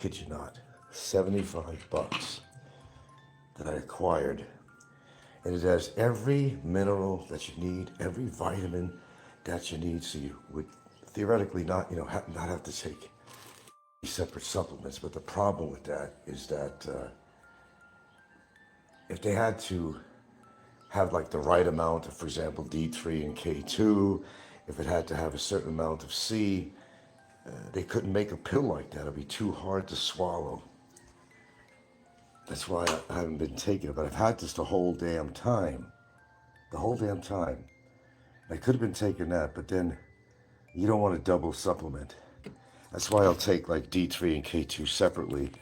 Kid you not. $75 that I acquired. And it has every mineral that you need, every vitamin that you need, so you would theoretically not have to take separate supplements. But the problem with that is that if they had to have like the right amount of, for example, D3 and K2, if it had to have a certain amount of C, they couldn't make a pill like that. It'd be too hard to swallow. That's why I haven't been taking it, but I've had this the whole damn time. The whole damn time. I could have been taking that, but then you don't want to double supplement. That's why I'll take like D3 and K2 separately,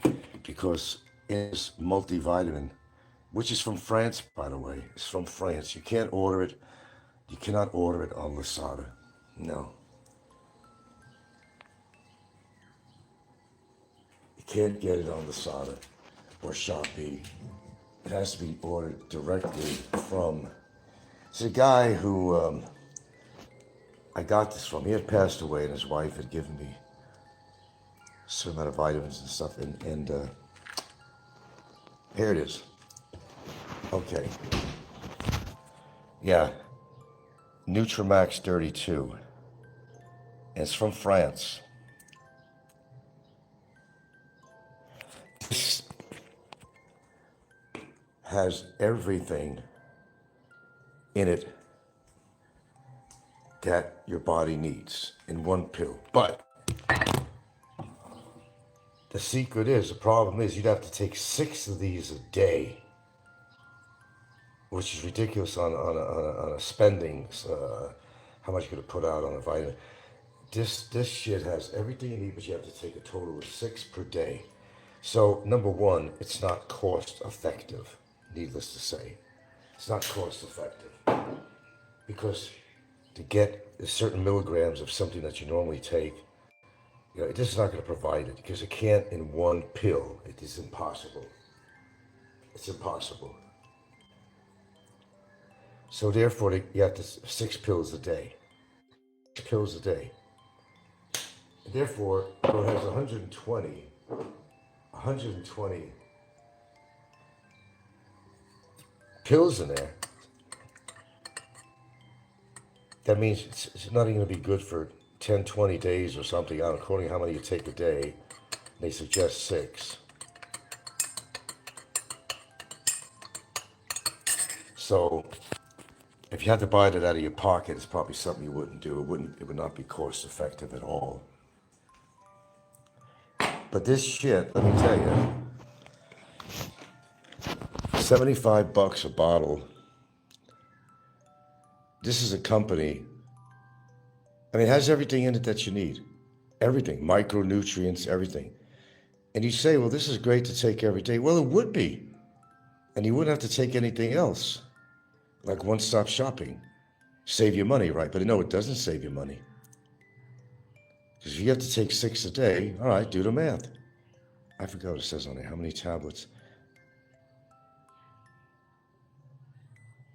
because it's multivitamin, which is from France, by the way. It's from France. You can't order it. You cannot order it on Lazada. No. You can't get it on Lazada or Shopee. It has to be ordered directly from. It's a guy who I got this from. He had passed away, and his wife had given me a certain amount of vitamins and stuff. And here it is. Okay. Yeah. Nutramax 32. And it's from France. This has everything in it that your body needs in one pill. But the problem is you'd have to take 6 of these a day, which is ridiculous on a spending, how much you're gonna put out on a vitamin. This shit has everything you need, but you have to take a total of 6 per day. So number one, it's not cost effective, needless to say. It's not cost effective because to get certain milligrams of something that you normally take, it is not going to provide it because it can't in one pill. It is impossible. It's impossible. So therefore, you have to 6 pills a day. 6 pills a day. And therefore, it has 120 pills in there. that means it's not even going to be good for 10, 20 days or something. I don't know, according to how many you take a day. They suggest 6. So if you had to buy it out of your pocket, it's probably something you wouldn't do. It would not be cost effective at all. But this shit, let me tell you, $75 a bottle. This is a company, I mean, it has everything in it that you need. Everything, micronutrients, everything. And you say, well, this is great to take every day. Well, it would be. And you wouldn't have to take anything else. Like one-stop shopping. Save you money, right? But no, it doesn't save you money. Because if you have to take 6 a day, all right, do the math. I forgot what it says on there. How many tablets?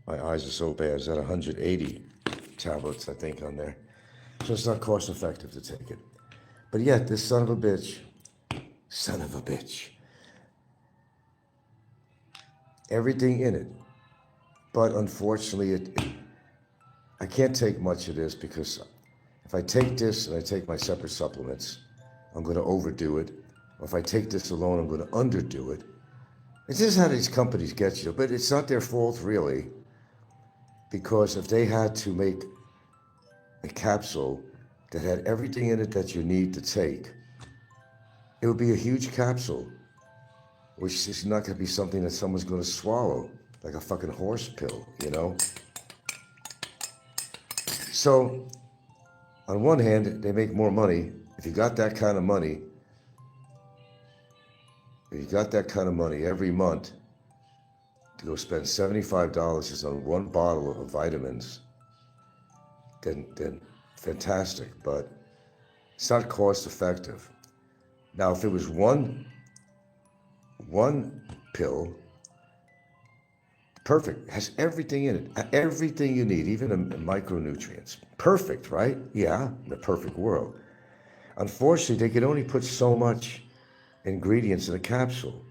My eyes are so bad. It's at 180 tablets, I think, on there. So it's not cost effective to take it. But yet, this son of a bitch, everything in it. But unfortunately, I can't take much of this because if I take this and I take my separate supplements, I'm going to overdo it. Or if I take this alone, I'm going to underdo it. It's just how these companies get you. But it's not their fault, really. Because if they had to make a capsule that had everything in it that you need to take, it would be a huge capsule, which is not going to be something that someone's going to swallow, like a fucking horse pill, you know? So, on one hand, they make more money. If you got that kind of money, every month, to go spend $75 just on one bottle of vitamins, then fantastic, but it's not cost effective. Now, if it was one pill, perfect, has everything in it, everything you need, even the micronutrients. Perfect, right? Yeah, in the perfect world. Unfortunately, they can only put so much ingredients in a capsule.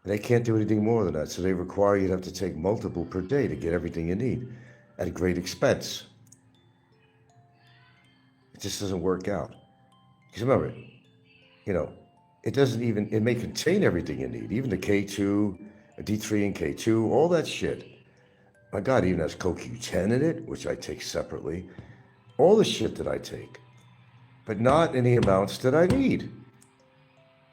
They can't do anything more than that, so they require you to have to take multiple per day to get everything you need at a great expense. It just doesn't work out. Because remember, you know, it may contain everything you need, even the K2, D3 and K2, all that shit. My God, it even has CoQ10 in it, which I take separately. All the shit that I take, but not in the amounts that I need.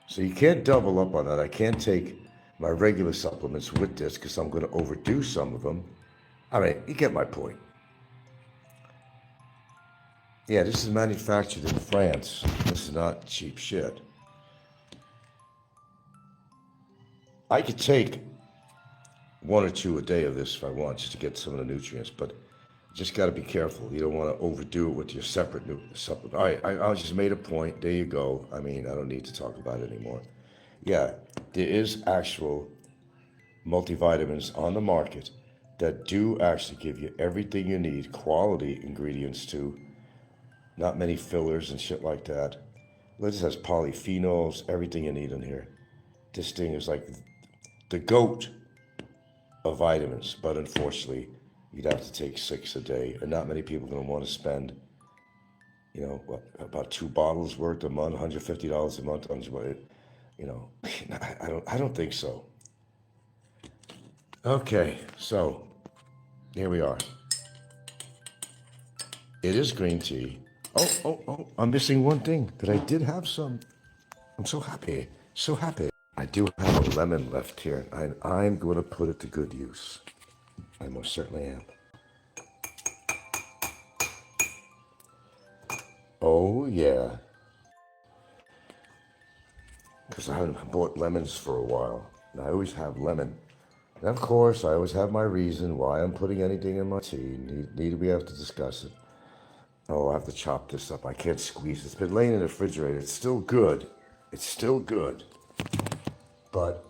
So you can't double up on that. I can't take my regular supplements with this because I'm going to overdo some of them. I mean, you get my point. Yeah, this is manufactured in France. This is not cheap shit. I could take 1 or 2 a day of this if I want, just to get some of the nutrients, but you just got to be careful. You don't want to overdo it with your separate supplement. All right, I just made a point. There you go. I mean, I don't need to talk about it anymore. Yeah, there is actual multivitamins on the market that do actually give you everything you need, quality ingredients too. Not many fillers and shit like that. This has polyphenols, everything you need in here. This thing is like the GOAT of vitamins, but unfortunately, you'd have to take 6 a day, and not many people are going to want to spend, you know, about 2 bottles worth a month, $150 a month on, you know, I don't think so. Okay, so here we are. It is green tea. Oh, I'm missing one thing, that I did have some. I'm so happy, so happy. I do have a lemon left here, and I'm going to put it to good use. I most certainly am. Oh, yeah. Because I haven't bought lemons for a while. And I always have lemon. And of course, I always have my reason why I'm putting anything in my tea. We have to discuss it. Oh, I have to chop this up. I can't squeeze it. It's been laying in the refrigerator. It's still good. It's still good. But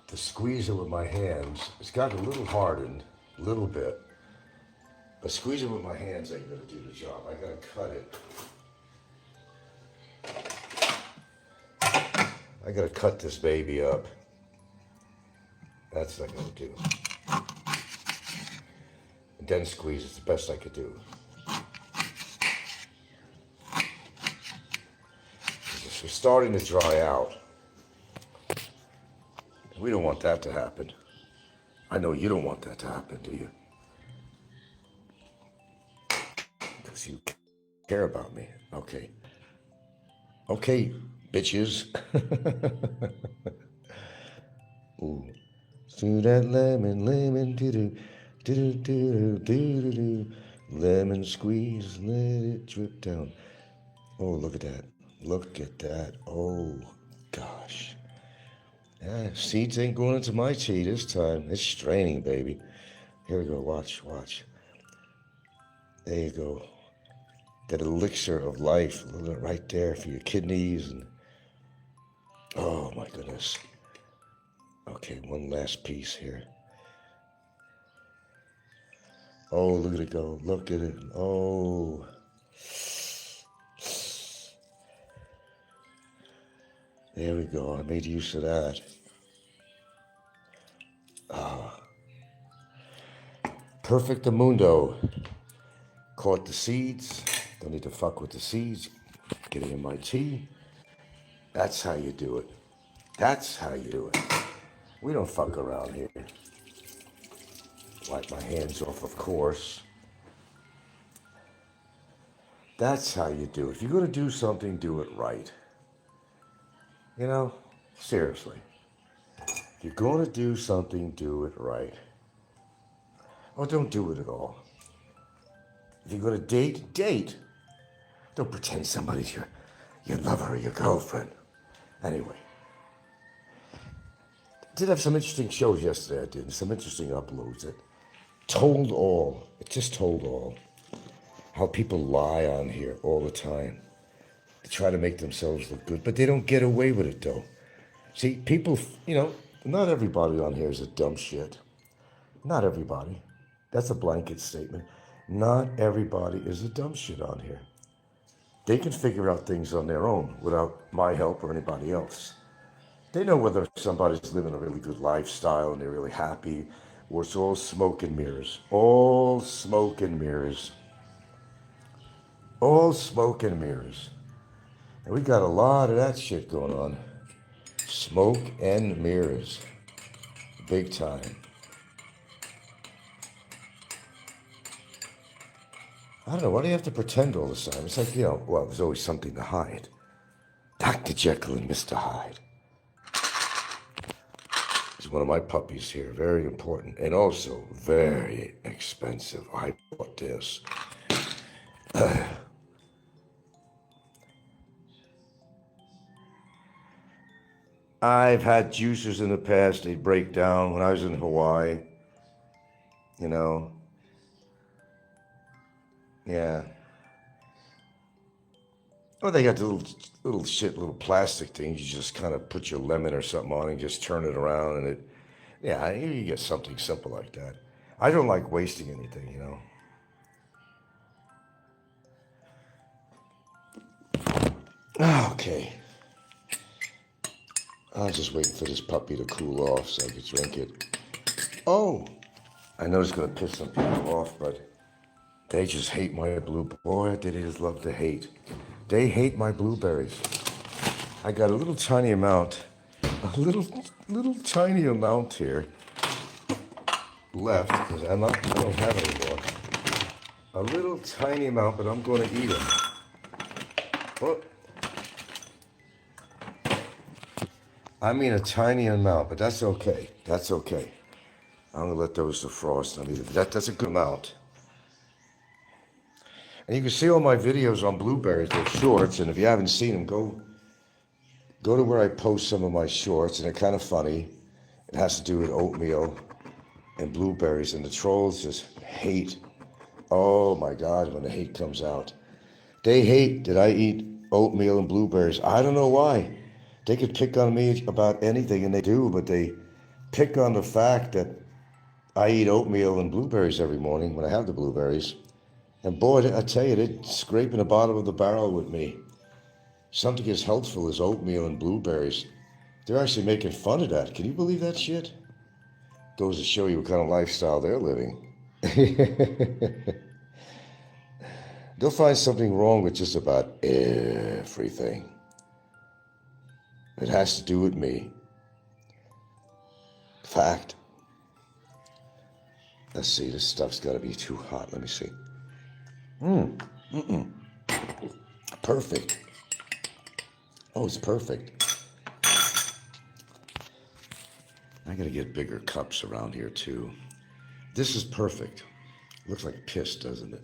to squeeze it with my hands, it's gotten a little hardened, a little bit. But squeezing it with my hands ain't gonna do the job. I gotta cut it. I gotta cut this baby up. That's what I'm gonna do. And then squeeze, it's the best I could do. starting to dry out. We don't want that to happen. I know you don't want that to happen, do you? Because you care about me. Okay. Okay, bitches. Ooh. Through that lemon, doo-doo, doo-doo, doo-doo, doo-doo, lemon squeeze, let it drip down. Oh, look at that. Look at that. Oh, gosh. Yeah, seeds ain't going into my tea this time. It's straining, baby. Here we go. Watch, watch. There you go. That elixir of life, a little bit right there for your kidneys. And oh, my goodness. Okay, one last piece here. Oh, look at it go. Look at it. Oh. There we go. I made use of that. Ah. Perfectamundo. Caught the seeds. Don't need to fuck with the seeds. Get it in my tea. That's how you do it. That's how you do it. We don't fuck around here. Wipe my hands off, of course. That's how you do it. If you're going to do something, do it right. You know, seriously. If you're going to do something, do it right. Or don't do it at all. If you're going to date, date. Don't pretend somebody's your lover or your girlfriend. Anyway. Did have some interesting shows yesterday. I did some interesting uploads. It just told all how people lie on here all the time. They try to make themselves look good, but they don't get away with it though. See, people, not everybody on here is a dumb shit. Not everybody. That's a blanket statement. Not everybody is a dumb shit on here. They can figure out things on their own without my help or anybody else. They know whether somebody's living a really good lifestyle and they're really happy, or it's all smoke and mirrors. All smoke and mirrors. All smoke and mirrors. And we got a lot of that shit going on. Smoke and mirrors. Big time. I don't know, why do you have to pretend all the time? It's like, well, there's always something to hide. Dr. Jekyll and Mr. Hyde. It's one of my puppies here, very important, and also very expensive. I bought this. I've had juicers in the past, they'd break down when I was in Hawaii, Yeah. Well, they got the little plastic things. You just kind of put your lemon or something on and just turn it around, and you get something simple like that. I don't like wasting anything, Okay. I was just waiting for this puppy to cool off so I could drink it. Oh, I know it's going to piss some people off, but they just hate my boy, they just love to hate. They hate my blueberries. I got a little tiny amount here left, because I don't have any more. A little tiny amount, but I'm going to eat them. Oh. I mean a tiny amount, but that's okay. That's okay. I'm going to let those defrost. That's a good amount. And you can see all my videos on blueberries. They're shorts, and if you haven't seen them, go to where I post some of my shorts, and they're kind of funny. It has to do with oatmeal and blueberries, and the trolls just hate. Oh my God, when the hate comes out. They hate that I eat oatmeal and blueberries. I don't know why. They could pick on me about anything, and they do, but they pick on the fact that I eat oatmeal and blueberries every morning when I have the blueberries. And boy, I tell you, they're scraping the bottom of the barrel with me. Something as healthful as oatmeal and blueberries. They're actually making fun of that. Can you believe that shit? Goes to show you what kind of lifestyle they're living. They'll find something wrong with just about everything. It has to do with me. Fact. Let's see, this stuff's got to be too hot. Let me see. Perfect. Oh, it's perfect. I got to get bigger cups around here, too. This is perfect. Looks like piss, doesn't it?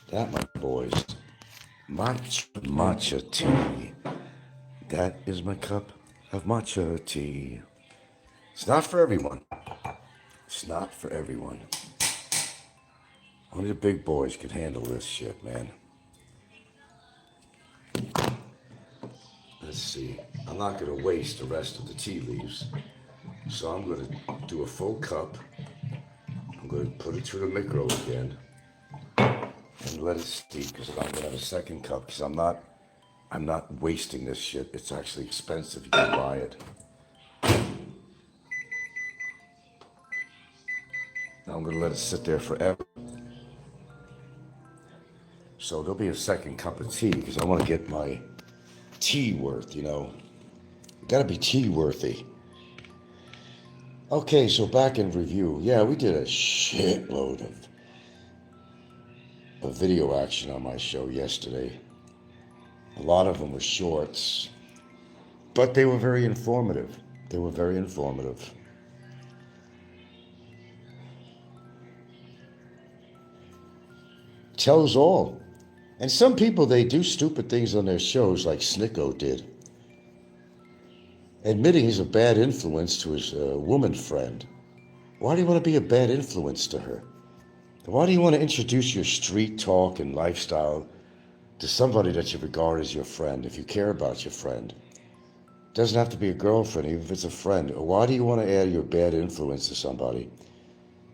That, my boys, matcha tea. That is my cup of matcha tea. It's not for everyone. It's not for everyone. Only the big boys can handle this shit, man. Let's see. I'm not going to waste the rest of the tea leaves. So I'm going to do a full cup. I'm going to put it through the Micro again. And let it steep, because I'm going to have a second cup, because I'm not wasting this shit. It's actually expensive. You can buy it. Now I'm going to let it sit there forever. So there'll be a second cup of tea, because I want to get my tea worth, you know. You got to be tea worthy. Okay, so back in review. Yeah, we did a shitload of video action on my show yesterday. A lot of them were shorts, but they were very informative. They were very informative. Tells all. And some people, they do stupid things on their shows like Snikkos did. Admitting he's a bad influence to his woman friend. Why do you want to be a bad influence to her? Why do you want to introduce your street talk and lifestyle to somebody that you regard as your friend, if you care about your friend? It doesn't have to be a girlfriend, even if it's a friend. Why do you want to add your bad influence to somebody?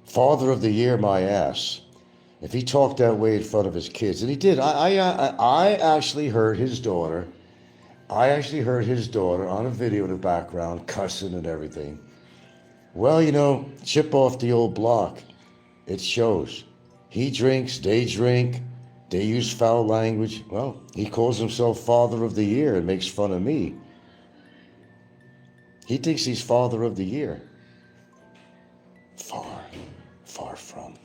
Father of the Year, my ass. If he talked that way in front of his kids, and he did, I actually heard his daughter. I actually heard his daughter on a video in the background, cussing and everything. Well, you know, chip off the old block. It shows. He drinks, they drink, they use foul language. Well, he calls himself Father of the Year and makes fun of me. He thinks he's Father of the Year. Far, far from.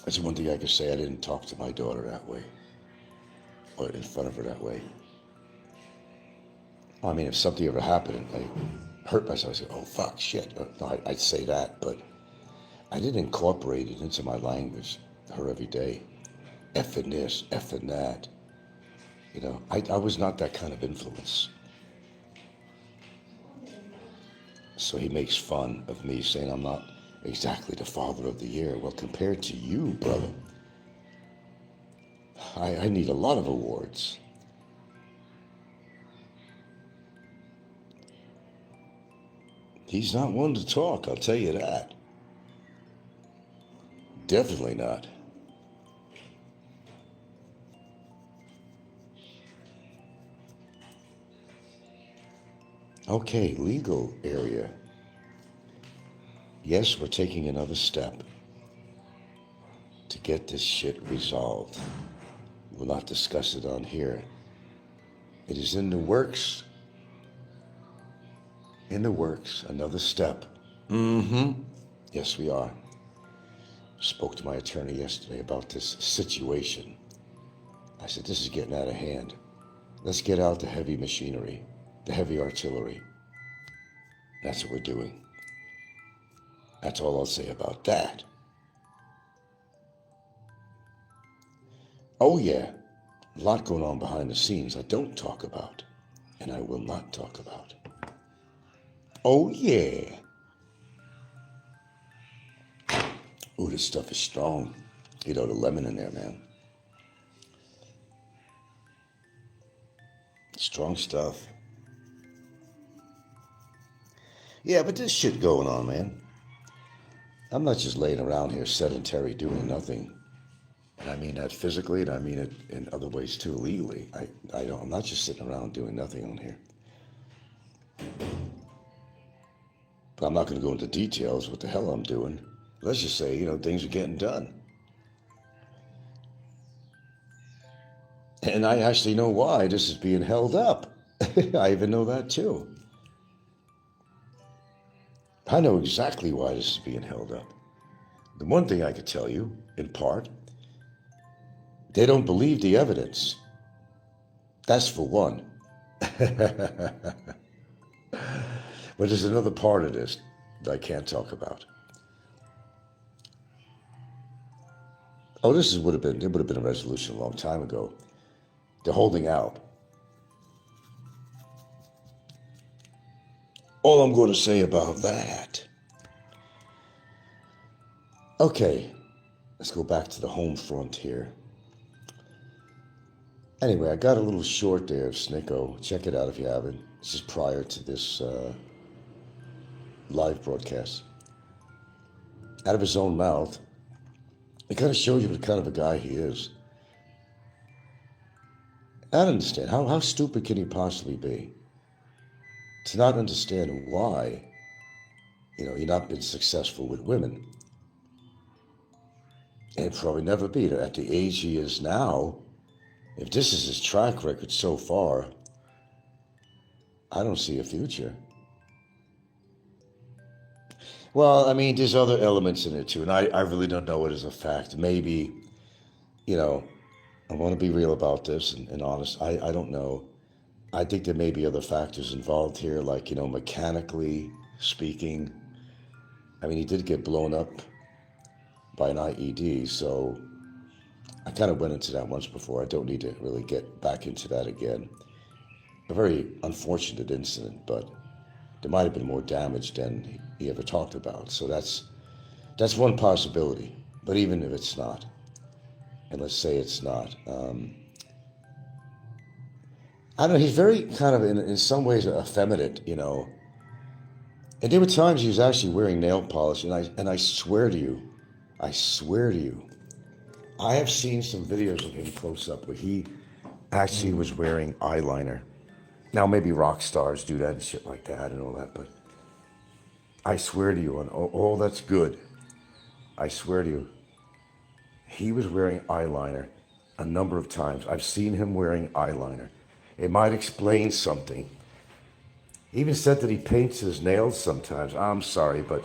That's one thing I could say. I didn't talk to my daughter that way, or in front of her that way. I mean, if something ever happened and I hurt myself, I'd say, oh, fuck, shit. No, I'd say that, but I didn't incorporate it into my language, her every day. Effing this, effing that. You know, I was not that kind of influence. So he makes fun of me, saying I'm not exactly the Father of the Year. Well, compared to you, brother, I need a lot of awards. He's not one to talk, I'll tell you that. Definitely not. Okay, legal area. Yes, we're taking another step to get this shit resolved. We'll not discuss it on here. It is in the works. In the works, another step. Yes, we are. Spoke to my attorney yesterday about this situation. I said, this is getting out of hand. Let's get out the heavy machinery, the heavy artillery. That's what we're doing. That's all I'll say about that. Oh yeah, a lot going on behind the scenes I don't talk about, and I will not talk about. Oh yeah. Ooh, this stuff is strong. You know, the lemon in there, man. Strong stuff. Yeah, but this shit going on, man. I'm not just laying around here sedentary doing nothing. And I mean that physically, and I mean it in other ways too, legally. I'm not just sitting around doing nothing on here. But I'm not going to go into details what the hell I'm doing. Let's just say, you know, things are getting done. And I actually know why this is being held up. I even know that too. I know exactly why this is being held up. The one thing I could tell you, in part, they don't believe the evidence. That's for one. But there's another part of this that I can't talk about. Oh, there would have been a resolution a long time ago. They're holding out. All I'm going to say about that. Okay, let's go back to the home front here. Anyway, I got a little short there of Snikkos. Check it out if you haven't. This is prior to this live broadcast. Out of his own mouth, it kind of shows you what kind of a guy he is. I don't understand. How stupid can he possibly be? To not understand why, you've not been successful with women. And probably never be. At the age he is now, if this is his track record so far, I don't see a future. Well, I mean, there's other elements in it too, and I really don't know it as a fact. Maybe, I want to be real about this and honest. I don't know. I think there may be other factors involved here, like, mechanically speaking. I mean, he did get blown up by an IED, so I kind of went into that once before. I don't need to really get back into that again. A very unfortunate incident, but there might have been more damage than he ever talked about. So that's one possibility. But even if it's not, and let's say it's not, I don't know, he's very kind of, in some ways, effeminate, And there were times he was actually wearing nail polish, and I swear to you, I have seen some videos of him close up where he actually was wearing eyeliner. Now, maybe rock stars do that and shit like that and all that, but I swear to you, on all that's good, I swear to you, he was wearing eyeliner a number of times. I've seen him wearing eyeliner. It might explain something. He even said that he paints his nails sometimes. I'm sorry, but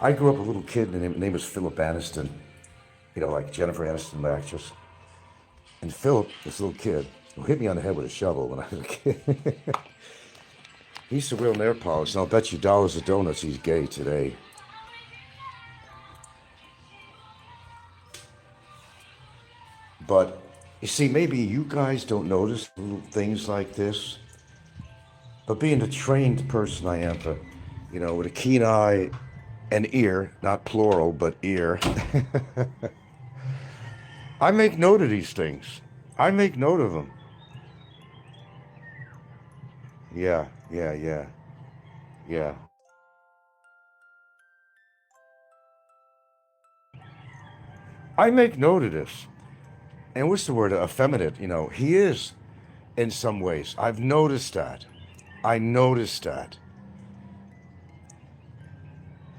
I grew up a little kid, and his name was Philip Aniston. Like Jennifer Aniston, the actress. And Philip, this little kid, who hit me on the head with a shovel when I was a kid. He used to wear nail polish, and I'll bet you dollars of donuts he's gay today. But, you see, maybe you guys don't notice little things like this. But being the trained person I am, with a keen eye and ear, not plural, but ear, I make note of these things. I make note of them. Yeah. I make note of this. And what's the word? Effeminate, he is in some ways. I've noticed that. I noticed that.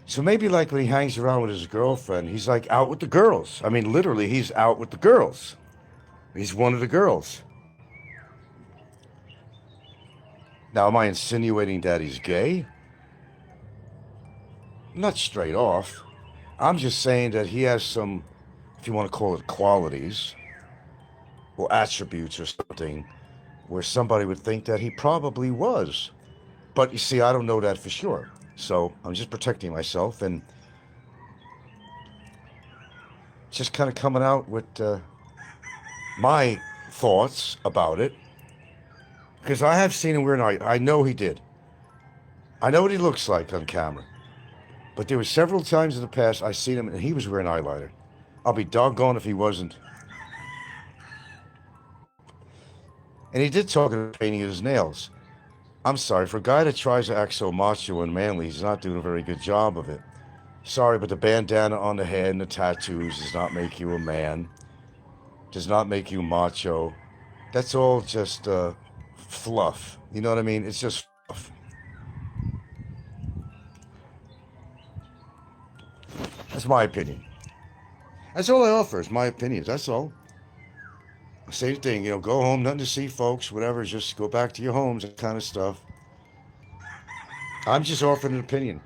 So maybe like when he hangs around with his girlfriend, he's like out with the girls. I mean, literally, he's out with the girls. He's one of the girls. Now, am I insinuating that he's gay? Not straight off. I'm just saying that he has some, if you want to call it qualities, or attributes or something, where somebody would think that he probably was. But you see, I don't know that for sure. So I'm just protecting myself and just kind of coming out with my thoughts about it. Because I have seen him wear an eye. I know he did. I know what he looks like on camera. But there were several times in the past I seen him and he was wearing eyeliner. I'll be doggone if he wasn't. And he did talk about painting his nails. I'm sorry, for a guy that tries to act so macho and manly, he's not doing a very good job of it. Sorry, but the bandana on the head and the tattoos does not make you a man. Does not make you macho. That's all just fluff. You know what I mean? It's just fluff. That's my opinion. That's all I offer is my opinions. That's all. Same thing, go home, nothing to see, folks, whatever, just go back to your homes, that kind of stuff. I'm just offering an opinion.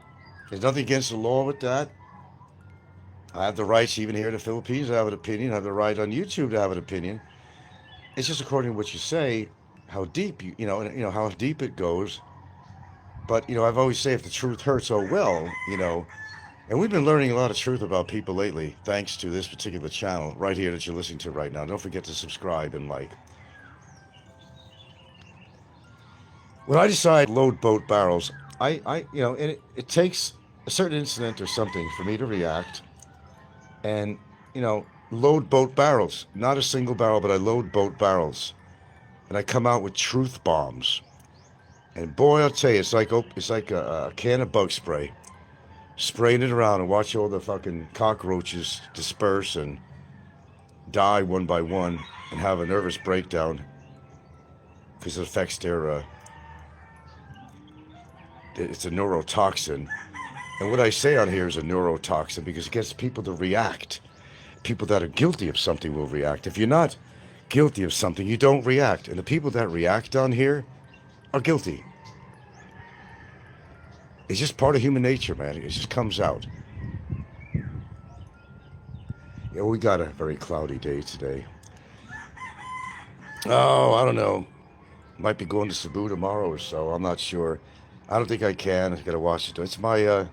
There's nothing against the law with that. I have the rights, even here in the Philippines, to have an opinion. I have the right on YouTube to have an opinion. It's just according to what you say, how deep how deep it goes. But I've always say if the truth hurts, oh well, And we've been learning a lot of truth about people lately, thanks to this particular channel right here that you're listening to right now. Don't forget to subscribe and like. When I decide to load boat barrels, and it takes a certain incident or something for me to react and, load boat barrels. Not a single barrel, but I load boat barrels. And I come out with truth bombs. And boy, I'll tell you, it's like a can of bug spray. Spraying it around and watch all the fucking cockroaches disperse and die one by one and have a nervous breakdown because it affects their, it's a neurotoxin. And what I say on here is a neurotoxin because it gets people to react. People that are guilty of something will react. If you're not guilty of something, you don't react. And the people that react on here are guilty. It's just part of human nature, man. It just comes out. Yeah, we got a very cloudy day today. Oh, I don't know. Might be going to Cebu tomorrow or so. I'm not sure. I don't think I can. I gotta watch it. It's my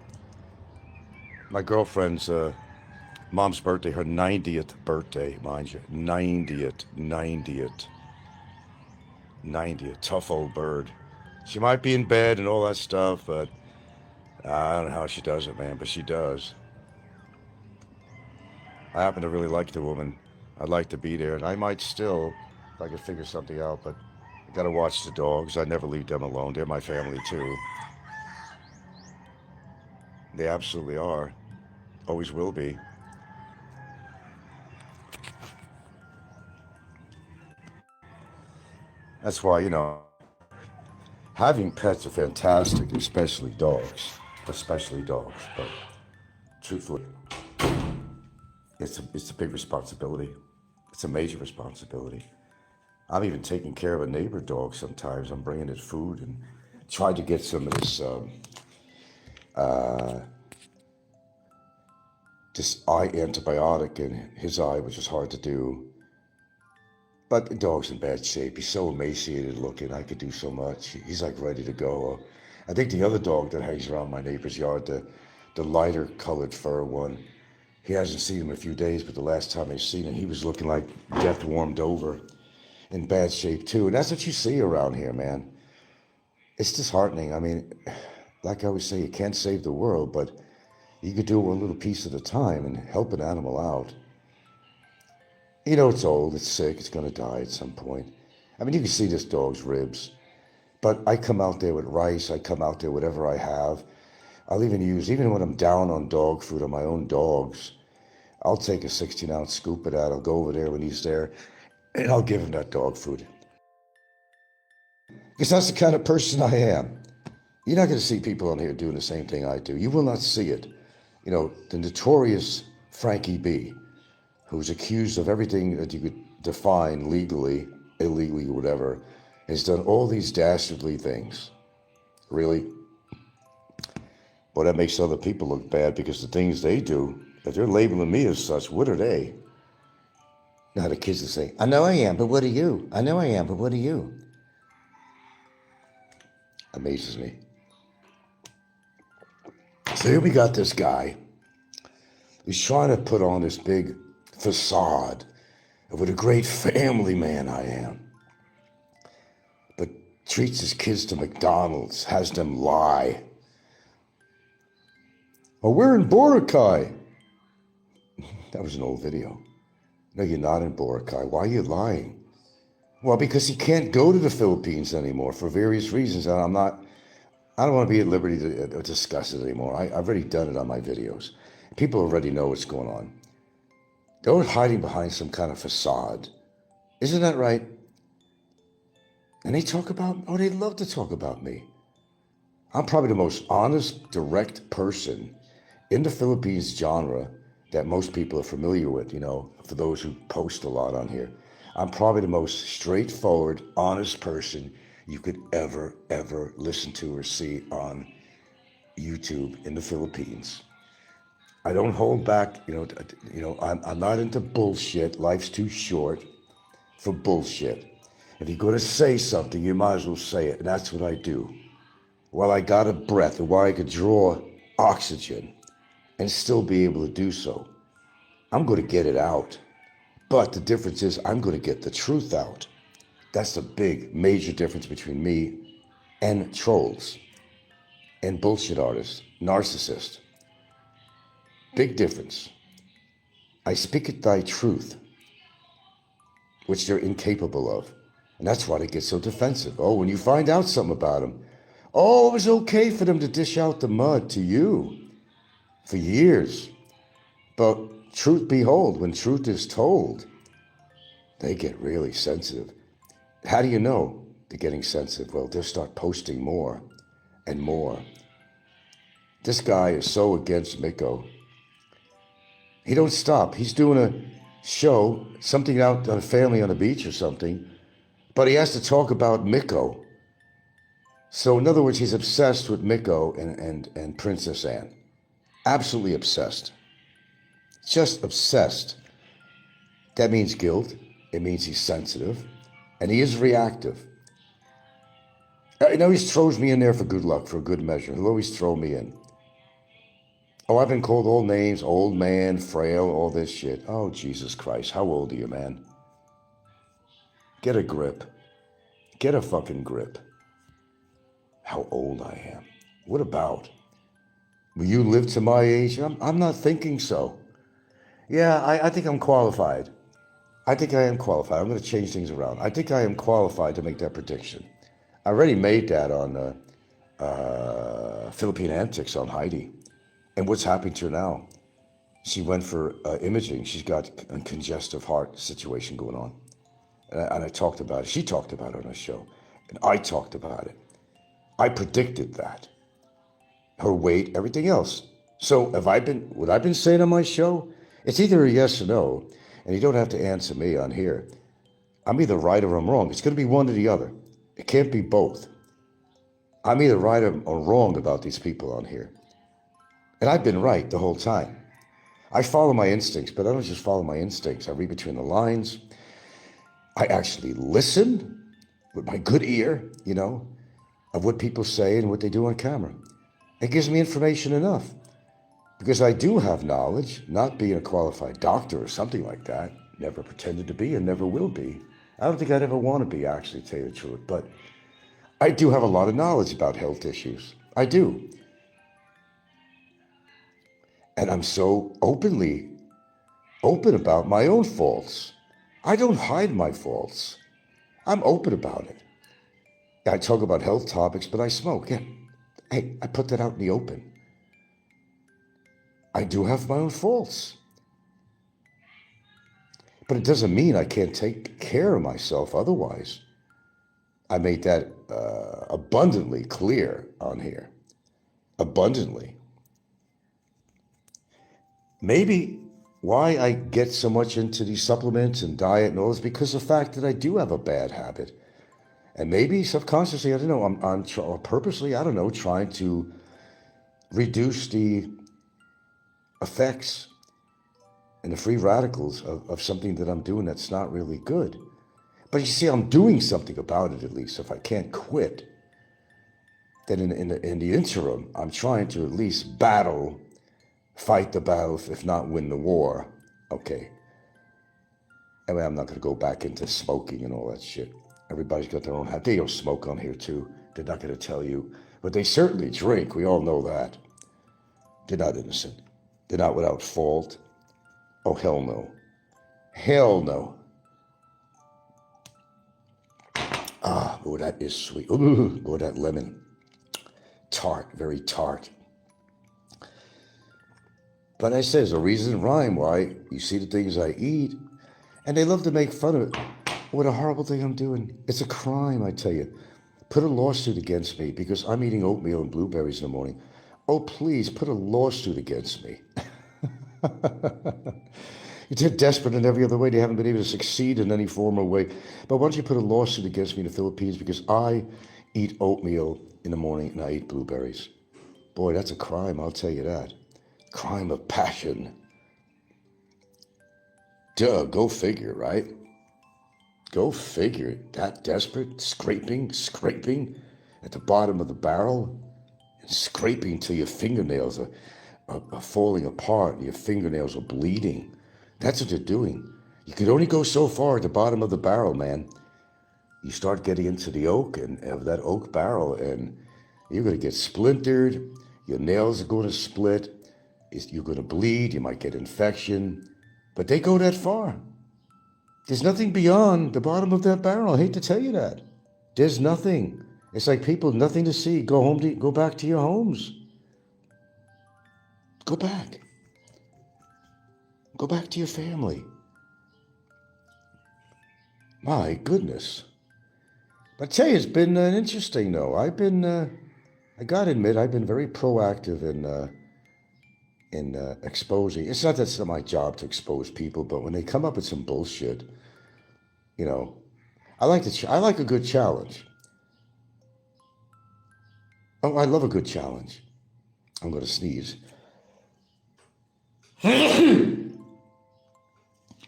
girlfriend's mom's birthday, her 90th birthday, mind you. 90th. Tough old bird. She might be in bed and all that stuff, but I don't know how she does it, man, but she does. I happen to really like the woman. I'd like to be there, and I might still, if I could figure something out, but I gotta watch the dogs. I never leave them alone. They're my family, too. They absolutely are. Always will be. That's why, having pets are fantastic, especially dogs. But truthfully, it's a big responsibility. It's a major responsibility. I'm even taking care of a neighbor dog sometimes. I'm bringing it food and trying to get some of this eye antibiotic in his eye, which is hard to do. But the dog's in bad shape. He's so emaciated looking. I could do so much. He's like ready to go. I think the other dog that hangs around my neighbor's yard, the lighter colored fur one, he hasn't seen him in a few days, but the last time I seen him, he was looking like death warmed over, in bad shape too. And that's what you see around here, man. It's disheartening. I mean, like I always say, you can't save the world, but you could do it one little piece at a time and help an animal out. It's old, it's sick, it's going to die at some point. I mean, you can see this dog's ribs. But I come out there with rice, I come out there whatever I have. I'll even when I'm down on dog food on my own dogs, I'll take a 16-ounce scoop of that. I'll go over there when he's there, and I'll give him that dog food. Because that's the kind of person I am. You're not going to see people on here doing the same thing I do. You will not see it. The notorious Frankie B, who's accused of everything that you could define legally, illegally, whatever, has done all these dastardly things. Really? Well, that makes other people look bad because the things they do, if they're labeling me as such, what are they? Now the kids will say, I know I am, but what are you? I know I am, but what are you? Amazes me. So here we got this guy who's trying to put on this big facade of what a great family man I am. But treats his kids to McDonald's, has them lie. Oh, we're in Boracay. That was an old video. No, you're not in Boracay. Why are you lying? Well, because he can't go to the Philippines anymore for various reasons. And I don't want to be at liberty to discuss it anymore. I've already done it on my videos. People already know what's going on. They're hiding behind some kind of facade. Isn't that right? And they love to talk about me. I'm probably the most honest, direct person in the Philippines genre that most people are familiar with, for those who post a lot on here. I'm probably the most straightforward, honest person you could ever listen to or see on YouTube in the Philippines. I don't hold back, I'm not into bullshit. Life's too short for bullshit. If you're going to say something, you might as well say it, and that's what I do. While I got a breath, and while I could draw oxygen and still be able to do so, I'm going to get it out. But the difference is I'm going to get the truth out. That's the big, major difference between me and trolls and bullshit artists, narcissists. Big difference. I speak at thy truth, which they're incapable of. And that's why they get so defensive. Oh, when you find out something about them, oh, it was okay for them to dish out the mud to you for years. But truth behold, when truth is told, they get really sensitive. How do you know they're getting sensitive? Well, they'll start posting more and more. This guy is so against Micko. He don't stop. He's doing a show, something out on a family on a beach or something, but he has to talk about Micko. So in other words, he's obsessed with Micko and Princess Anne. Absolutely obsessed. Just obsessed. That means guilt. It means he's sensitive. And he is reactive. He always throws me in there for good luck, for a good measure. He'll always throw me in. Oh, I've been called all names, old man, frail, all this shit. Oh, Jesus Christ, how old are you, man? Get a grip. Get a fucking grip. How old I am. What about? Will you live to my age? I'm not thinking so. Yeah, I think I'm qualified. I think I am qualified. I'm going to change things around. I think I am qualified to make that prediction. I already made that on Philippine Antics on Heidi. And what's happening to her now? She went for imaging. She's got a congestive heart situation going on. And I talked about it. She talked about it on her show. And I talked about it. I predicted that. Her weight, everything else. So what I've been saying on my show? It's either a yes or no. And you don't have to answer me on here. I'm either right or I'm wrong. It's going to be one or the other. It can't be both. I'm either right or wrong about these people on here. And I've been right the whole time. I follow my instincts, but I don't just follow my instincts. I read between the lines. I actually listen with my good ear, of what people say and what they do on camera. It gives me information enough. Because I do have knowledge, not being a qualified doctor or something like that. Never pretended to be and never will be. I don't think I'd ever want to be, actually, to tell you the truth. But I do have a lot of knowledge about health issues. I do. And I'm so open about my own faults. I don't hide my faults. I'm open about it. I talk about health topics, but I smoke. Yeah. Hey, I put that out in the open. I do have my own faults. But it doesn't mean I can't take care of myself otherwise. I made that abundantly clear on here. Abundantly. Maybe why I get so much into these supplements and diet and all is because of the fact that I do have a bad habit. And maybe subconsciously, I don't know, I'm purposely, I don't know, trying to reduce the effects and the free radicals of something that I'm doing that's not really good. But you see, I'm doing something about it at least. If I can't quit, then in the interim, I'm trying to at least fight the battle, if not win the war. Okay. Anyway, I'm not going to go back into smoking and all that shit. Everybody's got their own habit. They don't smoke on here too. They're not going to tell you. But they certainly drink. We all know that. They're not innocent. They're not without fault. Oh, hell no. Hell no. Ah, oh, that is sweet. Ooh, oh, that lemon. Tart, very tart. But I say there's a reason and rhyme why you see the things I eat, and they love to make fun of it. What a horrible thing I'm doing. It's a crime, I tell you. Put a lawsuit against me because I'm eating oatmeal and blueberries in the morning. Oh, please, put a lawsuit against me. They're desperate in every other way. They haven't been able to succeed in any form or way. But why don't you put a lawsuit against me in the Philippines because I eat oatmeal in the morning and I eat blueberries? Boy, that's a crime, I'll tell you that. Crime of passion. Duh, go figure, right? Go figure. That desperate, scraping at the bottom of the barrel, and scraping till your fingernails are falling apart and your fingernails are bleeding. That's what they're doing. You could only go so far at the bottom of the barrel, man. You start getting into the oak and of that oak barrel, and you're going to get splintered. Your nails are going to split. You're going to bleed. You might get infection. But they go that far. There's nothing beyond the bottom of that barrel. I hate to tell you that. There's nothing. It's like people, nothing to see. Go back to your homes. Go back. Go back to your family. My goodness. But I tell you, it's been interesting, though. I gotta admit, I've been very proactive in exposing. It's not that it's not my job to expose people, but when they come up with some bullshit, you know, I like a good challenge. Oh, I love a good challenge. I'm going to sneeze.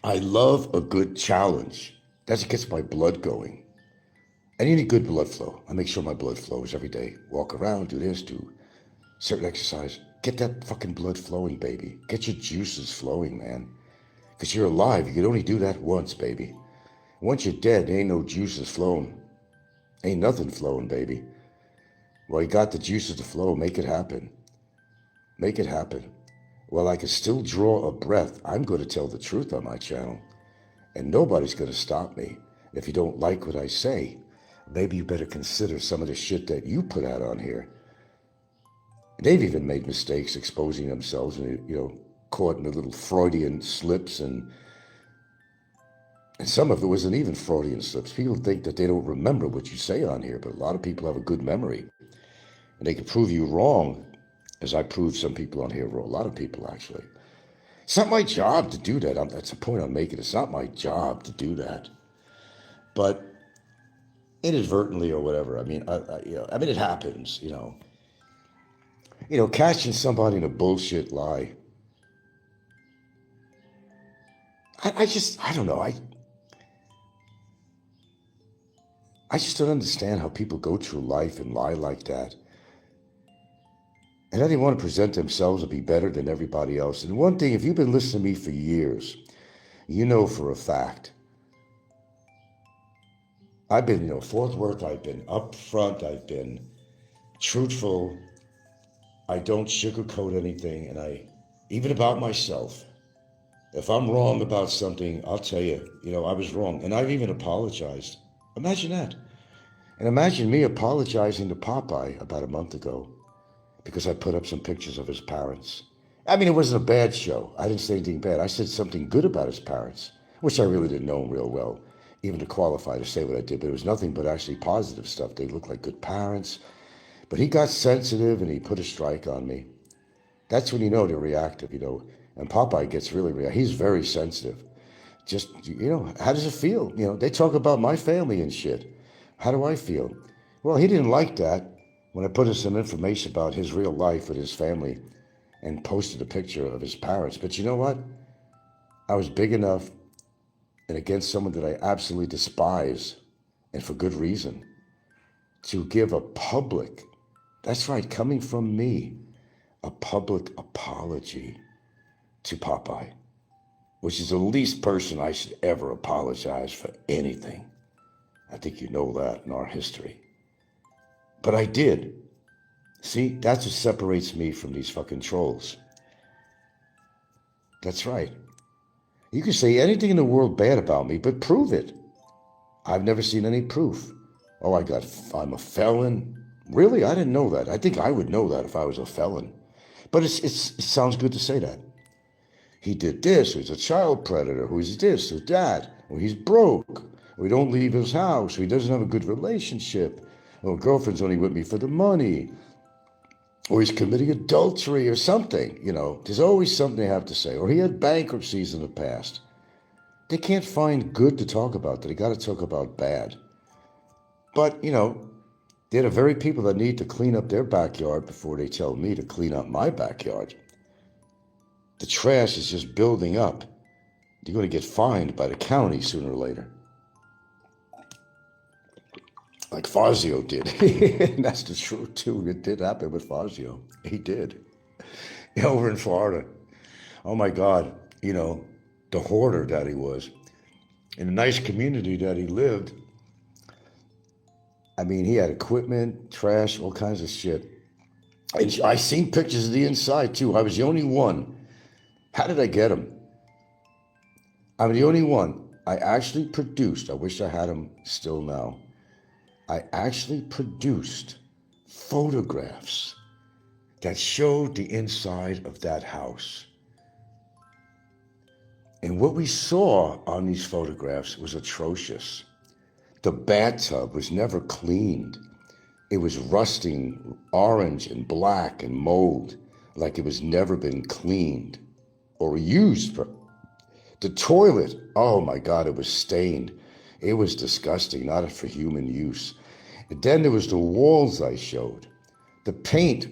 I love a good challenge. That gets my blood going. I need good blood flow. I make sure my blood flows every day. Walk around, do this, do certain exercise. Get that fucking blood flowing, baby. Get your juices flowing, man. Because you're alive. You can only do that once, baby. Once you're dead, there ain't no juices flowing. Ain't nothing flowing, baby. Well, you got the juices to flow. Make it happen. Make it happen. Well, I can still draw a breath. I'm going to tell the truth on my channel. And nobody's going to stop me. If you don't like what I say, maybe you better consider some of the shit that you put out on here. They've even made mistakes exposing themselves and, caught in the little Freudian slips. And some of it wasn't even Freudian slips. People think that they don't remember what you say on here, but a lot of people have a good memory. And they can prove you wrong, as I proved some people on here wrong. A lot of people, actually. It's not my job to do that. That's the point I'm making. It's not my job to do that. But inadvertently or whatever, I mean, it happens, catching somebody in a bullshit lie. I don't know. I just don't understand how people go through life and lie like that. And how they want to present themselves to be better than everybody else. And one thing, if you've been listening to me for years, you know for a fact, I've been, forthright, I've been upfront, I've been truthful. I don't sugarcoat anything, and even about myself. If I'm wrong about something, I'll tell you, I was wrong. And I've even apologized. Imagine that. And imagine me apologizing to Popeye about a month ago because I put up some pictures of his parents. I mean, it wasn't a bad show. I didn't say anything bad. I said something good about his parents, which I really didn't know him real well, even to qualify to say what I did. But it was nothing but actually positive stuff. They looked like good parents. But he got sensitive and he put a strike on me. That's when they're reactive, And Popeye gets really reactive. He's very sensitive. Just, how does it feel? They talk about my family and shit. How do I feel? Well, he didn't like that when I put in some information about his real life with his family and posted a picture of his parents. But you know what? I was big enough and against someone that I absolutely despise, and for good reason, to give a public, that's right, coming from me, a public apology to Popeye, which is the least person I should ever apologize for anything. I think you know that in our history. But I did. See, that's what separates me from these fucking trolls. That's right. You can say anything in the world bad about me, but prove it. I've never seen any proof. Oh, I'm a felon. Really? I didn't know that. I think I would know that if I was a felon. But it sounds good to say that. He did this, or he's a child predator, or he's this, or that, or he's broke, or he don't leave his house, or he doesn't have a good relationship, or girlfriend's only with me for the money. or he's committing adultery or something, you know. There's always something they have to say. Or he had bankruptcies in the past. They can't find good to talk about. They got to talk about bad. But, you know, they're the very people that need to clean up their backyard before they tell me to clean up my backyard. The trash is just building up. You're going to get fined by the county sooner or later. Like Fazio did. And that's the truth, too. It did happen with Fazio. He did. Over in Florida. Oh, my God. You know, the hoarder that he was. In a nice community that he lived. I mean, he had equipment, trash, all kinds of shit. And I seen pictures of the inside, too. I was the only one. How did I get them? I'm the only one. I actually produced, I wish I had them still now. I actually produced photographs that showed the inside of that house. And what we saw on these photographs was atrocious. The bathtub was never cleaned. It was rusting orange and black and mold, like it was never been cleaned or used. The toilet, oh my God, it was stained. It was disgusting, not for human use. And then there was the walls I showed. The paint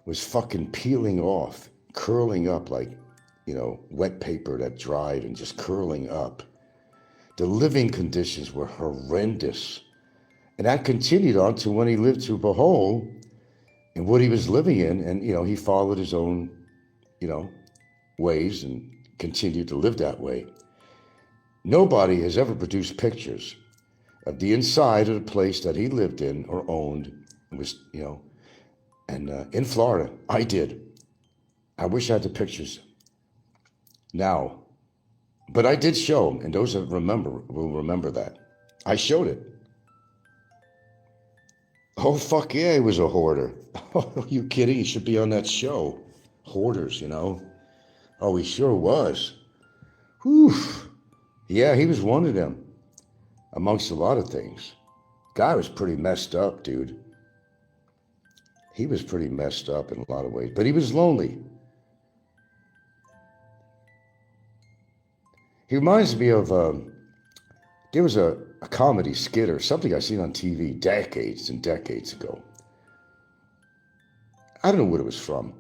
was fucking peeling off, curling up like, you know, wet paper that dried and just curling up. The living conditions were horrendous. And that continued on to when he lived to behold and what he was living in. And, you know, he followed his own, you know, ways and continued to live that way. Nobody has ever produced pictures of the inside of the place that he lived in or owned. It was, you know, and in Florida, I did. I wish I had the pictures now. But I did show them, and those that remember will remember that. I showed it. Oh, fuck yeah, he was a hoarder. Oh, are you kidding? He should be on that show. Hoarders, you know. Oh, he sure was. Whew. Yeah, he was one of them, amongst a lot of things. Guy was pretty messed up, dude. He was pretty messed up in a lot of ways, but he was lonely. He reminds me of, there was a comedy skit or something I seen on TV decades and decades ago. I don't know what it was from.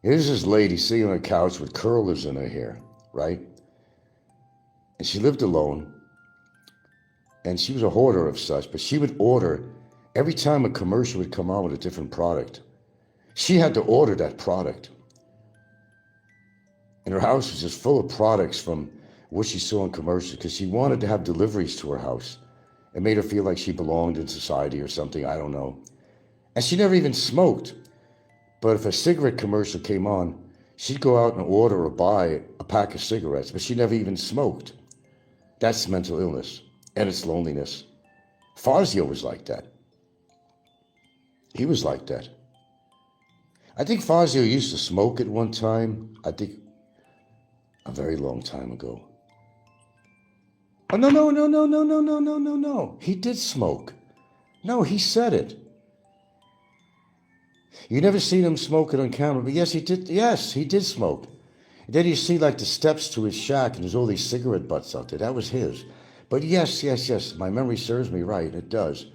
Here's this lady sitting on a couch with curlers in her hair, right? And she lived alone. And she was a hoarder of such, but she would order, every time a commercial would come on with a different product, she had to order that product. And her house was just full of products from what she saw in commercials because she wanted to have deliveries to her house. It made her feel like she belonged in society or something, I don't know. And she never even smoked. But if a cigarette commercial came on, she'd go out and order or buy a pack of cigarettes, but she never even smoked. That's mental illness, and it's loneliness. Fazio was like that. He was like that. I think Fazio used to smoke at one time, I think a very long time ago. Oh, no. He did smoke. No, he said it. You never seen him smoking on camera, but yes, he did. Yes, he did smoke. And then you see like the steps to his shack and there's all these cigarette butts out there. That was his. But yes, my memory serves me right. It does.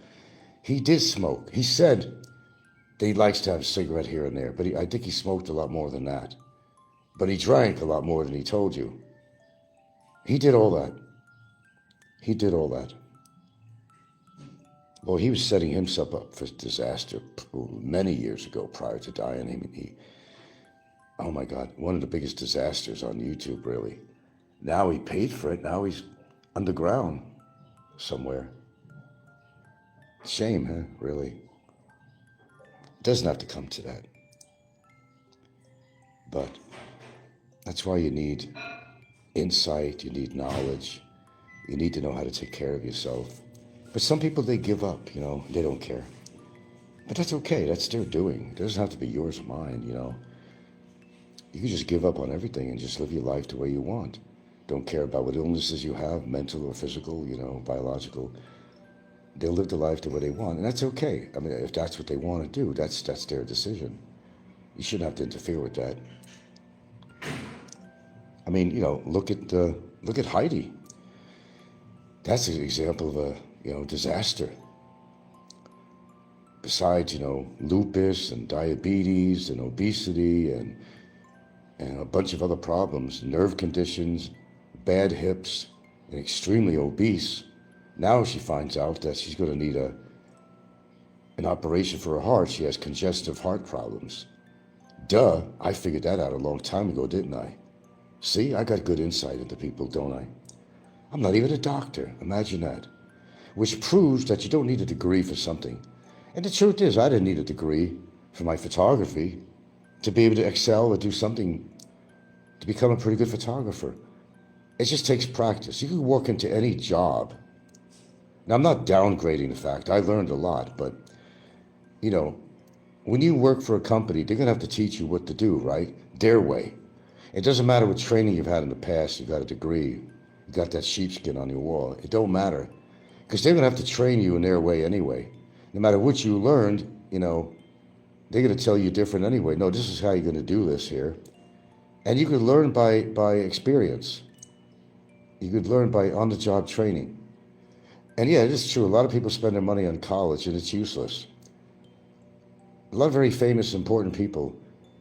He did smoke. He said that he likes to have a cigarette here and there, but I think he smoked a lot more than that. But he drank a lot more than he told you. He did all that. He did all that. Well, he was setting himself up for disaster many years ago prior to dying. I mean, oh my God, one of the biggest disasters on YouTube, really. Now he paid for it. Now he's underground somewhere. Shame, huh? Really. It doesn't have to come to that. But that's why you need insight, you need knowledge, you need to know how to take care of yourself. But some people, they give up, you know, they don't care. But that's okay, that's their doing. It doesn't have to be yours or mine, you know. You can just give up on everything and just live your life the way you want. Don't care about what illnesses you have, mental or physical, you know, biological. They'll live the life the way they want, and that's okay. I mean, if that's what they want to do, that's their decision. You shouldn't have to interfere with that. I mean, look at Heidi. That's an example of a disaster. Besides, lupus and diabetes and obesity and a bunch of other problems, nerve conditions, bad hips, and extremely obese. Now she finds out that she's going to need an operation for her heart. She has congestive heart problems. Duh, I figured that out a long time ago, didn't I? See, I got good insight into people, don't I? I'm not even a doctor, imagine that. Which proves that you don't need a degree for something. And the truth is, I didn't need a degree for my photography to be able to excel or do something to become a pretty good photographer. It just takes practice. You can walk into any job. Now, I'm not downgrading the fact I learned a lot, but, when you work for a company, they're going to have to teach you what to do, right? Their way. It doesn't matter what training you've had in the past. You've got a degree. You got that sheepskin on your wall. It don't matter. Because they're going to have to train you in their way anyway. No matter what you learned, they're going to tell you different anyway. No, this is how you're going to do this here. And you could learn by experience. You could learn by on-the-job training. And yeah, it is true. A lot of people spend their money on college and it's useless. A lot of very famous, important people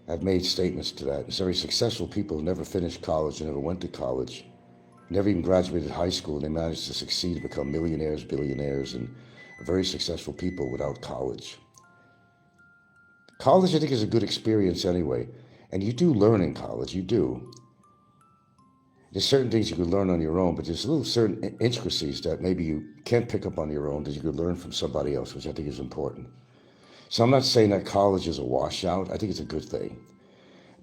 have made statements to that. It's very successful people who never finished college and never went to college, never even graduated high school, and they managed to succeed and become millionaires, billionaires, and very successful people without college. College, I think, is a good experience anyway. And you do learn in college, you do. There's certain things you could learn on your own, but there's little certain intricacies that maybe you can't pick up on your own that you could learn from somebody else, which I think is important. So I'm not saying that college is a washout. I think it's a good thing.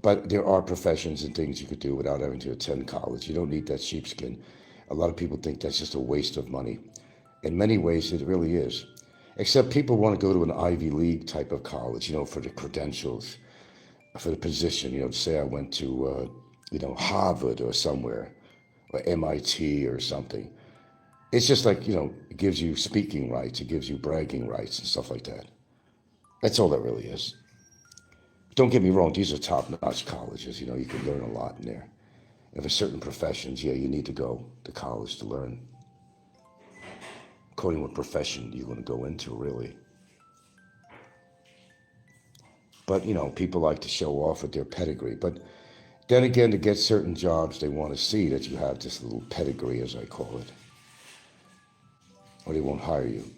But there are professions and things you could do without having to attend college. You don't need that sheepskin. A lot of people think that's just a waste of money. In many ways, it really is. Except people want to go to an Ivy League type of college, for the credentials, for the position. Say I went to, Harvard or somewhere, or MIT or something. It's just like, it gives you speaking rights, it gives you bragging rights and stuff like that. That's all that really is. Don't get me wrong, these are top-notch colleges. You can learn a lot in there. And for certain professions, yeah, you need to go to college to learn. According to what profession you're going to go into, really. But, people like to show off with their pedigree. But then again, to get certain jobs, they want to see that you have this little pedigree, as I call it. Or they won't hire you.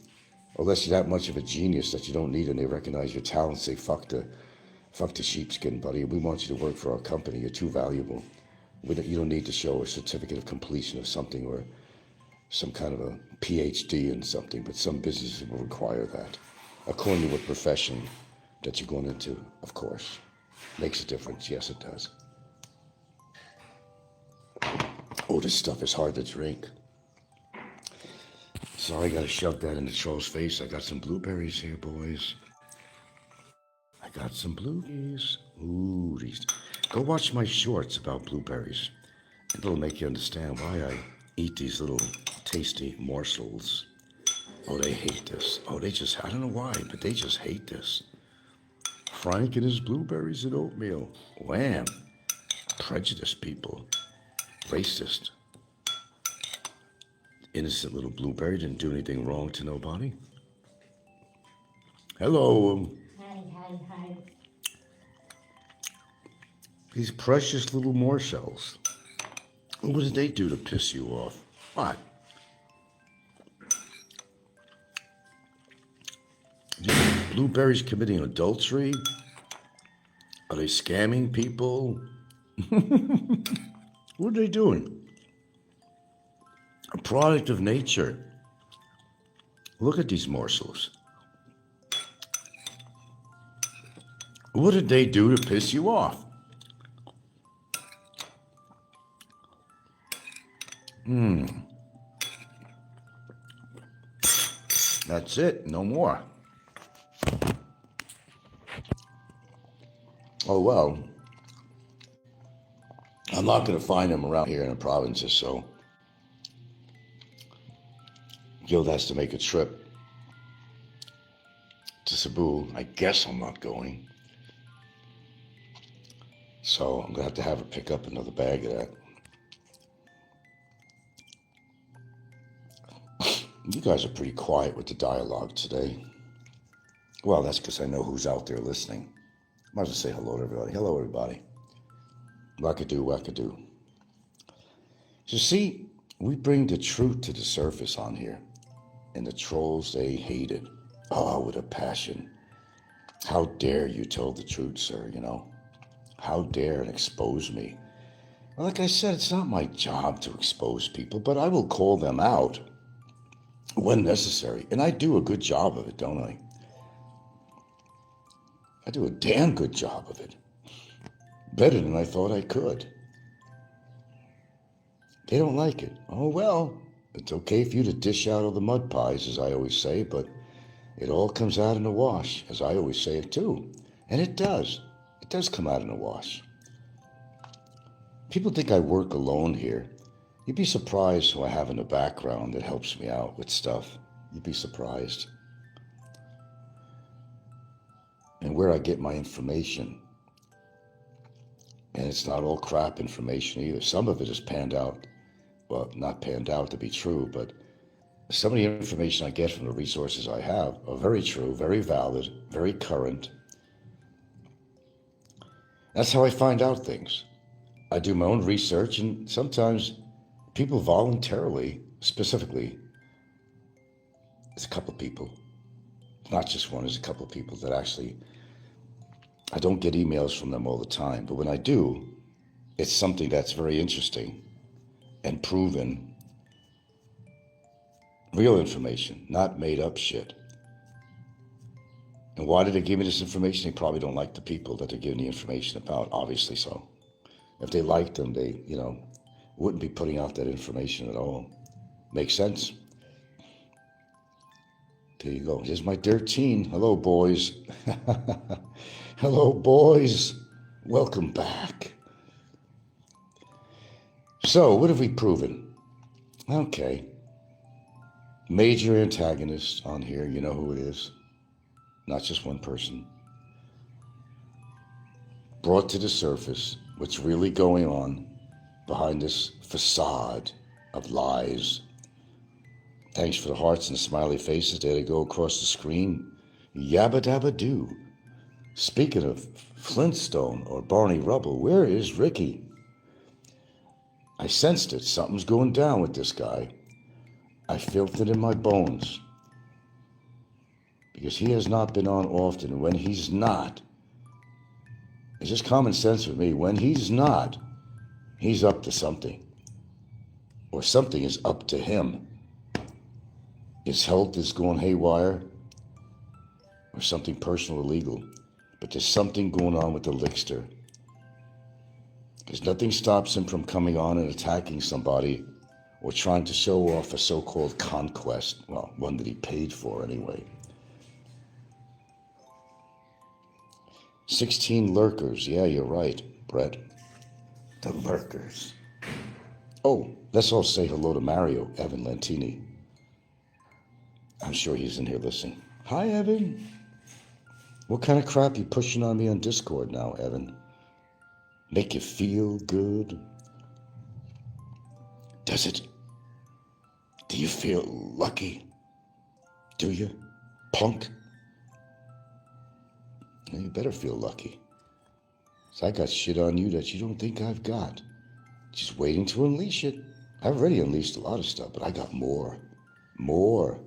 Unless you're that much of a genius that you don't need and they recognize your talent, say, fuck the sheepskin, buddy. We want you to work for our company. You're too valuable. You don't need to show a certificate of completion of something or some kind of a PhD in something, but some businesses will require that. According to what profession that you're going into, of course. Makes a difference. Yes, it does. Oh, this stuff is hard to drink. Sorry, I gotta shove that into Charles' face. I got some blueberries here, boys. I got some blueberries. Ooh, these. Go watch my shorts about blueberries. It'll make you understand why I eat these little tasty morsels. Oh, they hate this. Oh, I don't know why, but they just hate this. Frank and his blueberries and oatmeal. Wham. Prejudiced people. Racist. Innocent little blueberry didn't do anything wrong to nobody. Hello. Hi. These precious little morsels. What did they do to piss you off? What? Blueberries committing adultery? Are they scamming people? What are they doing? A product of nature. Look at these morsels. What did they do to piss you off? That's it, no more. Oh, well. I'm not going to find them around here in the provinces, so Guild has to make a trip to Cebu. I guess I'm not going. So I'm going to have her pick up another bag of that. You guys are pretty quiet with the dialogue today. Well, that's because I know who's out there listening. Might as well say hello to everybody. Hello, everybody. Wackadoo, wackadoo. So see, we bring the truth to the surface on here. And the trolls, they hate it. Oh, with a passion. How dare you tell the truth, sir, you know? How dare and expose me? Well, like I said, it's not my job to expose people, but I will call them out when necessary. And I do a good job of it, don't I? I do a damn good job of it. Better than I thought I could. They don't like it. Oh, well, it's okay for you to dish out all the mud pies, as I always say, but it all comes out in the wash, as I always say it too. And it does. It does come out in the wash. People think I work alone here. You'd be surprised who I have in the background that helps me out with stuff. You'd be surprised. And where I get my information. And it's not all crap information either. Some of it is panned out. Well, not panned out to be true, but some of the information I get from the resources I have are very true, very valid, very current. That's how I find out things. I do my own research, and sometimes people voluntarily, specifically, it's a couple of people, not just one, there's a couple of people that actually, I don't get emails from them all the time, but when I do, it's something that's very interesting and proven, real information, not made up shit. And why did they give me this information? They probably don't like the people that they're giving the information about, obviously so. If they liked them, they, wouldn't be putting out that information at all. Makes sense? There you go. Here's my 13. Hello, boys. Hello, boys. Welcome back. So, what have we proven? Okay. Major antagonist on here. You know who it is. Not just one person. Brought to the surface what's really going on behind this facade of lies. Thanks for the hearts and the smiley faces. There they go across the screen. Yabba dabba doo. Speaking of Flintstone or Barney Rubble, where is Ricky? I sensed it. Something's going down with this guy. I felt it in my bones. Because he has not been on often. When he's not, it's just common sense with me. When he's not, he's up to something. Or something is up to him. His health is going haywire. Or something personal or legal. But there's something going on with the Lickster. Because nothing stops him from coming on and attacking somebody or trying to show off a so-called conquest. Well, one that he paid for anyway. 16 lurkers. Yeah, you're right, Brett. The lurkers. Oh, let's all say hello to Mario, Evan Lentini. I'm sure he's in here listening. Hi, Evan. What kind of crap you pushing on me on Discord now, Evan? Make you feel good? Does it? Do you feel lucky? Do you, punk? Well, you better feel lucky. 'Cause I got shit on you that you don't think I've got. Just waiting to unleash it. I've already unleashed a lot of stuff, but I got more. More.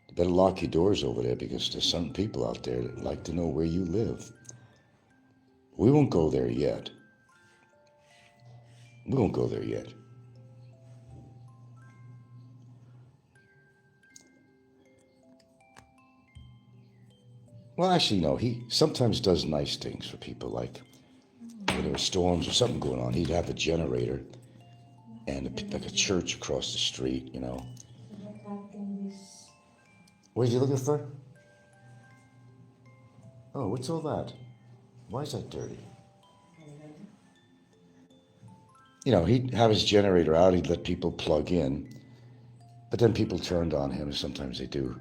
You better lock your doors over there because there's some people out there that like to know where you live. We won't go there yet. We won't go there yet. Well, actually, no. He sometimes does nice things for people, like when there were storms or something going on, he'd have a generator and like a church across the street, What are you looking for? Oh, what's all that? Why is that dirty? He'd have his generator out, he'd let people plug in, but then people turned on him, sometimes they do.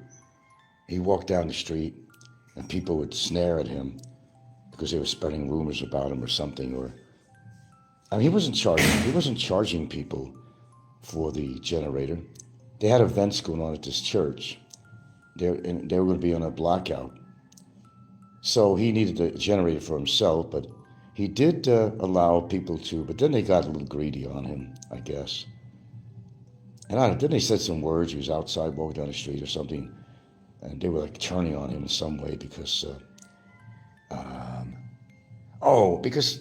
He'd walk down the street, and people would snare at him because they were spreading rumors about him or something. Or I mean, he wasn't charging people for the generator. They had events going on at this church. They were going to be on a blackout. So he needed a generator for himself, but he did allow people to, but then they got a little greedy on him, I guess. And I don't know, then they said some words. He was outside walking down the street or something, and they were like turning on him in some way because, because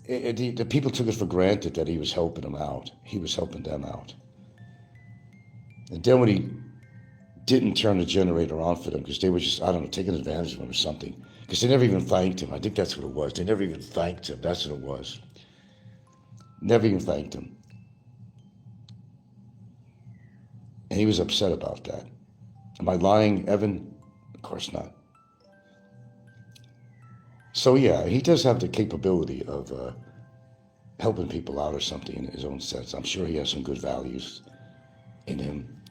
the people took it for granted that he was helping them out. He was helping them out. And then when he didn't turn the generator on for them because they were just, I don't know, taking advantage of him or something. Because they never even thanked him. I think that's what it was. They never even thanked him. That's what it was. Never even thanked him. And he was upset about that. Am I lying, Evan? Of course not. So yeah, he does have the capability of helping people out or something in his own sense. I'm sure he has some good values in him.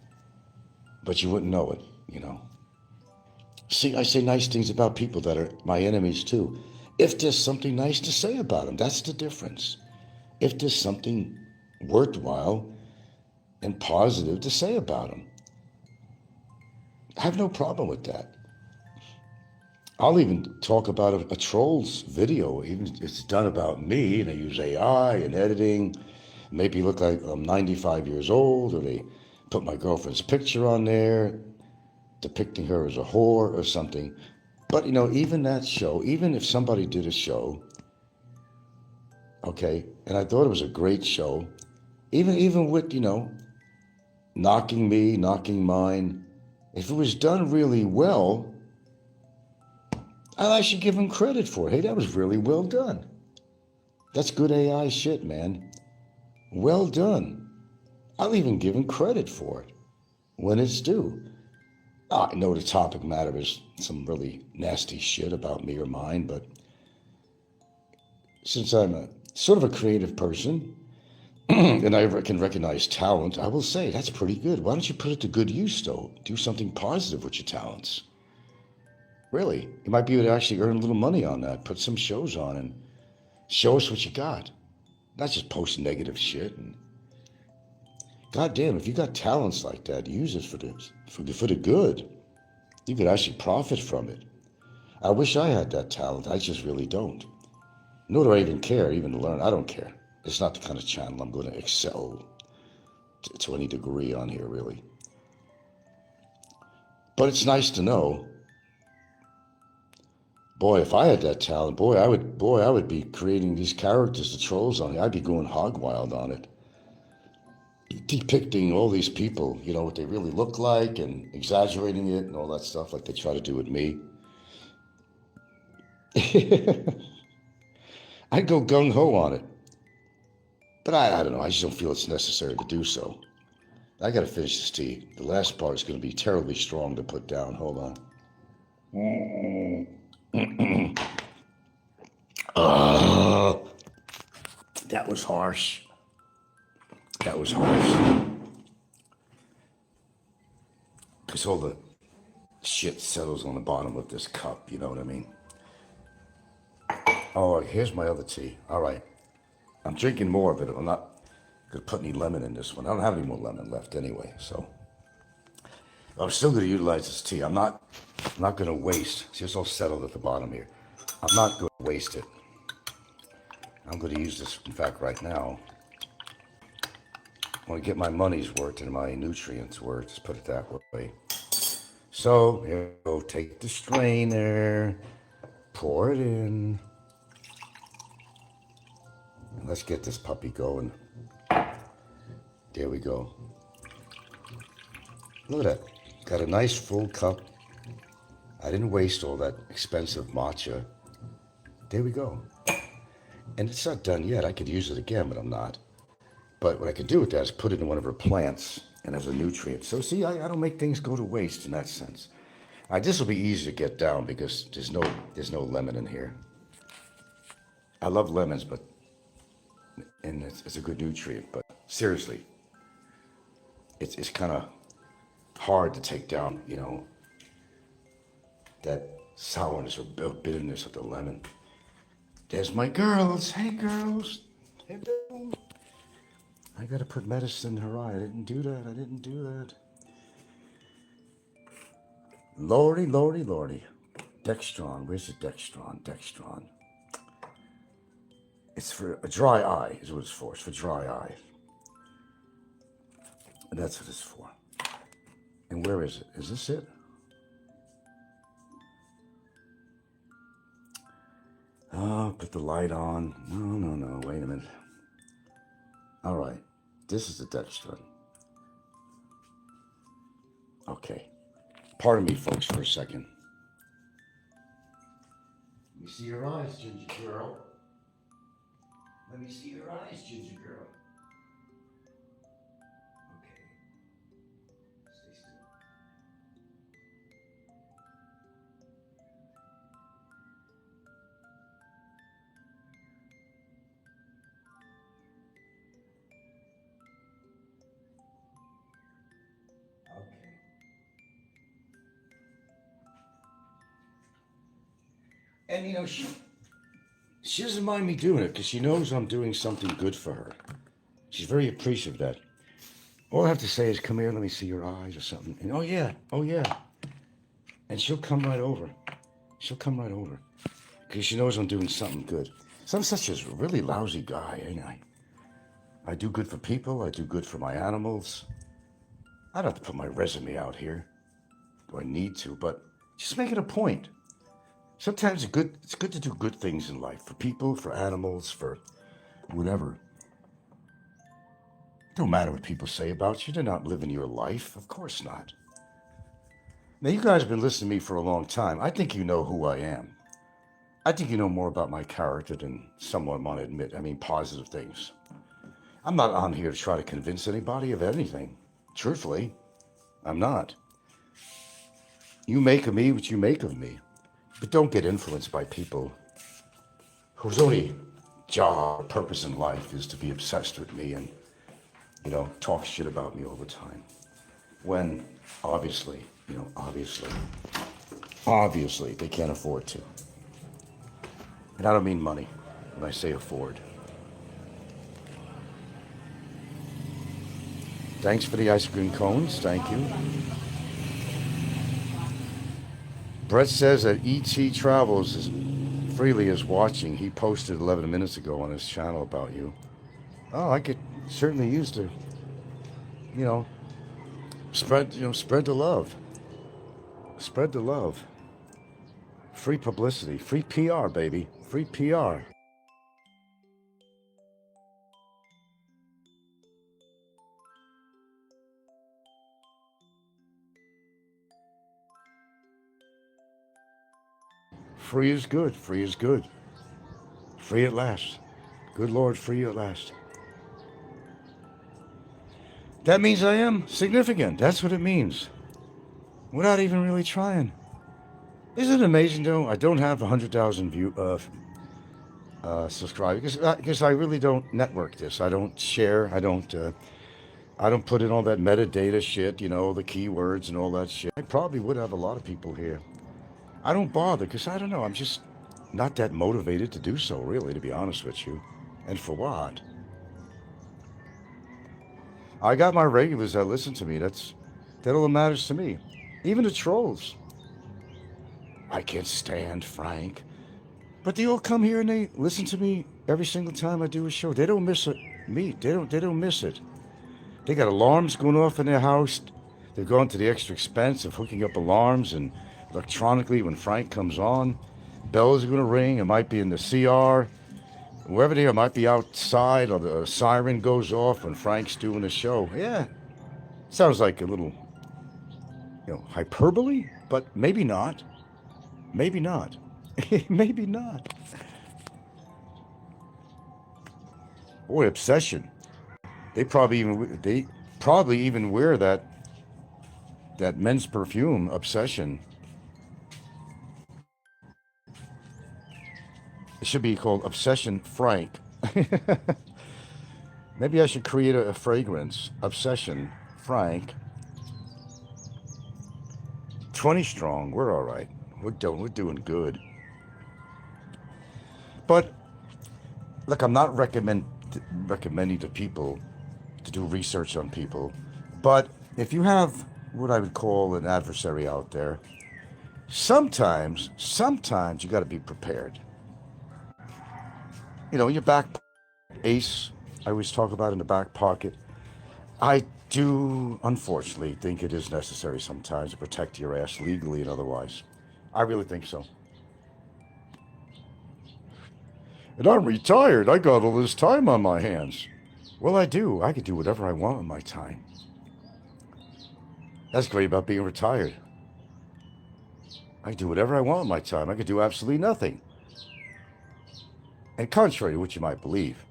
But you wouldn't know it, you know. See, I say nice things about people that are my enemies too. If there's something nice to say about them, that's the difference. If there's something worthwhile and positive to say about them, I have no problem with that. I'll even talk about a troll's video, even if it's done about me, and they use AI and editing, make me look like I'm 95 years old, or they put my girlfriend's picture on there, depicting her as a whore or something. But, you know, even that show, even if somebody did a show, okay, and I thought it was a great show, even with, you know, knocking me, knocking mine, if it was done really well, I should give him credit for it. Hey, that was really well done. That's good AI shit, man. Well done. I'll even give him credit for it when it's due. I know the topic matter is some really nasty shit about me or mine, but since I'm a sort of a creative person and I can recognize talent, I will say that's pretty good. Why don't you put it to good use, though? Do something positive with your talents. Really, you might be able to actually earn a little money on that. Put some shows on and show us what you got. Not just post negative shit. And goddamn, if you got talents like that, use it for the good. You could actually profit from it. I wish I had that talent. I just really don't. Nor do I even care, even to learn. I don't care. It's not the kind of channel I'm going to excel to any degree on here, really. But it's nice to know. Boy, if I had that talent, I would be creating these characters, the trolls on it. I'd be going hog wild on it. Depicting all these people, you know, what they really look like and exaggerating it and all that stuff like they try to do with me. I'd go gung-ho on it. But I don't know, I just don't feel it's necessary to do so. I gotta finish this tea. The last part is gonna be terribly strong to put down. Hold on. That was harsh. That was harsh. Because all the shit settles on the bottom of this cup, you know what I mean? Oh, here's my other tea. All right. I'm drinking more of it. I'm not going to put any lemon in this one. I don't have any more lemon left anyway, so. I'm still going to utilize this tea. I'm not going to waste. See, it's all settled at the bottom here. I'm not going to waste it. I'm going to use this, in fact, right now. I want to get my money's worth and my nutrients worth. Let's put it that way. So, here we go. Take the strainer. Pour it in. And let's get this puppy going. There we go. Look at that. Got a nice full cup. I didn't waste all that expensive matcha. There we go. And it's not done yet. I could use it again, but I'm not. But what I could do with that is put it in one of her plants and as a nutrient. So see, I don't make things go to waste in that sense. This will be easy to get down because there's no lemon in here. I love lemons, and it's a good nutrient. But seriously, it's kind of hard to take down, you know, that sourness or bitterness of the lemon. There's my girls. Hey, girls. Hello. I gotta put medicine in her eye. I didn't do that. Lordy, lordy, lordy. Dextron. Where's the Dextron? Dextron. It's for a dry eye, is what it's for. It's for dry eye. And that's what it's for. And where is it? Is this it? Oh, put the light on. No. Wait a minute. All right. This is the Dextron. Okay. Pardon me, folks, for a second. Let me see your eyes, Ginger girl. Let me see your eyes, Ginger girl. Okay. Stay still. Okay. And you know, she doesn't mind me doing it because she knows I'm doing something good for her. She's very appreciative of that. All I have to say is, come here, let me see your eyes or something. And oh yeah. And she'll come right over. Because she knows I'm doing something good. So I'm such a really lousy guy, ain't I? I do good for people. I do good for my animals. I don't have to put my resume out here. Do I need to? But just make it a point. Sometimes it's good to do good things in life. For people, for animals, for whatever. It don't matter what people say about you. They're not living your life. Of course not. Now, you guys have been listening to me for a long time. I think you know who I am. I think you know more about my character than someone want to admit. I mean, positive things. I'm not on here to try to convince anybody of anything. Truthfully, I'm not. You make of me what you make of me. But don't get influenced by people whose only job or purpose in life is to be obsessed with me and, you know, talk shit about me all the time. When, obviously, they can't afford to. And I don't mean money when I say afford. Thanks for the ice cream cones. Thank you. Brett says that E.T. Travels freely is watching. He posted 11 minutes ago on his channel about you. Oh, I could certainly use to, spread the love. Spread the love. Free publicity. Free PR, baby. Free PR. Free is good. Free is good. Free at last. Good Lord, free at last. That means I am significant. That's what it means. Without even really trying. Isn't it amazing, though? I don't have 100,000 subscribers because I really don't network this. I don't share. I don't put in all that metadata shit, the keywords and all that shit. I probably would have a lot of people here. I don't bother because I don't know. I'm just not that motivated to do so, really, to be honest with you. And for what? I got my regulars that listen to me. That's all that matters to me. Even the trolls. I can't stand Frank. But they all come here and they listen to me every single time I do a show. They don't miss me. They don't miss it. They got alarms going off in their house. They're going to the extra expense of hooking up alarms and electronically when Frank comes on. Bells are going to ring. It might be in the CR. Wherever they are, it might be outside or the siren goes off when Frank's doing the show. Yeah. Sounds like a little, hyperbole, but maybe not. Maybe not. Maybe not. Boy, obsession. They probably even wear that men's perfume, Obsession. It should be called Obsession Frank. Maybe I should create a fragrance. Obsession Frank. 20 strong. We're all right. We're doing good. But look, I'm not recommending to people to do research on people. But if you have what I would call an adversary out there, sometimes you got to be prepared. You know, your back ace, I always talk about in the back pocket. I do, unfortunately, think it is necessary sometimes to protect your ass legally and otherwise. I really think so. And I'm retired. I got all this time on my hands. Well, I do. I can do whatever I want with my time. That's great about being retired. I can do whatever I want with my time. I can do absolutely nothing. And contrary to what you might believe,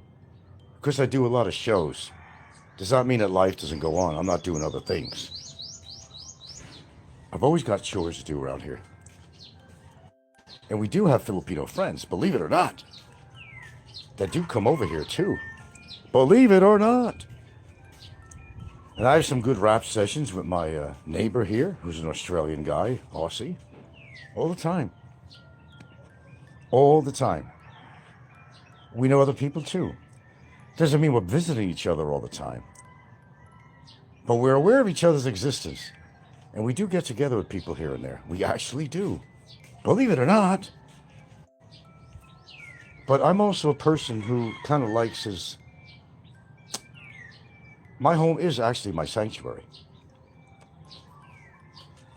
because I do a lot of shows, does not mean that life doesn't go on. I'm not doing other things. I've always got chores to do around here. And we do have Filipino friends, believe it or not, that do come over here too. Believe it or not. And I have some good rap sessions with my neighbor here, who's an Australian guy, Aussie, all the time. All the time. We know other people too. Doesn't mean we're visiting each other all the time. But we're aware of each other's existence. And we do get together with people here and there. We actually do. Believe it or not. But I'm also a person who kind of likes his... My home is actually my sanctuary.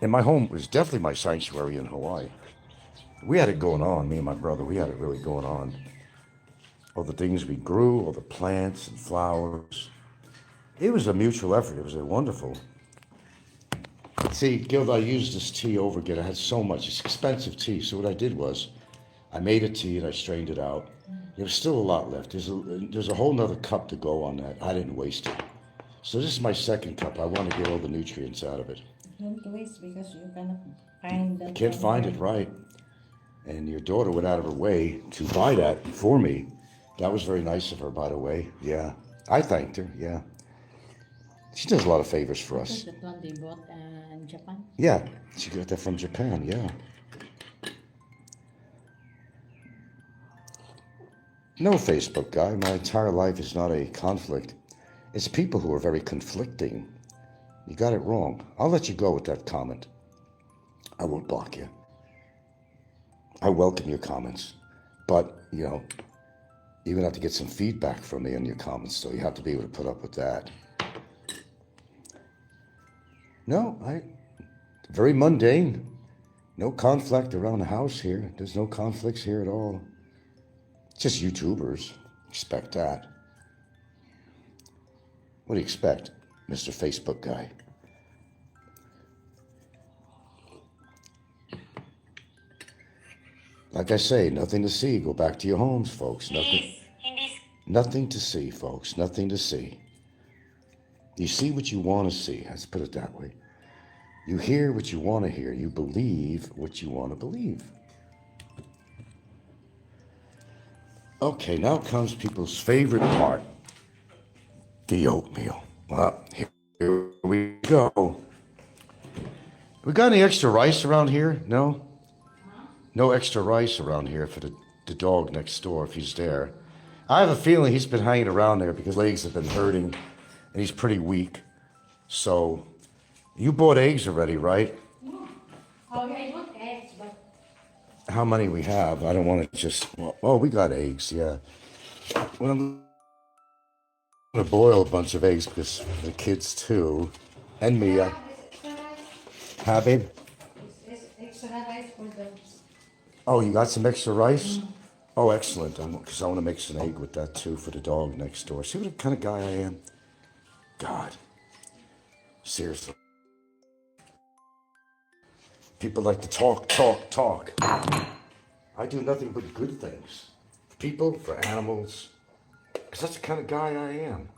And my home was definitely my sanctuary in Hawaii. We had it going on, me and my brother, we had it really going on. All the things we grew, all the plants and flowers. It was a mutual effort. It was a wonderful. See, Gilda, I used this tea over again. I had so much. It's expensive tea. So what I did was, I made a tea and I strained it out. There was still a lot left. There's a whole nother cup to go on that. I didn't waste it. So this is my second cup. I want to get all the nutrients out of it. Don't waste because you cannot find that. I can't find it, right. And your daughter went out of her way to buy that for me. That was very nice of her, by the way. Yeah. I thanked her, yeah. She does a lot of favors for us. That one they bought in Japan? Yeah, she got that from Japan, yeah. No, Facebook guy, my entire life is not a conflict. It's people who are very conflicting. You got it wrong. I'll let you go with that comment. I won't block you. I welcome your comments. But, you know, you're going to have to get some feedback from me on your comments, so you have to be able to put up with that. No, very mundane. No conflict around the house here. There's no conflicts here at all. Just YouTubers. Expect that. What do you expect, Mr. Facebook guy? Like I say, nothing to see. Go back to your homes, folks. Nothing to see, folks. Nothing to see. You see what you want to see. Let's put it that way. You hear what you want to hear. You believe what you want to believe. Okay, now comes people's favorite part. The oatmeal. Well, here we go. We got any extra rice around here? No? No extra rice around here for the dog next door if he's there. I have a feeling he's been hanging around there because legs have been hurting and he's pretty weak. So, you bought eggs already, right? Okay, not eggs, but... How many we have? I don't want to just... Well, we got eggs, yeah. Well, I'm going to boil a bunch of eggs because the kids too. And me. Huh, babe? Extra rice for them. Oh, you got some extra rice? Oh, excellent. Because I want to mix an egg with that too for the dog next door. See what kind of guy I am? God. Seriously. People like to talk. I do nothing but good things. For people, for animals. Because that's the kind of guy I am.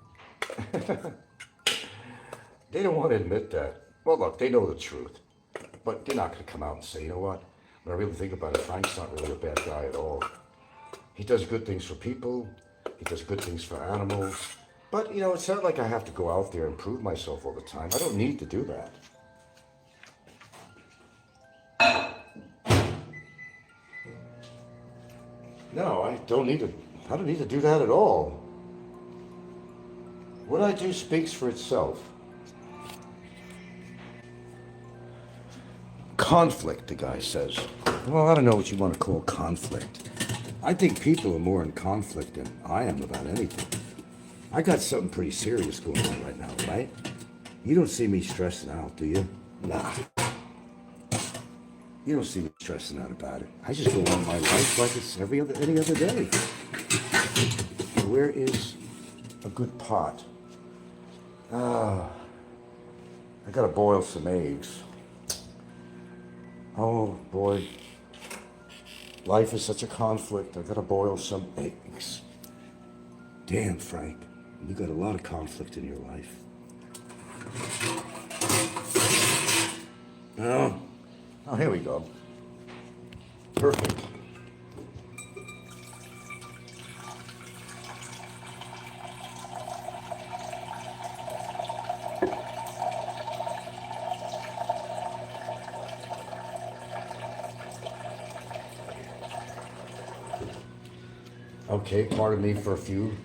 They don't want to admit that. Well, look, they know the truth. But they're not going to come out and say, you know what? When I really think about it, Frank's not really a bad guy at all. He does good things for people. He does good things for animals. But, you know, it's not like I have to go out there and prove myself all the time. I don't need to do that. No, I don't need to do that at all. What I do speaks for itself. Conflict, the guy says. Well, I don't know what you want to call conflict. I think people are more in conflict than I am about anything. I got something pretty serious going on right now, right? You don't see me stressing out, do you? Nah. You don't see me stressing out about it. I just go on my life like it's any other day. Where is a good pot? I gotta boil some eggs. Oh boy, life is such a conflict. I gotta boil some eggs. Damn, Frank, you got a lot of conflict in your life. Oh, here we go. Perfect. Okay, pardon me for a few.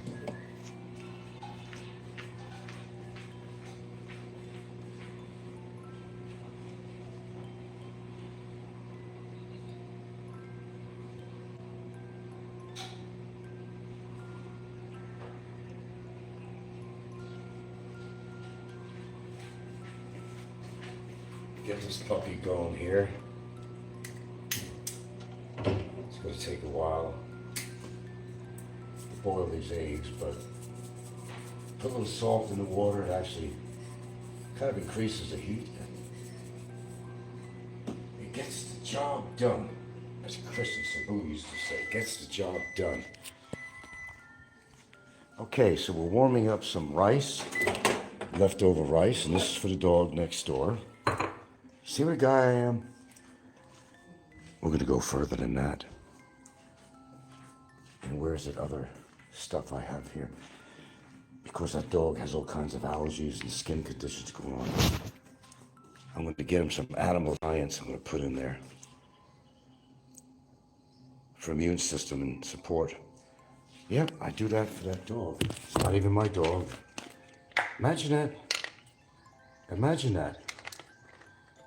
Get this puppy going here. It's going to take a while to boil these eggs, but put a little salt in the water. It actually kind of increases the heat. It gets the job done, as Christian Sabu used to say. Gets the job done. Okay, so we're warming up some rice, leftover rice, and this is for the dog next door. See what a guy I am? We're going to go further than that. And where's that other stuff I have here? Because that dog has all kinds of allergies and skin conditions going on. I'm going to get him some animal science I'm going to put in there for immune system and support. Yep, I do that for that dog. It's not even my dog. Imagine that. Imagine that.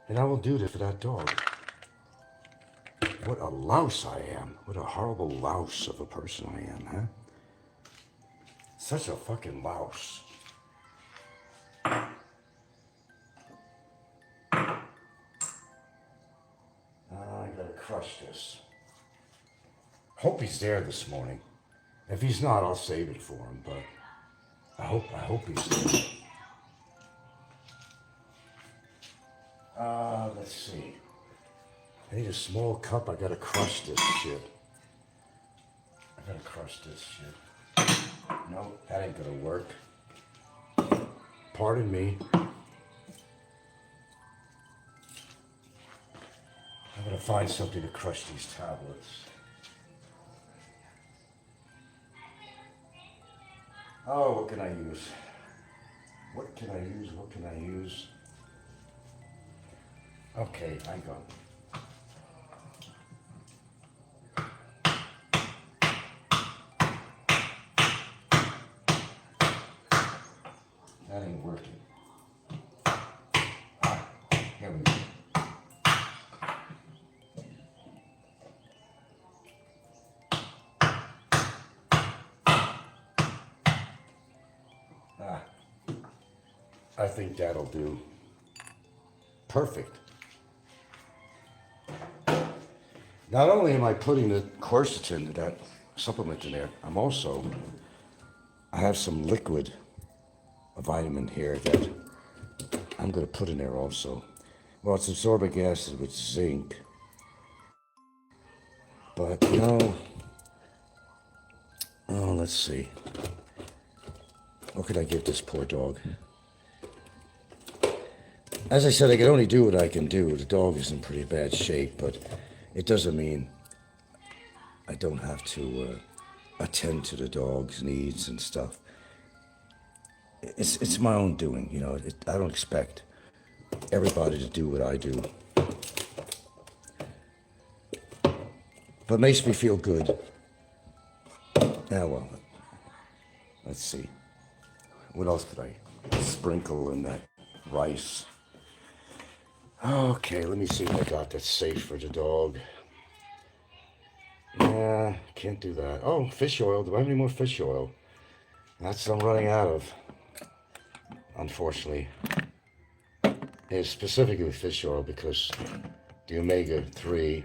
And I will do this for that dog. What a louse I am. What a horrible louse of a person I am, huh? Such a fucking louse. I gotta crush this. Hope he's there this morning. If he's not, I'll save it for him, but I hope he's there. Let's see. I need a small cup. I gotta crush this shit. I gotta crush this shit. No, that ain't gonna work. Pardon me. I'm gonna find something to crush these tablets. Oh, what can I use? What can I use? What can I use? Okay, hang on. That ain't working. Here we go. I think that'll do. Perfect. Not only am I putting the quercetin, that supplement in there, I have some liquid, a vitamin here that I'm going to put in there also. Well, it's ascorbic acid with zinc. But no. Oh, let's see. What could I give this poor dog? As I said, I can only do what I can do. The dog is in pretty bad shape, but it doesn't mean I don't have to attend to the dog's needs and stuff. It's my own doing, you know. I don't expect everybody to do what I do. But it makes me feel good Yeah, well, let's see. What else could I sprinkle in that rice? Okay, let me see what I got that's safe for the dog. Yeah, can't do that. Oh, fish oil. Do I have any more fish oil? That's what I'm running out of, unfortunately. It's specifically fish oil because the omega-3.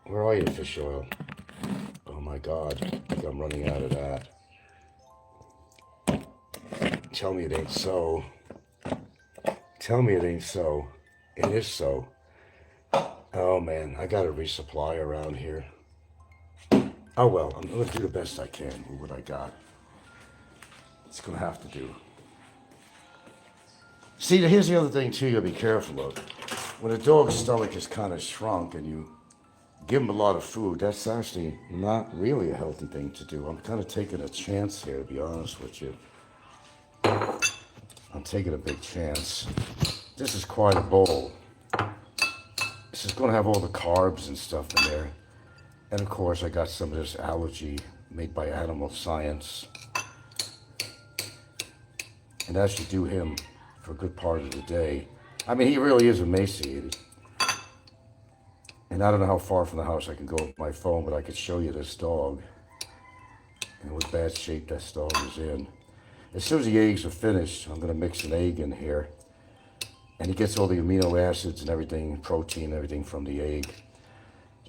Where are you, fish oil? Oh my God, I think I'm running out of that. Tell me it ain't so. Tell me it ain't so. It is so. Oh man, I gotta resupply around here. Oh well, I'm gonna do the best I can with what I got. It's gonna have to do. See, here's the other thing too you gotta be careful of. When a dog's stomach is kind of shrunk and you give him a lot of food, that's actually not really a healthy thing to do. I'm kind of taking a chance here, to be honest with you. I'm taking a big chance. This is quite a bowl. This is going to have all the carbs and stuff in there. And of course, I got some of this allergy made by Animal Science. And that should do him for a good part of the day. I mean, he really is emaciated. And I don't know how far from the house I can go with my phone, but I could show you this dog and what bad shape this dog is in. As soon as the eggs are finished, I'm going to mix an egg in here. And he gets all the amino acids and everything, protein, everything from the egg.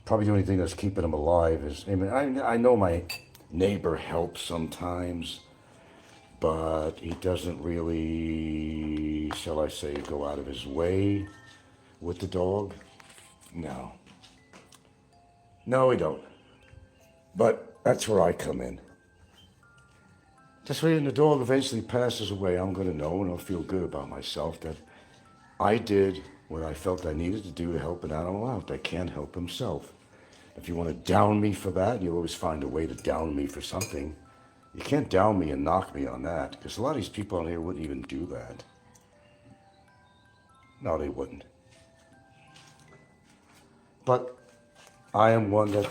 Probably the only thing that's keeping him alive is, I mean, I know my neighbor helps sometimes, but he doesn't really, shall I say, go out of his way with the dog. No. No, we don't. But that's where I come in. This way, when the dog eventually passes away, I'm going to know and I'll feel good about myself that I did what I felt I needed to do to help an animal out that can't help himself. If you want to down me for that, you'll always find a way to down me for something. You can't down me and knock me on that, because a lot of these people out here wouldn't even do that. No, they wouldn't. But I am one that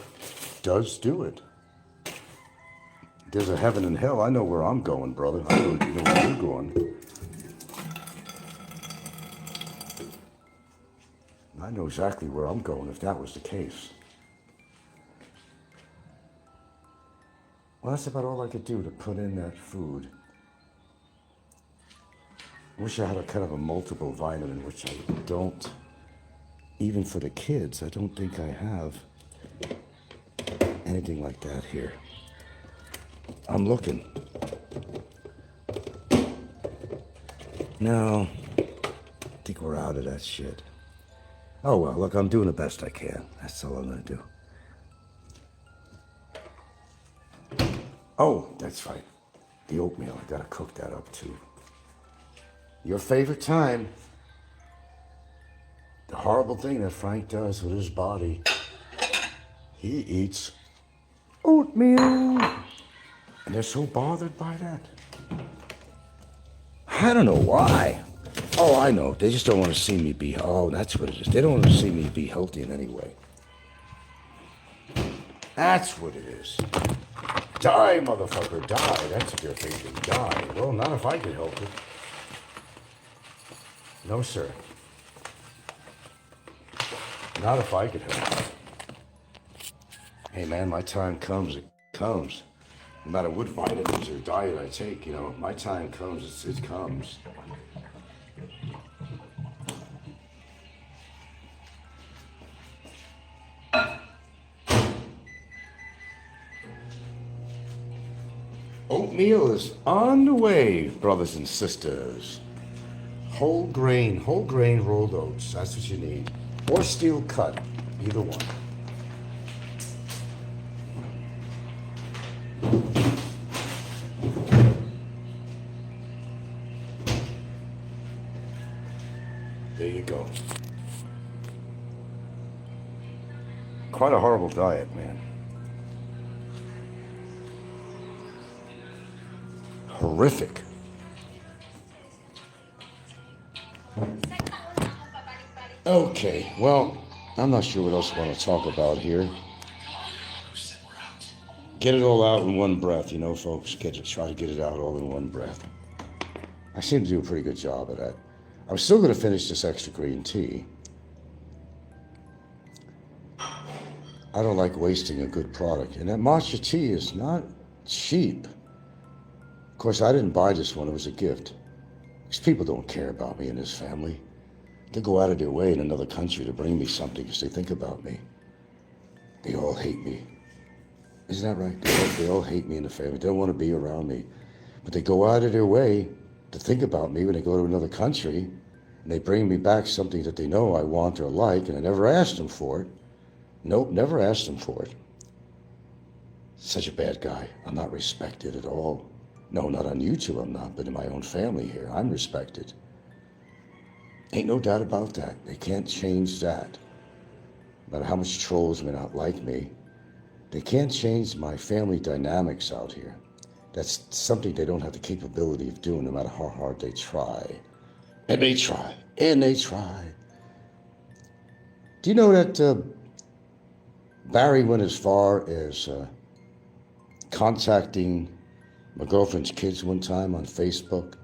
does do it. There's a heaven and hell. I know where I'm going, brother. I know you know where you're going. I know exactly where I'm going if that was the case. Well, that's about all I could do to put in that food. I wish I had a kind of a multiple vitamin, which I don't, even for the kids, I don't think I have anything like that here. I'm looking. No, I think we're out of that shit. Oh well, look, I'm doing the best I can. That's all I'm gonna do. Oh, that's right. The oatmeal, I gotta cook that up too. Your favorite time. The horrible thing that Frank does with his body. He eats oatmeal. And they're so bothered by that. I don't know why. Oh, I know. They just don't want to see me be, oh, that's what it is. They don't want to see me be healthy in any way. That's what it is. Die, motherfucker, die. That's what they're thinking. Die. Well, not if I could help it. No, sir. Not if I could help it. Hey, man, my time comes. It comes. No matter what vitamins or diet I take, you know, my time comes. It comes. Oatmeal is on the way, brothers and sisters. Whole grain rolled oats. That's what you need. Or steel cut, either one. There you go. Quite a horrible diet, man. Horrific. Okay, well, I'm not sure what else I want to talk about here. Get it all out in one breath, you know, folks. Try to get it out all in one breath. I seem to do a pretty good job of that. I'm still going to finish this extra green tea. I don't like wasting a good product. And that matcha tea is not cheap. Of course, I didn't buy this one. It was a gift. These people don't care about me and this family. They go out of their way in another country to bring me something because they think about me. They all hate me. Isn't that right? They all hate me in the family. They don't want to be around me. But they go out of their way to think about me when they go to another country, and they bring me back something that they know I want or like, and I never asked them for it. Nope, never asked them for it. Such a bad guy. I'm not respected at all. No, not on YouTube I'm not, but in my own family here, I'm respected. Ain't no doubt about that. They can't change that. No matter how much trolls may not like me, they can't change my family dynamics out here. That's something they don't have the capability of doing, no matter how hard they try. And they try, and they try. Do you know that Barry went as far as contacting my girlfriend's kids one time on Facebook,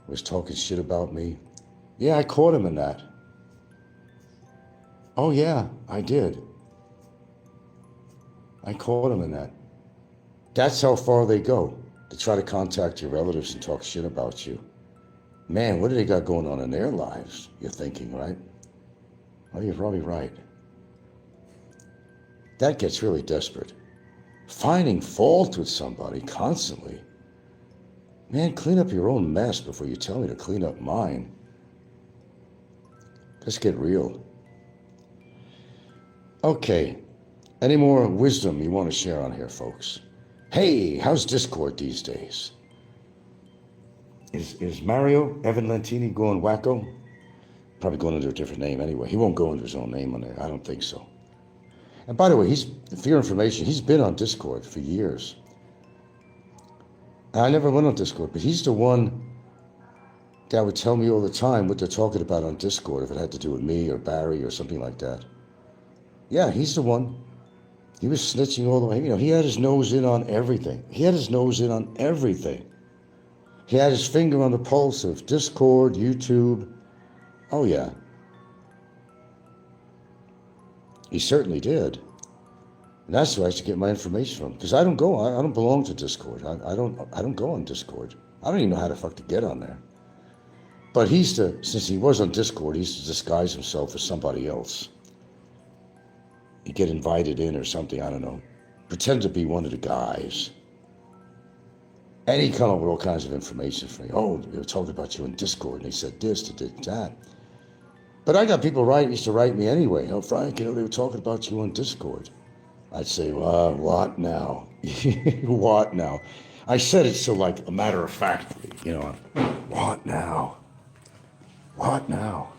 was talking shit about me? Yeah, I caught him in that. Oh yeah, I did. I caught him in that. That's how far they go. To try to contact your relatives and talk shit about you. Man, what do they got going on in their lives? You're thinking, right? Well, you're probably right. That gets really desperate. Finding fault with somebody constantly. Man, clean up your own mess before you tell me to clean up mine. Let's get real. Okay. Any more wisdom you want to share on here, folks? Hey, how's Discord these days? Is Mario Evan Lentini going wacko? Probably going under a different name anyway. He won't go under his own name on there. I don't think so. And by the way, for your information, he's been on Discord for years. I never went on Discord, but he's the one that would tell me all the time what they're talking about on Discord, if it had to do with me or Barry or something like that. Yeah, he's the one. He was snitching all the way. You know, he had his nose in on everything. He had his nose in on everything. He had his finger on the pulse of Discord, YouTube. Oh, yeah. He certainly did. And that's where I should get my information from. Because I don't belong to Discord. I don't go on Discord. I don't even know how the fuck to get on there. But since he was on Discord, he used to disguise himself as somebody else. He'd get invited in or something, I don't know. Pretend to be one of the guys. And he'd come up with all kinds of information for me. Oh, they were talking about you in Discord, and they said this, they did that. But I got people used to write me anyway. Oh, Frank, they were talking about you on Discord. I'd say, what now? What now? I said it so like a matter of fact, you know. What now? What now?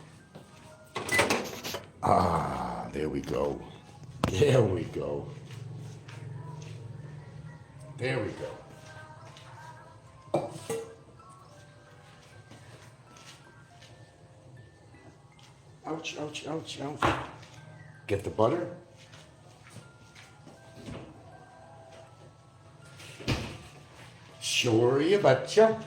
Ah, there we go. There we go. There we go. Ouch, ouch, ouch, ouch. Get the butter. Sure you betcha.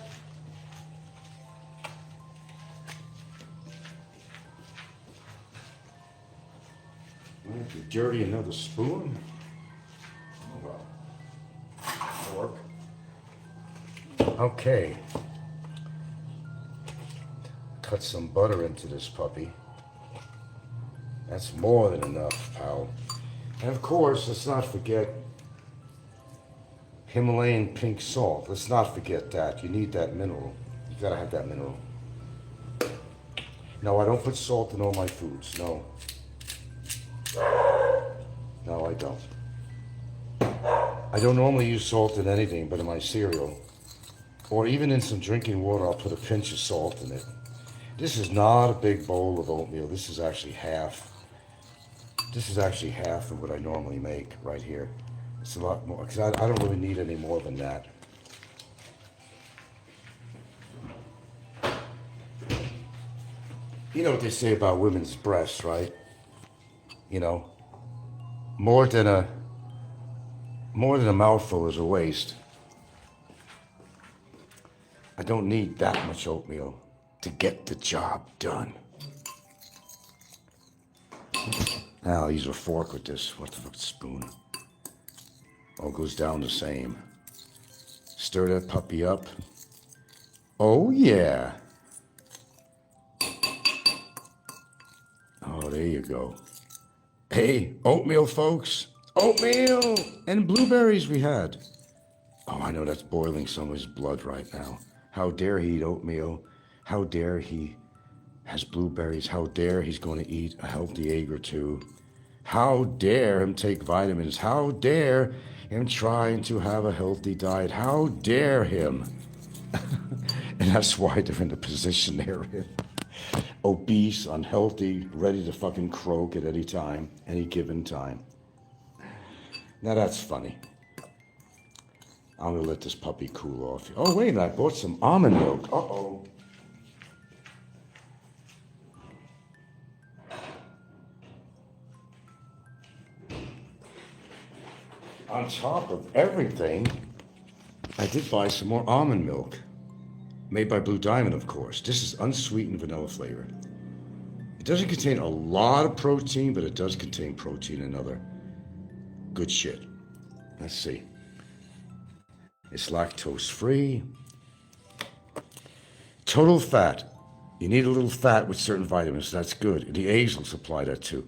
If you dirty another spoon. Oh well. Fork. Okay. Cut some butter into this puppy. That's more than enough, pal. And of course, let's not forget Himalayan pink salt. Let's not forget that. You need that mineral. You gotta have that mineral. No, I don't put salt in all my foods. No. No, I don't. I don't normally use salt in anything but in my cereal. Or even in some drinking water, I'll put a pinch of salt in it. This is not a big bowl of oatmeal. This is actually half. This is actually half of what I normally make right here. It's a lot more, because I don't really need any more than that. You know what they say about women's breasts, right? You know, more than a More than a mouthful is a waste. I don't need that much oatmeal to get the job done. Now I'll use a fork with this. What the fuck, spoon? All goes down the same. Stir that puppy up. Oh yeah. Oh, there you go. Hey, oatmeal, folks. Oatmeal and blueberries we had. Oh, I know that's boiling some of his blood right now. How dare he eat oatmeal? How dare he has blueberries? How dare he's going to eat a healthy egg or two? How dare him take vitamins? How dare him trying to have a healthy diet? How dare him? And that's why they're in the position they're in. Obese, unhealthy, ready to fucking croak at any time, any given time. Now that's funny. I'm gonna let this puppy cool off. Oh wait, I bought some almond milk. Uh-oh. On top of everything, I did buy some more almond milk. Made by Blue Diamond, of course. This is unsweetened vanilla flavor. It doesn't contain a lot of protein, but it does contain protein and other good shit. Let's see. It's lactose free. Total fat. You need a little fat with certain vitamins. That's good. The eggs will supply that too.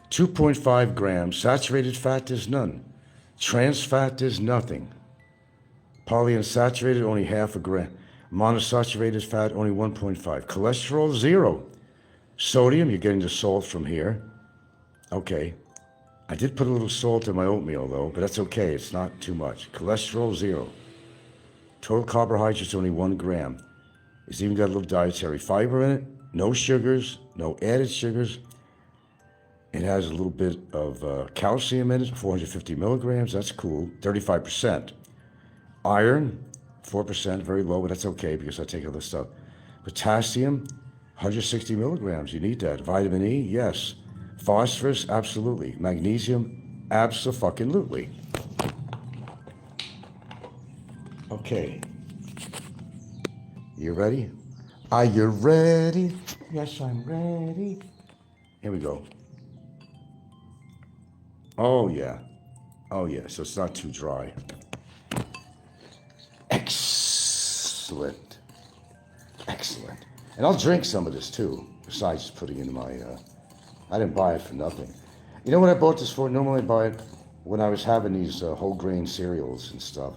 2.5 grams. Saturated fat, there's none. Trans fat, there's nothing. Polyunsaturated, only half a gram. Monosaturated fat, only 1.5. Cholesterol, 0. Sodium, you're getting the salt from here. Okay. I did put a little salt in my oatmeal, though, but that's okay. It's not too much. Cholesterol, 0. Total carbohydrates, only 1 gram. It's even got a little dietary fiber in it. No sugars, no added sugars. It has a little bit of calcium in it, 450 milligrams. That's cool. 35%. Iron, 4%, very low, but that's okay because I take other stuff. Potassium, 160 milligrams. You need that. Vitamin E, yes. Phosphorus, absolutely. Magnesium, abso-fucking-lutely. Okay. You ready? Are you ready? Yes, I'm ready. Here we go. Oh, yeah. Oh, yeah. So it's not too dry. Excellent. Excellent. And I'll drink some of this, too, besides just putting it in my... I didn't buy it for nothing. You know what I bought this for? Normally I buy it when I was having these whole grain cereals and stuff.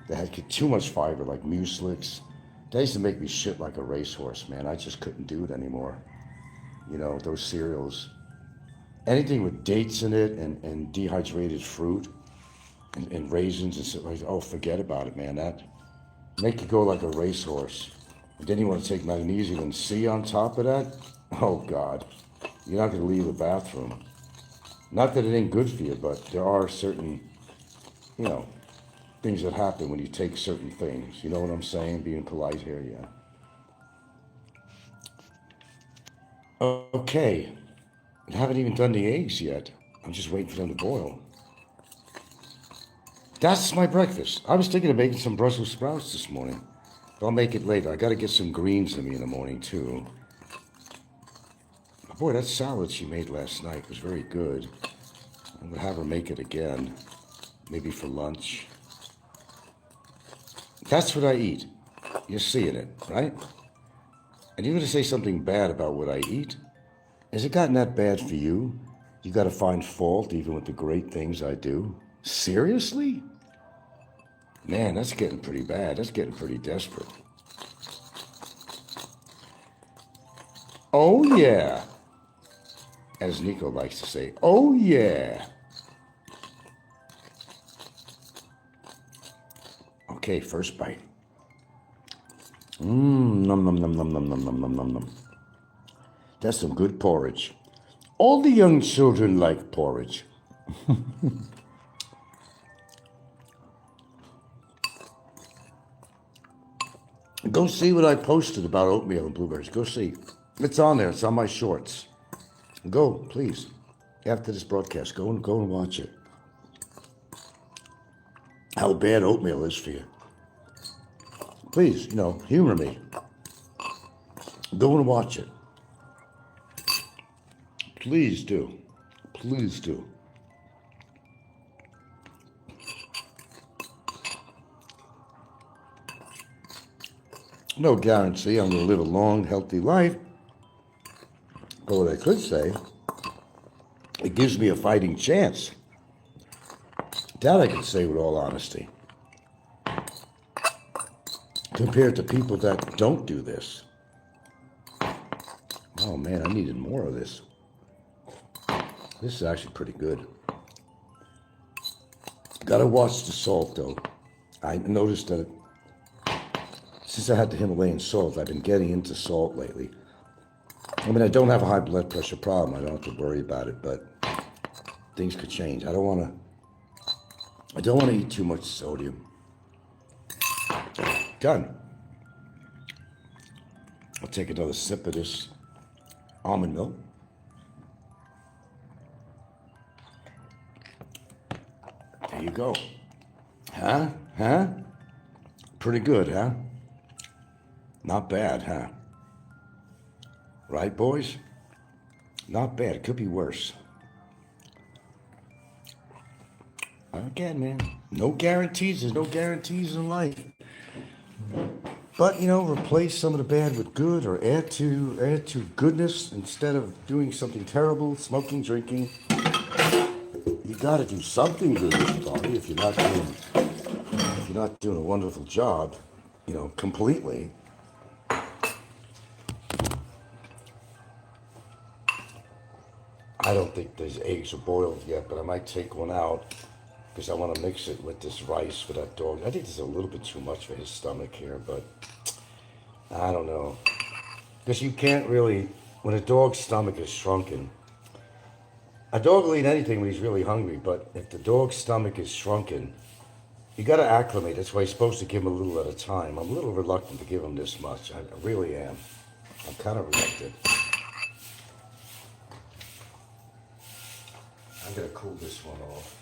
They had too much fiber, like Mueslix. They used to make me shit like a racehorse, man. I just couldn't do it anymore. You know, those cereals. Anything with dates in it and dehydrated fruit and raisins and stuff like that. Oh, forget about it, man. That make you go like a racehorse. And then you want to take magnesium and C on top of that? Oh, God. You're not going to leave the bathroom. Not that it ain't good for you, but there are certain, you know, things that happen when you take certain things. You know what I'm saying? Being polite here, yeah. Okay. I haven't even done the eggs yet. I'm just waiting for them to boil. That's my breakfast. I was thinking of making some Brussels sprouts this morning. But I'll make it later. I got to get some greens in me in the morning, too. Boy, that salad she made last night was very good. I'm going to have her make it again. Maybe for lunch. That's what I eat. You're seeing it, right? And you're going to say something bad about what I eat? Has it gotten that bad for you? You got to find fault even with the great things I do? Seriously? Man, that's getting pretty bad. That's getting pretty desperate. Oh, yeah. As Nico likes to say, oh, yeah. Okay, first bite. Nom, nom, nom, nom, nom, nom, nom, nom, nom, nom. That's some good porridge. All the young children like porridge. Go see what I posted about oatmeal and blueberries. Go see. It's on there. It's on my shorts. Go, please. After this broadcast, go and watch it. how bad oatmeal is for you. Please, humor me. Go and watch it. Please do. Please do. No guarantee I'm going to live a long, healthy life. But what I could say, it gives me a fighting chance. That I can say with all honesty. Compared to people that don't do this. Oh man, I needed more of this. This is actually pretty good. Gotta watch the salt though. I noticed that since I had the Himalayan salt, I've been getting into salt lately. I mean, I don't have a high blood pressure problem. I don't have to worry about it, but things could change. I don't want to eat too much sodium. Done. I'll take another sip of this almond milk. There you go. Huh? Pretty good, huh? Not bad, huh? Right, boys? Not bad. It could be worse. Again, man, no guarantees. There's no guarantees in life. But, replace some of the bad with good, or add to goodness instead of doing something terrible, smoking, drinking. You got to do something good with your body if you're not doing a wonderful job, completely. I don't think these eggs are boiled yet, but I might take one out because I want to mix it with this rice for that dog. I think this is a little bit too much for his stomach here, but I don't know. Because you can't really, when a dog's stomach is shrunken, a dog will eat anything when he's really hungry, but if the dog's stomach is shrunken, you got to acclimate. That's why you're supposed to give him a little at a time. I'm a little reluctant to give him this much. I really am. I'm kind of reluctant. I'm going to cool this one off.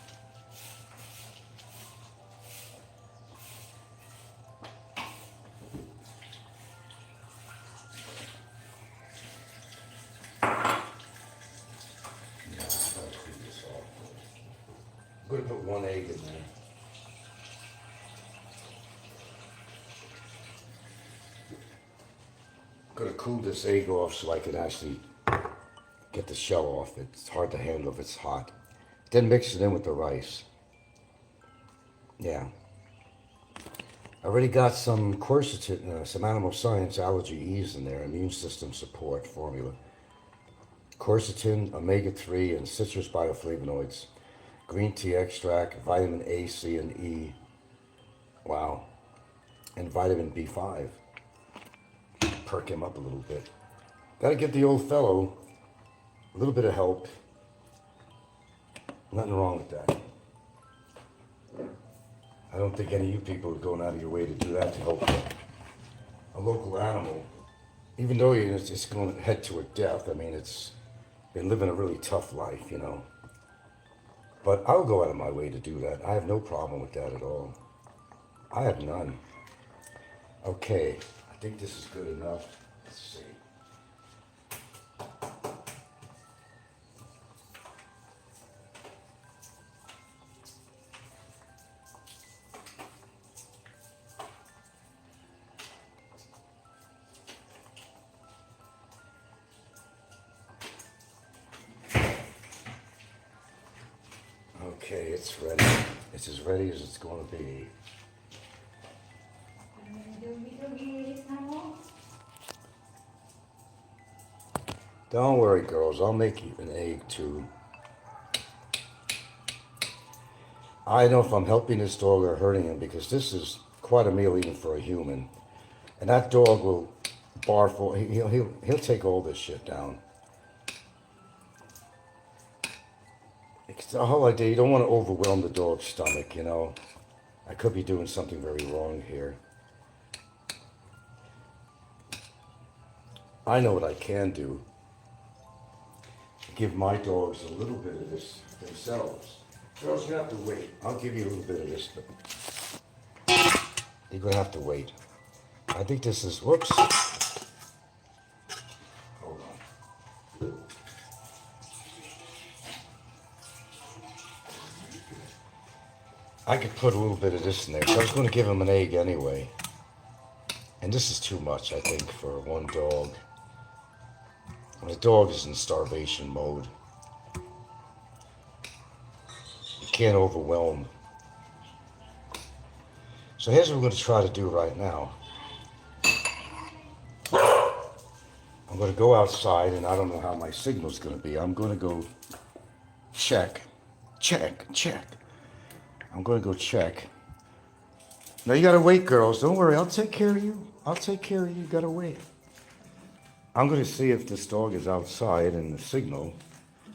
I'm going to put one egg in there. I'm going to cool this egg off so I can actually get the shell off. It's hard to handle if it's hot. Then mix it in with the rice. Yeah. I already got some quercetin, some animal science allergy ease in there, immune system support formula. Quercetin, omega-3, and citrus bioflavonoids. Green tea extract, vitamin A, C, and E. Wow. And vitamin B5. Perk him up a little bit. Gotta give the old fellow a little bit of help. Nothing wrong with that. I don't think any of you people are going out of your way to do that to help a local animal. Even though it's going to head to a death. I mean, it's been living a really tough life, But I'll go out of my way to do that. I have no problem with that at all. I have none. Okay, I think this is good enough. Let's see. Okay, it's ready. It's as ready as it's going to be. Don't worry, girls. I'll make you an egg, too. I know if I'm helping this dog or hurting him, because this is quite a meal even for a human. And that dog will barf. He'll take all this shit down. It's the whole idea. You don't want to overwhelm the dog's stomach, I could be doing something very wrong here. I know what I can do. Give my dogs a little bit of this themselves. Girls, you have to wait. I'll give you a little bit of this, but you're gonna have to wait. I think this is, whoops. Hold on. I could put a little bit of this in there. So I was gonna give him an egg anyway. And this is too much, I think, for one dog. When a dog is in starvation mode, you can't overwhelm. So here's what we're going to try to do right now. I'm going to go outside, and I don't know how my signal's going to be. I'm going to go check. I'm going to go check. Now you got to wait, girls. Don't worry. I'll take care of you. You got to wait. I'm going to see if this dog is outside and the signal.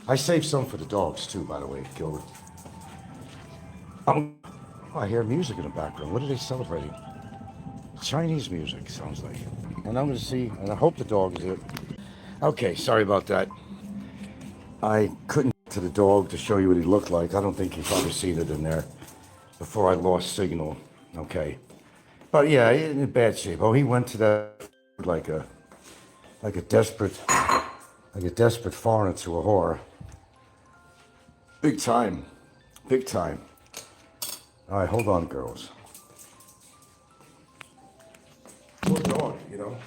I saved some for the dogs, too, by the way, Gilbert. Oh, I hear music in the background. What are they celebrating? Chinese music, sounds like. And I'm going to see, and I hope the dog is it. Okay, sorry about that. I couldn't get to the dog to show you what he looked like. I don't think you've probably seen it in there before I lost signal. Okay. But yeah, in bad shape. Oh, he went to that like a desperate foreigner to a whore. Big time. All right, hold on, girls. Poor dog, you know.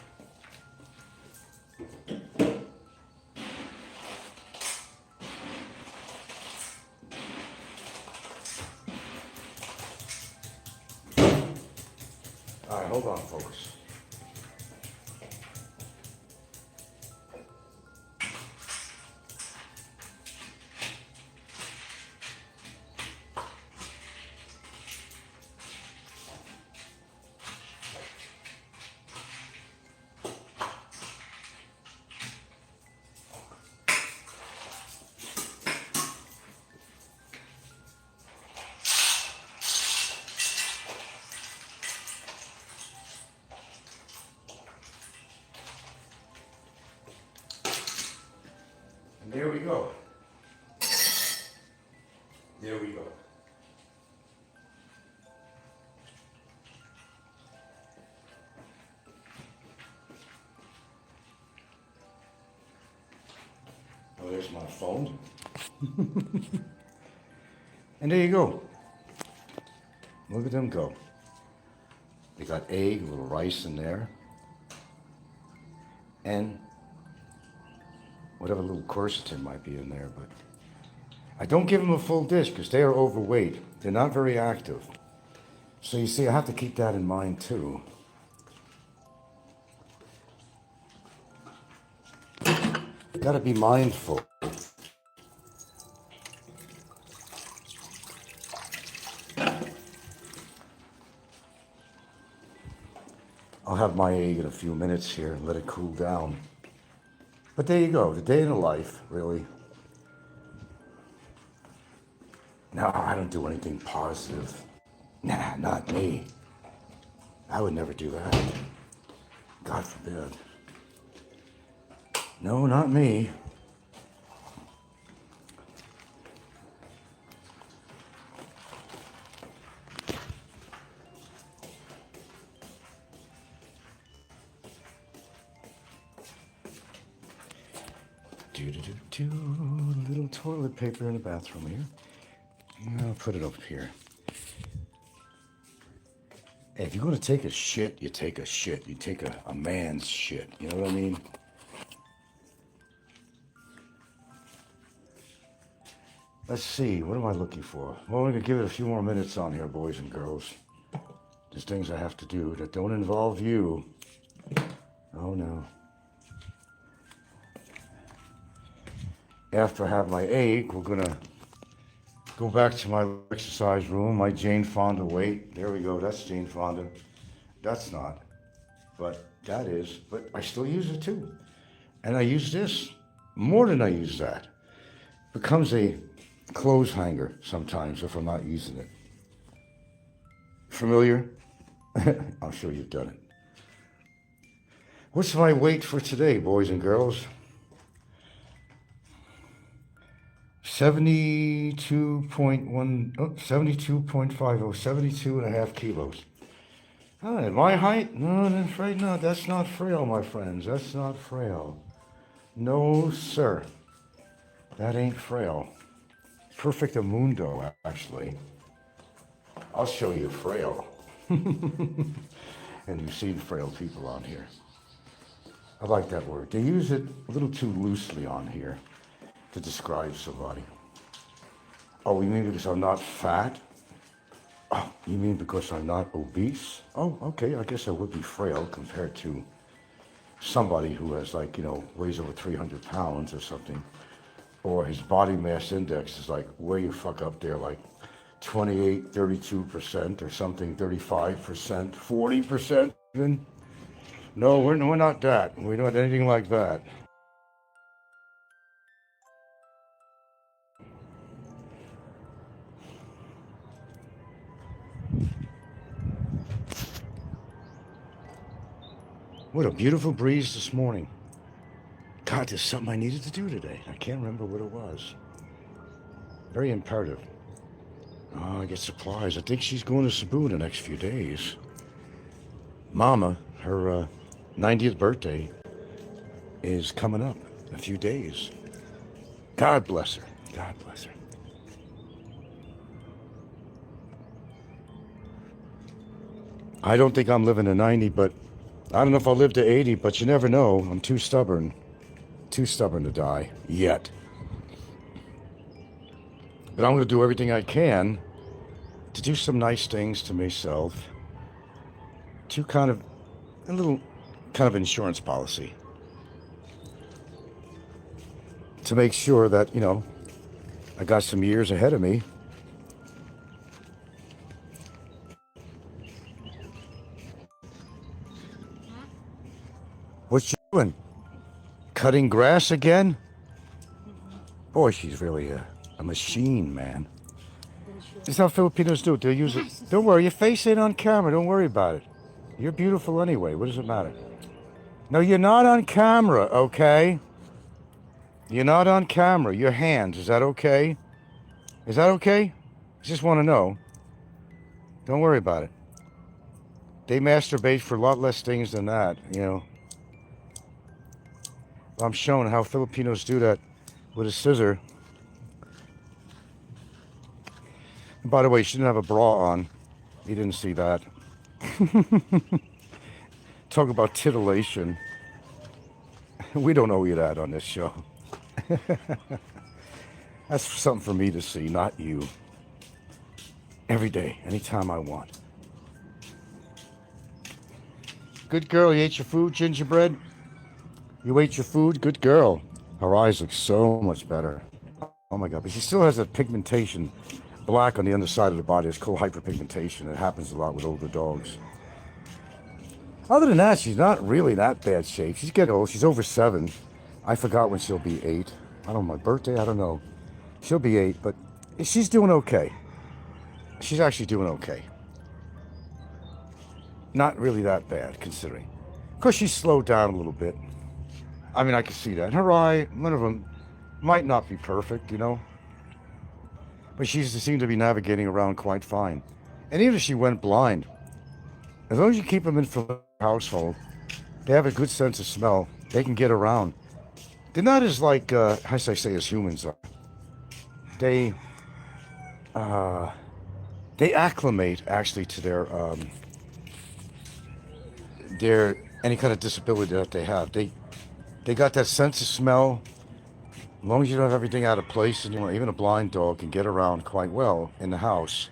All right, hold on, folks. And there we go. Oh, there's my phone. And there you go. Look at them go. They got egg, a little rice in there. And whatever little quercetin might be in there, but I don't give them a full dish because they are overweight. They're not very active. So you see, I have to keep that in mind too. Got to be mindful. I'll have my egg in a few minutes here and let it cool down. But there you go, the day in the life, really. No, I don't do anything positive. Nah, not me. I would never do that. God forbid. No, not me. Little toilet paper in the bathroom here. I'll put it up here. Hey, if you're going to take a shit, you take a shit. You take a man's shit. You know what I mean? Let's see. What am I looking for? Well, we're going to give it a few more minutes on here, boys and girls. There's things I have to do that don't involve you. Oh, no. After I have my egg, we're going to go back to my exercise room, my Jane Fonda weight. There we go. That's Jane Fonda. That's not. But that is. But I still use it too. And I use this more than I use that. Becomes a clothes hanger sometimes if I'm not using it. Familiar? I'm sure you've done it. What's my weight for today, boys and girls? 72.1, 72.50, 72 and a half kilos. At my height? No, that's right. No, that's not frail, my friends. That's not frail. No, sir. That ain't frail. Perfecto mundo, actually. I'll show you frail. And you've seen frail people on here. I like that word. They use it a little too loosely on here to describe somebody. Oh, you mean because I'm not fat? Oh, you mean because I'm not obese? Oh, okay, I guess I would be frail compared to somebody who has like, weighs over 300 pounds or something. Or his body mass index is like way the fuck up there, like 28, 32% or something, 35%, 40% even. No, we're not that. We're not anything like that. What a beautiful breeze this morning. God, there's something I needed to do today. I can't remember what it was. Very imperative. Oh, I get supplies. I think she's going to Cebu the next few days. Mama, her 90th birthday is coming up in a few days. God bless her. God bless her. I don't think I'm living to 90, but I don't know if I'll live to 80, but you never know. I'm too stubborn. Too stubborn to die. Yet. But I'm going to do everything I can to do some nice things to myself. To a little kind of insurance policy. To make sure that, I got some years ahead of me. What's she doing? Cutting grass again? Boy, she's really a machine, man. This is how Filipinos do it. They'll use it. Don't worry, your face ain't on camera. Don't worry about it. You're beautiful anyway. What does it matter? No, you're not on camera, okay? You're not on camera. Your hands, is that okay? Is that okay? I just want to know. Don't worry about it. They masturbate for a lot less things than that, I'm showing how Filipinos do that with a scissor. And by the way, she didn't have a bra on. You didn't see that. Talk about titillation. We don't owe you that on this show. That's something for me to see, not you. Every day, anytime I want. Good girl, you ate your food, gingerbread? You ate your food? Good girl. Her eyes look so much better. Oh my God, but she still has that pigmentation, black on the underside of the body. It's called hyperpigmentation. It happens a lot with older dogs. Other than that, she's not really that bad shape. She's getting old. She's over 7. I forgot when she'll be 8. I don't know, my birthday, I don't know. She'll be 8, but she's doing okay. She's actually doing okay. Not really that bad, considering. Of course, she's slowed down a little bit. I mean, I can see that. Her eye, one of them might not be perfect, but she seems to be navigating around quite fine. And even if she went blind, as long as you keep them in the household, they have a good sense of smell. They can get around. They're not as like, as I say, as humans are. They acclimate actually to their any kind of disability that they have. They got that sense of smell. As long as you don't have everything out of place, and even a blind dog can get around quite well in the house.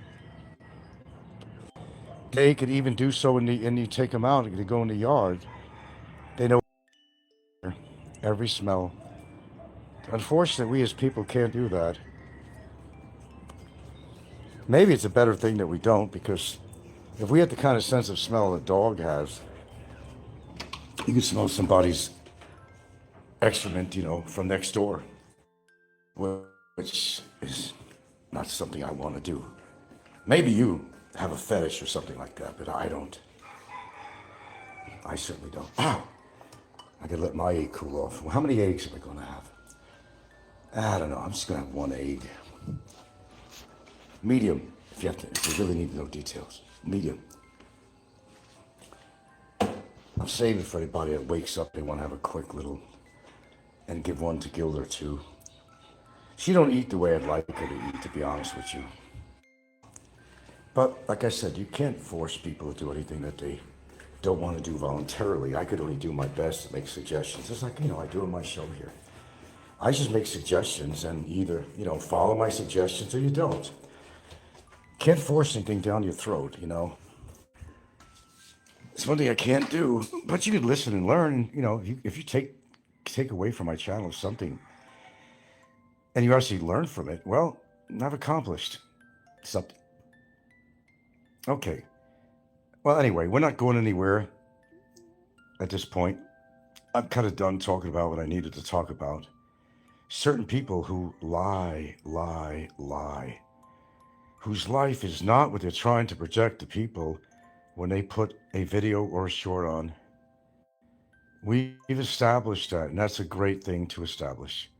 They could even do so when you take them out and they go in the yard. They know every smell. Unfortunately, we as people can't do that. Maybe it's a better thing that we don't, because if we had the kind of sense of smell a dog has, you can smell somebody's excrement, from next door, which is not something I want to do. Maybe you have a fetish or something like that, but I don't. I certainly don't. Ow! I gotta let my egg cool off. Well, how many eggs am I gonna have? I don't know. I'm just gonna have one egg. Medium, if you really need to know details. Medium. I'm saving for anybody that wakes up, they want to have a quick little, and give one to Gilda too. She don't eat the way I'd like her to eat, to be honest with you. But like I said, you can't force people to do anything that they don't want to do voluntarily. I could only do my best to make suggestions. Just like, I do in my show here. I just make suggestions and either, follow my suggestions or you don't. Can't force anything down your throat, It's one thing I can't do, but you could listen and learn. If you take away from my channel something and you actually learn from it, well, I've accomplished something. Okay. Well, anyway, we're not going anywhere at this point. I'm kind of done talking about what I needed to talk about. Certain people who lie, whose life is not what they're trying to project to people when they put a video or a short on. We've established that, and that's a great thing to establish.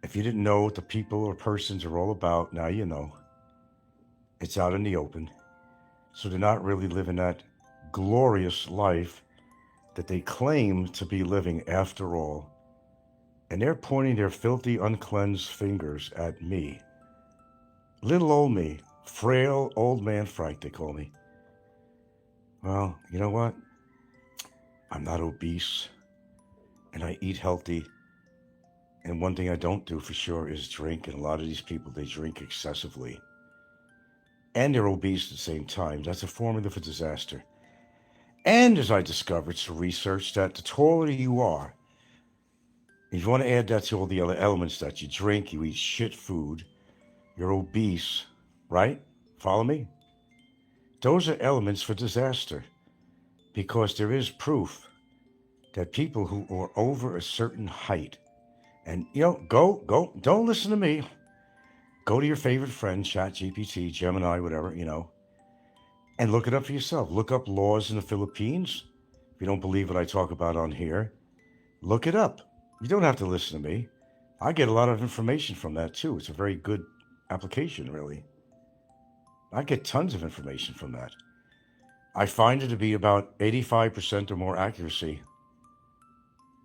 If you didn't know what the people or persons are all about, now you know. It's out in the open. So they're not really living that glorious life that they claim to be living after all. And they're pointing their filthy, uncleansed fingers at me. Little old me, frail old man Frank, they call me. Well, you know what? I'm not obese, and I eat healthy. And one thing I don't do for sure is drink, and a lot of these people, they drink excessively. And they're obese at the same time. That's a formula for disaster. And as I discovered through research, that the taller you are, if you want to add that to all the other elements that you drink, you eat shit food, you're obese, right? Follow me? Those are elements for disaster, because there is proof that people who are over a certain height, and go, don't listen to me. Go to your favorite friend, ChatGPT, Gemini, whatever, and look it up for yourself. Look up laws in the Philippines. If you don't believe what I talk about on here, look it up. You don't have to listen to me. I get a lot of information from that too. It's a very good application, really. I get tons of information from that. I find it to be about 85% or more accuracy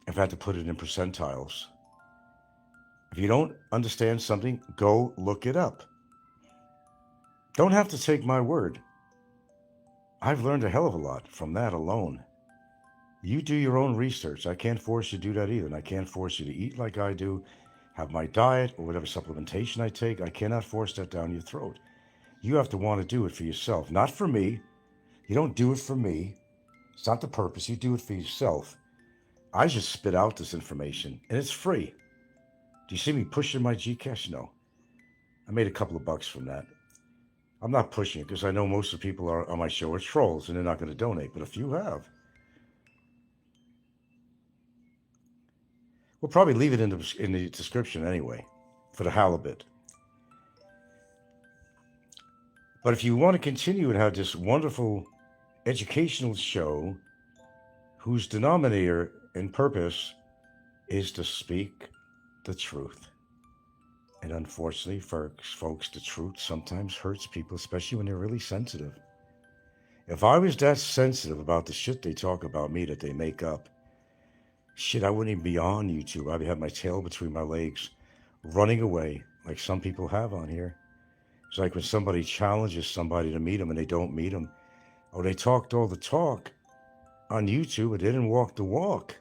if I had to put it in percentiles. If you don't understand something, go look it up. Don't have to take my word. I've learned a hell of a lot from that alone. You do your own research. I can't force you to do that either. And I can't force you to eat like I do, have my diet or whatever supplementation I take. I cannot force that down your throat. You have to want to do it for yourself, not for me. You don't do it for me. It's not the purpose. You do it for yourself. I just spit out this information, and it's free. Do you see me pushing my Gcash? No. I made a couple of bucks from that. I'm not pushing it because I know most of the people on my show are trolls, and they're not going to donate, but a few have. We'll probably leave it in the description anyway, for the halibut. But if you want to continue and have this wonderful educational show whose denominator and purpose is to speak the truth. And unfortunately, folks, the truth sometimes hurts people, especially when they're really sensitive. If I was that sensitive about the shit they talk about me that they make up, shit, I wouldn't even be on YouTube. I'd have my tail between my legs, running away like some people have on here. It's like when somebody challenges somebody to meet them and they don't meet them. Oh, they talked all the talk on YouTube, but they didn't walk the walk.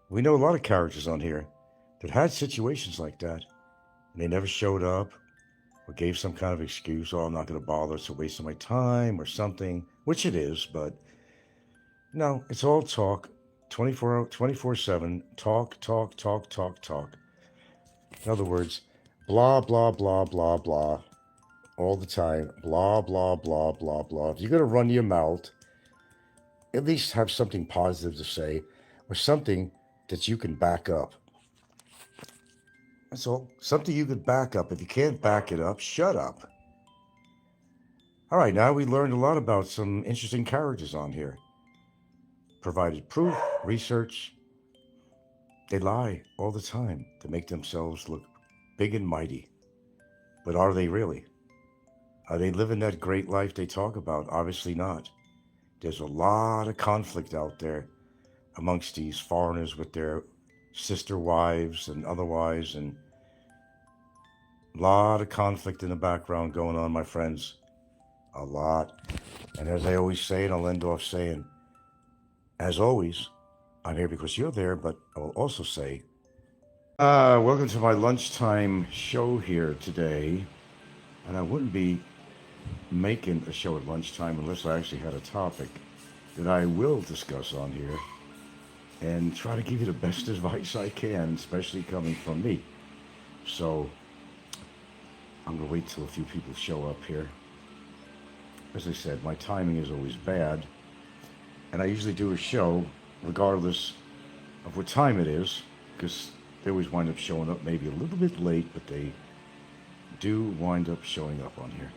We know a lot of characters on here that had situations like that, and they never showed up or gave some kind of excuse. Oh, I'm not going to bother. It's a waste of my time or something, which it is, but no, it's all talk. 24/7, talk. In other words, blah, blah, blah, blah, blah. All the time, blah, blah, blah, blah, blah. If you're going to run your mouth, at least have something positive to say or something that you can back up. That's all. Something you could back up. If you can't back it up, shut up. All right, now we learned a lot about some interesting characters on here. Provided proof, research. They lie all the time to make themselves look big and mighty. But are they really? Are they living that great life they talk about? Obviously not. There's a lot of conflict out there amongst these foreigners with their sister wives and otherwise, and a lot of conflict in the background going on, my friends. A lot. And as I always say, and I'll end off saying, as always, I'm here because you're there, but I will also say, welcome to my lunchtime show here today. And I wouldn't be making a show at lunchtime unless I actually had a topic that I will discuss on here and try to give you the best advice I can, especially coming from me. So I'm going to wait till a few people show up here. As I said, my timing is always bad, and I usually do a show regardless of what time it is, because they always wind up showing up maybe a little bit late, but they do wind up showing up on here.